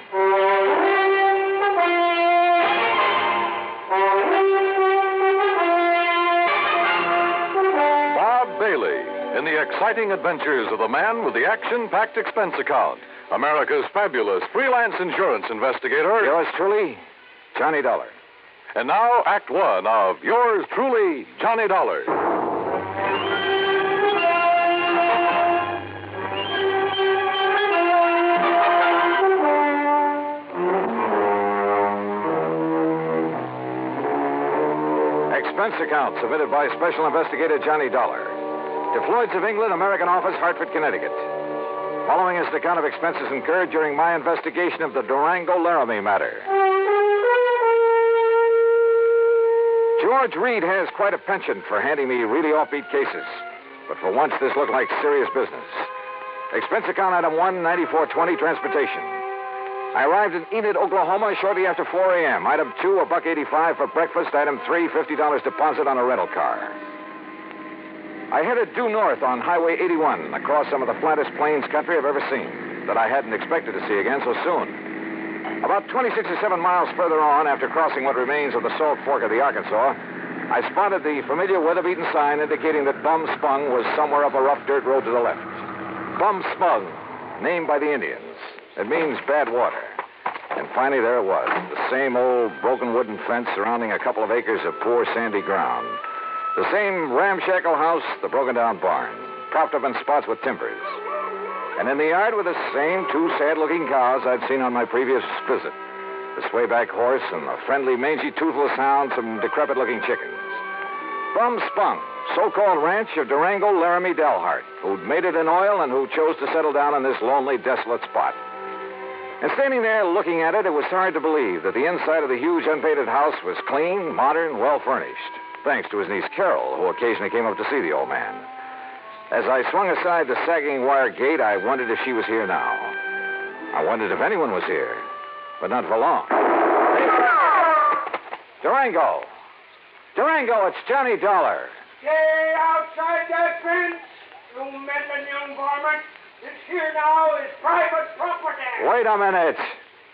Bob Bailey in the exciting adventures of the man with the action-packed expense account. America's fabulous freelance insurance investigator. Yours truly, Johnny Dollar. And now, Act One of yours truly, Johnny Dollar. Expense account submitted by Special Investigator Johnny Dollar to Floyd's of England, American Office, Hartford, Connecticut. Following is the account of expenses incurred during my investigation of the Durango Laramie matter. George Reed has quite a penchant for handing me really offbeat cases. But for once, this looked like serious business. Expense account item 1, 9420, transportation. I arrived in Enid, Oklahoma shortly after 4 a.m. Item 2, $1.85 for breakfast. Item 3, $50 deposit on a rental car. I headed due north on Highway 81, across some of the flattest plains country I've ever seen, that I hadn't expected to see again so soon. About 26 or 7 miles further on, after crossing what remains of the Salt Fork of the Arkansas, I spotted the familiar weather-beaten sign indicating that Bum Spung was somewhere up a rough dirt road to the left. Bum Spung, named by the Indians. It means bad water. And finally, there it was, the same old broken wooden fence surrounding a couple of acres of poor sandy ground. The same ramshackle house, the broken-down barn, propped up in spots with timbers. And in the yard were the same 2 sad-looking cows I'd seen on my previous visit. The swayback horse and the friendly, mangy, toothless hound, some decrepit-looking chickens. Bum Spung, so-called ranch of Durango, Laramie, Dalhart, who'd made it in oil and who chose to settle down in this lonely, desolate spot. And standing there looking at it, it was hard to believe that the inside of the huge unpainted house was clean, modern, well furnished, thanks to his niece Carol, who occasionally came up to see the old man. As I swung aside the sagging wire gate, I wondered if she was here now. I wondered if anyone was here, but not for long. Durango! Durango, it's Johnny Dollar. Stay outside that fence, you meddling young varmint. This here now is private property. Wait a minute.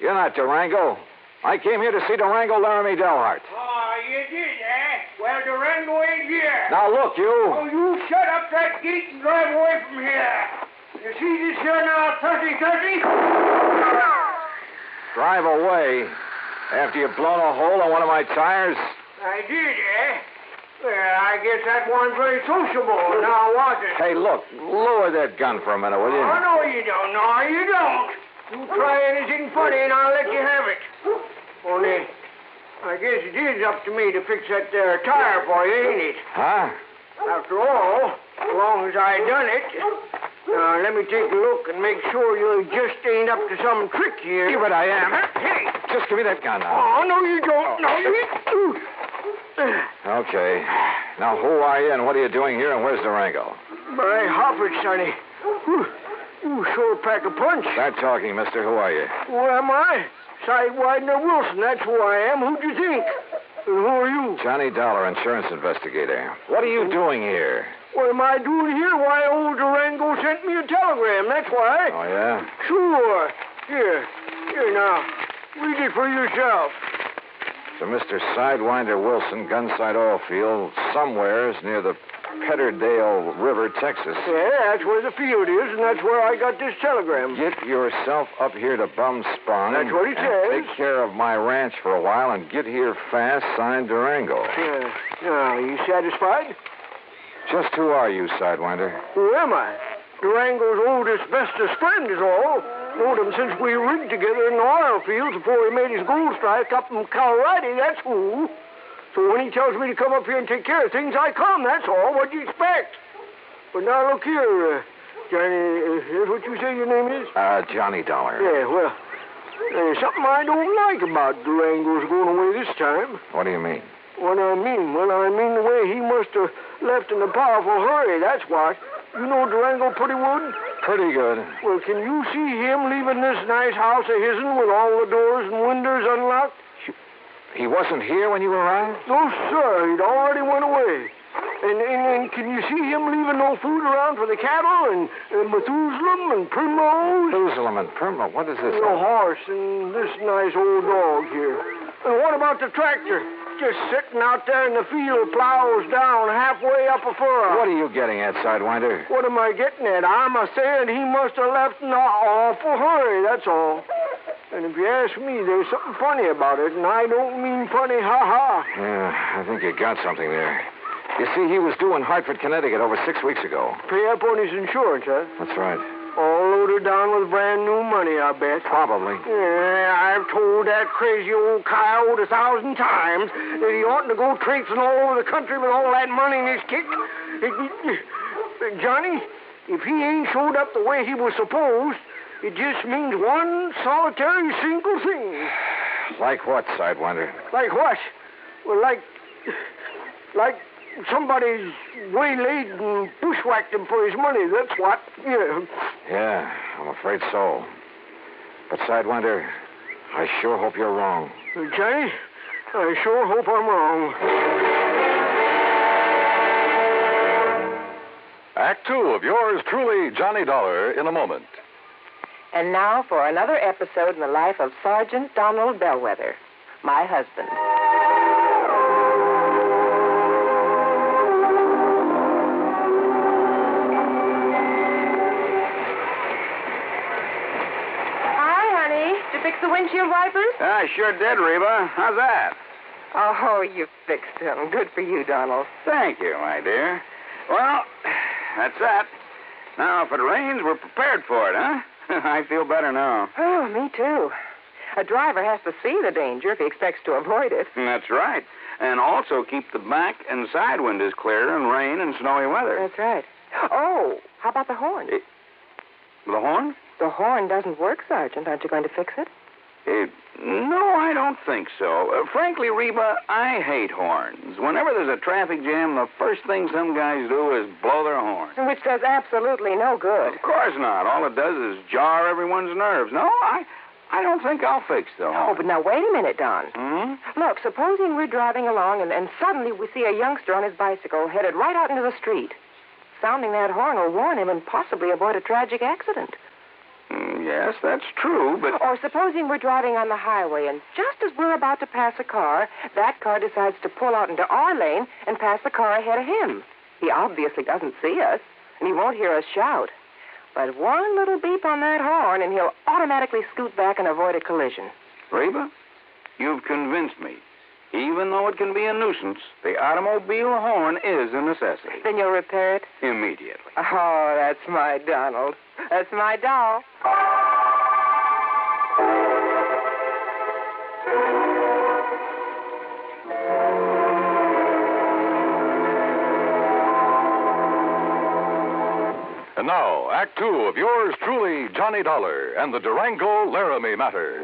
You're not Durango. I came here to see Durango Laramie Delhart. Oh, you did, eh? Well, Durango ain't here. Now, look, you. Oh, you shut up that gate and drive away from here. You see this here now, 30-30? Drive away? After you've blown a hole in one of my tires? I did, eh? Well, I guess that wasn't very sociable, now was it? Hey, look, lower that gun for a minute, will you? Oh, no, you don't. No, you don't. You try anything funny and I'll let you have it. Only, I guess it is up to me to fix that there tire for you, ain't it? Huh? After all, as long as I done it. Now, let me take a look and make sure you just ain't up to some trick here. Yeah, but I am. Hey! Just give me that gun now. Oh, no, you don't. No, you... Okay. Now, who are you and what are you doing here and where's Durango? My hoppers, sonny. You sure pack a punch. Start talking, mister. Who are you? Who am I? Sidewinder Wilson, that's who I am. Who'd you think? And who are you? Johnny Dollar, insurance investigator. What are you doing here? What am I doing here? Why, old Durango sent me a telegram, that's why. Oh, yeah? Sure. Here now. Read it for yourself. To Mr. Sidewinder Wilson, Gunside Oil Field, somewheres near the Petterdale River, Texas. Yeah, that's where the field is, and that's where I got this telegram. Get yourself up here to Bum Sprung. That's what it says. Take care of my ranch for a while and get here fast, signed Durango. Yeah. Now, you satisfied? Just who are you, Sidewinder? Who am I? Durango's oldest, bestest friend is all. Known him since we rigged together in the oil fields before he made his gold strike up in Colorado, that's who. So when he tells me to come up here and take care of things, I come, that's all. What do you expect? But now look here, Johnny, is what you say your name is? Johnny Dollar. Yeah, well, there's something I don't like about Durango's going away this time. What do you mean? What I mean? Well, I mean the way he must have left in a powerful hurry, that's what. You know Durango pretty good? Pretty good. Well, can you see him leaving this nice house of his'n with all the doors and windows unlocked? He wasn't here when you arrived? No, sir. He'd already went away. And can you see him leaving no food around for the cattle and Methuselah and Primrose? Methuselah and Primrose? What is this? The horse and this nice old dog here. And what about the tractor? Just sitting out there in the field, plows down halfway up a furrow. What are you getting at, Sidewinder? What am I getting at? I'm saying he must have left in an awful hurry, that's all. And if you ask me, there's something funny about it, and I don't mean funny, ha-ha. Yeah, I think you got something there. You see, he was due in Hartford, Connecticut over 6 weeks ago. Pay up on his insurance, huh? That's right. All loaded down with brand new money, I bet. Probably. Yeah, I've told that crazy old coyote 1,000 times that he oughtn't to go traipsing all over the country with all that money in his kick. Johnny, if he ain't showed up the way he was supposed, it just means one solitary single thing. Like what, Sidewinder? Like what? Well, like somebody's waylaid and bushwhacked him for his money, that's what. Yeah, I'm afraid so. But, Sidewinder, I sure hope you're wrong. Johnny, I sure hope I'm wrong. Act 2 of yours truly, Johnny Dollar, in a moment. And now for another episode in the life of Sergeant Donald Bellwether, my husband. Fix the windshield wipers? I sure did, Reba. How's that? Oh, you fixed them. Good for you, Donald. Thank you, my dear. Well, that's that. Now, if it rains, we're prepared for it, huh? I feel better now. Oh, me too. A driver has to see the danger if he expects to avoid it. That's right. And also keep the back and side windows clear in rain and snowy weather. That's right. Oh, how about the horn? The horn? The horn doesn't work, Sergeant. Aren't you going to fix it? No, I don't think so. Frankly, Reba, I hate horns. Whenever there's a traffic jam, the first thing some guys do is blow their horn. Which does absolutely no good. Of course not. All it does is jar everyone's nerves. No, I don't think I'll fix the horn. Oh, but now wait a minute, Don. Hmm? Look, supposing we're driving along and suddenly we see a youngster on his bicycle headed right out into the street. Sounding that horn will warn him and possibly avoid a tragic accident. Yes, that's true, but... Or supposing we're driving on the highway and just as we're about to pass a car, that car decides to pull out into our lane and pass the car ahead of him. He obviously doesn't see us, and he won't hear us shout. But one little beep on that horn, and he'll automatically scoot back and avoid a collision. Reba, you've convinced me. Even though it can be a nuisance, the automobile horn is a necessity. Then you'll repair it? Immediately. Oh, that's my Donald. That's my doll. And now, Act Two of yours truly, Johnny Dollar and the Durango Laramie Matter.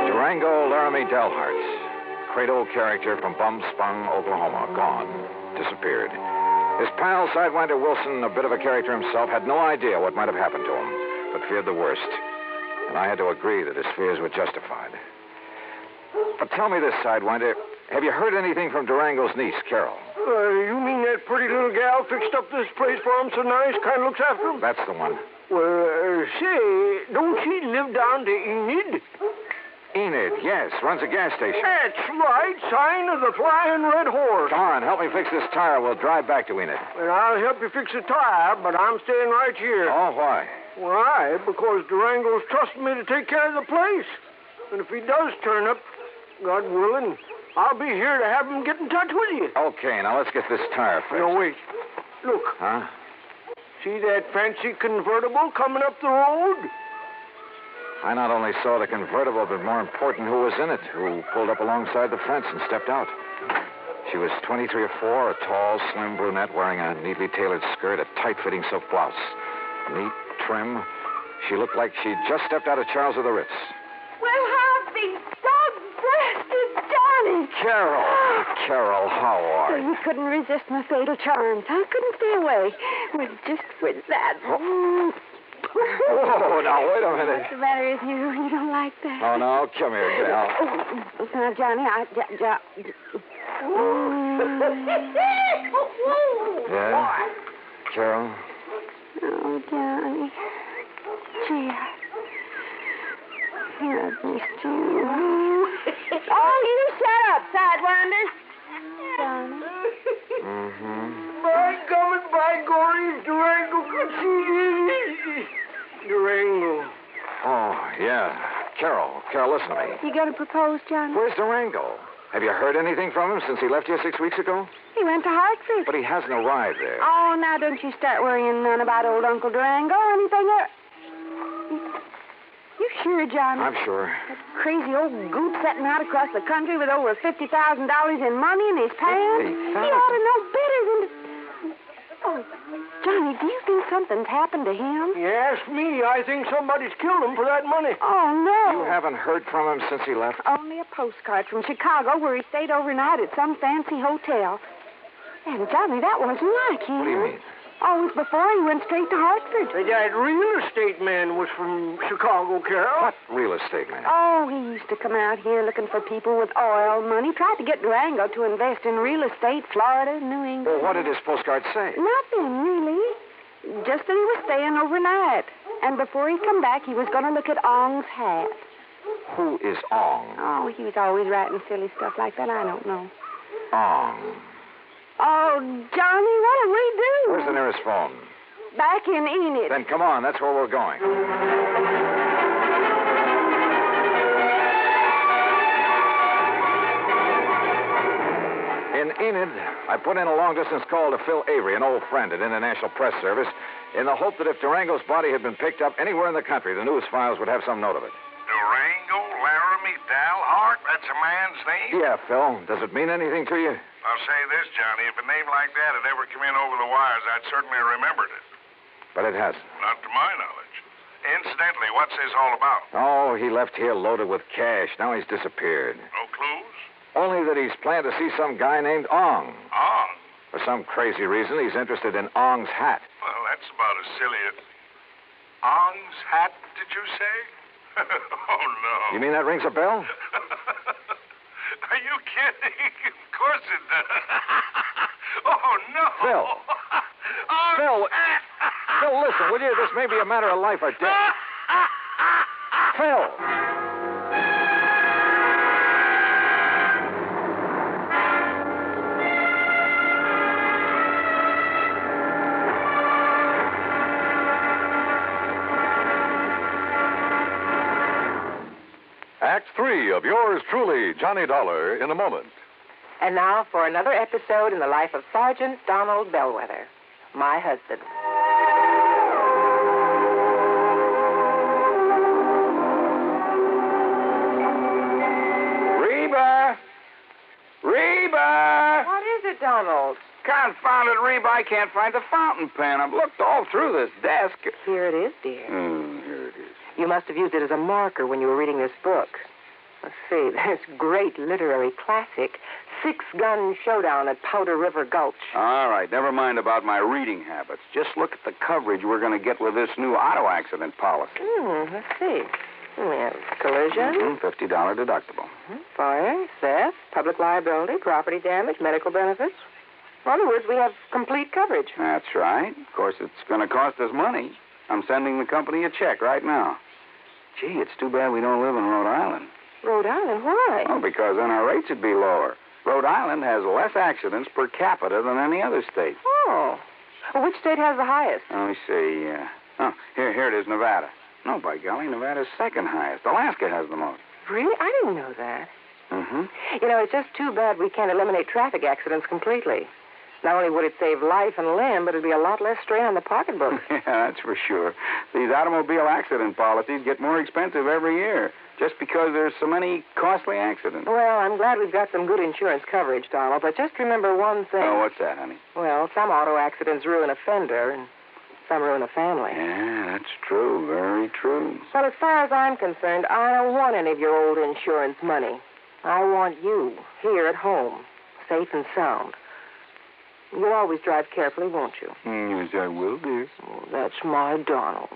Durango Laramie Delharts, cradle character from Bumspung, Oklahoma, gone, disappeared. His pal, Sidewinder Wilson, a bit of a character himself, had no idea what might have happened to him, but feared the worst. And I had to agree that his fears were justified. But tell me this, Sidewinder, have you heard anything from Durango's niece, Carol? You mean that pretty little gal fixed up this place for him so nice, kind of looks after him? That's the one. Well, say, don't she live down to Enid? Enid, yes, runs a gas station. That's right, sign of the Flying Red Horse. Come on, help me fix this tire. We'll drive back to Enid. Well, I'll help you fix the tire, but I'm staying right here. Oh, why? Why? Because Durango's trusted me to take care of the place. And if he does turn up, God willing, I'll be here to have him get in touch with you. Okay, now let's get this tire fixed. No, wait. Look. Huh? See that fancy convertible coming up the road? I not only saw the convertible, but more important, who was in it, who pulled up alongside the fence and stepped out. She was 23 or 4, a tall, slim brunette wearing a neatly tailored skirt, a tight-fitting silk blouse. Neat, trim. She looked like she'd just stepped out of Charles of the Ritz. Well, I'll be dog-breasted, Johnny. Carol, how are you? You couldn't resist my fatal charms. I couldn't stay away. Just with that. Oh, now, wait a minute. What's the matter with you? You don't like that? Oh, no, come here, Gal. Oh, now, Johnny, Yeah? Carol? Oh, Johnny. Gee, I missed you. Oh, you shut up, Sidewinder. Johnny. Mm-hmm. By God, by Gory, Durango could see Durango. Oh, yeah. Carol, listen to me. You gonna propose, Johnny? Where's Durango? Have you heard anything from him since he left here 6 weeks ago? He went to Hartford. But he hasn't arrived there. Oh, now don't you start worrying none about old Uncle Durango or anything. You sure, Johnny? I'm sure. That crazy old goot setting out across the country with over $50,000 in money in his pants. He ought to know better than to... Oh, Johnny, do you think something's happened to him? You ask me, I think somebody's killed him for that money. Oh, no. You haven't heard from him since he left? Only a postcard from Chicago where he stayed overnight at some fancy hotel. And, Johnny, that wasn't like him. What do you mean? Oh, it was before he went straight to Hartford. That real estate man was from Chicago, Carol. What real estate man? Oh, he used to come out here looking for people with oil money. Tried to get Durango to invest in real estate, Florida, New England. Well, what did his postcard say? Nothing, really. Just that he was staying overnight. And before he come back, he was going to look at Ong's hat. Who is Ong? Oh, he was always writing silly stuff like that. I don't know. Ong. Oh, Johnny, what'll we do? Where's the nearest phone? Back in Enid. Then come on, that's where we're going. In Enid, I put in a long-distance call to Phil Avery, an old friend at International Press Service, in the hope that if Durango's body had been picked up anywhere in the country, the news files would have some note of it. Durango, Laramie, Dalhart, that's a man's name? Yeah, Phil. Does it mean anything to you? I'll say this, Johnny. If a name like that had ever come in over the wires, I'd certainly remembered it. But it hasn't. Not to my knowledge. Incidentally, what's this all about? Oh, he left here loaded with cash. Now he's disappeared. No clues? Only that he's planned to see some guy named Ong. Ong? For some crazy reason, he's interested in Ong's hat. Well, that's about as silly as... Ong's hat, did you say? Oh, no. You mean that rings a bell? Are you kidding? Of course it does. Oh, no. Phil. Ong's Phil. hat. Phil, listen, will you? This may be a matter of life or death. Phil. Act 3 of yours truly, Johnny Dollar, in a moment. And now for another episode in the life of Sergeant Donald Bellwether, my husband. Reba! Reba! What is it, Donald? Confounded Reba, I can't find the fountain pen. I've looked all through this desk. Here it is, dear. Here it is. You must have used it as a marker when you were reading this book. Let's see, this great literary classic, Six-Gun Showdown at Powder River Gulch. All right, never mind about my reading habits. Just look at the coverage we're going to get with this new auto accident policy. Let's see. We have collision, $50 deductible. fire, theft, public liability, property damage, medical benefits. In other words, we have complete coverage. That's right. Of course, it's going to cost us money. I'm sending the company a check right now. Gee, it's too bad we don't live in Rhode Island. Rhode Island? Why? Oh, because then our rates would be lower. Rhode Island has less accidents per capita than any other state. Oh. Well, which state has the highest? Let me see. Here it is, Nevada. No, by golly, Nevada's second highest. Alaska has the most. Really? I didn't know that. Mm-hmm. You know, it's just too bad we can't eliminate traffic accidents completely. Not only would it save life and limb, but it'd be a lot less strain on the pocketbook. Yeah, that's for sure. These automobile accident policies get more expensive every year just because there's so many costly accidents. Well, I'm glad we've got some good insurance coverage, Donald, but just remember one thing. Oh, what's that, honey? Well, some auto accidents ruin a fender, and some ruin a family. Yeah, that's true. Very true. Well, as far as I'm concerned, I don't want any of your old insurance money. I want you here at home, safe and sound. You'll always drive carefully, won't you? Yes, I will, dear. Oh, that's my Donald.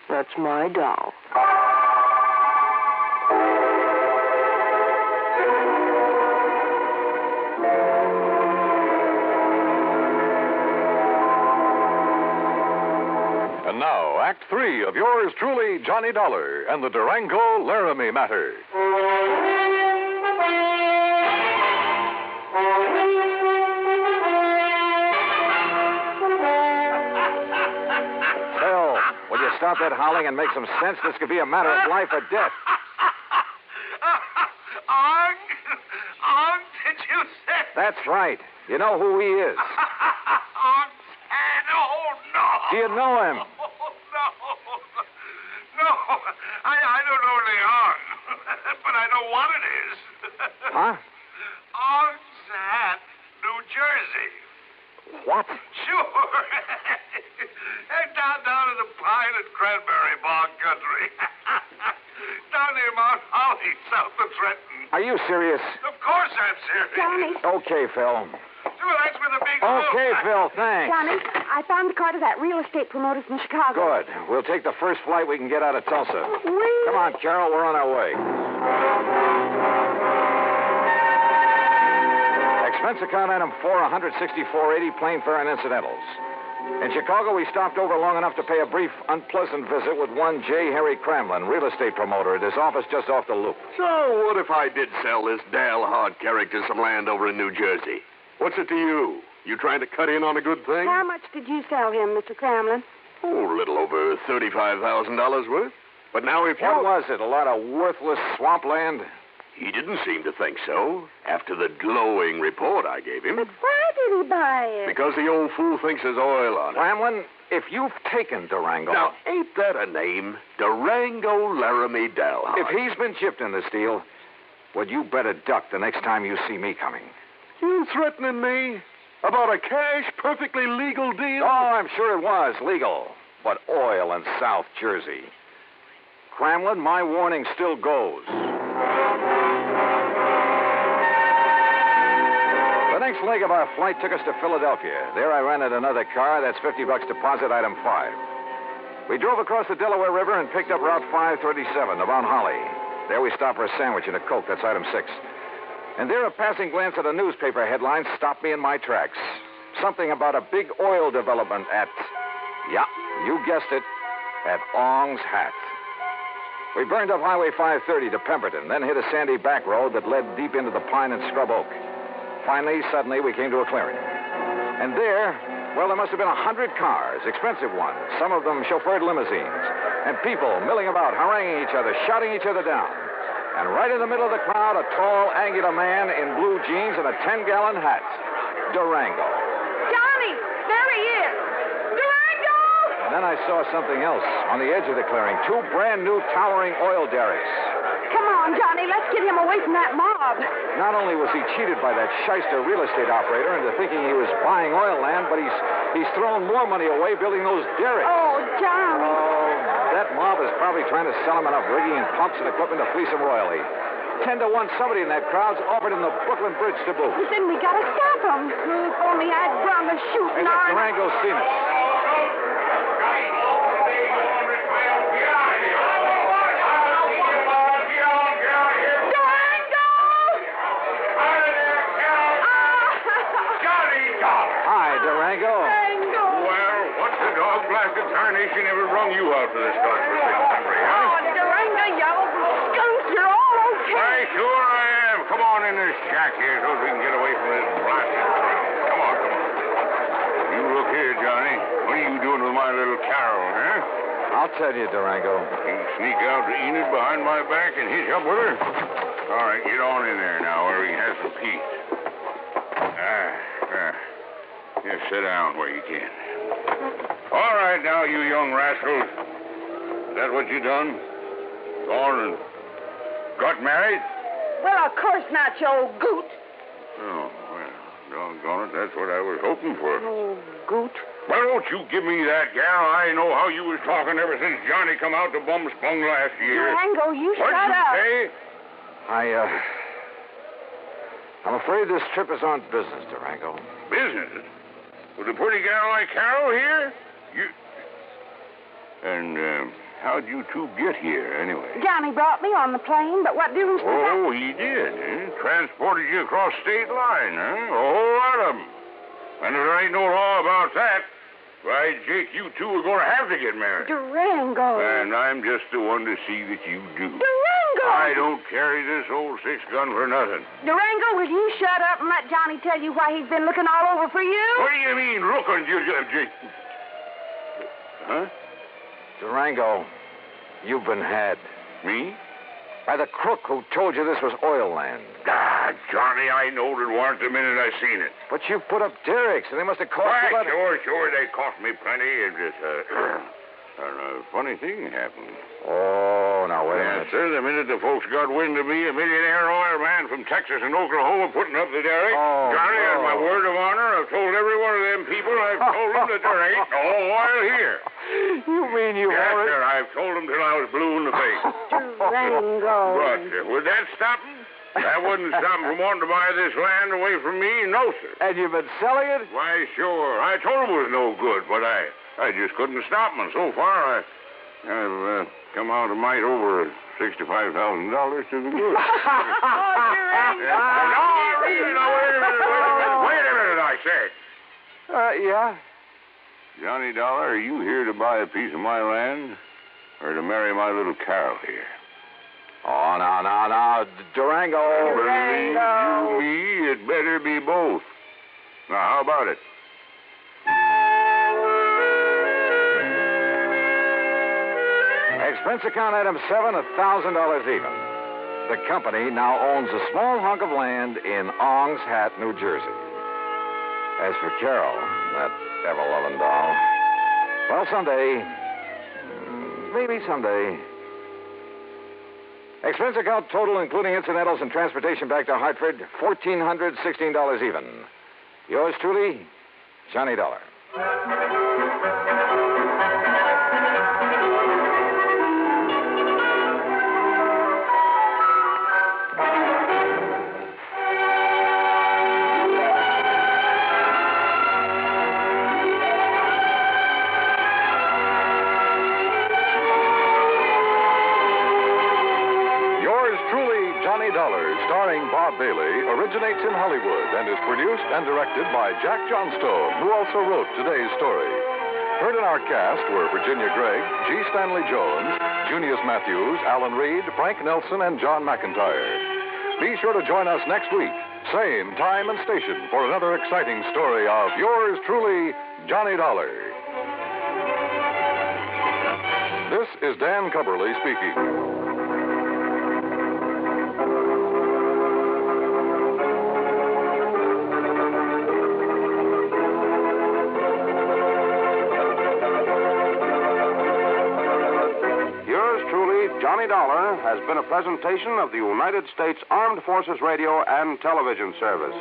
That's my doll. And now, Act 3 of yours truly, Johnny Dollar, and the Durango Laramie Matter. Phil, will you stop that howling and make some sense? This could be a matter of life or death. Ong, did you say? That's right. You know who he is. Ong's hand? Oh, no. Do you know him? No, I don't know the Ong, but I know what it is. Huh? Ong's hat, New Jersey. What? Sure. And down in the pine and cranberry bog country. Down near Mount Holly, south of Trenton. Are you serious? Of course I'm serious. Johnny. Okay, Phil. Sure, that's where the big Okay, Phil, thanks. Johnny, I found the car to that real estate promoter from Chicago. Good. We'll take the first flight we can get out of Tulsa. Come on, Carol, we're on our way. Expense account item 4, $164.80, plane fare and incidentals. In Chicago, we stopped over long enough to pay a brief, unpleasant visit with one J. Harry Cramlin, real estate promoter, at his office just off the loop. So, what if I did sell this Dale Hard character some land over in New Jersey? What's it to you? You trying to cut in on a good thing? How much did you sell him, Mr. Cramlin? Oh, a little over $35,000 worth. But now if you... What was it, a lot of worthless swampland? He didn't seem to think so, after the glowing report I gave him. But why did he buy it? Because the old fool thinks there's oil on it. Cramlin, if you've taken Durango... Now, ain't that a name? Durango Laramie Dalhart. If he's been chipped in this deal, Would you better duck the next time you see me coming? You threatening me? About a cash, perfectly legal deal? Oh, I'm sure it was legal. But oil in South Jersey. Cramlin, my warning still goes. The next leg of our flight took us to Philadelphia. There I rented another car. That's $50 deposit, item 5. We drove across the Delaware River and picked up Route 537 to Mount Holly. There we stopped for a sandwich and a Coke. That's item 6. And there a passing glance at a newspaper headline stopped me in my tracks. Something about a big oil development at, yeah, you guessed it, at Ong's Hat. We burned up Highway 530 to Pemberton, then hit a sandy back road that led deep into the pine and scrub oak. Finally, suddenly, we came to a clearing. And there, well, there must have been 100 cars, expensive ones, some of them chauffeured limousines, and people milling about, haranguing each other, shouting each other down. And right in the middle of the crowd, a tall, angular man in blue jeans and a 10-gallon hat. Durango. Johnny, there he is. Durango! And then I saw something else on the edge of the clearing. 2 brand-new towering oil derricks. Come on, Johnny, let's get him away from that mob. Not only was he cheated by that shyster real estate operator into thinking he was buying oil land, but he's thrown more money away building those derricks. Oh, Johnny. Oh, that mob is probably trying to sell him enough rigging and pumps and equipment to fleece him royally. 10 to 1, somebody in that crowd's offered him the Brooklyn Bridge to boot. But then we gotta stop him. If only I'd run the shooting Hey, iron. Durango's seen us. Durango. Well, what's the dog-blasted tarnation ever rung you out for this godforsaken country, huh? Oh, Durango, you old skunk, you're all okay. Why, sure I am. Come on in this shack here so we can get away from this blasted crowd. Come on. You look here, Johnny. What are you doing with my little Carol, huh? I'll tell you, Durango. You sneak out to Enid behind my back and hitch up with her? All right, get on in there now where we can have some peace. Just sit down where you can. All right, now, you young rascals. Is that what you done? Gone and got married? Well, of course not, you old goot. Oh, well, doggone it. That's what I was hoping for. Oh, goot. Well, don't you give me that, gal. I know how you was talking ever since Johnny come out to Bum Spung last year. Durango, you What'd shut you up. say? I'm afraid this trip is on business, Durango. Business? With a pretty gal like Carol here? And how'd you two get here, anyway? Johnny brought me on the plane, but what difference does that... Oh, he did, eh? Transported you across state line, huh? A whole lot of them. And if there ain't no law about that, why, Jake, you two are going to have to get married. Durango. And I'm just the one to see that you do. Durango! I don't carry this old 6-gun for nothing. Durango, will you shut up and let Johnny tell you why he's been looking all over for you? What do you mean, looking, Jake? Huh? Durango, you've been had. Me? By the crook who told you this was oil land. Ah, Johnny, I knowed it weren't the minute I seen it. But you put up derricks, and they must have cost Why, you... sure, they cost me plenty. It just, a funny thing happened. Oh, now, wait a minute. Sir, the minute the folks got wind of me, a millionaire oil man from Texas and Oklahoma putting up the derrick, Johnny, on my word of honor, I've told every one of them people, I've told them that there ain't no oil here. You mean you Yes, already... sir, I've told them till I was blue in the face. Durango. But would that stop them? That wouldn't stop them from wanting to buy this land away from me, no, sir. And you've been selling it? Why, sure. I told them it was no good, but I just couldn't stop them. And so far, I've come out a mite over $65,000 to the good. Wait a minute, I say. Yeah? Johnny Dollar, are you here to buy a piece of my land or to marry my little Carol here? Oh, now, Durango. Believe you me, it better be both. Now, how about it? Expense account item 7, $1,000 even. The company now owns a small hunk of land in Ong's Hat, New Jersey. As for Carol, that ever-loving doll, well, someday, maybe someday. Expense account total, including incidentals and transportation back to Hartford, $1,416 even. Yours truly, Johnny Dollar. Starring Bob Bailey, originates in Hollywood and is produced and directed by Jack Johnstone, who also wrote today's story. Heard in our cast were Virginia Gregg, G. Stanley Jones, Junius Matthews, Alan Reed, Frank Nelson, and John McIntyre. Be sure to join us next week, same time and station, for another exciting story of yours truly, Johnny Dollar. This is Dan Cubberly speaking. Johnny Dollar has been a presentation of the United States Armed Forces Radio and Television Service.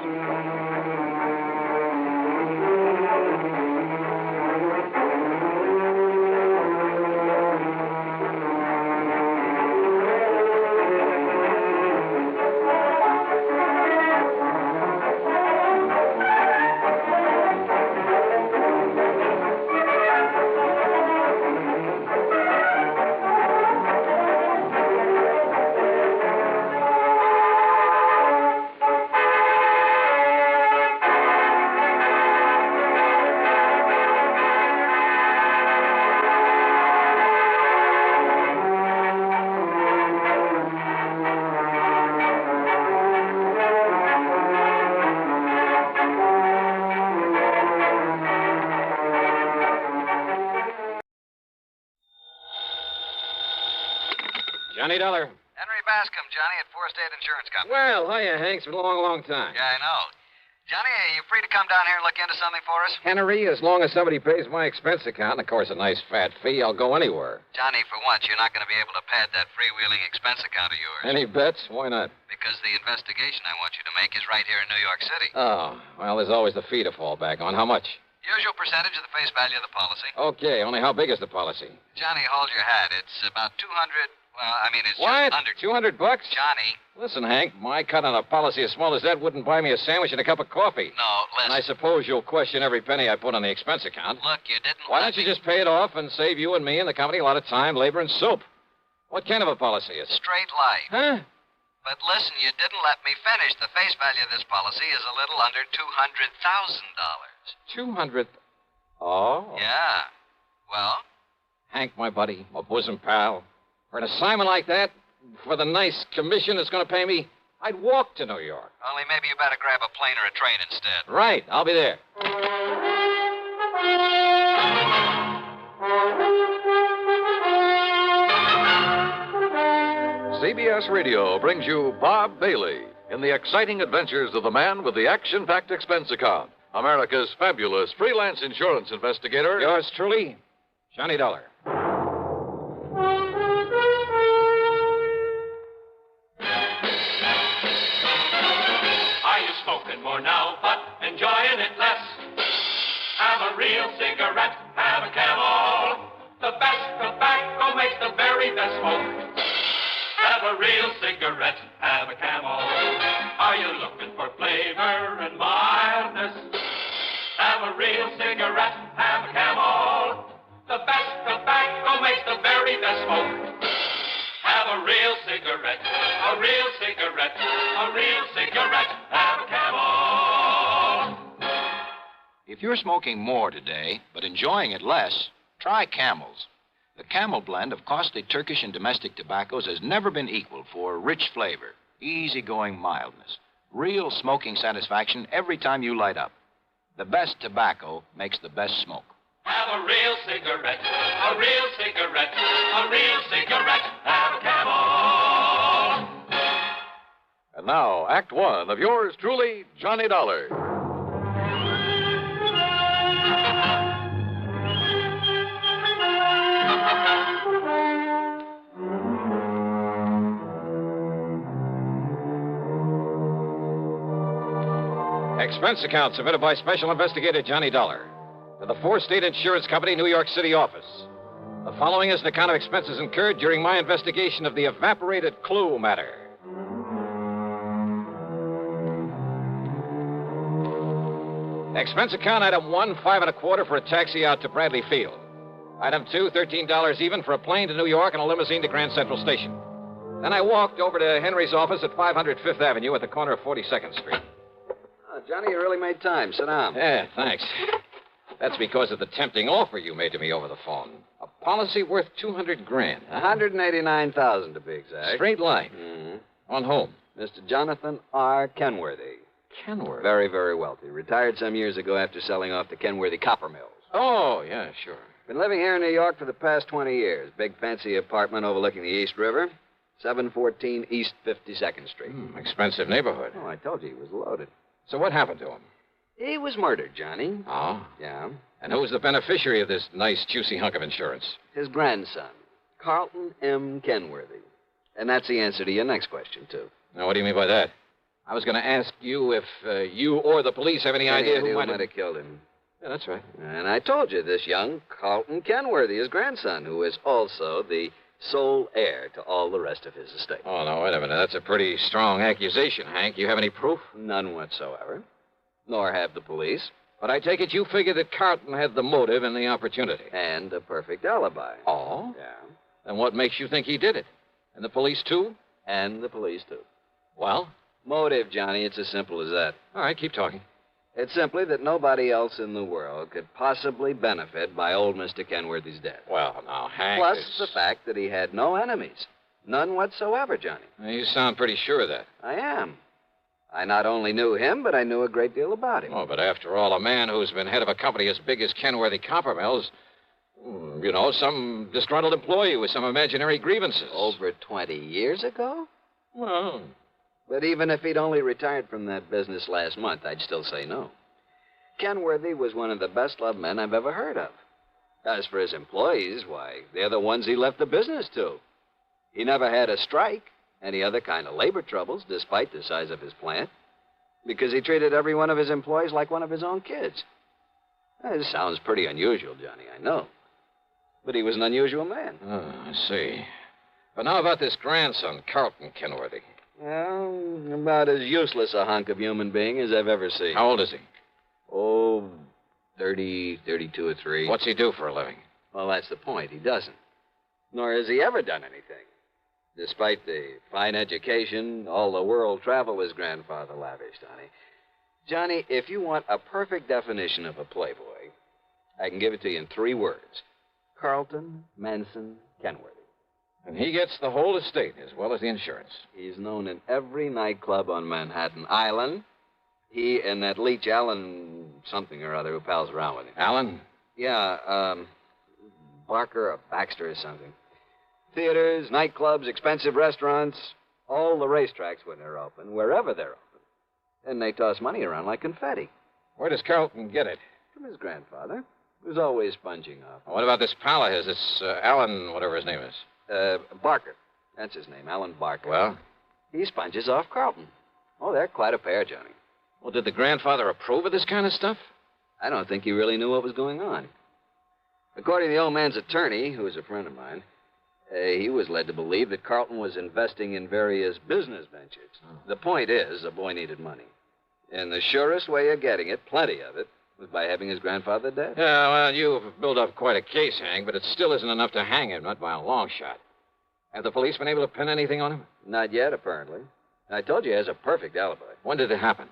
Johnny Dollar. Henry Bascom, Johnny, at Four State Insurance Company. Well, hiya, Hank. It's been a long, long time. Yeah, I know. Johnny, are you free to come down here and look into something for us? Henry, as long as somebody pays my expense account, and of course a nice fat fee, I'll go anywhere. Johnny, for once, you're not going to be able to pad that freewheeling expense account of yours. Any bets? Why not? Because the investigation I want you to make is right here in New York City. Oh, well, there's always the fee to fall back on. How much? Usual percentage of the face value of the policy. Okay, only how big is the policy? Johnny, hold your hat. It's about 200... Well, I mean, it's what? just under... $200? Johnny. Listen, Hank, my cut on a policy as small as that wouldn't buy me a sandwich and a cup of coffee. No, listen. And I suppose you'll question every penny I put on the expense account. Look, you didn't Why don't you just pay it off and save you and me and the company a lot of time, labor, and soap? What kind of a policy is it? Straight life. Huh? But listen, you didn't let me finish. The face value of this policy is a little under $200,000. 200... Oh? Yeah. Well? Hank, my buddy, my bosom pal, for an assignment like that, for the nice commission it's going to pay me, I'd walk to New York. Only maybe you better grab a plane or a train instead. Right. I'll be there. CBS Radio brings you Bob Bailey in the exciting adventures of the man with the action-packed expense account, America's fabulous freelance insurance investigator. Yours truly, Johnny Dollar. Are you smoking more now, but enjoying it less? Have a real cigarette, have a Camel. The best tobacco makes the very best smoke. Have a real cigarette, have a Camel. Are you looking for flavor and mildness? Have a real cigarette, have a Camel. The best tobacco makes the very best smoke. Have a real cigarette, a real cigarette, a real cigarette, have a Camel. If you're smoking more today, but enjoying it less, try Camels. The Camel blend of costly Turkish and domestic tobaccos has never been equaled for rich flavor, easygoing mildness, real smoking satisfaction every time you light up. The best tobacco makes the best smoke. Have a real cigarette, a real cigarette, a real cigarette, have a Camel. And now, Act One of yours truly, Johnny Dollar. Expense account submitted by Special Investigator Johnny Dollar to the Four State Insurance Company, New York City office. The following is an account of expenses incurred during my investigation of the Evaporated clue matter. Expense account item 1, $5.25 for a taxi out to Bradley Field. Item 2, $13 even for a plane to New York and a limousine to Grand Central Station. Then I walked over to Henry's office at 500 Fifth Avenue at the corner of 42nd Street. Oh, Johnny, you really made time. Sit down. Yeah, thanks. That's because of the tempting offer you made to me over the phone. A policy worth $200,000. $189,000 to be exact. Straight line. Mm-hmm. On whom? Mr. Jonathan R. Kenworthy. Kenworthy? Very, very wealthy. Retired some years ago after selling off the Kenworthy copper mills. Oh, yeah, sure. Been living here in New York for the past 20 years. Big fancy apartment overlooking the East River. 714 East 52nd Street. Expensive neighborhood. Oh, I told you he was loaded. So what happened to him? He was murdered, Johnny. Oh? Yeah. And who was the beneficiary of this nice, juicy hunk of insurance? His grandson, Carlton M. Kenworthy. And that's the answer to your next question, too. Now, what do you mean by that? I was going to ask you if you or the police have any idea who might have killed him. Yeah, that's right. And I told you, this young Carlton Kenworthy, his grandson, who is also the sole heir to all the rest of his estate. Oh, no, wait a minute. That's a pretty strong accusation, Hank. You have any proof? None whatsoever. Nor have the police. But I take it you figure that Carlton had the motive and the opportunity. And a perfect alibi. Oh? Yeah. And what makes you think he did it? And the police, too? And the police, too. Well? Motive, Johnny. It's as simple as that. All right, keep talking. It's simply that nobody else in the world could possibly benefit by old Mr. Kenworthy's death. Well, now, Hank... Plus the fact that he had no enemies. None whatsoever, Johnny. You sound pretty sure of that. I am. I not only knew him, but I knew a great deal about him. Oh, but after all, a man who's been head of a company as big as Kenworthy Copper Mills, you know, some disgruntled employee with some imaginary grievances. Over 20 years ago? Well... But even if he'd only retired from that business last month, I'd still say no. Kenworthy was one of the best-loved men I've ever heard of. As for his employees, why, they're the ones he left the business to. He never had a strike, any other kind of labor troubles, despite the size of his plant, because he treated every one of his employees like one of his own kids. This sounds pretty unusual, Johnny, I know. But he was an unusual man. Oh, I see. But now about this grandson, Carlton Kenworthy. Well, about as useless a hunk of human being as I've ever seen. How old is he? Oh, 30, 32 or 3. What's he do for a living? Well, that's the point. He doesn't. Nor has he ever done anything. Despite the fine education, all the world travel his grandfather lavished on him. Johnny, if you want a perfect definition of a playboy, I can give it to you in 3 words. Carlton Manson Kenworthy. And he gets the whole estate as well as the insurance. He's known in every nightclub on Manhattan Island. He and that leech Allen something or other who pals around with him. Allen? Yeah, Barker or Baxter or something. Theaters, nightclubs, expensive restaurants, all the racetracks when they're open, wherever they're open. And they toss money around like confetti. Where does Carlton get it? From his grandfather, who's always sponging off. What about this pal of his, this Allen, whatever his name is? Barker. That's his name, Alan Barker. Well? He sponges off Carlton. Oh, they're quite a pair, Johnny. Well, did the grandfather approve of this kind of stuff? I don't think he really knew what was going on. According to the old man's attorney, who is a friend of mine, he was led to believe that Carlton was investing in various business ventures. Oh. The point is, the boy needed money. And the surest way of getting it, plenty of it, was by having his grandfather dead. Yeah, well, you've built up quite a case, Hank, but it still isn't enough to hang him, not by a long shot. Have the police been able to pin anything on him? Not yet, apparently. I told you he has a perfect alibi. When did it happen?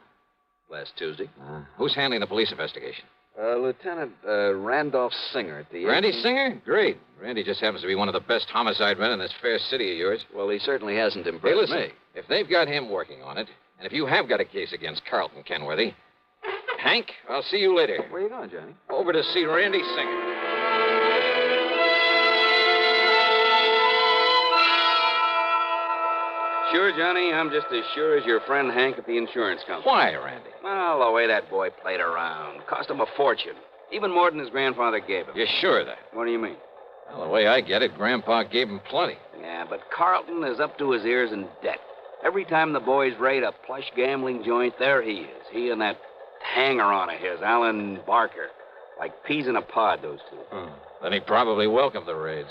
Last Tuesday. Who's handling the police investigation? Lieutenant Randolph Singer at the... Randy Singer? Great. Randy just happens to be one of the best homicide men in this fair city of yours. Well, he certainly hasn't impressed Hey, listen, me. If they've got him working on it, and if you have got a case against Carlton Kenworthy, Hank, I'll see you later. Where are you going, Johnny? Over to see Randy Singer. Sure, Johnny, I'm just as sure as your friend Hank at the insurance company. Why, Randy? Well, the way that boy played around. Cost him a fortune. Even more than his grandfather gave him. You're sure of that? What do you mean? Well, the way I get it, Grandpa gave him plenty. Yeah, but Carlton is up to his ears in debt. Every time the boys raid a plush gambling joint, there he is. He and that hanger on of his, Alan Barker. Like peas in a pod, those two. Then he probably welcomed the raids.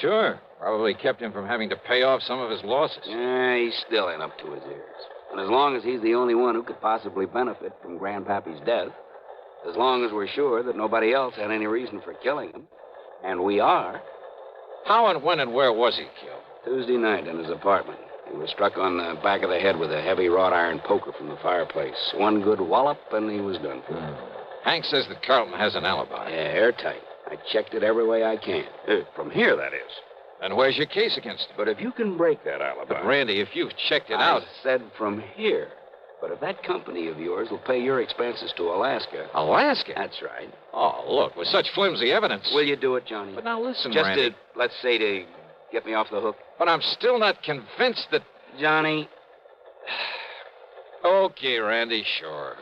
Sure. Probably kept him from having to pay off some of his losses. Yeah, he's still in up to his ears. And as long as he's the only one who could possibly benefit from Grandpappy's death, as long as we're sure that nobody else had any reason for killing him, and we are... How and when and where was he killed? Tuesday night in his apartment. He was struck on the back of the head with a heavy wrought iron poker from the fireplace. One good wallop, and he was done for. Hank says that Carlton has an alibi. Yeah, airtight. I checked it every way I can. From here, that is. And where's your case against him? But if you can break that alibi... But, Randy, if you've checked it I out... said from here. But if that company of yours will pay your expenses to Alaska... Alaska? That's right. Oh, look, with such flimsy evidence... Will you do it, Johnny? But now listen, Just Randy. to, let's say, to get me off the hook. But I'm still not convinced that... Johnny... Okay, Randy, sure.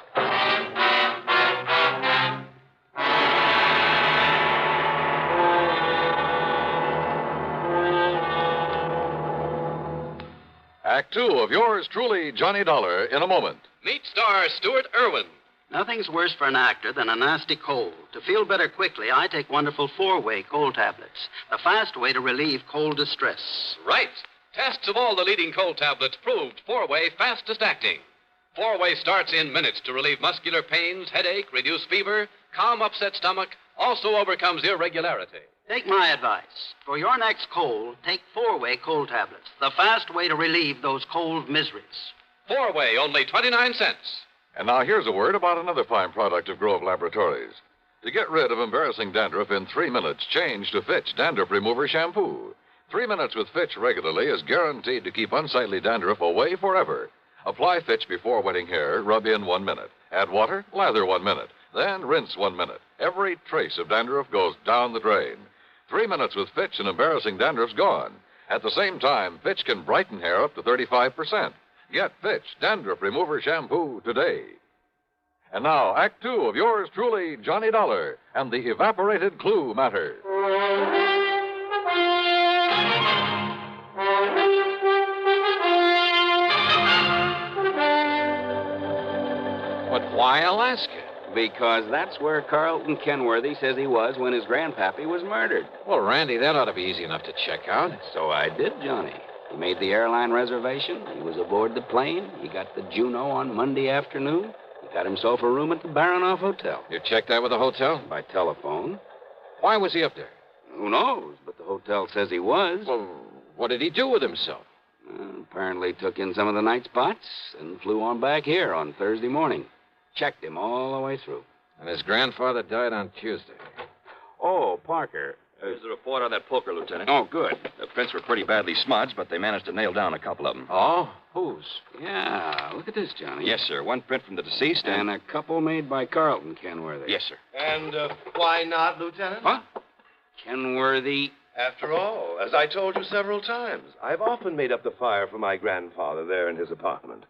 Act two of yours truly, Johnny Dollar, in a moment. Meet star Stuart Irwin. Nothing's worse for an actor than a nasty cold. To feel better quickly, I take wonderful four-way cold tablets. The fast way to relieve cold distress. Right. Tests of all the leading cold tablets proved four-way fastest acting. Four-way starts in minutes to relieve muscular pains, headache, reduce fever, calm upset stomach, also overcomes irregularity. Take my advice. For your next cold, take four-way cold tablets. The fast way to relieve those cold miseries. Four-way, only 29 cents. And now here's a word about another fine product of Grove Laboratories. To get rid of embarrassing dandruff in 3 minutes, change to Fitch Dandruff Remover Shampoo. 3 minutes with Fitch regularly is guaranteed to keep unsightly dandruff away forever. Apply Fitch before wetting hair, rub in 1 minute. Add water, lather 1 minute. Then rinse 1 minute. Every trace of dandruff goes down the drain. 3 minutes with Fitch and embarrassing dandruff's gone. At the same time, Fitch can brighten hair up to 35%. Get Fitch Dandruff Remover Shampoo today. And now, Act Two of yours truly, Johnny Dollar, and the Evaporated Clue Matter. But why Alaska? Because that's where Carlton Kenworthy says he was when his grandpappy was murdered. Well, Randy, that ought to be easy enough to check out. So I did, Johnny. He made the airline reservation. He was aboard the plane. He got the Juneau on Monday afternoon. He got himself a room at the Baranoff Hotel. You checked that with the hotel? By telephone. Why was he up there? Who knows? But the hotel says he was. Well, what did he do with himself? Apparently took in some of the night spots and flew on back here on Thursday morning. Checked him all the way through. And his grandfather died on Tuesday. Oh, Parker. Here's the report on that poker, Lieutenant. Oh, good. The prints were pretty badly smudged, but they managed to nail down a couple of them. Oh? Whose? Yeah, look at this, Johnny. Yes, sir. One print from the deceased And a couple made by Carlton Kenworthy. Yes, sir. And why not, Lieutenant? What? Kenworthy. After all, as I told you several times, I've often made up the fire for my grandfather there in his apartment.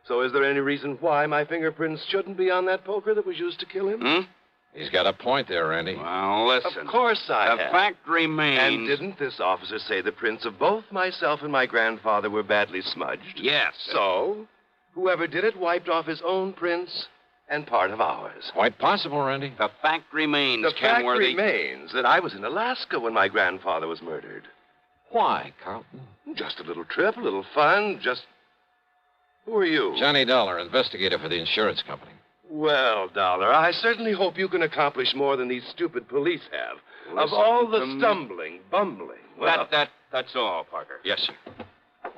So is there any reason why my fingerprints shouldn't be on that poker that was used to kill him? He's got a point there, Randy. Well, listen. Of course I have. The fact remains... And didn't this officer say the prints of both myself and my grandfather were badly smudged? Yes. So, whoever did it wiped off his own prints and part of ours. Quite possible, Randy. The fact remains, The fact Kenworthy... remains that I was in Alaska when my grandfather was murdered. Why, Carlton? Just a little trip, a little fun, just... Who are you? Johnny Dollar, investigator for the insurance company. Well, Dollar, I certainly hope you can accomplish more than these stupid police have. Listen of all the to me. stumbling, bumbling... Well, That's all, Parker. Yes, sir.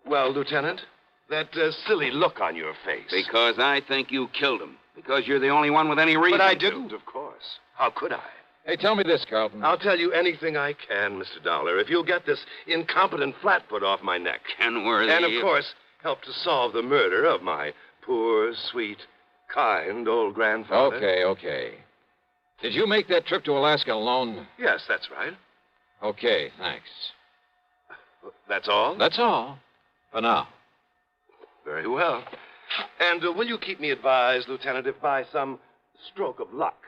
Well, Lieutenant, that silly look on your face. Because I think you killed him. Because you're the only one with any reason But I to. didn't, of course. How could I? Hey, tell me this, Carlton. I'll tell you anything I can, Mr. Dollar, if you'll get this incompetent flatfoot off my neck. Kenworthy... And, of course, help to solve the murder of my poor, sweet, kind old grandfather. Okay. Did you make that trip to Alaska alone? Yes, that's right. Okay, thanks. That's all? That's all. For now. Very well. And will you keep me advised, Lieutenant, if by some stroke of luck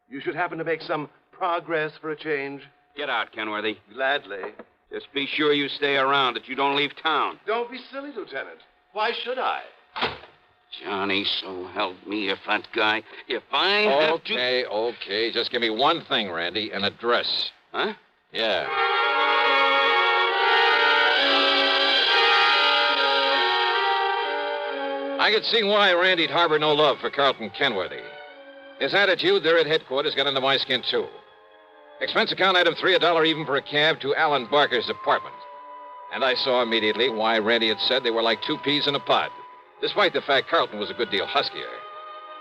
you should happen to make some progress for a change? Get out, Kenworthy. Gladly. Just be sure you stay around, that you don't leave town. Don't be silly, Lieutenant. Why should I? Johnny, so help me, if that guy... If I have to... Okay. Just give me one thing, Randy. An address. Huh? Yeah. I could see why Randy'd harbor no love for Carlton Kenworthy. His attitude there at headquarters got under my skin, too. Expense account item 3, $1 even for a cab to Alan Barker's apartment. And I saw immediately why Randy had said they were like two peas in a pod, despite the fact Carlton was a good deal huskier.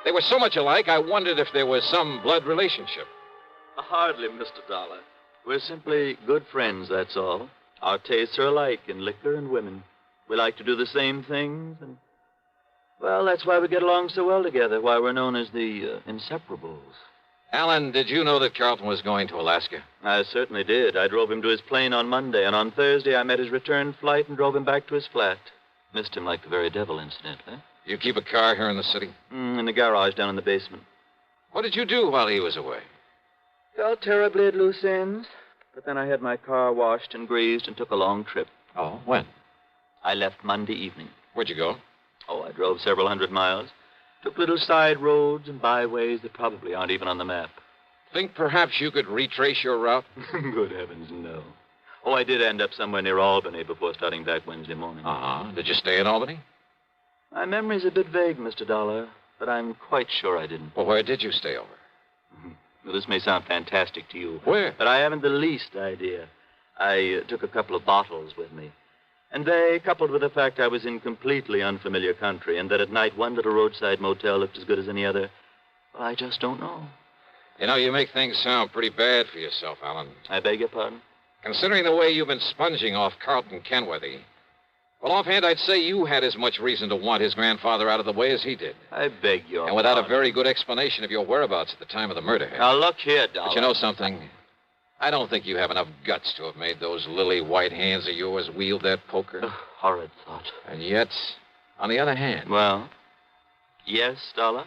They were so much alike, I wondered if there was some blood relationship. Hardly, Mr. Dollar. We're simply good friends, that's all. Our tastes are alike in liquor and women. We like to do the same things, and... well, that's why we get along so well together, why we're known as the Inseparables. Alan, did you know that Carlton was going to Alaska? I certainly did. I drove him to his plane on Monday, and on Thursday I met his return flight and drove him back to his flat. Missed him like the very devil, incidentally. You keep a car here in the city? In the garage down in the basement. What did you do while he was away? Felt terribly at loose ends, but then I had my car washed and greased and took a long trip. Oh, when? I left Monday evening. Where'd you go? Oh, I drove several hundred miles. Took little side roads and byways that probably aren't even on the map. Think perhaps you could retrace your route? Good heavens, no. Oh, I did end up somewhere near Albany before starting back Wednesday morning. Uh-huh. Did you stay in Albany? My memory's a bit vague, Mr. Dollar, but I'm quite sure I didn't. Well, where did you stay over? Well, this may sound fantastic to you. Where? But I haven't the least idea. I took a couple of bottles with me. And they, coupled with the fact I was in completely unfamiliar country and that at night one little roadside motel looked as good as any other, well, I just don't know. You know, you make things sound pretty bad for yourself, Alan. I beg your pardon? Considering the way you've been sponging off Carlton Kenworthy, well, offhand, I'd say you had as much reason to want his grandfather out of the way as he did. I beg your And without pardon. a very good explanation of your whereabouts at the time of the murder. Now, look here, Dollar. But you know something? I don't think you have enough guts to have made those lily white hands of yours wield that poker. Horrid thought. And yet, on the other hand... Well, yes, Dollar?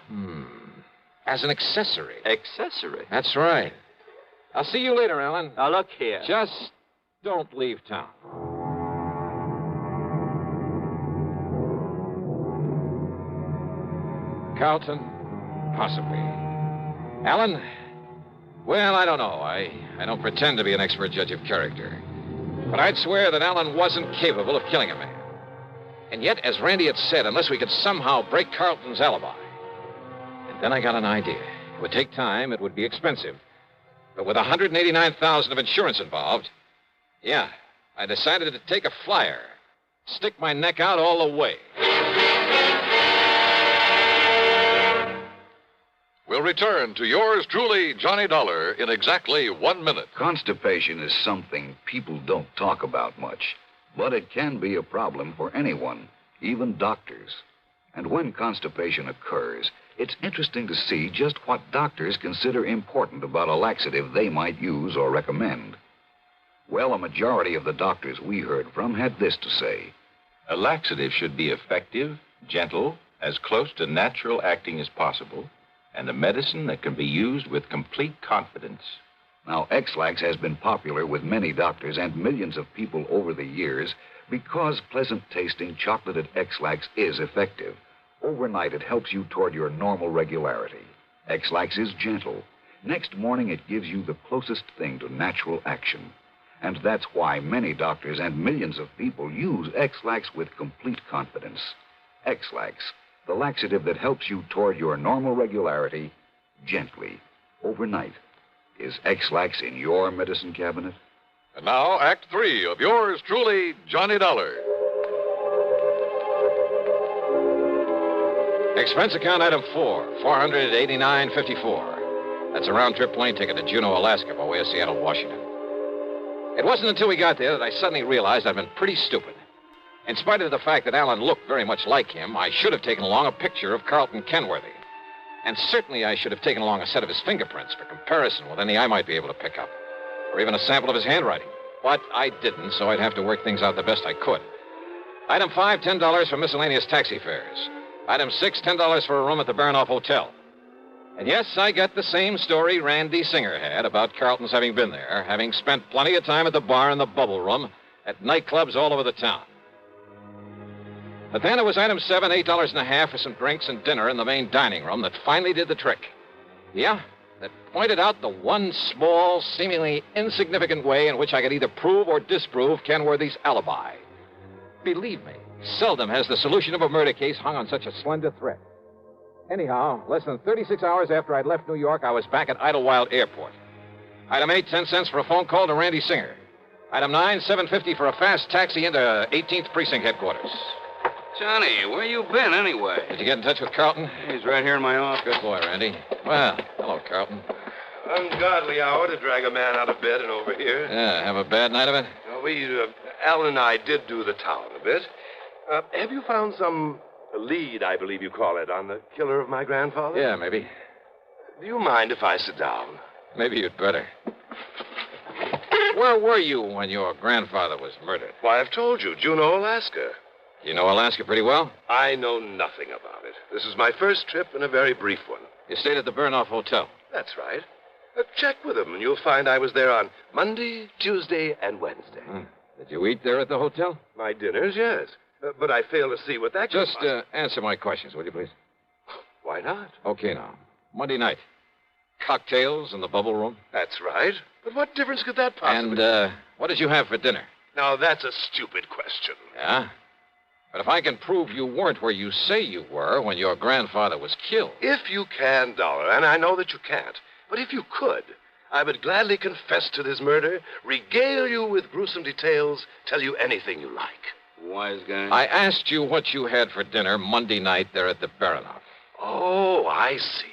As an accessory. Accessory? That's right. I'll see you later, Alan. Now, look here. Just don't leave town. Carlton? Possibly. Alan? Well, I don't know. I don't pretend to be an expert judge of character. But I'd swear that Alan wasn't capable of killing a man. And yet, as Randy had said, unless we could somehow break Carlton's alibi. And then I got an idea. It would take time. It would be expensive. But with $189,000 of insurance involved, yeah, I decided to take a flyer. Stick my neck out all the way. We'll return to yours truly, Johnny Dollar, in exactly 1 minute. Constipation is something people don't talk about much, but it can be a problem for anyone, even doctors. And when constipation occurs, it's interesting to see just what doctors consider important about a laxative they might use or recommend. Well, a majority of the doctors we heard from had this to say. A laxative should be effective, gentle, as close to natural acting as possible, and a medicine that can be used with complete confidence. Now, X-Lax has been popular with many doctors and millions of people over the years because pleasant-tasting chocolated X-Lax is effective. Overnight, it helps you toward your normal regularity. X-Lax is gentle. Next morning, it gives you the closest thing to natural action. And that's why many doctors and millions of people use X-Lax with complete confidence. X-Lax, the laxative that helps you toward your normal regularity gently, overnight. Is X-Lax in your medicine cabinet? And now, Act 3 of yours truly, Johnny Dollar. Expense account item 4, $489.54. That's a round-trip plane ticket to Juneau, Alaska, by way of Seattle, Washington. It wasn't until we got there that I suddenly realized I'd been pretty stupid. In spite of the fact that Alan looked very much like him, I should have taken along a picture of Carlton Kenworthy. And certainly I should have taken along a set of his fingerprints for comparison with any I might be able to pick up. Or even a sample of his handwriting. But I didn't, so I'd have to work things out the best I could. Item 5, $10 for miscellaneous taxi fares. Item 6, $10 for a room at the Baranoff Hotel. And yes, I got the same story Randy Singer had about Carlton's having been there, having spent plenty of time at the bar and the bubble room, at nightclubs all over the town. But then it was item 7, $8.50 for some drinks and dinner in the main dining room that finally did the trick. Yeah, that pointed out the one small, seemingly insignificant way in which I could either prove or disprove Kenworthy's alibi. Believe me, seldom has the solution of a murder case hung on such a slender thread. Anyhow, less than 36 hours after I'd left New York, I was back at Idlewild Airport. Item 8, 10 cents for a phone call to Randy Singer. Item 9, $7.50 for a fast taxi into 18th Precinct headquarters. Johnny, where you been anyway? Did you get in touch with Carlton? He's right here in my office. Good boy, Randy. Well, hello, Carlton. Ungodly hour to drag a man out of bed and over here. Yeah, have a bad night of it? Alan and I did do the town a bit. Have you found some lead, I believe you call it, on the killer of my grandfather? Yeah, maybe. Do you mind if I sit down? Maybe you'd better. Where were you when your grandfather was murdered? Why, I've told you, Juneau, Alaska. You know Alaska pretty well? I know nothing about it. This is my first trip and a very brief one. You stayed at the Burnoff Hotel? That's right. Check with him, and you'll find I was there on Monday, Tuesday, and Wednesday. Did you eat there at the hotel? My dinners, yes. But I fail to see what that could Just answer my questions, would you, please? Why not? Okay, now. Monday night. Cocktails in the bubble room? That's right. But what difference could that possibly... And what did you have for dinner? Now, that's a stupid question. Yeah? But if I can prove you weren't where you say you were when your grandfather was killed... If you can, Dollar, and I know that you can't, but if you could, I would gladly confess to this murder, regale you with gruesome details, tell you anything you like. Wise guy. I asked you what you had for dinner Monday night there at the Baranoff. Oh, I see.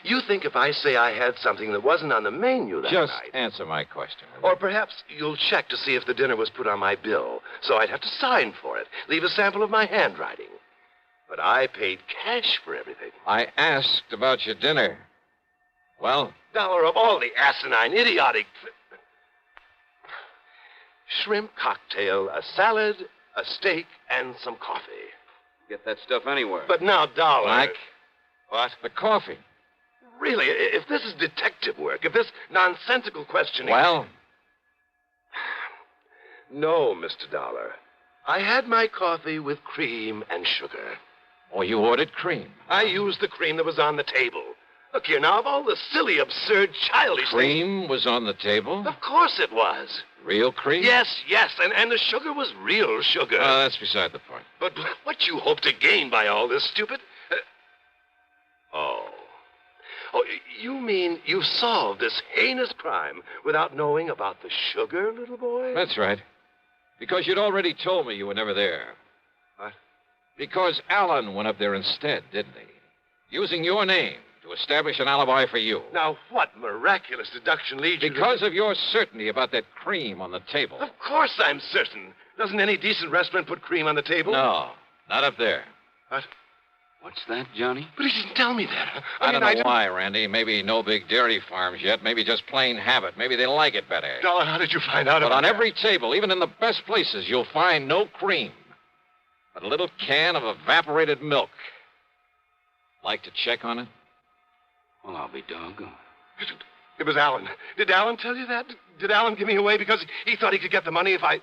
You think if I say I had something that wasn't on the menu that Just night... answer my question. Or perhaps you'll check to see if the dinner was put on my bill, so I'd have to sign for it, leave a sample of my handwriting. But I paid cash for everything. I asked about your dinner. Well? Dollar, of all the asinine, idiotic... Shrimp cocktail, a salad, a steak, and some coffee. Get that stuff anywhere. But now, Dollar... Mike? What? The coffee. Really, if this is detective work, if this nonsensical questioning... Well? No, Mr. Dollar. I had my coffee with cream and sugar. Oh, you ordered cream? I used the cream that was on the table. Look here, now, of all the silly, absurd, childish Cream was on the table? Of course it was. Real cream? Yes, and the sugar was real sugar. That's beside the point. But what you hope to gain by all this, stupid... Oh, you mean you solved this heinous crime without knowing about the sugar, little boy? That's right. Because you'd already told me you were never there. What? Because Alan went up there instead, didn't he? Using your name to establish an alibi for you. Now, what miraculous deduction leads you to... Because of your certainty about that cream on the table. Of course I'm certain. Doesn't any decent restaurant put cream on the table? No, not up there. What? What's that, Johnny? But he didn't tell me that. I don't know why, Randy. Maybe no big dairy farms yet. Maybe just plain habit. Maybe they like it better. Dollar, how did you find out But about on that? every table, even in the best places, you'll find no cream. But a little can of evaporated milk. Like to check on it? Well, I'll be doggone. It was Alan. Did Alan tell you that? Did Alan give me away because he thought he could get the money if I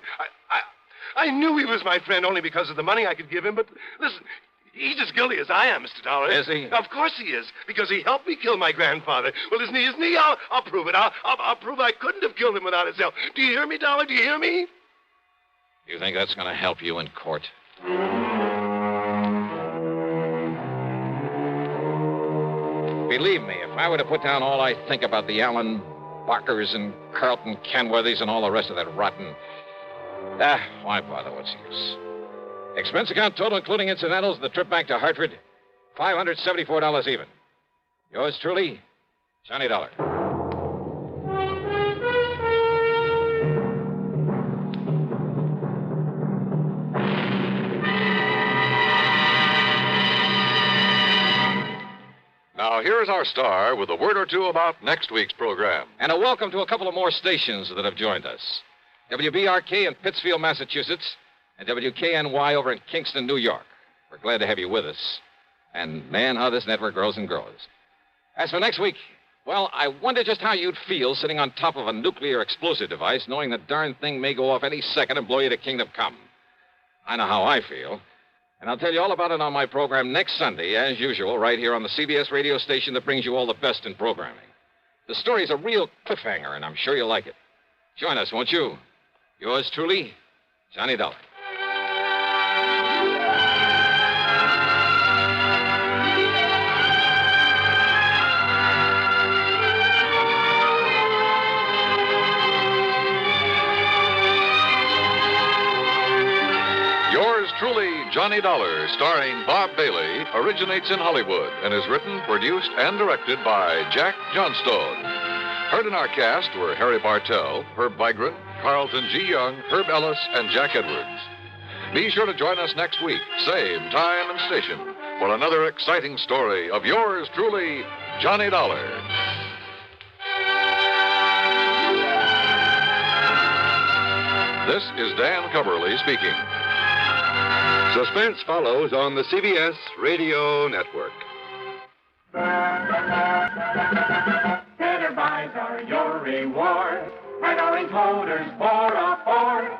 knew he was my friend only because of the money I could give him, but listen, he's as guilty as I am, Mr. Dollar. Is he? Of course he is, because he helped me kill my grandfather. Well, isn't he? I'll prove it. I'll prove I couldn't have killed him without his help. Do you hear me, Dollar? Do you hear me? You think that's going to help you in court? Believe me, if I were to put down all I think about the Allen Barkers and Carlton Kenworthys and all the rest of that rotten... why bother? What's the use? Expense account total, including incidentals, the trip back to Hartford, $574 even. Yours truly, Johnny Dollar. Now, here's our star with a word or two about next week's program. And a welcome to a couple of more stations that have joined us. WBRK in Pittsfield, Massachusetts, and WKNY over in Kingston, New York. We're glad to have you with us. And, man, how this network grows and grows. As for next week, well, I wonder just how you'd feel sitting on top of a nuclear explosive device, knowing the darn thing may go off any second and blow you to kingdom come. I know how I feel. And I'll tell you all about it on my program next Sunday, as usual, right here on the CBS radio station that brings you all the best in programming. The story's a real cliffhanger, and I'm sure you'll like it. Join us, won't you? Yours truly, Johnny Dollar. Yours truly, Johnny Dollar, starring Bob Bailey, originates in Hollywood and is written, produced, and directed by Jack Johnstone. Heard in our cast were Harry Bartell, Herb Vigran, Carlton G. Young, Herb Ellis, and Jack Edwards. Be sure to join us next week, same time and station, for another exciting story of yours truly, Johnny Dollar. This is Dan Coverly speaking. Suspense follows on the CBS Radio Network. Better buys are your reward. And Orange Motors for a Ford.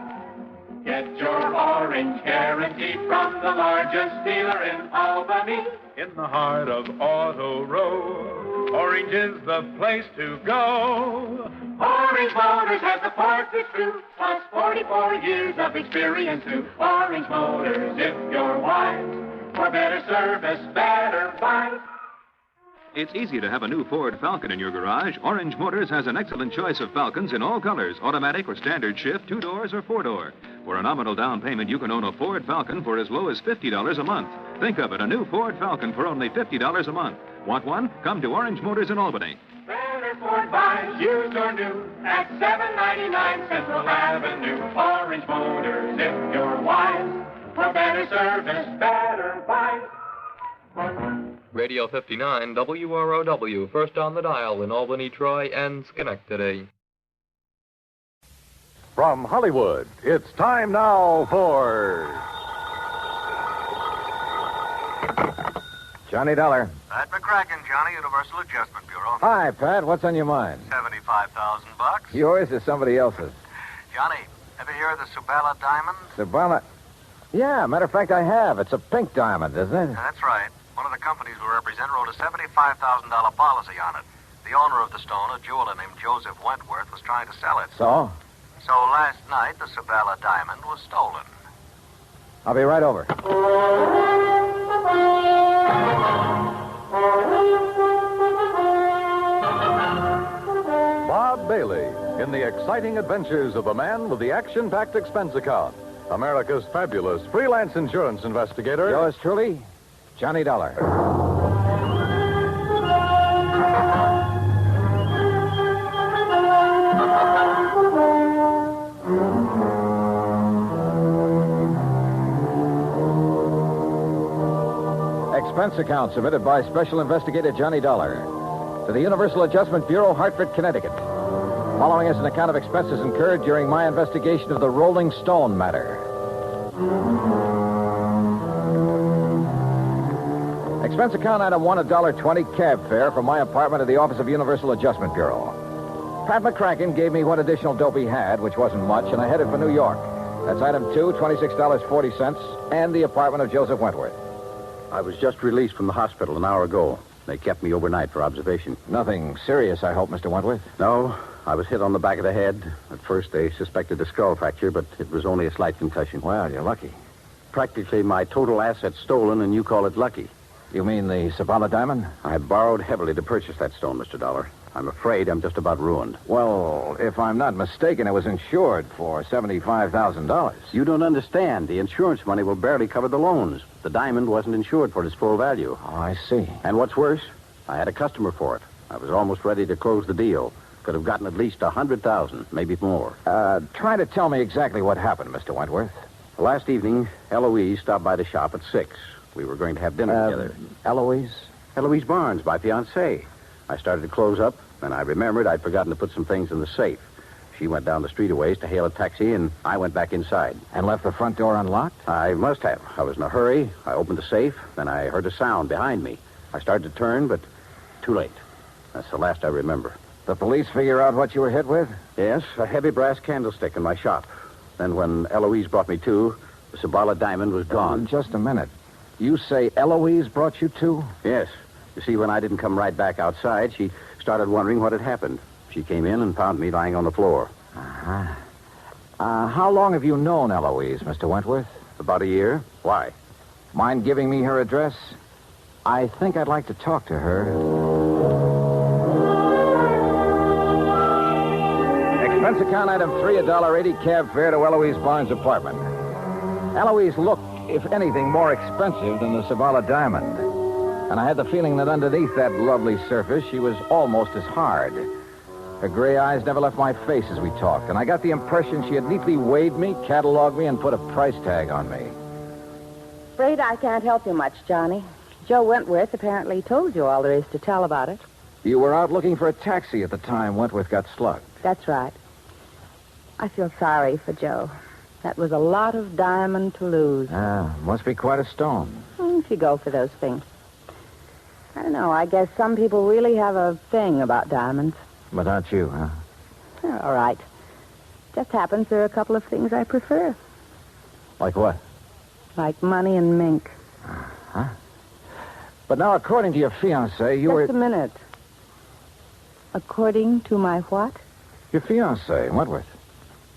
Get your orange guarantee from the largest dealer in Albany. In the heart of Auto Row, Orange is the place to go. Orange Motors has the parts it's true, plus 44 years of experience too. Orange Motors, if you're wise, for better service, better buys. It's easy to have a new Ford Falcon in your garage. Orange Motors has an excellent choice of Falcons in all colors, automatic or standard shift, 2 doors or 4 door. For a nominal down payment, you can own a Ford Falcon for as low as $50 a month. Think of it, a new Ford Falcon for only $50 a month. Want one? Come to Orange Motors in Albany. Better Ford buys, used or new, at $7.99 Central Avenue. Orange Motors, if you're wise, for better service, better buys. Radio 59, WROW, first on the dial in Albany, Troy, and Schenectady. From Hollywood, it's time now for Johnny Dollar. Pat McCracken, Johnny, Universal Adjustment Bureau. Hi, Pat. What's on your mind? $75,000. Yours or somebody else's? Johnny, ever hear of the Sabala diamond? Sabala. Yeah, matter of fact, I have. It's a pink diamond, isn't it? That's right. One of the companies we represent wrote a $75,000 policy on it. The owner of the stone, a jeweler named Joseph Wentworth, was trying to sell it. So? So last night, the Sabala diamond was stolen. I'll be right over. Bob Bailey in the exciting adventures of the man with the action-packed expense account. America's fabulous freelance insurance investigator. Yours truly, Johnny Dollar. Expense account submitted by Special Investigator Johnny Dollar to the Universal Adjustment Bureau, Hartford, Connecticut. Following is an account of expenses incurred during my investigation of the Rolling Stone matter. Expense account item 1, $1.20 cab fare from my apartment to the office of Universal Adjustment Bureau. Pat McCracken gave me what additional dope he had, which wasn't much, and I headed for New York. That's item 2, $26.40, and the apartment of Joseph Wentworth. I was just released from the hospital an hour ago. They kept me overnight for observation. Nothing serious, I hope, Mr. Wentworth? No. I was hit on the back of the head. At first, they suspected a skull fracture, but it was only a slight concussion. Well, you're lucky. Practically my total assets stolen, and you call it lucky. You mean the Sabala diamond? I borrowed heavily to purchase that stone, Mr. Dollar. I'm afraid I'm just about ruined. Well, if I'm not mistaken, it was insured for $75,000. You don't understand. The insurance money will barely cover the loans. The diamond wasn't insured for its full value. Oh, I see. And what's worse, I had a customer for it. I was almost ready to close the deal. Could have gotten at least $100,000, maybe more. Try to tell me exactly what happened, Mr. Wentworth. Last evening, Eloise stopped by the shop at 6. We were going to have dinner together. Eloise? Eloise Barnes, my fiancée. I started to close up, and I remembered I'd forgotten to put some things in the safe. She went down the street a ways to hail a taxi, and I went back inside. And left the front door unlocked? I must have. I was in a hurry. I opened the safe, then I heard a sound behind me. I started to turn, but too late. That's the last I remember. The police figure out what you were hit with? Yes, a heavy brass candlestick in my shop. Then when Eloise brought me to, The Sabala diamond was gone. Just a minute. You say Eloise brought you two? Yes. You see, when I didn't come right back outside, she started wondering what had happened. She came in and found me lying on the floor. Uh-huh. How long have you known Eloise, Mr. Wentworth? About a year. Why? Mind giving me her address? I think I'd like to talk to her. Expense account item 3, $1.80 cab fare to Eloise Barnes' apartment. Eloise looked, if anything, more expensive than the Sabala diamond. And I had the feeling that underneath that lovely surface, she was almost as hard. Her gray eyes never left my face as we talked, and I got the impression she had neatly weighed me, cataloged me, and put a price tag on me. Afraid I can't help you much, Johnny. Joe Wentworth apparently told you all there is to tell about it. You were out looking for a taxi at the time Wentworth got slugged. That's right. I feel sorry for Joe. That was a lot of diamond to lose. Must be quite a stone. If you go for those things. I don't know. I guess some people really have a thing about diamonds. But not you, huh? All right. Just happens there are a couple of things I prefer. Like what? Like money and mink. Huh? But now, according to your fiancé, you were... Just a minute. According to my what? Your fiancé, Wentworth.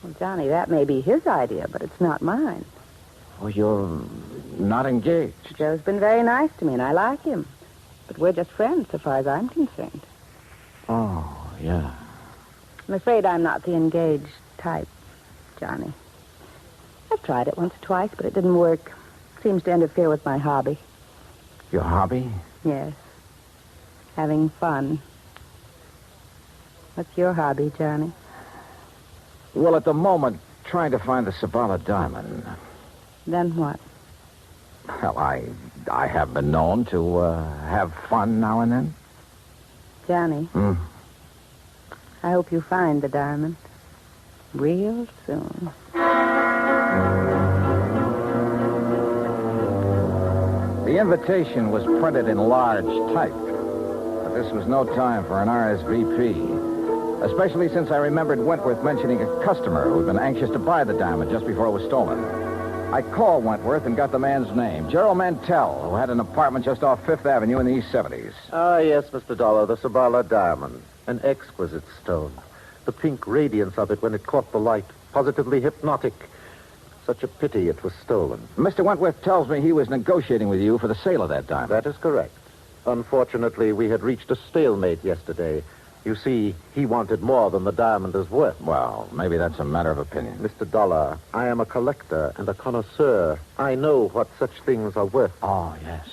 Well, Johnny, that may be his idea, but it's not mine. Well, you're not engaged. Joe's been very nice to me, and I like him. But we're just friends, so far as I'm concerned. Oh, yeah. I'm afraid I'm not the engaged type, Johnny. I've tried it once or twice, but it didn't work. Seems to interfere with my hobby. Your hobby? Yes. Having fun. What's your hobby, Johnny? Well, at the moment, trying to find the Sabala diamond. Then what? Well, I have been known to have fun now and then. Johnny. I hope you find the diamond real soon. The invitation was printed in large type, but this was no time for an RSVP, especially since I remembered Wentworth mentioning a customer who had been anxious to buy the diamond just before it was stolen. I called Wentworth and got the man's name, Gerald Mantell, who had an apartment just off Fifth Avenue in the East 70s. Ah, yes, Mr. Dollar, the Sabala diamond. An exquisite stone. The pink radiance of it when it caught the light. Positively hypnotic. Such a pity it was stolen. Mr. Wentworth tells me he was negotiating with you for the sale of that diamond. That is correct. Unfortunately, we had reached a stalemate yesterday. You see, he wanted more than the diamond is worth. Well, maybe that's a matter of opinion. Mr. Dollar, I am a collector and a connoisseur. I know what such things are worth. Oh, yes.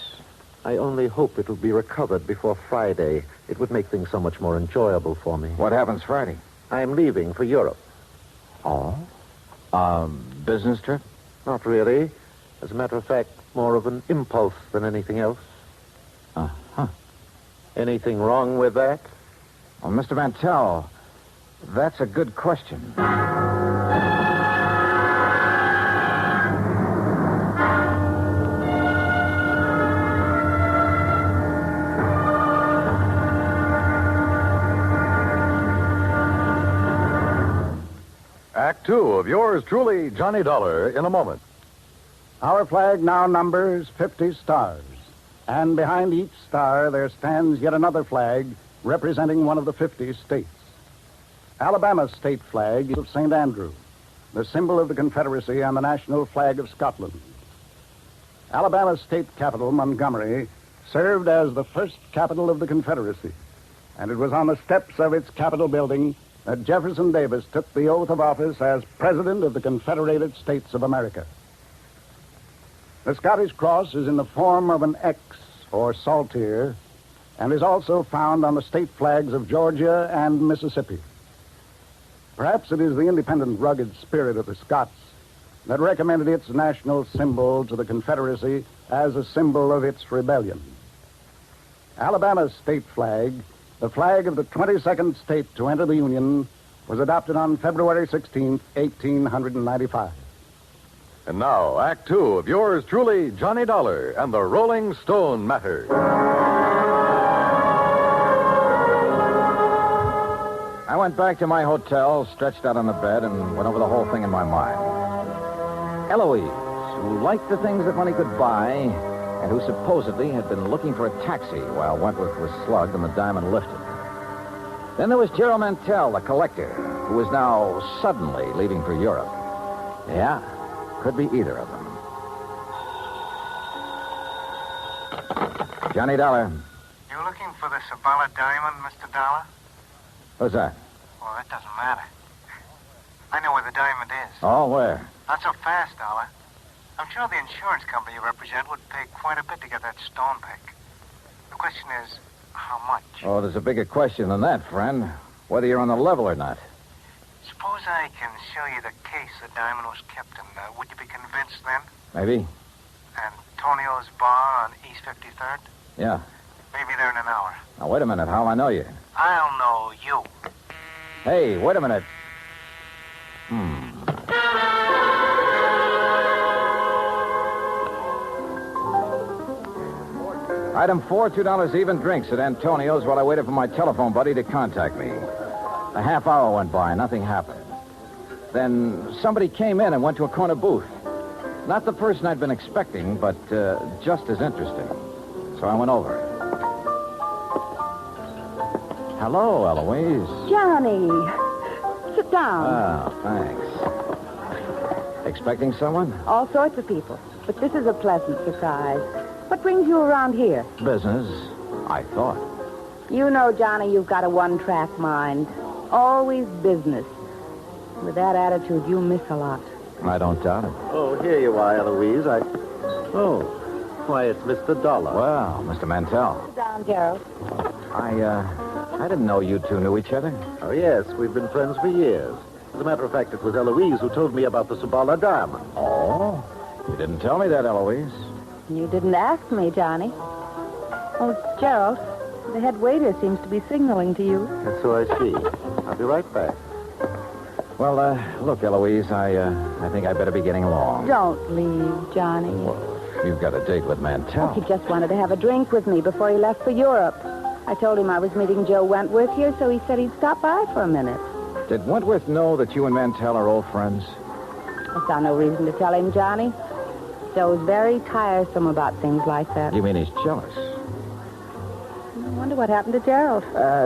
I only hope it'll be recovered before Friday. It would make things so much more enjoyable for me. What happens Friday? I'm leaving for Europe. Oh? Business trip? Not really. As a matter of fact, more of an impulse than anything else. Uh-huh. Anything wrong with that? Well, Mr. Mantell, that's a good question. Act two of yours truly, Johnny Dollar, in a moment. Our flag now numbers 50 stars. And behind each star there stands yet another flag representing one of the 50 states. Alabama's state flag is of St. Andrew, the symbol of the Confederacy and the national flag of Scotland. Alabama's state capital, Montgomery, served as the first capital of the Confederacy, and it was on the steps of its Capitol building that Jefferson Davis took the oath of office as President of the Confederated States of America. The Scottish cross is in the form of an X, or saltire, and is also found on the state flags of Georgia and Mississippi. Perhaps it is the independent, rugged spirit of the Scots that recommended its national symbol to the Confederacy as a symbol of its rebellion. Alabama's state flag, the flag of the 22nd state to enter the Union, was adopted on February 16, 1895. And now, Act two of yours truly, Johnny Dollar and the Rolling Stone Matter. I went back to my hotel, stretched out on the bed, and went over the whole thing in my mind. Eloise, who liked the things that money could buy and who supposedly had been looking for a taxi while Wentworth was slugged and the diamond lifted. Then there was Gerald Mantell, the collector, who was now suddenly leaving for Europe. Yeah, could be either of them. Johnny Dollar. You looking for the Sabala diamond, Mr. Dollar? Who's that? Well, that doesn't matter. I know where the diamond is. Oh, where? Not so fast, Dollar. I'm sure the insurance company you represent would pay quite a bit to get that stone back. The question is, how much? Oh, there's a bigger question than that, friend. Whether you're on the level or not. Suppose I can show you the case the diamond was kept in. Would you be convinced then? Maybe. Antonio's bar on East 53rd? Yeah. Maybe there in an hour. Now, wait a minute. How'll I know you? I'll know you. Hey, wait a minute. Item 4, $2 even drinks at Antonio's while I waited for my telephone buddy to contact me. A half hour went by, nothing happened. Then somebody came in and went to a corner booth. Not the person I'd been expecting, but just as interesting. So I went over. Hello, Eloise. Johnny, sit down. Oh, thanks. Expecting someone? All sorts of people. But this is a pleasant surprise. What brings you around here? Business, I thought. You know, Johnny, you've got a one-track mind. Always business. With that attitude, you miss a lot. I don't doubt it. Oh, here you are, Eloise. Oh, why, it's Mr. Dollar. Well, Mr. Mantell. Sit down, Gerald. I didn't know you two knew each other. Oh, yes, we've been friends for years. As a matter of fact, it was Eloise who told me about the Sabala diamond. Oh? You didn't tell me that, Eloise. You didn't ask me, Johnny. Oh, Gerald, the head waiter seems to be signaling to you. That's so I see. I'll be right back. Well, look, Eloise, I think I better be getting along. Don't leave, Johnny. You've got a date with Mantell. He just wanted to have a drink with me before he left for Europe. I told him I was meeting Joe Wentworth here, so he said he'd stop by for a minute. Did Wentworth know that you and Mantell are old friends? I saw no reason to tell him, Johnny. Joe's very tiresome about things like that. You mean he's jealous? I wonder what happened to Gerald.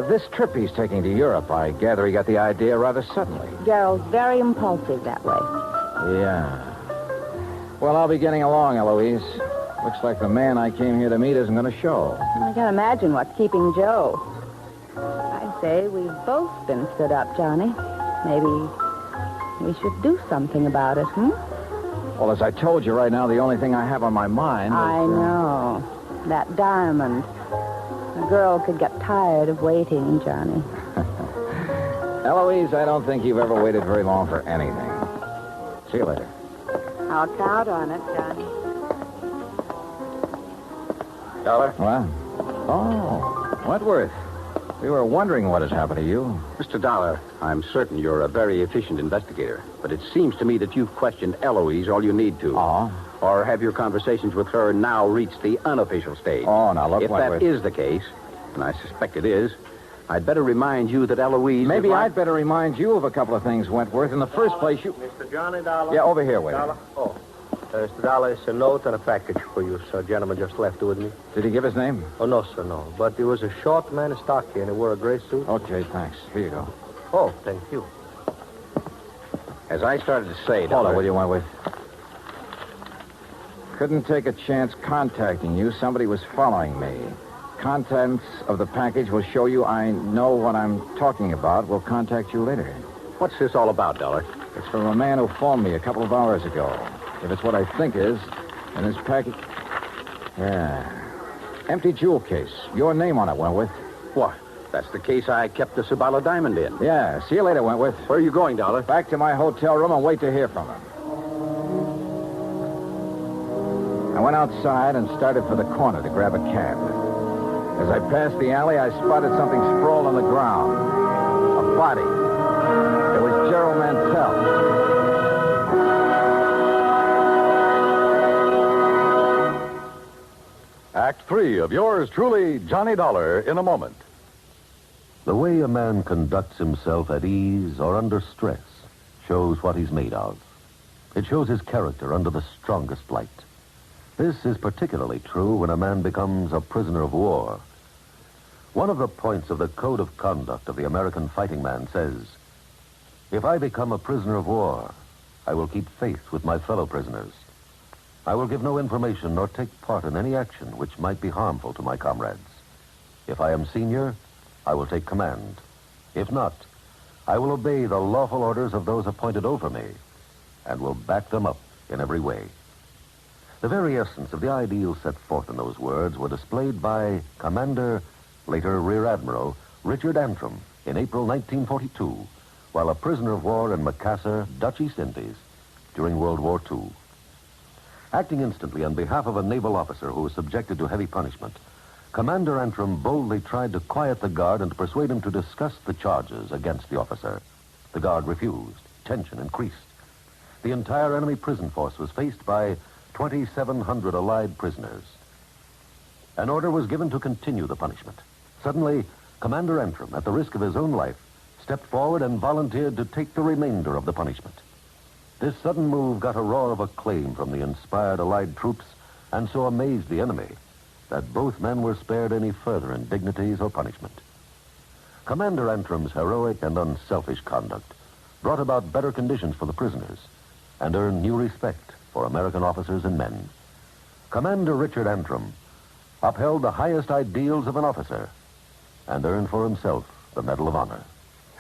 This trip he's taking to Europe, I gather he got the idea rather suddenly. Gerald's very impulsive that way. Yeah. Well, I'll be getting along, Eloise. Looks like the man I came here to meet isn't going to show. I can't imagine what's keeping Joe. I say we've both been stood up, Johnny. Maybe we should do something about it, Well, as I told you right now, the only thing I have on my mind is... I know. That diamond. A girl could get tired of waiting, Johnny. Eloise, I don't think you've ever waited very long for anything. See you later. I'll count on it, Johnny. Dollar? What? Oh, Wentworth. We were wondering what has happened to you. Mr. Dollar, I'm certain you're a very efficient investigator, but it seems to me that you've questioned Eloise all you need to. Oh? Or have your conversations with her now reached the unofficial stage? Oh, now look, If Wentworth. that is the case, and I suspect it is, I'd better remind you that Eloise... Maybe I'd better remind you of a couple of things, Wentworth. In the first place, you... Mr. Johnny Dollar? Yeah, over here, waiter. Dollar? Oh. Mr. Dollar, it's a note and a package for you, sir. A gentleman just left it with me. Did he give his name? Oh, no, sir, no. But he was a short man in stocky, and he wore a gray suit. Okay, thanks. Here you go. Oh, thank you. As I started to say, Hold Dollar... on, will you, Wentworth? Couldn't take a chance contacting you. Somebody was following me. Contents of the package will show you I know what I'm talking about. We'll contact you later. What's this all about, Dollar? It's from a man who phoned me a couple of hours ago. If it's what I think is, then his package... Yeah. Empty jewel case. Your name on it, Wentworth. What? That's the case I kept the Sabala diamond in. Yeah. See you later, Wentworth. Where are you going, Dollar? Back to my hotel room and wait to hear from him. I went outside and started for the corner to grab a cab. As I passed the alley, I spotted something sprawled on the ground. A body. It was Gerald Mantell. Act 3 of yours truly, Johnny Dollar, in a moment. The way a man conducts himself at ease or under stress shows what he's made of. It shows his character under the strongest light. This is particularly true when a man becomes a prisoner of war. One of the points of the code of conduct of the American fighting man says, "If I become a prisoner of war, I will keep faith with my fellow prisoners. I will give no information nor take part in any action which might be harmful to my comrades. If I am senior, I will take command. If not, I will obey the lawful orders of those appointed over me and will back them up in every way." The very essence of the ideals set forth in those words were displayed by Commander, later Rear Admiral, Richard Antrim in April 1942, while a prisoner of war in Macassar, Dutch East Indies, during World War II. Acting instantly on behalf of a naval officer who was subjected to heavy punishment, Commander Antrim boldly tried to quiet the guard and to persuade him to discuss the charges against the officer. The guard refused. Tension increased. The entire enemy prison force was faced by 2,700 Allied prisoners. An order was given to continue the punishment. Suddenly, Commander Antrim, at the risk of his own life, stepped forward and volunteered to take the remainder of the punishment. This sudden move got a roar of acclaim from the inspired Allied troops and so amazed the enemy that both men were spared any further indignities or punishment. Commander Antrim's heroic and unselfish conduct brought about better conditions for the prisoners and earned new respect for American officers and men. Commander Richard Antrim upheld the highest ideals of an officer and earned for himself the Medal of Honor.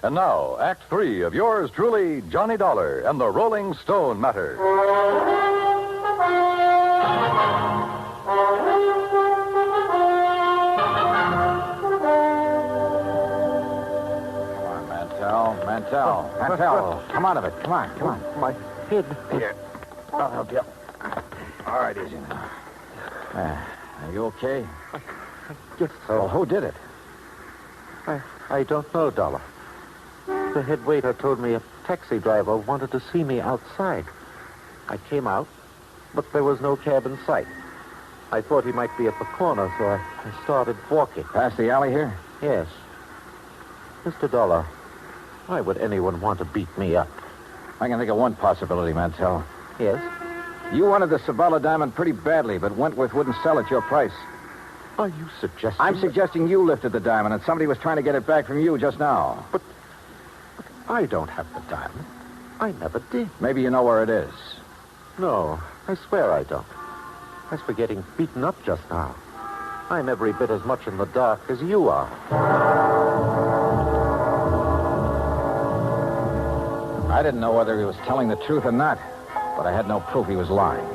And now, Act 3 of yours truly, Johnny Dollar and the Rolling Stone Matter. Come on, Mantell. Come out of it. Come on. My head. Here. I'll help you. All right, easy now. Are you okay? Yes. So, who did it? I don't know, Dollar. The head waiter told me a taxi driver wanted to see me outside. I came out, but there was no cab in sight. I thought he might be at the corner, so I started walking. Past the alley here? Yes. Mr. Dollar, why would anyone want to beat me up? I can think of one possibility, Mantell. Yes? You wanted the Sabala diamond pretty badly, but Wentworth wouldn't sell at your price. Are you suggesting... I'm suggesting you lifted the diamond and somebody was trying to get it back from you just now. But I don't have the diamond. I never did. Maybe you know where it is. No, I swear I don't. As for getting beaten up just now, I'm every bit as much in the dark as you are. I didn't know whether he was telling the truth or not, but I had no proof he was lying.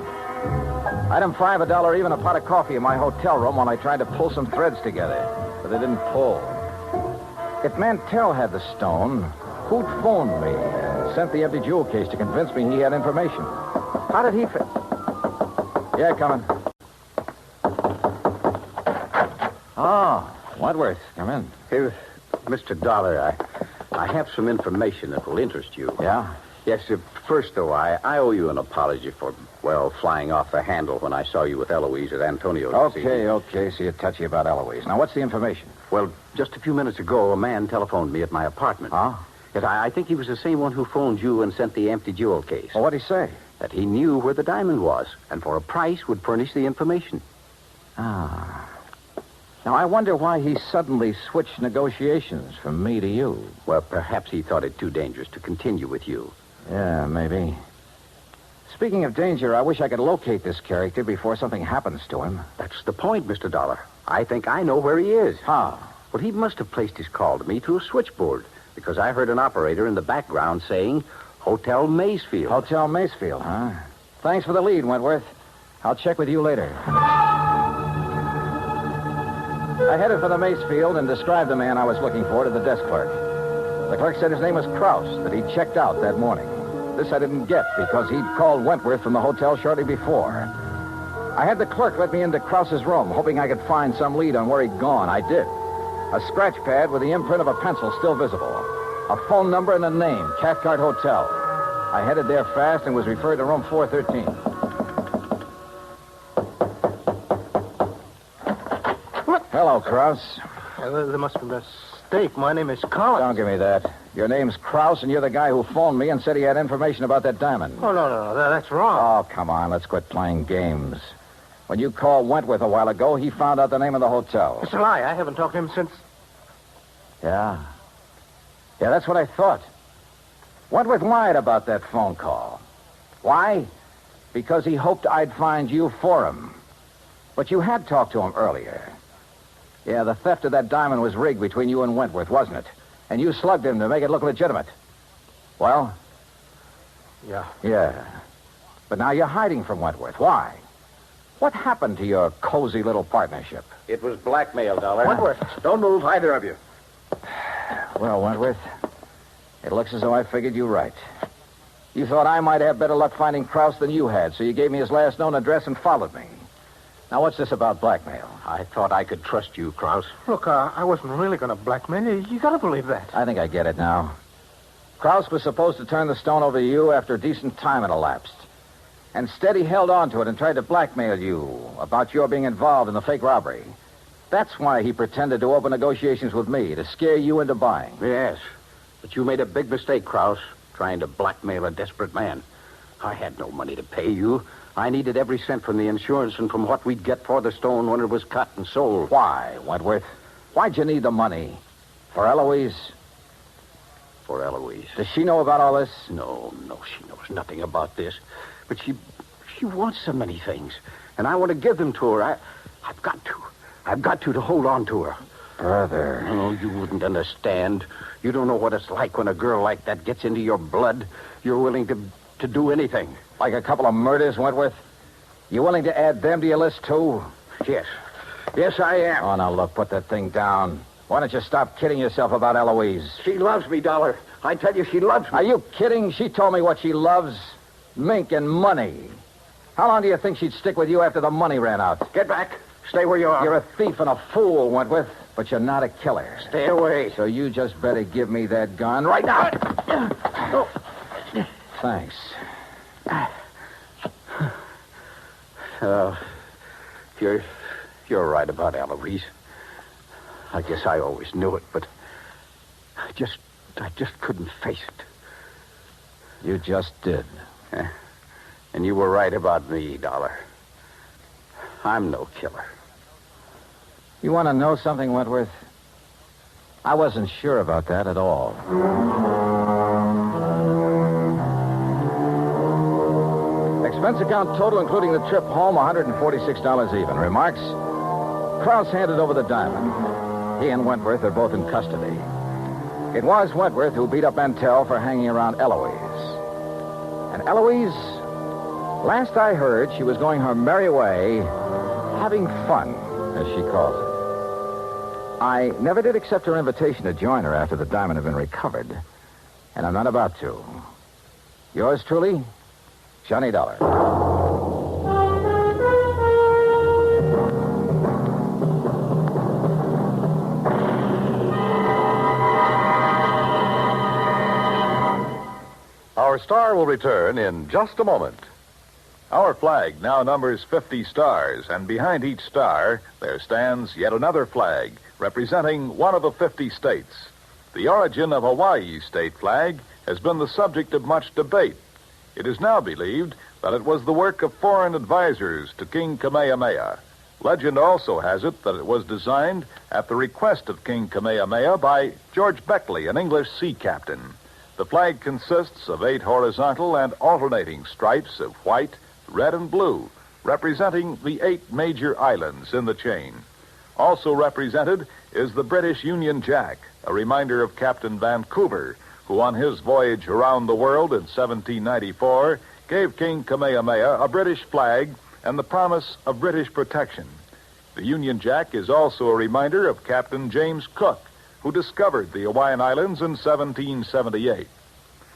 Item 5, $1 even, a pot of coffee in my hotel room while I tried to pull some threads together, but they didn't pull. If Mantell had the stone, who'd phoned me and sent the empty jewel case to convince me he had information? How did he Yeah, coming. Oh, Wentworth, come in. Hey, Mr. Dollar, I have some information that will interest you. Yeah? Yes, first, though, I owe you an apology for, flying off the handle when I saw you with Eloise at Antonio's. Okay, so you're touchy about Eloise. Now, what's the information? Well, just a few minutes ago, a man telephoned me at my apartment. Huh? Yes, I think he was the same one who phoned you and sent the empty jewel case. Well, what'd he say? That he knew where the diamond was, and for a price would furnish the information. Ah. Now, I wonder why he suddenly switched negotiations from me to you. Well, perhaps he thought it too dangerous to continue with you. Yeah, maybe. Speaking of danger, I wish I could locate this character before something happens to him. That's the point, Mr. Dollar. I think I know where he is. How? Well, he must have placed his call to me through a switchboard, because I heard an operator in the background saying, Hotel Maysfield. Hotel Maysfield, huh? Thanks for the lead, Wentworth. I'll check with you later. I headed for the Maysfield and described the man I was looking for to the desk clerk. The clerk said his name was Krause, that he'd checked out that morning. This I didn't get because he'd called Wentworth from the hotel shortly before. I had the clerk let me into Krause's room, hoping I could find some lead on where he'd gone. I did. A scratch pad with the imprint of a pencil still visible. A phone number and a name, Cathcart Hotel. I headed there fast and was referred to room 413. Hello, Krause. There must be mistake. My name is Collins. Don't give me that. Your name's Krause, and you're the guy who phoned me and said he had information about that diamond. Oh, no. That's wrong. Oh, come on. Let's quit playing games. When you called Wentworth a while ago, he found out the name of the hotel. It's a lie. I haven't talked to him since... Yeah. Yeah, that's what I thought. Wentworth lied about that phone call. Why? Because he hoped I'd find you for him. But you had talked to him earlier. Yeah, the theft of that diamond was rigged between you and Wentworth, wasn't it? And you slugged him to make it look legitimate. Well? Yeah. But now you're hiding from Wentworth. Why? What happened to your cozy little partnership? It was blackmail, Dollar. Wentworth. Don't move, either of you. Well, Wentworth, it looks as though I figured you right. You thought I might have better luck finding Krause than you had, so you gave me his last known address and followed me. Now, what's this about blackmail? I thought I could trust you, Krause. Look, I wasn't really going to blackmail you. You got to believe that. I think I get it now. Krause was supposed to turn the stone over to you after a decent time had elapsed. Instead, he held on to it and tried to blackmail you about your being involved in the fake robbery. That's why he pretended to open negotiations with me, to scare you into buying. Yes, but you made a big mistake, Krause, trying to blackmail a desperate man. I had no money to pay you. I needed every cent from the insurance and from what we'd get for the stone when it was cut and sold. Why, Wentworth? Why'd you need the money? For Eloise? For Eloise. Does she know about all this? No, she knows nothing about this. But she wants so many things, and I want to give them to her. I've got to hold on to her. Brother. Oh, you wouldn't understand. You don't know what it's like when a girl like that gets into your blood. You're willing to do anything. Like a couple of murders, Wentworth? You willing to add them to your list, too? Yes. Yes, I am. Oh, now, look, put that thing down. Why don't you stop kidding yourself about Eloise? She loves me, Dollar. I tell you, she loves me. Are you kidding? She told me what she loves. Mink and money. How long do you think she'd stick with you after the money ran out? Get back. Stay where you are. You're a thief and a fool, Wentworth, but you're not a killer. Stay away. So you just better give me that gun right now. Oh. Thanks. You're right about Eloise. I guess I always knew it, but I just couldn't face it. You just did. And you were right about me, Dollar. I'm no killer. You want to know something, Wentworth? I wasn't sure about that at all. Expense account total, including the trip home, $146 even. Remarks? Krause handed over the diamond. He and Wentworth are both in custody. It was Wentworth who beat up Mantell for hanging around Eloise. And Eloise, last I heard, she was going her merry way, having fun, as she calls it. I never did accept her invitation to join her after the diamond had been recovered, and I'm not about to. Yours truly, Johnny Dollar. Our star will return in just a moment. Our flag now numbers 50 stars, and behind each star there stands yet another flag representing one of the 50 states. The origin of Hawaii's state flag has been the subject of much debate. It is now believed that it was the work of foreign advisors to King Kamehameha. Legend also has it that it was designed at the request of King Kamehameha by George Beckley, an English sea captain. The flag consists of 8 horizontal and alternating stripes of white, red, and blue, representing the 8 major islands in the chain. Also represented is the British Union Jack, a reminder of Captain Vancouver, who on his voyage around the world in 1794 gave King Kamehameha a British flag and the promise of British protection. The Union Jack is also a reminder of Captain James Cook, who discovered the Hawaiian Islands in 1778.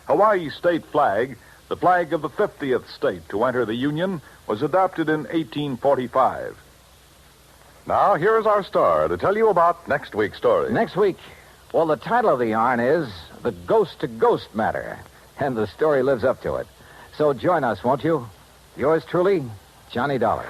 Hawaii's state flag, the flag of the 50th state to enter the Union, was adopted in 1845. Now, here is our star to tell you about next week's story. Next week, well, the title of the yarn is The Ghost-to-Ghost Matter, and the story lives up to it. So join us, won't you? Yours truly, Johnny Dollar.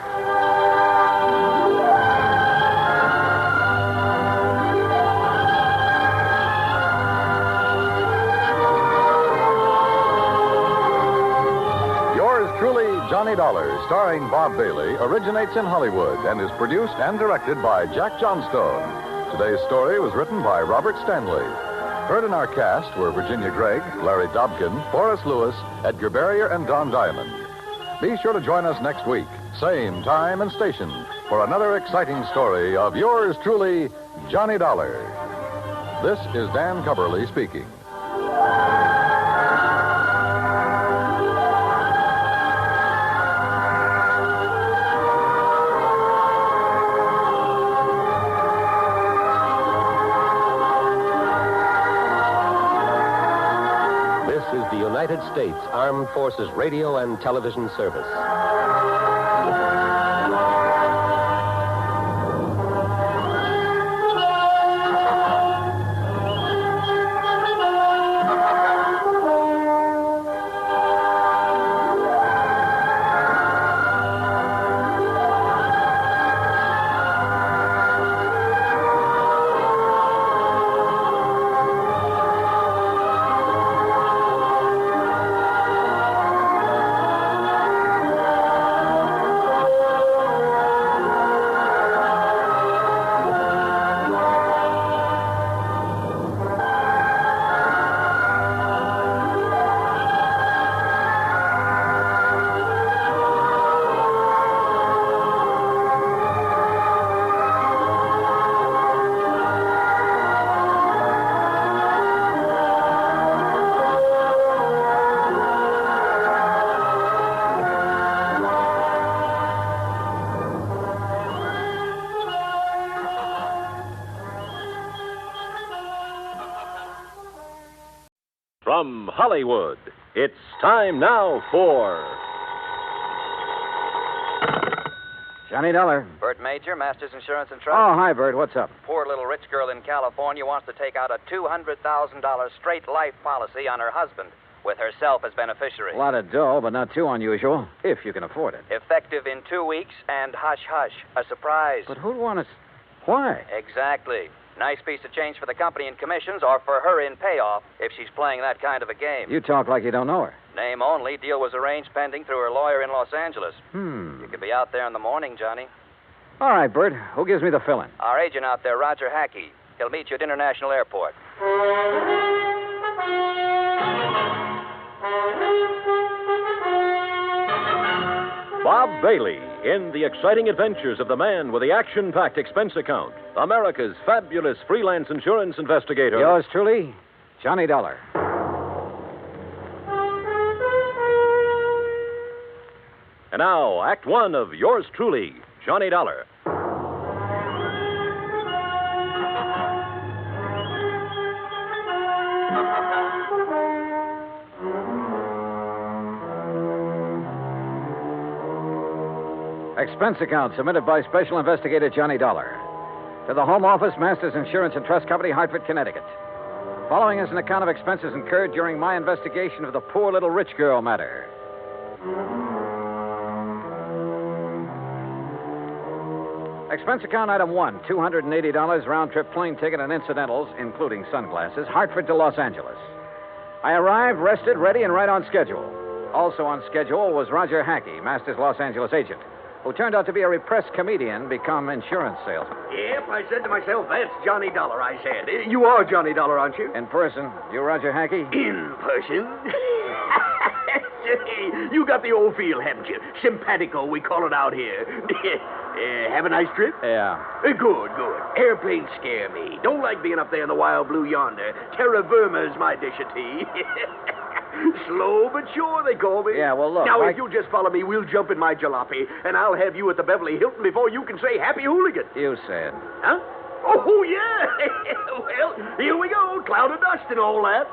Johnny Dollar, starring Bob Bailey, originates in Hollywood and is produced and directed by Jack Johnstone. Today's story was written by Robert Stanley. Heard in our cast were Virginia Gregg, Larry Dobkin, Forrest Lewis, Edgar Barrier, and Don Diamond. Be sure to join us next week, same time and station, for another exciting story of yours truly, Johnny Dollar. This is Dan Cubberly speaking. This is the United States Armed Forces Radio and Television Service. From Hollywood, it's time now for... Johnny Dollar. Bert Major, Masters Insurance and Trust. Oh, hi, Bert. What's up? Poor little rich girl in California wants to take out a $200,000 straight life policy on her husband, with herself as beneficiary. A lot of dough, but not too unusual, if you can afford it. Effective in 2 weeks, and hush-hush, a surprise. But who'd want to... Why? Exactly. Nice piece of change for the company in commissions, or for her in payoff, if she's playing that kind of a game. You talk like you don't know her. Name only. Deal was arranged pending through her lawyer in Los Angeles. You could be out there in the morning, Johnny. All right, Bert. Who gives me the fill-in? Our agent out there, Roger Hackey. He'll meet you at International Airport. Bob Bailey in the exciting adventures of the man with the action-packed expense account, America's fabulous freelance insurance investigator. Yours truly, Johnny Dollar. And now, Act One of yours truly, Johnny Dollar. Expense account submitted by Special Investigator Johnny Dollar to the Home Office, Masters Insurance and Trust Company, Hartford, Connecticut. Following is an account of expenses incurred during my investigation of the poor little rich girl matter. Expense account item 1, $280 round-trip plane ticket and incidentals, including sunglasses, Hartford to Los Angeles. I arrived, rested, ready, and right on schedule. Also on schedule was Roger Hackey, Masters Los Angeles agent, who turned out to be a repressed comedian become insurance salesman. Yep, I said to myself, that's Johnny Dollar, I said. You are Johnny Dollar, aren't you? In person. You Roger Hackey? In person? You got the old feel, haven't you? Simpatico, we call it out here. Have a nice trip? Yeah. Good. Airplanes scare me. Don't like being up there in the wild blue yonder. Terra firma's my dish of tea. Slow but sure, they call me. Yeah, well, look. Now, if you'll just follow me, we'll jump in my jalopy, and I'll have you at the Beverly Hilton before you can say happy hooligan. You said. Huh? Oh, yeah. Well, here we go. Cloud of dust and all that.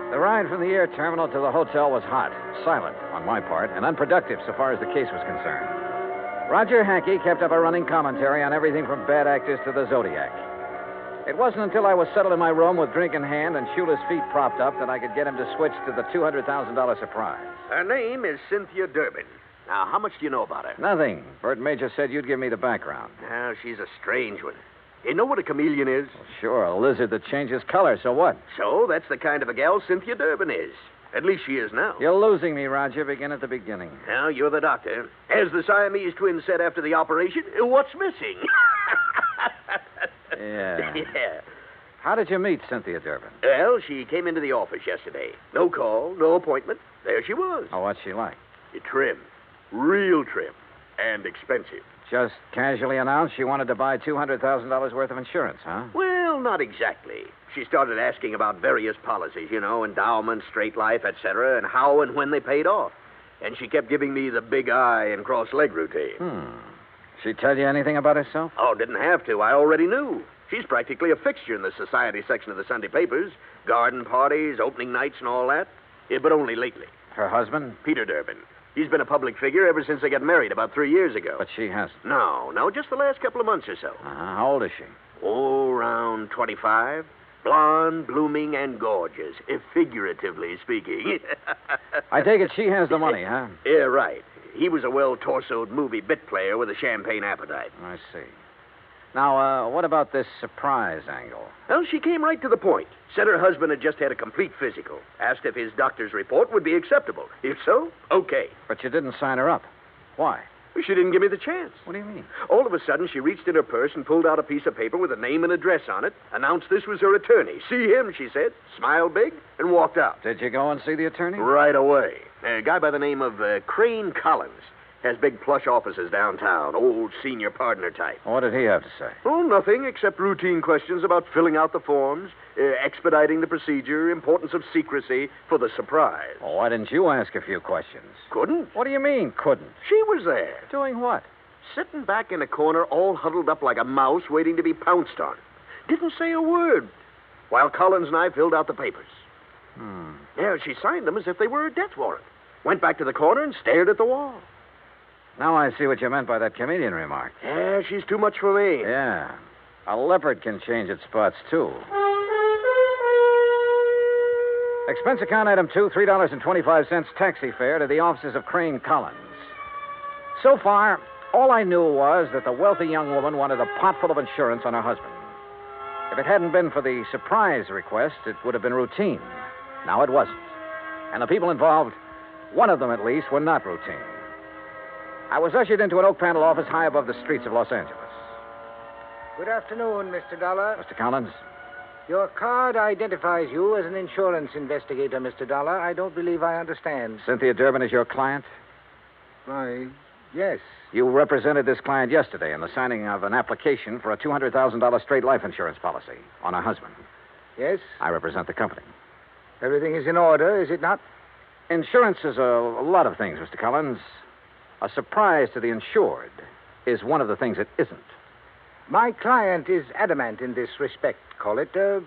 The ride from the air terminal to the hotel was hot, silent on my part, and unproductive so far as the case was concerned. Roger Hackey kept up a running commentary on everything from bad actors to the Zodiac. It wasn't until I was settled in my room with drink in hand and shoeless feet propped up that I could get him to switch to the $200,000 surprise. Her name is Cynthia Durbin. Now, how much do you know about her? Nothing. Bert Major said you'd give me the background. Now, she's a strange one. You know what a chameleon is? Sure, a lizard that changes color, so what? So that's the kind of a gal Cynthia Durbin is. At least she is now. You're losing me, Roger. Begin at the beginning. Now, you're the doctor. As the Siamese twins said after the operation, what's missing? Yeah. Yeah. How did you meet Cynthia Durbin? Well, she came into the office yesterday. No call, no appointment. There she was. Oh, what's she like? Trim. Real trim. And expensive. Just casually announced she wanted to buy $200,000 worth of insurance, huh? Well, not exactly. She started asking about various policies, endowments, straight life, etc., and how and when they paid off. And she kept giving me the big eye and cross-leg routine. She tell you anything about herself? Oh, didn't have to. I already knew. She's practically a fixture in the society section of the Sunday papers. Garden parties, opening nights, and all that. But only lately. Her husband? Peter Durbin. He's been a public figure ever since they got married about 3 years ago. But she hasn't. No, just the last couple of months or so. How old is she? Oh, around 25. Blonde, blooming, and gorgeous, figuratively speaking. I take it she has the money, huh? Yeah, right. He was a well-torsoed movie bit player with a champagne appetite. I see. Now, what about this surprise angle? Well, she came right to the point. Said her husband had just had a complete physical. Asked if his doctor's report would be acceptable. If so, okay. But you didn't sign her up. Why? She didn't give me the chance. What do you mean? All of a sudden, she reached in her purse and pulled out a piece of paper with a name and address on it, announced this was her attorney. See him, she said, smiled big, and walked out. Did you go and see the attorney? Right away. A guy by the name of Crane Collins. Has big plush offices downtown, old senior partner type. What did he have to say? Oh, nothing except routine questions about filling out the forms, expediting the procedure, importance of secrecy for the surprise. Well, why didn't you ask a few questions? Couldn't? What do you mean, couldn't? She was there. Doing what? Sitting back in a corner, all huddled up like a mouse waiting to be pounced on. Didn't say a word. While Collins and I filled out the papers. Yeah, she signed them as if they were a death warrant. Went back to the corner and stared at the wall. Now I see what you meant by that chameleon remark. Yeah, she's too much for me. Yeah. A leopard can change its spots, too. Expense account item 2, $3.25 taxi fare to the offices of Crane Collins. So far, all I knew was that the wealthy young woman wanted a pot full of insurance on her husband. If it hadn't been for the surprise request, it would have been routine. Now it wasn't. And the people involved, one of them at least, were not routine. I was ushered into an oak panel office high above the streets of Los Angeles. Good afternoon, Mr. Dollar. Mr. Collins? Your card identifies you as an insurance investigator, Mr. Dollar. I don't believe I understand. Cynthia Durbin is your client? Why, yes. You represented this client yesterday in the signing of an application for a $200,000 straight life insurance policy on her husband. Yes? I represent the company. Everything is in order, is it not? Insurance is a lot of things, Mr. Collins. A surprise to the insured is one of the things it isn't. My client is adamant in this respect. Call it a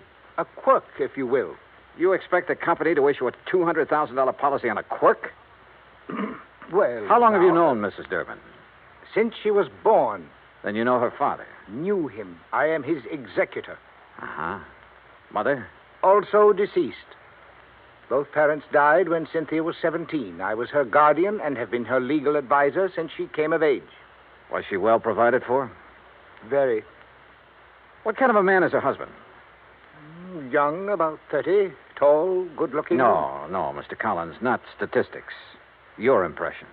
quirk, if you will. You expect the company to issue a $200,000 policy on a quirk? Well, how long have you known Mrs. Durbin? Since she was born. Then you know her father? Knew him. I am his executor. Uh-huh. Mother? Also deceased. Both parents died when Cynthia was 17. I was her guardian and have been her legal advisor since she came of age. Was she well provided for? Very. What kind of a man is her husband? Young, about 30. Tall, good-looking. No, Mr. Collins, not statistics. Your impressions.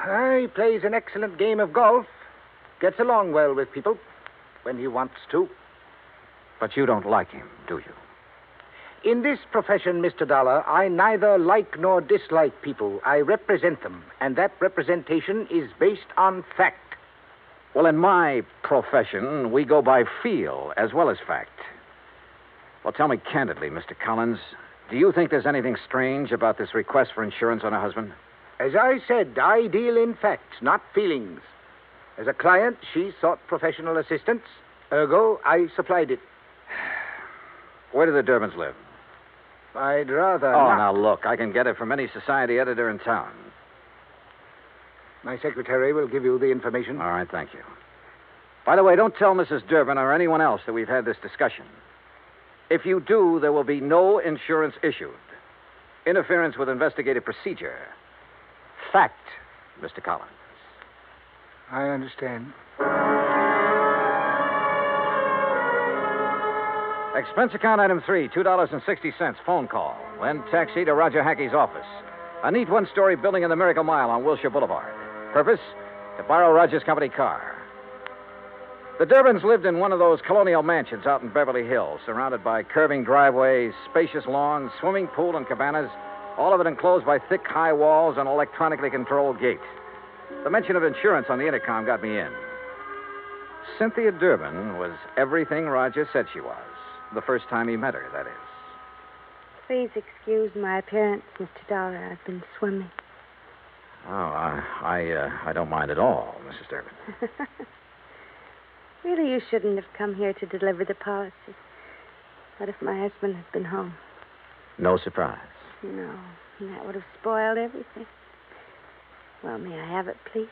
He plays an excellent game of golf. Gets along well with people when he wants to. But you don't like him, do you? In this profession, Mr. Dollar, I neither like nor dislike people. I represent them, and that representation is based on fact. Well, in my profession, we go by feel as well as fact. Well, tell me candidly, Mr. Collins, do you think there's anything strange about this request for insurance on her husband? As I said, I deal in facts, not feelings. As a client, she sought professional assistance. Ergo, I supplied it. Where do the Durbins live? I'd rather Oh, not. now look, I can get it from any society editor in town. My secretary will give you the information. All right, thank you. By the way, don't tell Mrs. Durbin or anyone else that we've had this discussion. If you do, there will be no insurance issued. Interference with investigative procedure. Fact, Mr. Collins. I understand. Expense account item 3, $2.60, phone call. Then taxi to Roger Hackey's office. A neat one-story building in the Miracle Mile on Wilshire Boulevard. Purpose? To borrow Roger's company car. The Durbans lived in one of those colonial mansions out in Beverly Hills, surrounded by curving driveways, spacious lawns, swimming pool, and cabanas, all of it enclosed by thick, high walls and electronically controlled gates. The mention of insurance on the intercom got me in. Cynthia Durbin was everything Roger said she was. The first time he met her, that is. Please excuse my appearance, Mr. Dollar. I've been swimming. Oh, I don't mind at all, Mrs. Durbin. Really, you shouldn't have come here to deliver the policy. What if my husband had been home? No surprise. No, that would have spoiled everything. Well, may I have it, please?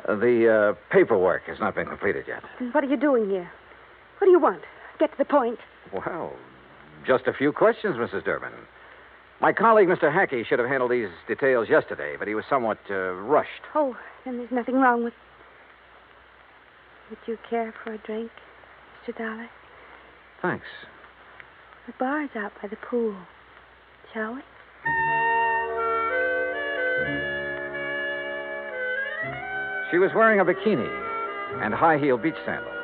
The paperwork has not been completed yet. Then what are you doing here? What do you want? Get to the point. Well, just a few questions, Mrs. Durbin. My colleague, Mr. Hackey, should have handled these details yesterday, but he was somewhat rushed. Oh, then there's nothing wrong with... Would you care for a drink, Mr. Dollar? Thanks. The bar's out by the pool. Shall we? She was wearing a bikini and high-heeled beach sandals,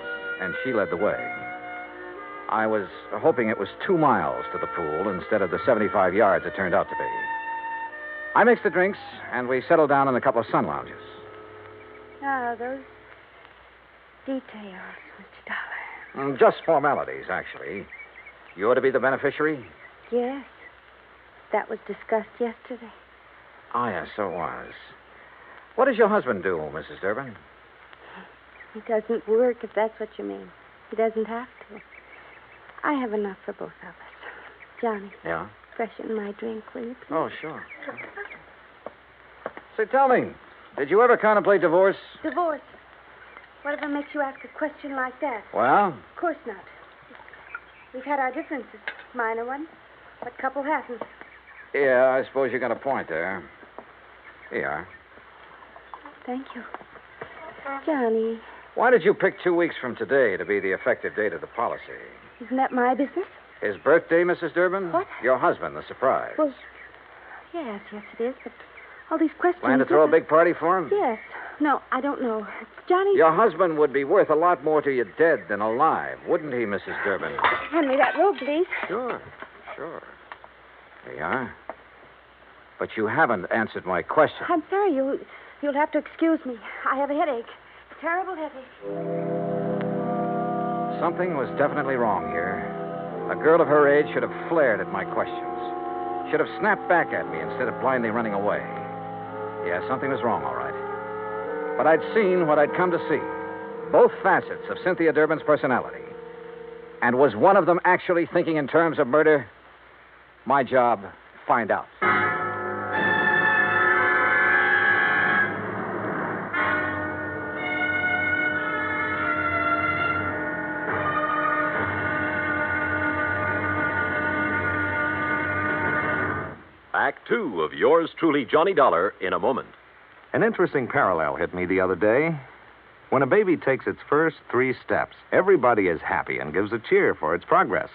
and she led the way. I was hoping it was 2 miles to the pool instead of the 75 yards it turned out to be. I mixed the drinks, and we settled down in a couple of sun lounges. Ah, those details, Mr. Dollar. Just formalities, actually. You ought to be the beneficiary? Yes. That was discussed yesterday. Oh, yes, so it was. What does your husband do, Mrs. Durbin? He doesn't work, if that's what you mean. He doesn't have to. I have enough for both of us. Johnny. Yeah? Freshen my drink, will you, please? Oh, sure. Say, tell me, did you ever contemplate divorce? Divorce? Whatever makes you ask a question like that? Well? Of course not. We've had our differences, minor ones. What couple hasn't? Yeah, I suppose you got a point there. Here. Thank you. Johnny. Why did you pick 2 weeks from today to be the effective date of the policy? Isn't that my business? His birthday, Mrs. Durbin? What? Your husband, the surprise. Well, yes, it is, but all these questions... Plan to throw a big party for him? Yes. No, I don't know. Johnny... Your husband would be worth a lot more to you dead than alive, wouldn't he, Mrs. Durbin? Hand me that robe, please. Sure. There you are. But you haven't answered my question. I'm sorry, you'll have to excuse me. I have a headache. A terrible headache. Something was definitely wrong here. A girl of her age should have flared at my questions. Should have snapped back at me instead of blindly running away. Yeah, something was wrong, all right. But I'd seen what I'd come to see. Both facets of Cynthia Durbin's personality. And was one of them actually thinking in terms of murder? My job, find out. Act 2 of yours truly, Johnny Dollar, in a moment. An interesting parallel hit me the other day. When a baby takes its first 3 steps, everybody is happy and gives a cheer for its progress.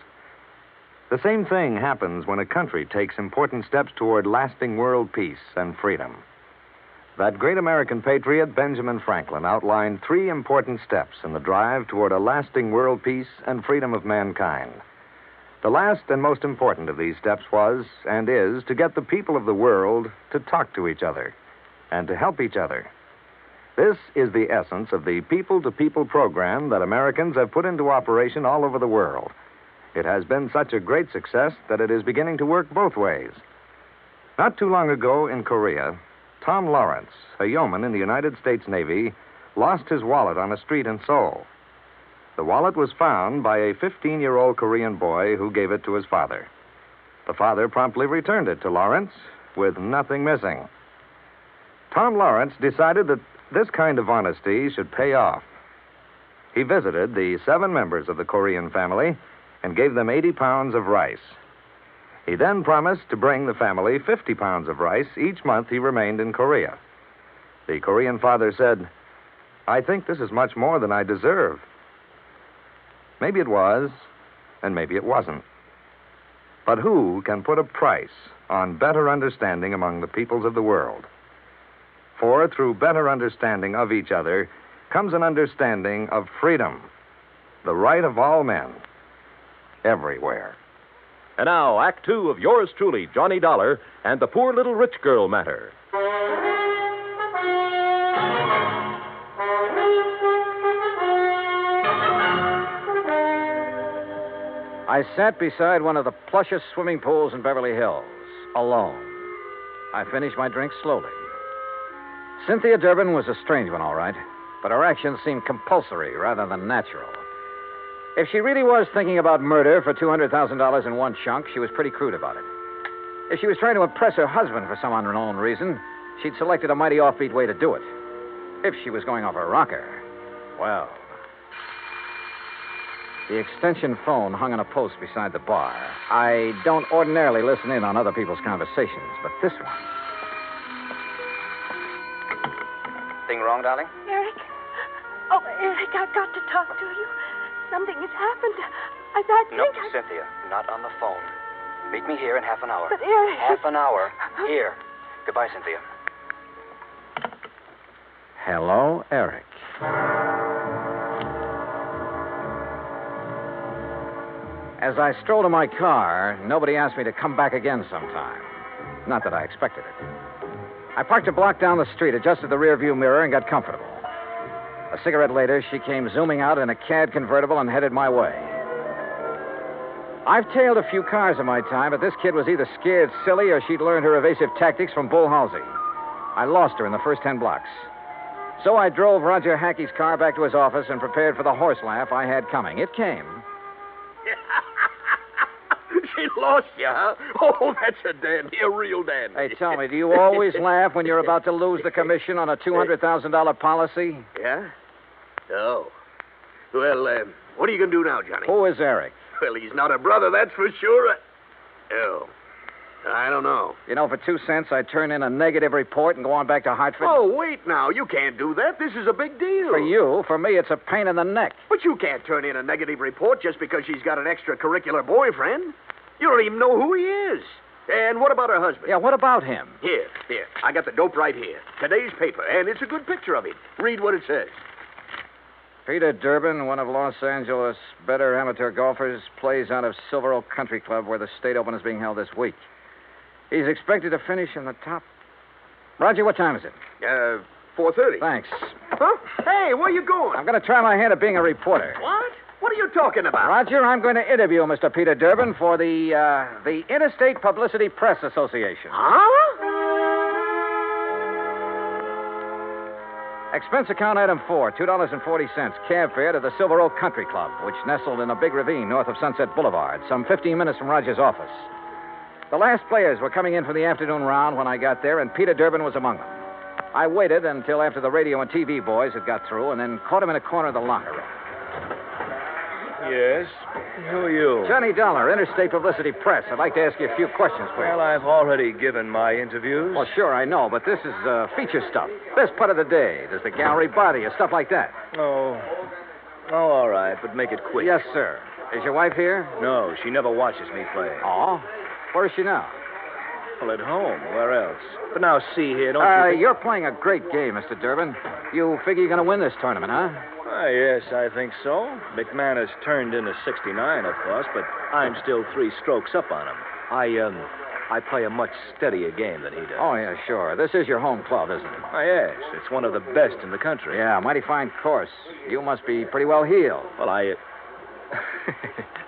The same thing happens when a country takes important steps toward lasting world peace and freedom. That great American patriot, Benjamin Franklin, outlined 3 important steps in the drive toward a lasting world peace and freedom of mankind. The last and most important of these steps was, and is, to get the people of the world to talk to each other and to help each other. This is the essence of the people-to-people program that Americans have put into operation all over the world. It has been such a great success that it is beginning to work both ways. Not too long ago in Korea, Tom Lawrence, a yeoman in the United States Navy, lost his wallet on a street in Seoul. The wallet was found by a 15-year-old Korean boy who gave it to his father. The father promptly returned it to Lawrence with nothing missing. Tom Lawrence decided that this kind of honesty should pay off. He visited the 7 members of the Korean family and gave them 80 pounds of rice. He then promised to bring the family 50 pounds of rice each month he remained in Korea. The Korean father said, "I think this is much more than I deserve." Maybe it was, and maybe it wasn't. But who can put a price on better understanding among the peoples of the world? For through better understanding of each other comes an understanding of freedom, the right of all men, everywhere. And now, Act Two of yours truly, Johnny Dollar, and the Poor Little Rich Girl Matter. I sat beside one of the plushest swimming pools in Beverly Hills, alone. I finished my drink slowly. Cynthia Durbin was a strange one, all right, but her actions seemed compulsory rather than natural. If she really was thinking about murder for $200,000 in one chunk, she was pretty crude about it. If she was trying to impress her husband for some unknown reason, she'd selected a mighty offbeat way to do it. If she was going off her rocker, well... The extension phone hung on a post beside the bar. I don't ordinarily listen in on other people's conversations, but this one... Thing wrong, darling? Eric? Oh, Eric, I've got to talk to you. Something has happened. I think No, Cynthia, not on the phone. Meet me here in half an hour. But, Eric... Half an hour. Here. Goodbye, Cynthia. Hello, Eric. As I strolled to my car, nobody asked me to come back again sometime. Not that I expected it. I parked a block down the street, adjusted the rearview mirror, and got comfortable. A cigarette later, she came zooming out in a CAD convertible and headed my way. I've tailed a few cars in my time, but this kid was either scared silly or she'd learned her evasive tactics from Bull Halsey. I lost her in the first 10 blocks. So I drove Roger Hackey's car back to his office and prepared for the horse laugh I had coming. It came. She lost you, huh? Oh, that's a dandy, a real dandy. Hey, tell me, do you always laugh when you're about to lose the commission on a $200,000 policy? Yeah? Oh. Well, what are you going to do now, Johnny? Who is Eric? Well, he's not a brother, that's for sure. Oh. I don't know. You know, for 2 cents, I'd turn in a negative report and go on back to Hartford. Oh, wait now. You can't do that. This is a big deal. For you. For me, it's a pain in the neck. But you can't turn in a negative report just because she's got an extracurricular boyfriend. You don't even know who he is. And what about her husband? Yeah, what about him? Here. I got the dope right here. Today's paper, and it's a good picture of him. Read what it says. Peter Durbin, one of Los Angeles' better amateur golfers, plays out of Silver Oak Country Club where the State Open is being held this week. He's expected to finish in the top... Roger, what time is it? 4:30. Thanks. Huh? Hey, where you going? I'm going to try my hand at being a reporter. What? What are you talking about? Roger, I'm going to interview Mr. Peter Durbin for the Interstate Publicity Press Association. Huh? Expense account item 4, $2.40, cab fare to the Silver Oak Country Club, which nestled in a big ravine north of Sunset Boulevard, some 15 minutes from Roger's office. The last players were coming in for the afternoon round when I got there, and Peter Durbin was among them. I waited until after the radio and TV boys had got through, and then caught him in a corner of the locker room. Yes? Who are you? Johnny Dollar, Interstate Publicity Press. I'd like to ask you a few questions, please. Well, I've already given my interviews. Well, sure, I know, but this is feature stuff. Best part of the day. Does the gallery bother you? Stuff like that. Oh, all right, but make it quick. Yes, sir. Is your wife here? No, she never watches me play. Oh? Where is she now? Well, at home. Where else? But now, see here, don't you think... You're playing a great game, Mr. Durbin. You figure you're going to win this tournament, huh? Yes, I think so. McMahon has turned into 69, of course, but I'm still 3 strokes up on him. I play a much steadier game than he does. Oh, yeah, sure. This is your home club, isn't it? Oh, yes. It's one of the best in the country. Yeah, mighty fine course. You must be pretty well heeled. Well,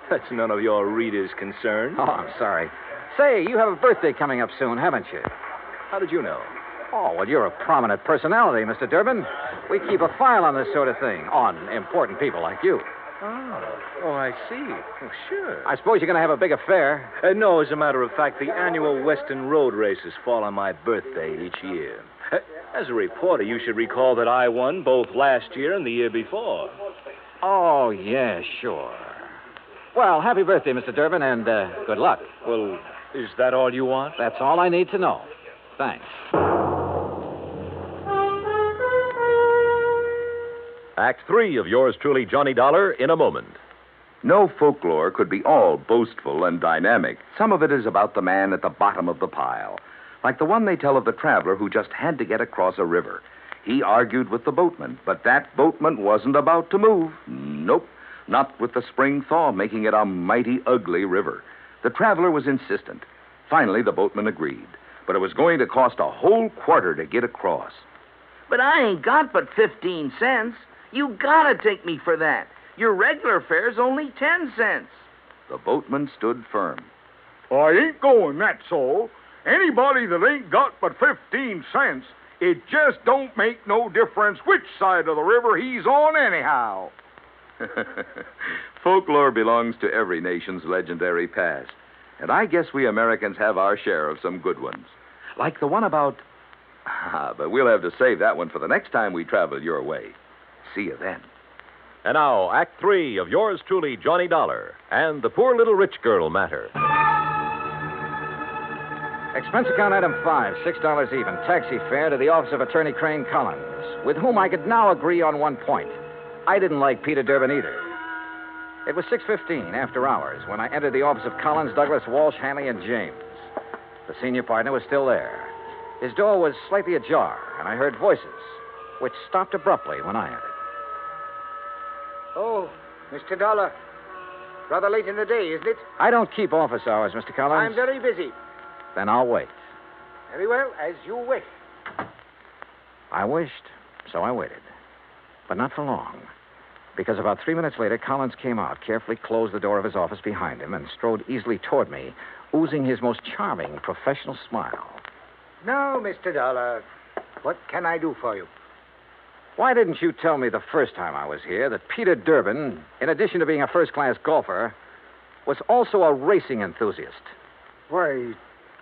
That's none of your readers' concern. Oh, I'm sorry. Say, you have a birthday coming up soon, haven't you? How did you know? Oh, well, you're a prominent personality, Mr. Durbin. We keep a file on this sort of thing, on important people like you. Oh, I see. Well, sure. I suppose you're going to have a big affair. No, as a matter of fact, the annual Western Road races fall on my birthday each year. As a reporter, you should recall that I won both last year and the year before. Oh, yeah, sure. Well, happy birthday, Mr. Durbin, and good luck. Well, is that all you want? That's all I need to know. Thanks. Act 3 of yours truly, Johnny Dollar, in a moment. No folklore could be all boastful and dynamic. Some of it is about the man at the bottom of the pile, like the one they tell of the traveler who just had to get across a river. He argued with the boatman, but that boatman wasn't about to move. Nope, not with the spring thaw making it a mighty ugly river. The traveler was insistent. Finally, the boatman agreed, but it was going to cost a whole quarter to get across. But I ain't got but 15 cents. You gotta take me for that. Your regular fare's only 10 cents. The boatman stood firm. I ain't going, that's all. Anybody that ain't got but 15 cents, it just don't make no difference which side of the river he's on anyhow. Folklore belongs to every nation's legendary past. And I guess we Americans have our share of some good ones. Like the one about... but we'll have to save that one for the next time we travel your way. See you then. And now, Act 3 of yours truly, Johnny Dollar, and the Poor Little Rich Girl Matter. Expense account item 5, $6 even. Taxi fare to the office of Attorney Crane Collins, with whom I could now agree on one point. I didn't like Peter Durbin either. It was 6:15 after hours when I entered the office of Collins, Douglas, Walsh, Hanley, and James. The senior partner was still there. His door was slightly ajar, and I heard voices, which stopped abruptly when I entered. Oh, Mr. Dollar. Rather late in the day, isn't it? I don't keep office hours, Mr. Collins. I'm very busy. Then I'll wait. Very well, as you wish. I wished, so I waited. But not for long. Because about 3 minutes later, Collins came out, carefully closed the door of his office behind him, and strode easily toward me, oozing his most charming professional smile. Now, Mr. Dollar, what can I do for you? Why didn't you tell me the first time I was here that Peter Durbin, in addition to being a first-class golfer, was also a racing enthusiast? Why,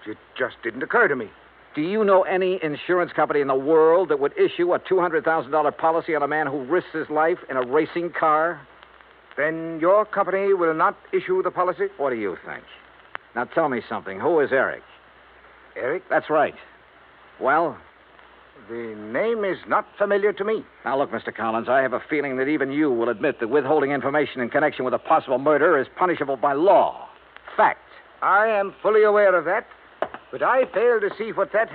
it just didn't occur to me. Do you know any insurance company in the world that would issue a $200,000 policy on a man who risks his life in a racing car? Then your company will not issue the policy? What do you think? Now tell me something. Who is Eric? Eric? That's right. Well? The name is not familiar to me. Now look, Mr. Collins, I have a feeling that even you will admit that withholding information in connection with a possible murder is punishable by law. Fact. I am fully aware of that. But I fail to see what that...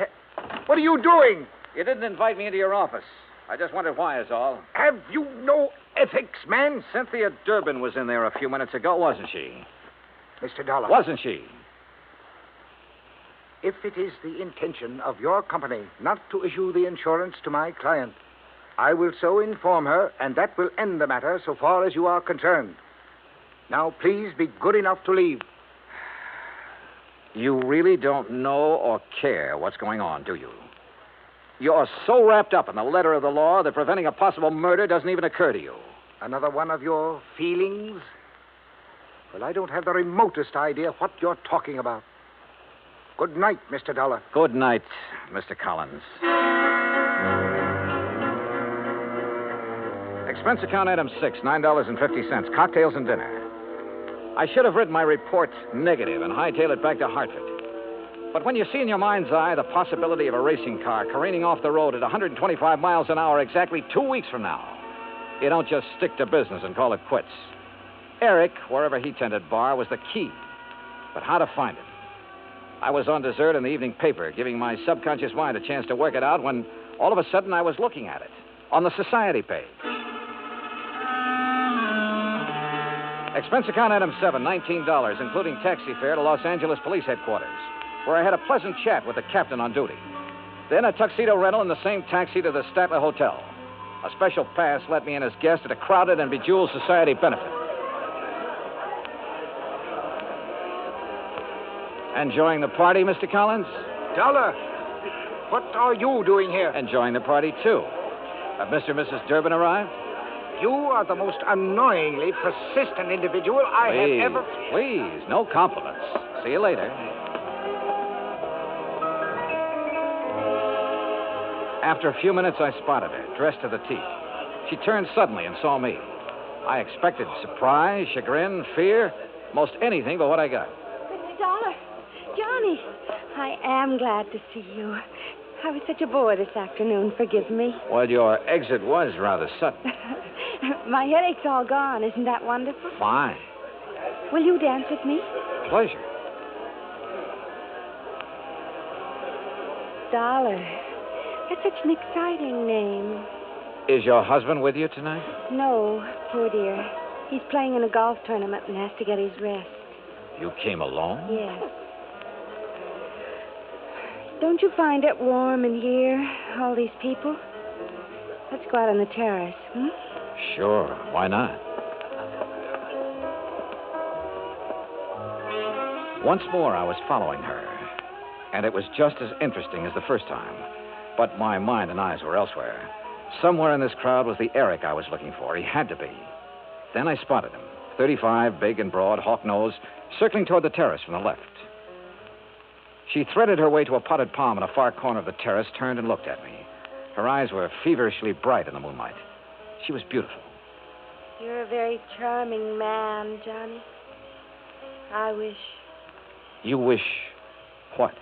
What are you doing? You didn't invite me into your office. I just wondered why is all. Have you no ethics, man? Cynthia Durbin was in there a few minutes ago, wasn't she? Mr. Dollar. Wasn't she? If it is the intention of your company not to issue the insurance to my client, I will so inform her, and that will end the matter so far as you are concerned. Now, please be good enough to leave. You really don't know or care what's going on, do you? You're so wrapped up in the letter of the law that preventing a possible murder doesn't even occur to you. Another one of your feelings? Well, I don't have the remotest idea what you're talking about. Good night, Mr. Dollar. Good night, Mr. Collins. Expense account item 6, $9.50, cocktails and dinner. I should have written my report negative and hightailed it back to Hartford. But when you see in your mind's eye the possibility of a racing car careening off the road at 125 miles an hour exactly 2 weeks from now, you don't just stick to business and call it quits. Eric, wherever he tended bar, was the key. But how to find him? I was on dessert in the evening paper, giving my subconscious mind a chance to work it out when all of a sudden I was looking at it on the society page. Expense account item 7, $19, including taxi fare to Los Angeles Police Headquarters, where I had a pleasant chat with the captain on duty. Then a tuxedo rental in the same taxi to the Statler Hotel. A special pass let me in as guest at a crowded and bejeweled society benefit. Enjoying the party, Mr. Collins? Dollar, what are you doing here? Enjoying the party, too. Have Mr. and Mrs. Durbin arrived? You are the most annoyingly persistent individual I have ever... Please, no compliments. See you later. After a few minutes, I spotted her, dressed to the teeth. She turned suddenly and saw me. I expected surprise, chagrin, fear, most anything but what I got. Mr. Dollar, Johnny, I am glad to see you. I was such a bore this afternoon. Forgive me. Well, your exit was rather sudden. My headache's all gone. Isn't that wonderful? Fine. Will you dance with me? Pleasure. Dollar. That's such an exciting name. Is your husband with you tonight? No, poor dear. He's playing in a golf tournament and has to get his rest. You came alone? Yes. Don't you find it warm in here, all these people? Let's go out on the terrace, hmm? Sure. Why not? Once more, I was following her, and it was just as interesting as the first time. But my mind and eyes were elsewhere. Somewhere in this crowd was the Eric I was looking for. He had to be. Then I spotted him, 35, big and broad, hawk-nosed, circling toward the terrace from the left. She threaded her way to a potted palm in a far corner of the terrace, turned and looked at me. Her eyes were feverishly bright in the moonlight. She was beautiful. You're a very charming man, Johnny. I wish. You wish what?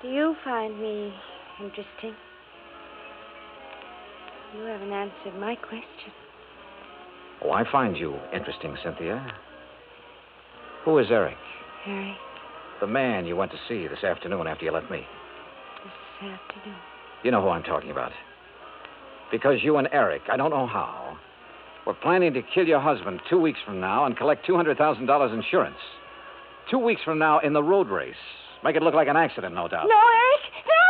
Do you find me interesting? You haven't answered my question. Oh, I find you interesting, Cynthia. Who is Eric? Eric, The man you went to see this afternoon after you left me. this afternoon. You know who I'm talking about. Because you and Eric, I don't know how, were planning to kill your husband 2 weeks from now and collect $200,000 insurance. 2 weeks from now in the road race. Make it look like an accident, no doubt. No, Eric, no!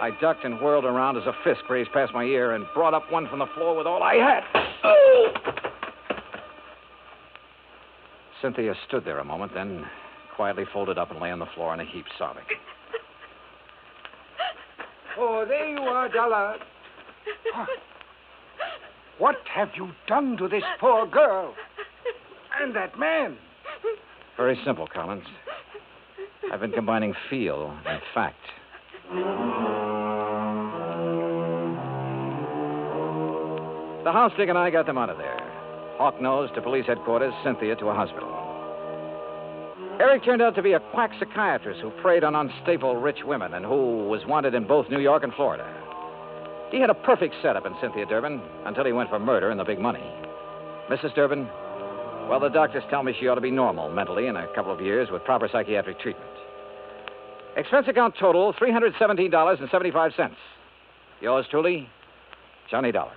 I ducked and whirled around as a fist grazed past my ear and brought up one from the floor with all I had. Oh! Cynthia stood there a moment, then quietly folded up and lay on the floor in a heap, sobbing. Oh, there you are, Dollar. What have you done to this poor girl? And that man? Very simple, Collins. I've been combining feel and fact. The house dick and I got them out of there. Hawk-nosed to police headquarters, Cynthia to a hospital. Eric turned out to be a quack psychiatrist who preyed on unstable rich women and who was wanted in both New York and Florida. He had a perfect setup in Cynthia Durbin until he went for murder and the big money. Mrs. Durbin, well, the doctors tell me she ought to be normal mentally in a couple of years with proper psychiatric treatment. Expense account total, $317.75. Yours truly, Johnny Dollar.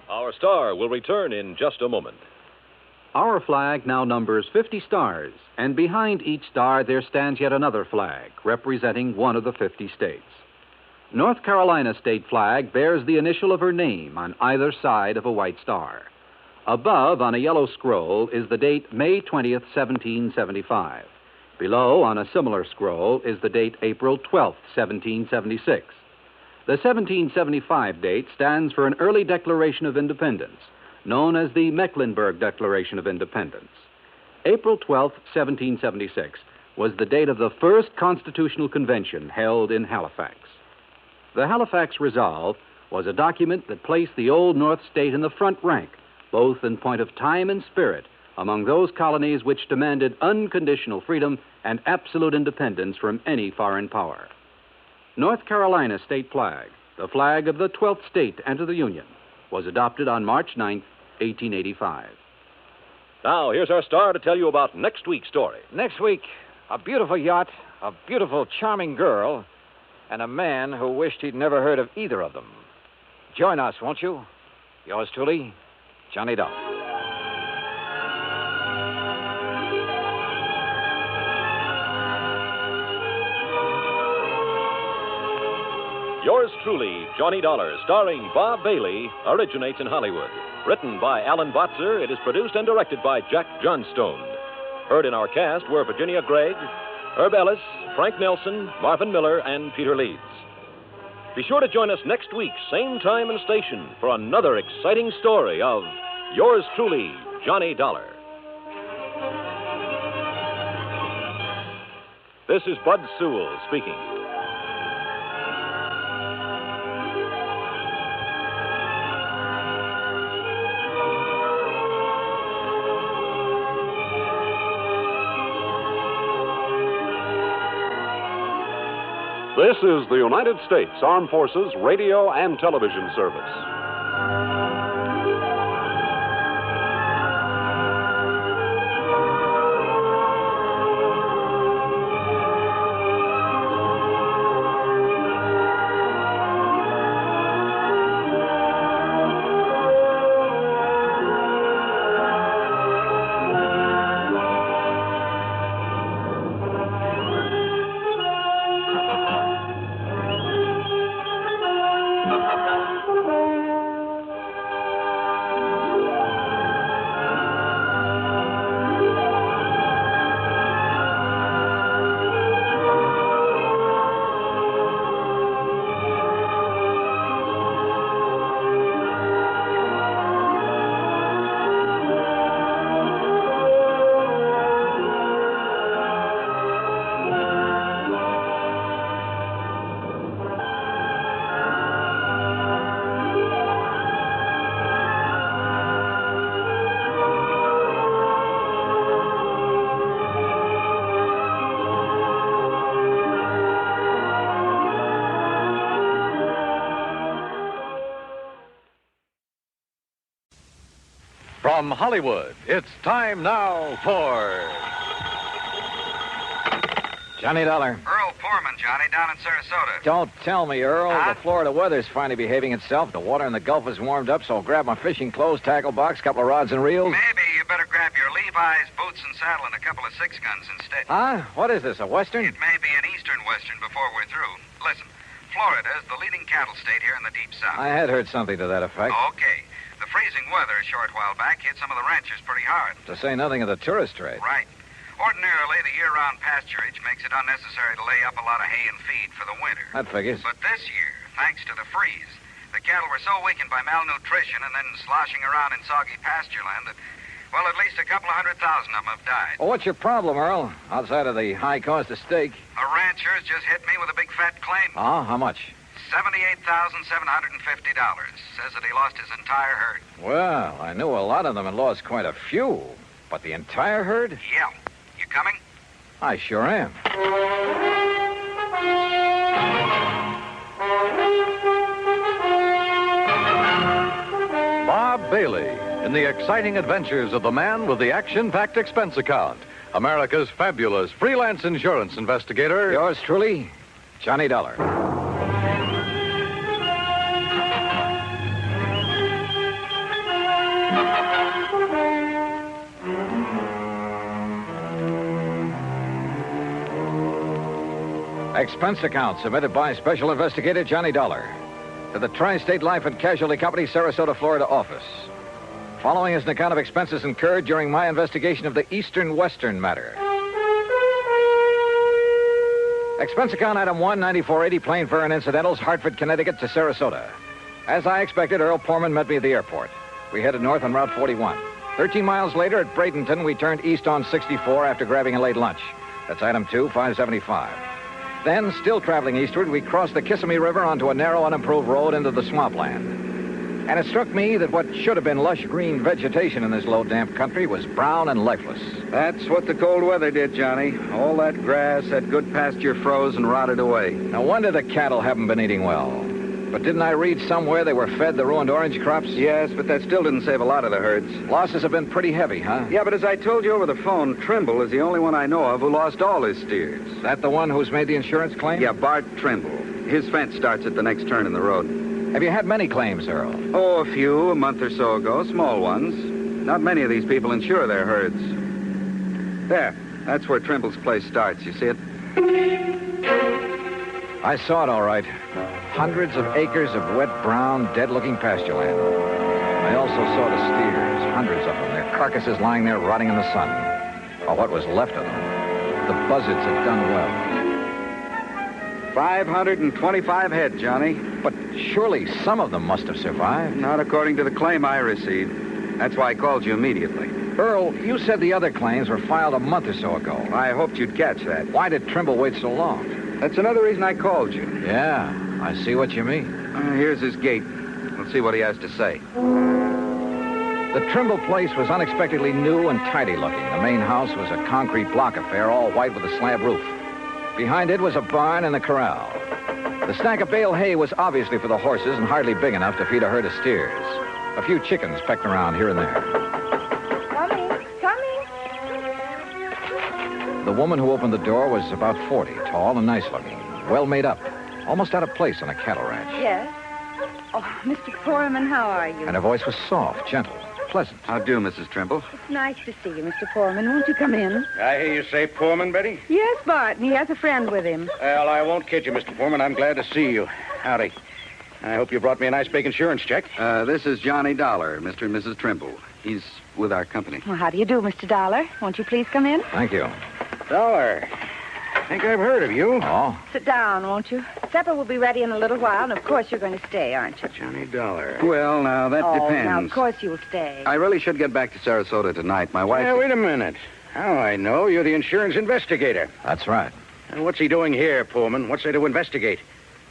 Our star will return in just a moment. Our flag now numbers 50 stars, and behind each star there stands yet another flag, representing one of the 50 states. North Carolina state flag bears the initial of her name on either side of a white star. Above, on a yellow scroll, is the date May 20th, 1775. Below, on a similar scroll, is the date April 12th, 1776. The 1775 date stands for an early Declaration of Independence, known as the Mecklenburg Declaration of Independence. April 12, 1776, was the date of the first Constitutional Convention held in Halifax. The Halifax Resolve was a document that placed the Old North State in the front rank, both in point of time and spirit, among those colonies which demanded unconditional freedom and absolute independence from any foreign power. North Carolina state flag, the flag of the 12th state to enter the Union, was adopted on March 9th, 1885. Now, here's our star to tell you about next week's story. Next week, a beautiful yacht, a beautiful, charming girl, and a man who wished he'd never heard of either of them. Join us, won't you? Yours truly, Johnny Dollar. Yours truly, Johnny Dollar, starring Bob Bailey, originates in Hollywood. Written by Alan Botzer, it is produced and directed by Jack Johnstone. Heard in our cast were Virginia Gregg, Herb Ellis, Frank Nelson, Marvin Miller, and Peter Leeds. Be sure to join us next week, same time and station, for another exciting story of Yours truly, Johnny Dollar. This is Bud Sewell speaking. This is the United States Armed Forces Radio and Television Service. From Hollywood, it's time now for Johnny Dollar. Earl Foreman, Johnny, down in Sarasota. Don't tell me, Earl. The Florida weather's finally behaving itself. The water in the Gulf is warmed up, so I'll grab my fishing clothes, tackle box, couple of rods and reels. Maybe you better grab your Levi's, boots and saddle, and a couple of 6 guns instead. Huh? What is this, a Western? It may be an Eastern Western before we're through. Listen, Florida is the leading cattle state here in the Deep South. I had heard something to that effect. Okay. The freezing weather a short while back hit some of the ranchers pretty hard. To say nothing of the tourist trade. Right. Ordinarily, the year-round pasturage makes it unnecessary to lay up a lot of hay and feed for the winter. That figures. But this year, thanks to the freeze, the cattle were so weakened by malnutrition and then sloshing around in soggy pasture land that, well, at least a couple of 100,000 of them have died. Well, what's your problem, Earl? Outside of the high cost of steak. A rancher's just hit me with a big fat claim. Oh, how much? $78,750. Says that he lost his entire herd. Well, I knew a lot of them had lost quite a few. But the entire herd? Yeah. You coming? I sure am. Bob Bailey in the exciting adventures of the man with the action-packed expense account, America's fabulous freelance insurance investigator. Yours truly, Johnny Dollar. Expense account submitted by Special Investigator Johnny Dollar to the Tri-State Life and Casualty Company, Sarasota, Florida office. Following is an account of expenses incurred during my investigation of the Eastern Western matter. Expense account item 1, 9480, plane fare and incidentals, Hartford, Connecticut to Sarasota. As I expected, Earl Porman met me at the airport. We headed north on Route 41. 13 miles later at Bradenton, we turned east on 64 after grabbing a late lunch. That's item 2, 575. Then, still traveling eastward, we crossed the Kissimmee River onto a narrow, unimproved road into the swampland. And it struck me that what should have been lush green vegetation in this low, damp country was brown and lifeless. That's what the cold weather did, Johnny. All that grass, that good pasture froze and rotted away. No wonder the cattle haven't been eating well. But didn't I read somewhere they were fed the ruined orange crops? Yes, but that still didn't save a lot of the herds. Losses have been pretty heavy, huh? Yeah, but as I told you over the phone, Trimble is the only one I know of who lost all his steers. That the one who's made the insurance claim? Yeah, Bart Trimble. His fence starts at the next turn in the road. Have you had many claims, Earl? Oh, a few, a month or so ago. Small ones. Not many of these people insure their herds. There. That's where Trimble's place starts. You see it? I saw it all right. Hundreds of acres of wet, brown, dead-looking pasture land. I also saw the steers, hundreds of them, their carcasses lying there rotting in the sun. Or what was left of them. The buzzards had done well. 525 head, Johnny. But surely some of them must have survived. Not according to the claim I received. That's why I called you immediately. Earl, you said the other claims were filed a month or so ago. I hoped you'd catch that. Why did Trimble wait so long? That's another reason I called you. Yeah, I see what you mean. Here's his gate. Let's see what he has to say. The Trimble place was unexpectedly new and tidy looking. The main house was a concrete block affair, all white with a slab roof. Behind it was a barn and a corral. The stack of bale hay was obviously for the horses and hardly big enough to feed a herd of steers. A few chickens pecked around here and there. Coming. The woman who opened the door was about 40, tall and nice-looking, well made up, almost out of place on a cattle ranch. Yes. Oh, Mr. Foreman, how are you? And her voice was soft, gentle, pleasant. How do, Mrs. Trimble? It's nice to see you, Mr. Foreman. Won't you come in? I hear you say Foreman, Betty? Yes, Bart, and he has a friend with him. Well, I won't kid you, Mr. Foreman. I'm glad to see you. Howdy. I hope you brought me a nice big insurance check. This is Johnny Dollar, Mr. and Mrs. Trimble. He's with our company. Well, how do you do, Mr. Dollar? Won't you please come in? Thank you. Dollar. I think I've heard of you. Oh? Sit down, won't you? Supper will be ready in a little while, and of course you're going to stay, aren't you? Johnny Dollar. Well, now, that depends. Now, of course you'll stay. I really should get back to Sarasota tonight. My wife... Wait a minute. How I know you're the insurance investigator. That's right. And what's he doing here, Pullman? What's there to investigate?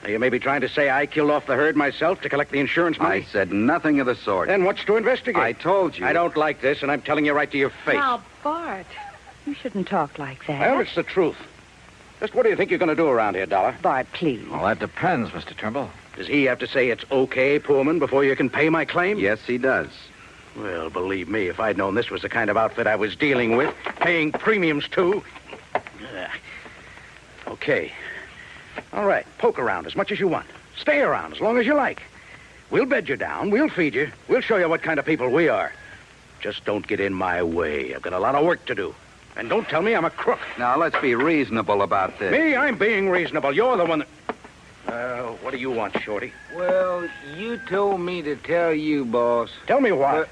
Are you maybe trying to say I killed off the herd myself to collect the insurance money? I said nothing of the sort. Then what's to investigate? I told you. I don't like this, and I'm telling you right to your face. Now, Bart, you shouldn't talk like that. Well, it's the truth. Just what do you think you're going to do around here, Dollar? Bart, please. Well, that depends, Mr. Trimble. Does he have to say it's okay, Pullman, before you can pay my claim? Yes, he does. Well, believe me, if I'd known this was the kind of outfit I was dealing with, paying premiums to... Okay. All right, poke around as much as you want. Stay around as long as you like. We'll bed you down. We'll feed you. We'll show you what kind of people we are. Just don't get in my way. I've got a lot of work to do. And don't tell me I'm a crook. Now, let's be reasonable about this. Me? I'm being reasonable. You're the one that... what do you want, Shorty? Well, you told me to tell you, boss. Tell me what?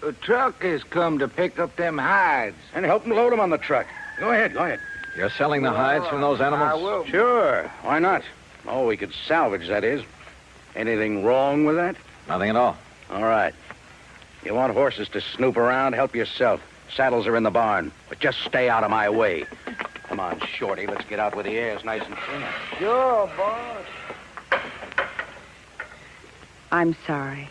A truck has come to pick up them hides. And help them load them on the truck. Go ahead. You're selling the hides from those animals? I will. Sure. Why not? Oh, we could salvage, that is. Anything wrong with that? Nothing at all. All right. You want horses to snoop around? Help yourself. Saddles are in the barn, but just stay out of my way. Come on, Shorty. Let's get out where the air's nice and clean. Sure, boss. I'm sorry.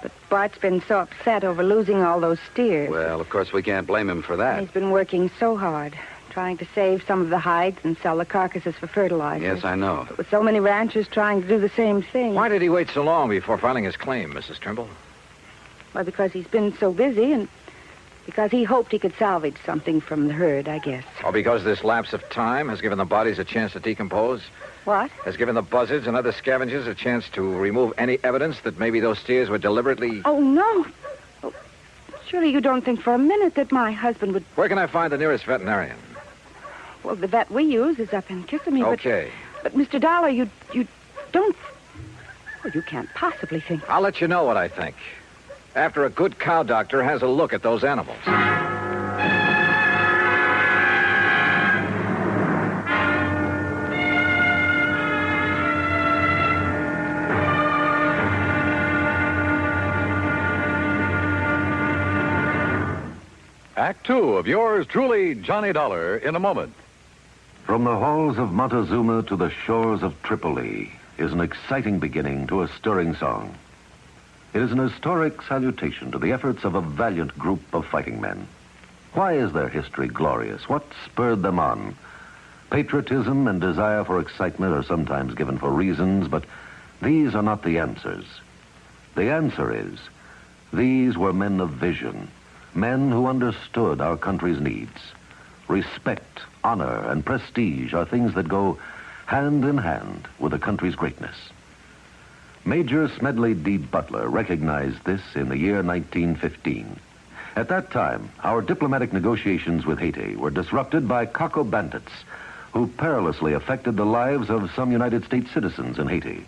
But Bart's been so upset over losing all those steers. Well, of course, we can't blame him for that. He's been working so hard, trying to save some of the hides and sell the carcasses for fertilizer. Yes, I know. But with so many ranchers trying to do the same thing. Why did he wait so long before filing his claim, Mrs. Trimble? Well, because he's been so busy and because he hoped he could salvage something from the herd, I guess. Or because this lapse of time has given the bodies a chance to decompose? What? Has given the buzzards and other scavengers a chance to remove any evidence that maybe those steers were deliberately... Oh, no. Oh, surely you don't think for a minute that my husband would... Where can I find the nearest veterinarian? Well, the vet we use is up in Kissimmee. Okay. But Mr. Dollar, you don't... Well, you can't possibly think... I'll let you know what I think. After a good cow doctor has a look at those animals. Act two of yours truly, Johnny Dollar, in a moment. From the halls of Montezuma to the shores of Tripoli is an exciting beginning to a stirring song. It is an historic salutation to the efforts of a valiant group of fighting men. Why is their history glorious? What spurred them on? Patriotism and desire for excitement are sometimes given for reasons, but these are not the answers. The answer is, these were men of vision, men who understood our country's needs. Respect, honor, and prestige are things that go hand in hand with a country's greatness. Major Smedley D. Butler recognized this in the year 1915. At that time, our diplomatic negotiations with Haiti were disrupted by Coco bandits who perilously affected the lives of some United States citizens in Haiti.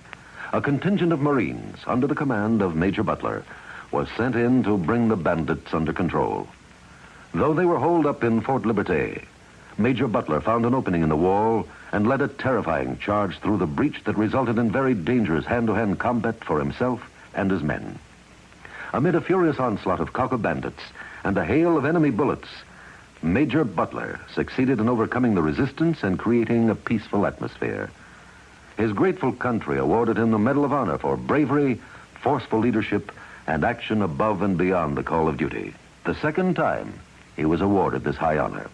A contingent of Marines under the command of Major Butler was sent in to bring the bandits under control. Though they were holed up in Fort Liberté, Major Butler found an opening in the wall and led a terrifying charge through the breach that resulted in very dangerous hand-to-hand combat for himself and his men. Amid a furious onslaught of Coco bandits and a hail of enemy bullets, Major Butler succeeded in overcoming the resistance and creating a peaceful atmosphere. His grateful country awarded him the Medal of Honor for bravery, forceful leadership, and action above and beyond the call of duty. The second time he was awarded this high honor.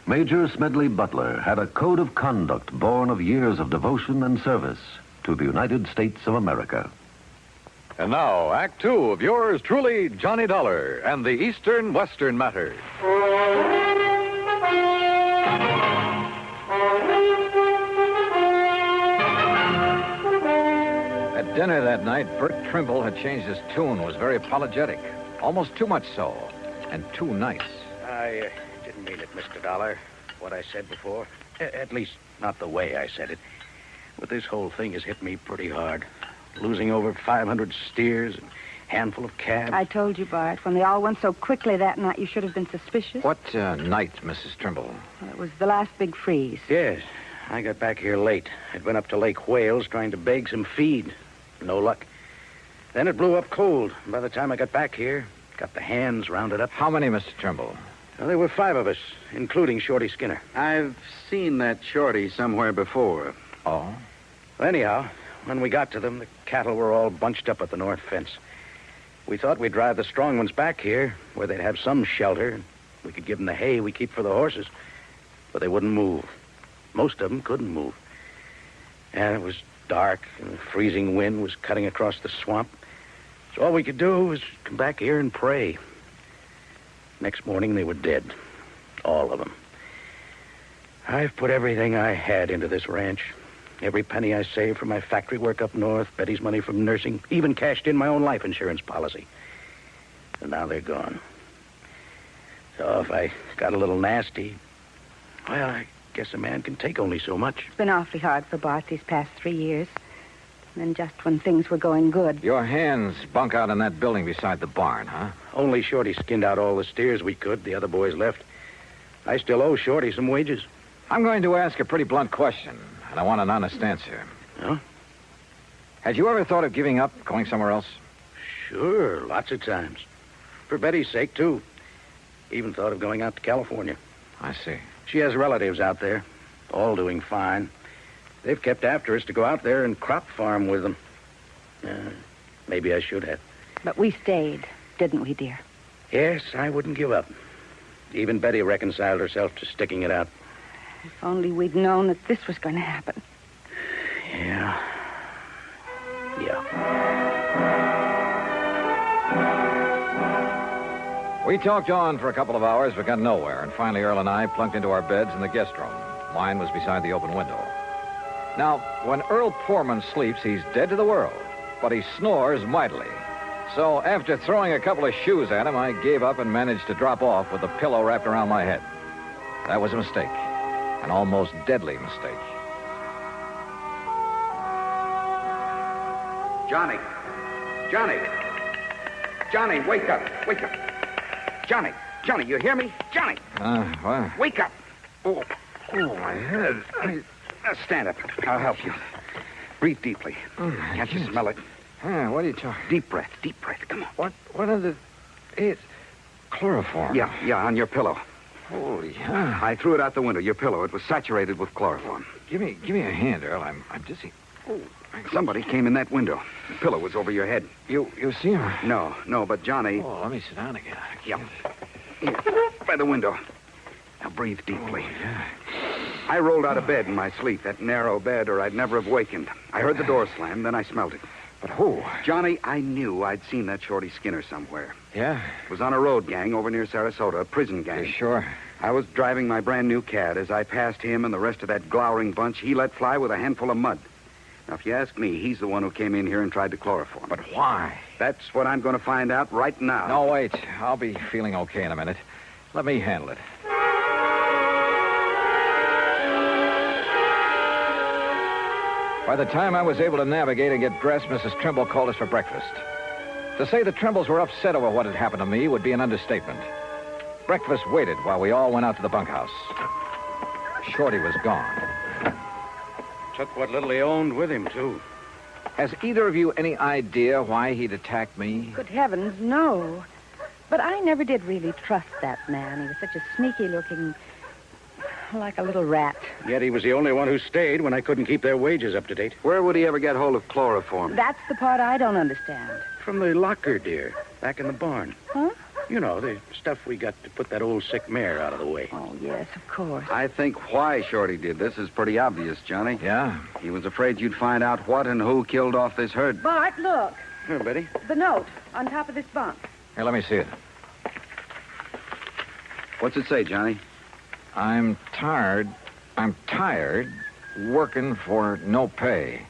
Major Smedley Butler had a code of conduct born of years of devotion and service to the United States of America. And now, Act Two of yours truly, Johnny Dollar and the Eastern-Western Matter. At dinner that night, Bert Trimble had changed his tune, was very apologetic. Almost too much so, and too nice. I didn't mean it, Mr. Dollar, what I said before. At least, not the way I said it. But this whole thing has hit me pretty hard. Losing over 500 steers, and a handful of calves. I told you, Bart, when they all went so quickly that night, you should have been suspicious. What night, Mrs. Trimble? Well, it was the last big freeze. Yes, I got back here late. I'd been up to Lake Wales trying to beg some feed. No luck. Then it blew up cold. By the time I got back here, got the hands rounded up. How many, Mr. Trimble? Well, there were 5 of us, including Shorty Skinner. I've seen that Shorty somewhere before. Oh? Well, anyhow, when we got to them, the cattle were all bunched up at the north fence. We thought we'd drive the strong ones back here, where they'd have some shelter. We could give them the hay we keep for the horses. But they wouldn't move. Most of them couldn't move. And it was dark, and the freezing wind was cutting across the swamp. So all we could do was come back here and pray. Next morning, they were dead. All of them. I've put everything I had into this ranch. Every penny I saved from my factory work up north, Betty's money from nursing, even cashed in my own life insurance policy. And now they're gone. So if I got a little nasty, well, I guess a man can take only so much. It's been awfully hard for Bart these past 3 years. And then just when things were going good. Your hands bunk out in that building beside the barn, huh? Only Shorty skinned out all the steers we could. The other boys left. I still owe Shorty some wages. I'm going to ask a pretty blunt question, and I want an honest answer. Huh? Had you ever thought of giving up, going somewhere else? Sure, lots of times. For Betty's sake, too. Even thought of going out to California. I see. She has relatives out there, all doing fine. They've kept after us to go out there and crop farm with them. Maybe I should have. But we stayed, didn't we, dear? Yes, I wouldn't give up. Even Betty reconciled herself to sticking it out. If only we'd known that this was going to happen. Yeah. We talked on for a couple of hours, but got nowhere, and finally Earl and I plunked into our beds in the guest room. Mine was beside the open window. Now, when Earl Poorman sleeps, he's dead to the world, but he snores mightily. So after throwing a couple of shoes at him, I gave up and managed to drop off with a pillow wrapped around my head. That was a mistake, an almost deadly mistake. Johnny! Johnny, wake up! Johnny, you hear me? Johnny! What? Wake up! Oh, my head. Stand up. I'll help you. Breathe deeply. Can't you smell it? What are you talking? Deep breath. Come on. What are the... It's chloroform. Yeah, on your pillow. Holy hell. I threw it out the window, your pillow. It was saturated with chloroform. Give me a hand, Earl. I'm dizzy. Oh, somebody came in that window. The pillow was over your head. You see him? No, but Johnny... Oh, let me sit down again. Yeah. By the window. Now breathe deeply. Oh, yeah. I rolled out of bed in my sleep, that narrow bed, or I'd never have wakened. I heard the door slam, then I smelled it. But who? Johnny, I knew I'd seen that Shorty Skinner somewhere. Yeah? It was on a road gang over near Sarasota, a prison gang. You sure? I was driving my brand new cat. As I passed him and the rest of that glowering bunch, he let fly with a handful of mud. Now, if you ask me, he's the one who came in here and tried to chloroform. But why? That's what I'm going to find out right now. No, wait. I'll be feeling okay in a minute. Let me handle it. By the time I was able to navigate and get dressed, Mrs. Trimble called us for breakfast. To say the Trimbles were upset over what had happened to me would be an understatement. Breakfast waited while we all went out to the bunkhouse. Shorty was gone. Took what little he owned with him, too. Has either of you any idea why he'd attacked me? Good heavens, no. But I never did really trust that man. He was such a sneaky-looking... like a little rat. Yet he was the only one who stayed when I couldn't keep their wages up to date. Where would he ever get hold of chloroform? That's the part I don't understand. From the locker, dear. Back in the barn. Huh? You know, the stuff we got to put that old sick mare out of the way. Oh, yes, of course. I think why Shorty did this is pretty obvious, Johnny. Yeah? He was afraid you'd find out what and who killed off this herd. Bart, look. Here, Betty. The note on top of this bunk. Here, let me see it. What's it say, Johnny? I'm tired working for no pay.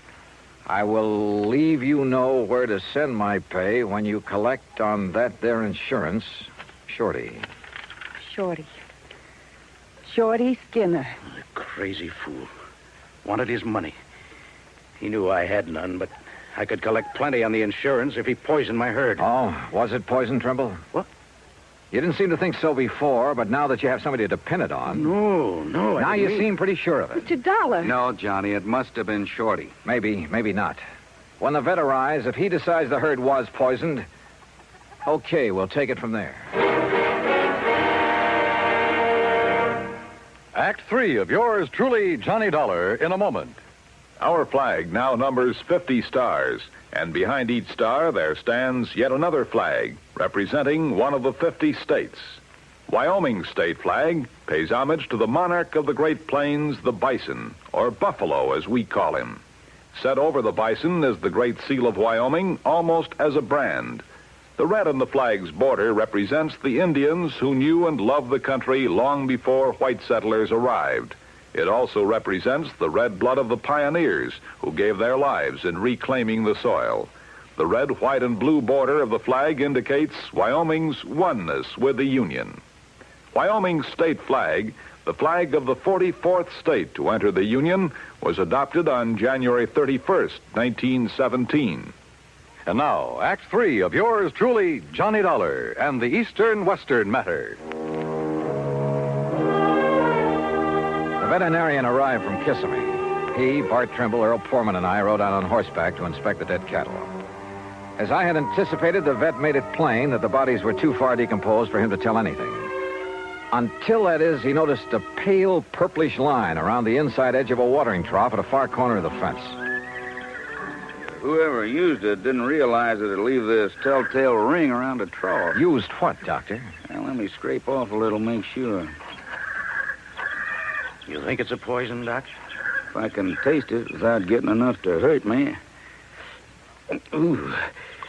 I will leave you know where to send my pay when you collect on that there insurance. Shorty. Shorty Skinner. The crazy fool. Wanted his money. He knew I had none, but I could collect plenty on the insurance if he poisoned my herd. Oh, was it poison, Trimble? What? You didn't seem to think so before, but now that you have somebody to depend it on... No. Now you seem pretty sure of it. Mr. Dollar. No, Johnny, it must have been Shorty. Maybe not. When the vet arrives, if he decides the herd was poisoned, okay, we'll take it from there. Act 3 of yours truly, Johnny Dollar, in a moment. Our flag now numbers 50 stars, and behind each star there stands yet another flag representing one of the 50 states. Wyoming's state flag pays homage to the monarch of the Great Plains, the bison, or buffalo as we call him. Set over the bison is the Great Seal of Wyoming, almost as a brand. The red on the flag's border represents the Indians who knew and loved the country long before white settlers arrived. It also represents the red blood of the pioneers who gave their lives in reclaiming the soil. The red, white, and blue border of the flag indicates Wyoming's oneness with the Union. Wyoming's state flag, the flag of the 44th state to enter the Union, was adopted on January 31st, 1917. And now, Act 3 of yours truly, Johnny Dollar, and the Eastern-Western Matter. The veterinarian arrived from Kissimmee. He, Bart Trimble, Earl Foreman, and I rode out on horseback to inspect the dead cattle. As I had anticipated, the vet made it plain that the bodies were too far decomposed for him to tell anything. Until, that is, he noticed a pale purplish line around the inside edge of a watering trough at a far corner of the fence. Whoever used it didn't realize that it'd leave this telltale ring around the trough. Used what, Doctor? Well, let me scrape off a little, make sure. You think it's a poison, Doc? If I can taste it without getting enough to hurt me. Ooh.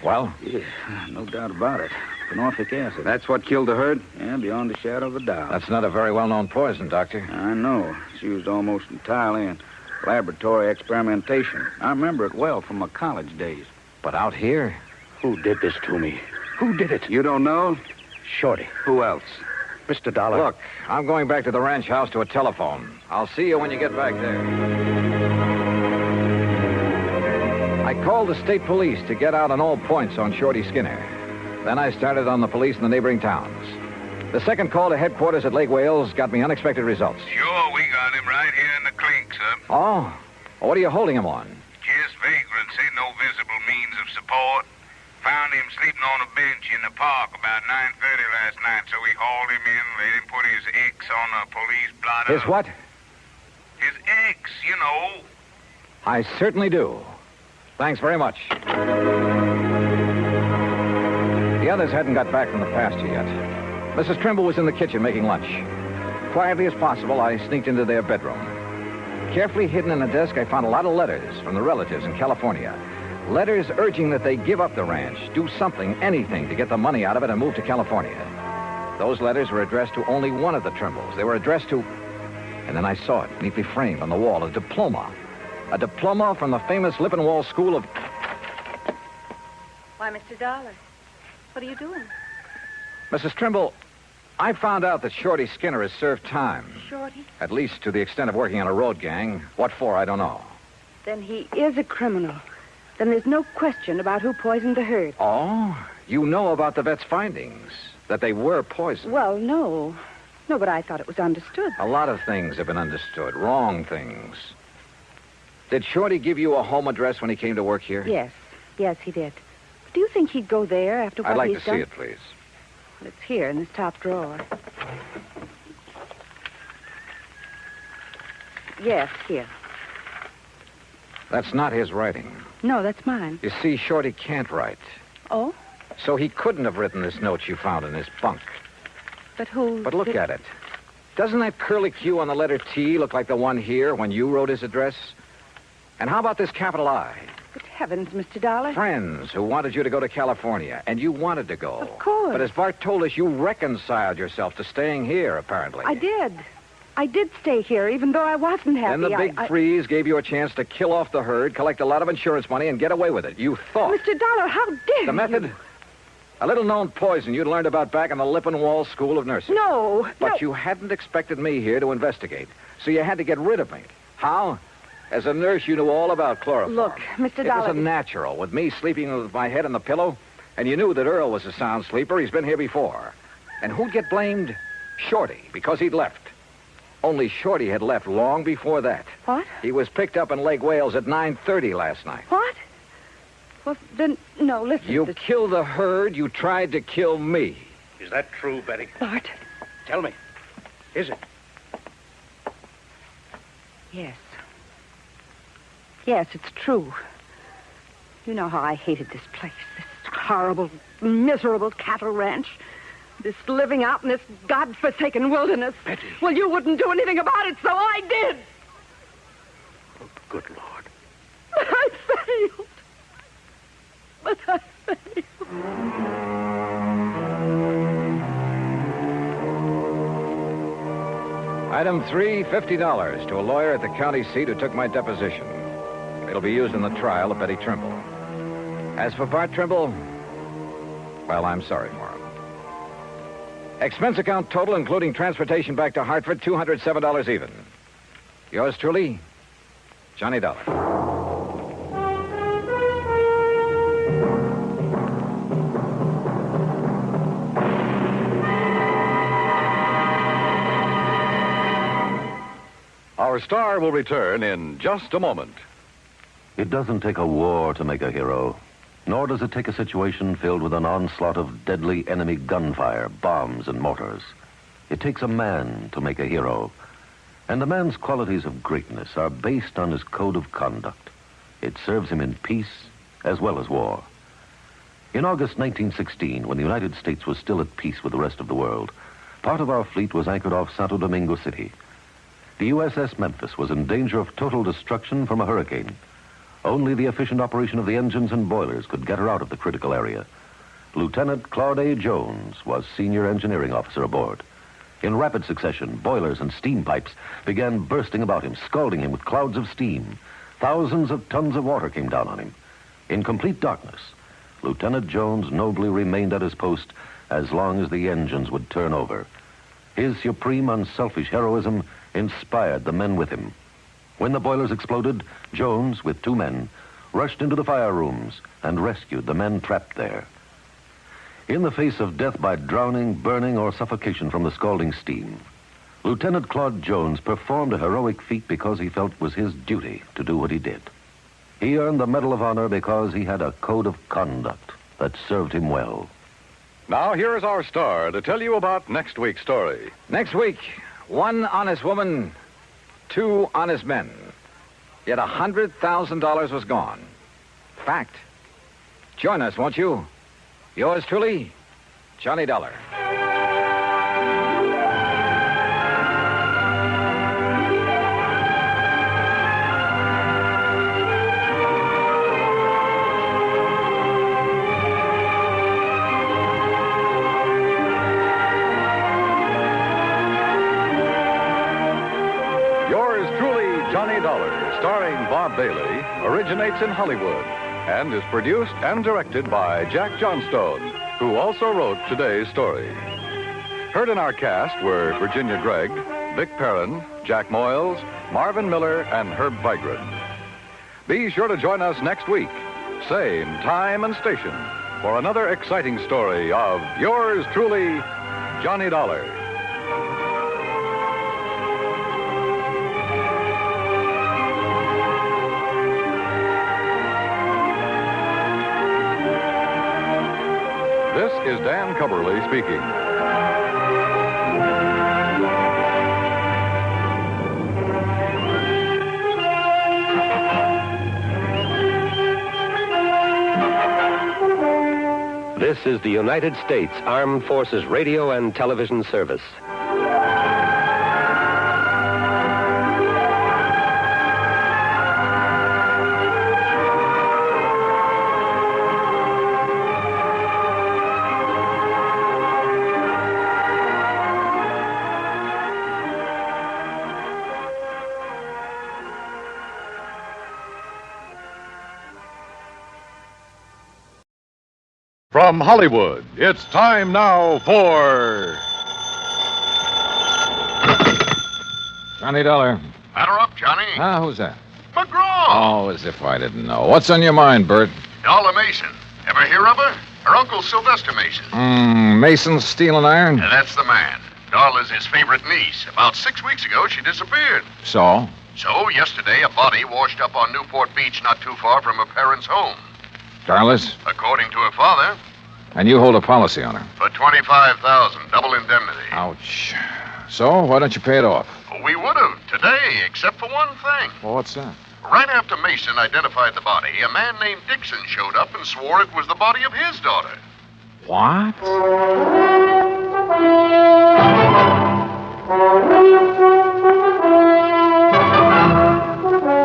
Well? Yeah, no doubt about it. Phenofic acid. That's what killed the herd? Yeah, beyond a shadow of a doubt. That's not a very well-known poison, Doctor. I know. It's used almost entirely in laboratory experimentation. I remember it well from my college days. But out here? Who did this to me? Who did it? You don't know? Shorty. Who else? Mr. Dollar. Look, I'm going back to the ranch house to a telephone. I'll see you when you get back there. I called the state police to get out on all points on Shorty Skinner. Then I started on the police in the neighboring towns. The second call to headquarters at Lake Wales got me unexpected results. Sure, we got him right here in the clink, sir. Oh? Well, what are you holding him on? Just vagrancy, no visible means of support. Found him sleeping on a bench in the park about 9:30 last night, so we hauled him in, let him put his X on a police blotter. His what? His X, you know. I certainly do. Thanks very much. The others hadn't got back from the pasture yet. Mrs. Trimble was in the kitchen making lunch. Quietly as possible, I sneaked into their bedroom. Carefully hidden in a desk, I found a lot of letters from the relatives in California. Letters urging that they give up the ranch, do something, anything, to get the money out of it and move to California. Those letters were addressed to only one of the Trimbles. They were addressed to... And then I saw it, neatly framed on the wall, a diploma. A diploma from the famous Lippenwall School of... Why, Mr. Dollar, what are you doing? Mrs. Trimble, I found out that Shorty Skinner has served time. Shorty? At least to the extent of working on a road gang. What for, I don't know. Then he is a criminal. Then there's no question about who poisoned the herd. Oh? You know about the vet's findings? That they were poisoned? Well, no. No, but I thought it was understood. A lot of things have been understood. Wrong things. Did Shorty give you a home address when he came to work here? Yes. Yes, he did. Do you think he'd go there after what I'd like he's to done? see it, please. Well, it's here in this top drawer. Yes, here. That's not his writing. No, that's mine. You see, Shorty can't write. Oh? So he couldn't have written this note you found in his bunk. But who... But look at it. Doesn't that curly Q on the letter T look like the one here when you wrote his address? And how about this capital I? Good heavens, Mr. Dollar. Friends who wanted you to go to California, and you wanted to go. Of course. But as Bart told us, you reconciled yourself to staying here, apparently. I did. I did stay here, even though I wasn't happy. Then the big freeze gave you a chance to kill off the herd, collect a lot of insurance money, and get away with it. You thought. Mr. Dollar, how dare The method? you? A little-known poison you'd learned about back in the Lippenwall School of Nursing. No. But you hadn't expected me here to investigate, so you had to get rid of me. How? As a nurse, you knew all about chloroform. Look, Mr. Dollar... It was a natural, with me sleeping with my head on the pillow, and you knew that Earl was a sound sleeper. He's been here before. And who'd get blamed? Shorty, because he'd left. Only Shorty had left long before that. What? He was picked up in Lake Wales at 9:30 last night. What? Well, then, no, listen. You killed the herd. You tried to kill me. Is that true, Betty? Bart. Tell me. Is it? Yes. Yes, it's true. You know how I hated this place. This horrible, miserable cattle ranch. This living out in this godforsaken wilderness. Betty. Well, you wouldn't do anything about it, so I did. Oh, good Lord. But I failed. But I failed. Item 3, $50 to a lawyer at the county seat who took my deposition. It'll be used in the trial of Betty Trimble. As for Bart Trimble, well, I'm sorry for him. Expense account total, including transportation back to Hartford, $207 even. Yours truly, Johnny Dollar. Our star will return in just a moment. It doesn't take a war to make a hero, nor does it take a situation filled with an onslaught of deadly enemy gunfire, bombs, and mortars. It takes a man to make a hero, and a man's qualities of greatness are based on his code of conduct. It serves him in peace as well as war. In August 1916, when the United States was still at peace with the rest of the world, part of our fleet was anchored off Santo Domingo City. The USS Memphis was in danger of total destruction from a hurricane. Only the efficient operation of the engines and boilers could get her out of the critical area. Lieutenant Claude A. Jones was senior engineering officer aboard. In rapid succession, boilers and steam pipes began bursting about him, scalding him with clouds of steam. Thousands of tons of water came down on him. In complete darkness, Lieutenant Jones nobly remained at his post as long as the engines would turn over. His supreme, unselfish heroism inspired the men with him. When the boilers exploded, Jones, with 2 men, rushed into the fire rooms and rescued the men trapped there. In the face of death by drowning, burning, or suffocation from the scalding steam, Lieutenant Claude Jones performed a heroic feat because he felt it was his duty to do what he did. He earned the Medal of Honor because he had a code of conduct that served him well. Now, here is our star to tell you about next week's story. Next week, 1 honest woman, 2 honest men. Yet $100,000 was gone. Fact. Join us, won't you? Yours truly, Johnny Dollar. Yours truly, Johnny Dollar, starring Bob Bailey, originates in Hollywood and is produced and directed by Jack Johnstone, who also wrote today's story. Heard in our cast were Virginia Gregg, Vic Perrin, Jack Moyles, Marvin Miller, and Herb Vigran. Be sure to join us next week, same time and station, for another exciting story of yours truly, Johnny Dollar. This is Dan Cubberly speaking. This is the United States Armed Forces Radio and Television Service. From Hollywood, it's time now for... Johnny Dollar. Batter up, Johnny. Who's that? McGraw. Oh, as if I didn't know. What's on your mind, Bert? Dollar Mason. Ever hear of her? Her uncle Sylvester Mason. Mason's steel and iron? That's the man. Dollar's his favorite niece. About 6 weeks ago, she disappeared. So? So, yesterday, a body washed up on Newport Beach not too far from her parents' home. Darlis? According to her father, And you hold a policy on her? for $25,000, double indemnity. Ouch. So, why don't you pay it off? We would have today, except for one thing. Well, what's that? Right after Mason identified the body, a man named Dixon showed up and swore it was the body of his daughter. What?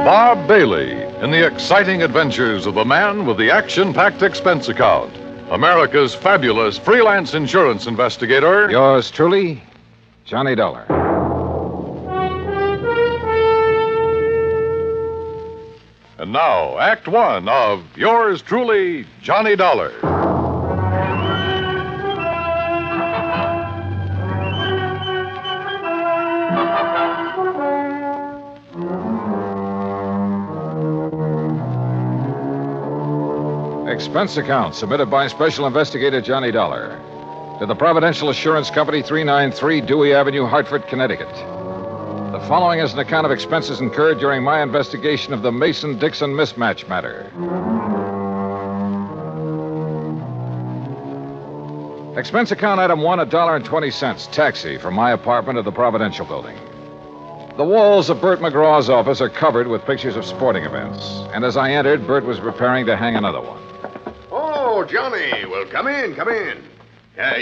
Bob Bailey in the exciting adventures of the man with the action-packed expense account. America's fabulous freelance insurance investigator. Yours truly, Johnny Dollar. And now, Act One of yours truly, Johnny Dollar. Expense account submitted by Special Investigator Johnny Dollar to the Providential Assurance Company, 393 Dewey Avenue, Hartford, Connecticut. The following is an account of expenses incurred during my investigation of the Mason-Dixon mismatch matter. Expense account item 1, $1.20, taxi from my apartment to the Providential Building. The walls of Bert McGraw's office are covered with pictures of sporting events, and as I entered, Bert was preparing to hang another one. Oh, Johnny. Well, come in, come in.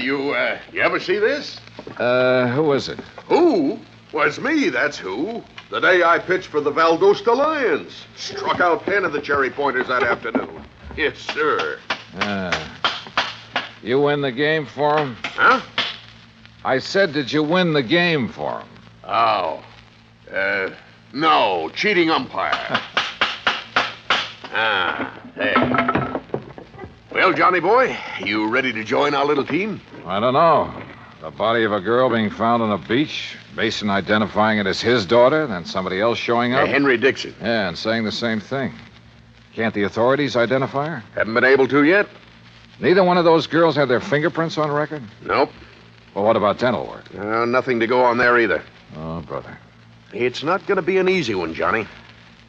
You ever see this? Who is it? Who? Well, it's me, that's who. The day I pitched for the Valdosta Lions. Struck out 10 of the cherry pointers that afternoon. Yes, sir. You win the game for him? Huh? I said, did you win the game for him? Oh. No, cheating umpire. There. Well, Johnny boy, you ready to join our little team? I don't know. The body of a girl being found on a beach, Mason identifying it as his daughter, then somebody else showing up. Henry Dixon. Yeah, and saying the same thing. Can't the authorities identify her? Haven't been able to yet. Neither one of those girls had their fingerprints on record? Nope. Well, what about dental work? Nothing to go on there either. Oh, brother. It's not going to be an easy one, Johnny.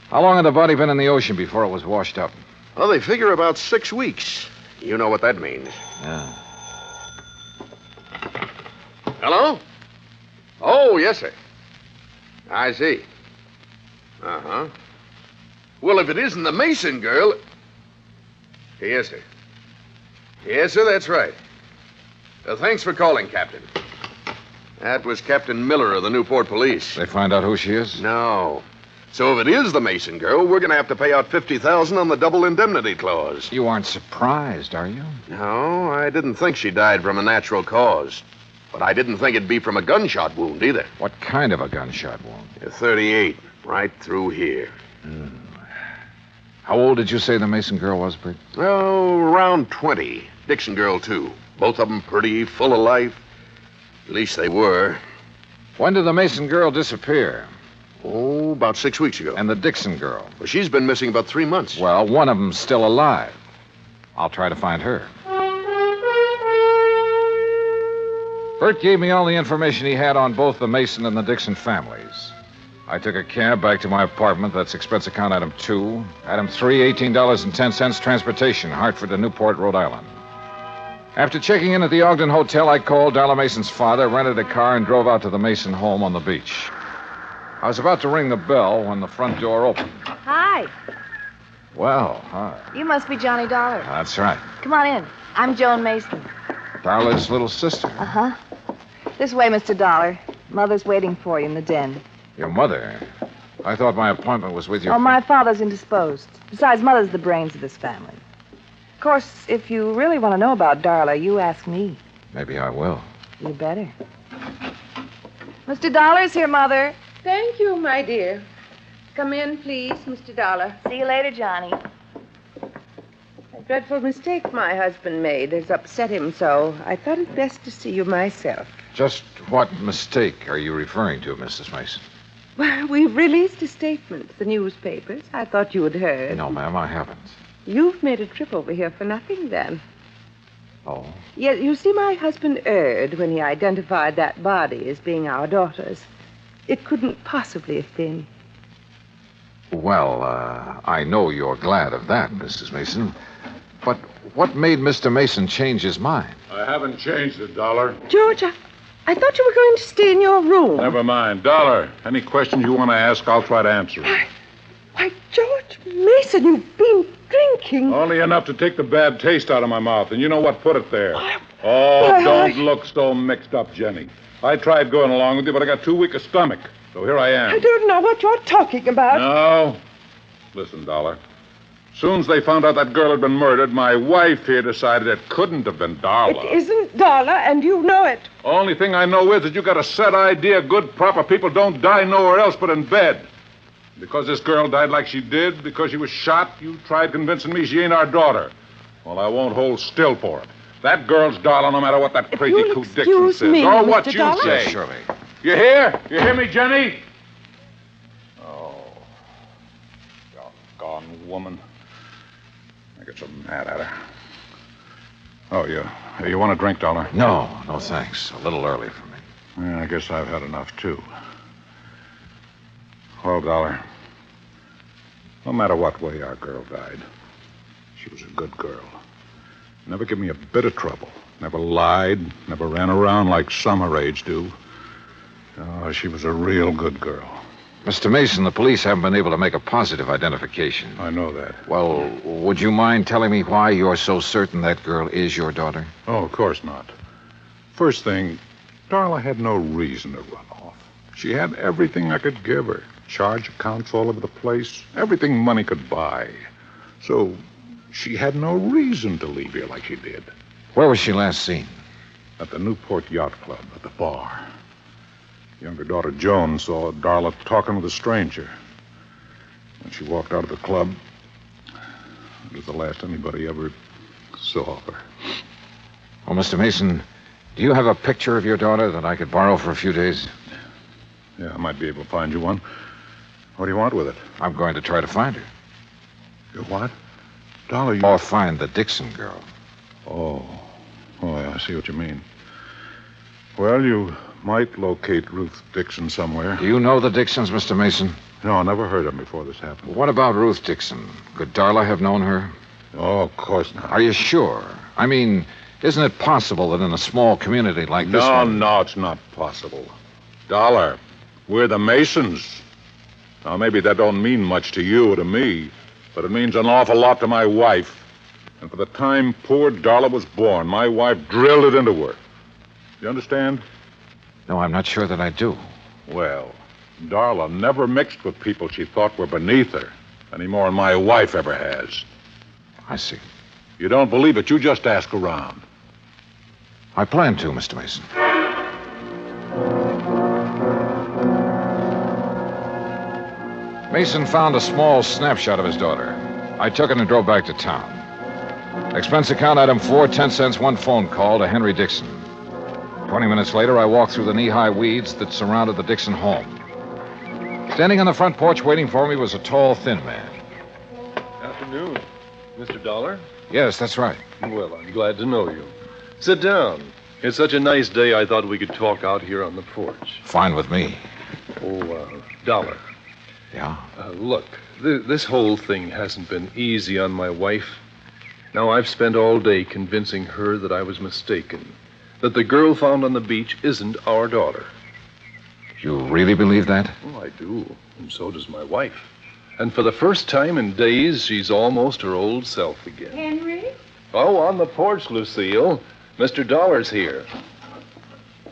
How long had the body been in the ocean before it was washed up? Well, they figure about 6 weeks. You know what that means. Yeah. Hello? Oh, yes, sir. I see. Uh-huh. Well, if it isn't the Mason girl... Yes, sir. Yes, sir, that's right. Thanks for calling, Captain. That was Captain Miller of the Newport Police. They find out who she is? No. So if it is the Mason girl, we're going to have to pay out $50,000 on the double indemnity clause. You aren't surprised, are you? No, I didn't think she died from a natural cause. But I didn't think it'd be from a gunshot wound either. What kind of a gunshot wound? A 38, right through here. How old did you say the Mason girl was, Bert? Oh, around 20. Dixon girl, too. Both of them pretty, full of life. At least they were. When did the Mason girl disappear? Oh, about 6 weeks ago. And the Dixon girl? Well, she's been missing about 3 months. Well, one of them's still alive. I'll try to find her. Bert gave me all the information he had on both the Mason and the Dixon families. I took a cab back to my apartment. That's expense account item 2. Item 3, $18.10, transportation, Hartford to Newport, Rhode Island. After checking in at the Ogden Hotel, I called Dollar Mason's father, rented a car, and drove out to the Mason home on the beach. I was about to ring the bell when the front door opened. Hi. Well, Carr. You must be Johnny Dollar. That's right. Come on in. I'm Joan Mason. Darla's little sister. Uh-huh. This way, Mr. Dollar. Mother's waiting for you in the den. Your mother? I thought my appointment was with your... Oh, my father's indisposed. Besides, Mother's the brains of this family. Of course, if you really want to know about Darla, you ask me. Maybe I will. You better. Mr. Dollar's here, Mother. Thank you, my dear. Come in, please, Mr. Dollar. See you later, Johnny. A dreadful mistake my husband made has upset him so. I thought it best to see you myself. Just what mistake are you referring to, Mrs. Mason? Well, we've released a statement to the newspapers. I thought you had heard. No, ma'am, I haven't. You've made a trip over here for nothing, then. Oh? Yes, you see, my husband erred when he identified that body as being our daughter's. It couldn't possibly have been. Well, I know you're glad of that, Mrs. Mason. But what made Mr. Mason change his mind? I haven't changed it, Dollar. George, I thought you were going to stay in your room. Never mind. Dollar, any questions you want to ask, I'll try to answer them. Why, George Mason, you've been drinking. Only enough to take the bad taste out of my mouth, and you know what put it there. Don't look so mixed up, Jenny. I tried going along with you, but I got too weak a stomach. So here I am. I don't know what you're talking about. No. Listen, Dollar. Soon as they found out that girl had been murdered, my wife here decided it couldn't have been Darla. It isn't Darla, and you know it. Only thing I know is that you got a set idea good, proper people don't die nowhere else but in bed. Because this girl died like she did, because she was shot, you tried convincing me she ain't our daughter. Well, I won't hold still for it. That girl's Darla, no matter what that crazy Coot Dixon says. Me, or what Mr. you Dollar? say. Yes, surely. You hear? You hear me, Jenny? Oh. Doggone woman. I get so mad at her. Oh, you want a drink, Dollar? No, thanks. A little early for me. Yeah, I guess I've had enough, too. Well, Dollar, no matter what way our girl died, she was a good girl. Never gave me a bit of trouble. Never lied, never ran around like some her age do. Oh, she was a real good girl. Mr. Mason, the police haven't been able to make a positive identification. I know that. Well, would you mind telling me why you're so certain that girl is your daughter? Oh, of course not. First thing, Darla had no reason to run off. She had everything I could give her. Charge accounts all over the place. Everything money could buy. So she had no reason to leave here like she did. Where was she last seen? At the Newport Yacht Club, at the bar. Younger daughter Joan saw Darla talking with a stranger. When she walked out of the club, it was the last anybody ever saw of her. Well, Mr. Mason, do you have a picture of your daughter that I could borrow for a few days? Yeah, I might be able to find you one. What do you want with it? I'm going to try to find her. You what? Dollar, you... Or find the Dixon girl. Oh, yeah, I see what you mean. Well, you might locate Ruth Dixon somewhere. Do you know the Dixons, Mr. Mason? No, I never heard of them before this happened. What about Ruth Dixon? Could Darla have known her? Oh, of course not. Are you sure? I mean, isn't it possible that in a small community like this one... No, it's not possible. Dollar, we're the Masons. Now, maybe that don't mean much to you or to me, but it means an awful lot to my wife. And for the time poor Darla was born, my wife drilled it into her. You understand? No, I'm not sure that I do. Well, Darla never mixed with people she thought were beneath her, any more than my wife ever has. I see. You don't believe it, you just ask around. I plan to, Mr. Mason. Mason found a small snapshot of his daughter. I took it and drove back to town. Expense account item 4, 10 cents, one phone call to Henry Dixon. 20 minutes later, I walked through the knee-high weeds that surrounded the Dixon home. Standing on the front porch waiting for me was a tall, thin man. Afternoon. Mr. Dollar? Yes, that's right. Well, I'm glad to know you. Sit down. It's such a nice day, I thought we could talk out here on the porch. Fine with me. Dollar. Yeah? Look, this whole thing hasn't been easy on my wife. Now, I've spent all day convincing her that I was mistaken, that the girl found on the beach isn't our daughter. You really believe that? Oh, I do, and so does my wife. And for the first time in days, she's almost her old self again. Henry? Oh, on the porch, Lucille. Mr. Dollar's here.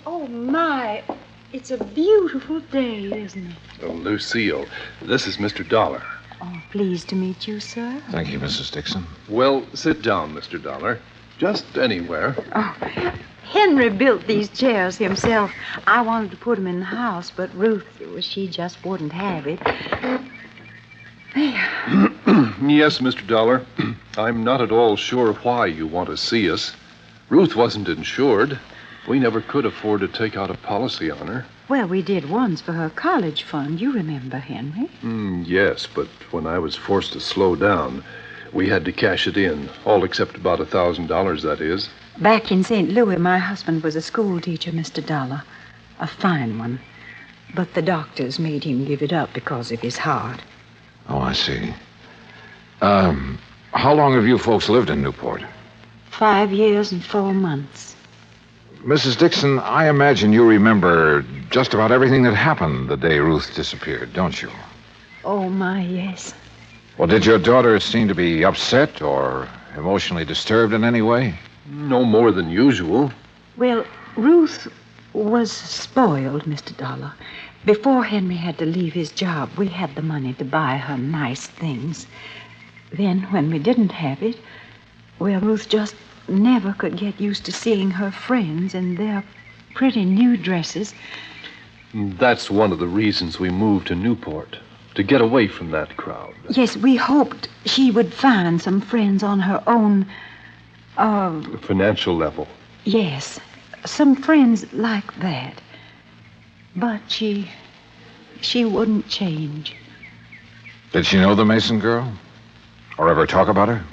Oh, my. It's a beautiful day, isn't it? Oh, Lucille, this is Mr. Dollar. Oh, pleased to meet you, sir. Thank you, Mrs. Dixon. Well, sit down, Mr. Dollar. Just anywhere. Oh, Henry built these chairs himself. I wanted to put them in the house, but Ruth, she just wouldn't have it. Yes, Mr. Dollar. I'm not at all sure why you want to see us. Ruth wasn't insured. We never could afford to take out a policy on her. Well, we did once for her college fund. You remember, Henry? Yes, but when I was forced to slow down, we had to cash it in. All except about $1,000, that is. Back in St. Louis, my husband was a school teacher, Mr. Dollar. A fine one. But the doctors made him give it up because of his heart. Oh, I see. How long have you folks lived in Newport? 5 years and 4 months. Mrs. Dixon, I imagine you remember just about everything that happened the day Ruth disappeared, don't you? Oh, my, yes. Well, did your daughter seem to be upset or emotionally disturbed in any way? No more than usual. Well, Ruth was spoiled, Mr. Dollar. Before Henry had to leave his job, we had the money to buy her nice things. Then, when we didn't have it, well, Ruth just never could get used to seeing her friends in their pretty new dresses. That's one of the reasons we moved to Newport, to get away from that crowd. Yes, we hoped she would find some friends on her own, Financial level. yes, some friends like that. But she wouldn't change. Did she know the Mason girl? Or ever talk about her?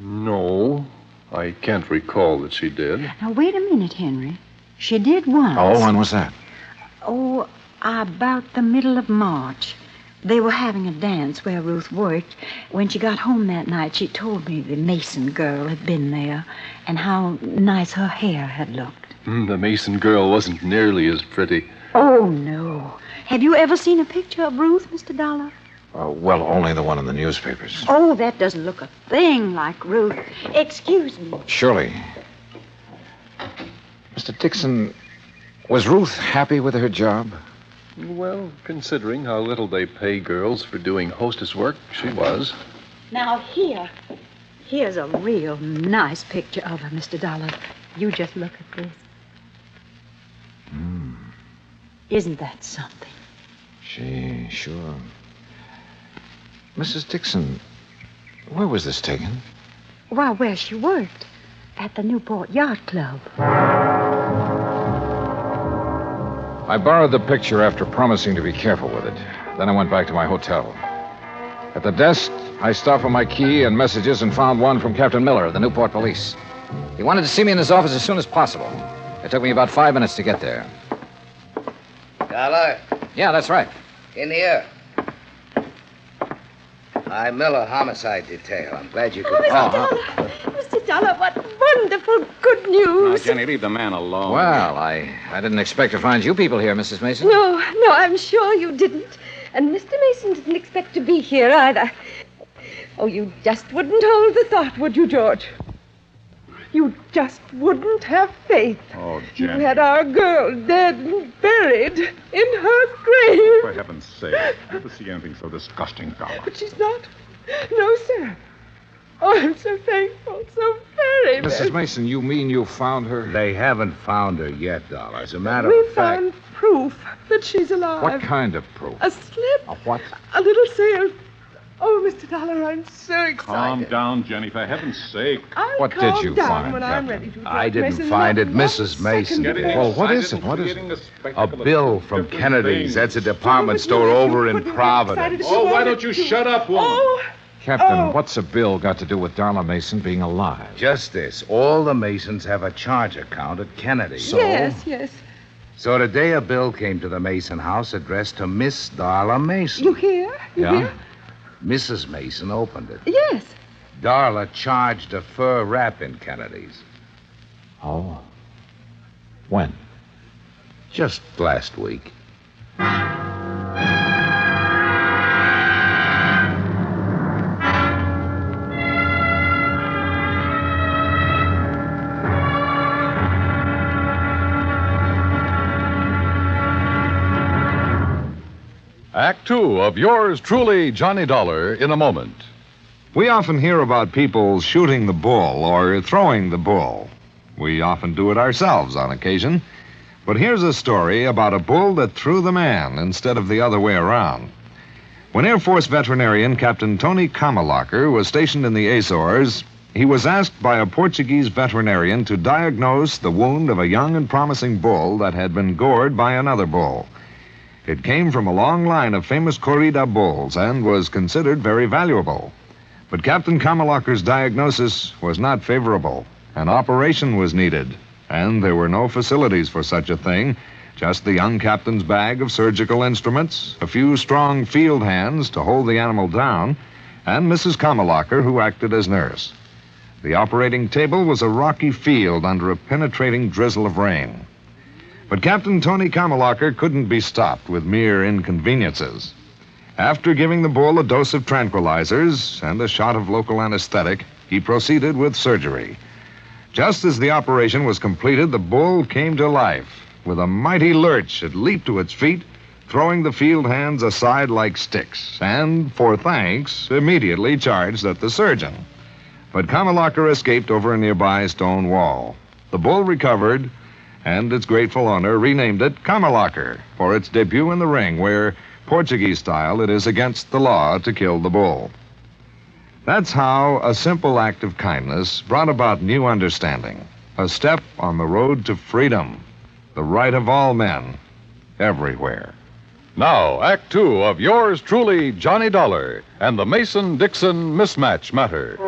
No, I can't recall that she did. Now, wait a minute, Henry. She did once. Oh, when was that? Oh, about the middle of March. They were having a dance where Ruth worked. When she got home that night, she told me the Mason girl had been there and how nice her hair had looked. The Mason girl wasn't nearly as pretty. Oh, no. Have you ever seen a picture of Ruth, Mr. Dollar? Well, only the one in the newspapers. Oh, that doesn't look a thing like Ruth. Excuse me. Surely. Mr. Dixon, was Ruth happy with her job? Well, considering how little they pay girls for doing hostess work, she was. Now, here's a real nice picture of her, Mr. Dollar. You just look at this. Isn't that something? Sure. Mrs. Dixon, where was this taken? Why, where she worked. At the Newport Yacht Club. I borrowed the picture after promising to be careful with it. Then I went back to my hotel. At the desk, I stopped for my key and messages and found one from Captain Miller of the Newport Police. He wanted to see me in his office as soon as possible. It took me about 5 minutes to get there. Dollar, Yeah, that's right. in here. I'm Miller, homicide detail. I'm glad you could... Mr. Dollar, what wonderful good news. Jenny, leave the man alone. Well, I didn't expect to find you people here, Mrs. Mason. No, I'm sure you didn't. And Mr. Mason didn't expect to be here either. Oh, you just wouldn't hold the thought, would you, George? You just wouldn't have faith. Oh, You Jenny. had our girl dead and buried in her grave. For heaven's sake, never see anything so disgusting, Dollar. But she's not. No, sir. Oh, I'm so thankful, so very, Mrs. Mason, you mean you found her? They haven't found her yet, Dollar. As a matter We of fact... found proof that she's alive. What kind of proof? A slip. A what? A little sail. Oh, Mr. Dollar, I'm so excited. Calm down, Jenny, for heaven's sake. I'll What calm did you down find, when I'm Captain? ready to. I didn't Mason, find it. not one Mrs. Mason second did. more. Well, what is it? What is it? A bill from Kennedy's. That's a department store over in Providence. Oh, why don't you shut up, woman? Captain, what's a bill got to do with Darla Mason being alive? Just this. All the Masons have a charge account at Kennedy's. Yes. So today a bill came to the Mason house addressed to Miss Darla Mason. You hear? You hear? Mrs. Mason opened it. Yes. Darla charged a fur wrap in Kennedy's. Oh. When? Just last week. Act Two of yours truly, Johnny Dollar, in a moment. We often hear about people shooting the bull or throwing the bull. We often do it ourselves on occasion. But here's a story about a bull that threw the man instead of the other way around. When Air Force veterinarian Captain Tony Kamalacher was stationed in the Azores, he was asked by a Portuguese veterinarian to diagnose the wound of a young and promising bull that had been gored by another bull. It came from a long line of famous corrida bulls and was considered very valuable. But Captain Kamalacher's diagnosis was not favorable. An operation was needed, and there were no facilities for such a thing, just the young captain's bag of surgical instruments, a few strong field hands to hold the animal down, and Mrs. Kamalacher, who acted as nurse. The operating table was a rocky field under a penetrating drizzle of rain. But Captain Tony Kamalacher couldn't be stopped with mere inconveniences. After giving the bull a dose of tranquilizers and a shot of local anesthetic, he proceeded with surgery. Just as the operation was completed, the bull came to life. With a mighty lurch, it leaped to its feet, throwing the field hands aside like sticks, and, for thanks, immediately charged at the surgeon. But Kamalacher escaped over a nearby stone wall. The bull recovered, and its grateful owner renamed it Kamalacher for its debut in the ring, where, Portuguese style, it is against the law to kill the bull. That's how a simple act of kindness brought about new understanding, a step on the road to freedom, the right of all men, everywhere. Now, Act Two of yours truly, Johnny Dollar, and the Mason-Dixon Mismatch Matter.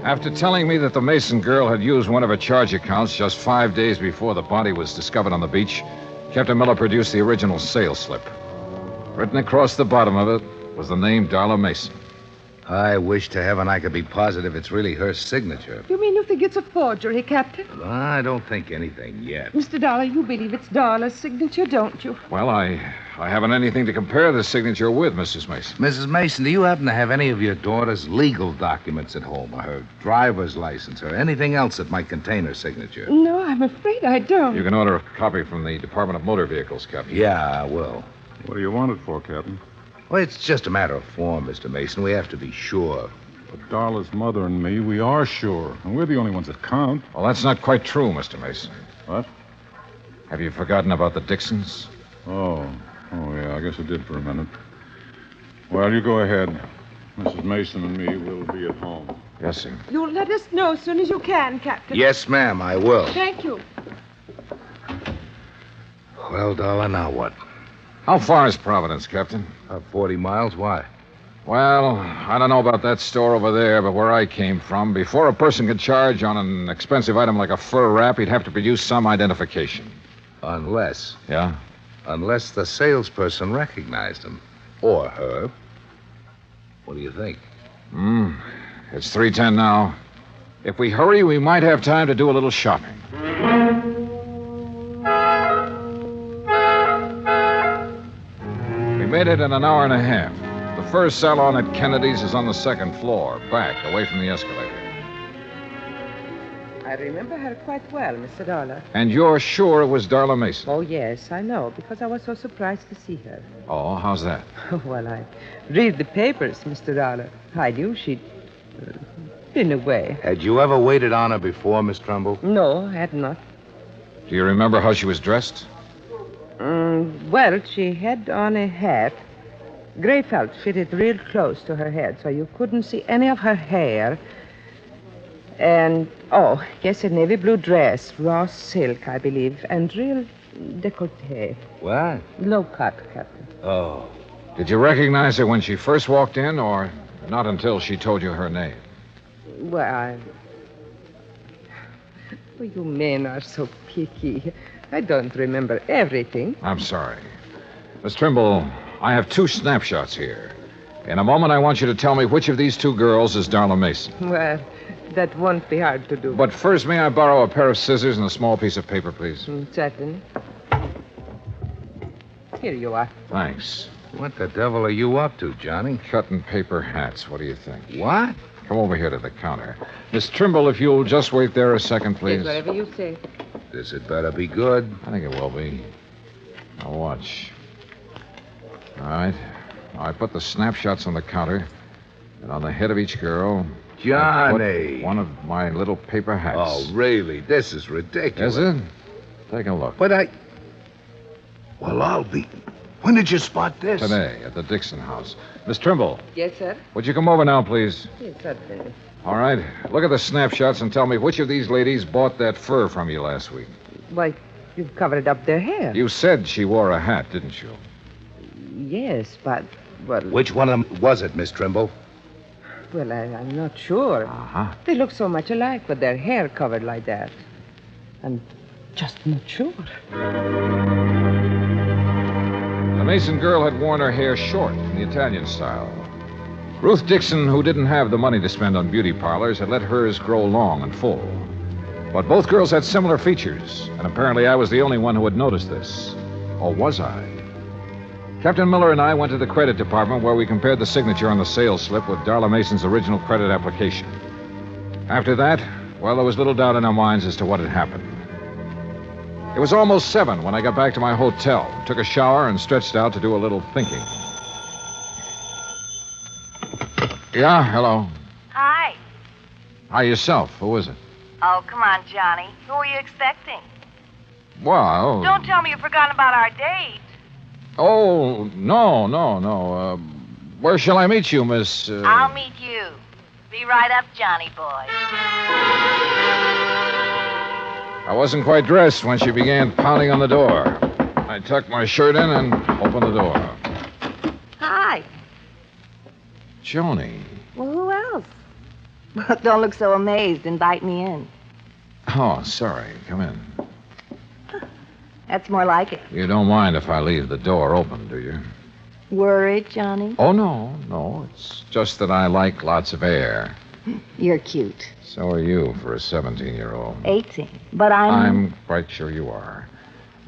After telling me that the Mason girl had used one of her charge accounts just 5 days before the body was discovered on the beach, Captain Miller produced the original sales slip. Written across the bottom of it was the name Darla Mason. I wish to heaven I could be positive it's really her signature. You mean you think it's a forgery, Captain? I don't think anything yet. Mr. Dollar, you believe it's Darla's signature, don't you? Well, I haven't anything to compare the signature with, Mrs. Mason. Mrs. Mason, do you happen to have any of your daughter's legal documents at home, or her driver's license, or anything else that might contain her signature? No, I'm afraid I don't. You can order a copy from the Department of Motor Vehicles, Captain. Yeah, I will. What do you want it for, Captain? Well, it's just a matter of form, Mr. Mason. We have to be sure. But Darla's mother and me, we are sure. And we're the only ones that count. Well, that's not quite true, Mr. Mason. What? Have you forgotten about the Dixons? Oh, yeah, I guess I did for a minute. Well, you go ahead. Mrs. Mason and me will be at home. Yes, sir. You'll let us know as soon as you can, Captain. Yes, ma'am, I will. Thank you. Well, Darla, now what? How far is Providence, Captain? 40 miles. Why? Well, I don't know about that store over there, but where I came from, before a person could charge on an expensive item like a fur wrap, he'd have to produce some identification. Unless. Yeah? Unless the salesperson recognized him. Or her. What do you think? It's 3:10 now. If we hurry, we might have time to do a little shopping. We made it in an hour and a half. The first salon at Kennedy's is on the second floor, back, away from the escalator. I remember her quite well, Mr. Dollar. And you're sure it was Darla Mason? Oh, yes, I know, because I was so surprised to see her. Oh, how's that? Well, I read the papers, Mr. Dollar. I knew she'd been away. Had you ever waited on her before, Miss Trumbull? No, I had not. Do you remember how she was dressed? Well, she had on a hat. Gray felt fitted real close to her head, so you couldn't see any of her hair. And, yes, a navy blue dress, raw silk, I believe, and real décolleté. What? Low cut, Captain. Oh. Did you recognize her when she first walked in, or not until she told you her name? Well, you men are so picky. I don't remember everything. I'm sorry. Miss Trimble, I have 2 snapshots here. In a moment, I want you to tell me which of these 2 girls is Darla Mason. Well, that won't be hard to do. But first, may I borrow a pair of scissors and a small piece of paper, please? Certainly. Here you are. Thanks. What the devil are you up to, Johnny? Cutting paper hats. What do you think? What? Come over here to the counter. Miss Trimble, if you'll just wait there a second, please. Yes, whatever you say. This had better be good. I think it will be. Now watch. All right. I put the snapshots on the counter, and on the head of each girl... Johnny! One of my little paper hats. Oh, really? This is ridiculous. Is it? Take a look. But Well, I'll be... When did you spot this? Today, at the Dixon house. Miss Trimble, Yes, sir? would you come over now, please? Yes, certainly. All right. Look at the snapshots and tell me which of these ladies bought that fur from you last week. Why, you've covered up their hair. You said she wore a hat, didn't you? Yes, but, well... Which one of them was it, Miss Trimble? Well, I'm not sure. Uh-huh. They look so much alike with their hair covered like that. I'm just not sure. The Mason girl had worn her hair short in the Italian style. Ruth Dixon, who didn't have the money to spend on beauty parlors, had let hers grow long and full. But both girls had similar features, and apparently I was the only one who had noticed this. Or was I? Captain Miller and I went to the credit department where we compared the signature on the sales slip with Darla Mason's original credit application. After that, well, there was little doubt in our minds as to what had happened. It was almost 7 when I got back to my hotel, took a shower, and stretched out to do a little thinking. Yeah, hello. Hi. Hi, yourself. Who is it? Oh, come on, Johnny. Who are you expecting? Well... Don't tell me you've forgotten about our date. Oh, no. Where shall I meet you, Miss... I'll meet you. Be right up, Johnny boy. I wasn't quite dressed when she began pounding on the door. I tucked my shirt in and opened the door. Hi. Joni. Well, who else? Don't look so amazed. Invite me in. Oh, sorry. Come in. That's more like it. You don't mind if I leave the door open, do you? Worried, Johnny? Oh, no. It's just that I like lots of air. You're cute. So are you for a 17-year-old. 18. But I'm quite sure you are.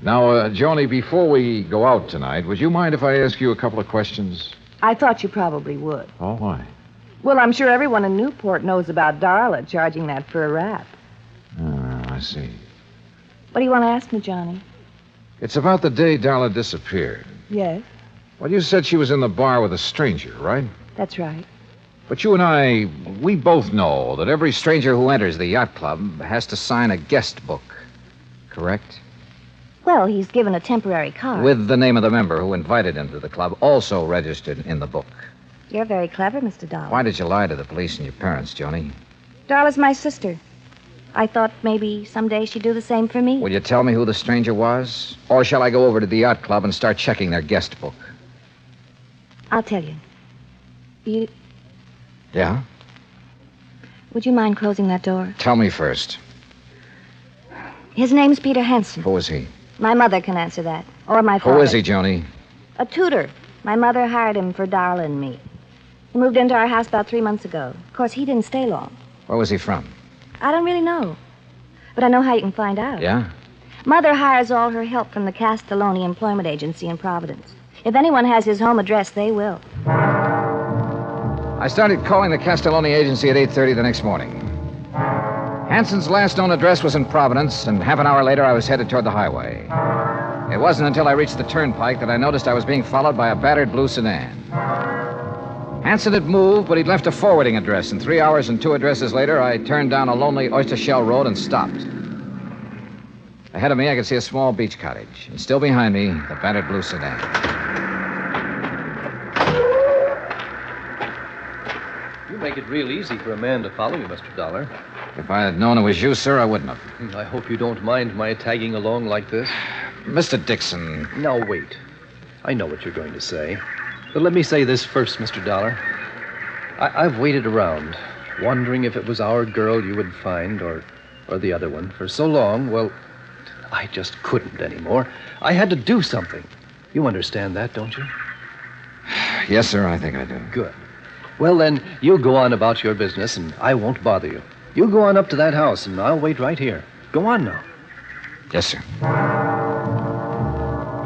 Now, Joni, before we go out tonight, would you mind if I ask you a couple of questions? I thought you probably would. Oh, why? Well, I'm sure everyone in Newport knows about Darla charging that for a rap. I see. What do you want to ask me, Johnny? It's about the day Darla disappeared. Yes, Well, you said she was in the bar with a stranger, right? that's right. But you and I, we both know that every stranger who enters the yacht club has to sign a guest book, correct? Well, he's given a temporary card. With the name of the member who invited him to the club also registered in the book. You're very clever, Mr. Dollar. Why did you lie to the police and your parents, Joni? Darla's my sister. I thought maybe someday she'd do the same for me. Will you tell me who the stranger was? Or shall I go over to the yacht club and start checking their guest book? I'll tell you. Yeah? Would you mind closing that door? Tell me first. His name's Peter Hansen. Who is he? My mother can answer that. Or my father. Who is he, Joni? A tutor. My mother hired him for Darla and me. He moved into our house about 3 months ago. Of course, he didn't stay long. Where was he from? I don't really know. But I know how you can find out. Yeah? Mother hires all her help from the Castelloni Employment Agency in Providence. If anyone has his home address, they will. I started calling the Castelloni agency at 8:30 the next morning. Hansen's last known address was in Providence, and half an hour later I was headed toward the highway. It wasn't until I reached the turnpike that I noticed I was being followed by a battered blue sedan. Hansen had moved, but he'd left a forwarding address, and 3 hours and 2 addresses later, I turned down a lonely oyster shell road and stopped. Ahead of me, I could see a small beach cottage, and still behind me, the battered blue sedan. You make it real easy for a man to follow you, Mr. Dollar. If I had known it was you, sir, I wouldn't have. I hope you don't mind my tagging along like this. Mr. Dixon. Now, wait. I know what you're going to say. But let me say this first, Mr. Dollar. I've waited around, wondering if it was our girl you would find or the other one for so long. Well, I just couldn't anymore. I had to do something. You understand that, don't you? Yes, sir, I think I do. Good. Well, then, you go on about your business, and I won't bother you. You go on up to that house, and I'll wait right here. Go on now. Yes, sir.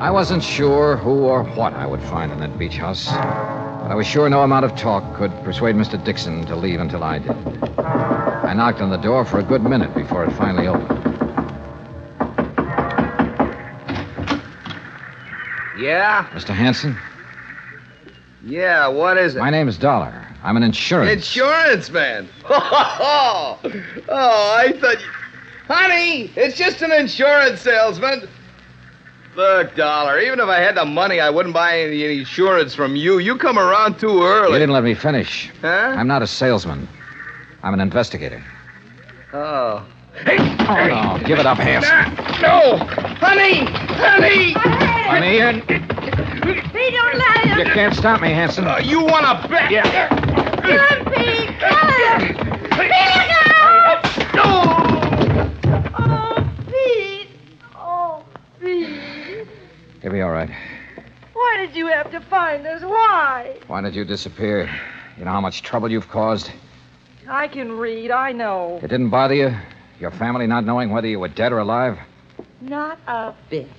I wasn't sure who or what I would find in that beach house, but I was sure no amount of talk could persuade Mr. Dixon to leave until I did. I knocked on the door for a good minute before it finally opened. Yeah? Mr. Hanson? Yeah, what is it? My name is Dollar. I'm an insurance. Insurance man. Oh, I thought you... Honey, it's just an insurance salesman. Look, Dollar, even if I had the money, I wouldn't buy any insurance from you. You come around too early. You didn't let me finish. Huh? I'm not a salesman. I'm an investigator. Oh. Oh, give it up, Hanson. No! Honey! Honey! I'm Ian. Pete, don't let him. You can't stop me, Hanson. You want to bet? Yeah. Come, Pete, come. Pete, look out! Oh, Pete. Oh, Pete. You'll be all right. Why did you have to find us? Why? Why did you disappear? You know how much trouble you've caused? I can read, I know. It didn't bother you? Your family not knowing whether you were dead or alive? Not a bit.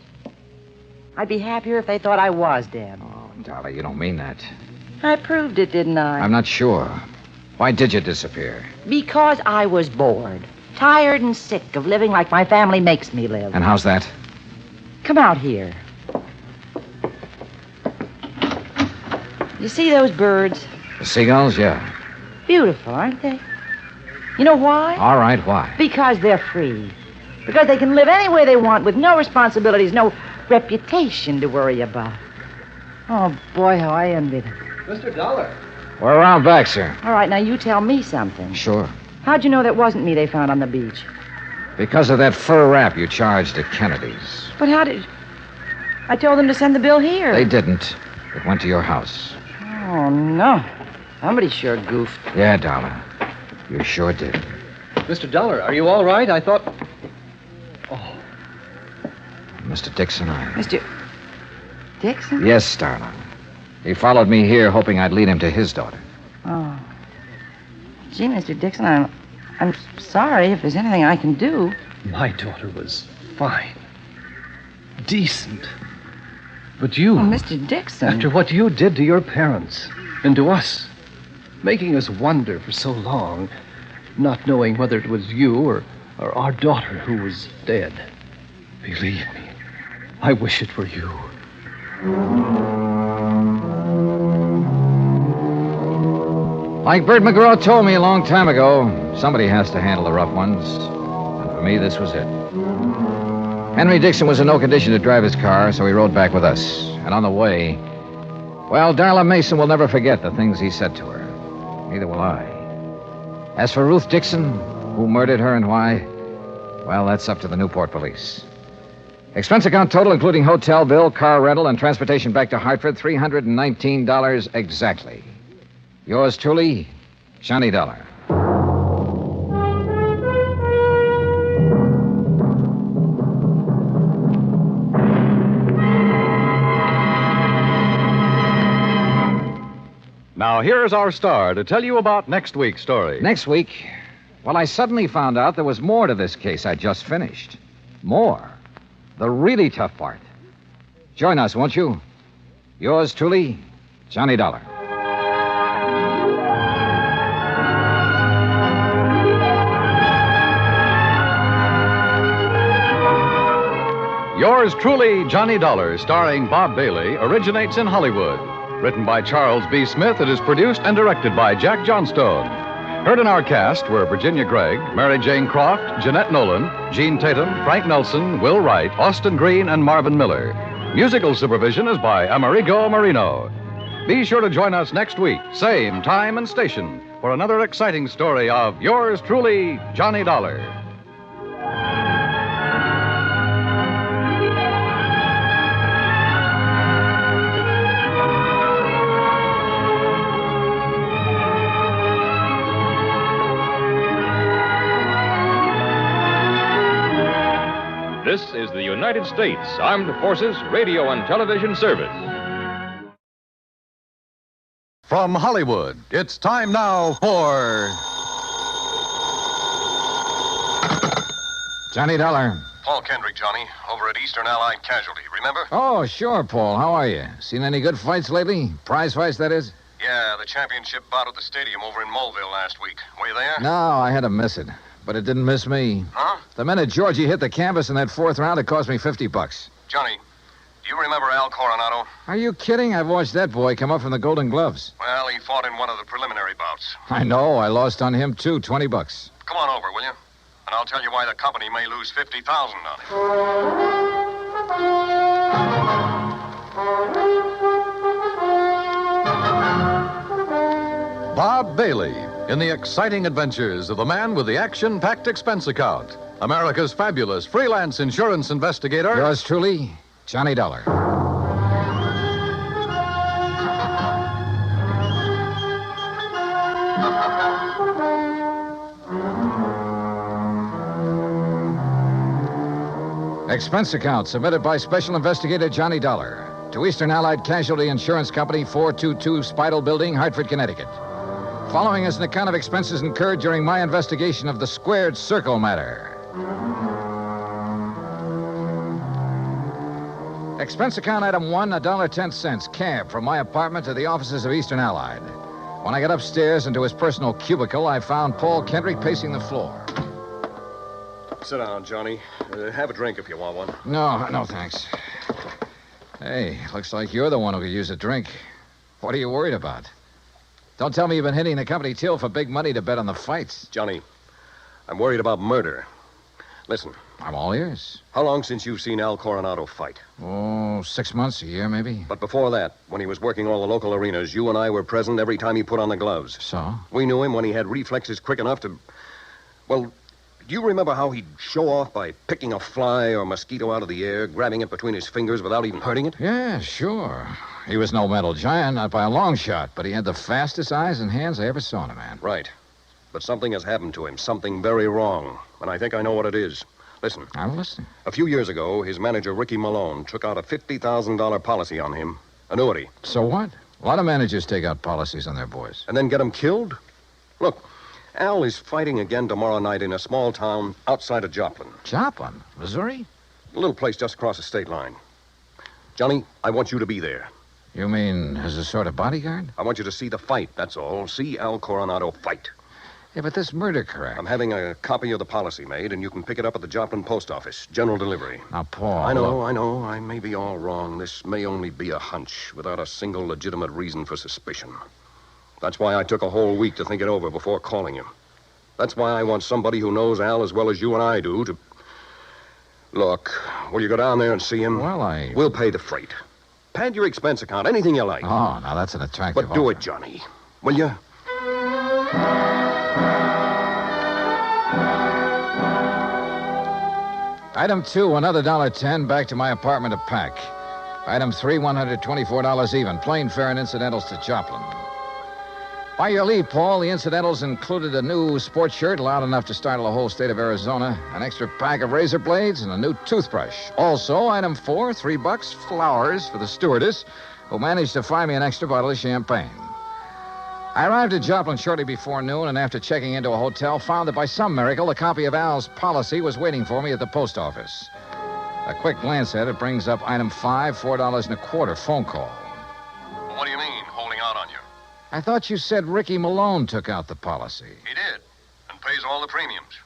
I'd be happier if they thought I was dead. Oh, Dollar, you don't mean that. I proved it, didn't I? I'm not sure. Why did you disappear? Because I was bored. Tired and sick of living like my family makes me live. And how's that? Come out here. You see those birds? The seagulls, yeah. Beautiful, aren't they? You know why? All right, why? Because they're free. Because they can live any way they want with no responsibilities, no reputation to worry about. Oh, boy, how I envy them. Mr. Dollar. We're around back, sir. All right, now you tell me something. Sure. How'd you know that wasn't me they found on the beach? Because of that fur wrap you charged at Kennedy's. But how did... I told them to send the bill here. They didn't. It went to your house. Oh, no. Somebody sure goofed. Yeah, Dollar. You sure did. Mr. Dollar, are you all right? I thought... Oh. Mr. Dixon, Mr. Dixon? Yes, darling. He followed me here hoping I'd lead him to his daughter. Oh. Gee, Mr. Dixon, I'm sorry if there's anything I can do. My daughter was fine. Decent. But you... Oh, Mr. Dixon. After what you did to your parents and to us, making us wonder for so long, not knowing whether it was you or our daughter who was dead. Believe me, I wish it were you. Like Bert McGraw told me a long time ago, somebody has to handle the rough ones. And for me, this was it. Henry Dixon was in no condition to drive his car, so he rode back with us. And on the way, well, Darla Mason will never forget the things he said to her. Neither will I. As for Ruth Dixon, who murdered her and why, well, that's up to the Newport police. Expense account total, including hotel bill, car rental, and transportation back to Hartford, $319 exactly. Yours truly, Johnny Dollar. Now, here's our star to tell you about next week's story. Next week, well, I suddenly found out there was more to this case I just finished. More. The really tough part. Join us, won't you? Yours truly, Johnny Dollar. Yours truly, Johnny Dollar, starring Bob Bailey, originates in Hollywood. Written by Charles B. Smith, it is produced and directed by Jack Johnstone. Heard in our cast were Virginia Gregg, Mary Jane Croft, Jeanette Nolan, Gene Tatum, Frank Nelson, Will Wright, Austin Green, and Marvin Miller. Musical supervision is by Amerigo Marino. Be sure to join us next week, same time and station, for another exciting story of yours truly, Johnny Dollar. This is the United States Armed Forces Radio and Television Service. From Hollywood, it's time now for... Johnny Dollar. Paul Kendrick, Johnny, over at Eastern Allied Casualty, remember? Oh, sure, Paul. How are you? Seen any good fights lately? Prize fights, that is? Yeah, the championship bout at the stadium over in Mulville last week. Were you there? No, I had to miss it. But it didn't miss me. Huh? The minute Georgie hit the canvas in that fourth round, it cost me $50. Johnny, do you remember Al Coronado? Are you kidding? I've watched that boy come up from the Golden Gloves. Well, he fought in one of the preliminary bouts. I know. I lost on him, too. $20. Come on over, will you? And I'll tell you why the company may lose $50,000 on it. Bob Bailey in the exciting adventures of the man with the action-packed expense account. America's fabulous freelance insurance investigator. Yours truly, Johnny Dollar. Expense account submitted by Special Investigator Johnny Dollar to Eastern Allied Casualty Insurance Company, 422 Spidal Building, Hartford, Connecticut. Following is an account of expenses incurred during my investigation of the Squared Circle matter. Expense account item 1, $1.10, cab from my apartment to the offices of Eastern Allied. When I got upstairs into his personal cubicle, I found Paul Kendrick pacing the floor. Sit down, Johnny. Have a drink if you want one. No, thanks. Hey, looks like you're the one who could use a drink. What are you worried about? Don't tell me you've been hitting the company till for big money to bet on the fights. Johnny, I'm worried about murder. Listen. I'm all ears. How long since you've seen Al Coronado fight? Oh, 6 months, a year, maybe. But before that, when he was working all the local arenas, you and I were present every time he put on the gloves. So? We knew him when he had reflexes quick enough to... Well, do you remember how he'd show off by picking a fly or mosquito out of the air, grabbing it between his fingers without even hurting it? Yeah, sure. He was no mental giant, not by a long shot, but he had the fastest eyes and hands I ever saw in a man. Right. But something has happened to him, something very wrong, and I think I know what it is. Listen. I'm listening. A few years ago, his manager, Ricky Malone, took out a $50,000 policy on him. Annuity. So what? A lot of managers take out policies on their boys. And then get him killed? Look, Al is fighting again tomorrow night in a small town outside of Joplin. Joplin? Missouri? A little place just across the state line. Johnny, I want you to be there. You mean as a sort of bodyguard? I want you to see the fight, that's all. See Al Coronado fight. Yeah, but this murder crack. I'm having a copy of the policy made, and you can pick it up at the Joplin post office. General delivery. Now, Paul... I know. I may be all wrong. This may only be a hunch, without a single legitimate reason for suspicion. That's why I took a whole week to think it over before calling you. That's why I want somebody who knows Al as well as you and I do to... Look, will you go down there and see him? Well, We'll pay the freight. Pad your expense account, anything you like. Oh, now that's an attractive But do offer. it, Johnny. Will you? Item 2, another $1.10 back to my apartment to pack. Item 3, $124 even. Plane fare and incidentals to Joplin. By your leave, Paul, the incidentals included a new sports shirt loud enough to startle the whole state of Arizona, an extra pack of razor blades, and a new toothbrush. Also, item 4, $3, flowers for the stewardess, who managed to find me an extra bottle of champagne. I arrived at Joplin shortly before noon, and after checking into a hotel, found that by some miracle, a copy of Al's policy was waiting for me at the post office. A quick glance at it brings up item 5, $4.25 phone call. Well, what do you mean, holding out on you? I thought you said Ricky Malone took out the policy. He did, and pays all the premiums.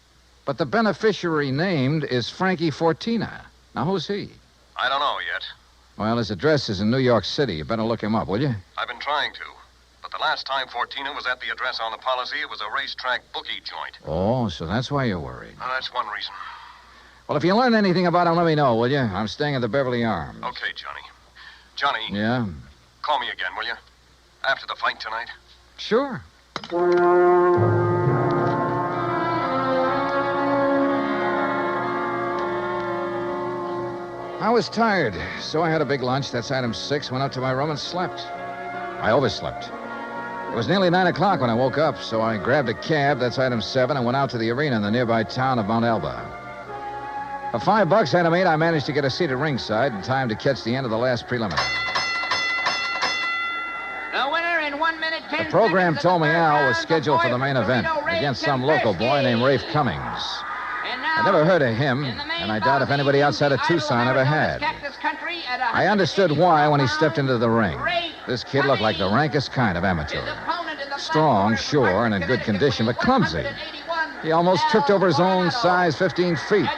But the beneficiary named is Frankie Fortina. Now, who's he? I don't know yet. Well, his address is in New York City. You better look him up, will you? I've been trying to. But the last time Fortina was at the address on the policy, it was a racetrack bookie joint. Oh, so that's why you're worried. That's one reason. Well, if you learn anything about him, let me know, will you? I'm staying at the Beverly Arms. Okay, Johnny. Johnny. Yeah? Call me again, will you? After the fight tonight. Sure. I was tired, so I had a big lunch. That's item 6. Went up to my room and slept. I overslept. It was nearly 9 o'clock when I woke up, so I grabbed a cab. That's item 7, and went out to the arena in the nearby town of Mount Elba. For $5, item 8, I managed to get a seat at ringside in time to catch the end of the last preliminary. The winner in 1 minute, 10 The program seconds told of me the Al third was round, scheduled for the main event Torino, Ray against some local boy named Rafe Cummings. And now I never heard of him, and I doubt if anybody outside of Tucson ever had. I understood why when he stepped into the ring. This kid looked like the rankest kind of amateur. Strong, sure, and in good condition, but clumsy. He almost tripped over his own size 15 feet.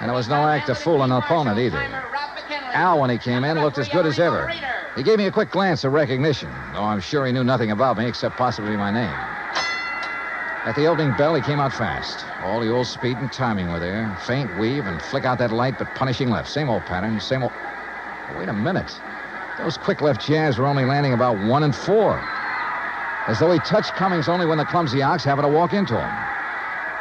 And it was no act of fooling an opponent either. Al, when he came in, looked as good as ever. He gave me a quick glance of recognition, though I'm sure he knew nothing about me except possibly my name. At the opening bell, he came out fast. All the old speed and timing were there. Faint weave and flick out that light, but punishing left. Same old pattern, same old... Wait a minute. Those quick left jabs were only landing about 1 and 4. As though he touched Cummings only when the clumsy ox happened to walk into him.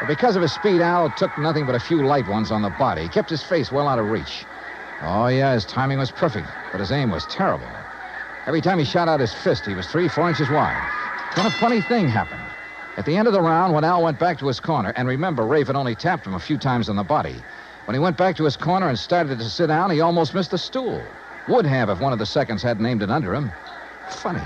But because of his speed, Al took nothing but a few light ones on the body. He kept his face well out of reach. Oh, yeah, his timing was perfect, but his aim was terrible. Every time he shot out his fist, he was 3-4 inches wide. Then a funny thing happened. At the end of the round, when Al went back to his corner, and remember, Rafe had only tapped him a few times on the body. When he went back to his corner and started to sit down, he almost missed the stool. Would have if one of the seconds hadn't aimed it under him. Funny.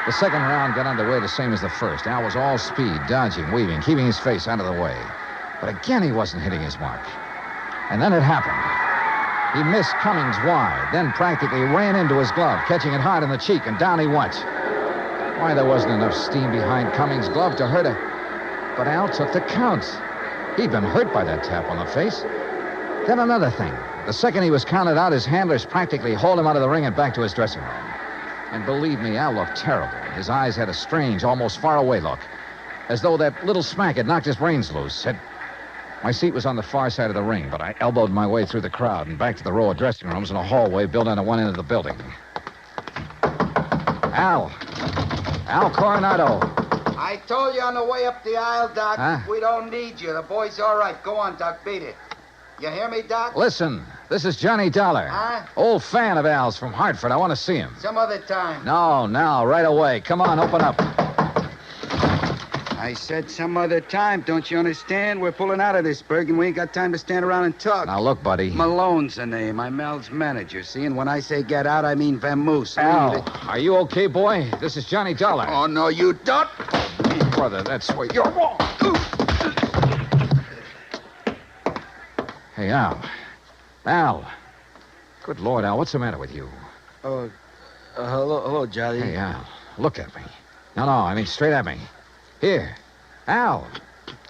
The second round got underway the same as the first. Al was all speed, dodging, weaving, keeping his face out of the way. But again, he wasn't hitting his mark. And then it happened. He missed Cummings wide, then practically ran into his glove, catching it hard in the cheek, and down he went. Why, there wasn't enough steam behind Cummings' glove to hurt her. But Al took the count. He'd been hurt by that tap on the face. Then another thing. The second he was counted out, his handlers practically hauled him out of the ring and back to his dressing room. And believe me, Al looked terrible. His eyes had a strange, almost far-away look, as though that little smack had knocked his brains loose. My seat was on the far side of the ring, but I elbowed my way through the crowd and back to the row of dressing rooms and a hallway built onto one end of the building. Al Coronado. I told you on the way up the aisle, Doc. Huh? We don't need you. The boy's all right. Go on, Doc. Beat it. You hear me, Doc? Listen, this is Johnny Dollar. Huh? Old fan of Al's from Hartford. I want to see him. Some other time. No, now, right away. Come on, open up. I said some other time. Don't you understand? We're pulling out of this, Berg, and we ain't got time to stand around and talk. Now, look, buddy. Malone's the name. I'm Al's manager, see? And when I say get out, I mean vamoose. Al, are you okay, boy? This is Johnny Dollar. Oh, no, you don't. Brother, that's where you're wrong. Hey, Al. Al. Good Lord, Al, what's the matter with you? Hello, Johnny. Hey, Al, look at me. No, I mean straight at me. Here. Al.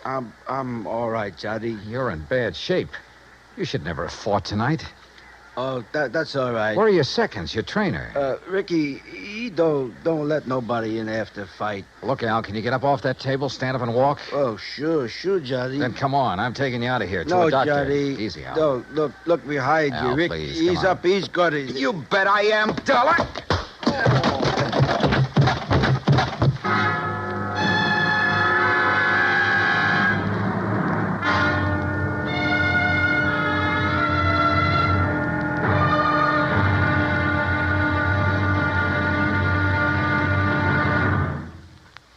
I'm all right, Johnny. You're in bad shape. You should never have fought tonight. Oh, that's all right. Where are your seconds, your trainer? Ricky, he don't let nobody in after fight. Look, Al, can you get up off that table, stand up and walk? Oh, sure, Johnny. Then come on, I'm taking you out of here to No, a doctor. Johnny. Easy, Al. No, look behind Al, you, Rick. please, He's come on. up, he's got it. You bet I am, Dollar.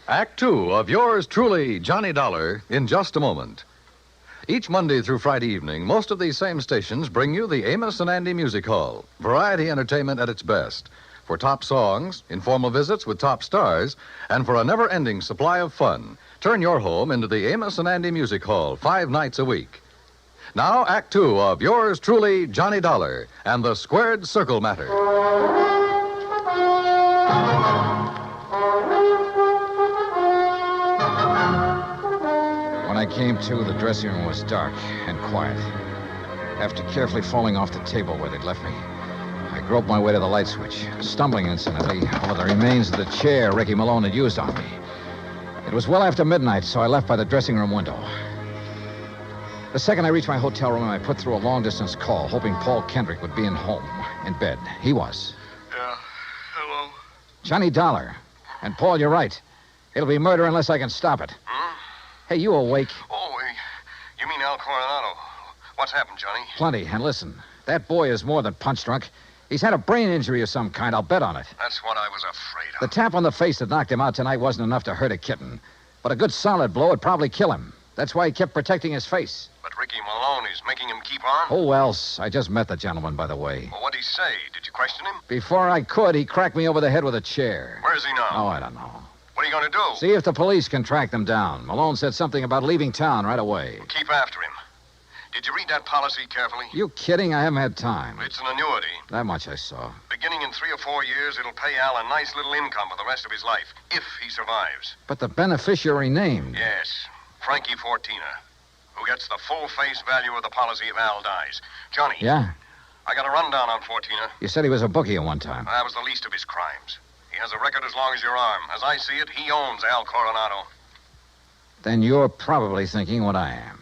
Act Two of yours truly, Johnny Dollar, in just a moment. Each Monday through Friday evening, most of these same stations bring you the Amos and Andy Music Hall. Variety entertainment at its best. For top songs, informal visits with top stars, and for a never-ending supply of fun, turn your home into the Amos and Andy Music Hall 5 nights a week. Now, Act Two of yours truly, Johnny Dollar, and the Squared Circle Matter. When I came to, the dressing room was dark and quiet. After carefully falling off the table where they'd left me, I groped my way to the light switch, stumbling incidentally over the remains of the chair Ricky Malone had used on me. It was well after midnight, so I left by the dressing room window. The second I reached my hotel room, I put through a long-distance call, hoping Paul Kendrick would be in bed. He was. Yeah, hello? Johnny Dollar. And, Paul, you're right. It'll be murder unless I can stop it. Hey, you awake? Oh, you mean Al Coronado. What's happened, Johnny? Plenty. And listen, that boy is more than punch-drunk. He's had a brain injury of some kind. I'll bet on it. That's what I was afraid of. The tap on the face that knocked him out tonight wasn't enough to hurt a kitten. But a good solid blow would probably kill him. That's why he kept protecting his face. But Ricky Malone is making him keep on? Who else? I just met the gentleman, by the way. Well, what'd he say? Did you question him? Before I could, he cracked me over the head with a chair. Where is he now? Oh, I don't know. What are you going to do? See if the police can track them down. Malone said something about leaving town right away. Keep after him. Did you read that policy carefully? You kidding? I haven't had time. It's an annuity. That much I saw. Beginning in 3 or 4 years, it'll pay Al a nice little income for the rest of his life, if he survives. But the beneficiary named. Yes, Frankie Fortina, who gets the full face value of the policy if Al dies. Johnny. Yeah? I got a rundown on Fortina. You said he was a bookie at one time. That was the least of his crimes. He has a record as long as your arm. As I see it, he owns Al Coronado. Then you're probably thinking what I am.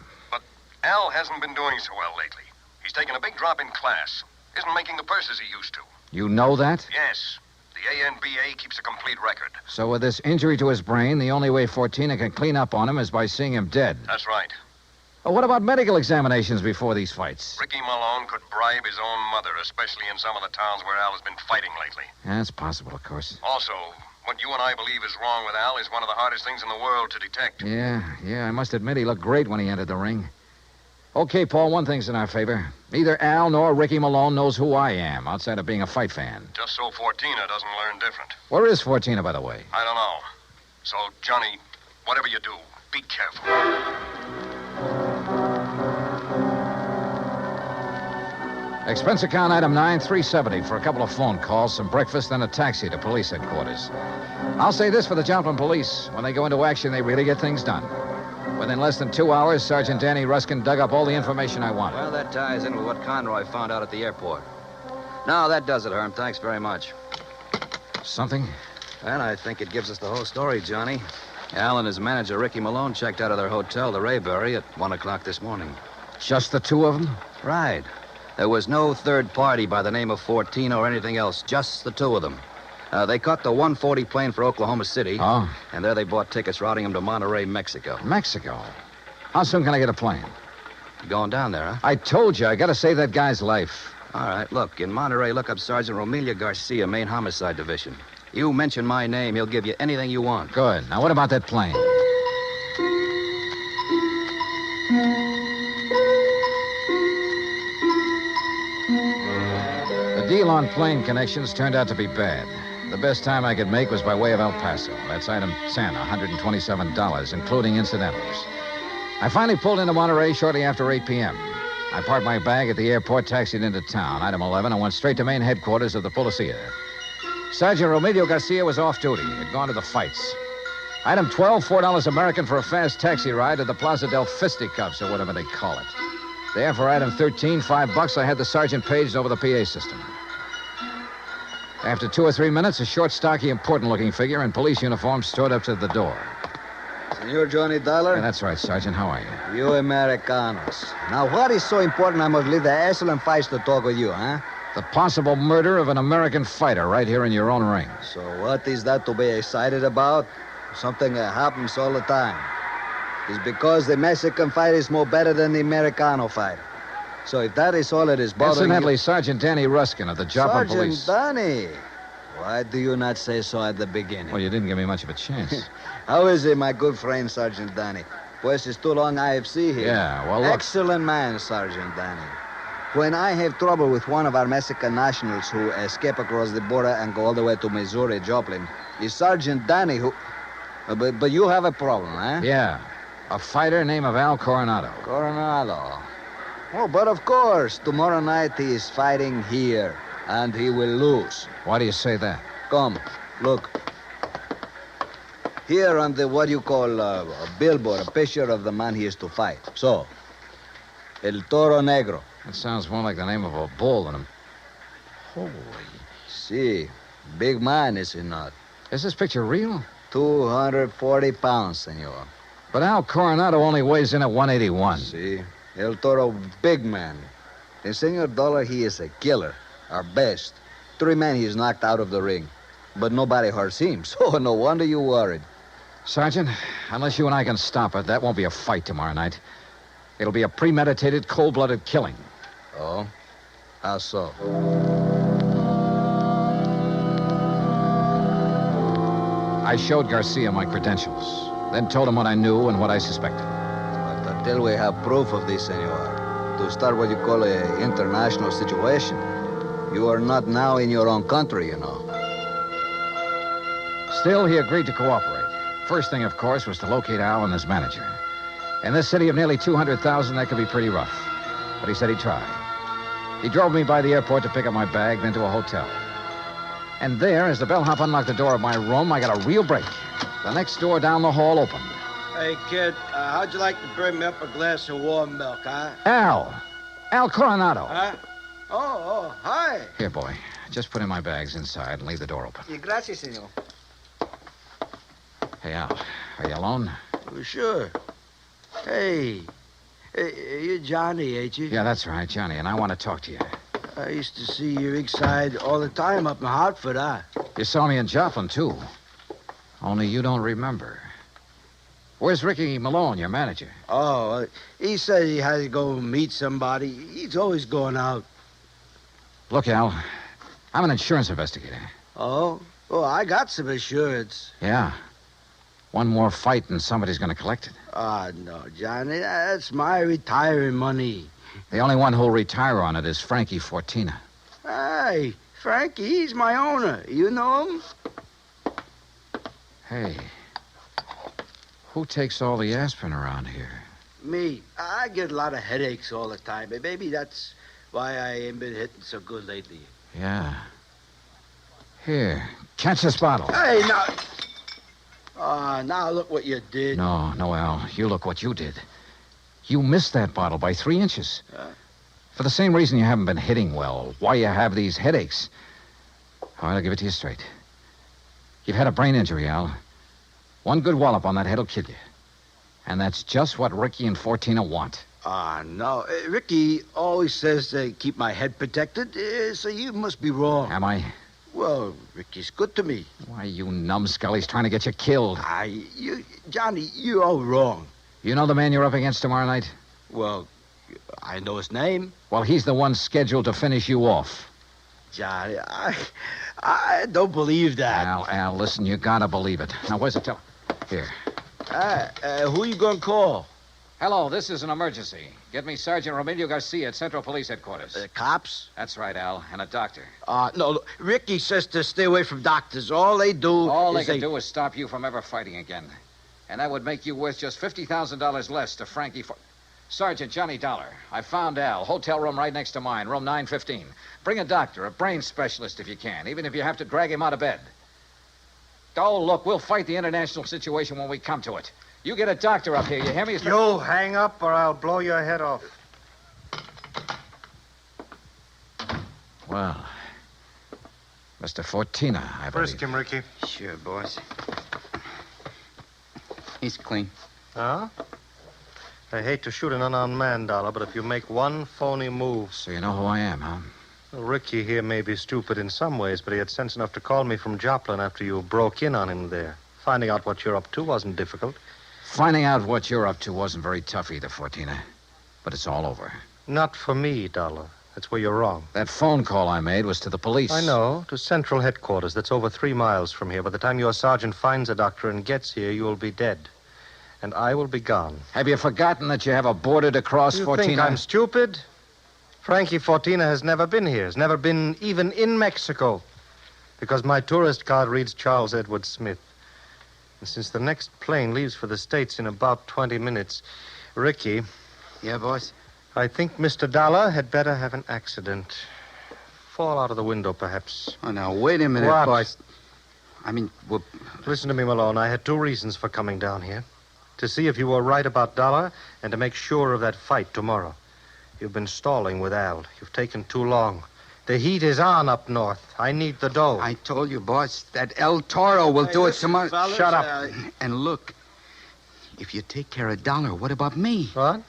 Al hasn't been doing so well lately. He's taken a big drop in class. Isn't making the purses he used to. You know that? Yes. The ANBA keeps a complete record. So with this injury to his brain, the only way Fortina can clean up on him is by seeing him dead. That's right. Well, what about medical examinations before these fights? Ricky Malone could bribe his own mother, especially in some of the towns where Al has been fighting lately. Yeah, that's possible, of course. Also, what you and I believe is wrong with Al is one of the hardest things in the world to detect. Yeah, I must admit he looked great when he entered the ring. Okay, Paul, one thing's in our favor. Neither Al nor Ricky Malone knows who I am, outside of being a fight fan. Just so Fortina doesn't learn different. Where is Fortina, by the way? I don't know. So, Johnny, whatever you do, be careful. Expense account item 9, $370 for a couple of phone calls, some breakfast, then a taxi to police headquarters. I'll say this for the Joplin police. When they go into action, they really get things done. Within less than 2 hours, Sergeant Danny Ruskin dug up all the information I wanted. Well, that ties in with what Conroy found out at the airport. No, that does it, Herm. Thanks very much. Something? Well, I think it gives us the whole story, Johnny. Al and his manager, Ricky Malone, checked out of their hotel, the Rayberry, at 1 o'clock this morning. Just the two of them? Right. There was no third party by the name of Fortina or anything else, just the two of them. They caught the 140 plane for Oklahoma City. Oh. And there they bought tickets routing them to Monterrey, Mexico. Mexico? How soon can I get a plane? Going down there, huh? I told you, I gotta save that guy's life. All right, look, in Monterrey, look up Sergeant Romelia Garcia, Main Homicide Division. You mention my name, he'll give you anything you want. Good. Now, what about that plane? The deal on plane connections turned out to be bad. The best time I could make was by way of El Paso. That's item 10, $127, including incidentals. I finally pulled into Monterey shortly after 8 p.m. I parked my bag at the airport, taxied into town. Item 11, and went straight to main headquarters of the Policia. Sergeant Romelio Garcia was off duty. Had gone to the fights. Item 12, $4 American for a fast taxi ride to the Plaza del Fisticuffs, or whatever they call it. There, for item 13, $5, I had the sergeant paged over the PA system. After 2 or 3 minutes, a short, stocky, important-looking figure in police uniform strode up to the door. Senor Johnny Dollar? Yeah, that's right, Sergeant. How are you? You Americanos. Now, what is so important I must leave the excellent fights to talk with you, huh? The possible murder of an American fighter right here in your own ring. So what is that to be excited about? Something that happens all the time. It's because the Mexican fight is more better than the Americano fight. So if that is all it is bothering Incidentally, you... Sergeant Danny Ruskin of the Joplin Police. Sergeant Danny. Why do you not say so at the beginning? Well, you didn't give me much of a chance. How is it, my good friend, Sergeant Danny? Pues it's too long IFC here. Yeah, well, look. Excellent man, Sergeant Danny. When I have trouble with one of our Mexican nationals who escape across the border and go all the way to Missouri, Joplin, it's Sergeant Danny who... But you have a problem, huh? Yeah. A fighter named Al Coronado. Coronado. Oh, but of course, tomorrow night he is fighting here, and he will lose. Why do you say that? Come, look. Here on the, what you call, a billboard, a picture of the man he is to fight. So, El Toro Negro. That sounds more like the name of a bull than a... Holy... See, big man, is he not? Is this picture real? 240 pounds, senor. But Al Coronado only weighs in at 181. See? El Toro, big man. And Senor Dollar, he is a killer. Our best. 3 men he's knocked out of the ring. But nobody hurts him, so no wonder you're worried. Sergeant, unless you and I can stop it, that won't be a fight tomorrow night. It'll be a premeditated, cold-blooded killing. Oh? How so? I showed Garcia my credentials, then told him what I knew and what I suspected. But until we have proof of this, senor, to start what you call an international situation, you are not now in your own country, you know. Still, he agreed to cooperate. First thing, of course, was to locate Al and his manager. In this city of nearly 200,000, that could be pretty rough. But he said he'd try. He drove me by the airport to pick up my bag, then to a hotel. And there, as the bellhop unlocked the door of my room, I got a real break. The next door down the hall opened. Hey, kid, how'd you like to bring me up a glass of warm milk, huh? Al Coronado. Huh? Oh, hi. Here, boy. Just put in my bags inside and leave the door open. Gracias, senor. Hey, Al, are you alone? Oh, sure. Hey, you're Johnny, ain't you? Yeah, that's right, Johnny, and I want to talk to you. I used to see your rig side all the time up in Hartford, huh? You saw me in Joplin, too. Only you don't remember. Where's Ricky Malone, your manager? Oh, he said he had to go meet somebody. He's always going out. Look, Al, I'm an insurance investigator. Oh, I got some insurance. Yeah. One more fight and somebody's going to collect it. No, Johnny, that's my retiring money. The only one who'll retire on it is Frankie Fortina. Hey, Frankie, he's my owner. You know him? Hey, who takes all the aspirin around here? Me. I get a lot of headaches all the time. Maybe that's why I ain't been hitting so good lately. Yeah. Here, catch this bottle. Hey, now... now look what you did. No, Al. You look what you did. You missed that bottle by 3 inches. For the same reason you haven't been hitting well. Why you have these headaches. All right, I'll give it to you straight. You've had a brain injury, Al. One good wallop on that head will kill you. And that's just what Ricky and Fortina want. No. Ricky always says to keep my head protected, so you must be wrong. Am I? Well, Ricky's good to me. Why, you numbskull, he's trying to get you killed. Johnny, you're all wrong. You know the man you're up against tomorrow night? Well, I know his name. Well, he's the one scheduled to finish you off. Johnny, I don't believe that. Al, listen, you gotta believe it. Now, where's the Here. Who you gonna call? Hello, this is an emergency. Get me Sergeant Romilio Garcia at Central Police Headquarters. Cops? That's right, Al, and a doctor. No, Ricky says to stay away from doctors. All they do do is stop you from ever fighting again. And that would make you worth just $50,000 less to Frankie Sergeant Johnny Dollar. I found Al. Hotel room right next to mine, room 915. Bring a doctor, a brain specialist if you can, even if you have to drag him out of bed. Oh, look, we'll fight the international situation when we come to it. You get a doctor up here, you hear me? You hang up or I'll blow your head off. Well, Mr. Fortina, I believe. Frisk him, Ricky. Sure, boss. He's clean. Huh? I hate to shoot an unarmed man, Dollar, but if you make one phony move... So you know who I am, huh? Well, Ricky here may be stupid in some ways, but he had sense enough to call me from Joplin after you broke in on him there. Finding out what you're up to wasn't difficult. Finding out what you're up to wasn't very tough either, Fortina. But it's all over. Not for me, Dollar. That's where you're wrong. That phone call I made was to the police. I know, to Central Headquarters. That's over 3 miles from here. By the time your sergeant finds a doctor and gets here, you'll be dead. And I will be gone. Have you forgotten that you have a border to cross, You Fortina? think I'm stupid? Frankie Fortina has never been here. Has never been even in Mexico. Because my tourist card reads Charles Edward Smith. And since the next plane leaves for the States in about 20 minutes, Ricky... Yeah, boss? I think Mr. Dollar had better have an accident. Fall out of the window, perhaps. Oh, now, wait a minute, What? boss. I mean, well... Listen to me, Malone. I had 2 reasons for coming down here. To see if you were right about Dollar and to make sure of that fight tomorrow. You've been stalling with Al. You've taken too long. The heat is on up north. I need the dough. I told you, boss, that El Toro will do it tomorrow. Fellas, Shut up. And look, if you take care of Dollar, what about me? What?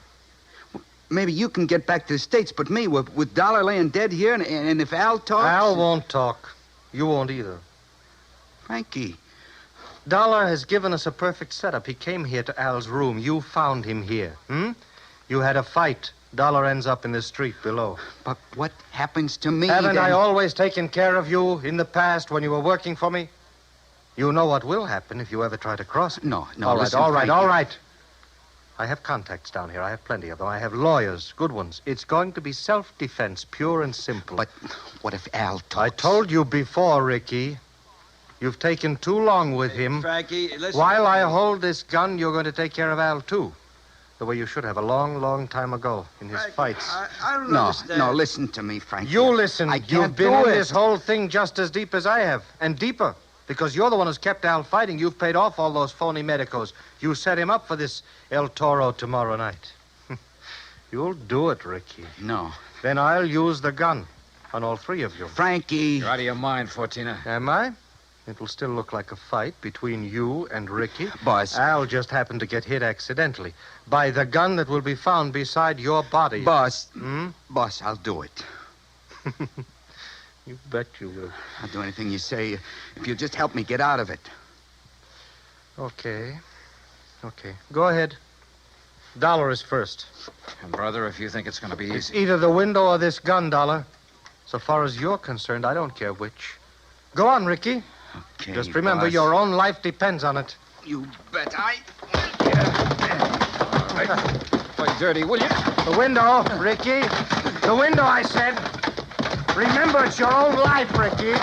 Maybe you can get back to the States, but me, with Dollar laying dead here, and if Al talks... Al won't talk. You won't either. Frankie. Dollar has given us a perfect setup. He came here to Al's room. You found him here. You had a fight. Dollar ends up in the street below. But what happens to me? Haven't then? I always taken care of you in the past when you were working for me? You know what will happen if you ever try to cross me. No, All right, listen, all right, Frankie. all right. I have contacts down here. I have plenty of them. I have lawyers, good ones. It's going to be self-defense, pure and simple. But what if Al talks? I told you before, Ricky. You've taken too long with him. Frankie, listen. While I hold this gun, you're going to take care of Al, too. The way you should have a long, long time ago in his fights. I don't No, understand. no, listen to me, Frankie. You listen. I You've can't been do in it. this whole thing just as deep as I have, and deeper. Because you're the one who's kept Al fighting. You've paid off all those phony medicos. You set him up for this El Toro tomorrow night. You'll do it, Ricky. No. Then I'll use the gun on all three of you. Frankie. You're out of your mind, Fortina. Am I? It'll still look like a fight between you and Ricky. Boss. Al just happened to get hit accidentally by the gun that will be found beside your body. Boss. Hmm? Boss, I'll do it. You bet you will. I'll do anything you say if you just help me get out of it. Okay. Go ahead. Dollar is first. And, brother, if you think it's going to be It's easy. either the window or this gun, Dollar. So far as you're concerned, I don't care which. Go on, Ricky. Okay, Just remember, boss. your own life depends on it. You bet Play dirty, will you? The window, Ricky. The window, I said. Remember, it's your own life, Ricky.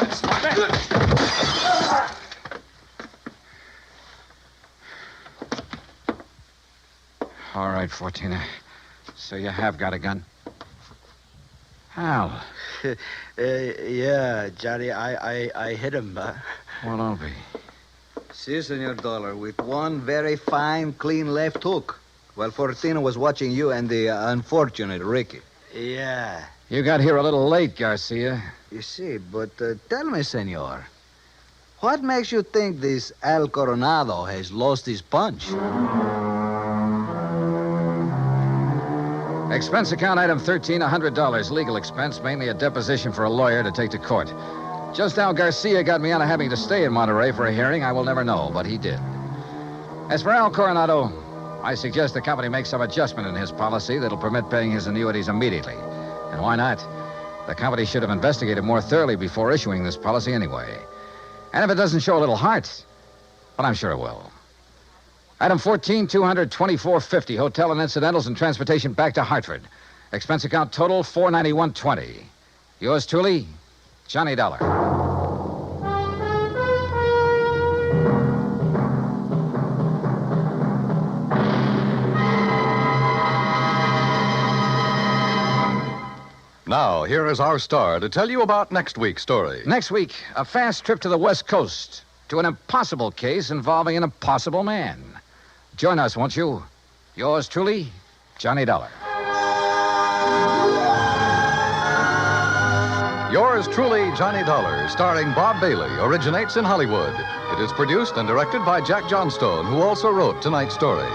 All right, Fortina. So you have got a gun? Al. Yeah, Johnny, I hit him. Well, don't be. Si, Senor Dollar, with one very fine, clean left hook. While Fortino was watching you and the unfortunate Ricky. Yeah. You got here a little late, Garcia. You see, but tell me, Senor, what makes you think this Al Coronado has lost his punch? Expense account item 13, $100. Legal expense, mainly a deposition for a lawyer to take to court. Just how Garcia got me out of having to stay in Monterey for a hearing, I will never know, but he did. As for Al Coronado, I suggest the company make some adjustment in his policy that'll permit paying his annuities immediately. And why not? The company should have investigated more thoroughly before issuing this policy anyway. And if it doesn't show a little heart, well, I'm sure it will. Item 14, $224.50. Hotel and incidentals and transportation back to Hartford. Expense account total, $491.20. Yours truly, Johnny Dollar. Now, here is our star to tell you about next week's story. Next week, a fast trip to the West Coast to an impossible case involving an impossible man. Join us, won't you? Yours truly, Johnny Dollar. Yours truly, Johnny Dollar, starring Bob Bailey, originates in Hollywood. It is produced and directed by Jack Johnstone, who also wrote tonight's story.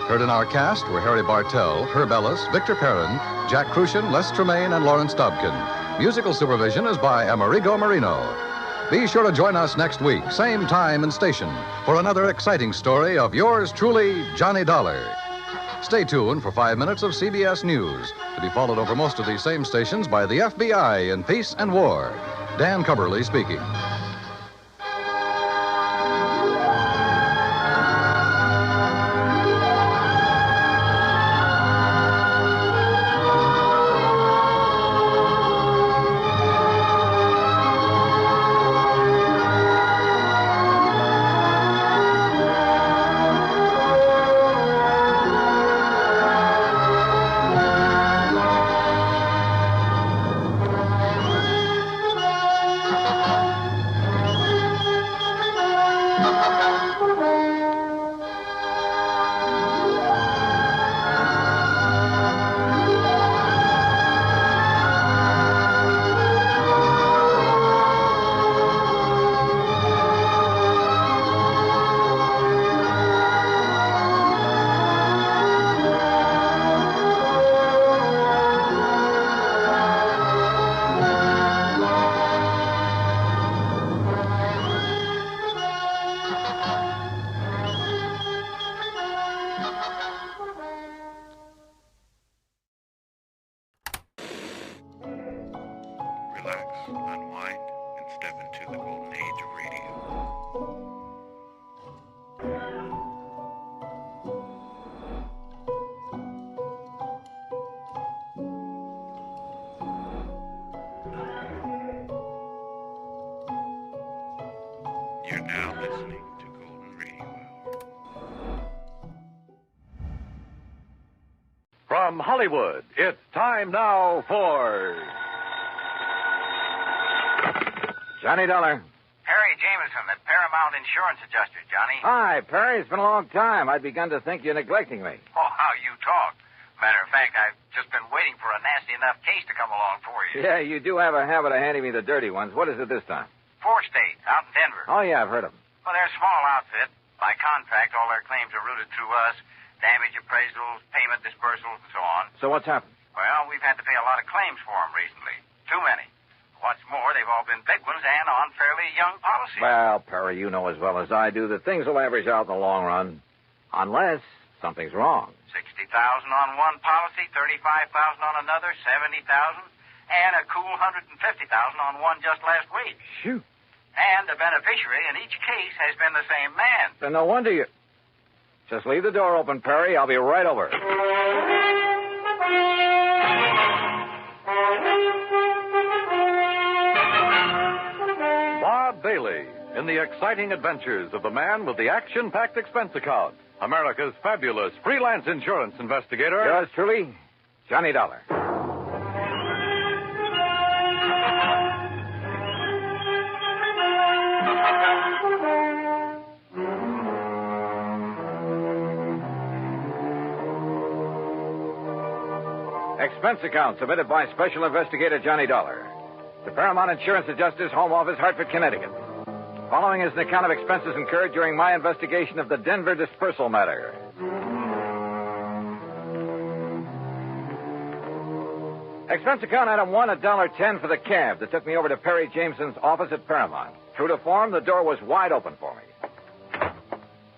Heard in our cast were Harry Bartell, Herb Ellis, Victor Perrin, Jack Crucian, Les Tremaine, and Lawrence Dobkin. Musical supervision is by Amerigo Marino. Be sure to join us next week, same time and station, for another exciting story of yours truly, Johnny Dollar. Stay tuned for 5 minutes of CBS News, to be followed over most of these same stations by the FBI in Peace and War. Dan Cubberly speaking. You're now listening to Golden Radio Hour. From Hollywood, it's time now for Johnny Dollar. Perry Jameson, the Paramount Insurance Adjuster, Johnny. Hi, Perry. It's been a long time. I'd begun to think you're neglecting me. Oh, how you talk. Matter of fact, I've just been waiting for a nasty enough case to come along for you. Yeah, you do have a habit of handing me the dirty ones. What is it this time? 4 states, out in Denver. Oh, yeah, I've heard of them. Well, they're a small outfit. By contract, all their claims are routed through us. Damage appraisals, payment disbursals, and so on. So what's happened? Well, we've had to pay a lot of claims for them recently. Too many. What's more, they've all been big ones and on fairly young policies. Well, Perry, you know as well as I do that things will average out in the long run. Unless something's wrong. $60,000 on one policy, $35,000 on another, $70,000, and a cool $150,000 on one just last week. Shoot. And the beneficiary in each case has been the same man. Then no wonder you... Just leave the door open, Perry. I'll be right over. Bob Bailey in the exciting adventures of the man with the action-packed expense account. America's fabulous freelance insurance investigator. Yours truly, Johnny Dollar. Expense account submitted by Special Investigator Johnny Dollar. The Paramount Insurance Adjuster's Home Office, Hartford, Connecticut. Following is an account of expenses incurred during my investigation of the Denver Disbursal Matter. Expense account item 1, $1.10 for the cab that took me over to Perry Jameson's office at Paramount. True to form, the door was wide open for me.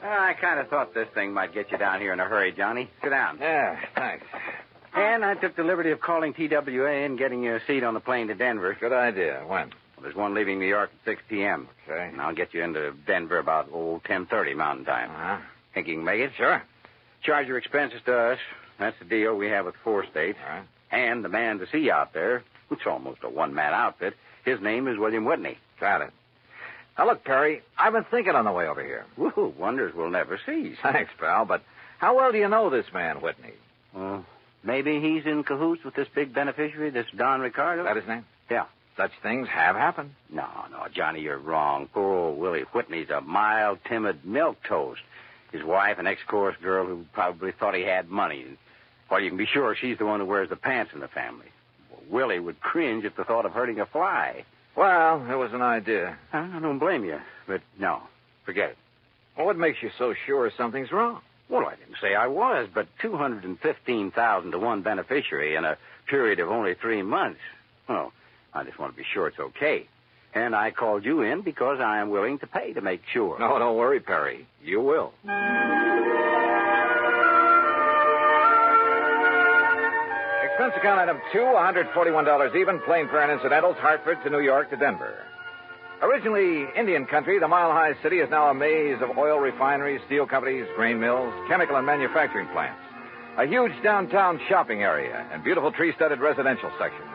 I kind of thought this thing might get you down here in a hurry, Johnny. Sit down. Yeah, thanks. And I took the liberty of calling TWA and getting you a seat on the plane to Denver. Good idea. When? Well, there's one leaving New York at 6 p.m. Okay. And I'll get you into Denver about, 10:30 Mountain Time. Uh-huh. Think you can make it? Sure. Charge your expenses to us. That's the deal we have with 4 states. All right. And the man to see out there, it's almost a one-man outfit, his name is William Whitney. Got it. Now, look, Perry, I've been thinking on the way over here. Woo, wonders will never cease. Thanks, pal, but how well do you know this man, Whitney? Well, maybe he's in cahoots with this big beneficiary, this Don Ricardo. Is that his name? Yeah. Such things have happened. No, Johnny, you're wrong. Poor old Willie Whitney's a mild, timid milquetoast. His wife, an ex-chorus girl who probably thought he had money. Well, you can be sure she's the one who wears the pants in the family. Well, Willie would cringe at the thought of hurting a fly. Well, it was an idea. I don't blame you, but no, forget it. Well, what makes you so sure something's wrong? Well, I didn't say I was, but $215,000 to one beneficiary in a period of only 3 months. Well, I just want to be sure it's okay. And I called you in because I am willing to pay to make sure. No, don't worry, Perry. You will. Expense account item 2, $141 even, plane fare and incidentals, Hartford to New York to Denver. Originally Indian country, the mile-high city is now a maze of oil refineries, steel companies, grain mills, chemical and manufacturing plants. A huge downtown shopping area and beautiful tree-studded residential sections.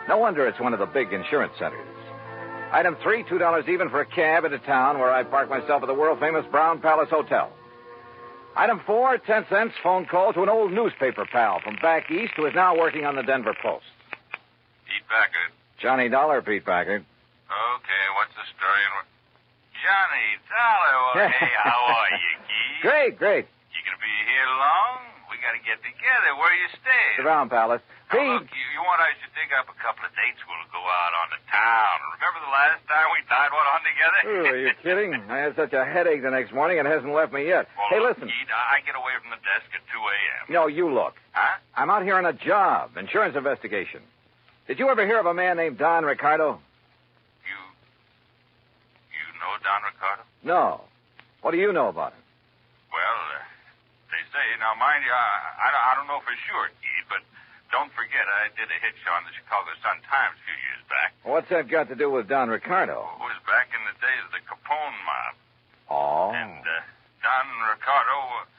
No wonder it's one of the big insurance centers. Item 3, $2 even for a cab into town where I park myself at the world-famous Brown Palace Hotel. Item 4, 10 cents phone call to an old newspaper pal from back east who is now working on the Denver Post. Pete Packard. Johnny Dollar, Pete Packard. Okay, what's the story? Johnny Dollar, hey, how are you, Keith? Great. You gonna be here long? We gotta get together. Where you stay? The Brown Palace. Now, Pete. look, you want us to dig up a couple of dates? We'll go out on the town. Remember the last time we tied one on together? Ooh, are you kidding? I had such a headache the next morning, it hasn't left me yet. Well, hey, look, listen. Keith, I get away from the desk at 2 a.m. No, you look. Huh? I'm out here on a job, insurance investigation. Did you ever hear of a man named Don Ricardo? You know Don Ricardo? No. What do you know about him? Well, they say, now mind you, I don't know for sure, Keith, but don't forget I did a hitch on the Chicago Sun-Times a few years back. What's that got to do with Don Ricardo? It was back in the days of the Capone mob. Oh. And Don Ricardo,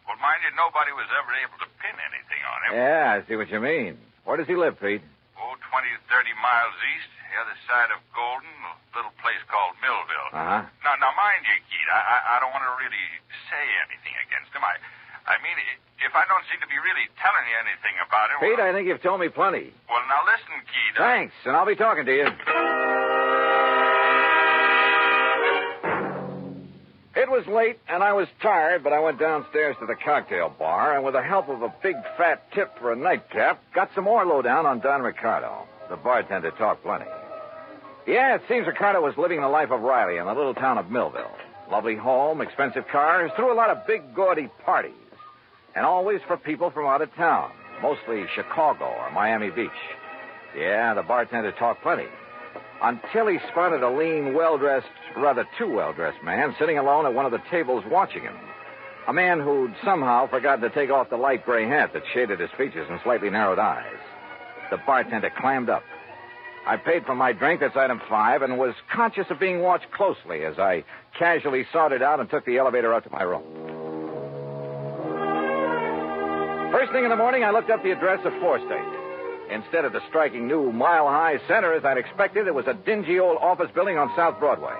well, mind you, nobody was ever able to pin anything on him. Yeah, I see what you mean. Where does he live, Pete? 20, 30 miles east, the other side of Golden, a little place called Millville. Uh-huh. Now, I don't want to really say anything against him. I mean, if I don't seem to be really telling you anything about it... Pete, I think you've told me plenty. Well, now listen, Keith. Thanks, and I'll be talking to you. It was late, and I was tired, but I went downstairs to the cocktail bar, and with the help of a big fat tip for a nightcap, got some more lowdown on Don Ricardo. The bartender talked plenty. Yeah, it seems Ricardo was living the life of Riley in the little town of Millville. Lovely home, expensive cars, threw a lot of big, gaudy parties. And always for people from out of town, mostly Chicago or Miami Beach. Yeah, the bartender talked plenty. Until he spotted a lean, well-dressed, rather too well-dressed man sitting alone at one of the tables watching him. A man who'd somehow forgotten to take off the light gray hat that shaded his features and slightly narrowed eyes. The bartender clammed up. I paid for my drink, that's item 5, and was conscious of being watched closely as I casually sauntered out and took the elevator up to my room. First thing in the morning, I looked up the address of 4 State. Instead of the striking new mile-high center as I'd expected, it was a dingy old office building on South Broadway.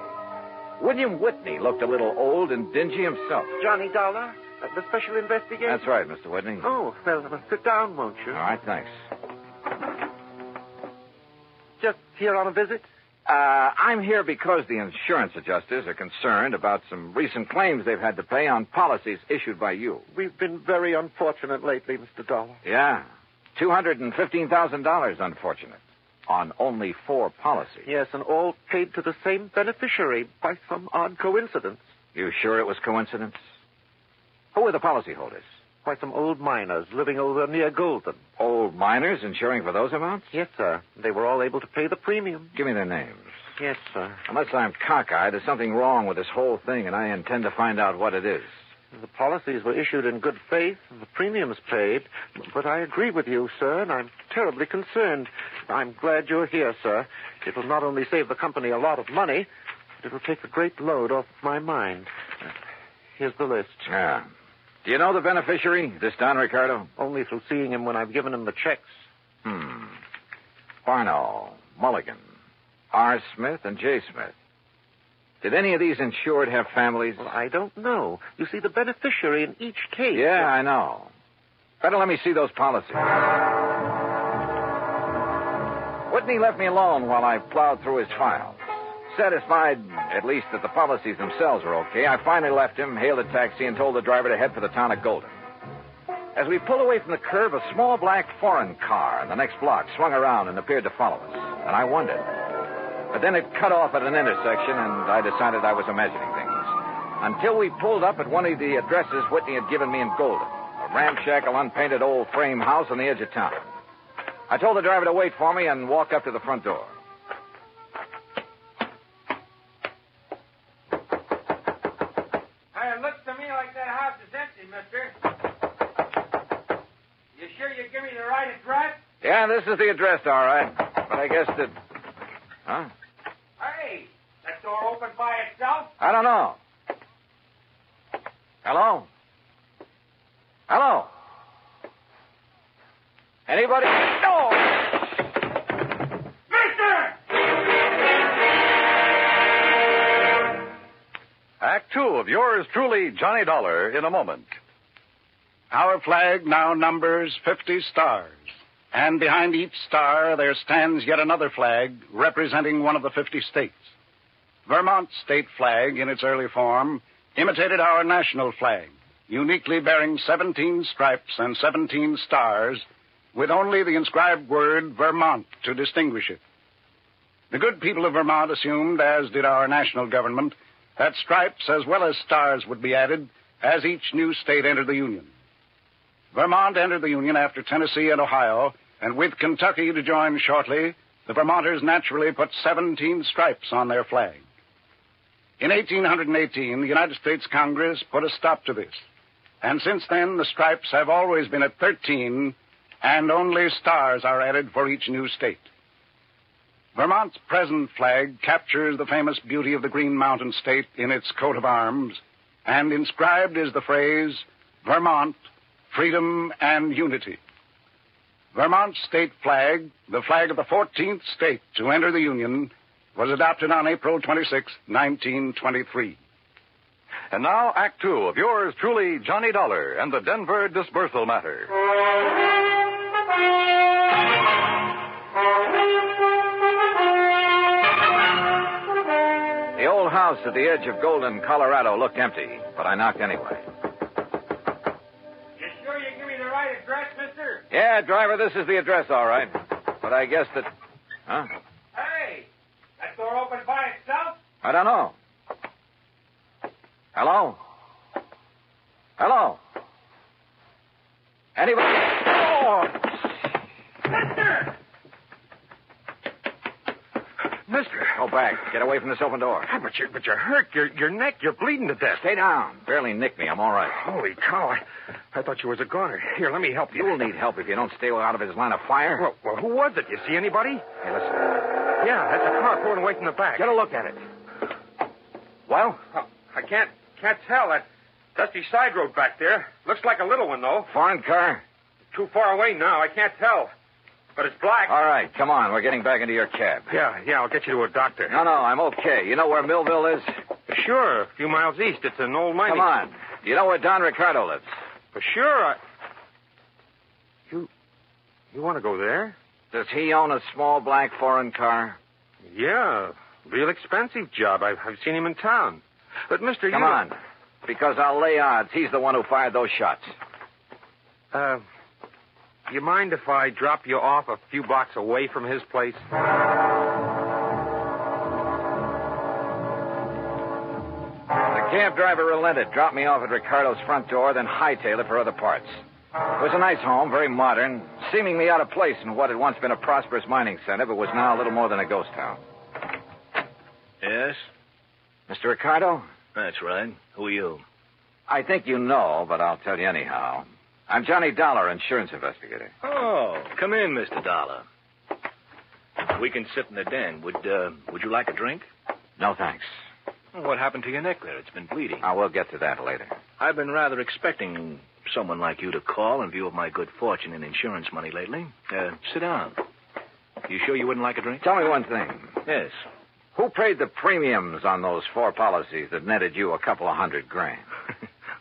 William Whitney looked a little old and dingy himself. Johnny Dollar, the special investigator? That's right, Mr. Whitney. Oh, well, sit down, won't you? All right, thanks. Just here on a visit? I'm here because the insurance adjusters are concerned about some recent claims they've had to pay on policies issued by you. We've been very unfortunate lately, Mr. Dollar. Yeah. $215,000, unfortunate. On only 4 policies. Yes, and all paid to the same beneficiary by some odd coincidence. You sure it was coincidence? Who were the policyholders? By some old miners living over near Golden. Old miners insuring for those amounts? Yes, sir. They were all able to pay the premium. Give me their names. Yes, sir. Unless I'm cockeyed, there's something wrong with this whole thing, and I intend to find out what it is. The policies were issued in good faith, and the premiums paid. But I agree with you, sir, and I'm terribly concerned. I'm glad you're here, sir. It will not only save the company a lot of money, but it will take a great load off my mind. Here's the list. Yeah. Do you know the beneficiary, this Don Ricardo? Only through seeing him when I've given him the checks. Barno, Mulligan, R. Smith, and J. Smith. Did any of these insured have families? Well, I don't know. You see, the beneficiary in each case... Yeah, I know. Better let me see those policies. Whitney left me alone while I plowed through his files. Satisfied, at least, that the policies themselves were okay, I finally left him, hailed a taxi, and told the driver to head for the town of Golden. As we pulled away from the curb, a small black foreign car in the next block swung around and appeared to follow us, and I wondered. But then it cut off at an intersection, and I decided I was imagining things. Until we pulled up at one of the addresses Whitney had given me in Golden, a ramshackle, unpainted old frame house on the edge of town. I told the driver to wait for me and walk up to the front door. It looks to me like that house is empty, mister. You sure you give me the right address? Yeah, this is the address, all right. But I guess that... Huh? Hey, that door open by itself? I don't know. Hello? Hello? Anybody? No! Act 2 of yours truly, Johnny Dollar, in a moment. Our flag now numbers 50 stars. And behind each star there stands yet another flag representing one of the 50 states. Vermont's state flag, in its early form, imitated our national flag, uniquely bearing 17 stripes and 17 stars, with only the inscribed word Vermont to distinguish it. The good people of Vermont assumed, as did our national government, that stripes as well as stars would be added as each new state entered the Union. Vermont entered the Union after Tennessee and Ohio, and with Kentucky to join shortly, the Vermonters naturally put 17 stripes on their flag. In 1818, the United States Congress put a stop to this, and since then the stripes have always been at 13, and only stars are added for each new state. Vermont's present flag captures the famous beauty of the Green Mountain State in its coat of arms, and inscribed is the phrase, Vermont, Freedom and Unity. Vermont's state flag, the flag of the 14th state to enter the Union, was adopted on April 26, 1923. And now, Act Two of yours truly, Johnny Dollar and the Denver Disbursal Matter. The old house at the edge of Golden, Colorado looked empty, but I knocked anyway. You sure you give me the right address, mister? Yeah, driver, this is the address, all right. But I guess that... Huh? Hey, that door open by itself? I don't know. Hello? Hello? Anybody? Oh! Mister. Go back. Get away from this open door. But you're hurt. Your neck. You're bleeding to death. Stay down. Barely nicked me. I'm all right. Holy cow. I thought you was a goner. Here, let me help you. You'll need help if you don't stay out of his line of fire. Well, who was it? You see anybody? Hey, listen. Yeah, that's a car pulling away from the back. Get a look at it. Well? Oh, I can't tell. That dusty side road back there. Looks like a little one, though. Foreign car? Too far away now. I can't tell. But it's black. All right, come on. We're getting back into your cab. Yeah, I'll get you to a doctor. No, I'm okay. You know where Millville is? Sure, a few miles east. It's an old mining... Come on. You know where Don Ricardo lives? For sure. You want to go there? Does he own a small black foreign car? Yeah, real expensive job. I've seen him in town. But, mister, Come on, because I'll lay odds he's the one who fired those shots. You mind if I drop you off a few blocks away from his place? The cab driver relented, dropped me off at Ricardo's front door, then hightailed it for other parts. It was a nice home, very modern, seemingly out of place in what had once been a prosperous mining center, but was now a little more than a ghost town. Yes? Mr. Ricardo? That's right. Who are you? I think you know, but I'll tell you anyhow. I'm Johnny Dollar, insurance investigator. Oh, come in, Mr. Dollar. We can sit in the den. Would you like a drink? No, thanks. What happened to your neck there? It's been bleeding. We'll get to that later. I've been rather expecting someone like you to call in view of my good fortune in insurance money lately. Sit down. You sure you wouldn't like a drink? Tell me one thing. Yes. Who paid the premiums on those 4 policies that netted you a couple of $100,000?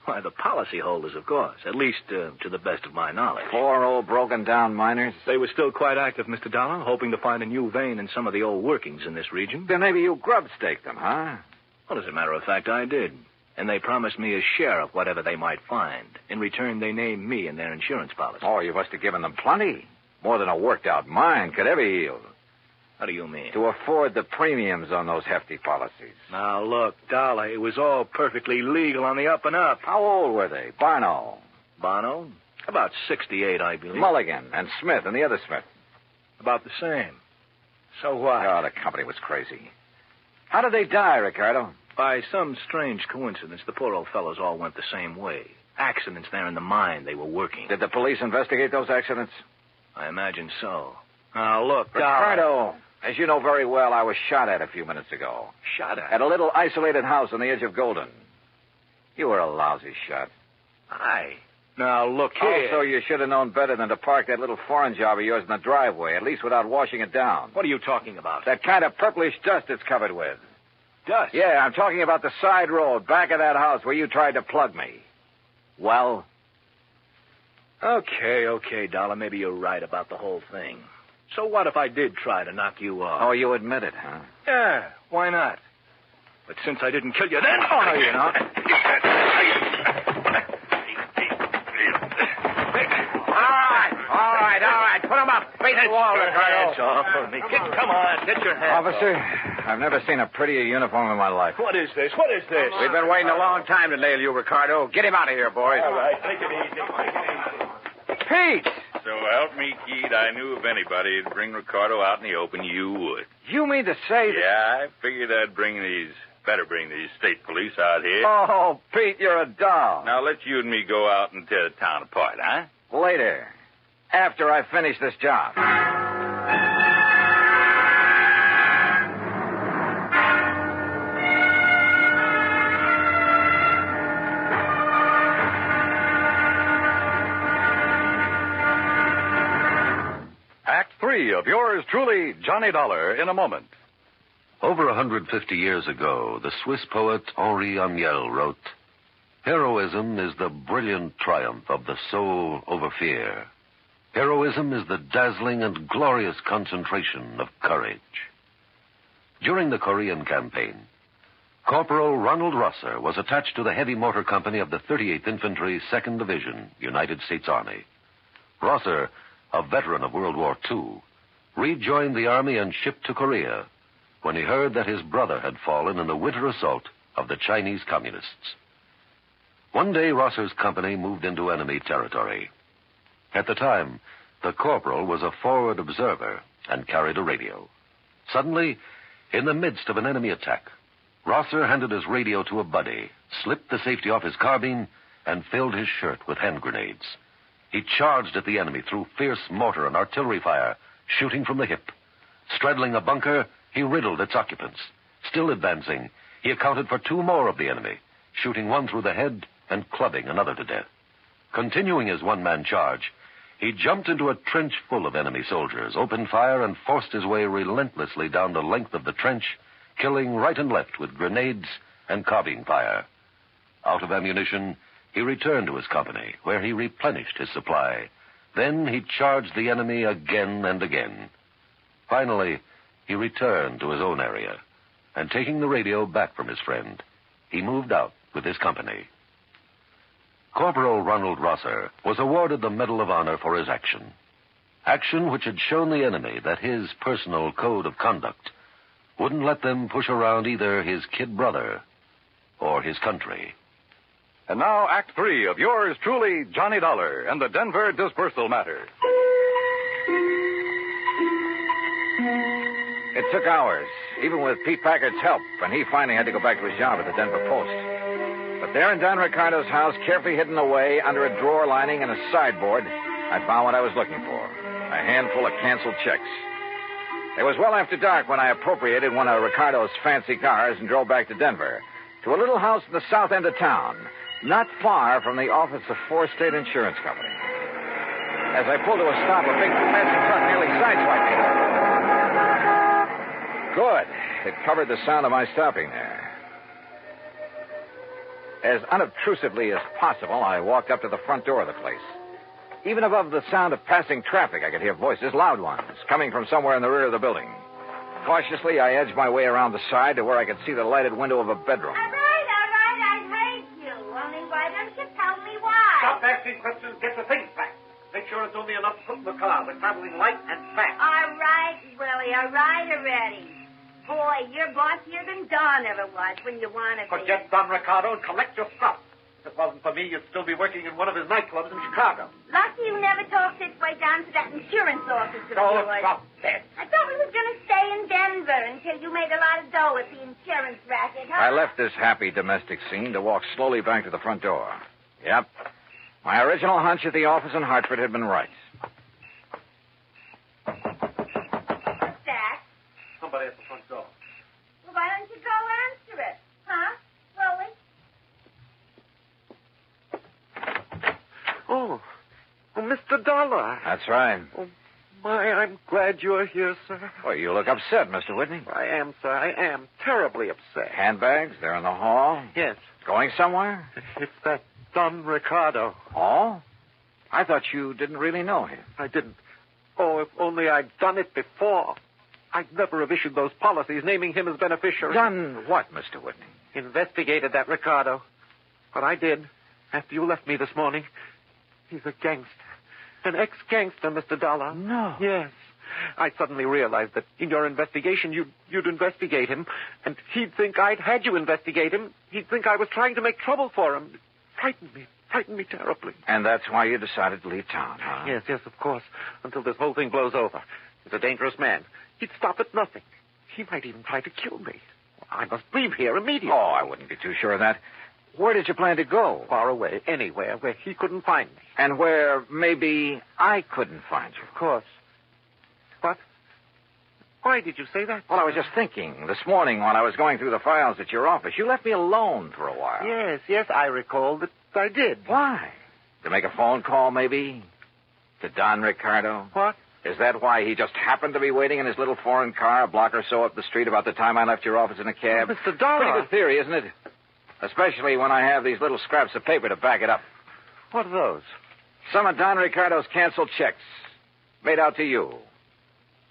Why, the policyholders, of course. At least to the best of my knowledge. 4 old broken-down miners? They were still quite active, Mr. Dollar, hoping to find a new vein in some of the old workings in this region. Then maybe you grub-staked them, huh? Well, as a matter of fact, I did. And they promised me a share of whatever they might find. In return, they named me in their insurance policy. Oh, you must have given them plenty. More than a worked-out mine could ever yield. How do you mean? To afford the premiums on those hefty policies. Now, look, Dollar, it was all perfectly legal on the up and up. How old were they? Barno? Barno? About 68, I believe. Mulligan and Smith and the other Smith? About the same. So what? Oh, the company was crazy. How did they die, Ricardo? By some strange coincidence, the poor old fellows all went the same way. Accidents there in the mine they were working. Did the police investigate those accidents? I imagine so. Now, look, Ricardo, as you know very well, I was shot at a few minutes ago. Shot at? At a little isolated house on the edge of Golden. You were a lousy shot. Aye. Now, look here. Also, you should have known better than to park that little foreign job of yours in the driveway, at least without washing it down. What are you talking about? That kind of purplish dust it's covered with. Dust? Yeah, I'm talking about the side road back of that house where you tried to plug me. Well? Okay, Dollar. Maybe you're right about the whole thing. So what if I did try to knock you off? Oh, you admit it, huh? Yeah, why not? But since I didn't kill you then... Oh, no, you're not. All right. Put him up. Face the wall, Ricardo. Hands off of me. Come on, get your hands Officer, off. I've never seen a prettier uniform in my life. What is this? We've been waiting a long time to nail you, Ricardo. Get him out of here, boys. All right, take it easy. Pete! So help me, Keith, I knew if anybody would bring Ricardo out in the open, you would. You mean to say that... Yeah, I figured I'd better bring these state police out here. Oh, Pete, you're a doll. Now, let you and me go out and tear the town apart, huh? Later. After I finish this job. Act 3 of yours truly, Johnny Dollar, in a moment. Over 150 years ago, the Swiss poet Henri Amiel wrote, "Heroism is the brilliant triumph of the soul over fear. Heroism is the dazzling and glorious concentration of courage." During the Korean campaign, Corporal Ronald Rosser was attached to the heavy motor company of the 38th Infantry, 2nd Division, United States Army. Rosser, a veteran of World War II, rejoined the Army and shipped to Korea when he heard that his brother had fallen in the winter assault of the Chinese Communists. One day, Rosser's company moved into enemy territory. At the time, the corporal was a forward observer and carried a radio. Suddenly, in the midst of an enemy attack, Rosser handed his radio to a buddy, slipped the safety off his carbine, and filled his shirt with hand grenades. He charged at the enemy through fierce mortar and artillery fire, shooting from the hip. Straddling a bunker, he riddled its occupants. Still advancing, he accounted for 2 more of the enemy, shooting one through the head and clubbing another to death. Continuing his one-man charge, he jumped into a trench full of enemy soldiers, opened fire, and forced his way relentlessly down the length of the trench, killing right and left with grenades and carbine fire. Out of ammunition, he returned to his company, where he replenished his supply. Then he charged the enemy again and again. Finally, he returned to his own area, and taking the radio back from his friend, he moved out with his company. Corporal Ronald Rosser was awarded the Medal of Honor for his action. Action which had shown the enemy that his personal code of conduct wouldn't let them push around either his kid brother or his country. And now, Act 3 of yours truly, Johnny Dollar and the Denver Disbursal Matter. It took hours, even with Pete Packard's help, and he finally had to go back to his job at the Denver Post. But there in Don Ricardo's house, carefully hidden away under a drawer lining and a sideboard, I found what I was looking for, a handful of canceled checks. It was well after dark when I appropriated one of Ricardo's fancy cars and drove back to Denver, to a little house in the south end of town, not far from the office of Four State Insurance Company. As I pulled to a stop, a big fancy truck nearly sideswiped me. Good. It covered the sound of my stopping there. As unobtrusively as possible, I walked up to the front door of the place. Even above the sound of passing traffic, I could hear voices, loud ones, coming from somewhere in the rear of the building. Cautiously, I edged my way around the side to where I could see the lighted window of a bedroom. All right, I hate you. Only why don't you tell me why? Stop asking questions. Get the things back. Make sure it's only enough to put in the car. We're traveling light and fast. All right, Willie. All right already. Boy, you're bossier than Don ever was when you want to be. Forget Don Ricardo and collect your stuff. If it wasn't for me, you'd still be working in one of his nightclubs in Chicago. Lucky you never talked this way down to that insurance office of Oh, yours. stop that. I thought we was going to stay in Denver until you made a lot of dough at the insurance racket, huh? I left this happy domestic scene to walk slowly back to the front door. Yep. My original hunch at the office in Hartford had been right. What's that? Somebody at the front door. Well, why don't you go answer it? Huh? Willie? Oh, Mr. Dollar. That's right. Oh, my, I'm glad you're here, sir. Well, you look upset, Mr. Whitney. I am, sir. I am terribly upset. Handbags, they're in the hall. Yes. Going somewhere? It's that Don Ricardo. Oh? I thought you didn't really know him. I didn't. Oh, if only I'd done it before. I'd never have issued those policies naming him as beneficiary. Done what, Mr. Whitney? Investigated that Ricardo. But I did. After you left me this morning. He's a gangster. An ex-gangster, Mr. Dollar. No. Yes. I suddenly realized that in your investigation, you'd investigate him, and he'd think I'd had you investigate him. He'd think I was trying to make trouble for him. It frightened me terribly. And that's why you decided to leave town, huh? Yes, of course. Until this whole thing blows over. He's a dangerous man. He'd stop at nothing. He might even try to kill me. I must leave here immediately. Oh, I wouldn't be too sure of that. Where did you plan to go? Far away, anywhere where he couldn't find me. And where maybe I couldn't find you. Of course. But why did you say that? Well, I was just thinking. This morning when I was going through the files at your office, you left me alone for a while. Yes, I recall that I did. Why? To make a phone call, maybe? To Don Ricardo? What? Is that why he just happened to be waiting in his little foreign car a block or so up the street about the time I left your office in a cab? Oh, Mr. Dollar. Pretty good theory, isn't it? Especially when I have these little scraps of paper to back it up. What are those? Some of Don Ricardo's canceled checks. Made out to you.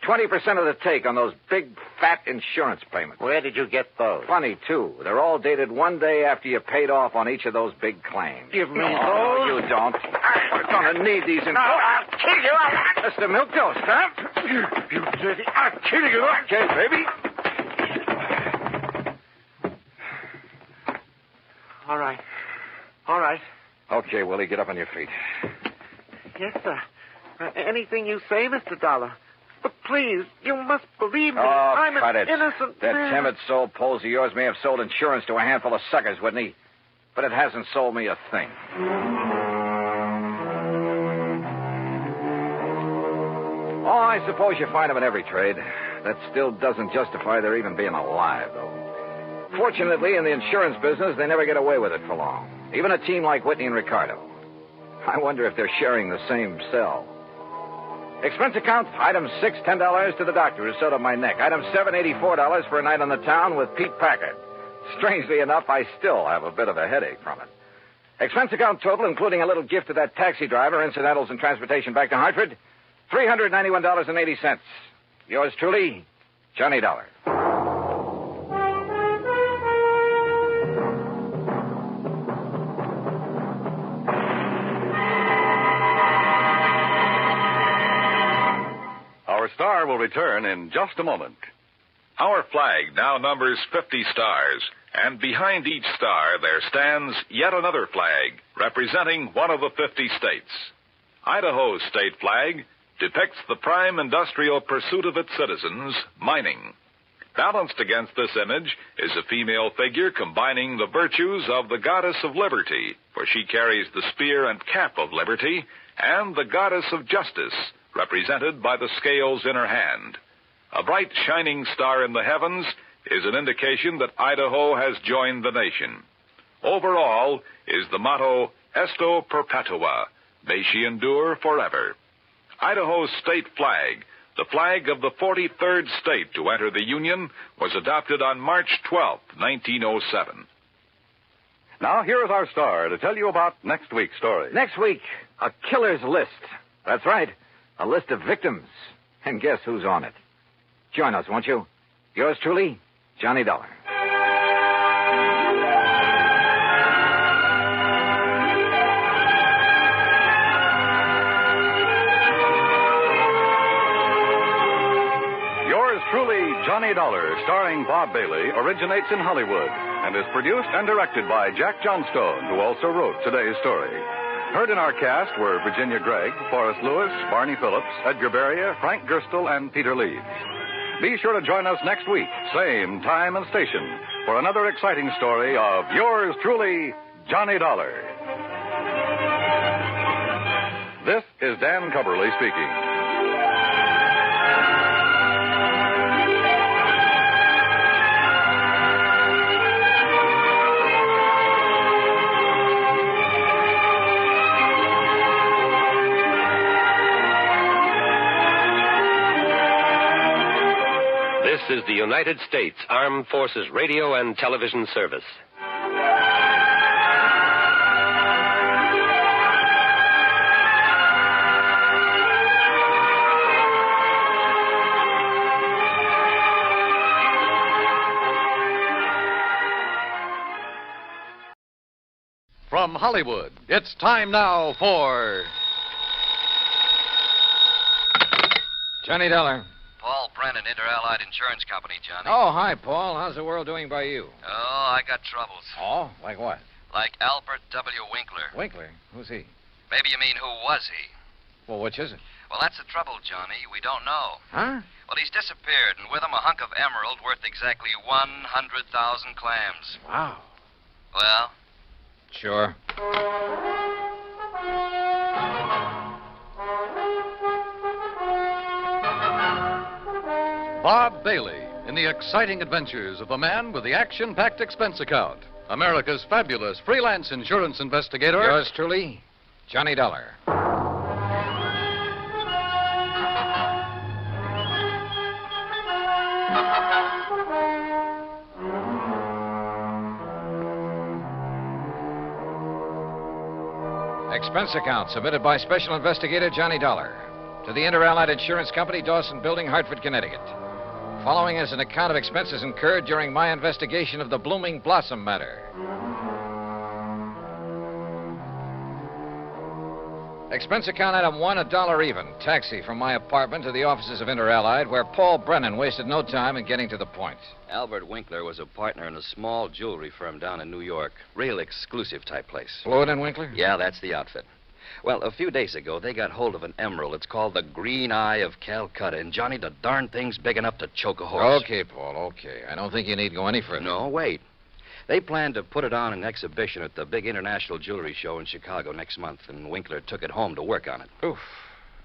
20% of the take on those big, fat insurance payments. Where did you get those? Funny, too. They're all dated one day after you paid off on each of those big claims. Give me No, those. you don't. We're going to need these in... No, I'll kill you. Mr. Milquetoast, huh? You dirty... I'll kill you. Okay, baby. All right. All right. Okay, Willie, get up on your feet. Yes, sir. Anything you say, Mr. Dollar. But please, you must believe me. Oh, I'm cut an it. innocent That man. timid soul Poles of yours may have sold insurance to a handful of suckers, wouldn't he? But it hasn't sold me a thing. Oh, I suppose you find them in every trade. That still doesn't justify their even being alive, though. Fortunately, in the insurance business, they never get away with it for long. Even a team like Whitney and Ricardo. I wonder if they're sharing the same cell. Expense account, item 6, $10 to the doctor who sewed up my neck. Item 7, $84 for a night on the town with Pete Packard. Strangely enough, I still have a bit of a headache from it. Expense account total, including a little gift to that taxi driver, incidentals and transportation back to Hartford, $391.80. Yours truly, Johnny Dollar. Our star will return in just a moment. Our flag now numbers 50 stars, and behind each star there stands yet another flag representing one of the 50 states. Idaho's state flag depicts the prime industrial pursuit of its citizens, mining. Balanced against this image is a female figure combining the virtues of the goddess of liberty, for she carries the spear and cap of liberty, and the goddess of justice, represented by the scales in her hand. A bright, shining star in the heavens is an indication that Idaho has joined the nation. Overall is the motto, Esto Perpetua, may she endure forever. Idaho's state flag, the flag of the 43rd state to enter the Union, was adopted on March 12, 1907. Now, here is our star to tell you about next week's story. Next week, a killer's list. That's right, a list of victims. And guess who's on it? Join us, won't you? Yours truly, Johnny Dollar. Yours truly, Johnny Dollar, starring Bob Bailey, originates in Hollywood and is produced and directed by Jack Johnstone, who also wrote today's story. Heard in our cast were Virginia Gregg, Forrest Lewis, Barney Phillips, Edgar Beria, Frank Gerstle, and Peter Leeds. Be sure to join us next week, same time and station, for another exciting story of yours truly, Johnny Dollar. This is Dan Cubberly speaking. This is the United States Armed Forces Radio and Television Service. From Hollywood, it's time now for Johnny Dollar. Paul Brennan, Inter-Allied Insurance Company, Johnny. Oh, hi, Paul. How's the world doing by you? Oh, I got troubles. Oh, like what? Like Albert W. Winkler. Winkler? Who's he? Maybe you mean who was he? Well, which is it? Well, that's the trouble, Johnny. We don't know. Huh? Well, he's disappeared, and with him a hunk of emerald worth exactly 100,000 clams. Wow. Well? Sure. Bob Bailey in the exciting adventures of the man with the action-packed expense account. America's fabulous freelance insurance investigator. Yours truly, Johnny Dollar. Expense account submitted by Special Investigator Johnny Dollar to the Inter-Allied Insurance Company, Dawson Building, Hartford, Connecticut. Following is an account of expenses incurred during my investigation of the Blooming Blossom matter. Expense account item 1, $1 even. Taxi from my apartment to the offices of Inter-Allied, where Paul Brennan wasted no time in getting to the point. Albert Winkler was a partner in a small jewelry firm down in New York. Real exclusive type place. Fluid and Winkler? Yeah, that's the outfit. Well, a few days ago, they got hold of an emerald. It's called the Green Eye of Calcutta. And, Johnny, the darn thing's big enough to choke a horse. Okay, Paul, okay. I don't think you need go any further. No, wait. They planned to put it on an exhibition at the big international jewelry show in Chicago next month, and Winkler took it home to work on it. Oof.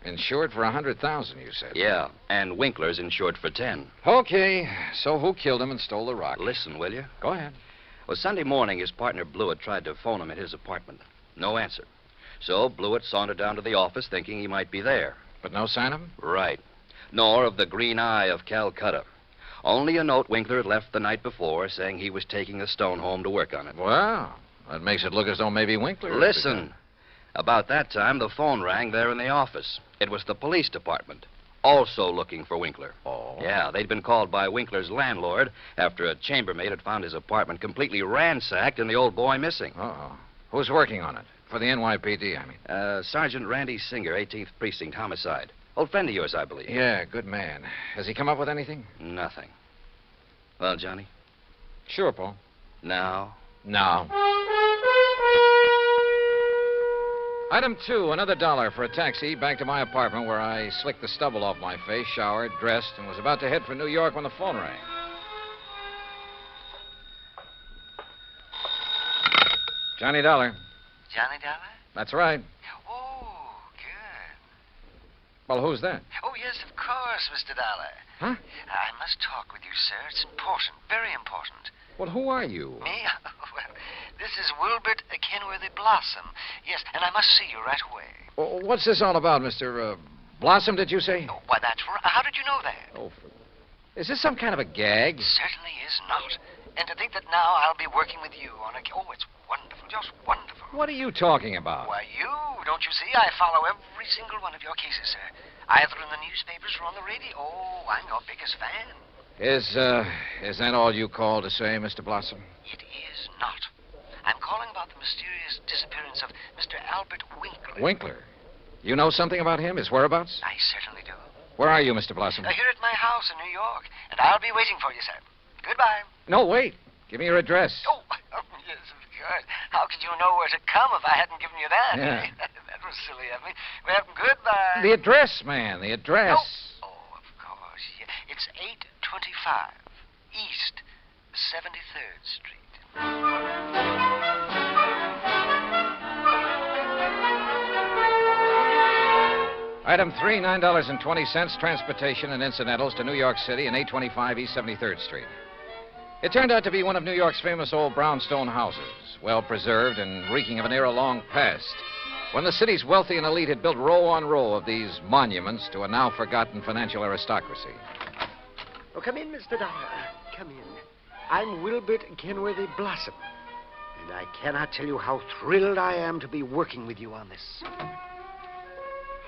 Insured for $100,000, you said. Yeah, and Winkler's insured for 10. Okay, so who killed him and stole the rock? Listen, will you? Go ahead. Well, Sunday morning, his partner Blewett tried to phone him at his apartment. No answer. So Blewett sauntered down to the office thinking he might be there. But no sign of him? Right. Nor of the Green Eye of Calcutta. Only a note Winkler had left the night before saying he was taking the stone home to work on it. Well, that makes it look as though maybe Winkler... Listen. About that time, the phone rang there in the office. It was the police department, also looking for Winkler. Oh. Yeah, they'd been called by Winkler's landlord after a chambermaid had found his apartment completely ransacked and the old boy missing. Uh-oh. Who's working on it? For the NYPD, I mean. Sergeant Randy Singer, 18th Precinct, homicide. Old friend of yours, I believe. Yeah, good man. Has he come up with anything? Nothing. Well, Johnny? Sure, Paul. Now? Now. Item 2, another $1 for a taxi back to my apartment where I slicked the stubble off my face, showered, dressed, and was about to head for New York when the phone rang. Johnny Dollar. Johnny Dollar? That's right. Oh, good. Well, who's that? Oh, yes, of course, Mr. Dollar. Huh? I must talk with you, sir. It's important, very important. Well, who are you? Me? Well, this is Wilbert Kenworthy Blossom. Yes, and I must see you right away. Well, what's this all about, Mr. Blossom, did you say? Oh, why, that's right. How did you know that? Oh, is this some kind of a gag? Certainly is not. And to think that now I'll be working with you on a... Oh, it's wonderful, just wonderful. What are you talking about? Why, you, don't you see? I follow every single one of your cases, sir. Either in the newspapers or on the radio. Oh, I'm your biggest fan. Is that all you called to say, Mr. Blossom? It is not. I'm calling about the mysterious disappearance of Mr. Albert Winkler. Winkler? You know something about him, his whereabouts? I certainly do. Where are you, Mr. Blossom? Here at my house in New York, and I'll be waiting for you, sir. Goodbye. No, wait. Give me your address. Oh, yes, of course. How could you know where to come if I hadn't given you that? Yeah. That was silly of me. Well, goodbye. The address, man, the address. Oh, of course. Yeah. It's 825 East 73rd Street. Item 3, $9.20, transportation and incidentals to New York City and 825 East 73rd Street. It turned out to be one of New York's famous old brownstone houses, well preserved and reeking of an era long past, when the city's wealthy and elite had built row on row of these monuments to a now forgotten financial aristocracy. Oh, come in, Mr. Dollar. Come in. I'm Wilbert Kenworthy Blossom, and I cannot tell you how thrilled I am to be working with you on this.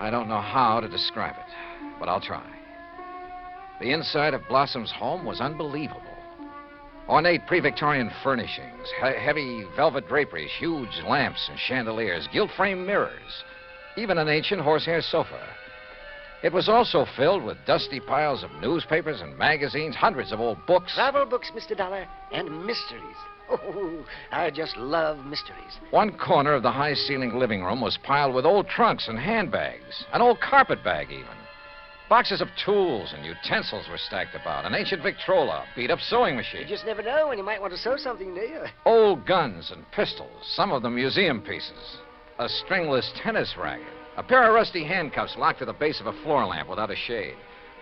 I don't know how to describe it, but I'll try. The inside of Blossom's home was unbelievable. Ornate pre-Victorian furnishings, heavy velvet draperies, huge lamps and chandeliers, gilt-framed mirrors, even an ancient horsehair sofa. It was also filled with dusty piles of newspapers and magazines, hundreds of old books. Travel books, Mr. Dollar, and mysteries. Oh, I just love mysteries. One corner of the high-ceilinged living room was piled with old trunks and handbags, an old carpet bag even. Boxes of tools and utensils were stacked about, an ancient Victrola, beat-up sewing machine. You just never know when you might want to sew something, do you? Old guns and pistols, some of them museum pieces. A stringless tennis racket. A pair of rusty handcuffs locked to the base of a floor lamp without a shade.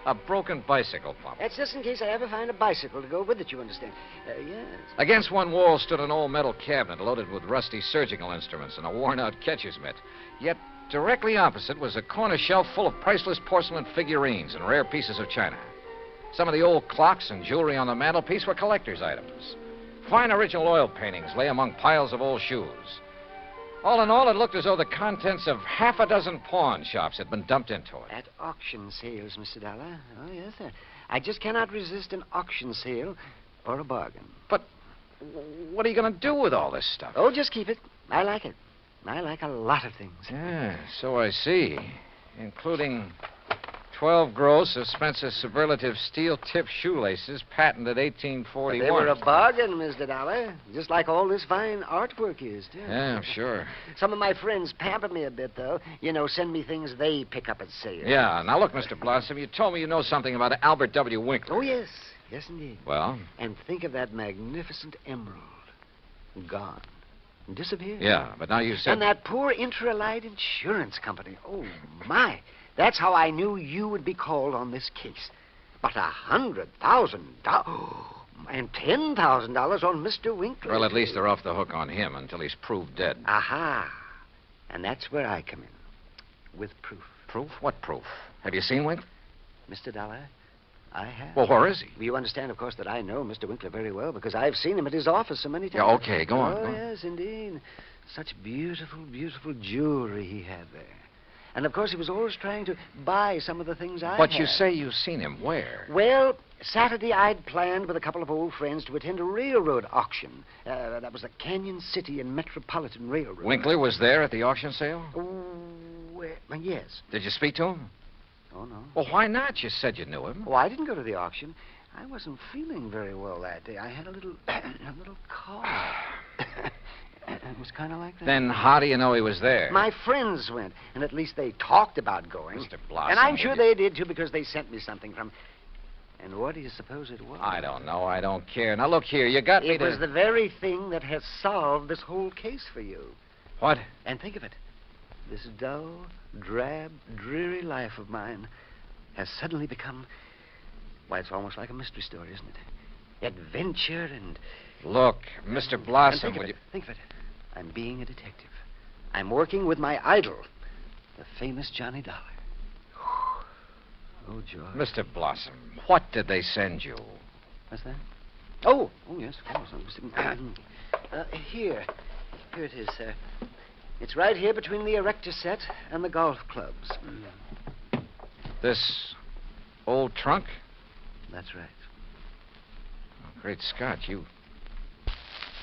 A broken bicycle pump. That's just in case I ever find a bicycle to go with it, you understand. Yes. Against one wall stood an old metal cabinet loaded with rusty surgical instruments and a worn-out catcher's mitt. Yet directly opposite was a corner shelf full of priceless porcelain figurines and rare pieces of china. Some of the old clocks and jewelry on the mantelpiece were collector's items. Fine original oil paintings lay among piles of old shoes. All in all, it looked as though the contents of half a dozen pawn shops had been dumped into it. At auction sales, Mr. Dollar. Oh, yes, sir. I just cannot resist an auction sale or a bargain. But what are you going to do with all this stuff? Oh, just keep it. I like it. I like a lot of things. Yeah, so I see. Including 12 gross of Spencer's superlative steel-tipped shoelaces, patented 1841. They were a bargain, Mr. Dollar. Just like all this fine artwork is, too. Yeah, I'm sure. Some of my friends pamper me a bit, though. You know, send me things they pick up at sale. Yeah, now look, Mr. Blossom, you told me you know something about Albert W. Winkler. Oh, yes. Yes, indeed. Well? And think of that magnificent emerald. Gone. Disappeared. Yeah, but now you said... And that poor Intralite Insurance Company. Oh, my. That's how I knew you would be called on this case. But $100,000 and $10,000 on Mr. Winkler. Well, at least they're off the hook on him until he's proved dead. Aha. And that's where I come in. With proof. Proof? What proof? Have you seen Winkler? Mr. Dollar, I have. Well, where is he? You understand, of course, that I know Mr. Winkler very well because I've seen him at his office so many times. Yeah, okay, go on. Oh, go on. yes, indeed. Such beautiful, beautiful jewelry he had there. And, of course, he was always trying to buy some of the things I had. But you say you've seen him. Where? Well, Saturday I'd planned with a couple of old friends to attend a railroad auction. That was the Canyon City and Metropolitan Railroad. Winkler was there at the auction sale? Yes. Did you speak to him? Oh, no. Well, why not? You said you knew him. Oh, I didn't go to the auction. I wasn't feeling very well that day. I had a little cough. It was kind of like that. Then how do you know he was there? My friends went, and at least they talked about going. Mr. Blossom. And I'm sure they did, too, because they sent me something from... And what do you suppose it was? I don't know. I don't care. Now, look here. You got me It was the very thing that has solved this whole case for you. What? And think of it. This dull, drab, dreary life of mine has suddenly become... Why, it's almost like a mystery story, isn't it? Adventure and... Look, Mr. Blossom, Think of it. I'm being a detective. I'm working with my idol, the famous Johnny Dollar. Oh, George. Mr. Blossom, what did they send you? What's that? Oh, yes, of course. Here it is, sir. It's right here between the erector set and the golf clubs. This old trunk? That's right. Oh, great Scott, you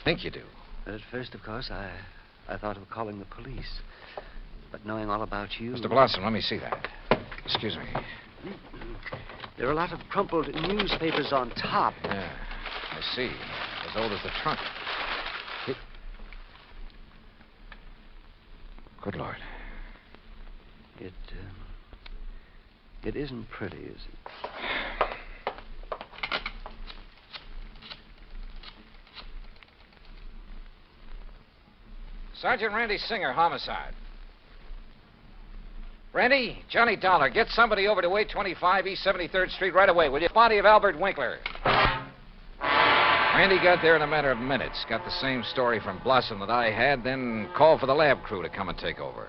think you do. But at first, of course, I thought of calling the police. But knowing all about you... Mr. Blossom, let me see that. Excuse me. There are a lot of crumpled newspapers on top. Yeah, I see. As old as the trunk. Good Lord. It isn't pretty, is it? Sergeant Randy Singer, homicide. Randy, Johnny Dollar, get somebody over to 825 East 73rd Street right away, will you? Body of Albert Winkler. Randy got there in a matter of minutes. Got the same story from Blossom that I had, then called for the lab crew to come and take over.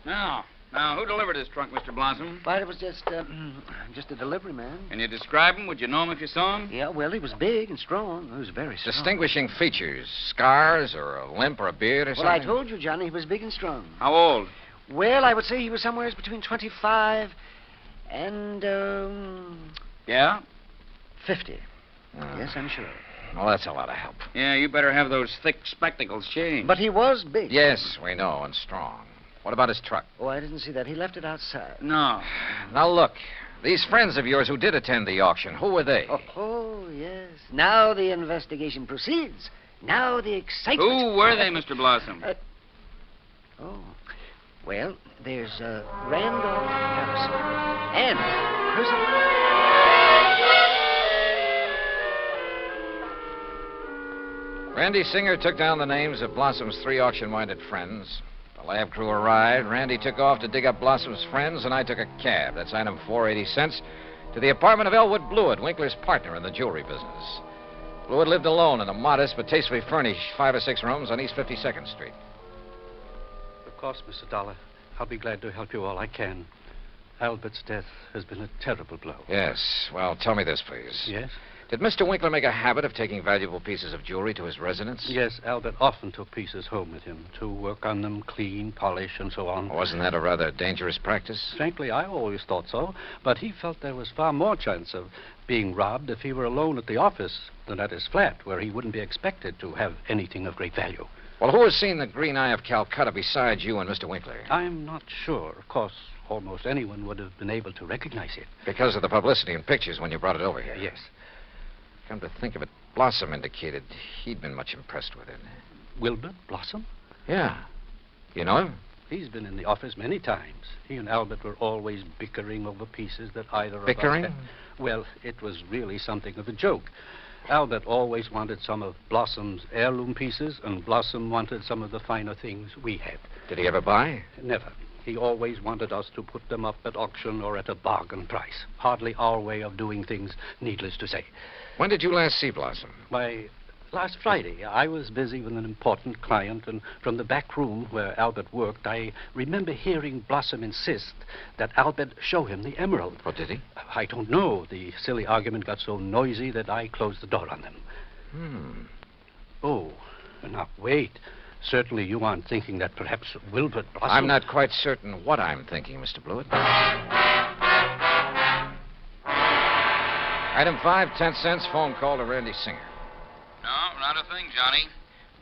Now, who delivered this trunk, Mr. Blossom? Why, it was just a delivery man. Can you describe him? Would you know him if you saw him? Yeah, well, he was big and strong. He was very strong. Distinguishing features, scars or a limp or a beard or something? Well, I told you, Johnny, he was big and strong. How old? Well, I would say he was somewhere between 25 and, Yeah? 50. Yes, I'm sure. Well, that's a lot of help. Yeah, you better have those thick spectacles changed. But he was big. Yes, we know, and strong. What about his truck? Oh, I didn't see that. He left it outside. No. Now, look. These friends of yours who did attend the auction, who were they? Oh, yes. Now the investigation proceeds. Now the excitement. Who were they, Mr. Blossom? Well, there's Randolph Harrison and Percival. Randy Singer took down the names of Blossom's 3 auction-minded friends. The lab crew arrived. Randy took off to dig up Blossom's friends, and I took a cab. That's item 480 cents to the apartment of Elwood Blewett, Winkler's partner in the jewelry business. Blewett lived alone in a modest but tastefully furnished 5 or 6 rooms on East 52nd Street. Of course, Mr. Dollar. I'll be glad to help you all I can. Albert's death has been a terrible blow. Yes. Well, tell me this, please. Yes? Did Mr. Winkler make a habit of taking valuable pieces of jewelry to his residence? Yes, Albert often took pieces home with him to work on them, clean, polish, and so on. Wasn't that a rather dangerous practice? Frankly, I always thought so, but he felt there was far more chance of being robbed if he were alone at the office than at his flat, where he wouldn't be expected to have anything of great value. Well, who has seen the Green Eye of Calcutta besides you and Mr. Winkler? I'm not sure. Of course, almost anyone would have been able to recognize it. Because of the publicity and pictures when you brought it over here. Yes. Come to think of it, Blossom indicated he'd been much impressed with it. Wilbur Blossom? Yeah. You know him? He's been in the office many times. He and Albert were always bickering over pieces that either of us Bickering? had. Well, it was really something of a joke. Albert always wanted some of Blossom's heirloom pieces, and Blossom wanted some of the finer things we had. Did he ever buy? Never. He always wanted us to put them up at auction or at a bargain price. Hardly our way of doing things, needless to say. When did you last see Blossom? Why, last Friday. I was busy with an important client, and from the back room where Albert worked, I remember hearing Blossom insist that Albert show him the emerald. Oh, did he? I don't know. The silly argument got so noisy that I closed the door on them. Oh, now, wait. Certainly you aren't thinking that perhaps Wilbur Blossom... I'm not quite certain what I'm thinking, Mr. Blewett. Item 5, 10 cents, phone call to Randy Singer. No, not a thing, Johnny.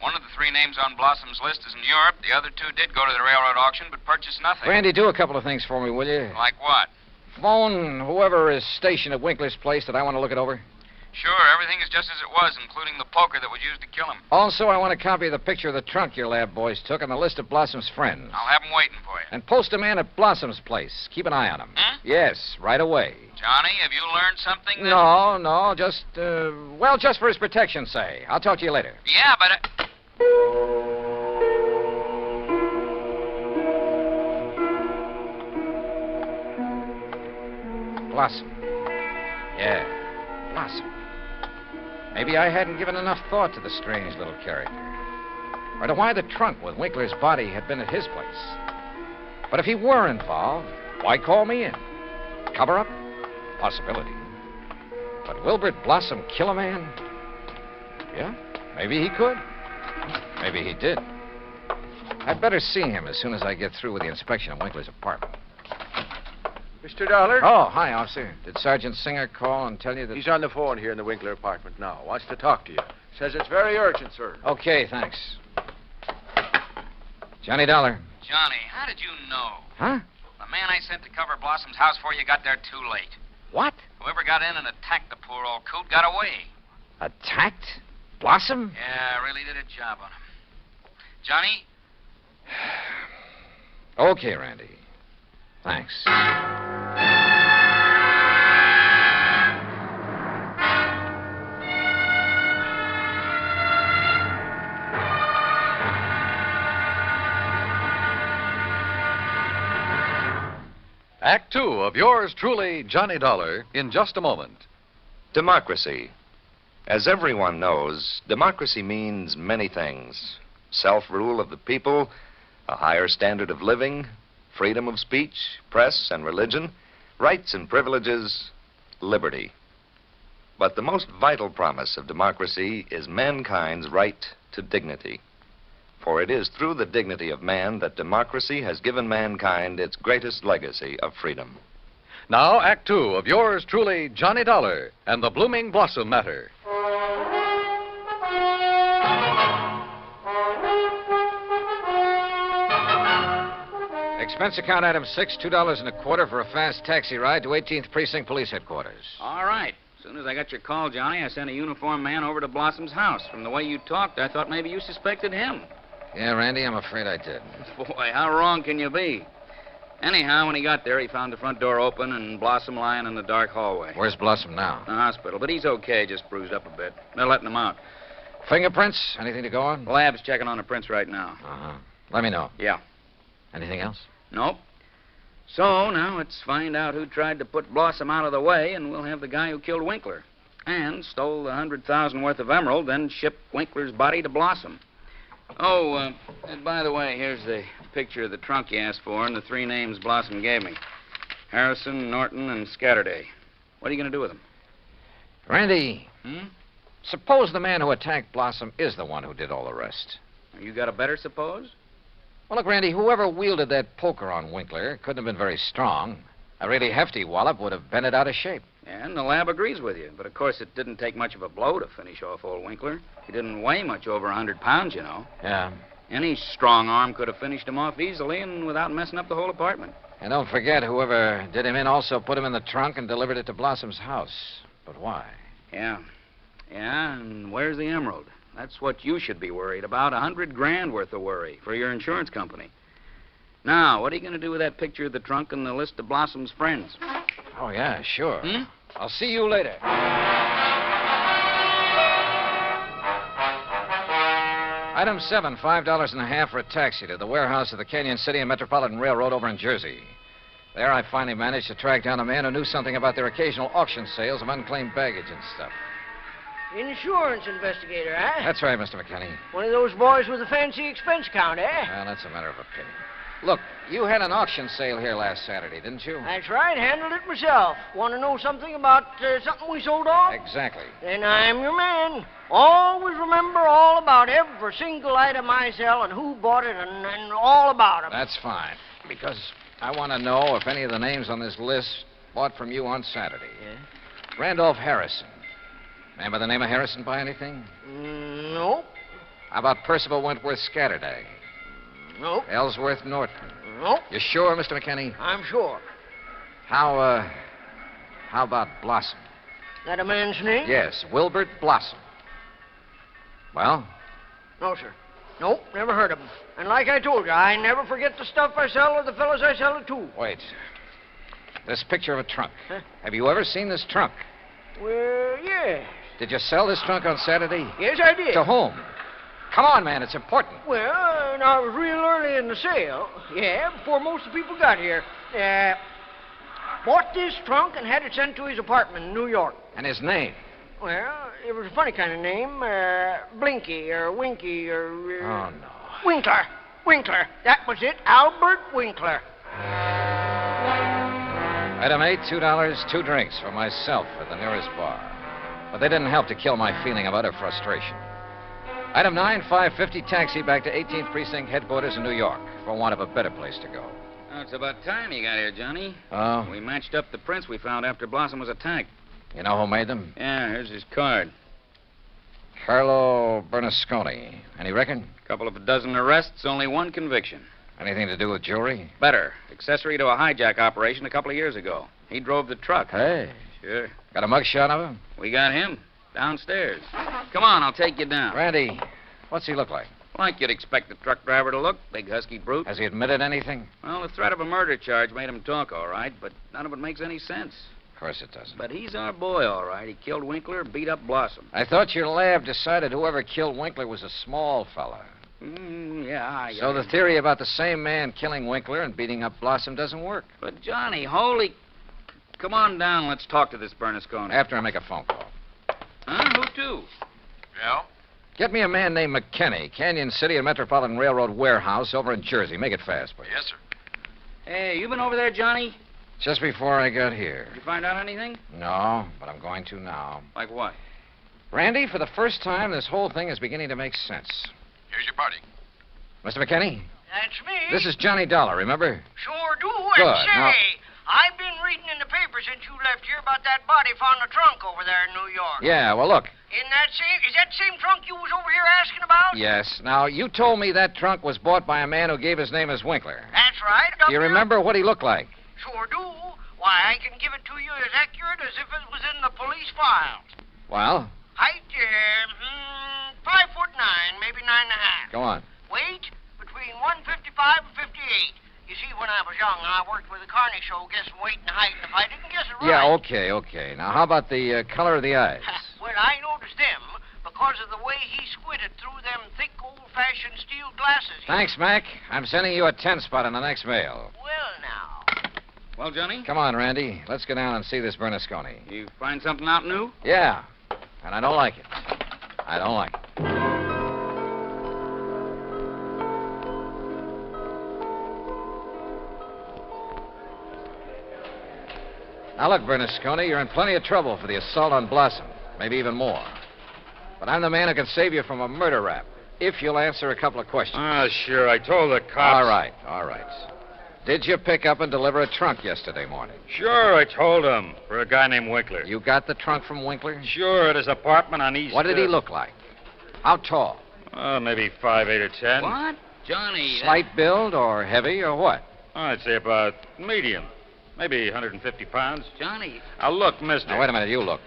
One of the three names on Blossom's list is in Europe. The other two did go to the railroad auction, but purchased nothing. Randy, do a couple of things for me, will you? Like what? Phone whoever is stationed at Winkler's place that I want to look it over. Sure, everything is just as it was, including the poker that was used to kill him. Also, I want a copy of the picture of the trunk your lab boys took and the list of Blossom's friends. I'll have them waiting for you. And post a man at Blossom's place. Keep an eye on him. Yes, right away. Johnny, have you learned something? No, just, just for his protection, say. I'll talk to you later. Yeah, but... Blossom. Yeah, Blossom. Maybe I hadn't given enough thought to the strange little character. Or to why the trunk with Winkler's body had been at his place. But if he were involved, why call me in? Cover up? Possibility. But Wilbert Blossom kill a man? Yeah, maybe he could. Maybe he did. I'd better see him as soon as I get through with the inspection of Winkler's apartment. Mr. Dollar? Oh, hi, officer. Did Sergeant Singer call and tell you that... He's on the phone here in the Winkler apartment now. Wants to talk to you. Says it's very urgent, sir. Okay, thanks. Johnny Dollar. Johnny, how did you know? Huh? The man I sent to cover Blossom's house for you got there too late. What? Whoever got in and attacked the poor old coot got away. Attacked? Blossom? Yeah, really did a job on him. Johnny? Okay, Randy. Thanks. Act 2 of yours truly, Johnny Dollar, in just a moment. Democracy. As everyone knows, democracy means many things. Self-rule of the people, a higher standard of living, freedom of speech, press and religion, rights and privileges, liberty. But the most vital promise of democracy is mankind's right to dignity. For it is through the dignity of man that democracy has given mankind its greatest legacy of freedom. Now, Act 2 of yours truly, Johnny Dollar, and the Blooming Blossom Matter. Expense account item 6, $2.25 for a fast taxi ride to 18th Precinct Police Headquarters. All right. As soon as I got your call, Johnny, I sent a uniformed man over to Blossom's house. From the way you talked, I thought maybe you suspected him. Yeah, Randy, I'm afraid I did. Boy, how wrong can you be? Anyhow, when he got there, he found the front door open and Blossom lying in the dark hallway. Where's Blossom now? The hospital, but he's okay, just bruised up a bit. They're letting him out. Fingerprints? Anything to go on? The lab's checking on the prints right now. Uh-huh. Let me know. Yeah. Anything else? Nope. So, now let's find out who tried to put Blossom out of the way, and we'll have the guy who killed Winkler. And stole the $100,000 worth of emerald, then shipped Winkler's body to Blossom. Oh, and by the way, here's the picture of the trunk you asked for and the three names Blossom gave me. Harrison, Norton, and Scatterday. What are you going to do with them? Randy, Suppose the man who attacked Blossom is the one who did all the rest. You got a better suppose? Well, look, Randy, whoever wielded that poker on Winkler couldn't have been very strong. A really hefty wallop would have bent it out of shape. Yeah, and the lab agrees with you. But, of course, it didn't take much of a blow to finish off old Winkler. He didn't weigh much over 100 pounds, you know. Yeah. Any strong arm could have finished him off easily and without messing up the whole apartment. And don't forget, whoever did him in also put him in the trunk and delivered it to Blossom's house. But why? Yeah. Yeah, and where's the emerald? That's what you should be worried about. $100,000 worth of worry for your insurance company. Now, what are you going to do with that picture of the trunk and the list of Blossom's friends? Oh, yeah, sure. I'll see you later. Item 7, $5.50 for a taxi to the warehouse of the Canyon City and Metropolitan Railroad over in Jersey. There I finally managed to track down a man who knew something about their occasional auction sales of unclaimed baggage and stuff. Insurance investigator, eh? That's right, Mr. McKinney. One of those boys with a fancy expense account, eh? Well, that's a matter of opinion. Look, you had an auction sale here last Saturday, didn't you? That's right. Handled it myself. Want to know something about something we sold off? Exactly. Then I'm your man. Always remember all about every single item I sell and who bought it and all about them. That's fine. Because I want to know if any of the names on this list bought from you on Saturday. Yeah? Randolph Harrison. Man by the name of Harrison buy anything? Nope. How about Percival Wentworth Scatterday? Nope. Ellsworth Norton? Nope. You sure, Mr. McKinney? I'm sure. How about Blossom? That a man's name? Yes, Wilbert Blossom. Well? No, sir. Nope, never heard of him. And like I told you, I never forget the stuff I sell or the fellows I sell it to. Wait. This picture of a trunk. Huh? Have you ever seen this trunk? Well, yes. Did you sell this trunk on Saturday? Yes, I did. To whom? Come on, man, it's important. Well, I was real early in the sale. Yeah, before most of the people got here. Bought this trunk and had it sent to his apartment in New York. And his name? Well, it was a funny kind of name. Blinky or Winky or... Oh, no. Winkler. Winkler. That was it. Albert Winkler. Item 8, $2, 2 drinks for myself at the nearest bar. But they didn't help to kill my feeling of utter frustration. Item 9, $5.50 taxi back to 18th Precinct headquarters in New York for want of a better place to go. Oh, it's about time you got here, Johnny. Oh? We matched up the prints we found after Blossom was attacked. You know who made them? Yeah, here's his card. Carlo Bernasconi. Any reckon? Couple of a dozen arrests, only one conviction. Anything to do with jewelry? Better. Accessory to a hijack operation a couple of years ago. He drove the truck. Hey. Sure. Got a mugshot of him? We got him. Downstairs. Come on, I'll take you down. Randy, what's he look like? Like you'd expect a truck driver to look. Big, husky brute. Has he admitted anything? Well, the threat of a murder charge made him talk, all right, but none of it makes any sense. Of course it doesn't. But he's our boy, all right. He killed Winkler, beat up Blossom. I thought your lab decided whoever killed Winkler was a small fella. Yeah, So the theory about the same man killing Winkler and beating up Blossom doesn't work. But, Johnny, holy... Come on down. Let's talk to this Bernasconi. After I make a phone call. Huh? Who to? Yeah? Get me a man named McKinney, Canyon City and Metropolitan Railroad warehouse over in Jersey. Make it fast, please. Yes, sir. Hey, you been over there, Johnny? Just before I got here. Did you find out anything? No, but I'm going to now. Like what? Randy, for the first time, this whole thing is beginning to make sense. Here's your party. Mr. McKinney? That's me. This is Johnny Dollar, remember? Sure do. Good. And say, Now... I've been reading in the paper since you left here about that body found in the trunk over there in New York. Yeah, well, look. Is that the same trunk you was over here asking about? Yes. Now, you told me that trunk was bought by a man who gave his name as Winkler. That's right. Do you remember what he looked like? Sure do. Why, I can give it to you as accurate as if it was in the police files. Well? Height, 5'9", maybe 9.5. Go on. Weight, between 155 and 58. You see, when I was young, I worked with a Carney show guessing weight and height, and if I didn't guess it right... Yeah, okay. Now, how about the color of the eyes? Well, I noticed them because of the way he squinted through them thick, old-fashioned steel glasses. Thanks, Mac. I'm sending you a 10 spot in the next mail. Well, now... Well, Johnny? Come on, Randy. Let's go down and see this Bernasconi. You find something out new? Yeah, and I don't like it. I don't like it. Now, look, Bernasconi, you're in plenty of trouble for the assault on Blossom. maybe even more. But I'm the man who can save you from a murder rap, if you'll answer a couple of questions. Sure. I told the cops. All right. Did you pick up and deliver a trunk yesterday morning? Sure, I told him. For a guy named Winkler. You got the trunk from Winkler? Sure, at his apartment on East... What did he look like? How tall? Maybe 5'8" or 10. What? Johnny... Slight build or heavy or what? I'd say about medium. Maybe 150 pounds. Johnny... Now, look, mister... Now, wait a minute, you look.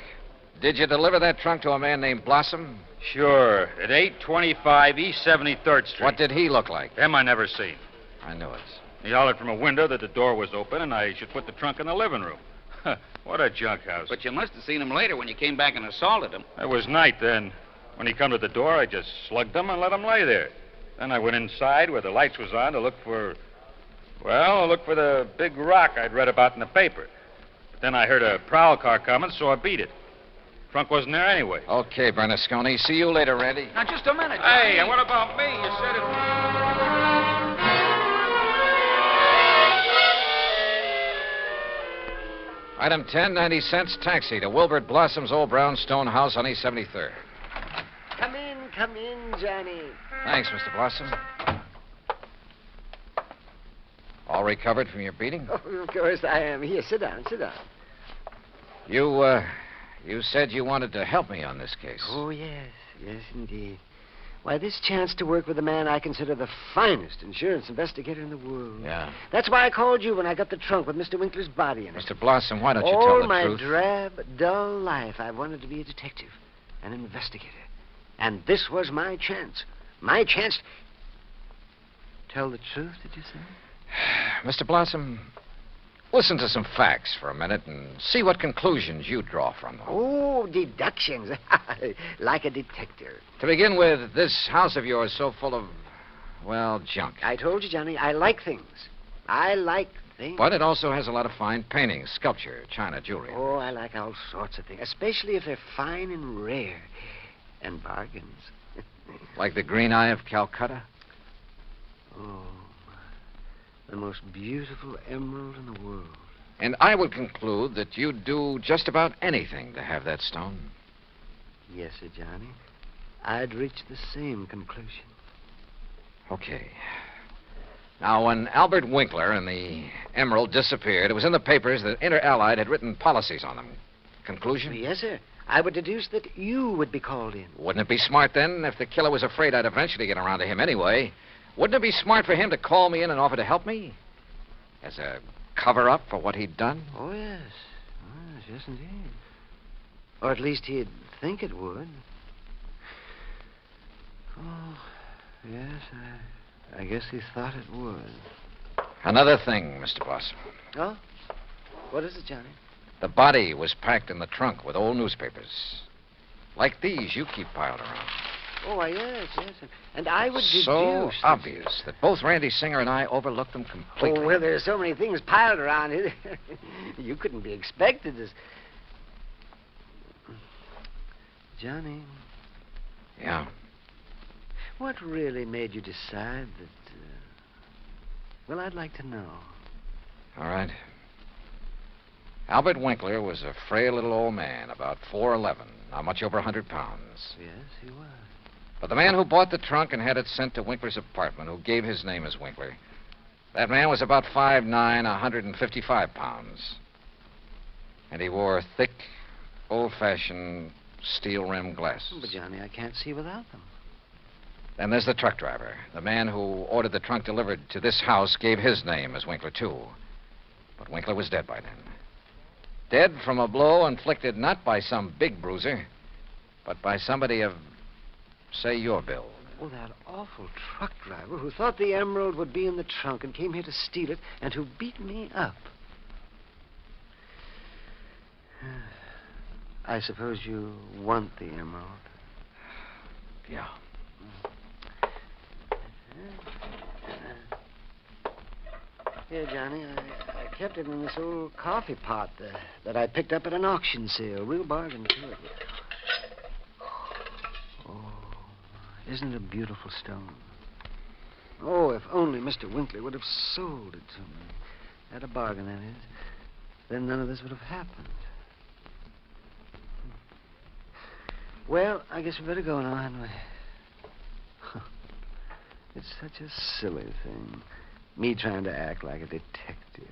Did you deliver that trunk to a man named Blossom? Sure, at 825 East 73rd Street. What did he look like? Him I never seen. I knew it. He hollered from a window that the door was open and I should put the trunk in the living room. What a junk house. But you must have seen him later when you came back and assaulted him. It was night then. When he come to the door, I just slugged him and let him lay there. Then I went inside where the lights was on to look for the big rock I'd read about in the paper. But then I heard a prowl car coming, so I beat it. Trunk wasn't there anyway. Okay, Bernasconi. See you later, Randy. Now, just a minute, Johnny. Hey, and what about me? You said it... Item 10, 90 cents, taxi to Wilbert Blossom's old brownstone house on East 73rd. Come in, Johnny. Thanks, Mr. Blossom. All recovered from your beating? Oh, of course I am. Here, sit down. You said you wanted to help me on this case. Oh, yes, indeed. Why, this chance to work with a man I consider the finest insurance investigator in the world. Yeah. That's why I called you when I got the trunk with Mr. Winkler's body in it. Mr. Blossom, why don't you All tell the my truth? drab, dull life, I wanted to be a detective, an investigator. And this was my chance. My chance... Tell the truth, did you say? Mr. Blossom, listen to some facts for a minute and see what conclusions you draw from them. Oh, deductions. Like a detective. To begin with, this house of yours so full of, well, junk. I told you, Johnny, I like things. But it also has a lot of fine paintings, sculpture, china, jewelry. Oh, I like all sorts of things, especially if they're fine and rare. And bargains. Like the Green Eye of Calcutta? Oh, the most beautiful emerald in the world. And I would conclude that you'd do just about anything to have that stone. Yes, sir, Johnny. I'd reach the same conclusion. Okay. Now, when Albert Winkler and the emerald disappeared, it was in the papers that Inter Allied had written policies on them. Conclusion? Yes, sir. I would deduce that you would be called in. Wouldn't it be smart, then, if the killer was afraid I'd eventually get around to him anyway? Wouldn't it be smart for him to call me in and offer to help me? As a cover-up for what he'd done? Oh, yes. Yes, indeed. Or at least he'd think it would. Oh, yes, I guess he thought it would. Another thing, Mr. Blossom. Oh? What is it, Johnny? The body was packed in the trunk with old newspapers. Like these you keep piled around. Oh, why, yes. And I would deduce... So obvious that both Randy Singer and I overlooked them completely. Oh, well, there's so many things piled around here. You couldn't be expected to... Johnny. Yeah? What really made you decide that... Well, I'd like to know. All right. Albert Winkler was a frail little old man, about 4'11", not much over 100 pounds. Yes, he was. But the man who bought the trunk and had it sent to Winkler's apartment, who gave his name as Winkler, that man was about 5'9", 155 pounds. And he wore thick, old-fashioned steel-rimmed glasses. But, Johnny, I can't see without them. Then there's the truck driver. The man who ordered the trunk delivered to this house gave his name as Winkler, too. But Winkler was dead by then. Dead from a blow inflicted not by some big bruiser, but by somebody of, say, your build. Oh, that awful truck driver who thought the emerald would be in the trunk and came here to steal it and who beat me up. I suppose you want the emerald. Yeah. Here, Johnny, I kept it in this old coffee pot that I picked up at an auction sale. Real bargain, too. Oh, isn't it a beautiful stone? Oh, if only Mr. Winkler would have sold it to me. At a bargain, that is. Then none of this would have happened. Well, I guess we better go now, hadn't we? It's such a silly thing. Me trying to act like a detective.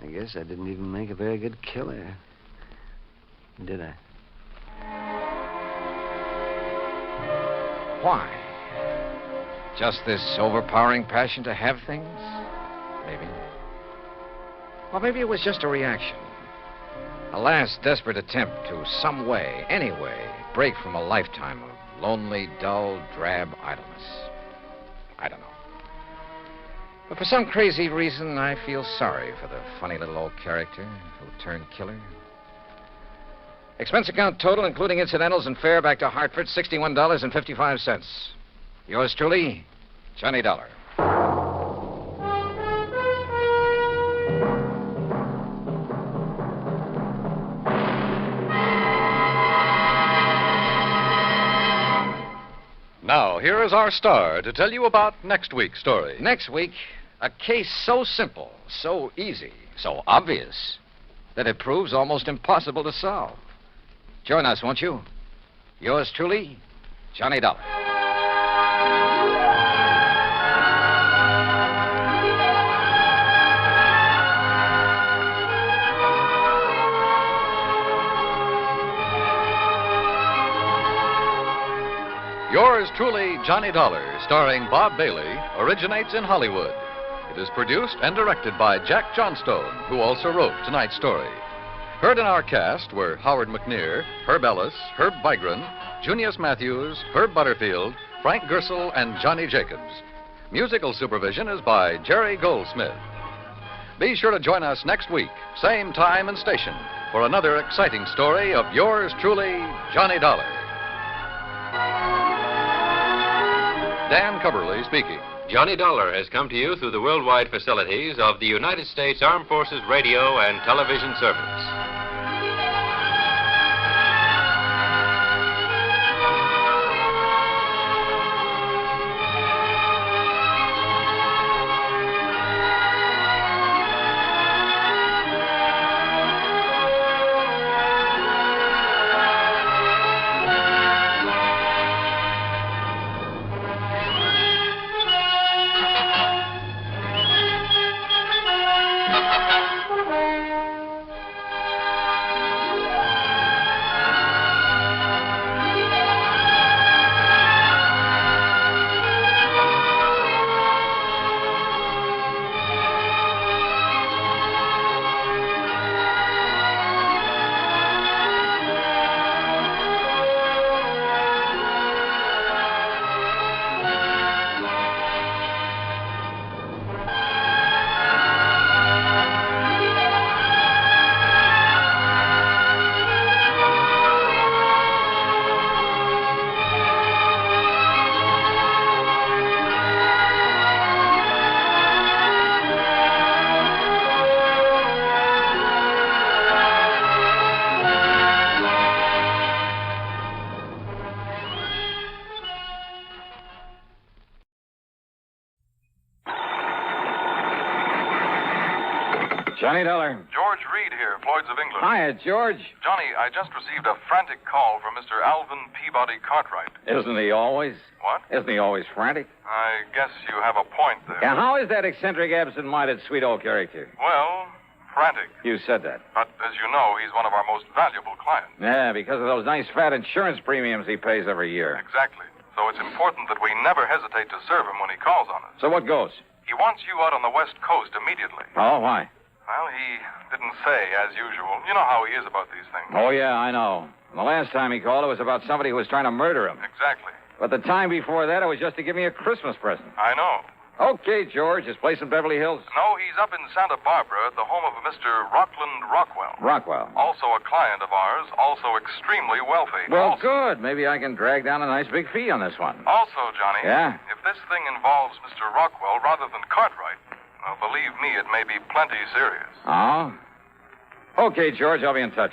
I guess I didn't even make a very good killer. Did I? Why? Just this overpowering passion to have things? Maybe. Or maybe it was just a reaction. A last desperate attempt to some way, any way, break from a lifetime of lonely, dull, drab idleness. I don't know. But for some crazy reason, I feel sorry for the funny little old character who turned killer. Expense account total, including incidentals and fare back to Hartford, $61.55. Yours truly, Johnny Dollar. Now, here is our star to tell you about next week's story. Next week, a case so simple, so easy, so obvious, that it proves almost impossible to solve. Join us, won't you? Yours truly, Johnny Dollar. Yours truly, Johnny Dollar, starring Bob Bailey, originates in Hollywood. It is produced and directed by Jack Johnstone, who also wrote tonight's story. Heard in our cast were Howard McNear, Herb Ellis, Herb Vigran, Junius Matthews, Herb Butterfield, Frank Gersel, and Johnny Jacobs. Musical supervision is by Jerry Goldsmith. Be sure to join us next week, same time and station, for another exciting story of yours truly, Johnny Dollar. Dan Cubberly speaking. Johnny Dollar has come to you through the worldwide facilities of the United States Armed Forces Radio and Television Service. Johnny Dollar. George Reed here, Floyd's of England. Hiya, George. Johnny, I just received a frantic call from Mr. Alvin Peabody Cartwright. Isn't he always? What? Isn't he always frantic? I guess you have a point there. Yeah, how is that eccentric, absent-minded, sweet old character? Well, frantic. You said that. But as you know, he's one of our most valuable clients. Yeah, because of those nice fat insurance premiums he pays every year. Exactly. So it's important that we never hesitate to serve him when he calls on us. So what goes? He wants you out on the West Coast immediately. Oh, why? Well, he didn't say, as usual. You know how he is about these things. Oh, yeah, I know. The last time he called, it was about somebody who was trying to murder him. Exactly. But the time before that, it was just to give me a Christmas present. I know. Okay, George. His place in Beverly Hills? No, he's up in Santa Barbara at the home of a Mr. Rockland Rockwell. Rockwell. Also a client of ours, also extremely wealthy. Well, good. Maybe I can drag down a nice big fee on this one. Also, Johnny. Yeah? If this thing involves Mr. Rockwell rather than Cartwright, well, believe me, it may be plenty serious. Oh? Okay, George. I'll be in touch.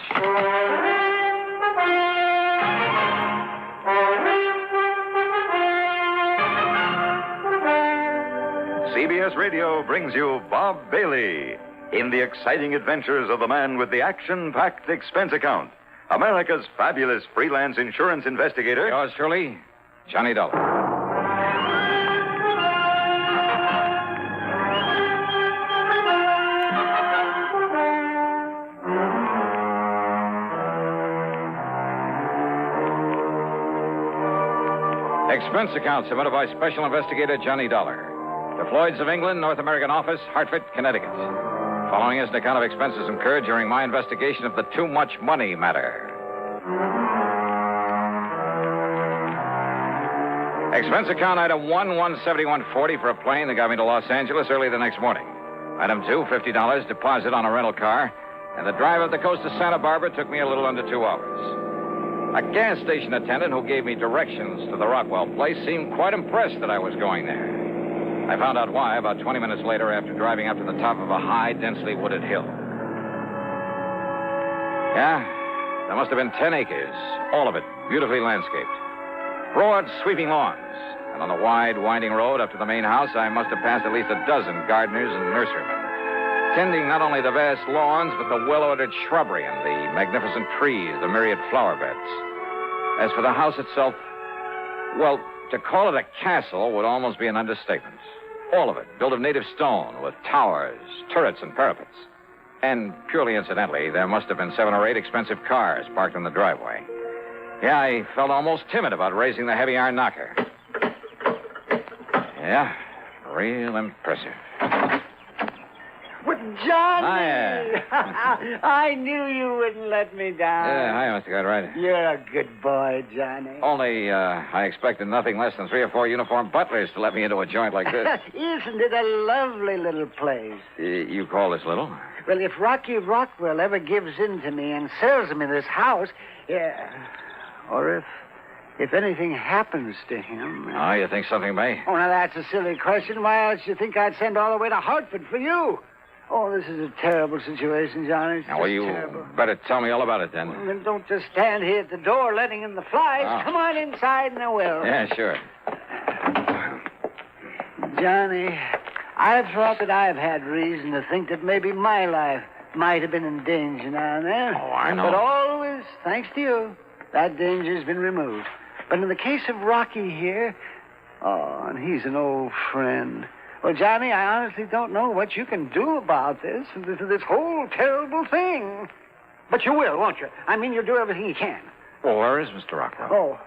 CBS Radio brings you Bob Bailey in the exciting adventures of the man with the action-packed expense account, America's fabulous freelance insurance investigator. Yours truly, Johnny Dollar. Expense account submitted by Special Investigator Johnny Dollar. The Floyds of England, North American Office, Hartford, Connecticut. Following is an account of expenses incurred during my investigation of the Too Much Money matter. Expense account item 1, $171.40 for a plane that got me to Los Angeles early the next morning. Item 2, $50 deposit on a rental car. And the drive up the coast to Santa Barbara took me a little under 2 hours. A gas station attendant who gave me directions to the Rockwell place seemed quite impressed that I was going there. I found out why about 20 minutes later after driving up to the top of a high, densely wooded hill. Yeah, there must have been 10 acres, all of it beautifully landscaped. Broad, sweeping lawns. And on the wide, winding road up to the main house, I must have passed at least a dozen gardeners and nurserymen, tending not only the vast lawns, but the well-ordered shrubbery and the magnificent trees, the myriad flower beds. As for the house itself, well, to call it a castle would almost be an understatement. All of it, built of native stone, with towers, turrets, and parapets. And purely incidentally, there must have been 7 or 8 expensive cars parked in the driveway. Yeah, I felt almost timid about raising the heavy iron knocker. Yeah, real impressive. But, Johnny! Hiya. I knew you wouldn't let me down. Yeah, hi, Mr. Cartwright. You're a good boy, Johnny. Only, I expected nothing less than 3 or 4 uniformed butlers to let me into a joint like this. Isn't it a lovely little place? You call this little? Well, if Rocky Rockwell ever gives in to me and sells me this house, or if anything happens to him... Oh, you think something may? Oh, now that's a silly question. Why else you think I'd send all the way to Hartford for you? Oh, this is a terrible situation, Johnny. It's Now, well, you terrible. better tell me all about it, then. Well, then don't just stand here at the door letting in the flies. Oh. Come on inside and I will. Yeah, sure. Johnny, I've thought that I've had reason to think that maybe my life might have been in danger now and then. Oh, I know. But always, thanks to you, that danger's been removed. But in the case of Rocky here, oh, and he's an old friend. Well, Johnny, I honestly don't know what you can do about this whole terrible thing. But you will, won't you? I mean, you'll do everything you can. Well, where is Mr. Rockwell?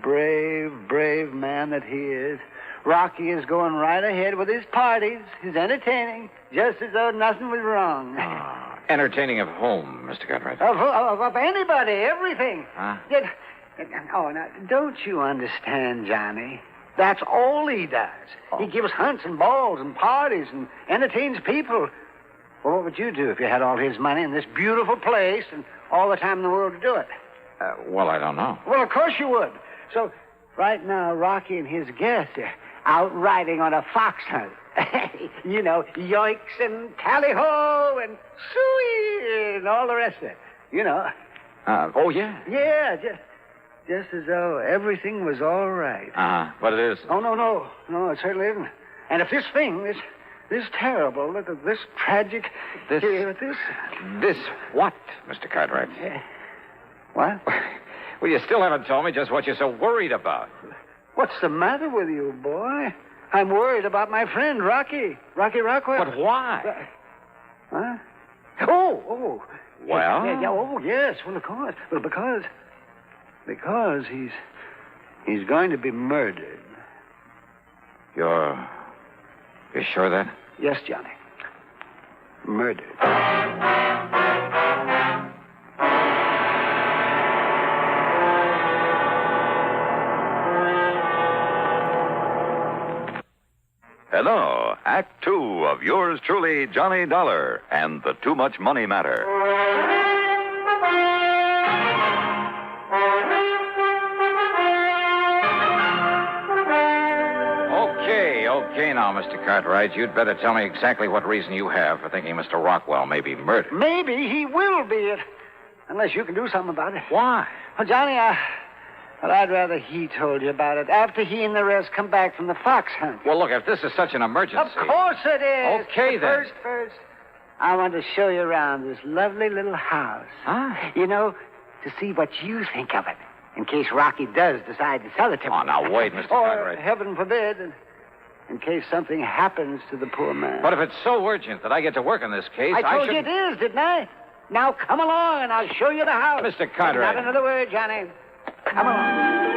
Brave, brave man that he is. Rocky is going right ahead with his parties, his entertaining, just as though nothing was wrong. Entertaining of whom, Mr. Cartwright? Of anybody, everything. Huh? Now, don't you understand, Johnny? That's all he does. He gives hunts and balls and parties and entertains people. Well, what would you do if you had all his money in this beautiful place and all the time in the world to do it? Well, I don't know. Well, of course you would. So, right now, Rocky and his guests are out riding on a fox hunt. You know, yoinks and tally-ho and suey and all the rest of it. You know. Oh, yeah? Yeah, just as though everything was all right. But it is. Oh, no. No, it certainly isn't. And if this thing, this terrible, this tragic... This what, Mr. Cartwright? What? Well, you still haven't told me just what you're so worried about. What's the matter with you, boy? I'm worried about my friend, Rocky Rockwell. But why? Huh? Oh. Well? Yeah, oh, yes, well, of course. Well, because he's going to be murdered. You're sure of that? Yes, Johnny. Murdered. And now, Act 2 of yours truly, Johnny Dollar, and the Too Much Money matter. Okay, now, Mr. Cartwright, you'd better tell me exactly what reason you have for thinking Mr. Rockwell may be murdered. Maybe he will be it, unless you can do something about it. Why? Well, Johnny, I'd rather he told you about it after he and the rest come back from the fox hunt. Well, look, if this is such an emergency... Of course it is. Okay, but then. First, I want to show you around this lovely little house. Huh? You know, to see what you think of it, in case Rocky does decide to sell it to me. Oh, now, wait, Mr. Or, Cartwright. heaven forbid, in case something happens to the poor man. But if it's so urgent that I get to work on this case, I told you shouldn't... it is, didn't I? Now come along, and I'll show you the house. Mr. Cartwright. Not another word, Johnny. Come along.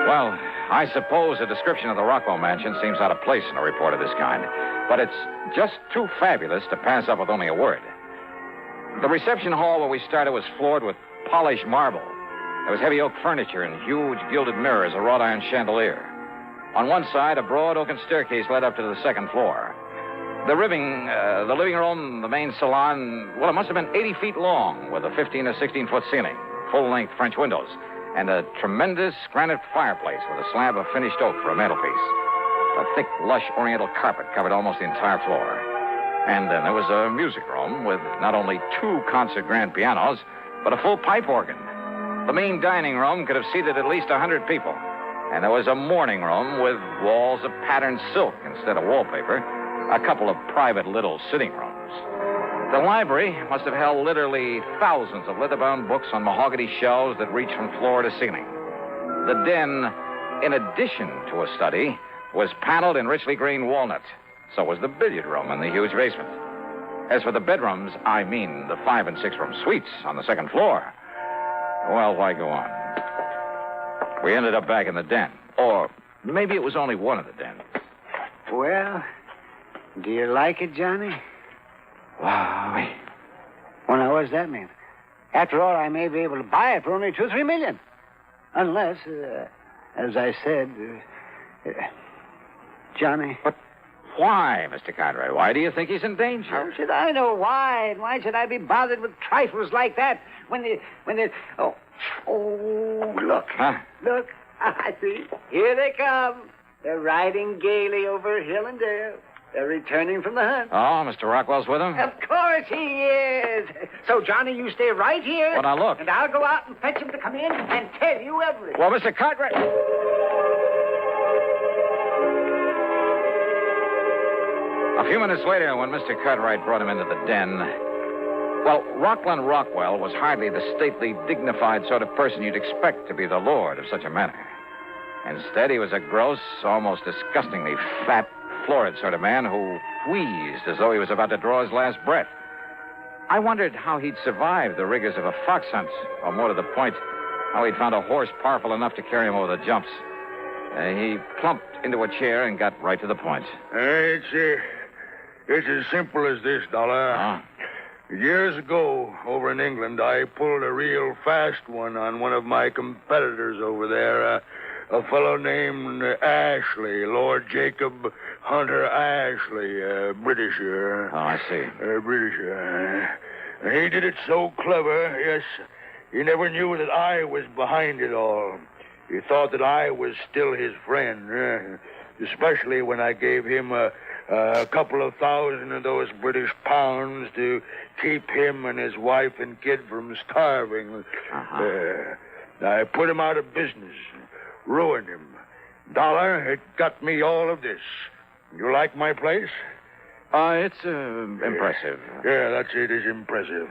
Well, I suppose a description of the Rockwell mansion seems out of place in a report of this kind, but it's just too fabulous to pass up with only a word. The reception hall where we started was floored with polished marble. There was heavy oak furniture and huge gilded mirrors, a wrought iron chandelier. On one side, a broad oaken staircase led up to the second floor. The living room, the main salon, well, it must have been 80 feet long with a 15 or 16-foot ceiling, full-length French windows, and a tremendous granite fireplace with a slab of finished oak for a mantelpiece. A thick, lush oriental carpet covered almost the entire floor. And then there was a music room with not only 2 concert grand pianos, but a full pipe organ. The main dining room could have seated at least 100 people. And there was a morning room with walls of patterned silk instead of wallpaper, a couple of private little sitting rooms. The library must have held literally thousands of leather-bound books on mahogany shelves that reached from floor to ceiling. The den, in addition to a study, was paneled in richly green walnut. So was the billiard room in the huge basement. As for the bedrooms, I mean the 5- and 6-room suites on the second floor. Well, why go on? We ended up back in the den. Or maybe it was only one of the dens. Well, do you like it, Johnny? Wow. Well, now, what does that mean? After all, I may be able to buy it for only $2-3 million. Unless, as I said, Johnny. But why, Mr. Cartwright? Why do you think he's in danger? How should I know why? And why should I be bothered with trifles like that when they... Oh, look. Huh? Look. I see. Here they come. They're riding gaily over hill and dale. They're returning from the hunt. Oh, Mr. Rockwell's with him? Of course he is. So, Johnny, you stay right here. Well, now, look. And I'll go out and fetch him to come in and tell you everything. Well, Mr. Cartwright... A few minutes later, when Mr. Cartwright brought him into the den, well, Rockland Rockwell was hardly the stately, dignified sort of person you'd expect to be the lord of such a manor. Instead, he was a gross, almost disgustingly fat, florid sort of man who wheezed as though he was about to draw his last breath. I wondered how he'd survived the rigors of a fox hunt, or more to the point, how he'd found a horse powerful enough to carry him over the jumps. He plumped into a chair and got right to the point. It's as simple as this, Dollar. Years ago, over in England, I pulled a real fast one on one of my competitors over there, a fellow named Ashley, Lord Jacob Hunter Ashley, Britisher. Oh, I see. Britisher. He did it so clever, yes, he never knew that I was behind it all. He thought that I was still his friend, especially when I gave him a couple of thousand of those British pounds to keep him and his wife and kid from starving. I put him out of business, ruined him. Dollar, it got me all of this. You like my place? It's impressive. Yeah, that's it. It's impressive.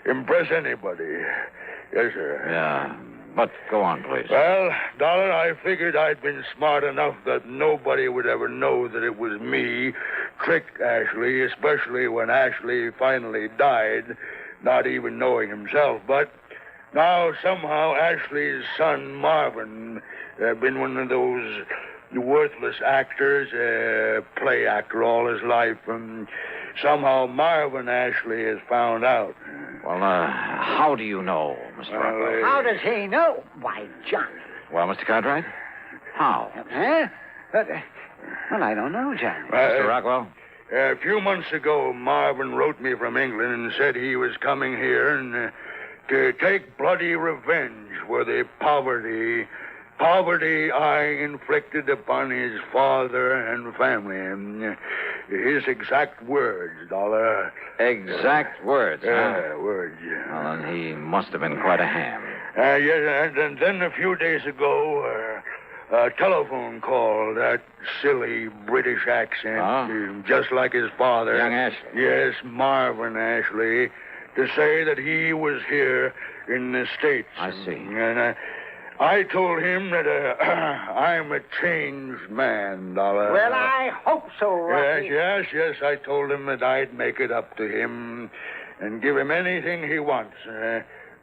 Impress anybody. Yes, sir. Yeah. But go on, please. Well, Dollar, I figured I'd been smart enough that nobody would ever know that it was me tricked Ashley, especially when Ashley finally died, not even knowing himself. But now somehow Ashley's son, Marvin, been one of those worthless actors, play actor all his life, and somehow Marvin Ashley has found out. Well, how do you know, Mr. Rockwell? How does he know? Why, Johnny. Well, Mr. Cartwright? How? Huh? Well, I don't know, Johnny. Mr. Rockwell? A few months ago, Marvin wrote me from England and said he was coming here and to take bloody revenge for the poverty I inflicted upon his father and family. His exact words, Dollar. Exact words, huh? Words. Well, then he must have been quite a ham. Yes, and then a few days ago, A telephone call, that silly British accent, just like his father. Young Ashley. Yes, Marvin Ashley, to say that he was here in the States. I see. And I told him that I'm a changed man, Dollar. Well, I hope so, Rocky. Yes. I told him that I'd make it up to him and give him anything he wants.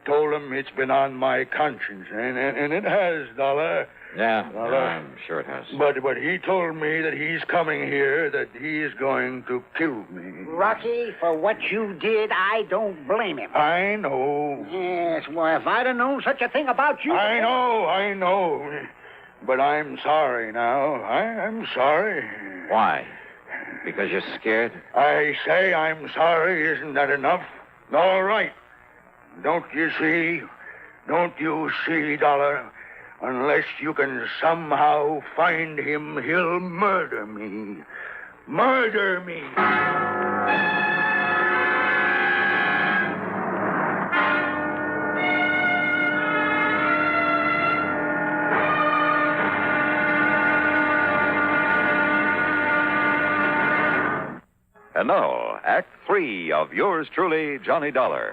Told him it's been on my conscience, and it has, Dollar. Yeah, I'm sure it has. But he told me that he's coming here, that he's going to kill me. Rocky, for what you did, I don't blame him. I know. Yes, well, if I'd have known such a thing about you... I know. But I'm sorry now. I'm sorry. Why? Because you're scared? I say I'm sorry. Isn't that enough? All right. Don't you see, Dollar? Unless you can somehow find him, he'll murder me. Murder me. And now, Act 3 of yours truly, Johnny Dollar.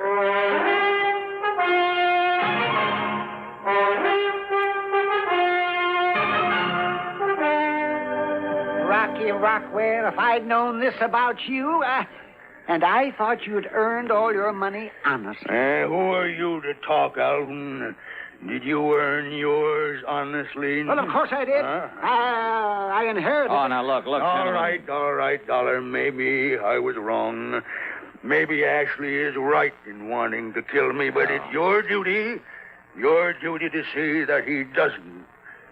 Rocky Rockwell, if I'd known this about you, and I thought you'd earned all your money honestly. Who are you to talk, Alvin? Did you earn yours honestly? Well, of course I did. I inherited it. Oh, now, look, All right, Dollar. Maybe I was wrong. Maybe Ashley is right in wanting to kill me, but it's your duty to see that he doesn't,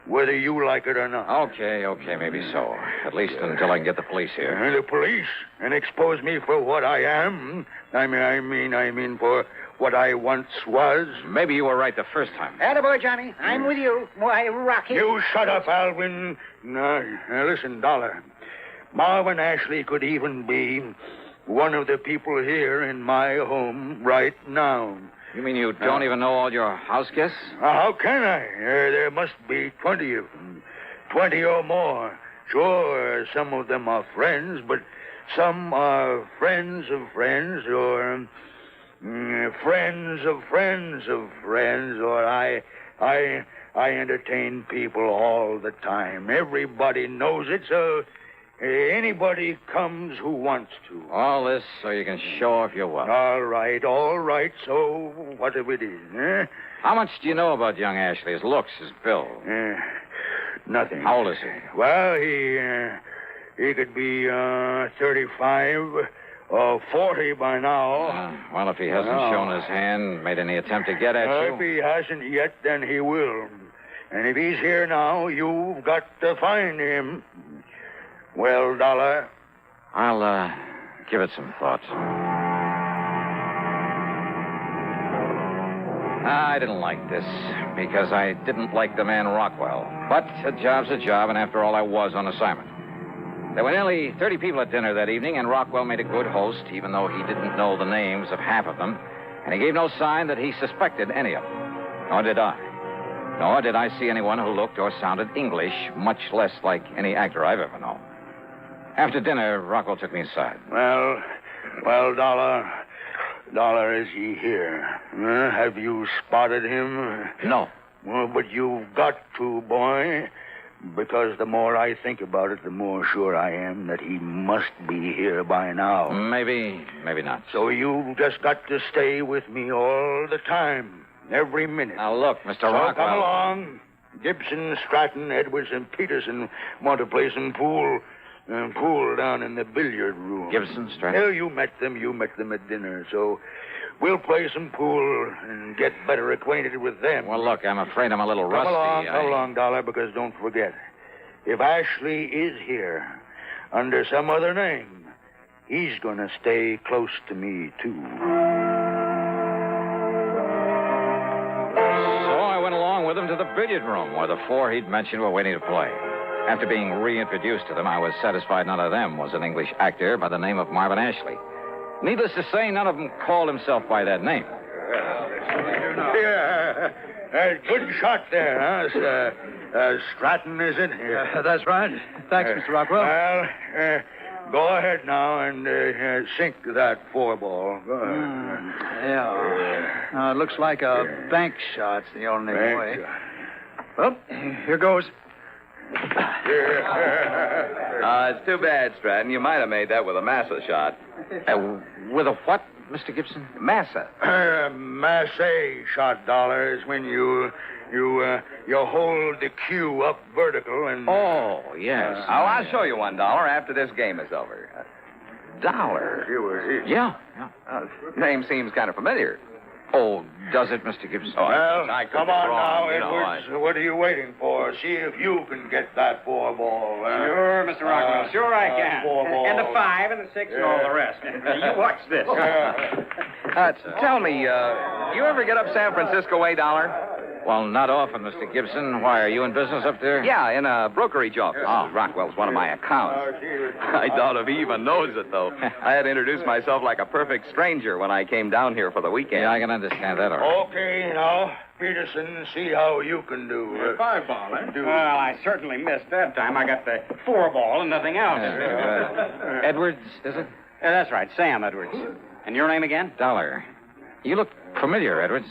whether you like it or not. Okay, maybe so. At least until I can get the police here. The police? And expose me for what I am? I mean for what I once was? Maybe you were right the first time. Attaboy, Johnny. I'm with you. Why, Rocky... You shut up, Alvin. Now, listen, Dollar. Marvin Ashley could even be one of the people here in my home right now. You mean you don't even know all your house guests? How can I? There must be 20 of them. 20 or more. Sure, some of them are friends, but some are friends of friends, or friends of friends of friends, or I entertain people all the time. Everybody knows it, so anybody comes who wants to. All this so you can show off your wealth. All right. So what if it is, eh? How much do you know about young Ashley? His looks, his build? Nothing. How old is he? Well, he could be 35 or 40 by now. Well, if he hasn't shown his hand, made any attempt to get at you... If he hasn't yet, then he will. And if he's here now, you've got to find him. Well, Dollar? I'll give it some thought. I didn't like this because I didn't like the man Rockwell. But a job's a job, and after all, I was on assignment. There were nearly 30 people at dinner that evening, and Rockwell made a good host, even though he didn't know the names of half of them, and he gave no sign that he suspected any of them. Nor did I. Nor did I see anyone who looked or sounded English, much less like any actor I've ever known. After dinner, Rockwell took me aside. Well, Dollar, is he here? Have you spotted him? No. Well, but you've got to, boy, because the more I think about it, the more sure I am that he must be here by now. Maybe not. So you've just got to stay with me all the time, every minute. Now, look, Mr. Rockwell. Come along. Gibson, Stratton, Edwards, and Peterson want to play some pool down in the billiard room. Gibson, Stratton? Well, you met them at dinner, so we'll play some pool and get better acquainted with them. Well, look, I'm afraid I'm a little rusty. Come along, Dollar, because don't forget, if Ashley is here under some other name, he's going to stay close to me, too. So I went along with him to the billiard room where the four he'd mentioned were waiting to play. After being reintroduced to them, I was satisfied none of them was an English actor by the name of Marvin Ashley. Needless to say, none of them called himself by that name. Good shot there, huh? Stratton is in here. That's right. Thanks, Mr. Rockwell. Well, go ahead now and sink that 4-ball. Go ahead. Yeah. It looks like a bank shot's the only Bank way. shot. Well, here goes. It's too bad, Stratton. You might have made that with a massa shot. With a what, Mr. Gibson? Massa. Masse shot, Dollar, is when you hold the cue up vertical and... Oh, yes. I'll show you $1 after this game is over. Dollar? Yeah. Name seems kind of familiar. Oh, does it, Mr. Gibson? Well, I could come be on wrong, now, you know, Edwards. What are you waiting for? See if you can get that 4-ball. Sure, Mr. Rockwell. Sure I can. 4-ball. And the 5 and the 6 and all the rest. You watch this. Tell me, you ever get up San Francisco way, Dollar? Well, not often, Mr. Gibson. Why, are you in business up there? Yeah, in a brokerage office. Oh, Rockwell's one of my accounts. I doubt if he even knows it, though. I had to introduce myself like a perfect stranger when I came down here for the weekend. Yeah, I can understand that, all right. Okay, now, Peterson, see how you can do. 5-ball, eh? Well, I certainly missed that time. I got the 4-ball and nothing else. Edwards, is it? That's right, Sam Edwards. And your name again? Dollar. You look familiar, Edwards.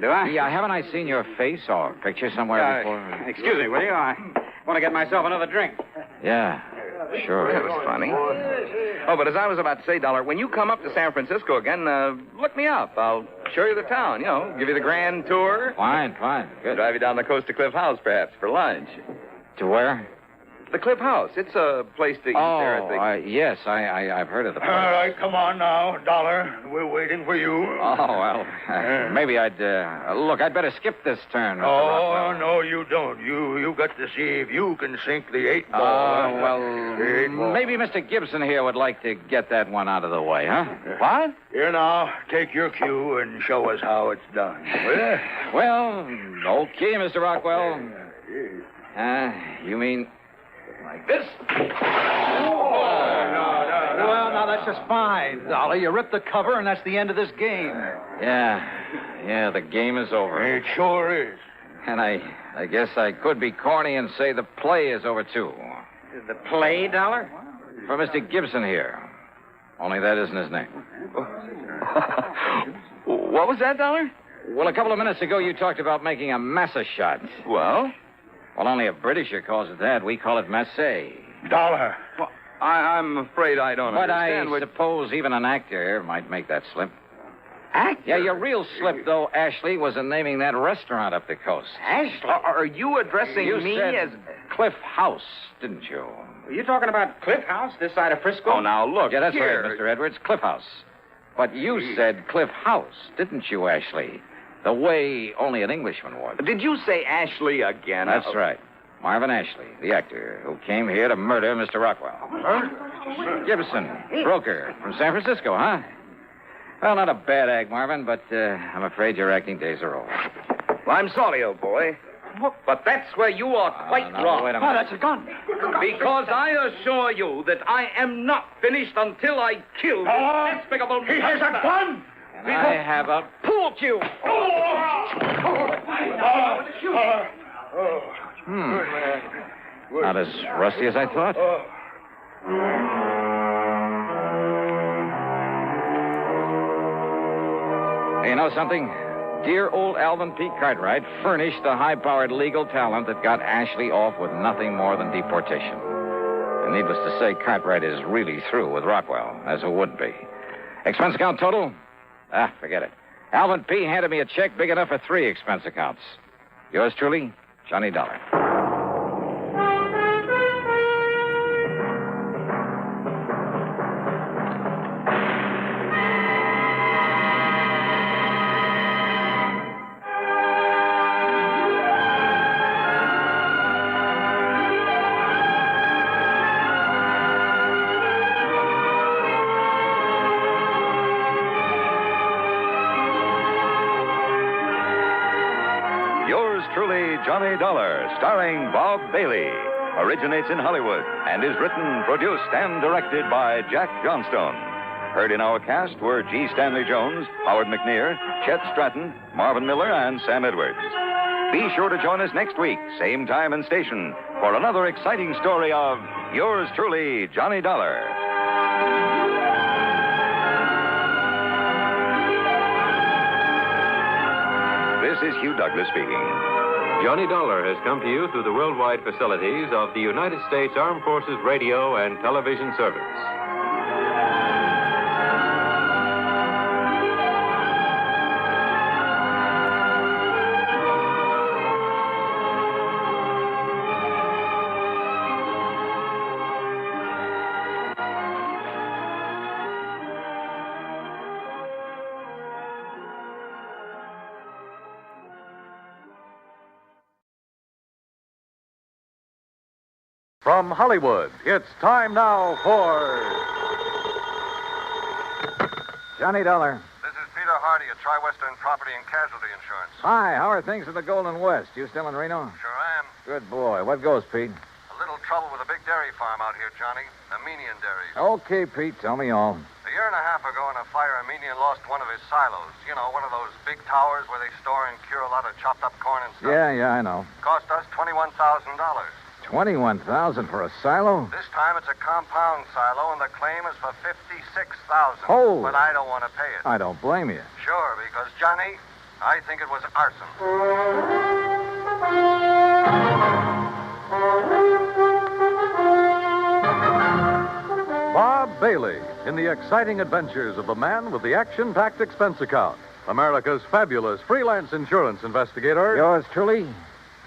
Do I? Yeah, haven't I seen your face or picture somewhere before? Excuse me, will you? I want to get myself another drink. Yeah, sure. That was funny. Oh, but as I was about to say, Dollar, when you come up to San Francisco again, look me up. I'll show you the town, give you the grand tour. Fine. Good. Drive you down the coast to Cliff House, perhaps, for lunch. To where? The Cliff House. It's a place to eat there at the... Yes, I've heard of the place. All right, come on now, Dollar. We're waiting for you. Oh, well, maybe I'd better skip this turn, Mr. Rockwell. No, you don't. You got to see if you can sink the 8-ball. Well, maybe Mr. Gibson here would like to get that one out of the way, huh? What? Here now, take your cue and show us how it's done. Well, okay, Mr. Rockwell. You mean... like this? Well, now that's just fine, Dollar. You ripped the cover, and that's the end of this game. Yeah, the game is over. It sure is. And I guess I could be corny and say the play is over, too. The play, Dollar? For Mr. Gibson here. Only that isn't his name. What was that, Dollar? Well, a couple of minutes ago, you talked about making a massa shot. Well? Well, only a Britisher calls it that. We call it masse. Dollar. Well, I'm afraid I don't understand. But I suppose even an actor might make that slip. Actor? Yeah, your real slip, though, Ashley, was in naming that restaurant up the coast. Ashley? Are you addressing me said as... Cliff House, didn't you? Are you talking about Cliff House, this side of Frisco? Oh, now, look, Yeah, that's here. right, Mr. Edwards. Cliff House. But you said Cliff House, didn't you, Ashley? The way only an Englishman would. Did you say Ashley again? That's right. Marvin Ashley, the actor who came here to murder Mr. Rockwell. Gibson, broker from San Francisco, huh? Well, not a bad act, Marvin, but I'm afraid your acting days are over. Well, I'm sorry, old boy. But that's where you are quite wrong. Wait a minute. that's a gun. Because I assure you that I am not finished until I kill this despicable... He has a gun! And I have a pool cue. Not as rusty as I thought. Hey, you know something? Dear old Alvin P. Cartwright furnished the high-powered legal talent that got Ashley off with nothing more than deportation. And needless to say, Cartwright is really through with Rockwell, as it would be. Expense account total? Forget it. Alvin P. handed me a check big enough for 3 expense accounts. Yours truly, Johnny Dollar. Truly Johnny Dollar, starring Bob Bailey, originates in Hollywood and is written, produced, and directed by Jack Johnstone. Heard in our cast were G. Stanley Jones, Howard McNear, Chet Stratton, Marvin Miller, and Sam Edwards. Be sure to join us next week, same time and station, for another exciting story of yours truly, Johnny Dollar. This is Hugh Douglas speaking. Johnny Dollar has come to you through the worldwide facilities of the United States Armed Forces Radio and Television Service. From Hollywood, it's time now for Johnny Dollar. This is Peter Hardy at Tri-Western Property and Casualty Insurance. Hi, how are things in the Golden West? You still in Reno? Sure am. Good boy. What goes, Pete? A little trouble with a big dairy farm out here, Johnny. Armenian Dairies. Okay, Pete, tell me all. A year and a half ago in a fire, Armenian lost one of his silos. You know, one of those big towers where they store and cure a lot of chopped up corn and stuff. Yeah, I know. Cost us $21,000. $21,000 for a silo? This time it's a compound silo, and the claim is for $56,000. Oh. But I don't want to pay it. I don't blame you. Sure, because, Johnny, I think it was arson. Bob Bailey in the exciting adventures of the man with the action-packed expense account. America's fabulous freelance insurance investigator. Yours truly,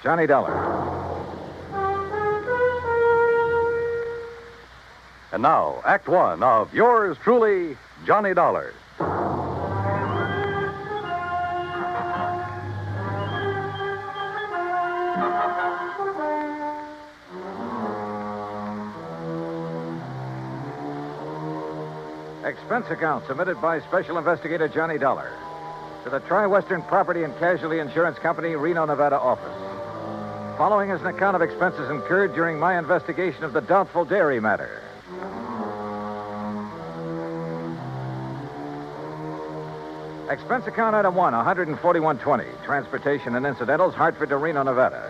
Johnny Dollar. And now, Act One of yours truly, Johnny Dollar. Expense account submitted by Special Investigator Johnny Dollar to the Tri-Western Property and Casualty Insurance Company, Reno, Nevada office. Following is an account of expenses incurred during my investigation of the Doubtful dairy matter. Expense account item 1, $141.20. Transportation and incidentals, Hartford to Reno, Nevada.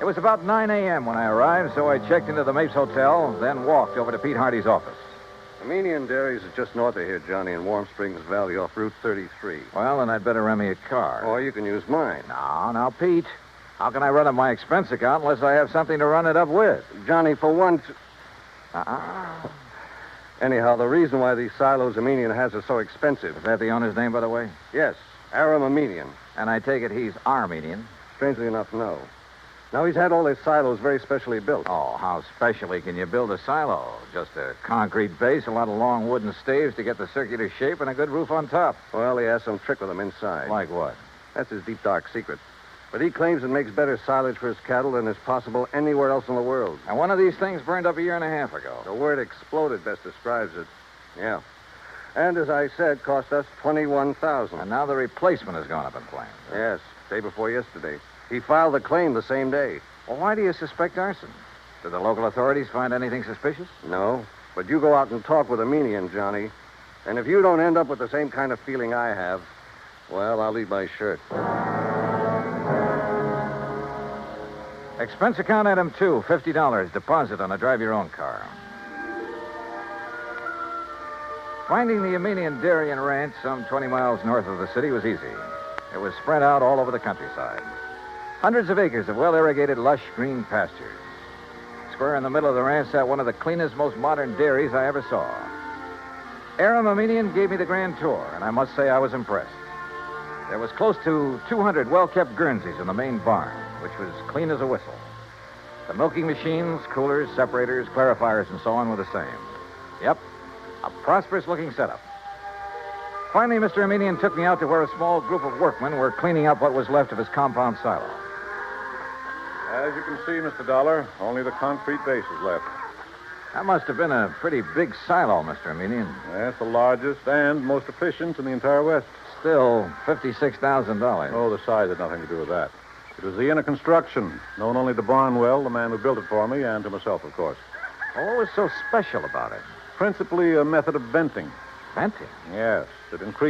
It was about 9 a.m. when I arrived, so I checked into the Mapes Hotel, then walked over to Pete Hardy's office. Armenian Dairies is just north of here, Johnny, in Warm Springs Valley off Route 33. Well, then I'd better rent me a car. Or you can use mine. Now, Pete. How can I run up my expense account unless I have something to run it up with? Johnny, for once... Uh-uh. Anyhow, the reason why these silos Armenian has are so expensive... Is that the owner's name, by the way? Yes, Aram Armenian. And I take it he's Armenian? Strangely enough, no. Now, he's had all his silos very specially built. Oh, how specially can you build a silo? Just a concrete base, a lot of long wooden staves to get the circular shape, and a good roof on top. Well, he has some trick with them inside. Like what? That's his deep, dark secret. But he claims it makes better silage for his cattle than is possible anywhere else in the world. And one of these things burned up a year and a half ago. The word exploded best describes it. Yeah. And as I said, cost us $21,000. And now the replacement has gone up in flames. Yes, day before yesterday. He filed the claim the same day. Well, why do you suspect arson? Did the local authorities find anything suspicious? No. But you go out and talk with Armenian, Johnny. And if you don't end up with the same kind of feeling I have, well, I'll leave my shirt. Expense account item 2, $50. Deposit on a drive-your-own car. Finding the Armenian dairy and ranch some 20 miles north of the city was easy. It was spread out all over the countryside. Hundreds of acres of well-irrigated, lush green pastures. Square in the middle of the ranch sat one of the cleanest, most modern dairies I ever saw. Aram Armenian gave me the grand tour, and I must say I was impressed. There was close to 200 well-kept Guernseys in the main barn, which was clean as a whistle. The milking machines, coolers, separators, clarifiers, and so on were the same. Yep, a prosperous-looking setup. Finally, Mr. Armenian took me out to where a small group of workmen were cleaning up what was left of his compound silo. As you can see, Mr. Dollar, only the concrete base is left. That must have been a pretty big silo, Mr. Armenian. Yes, the largest and most efficient in the entire West. Still, $56,000. Oh, the size had nothing to do with that. It was the inner construction, known only to Barnwell, the man who built it for me, and to myself, of course. What was so special about it? Principally a method of venting. Venting? Yes. It increased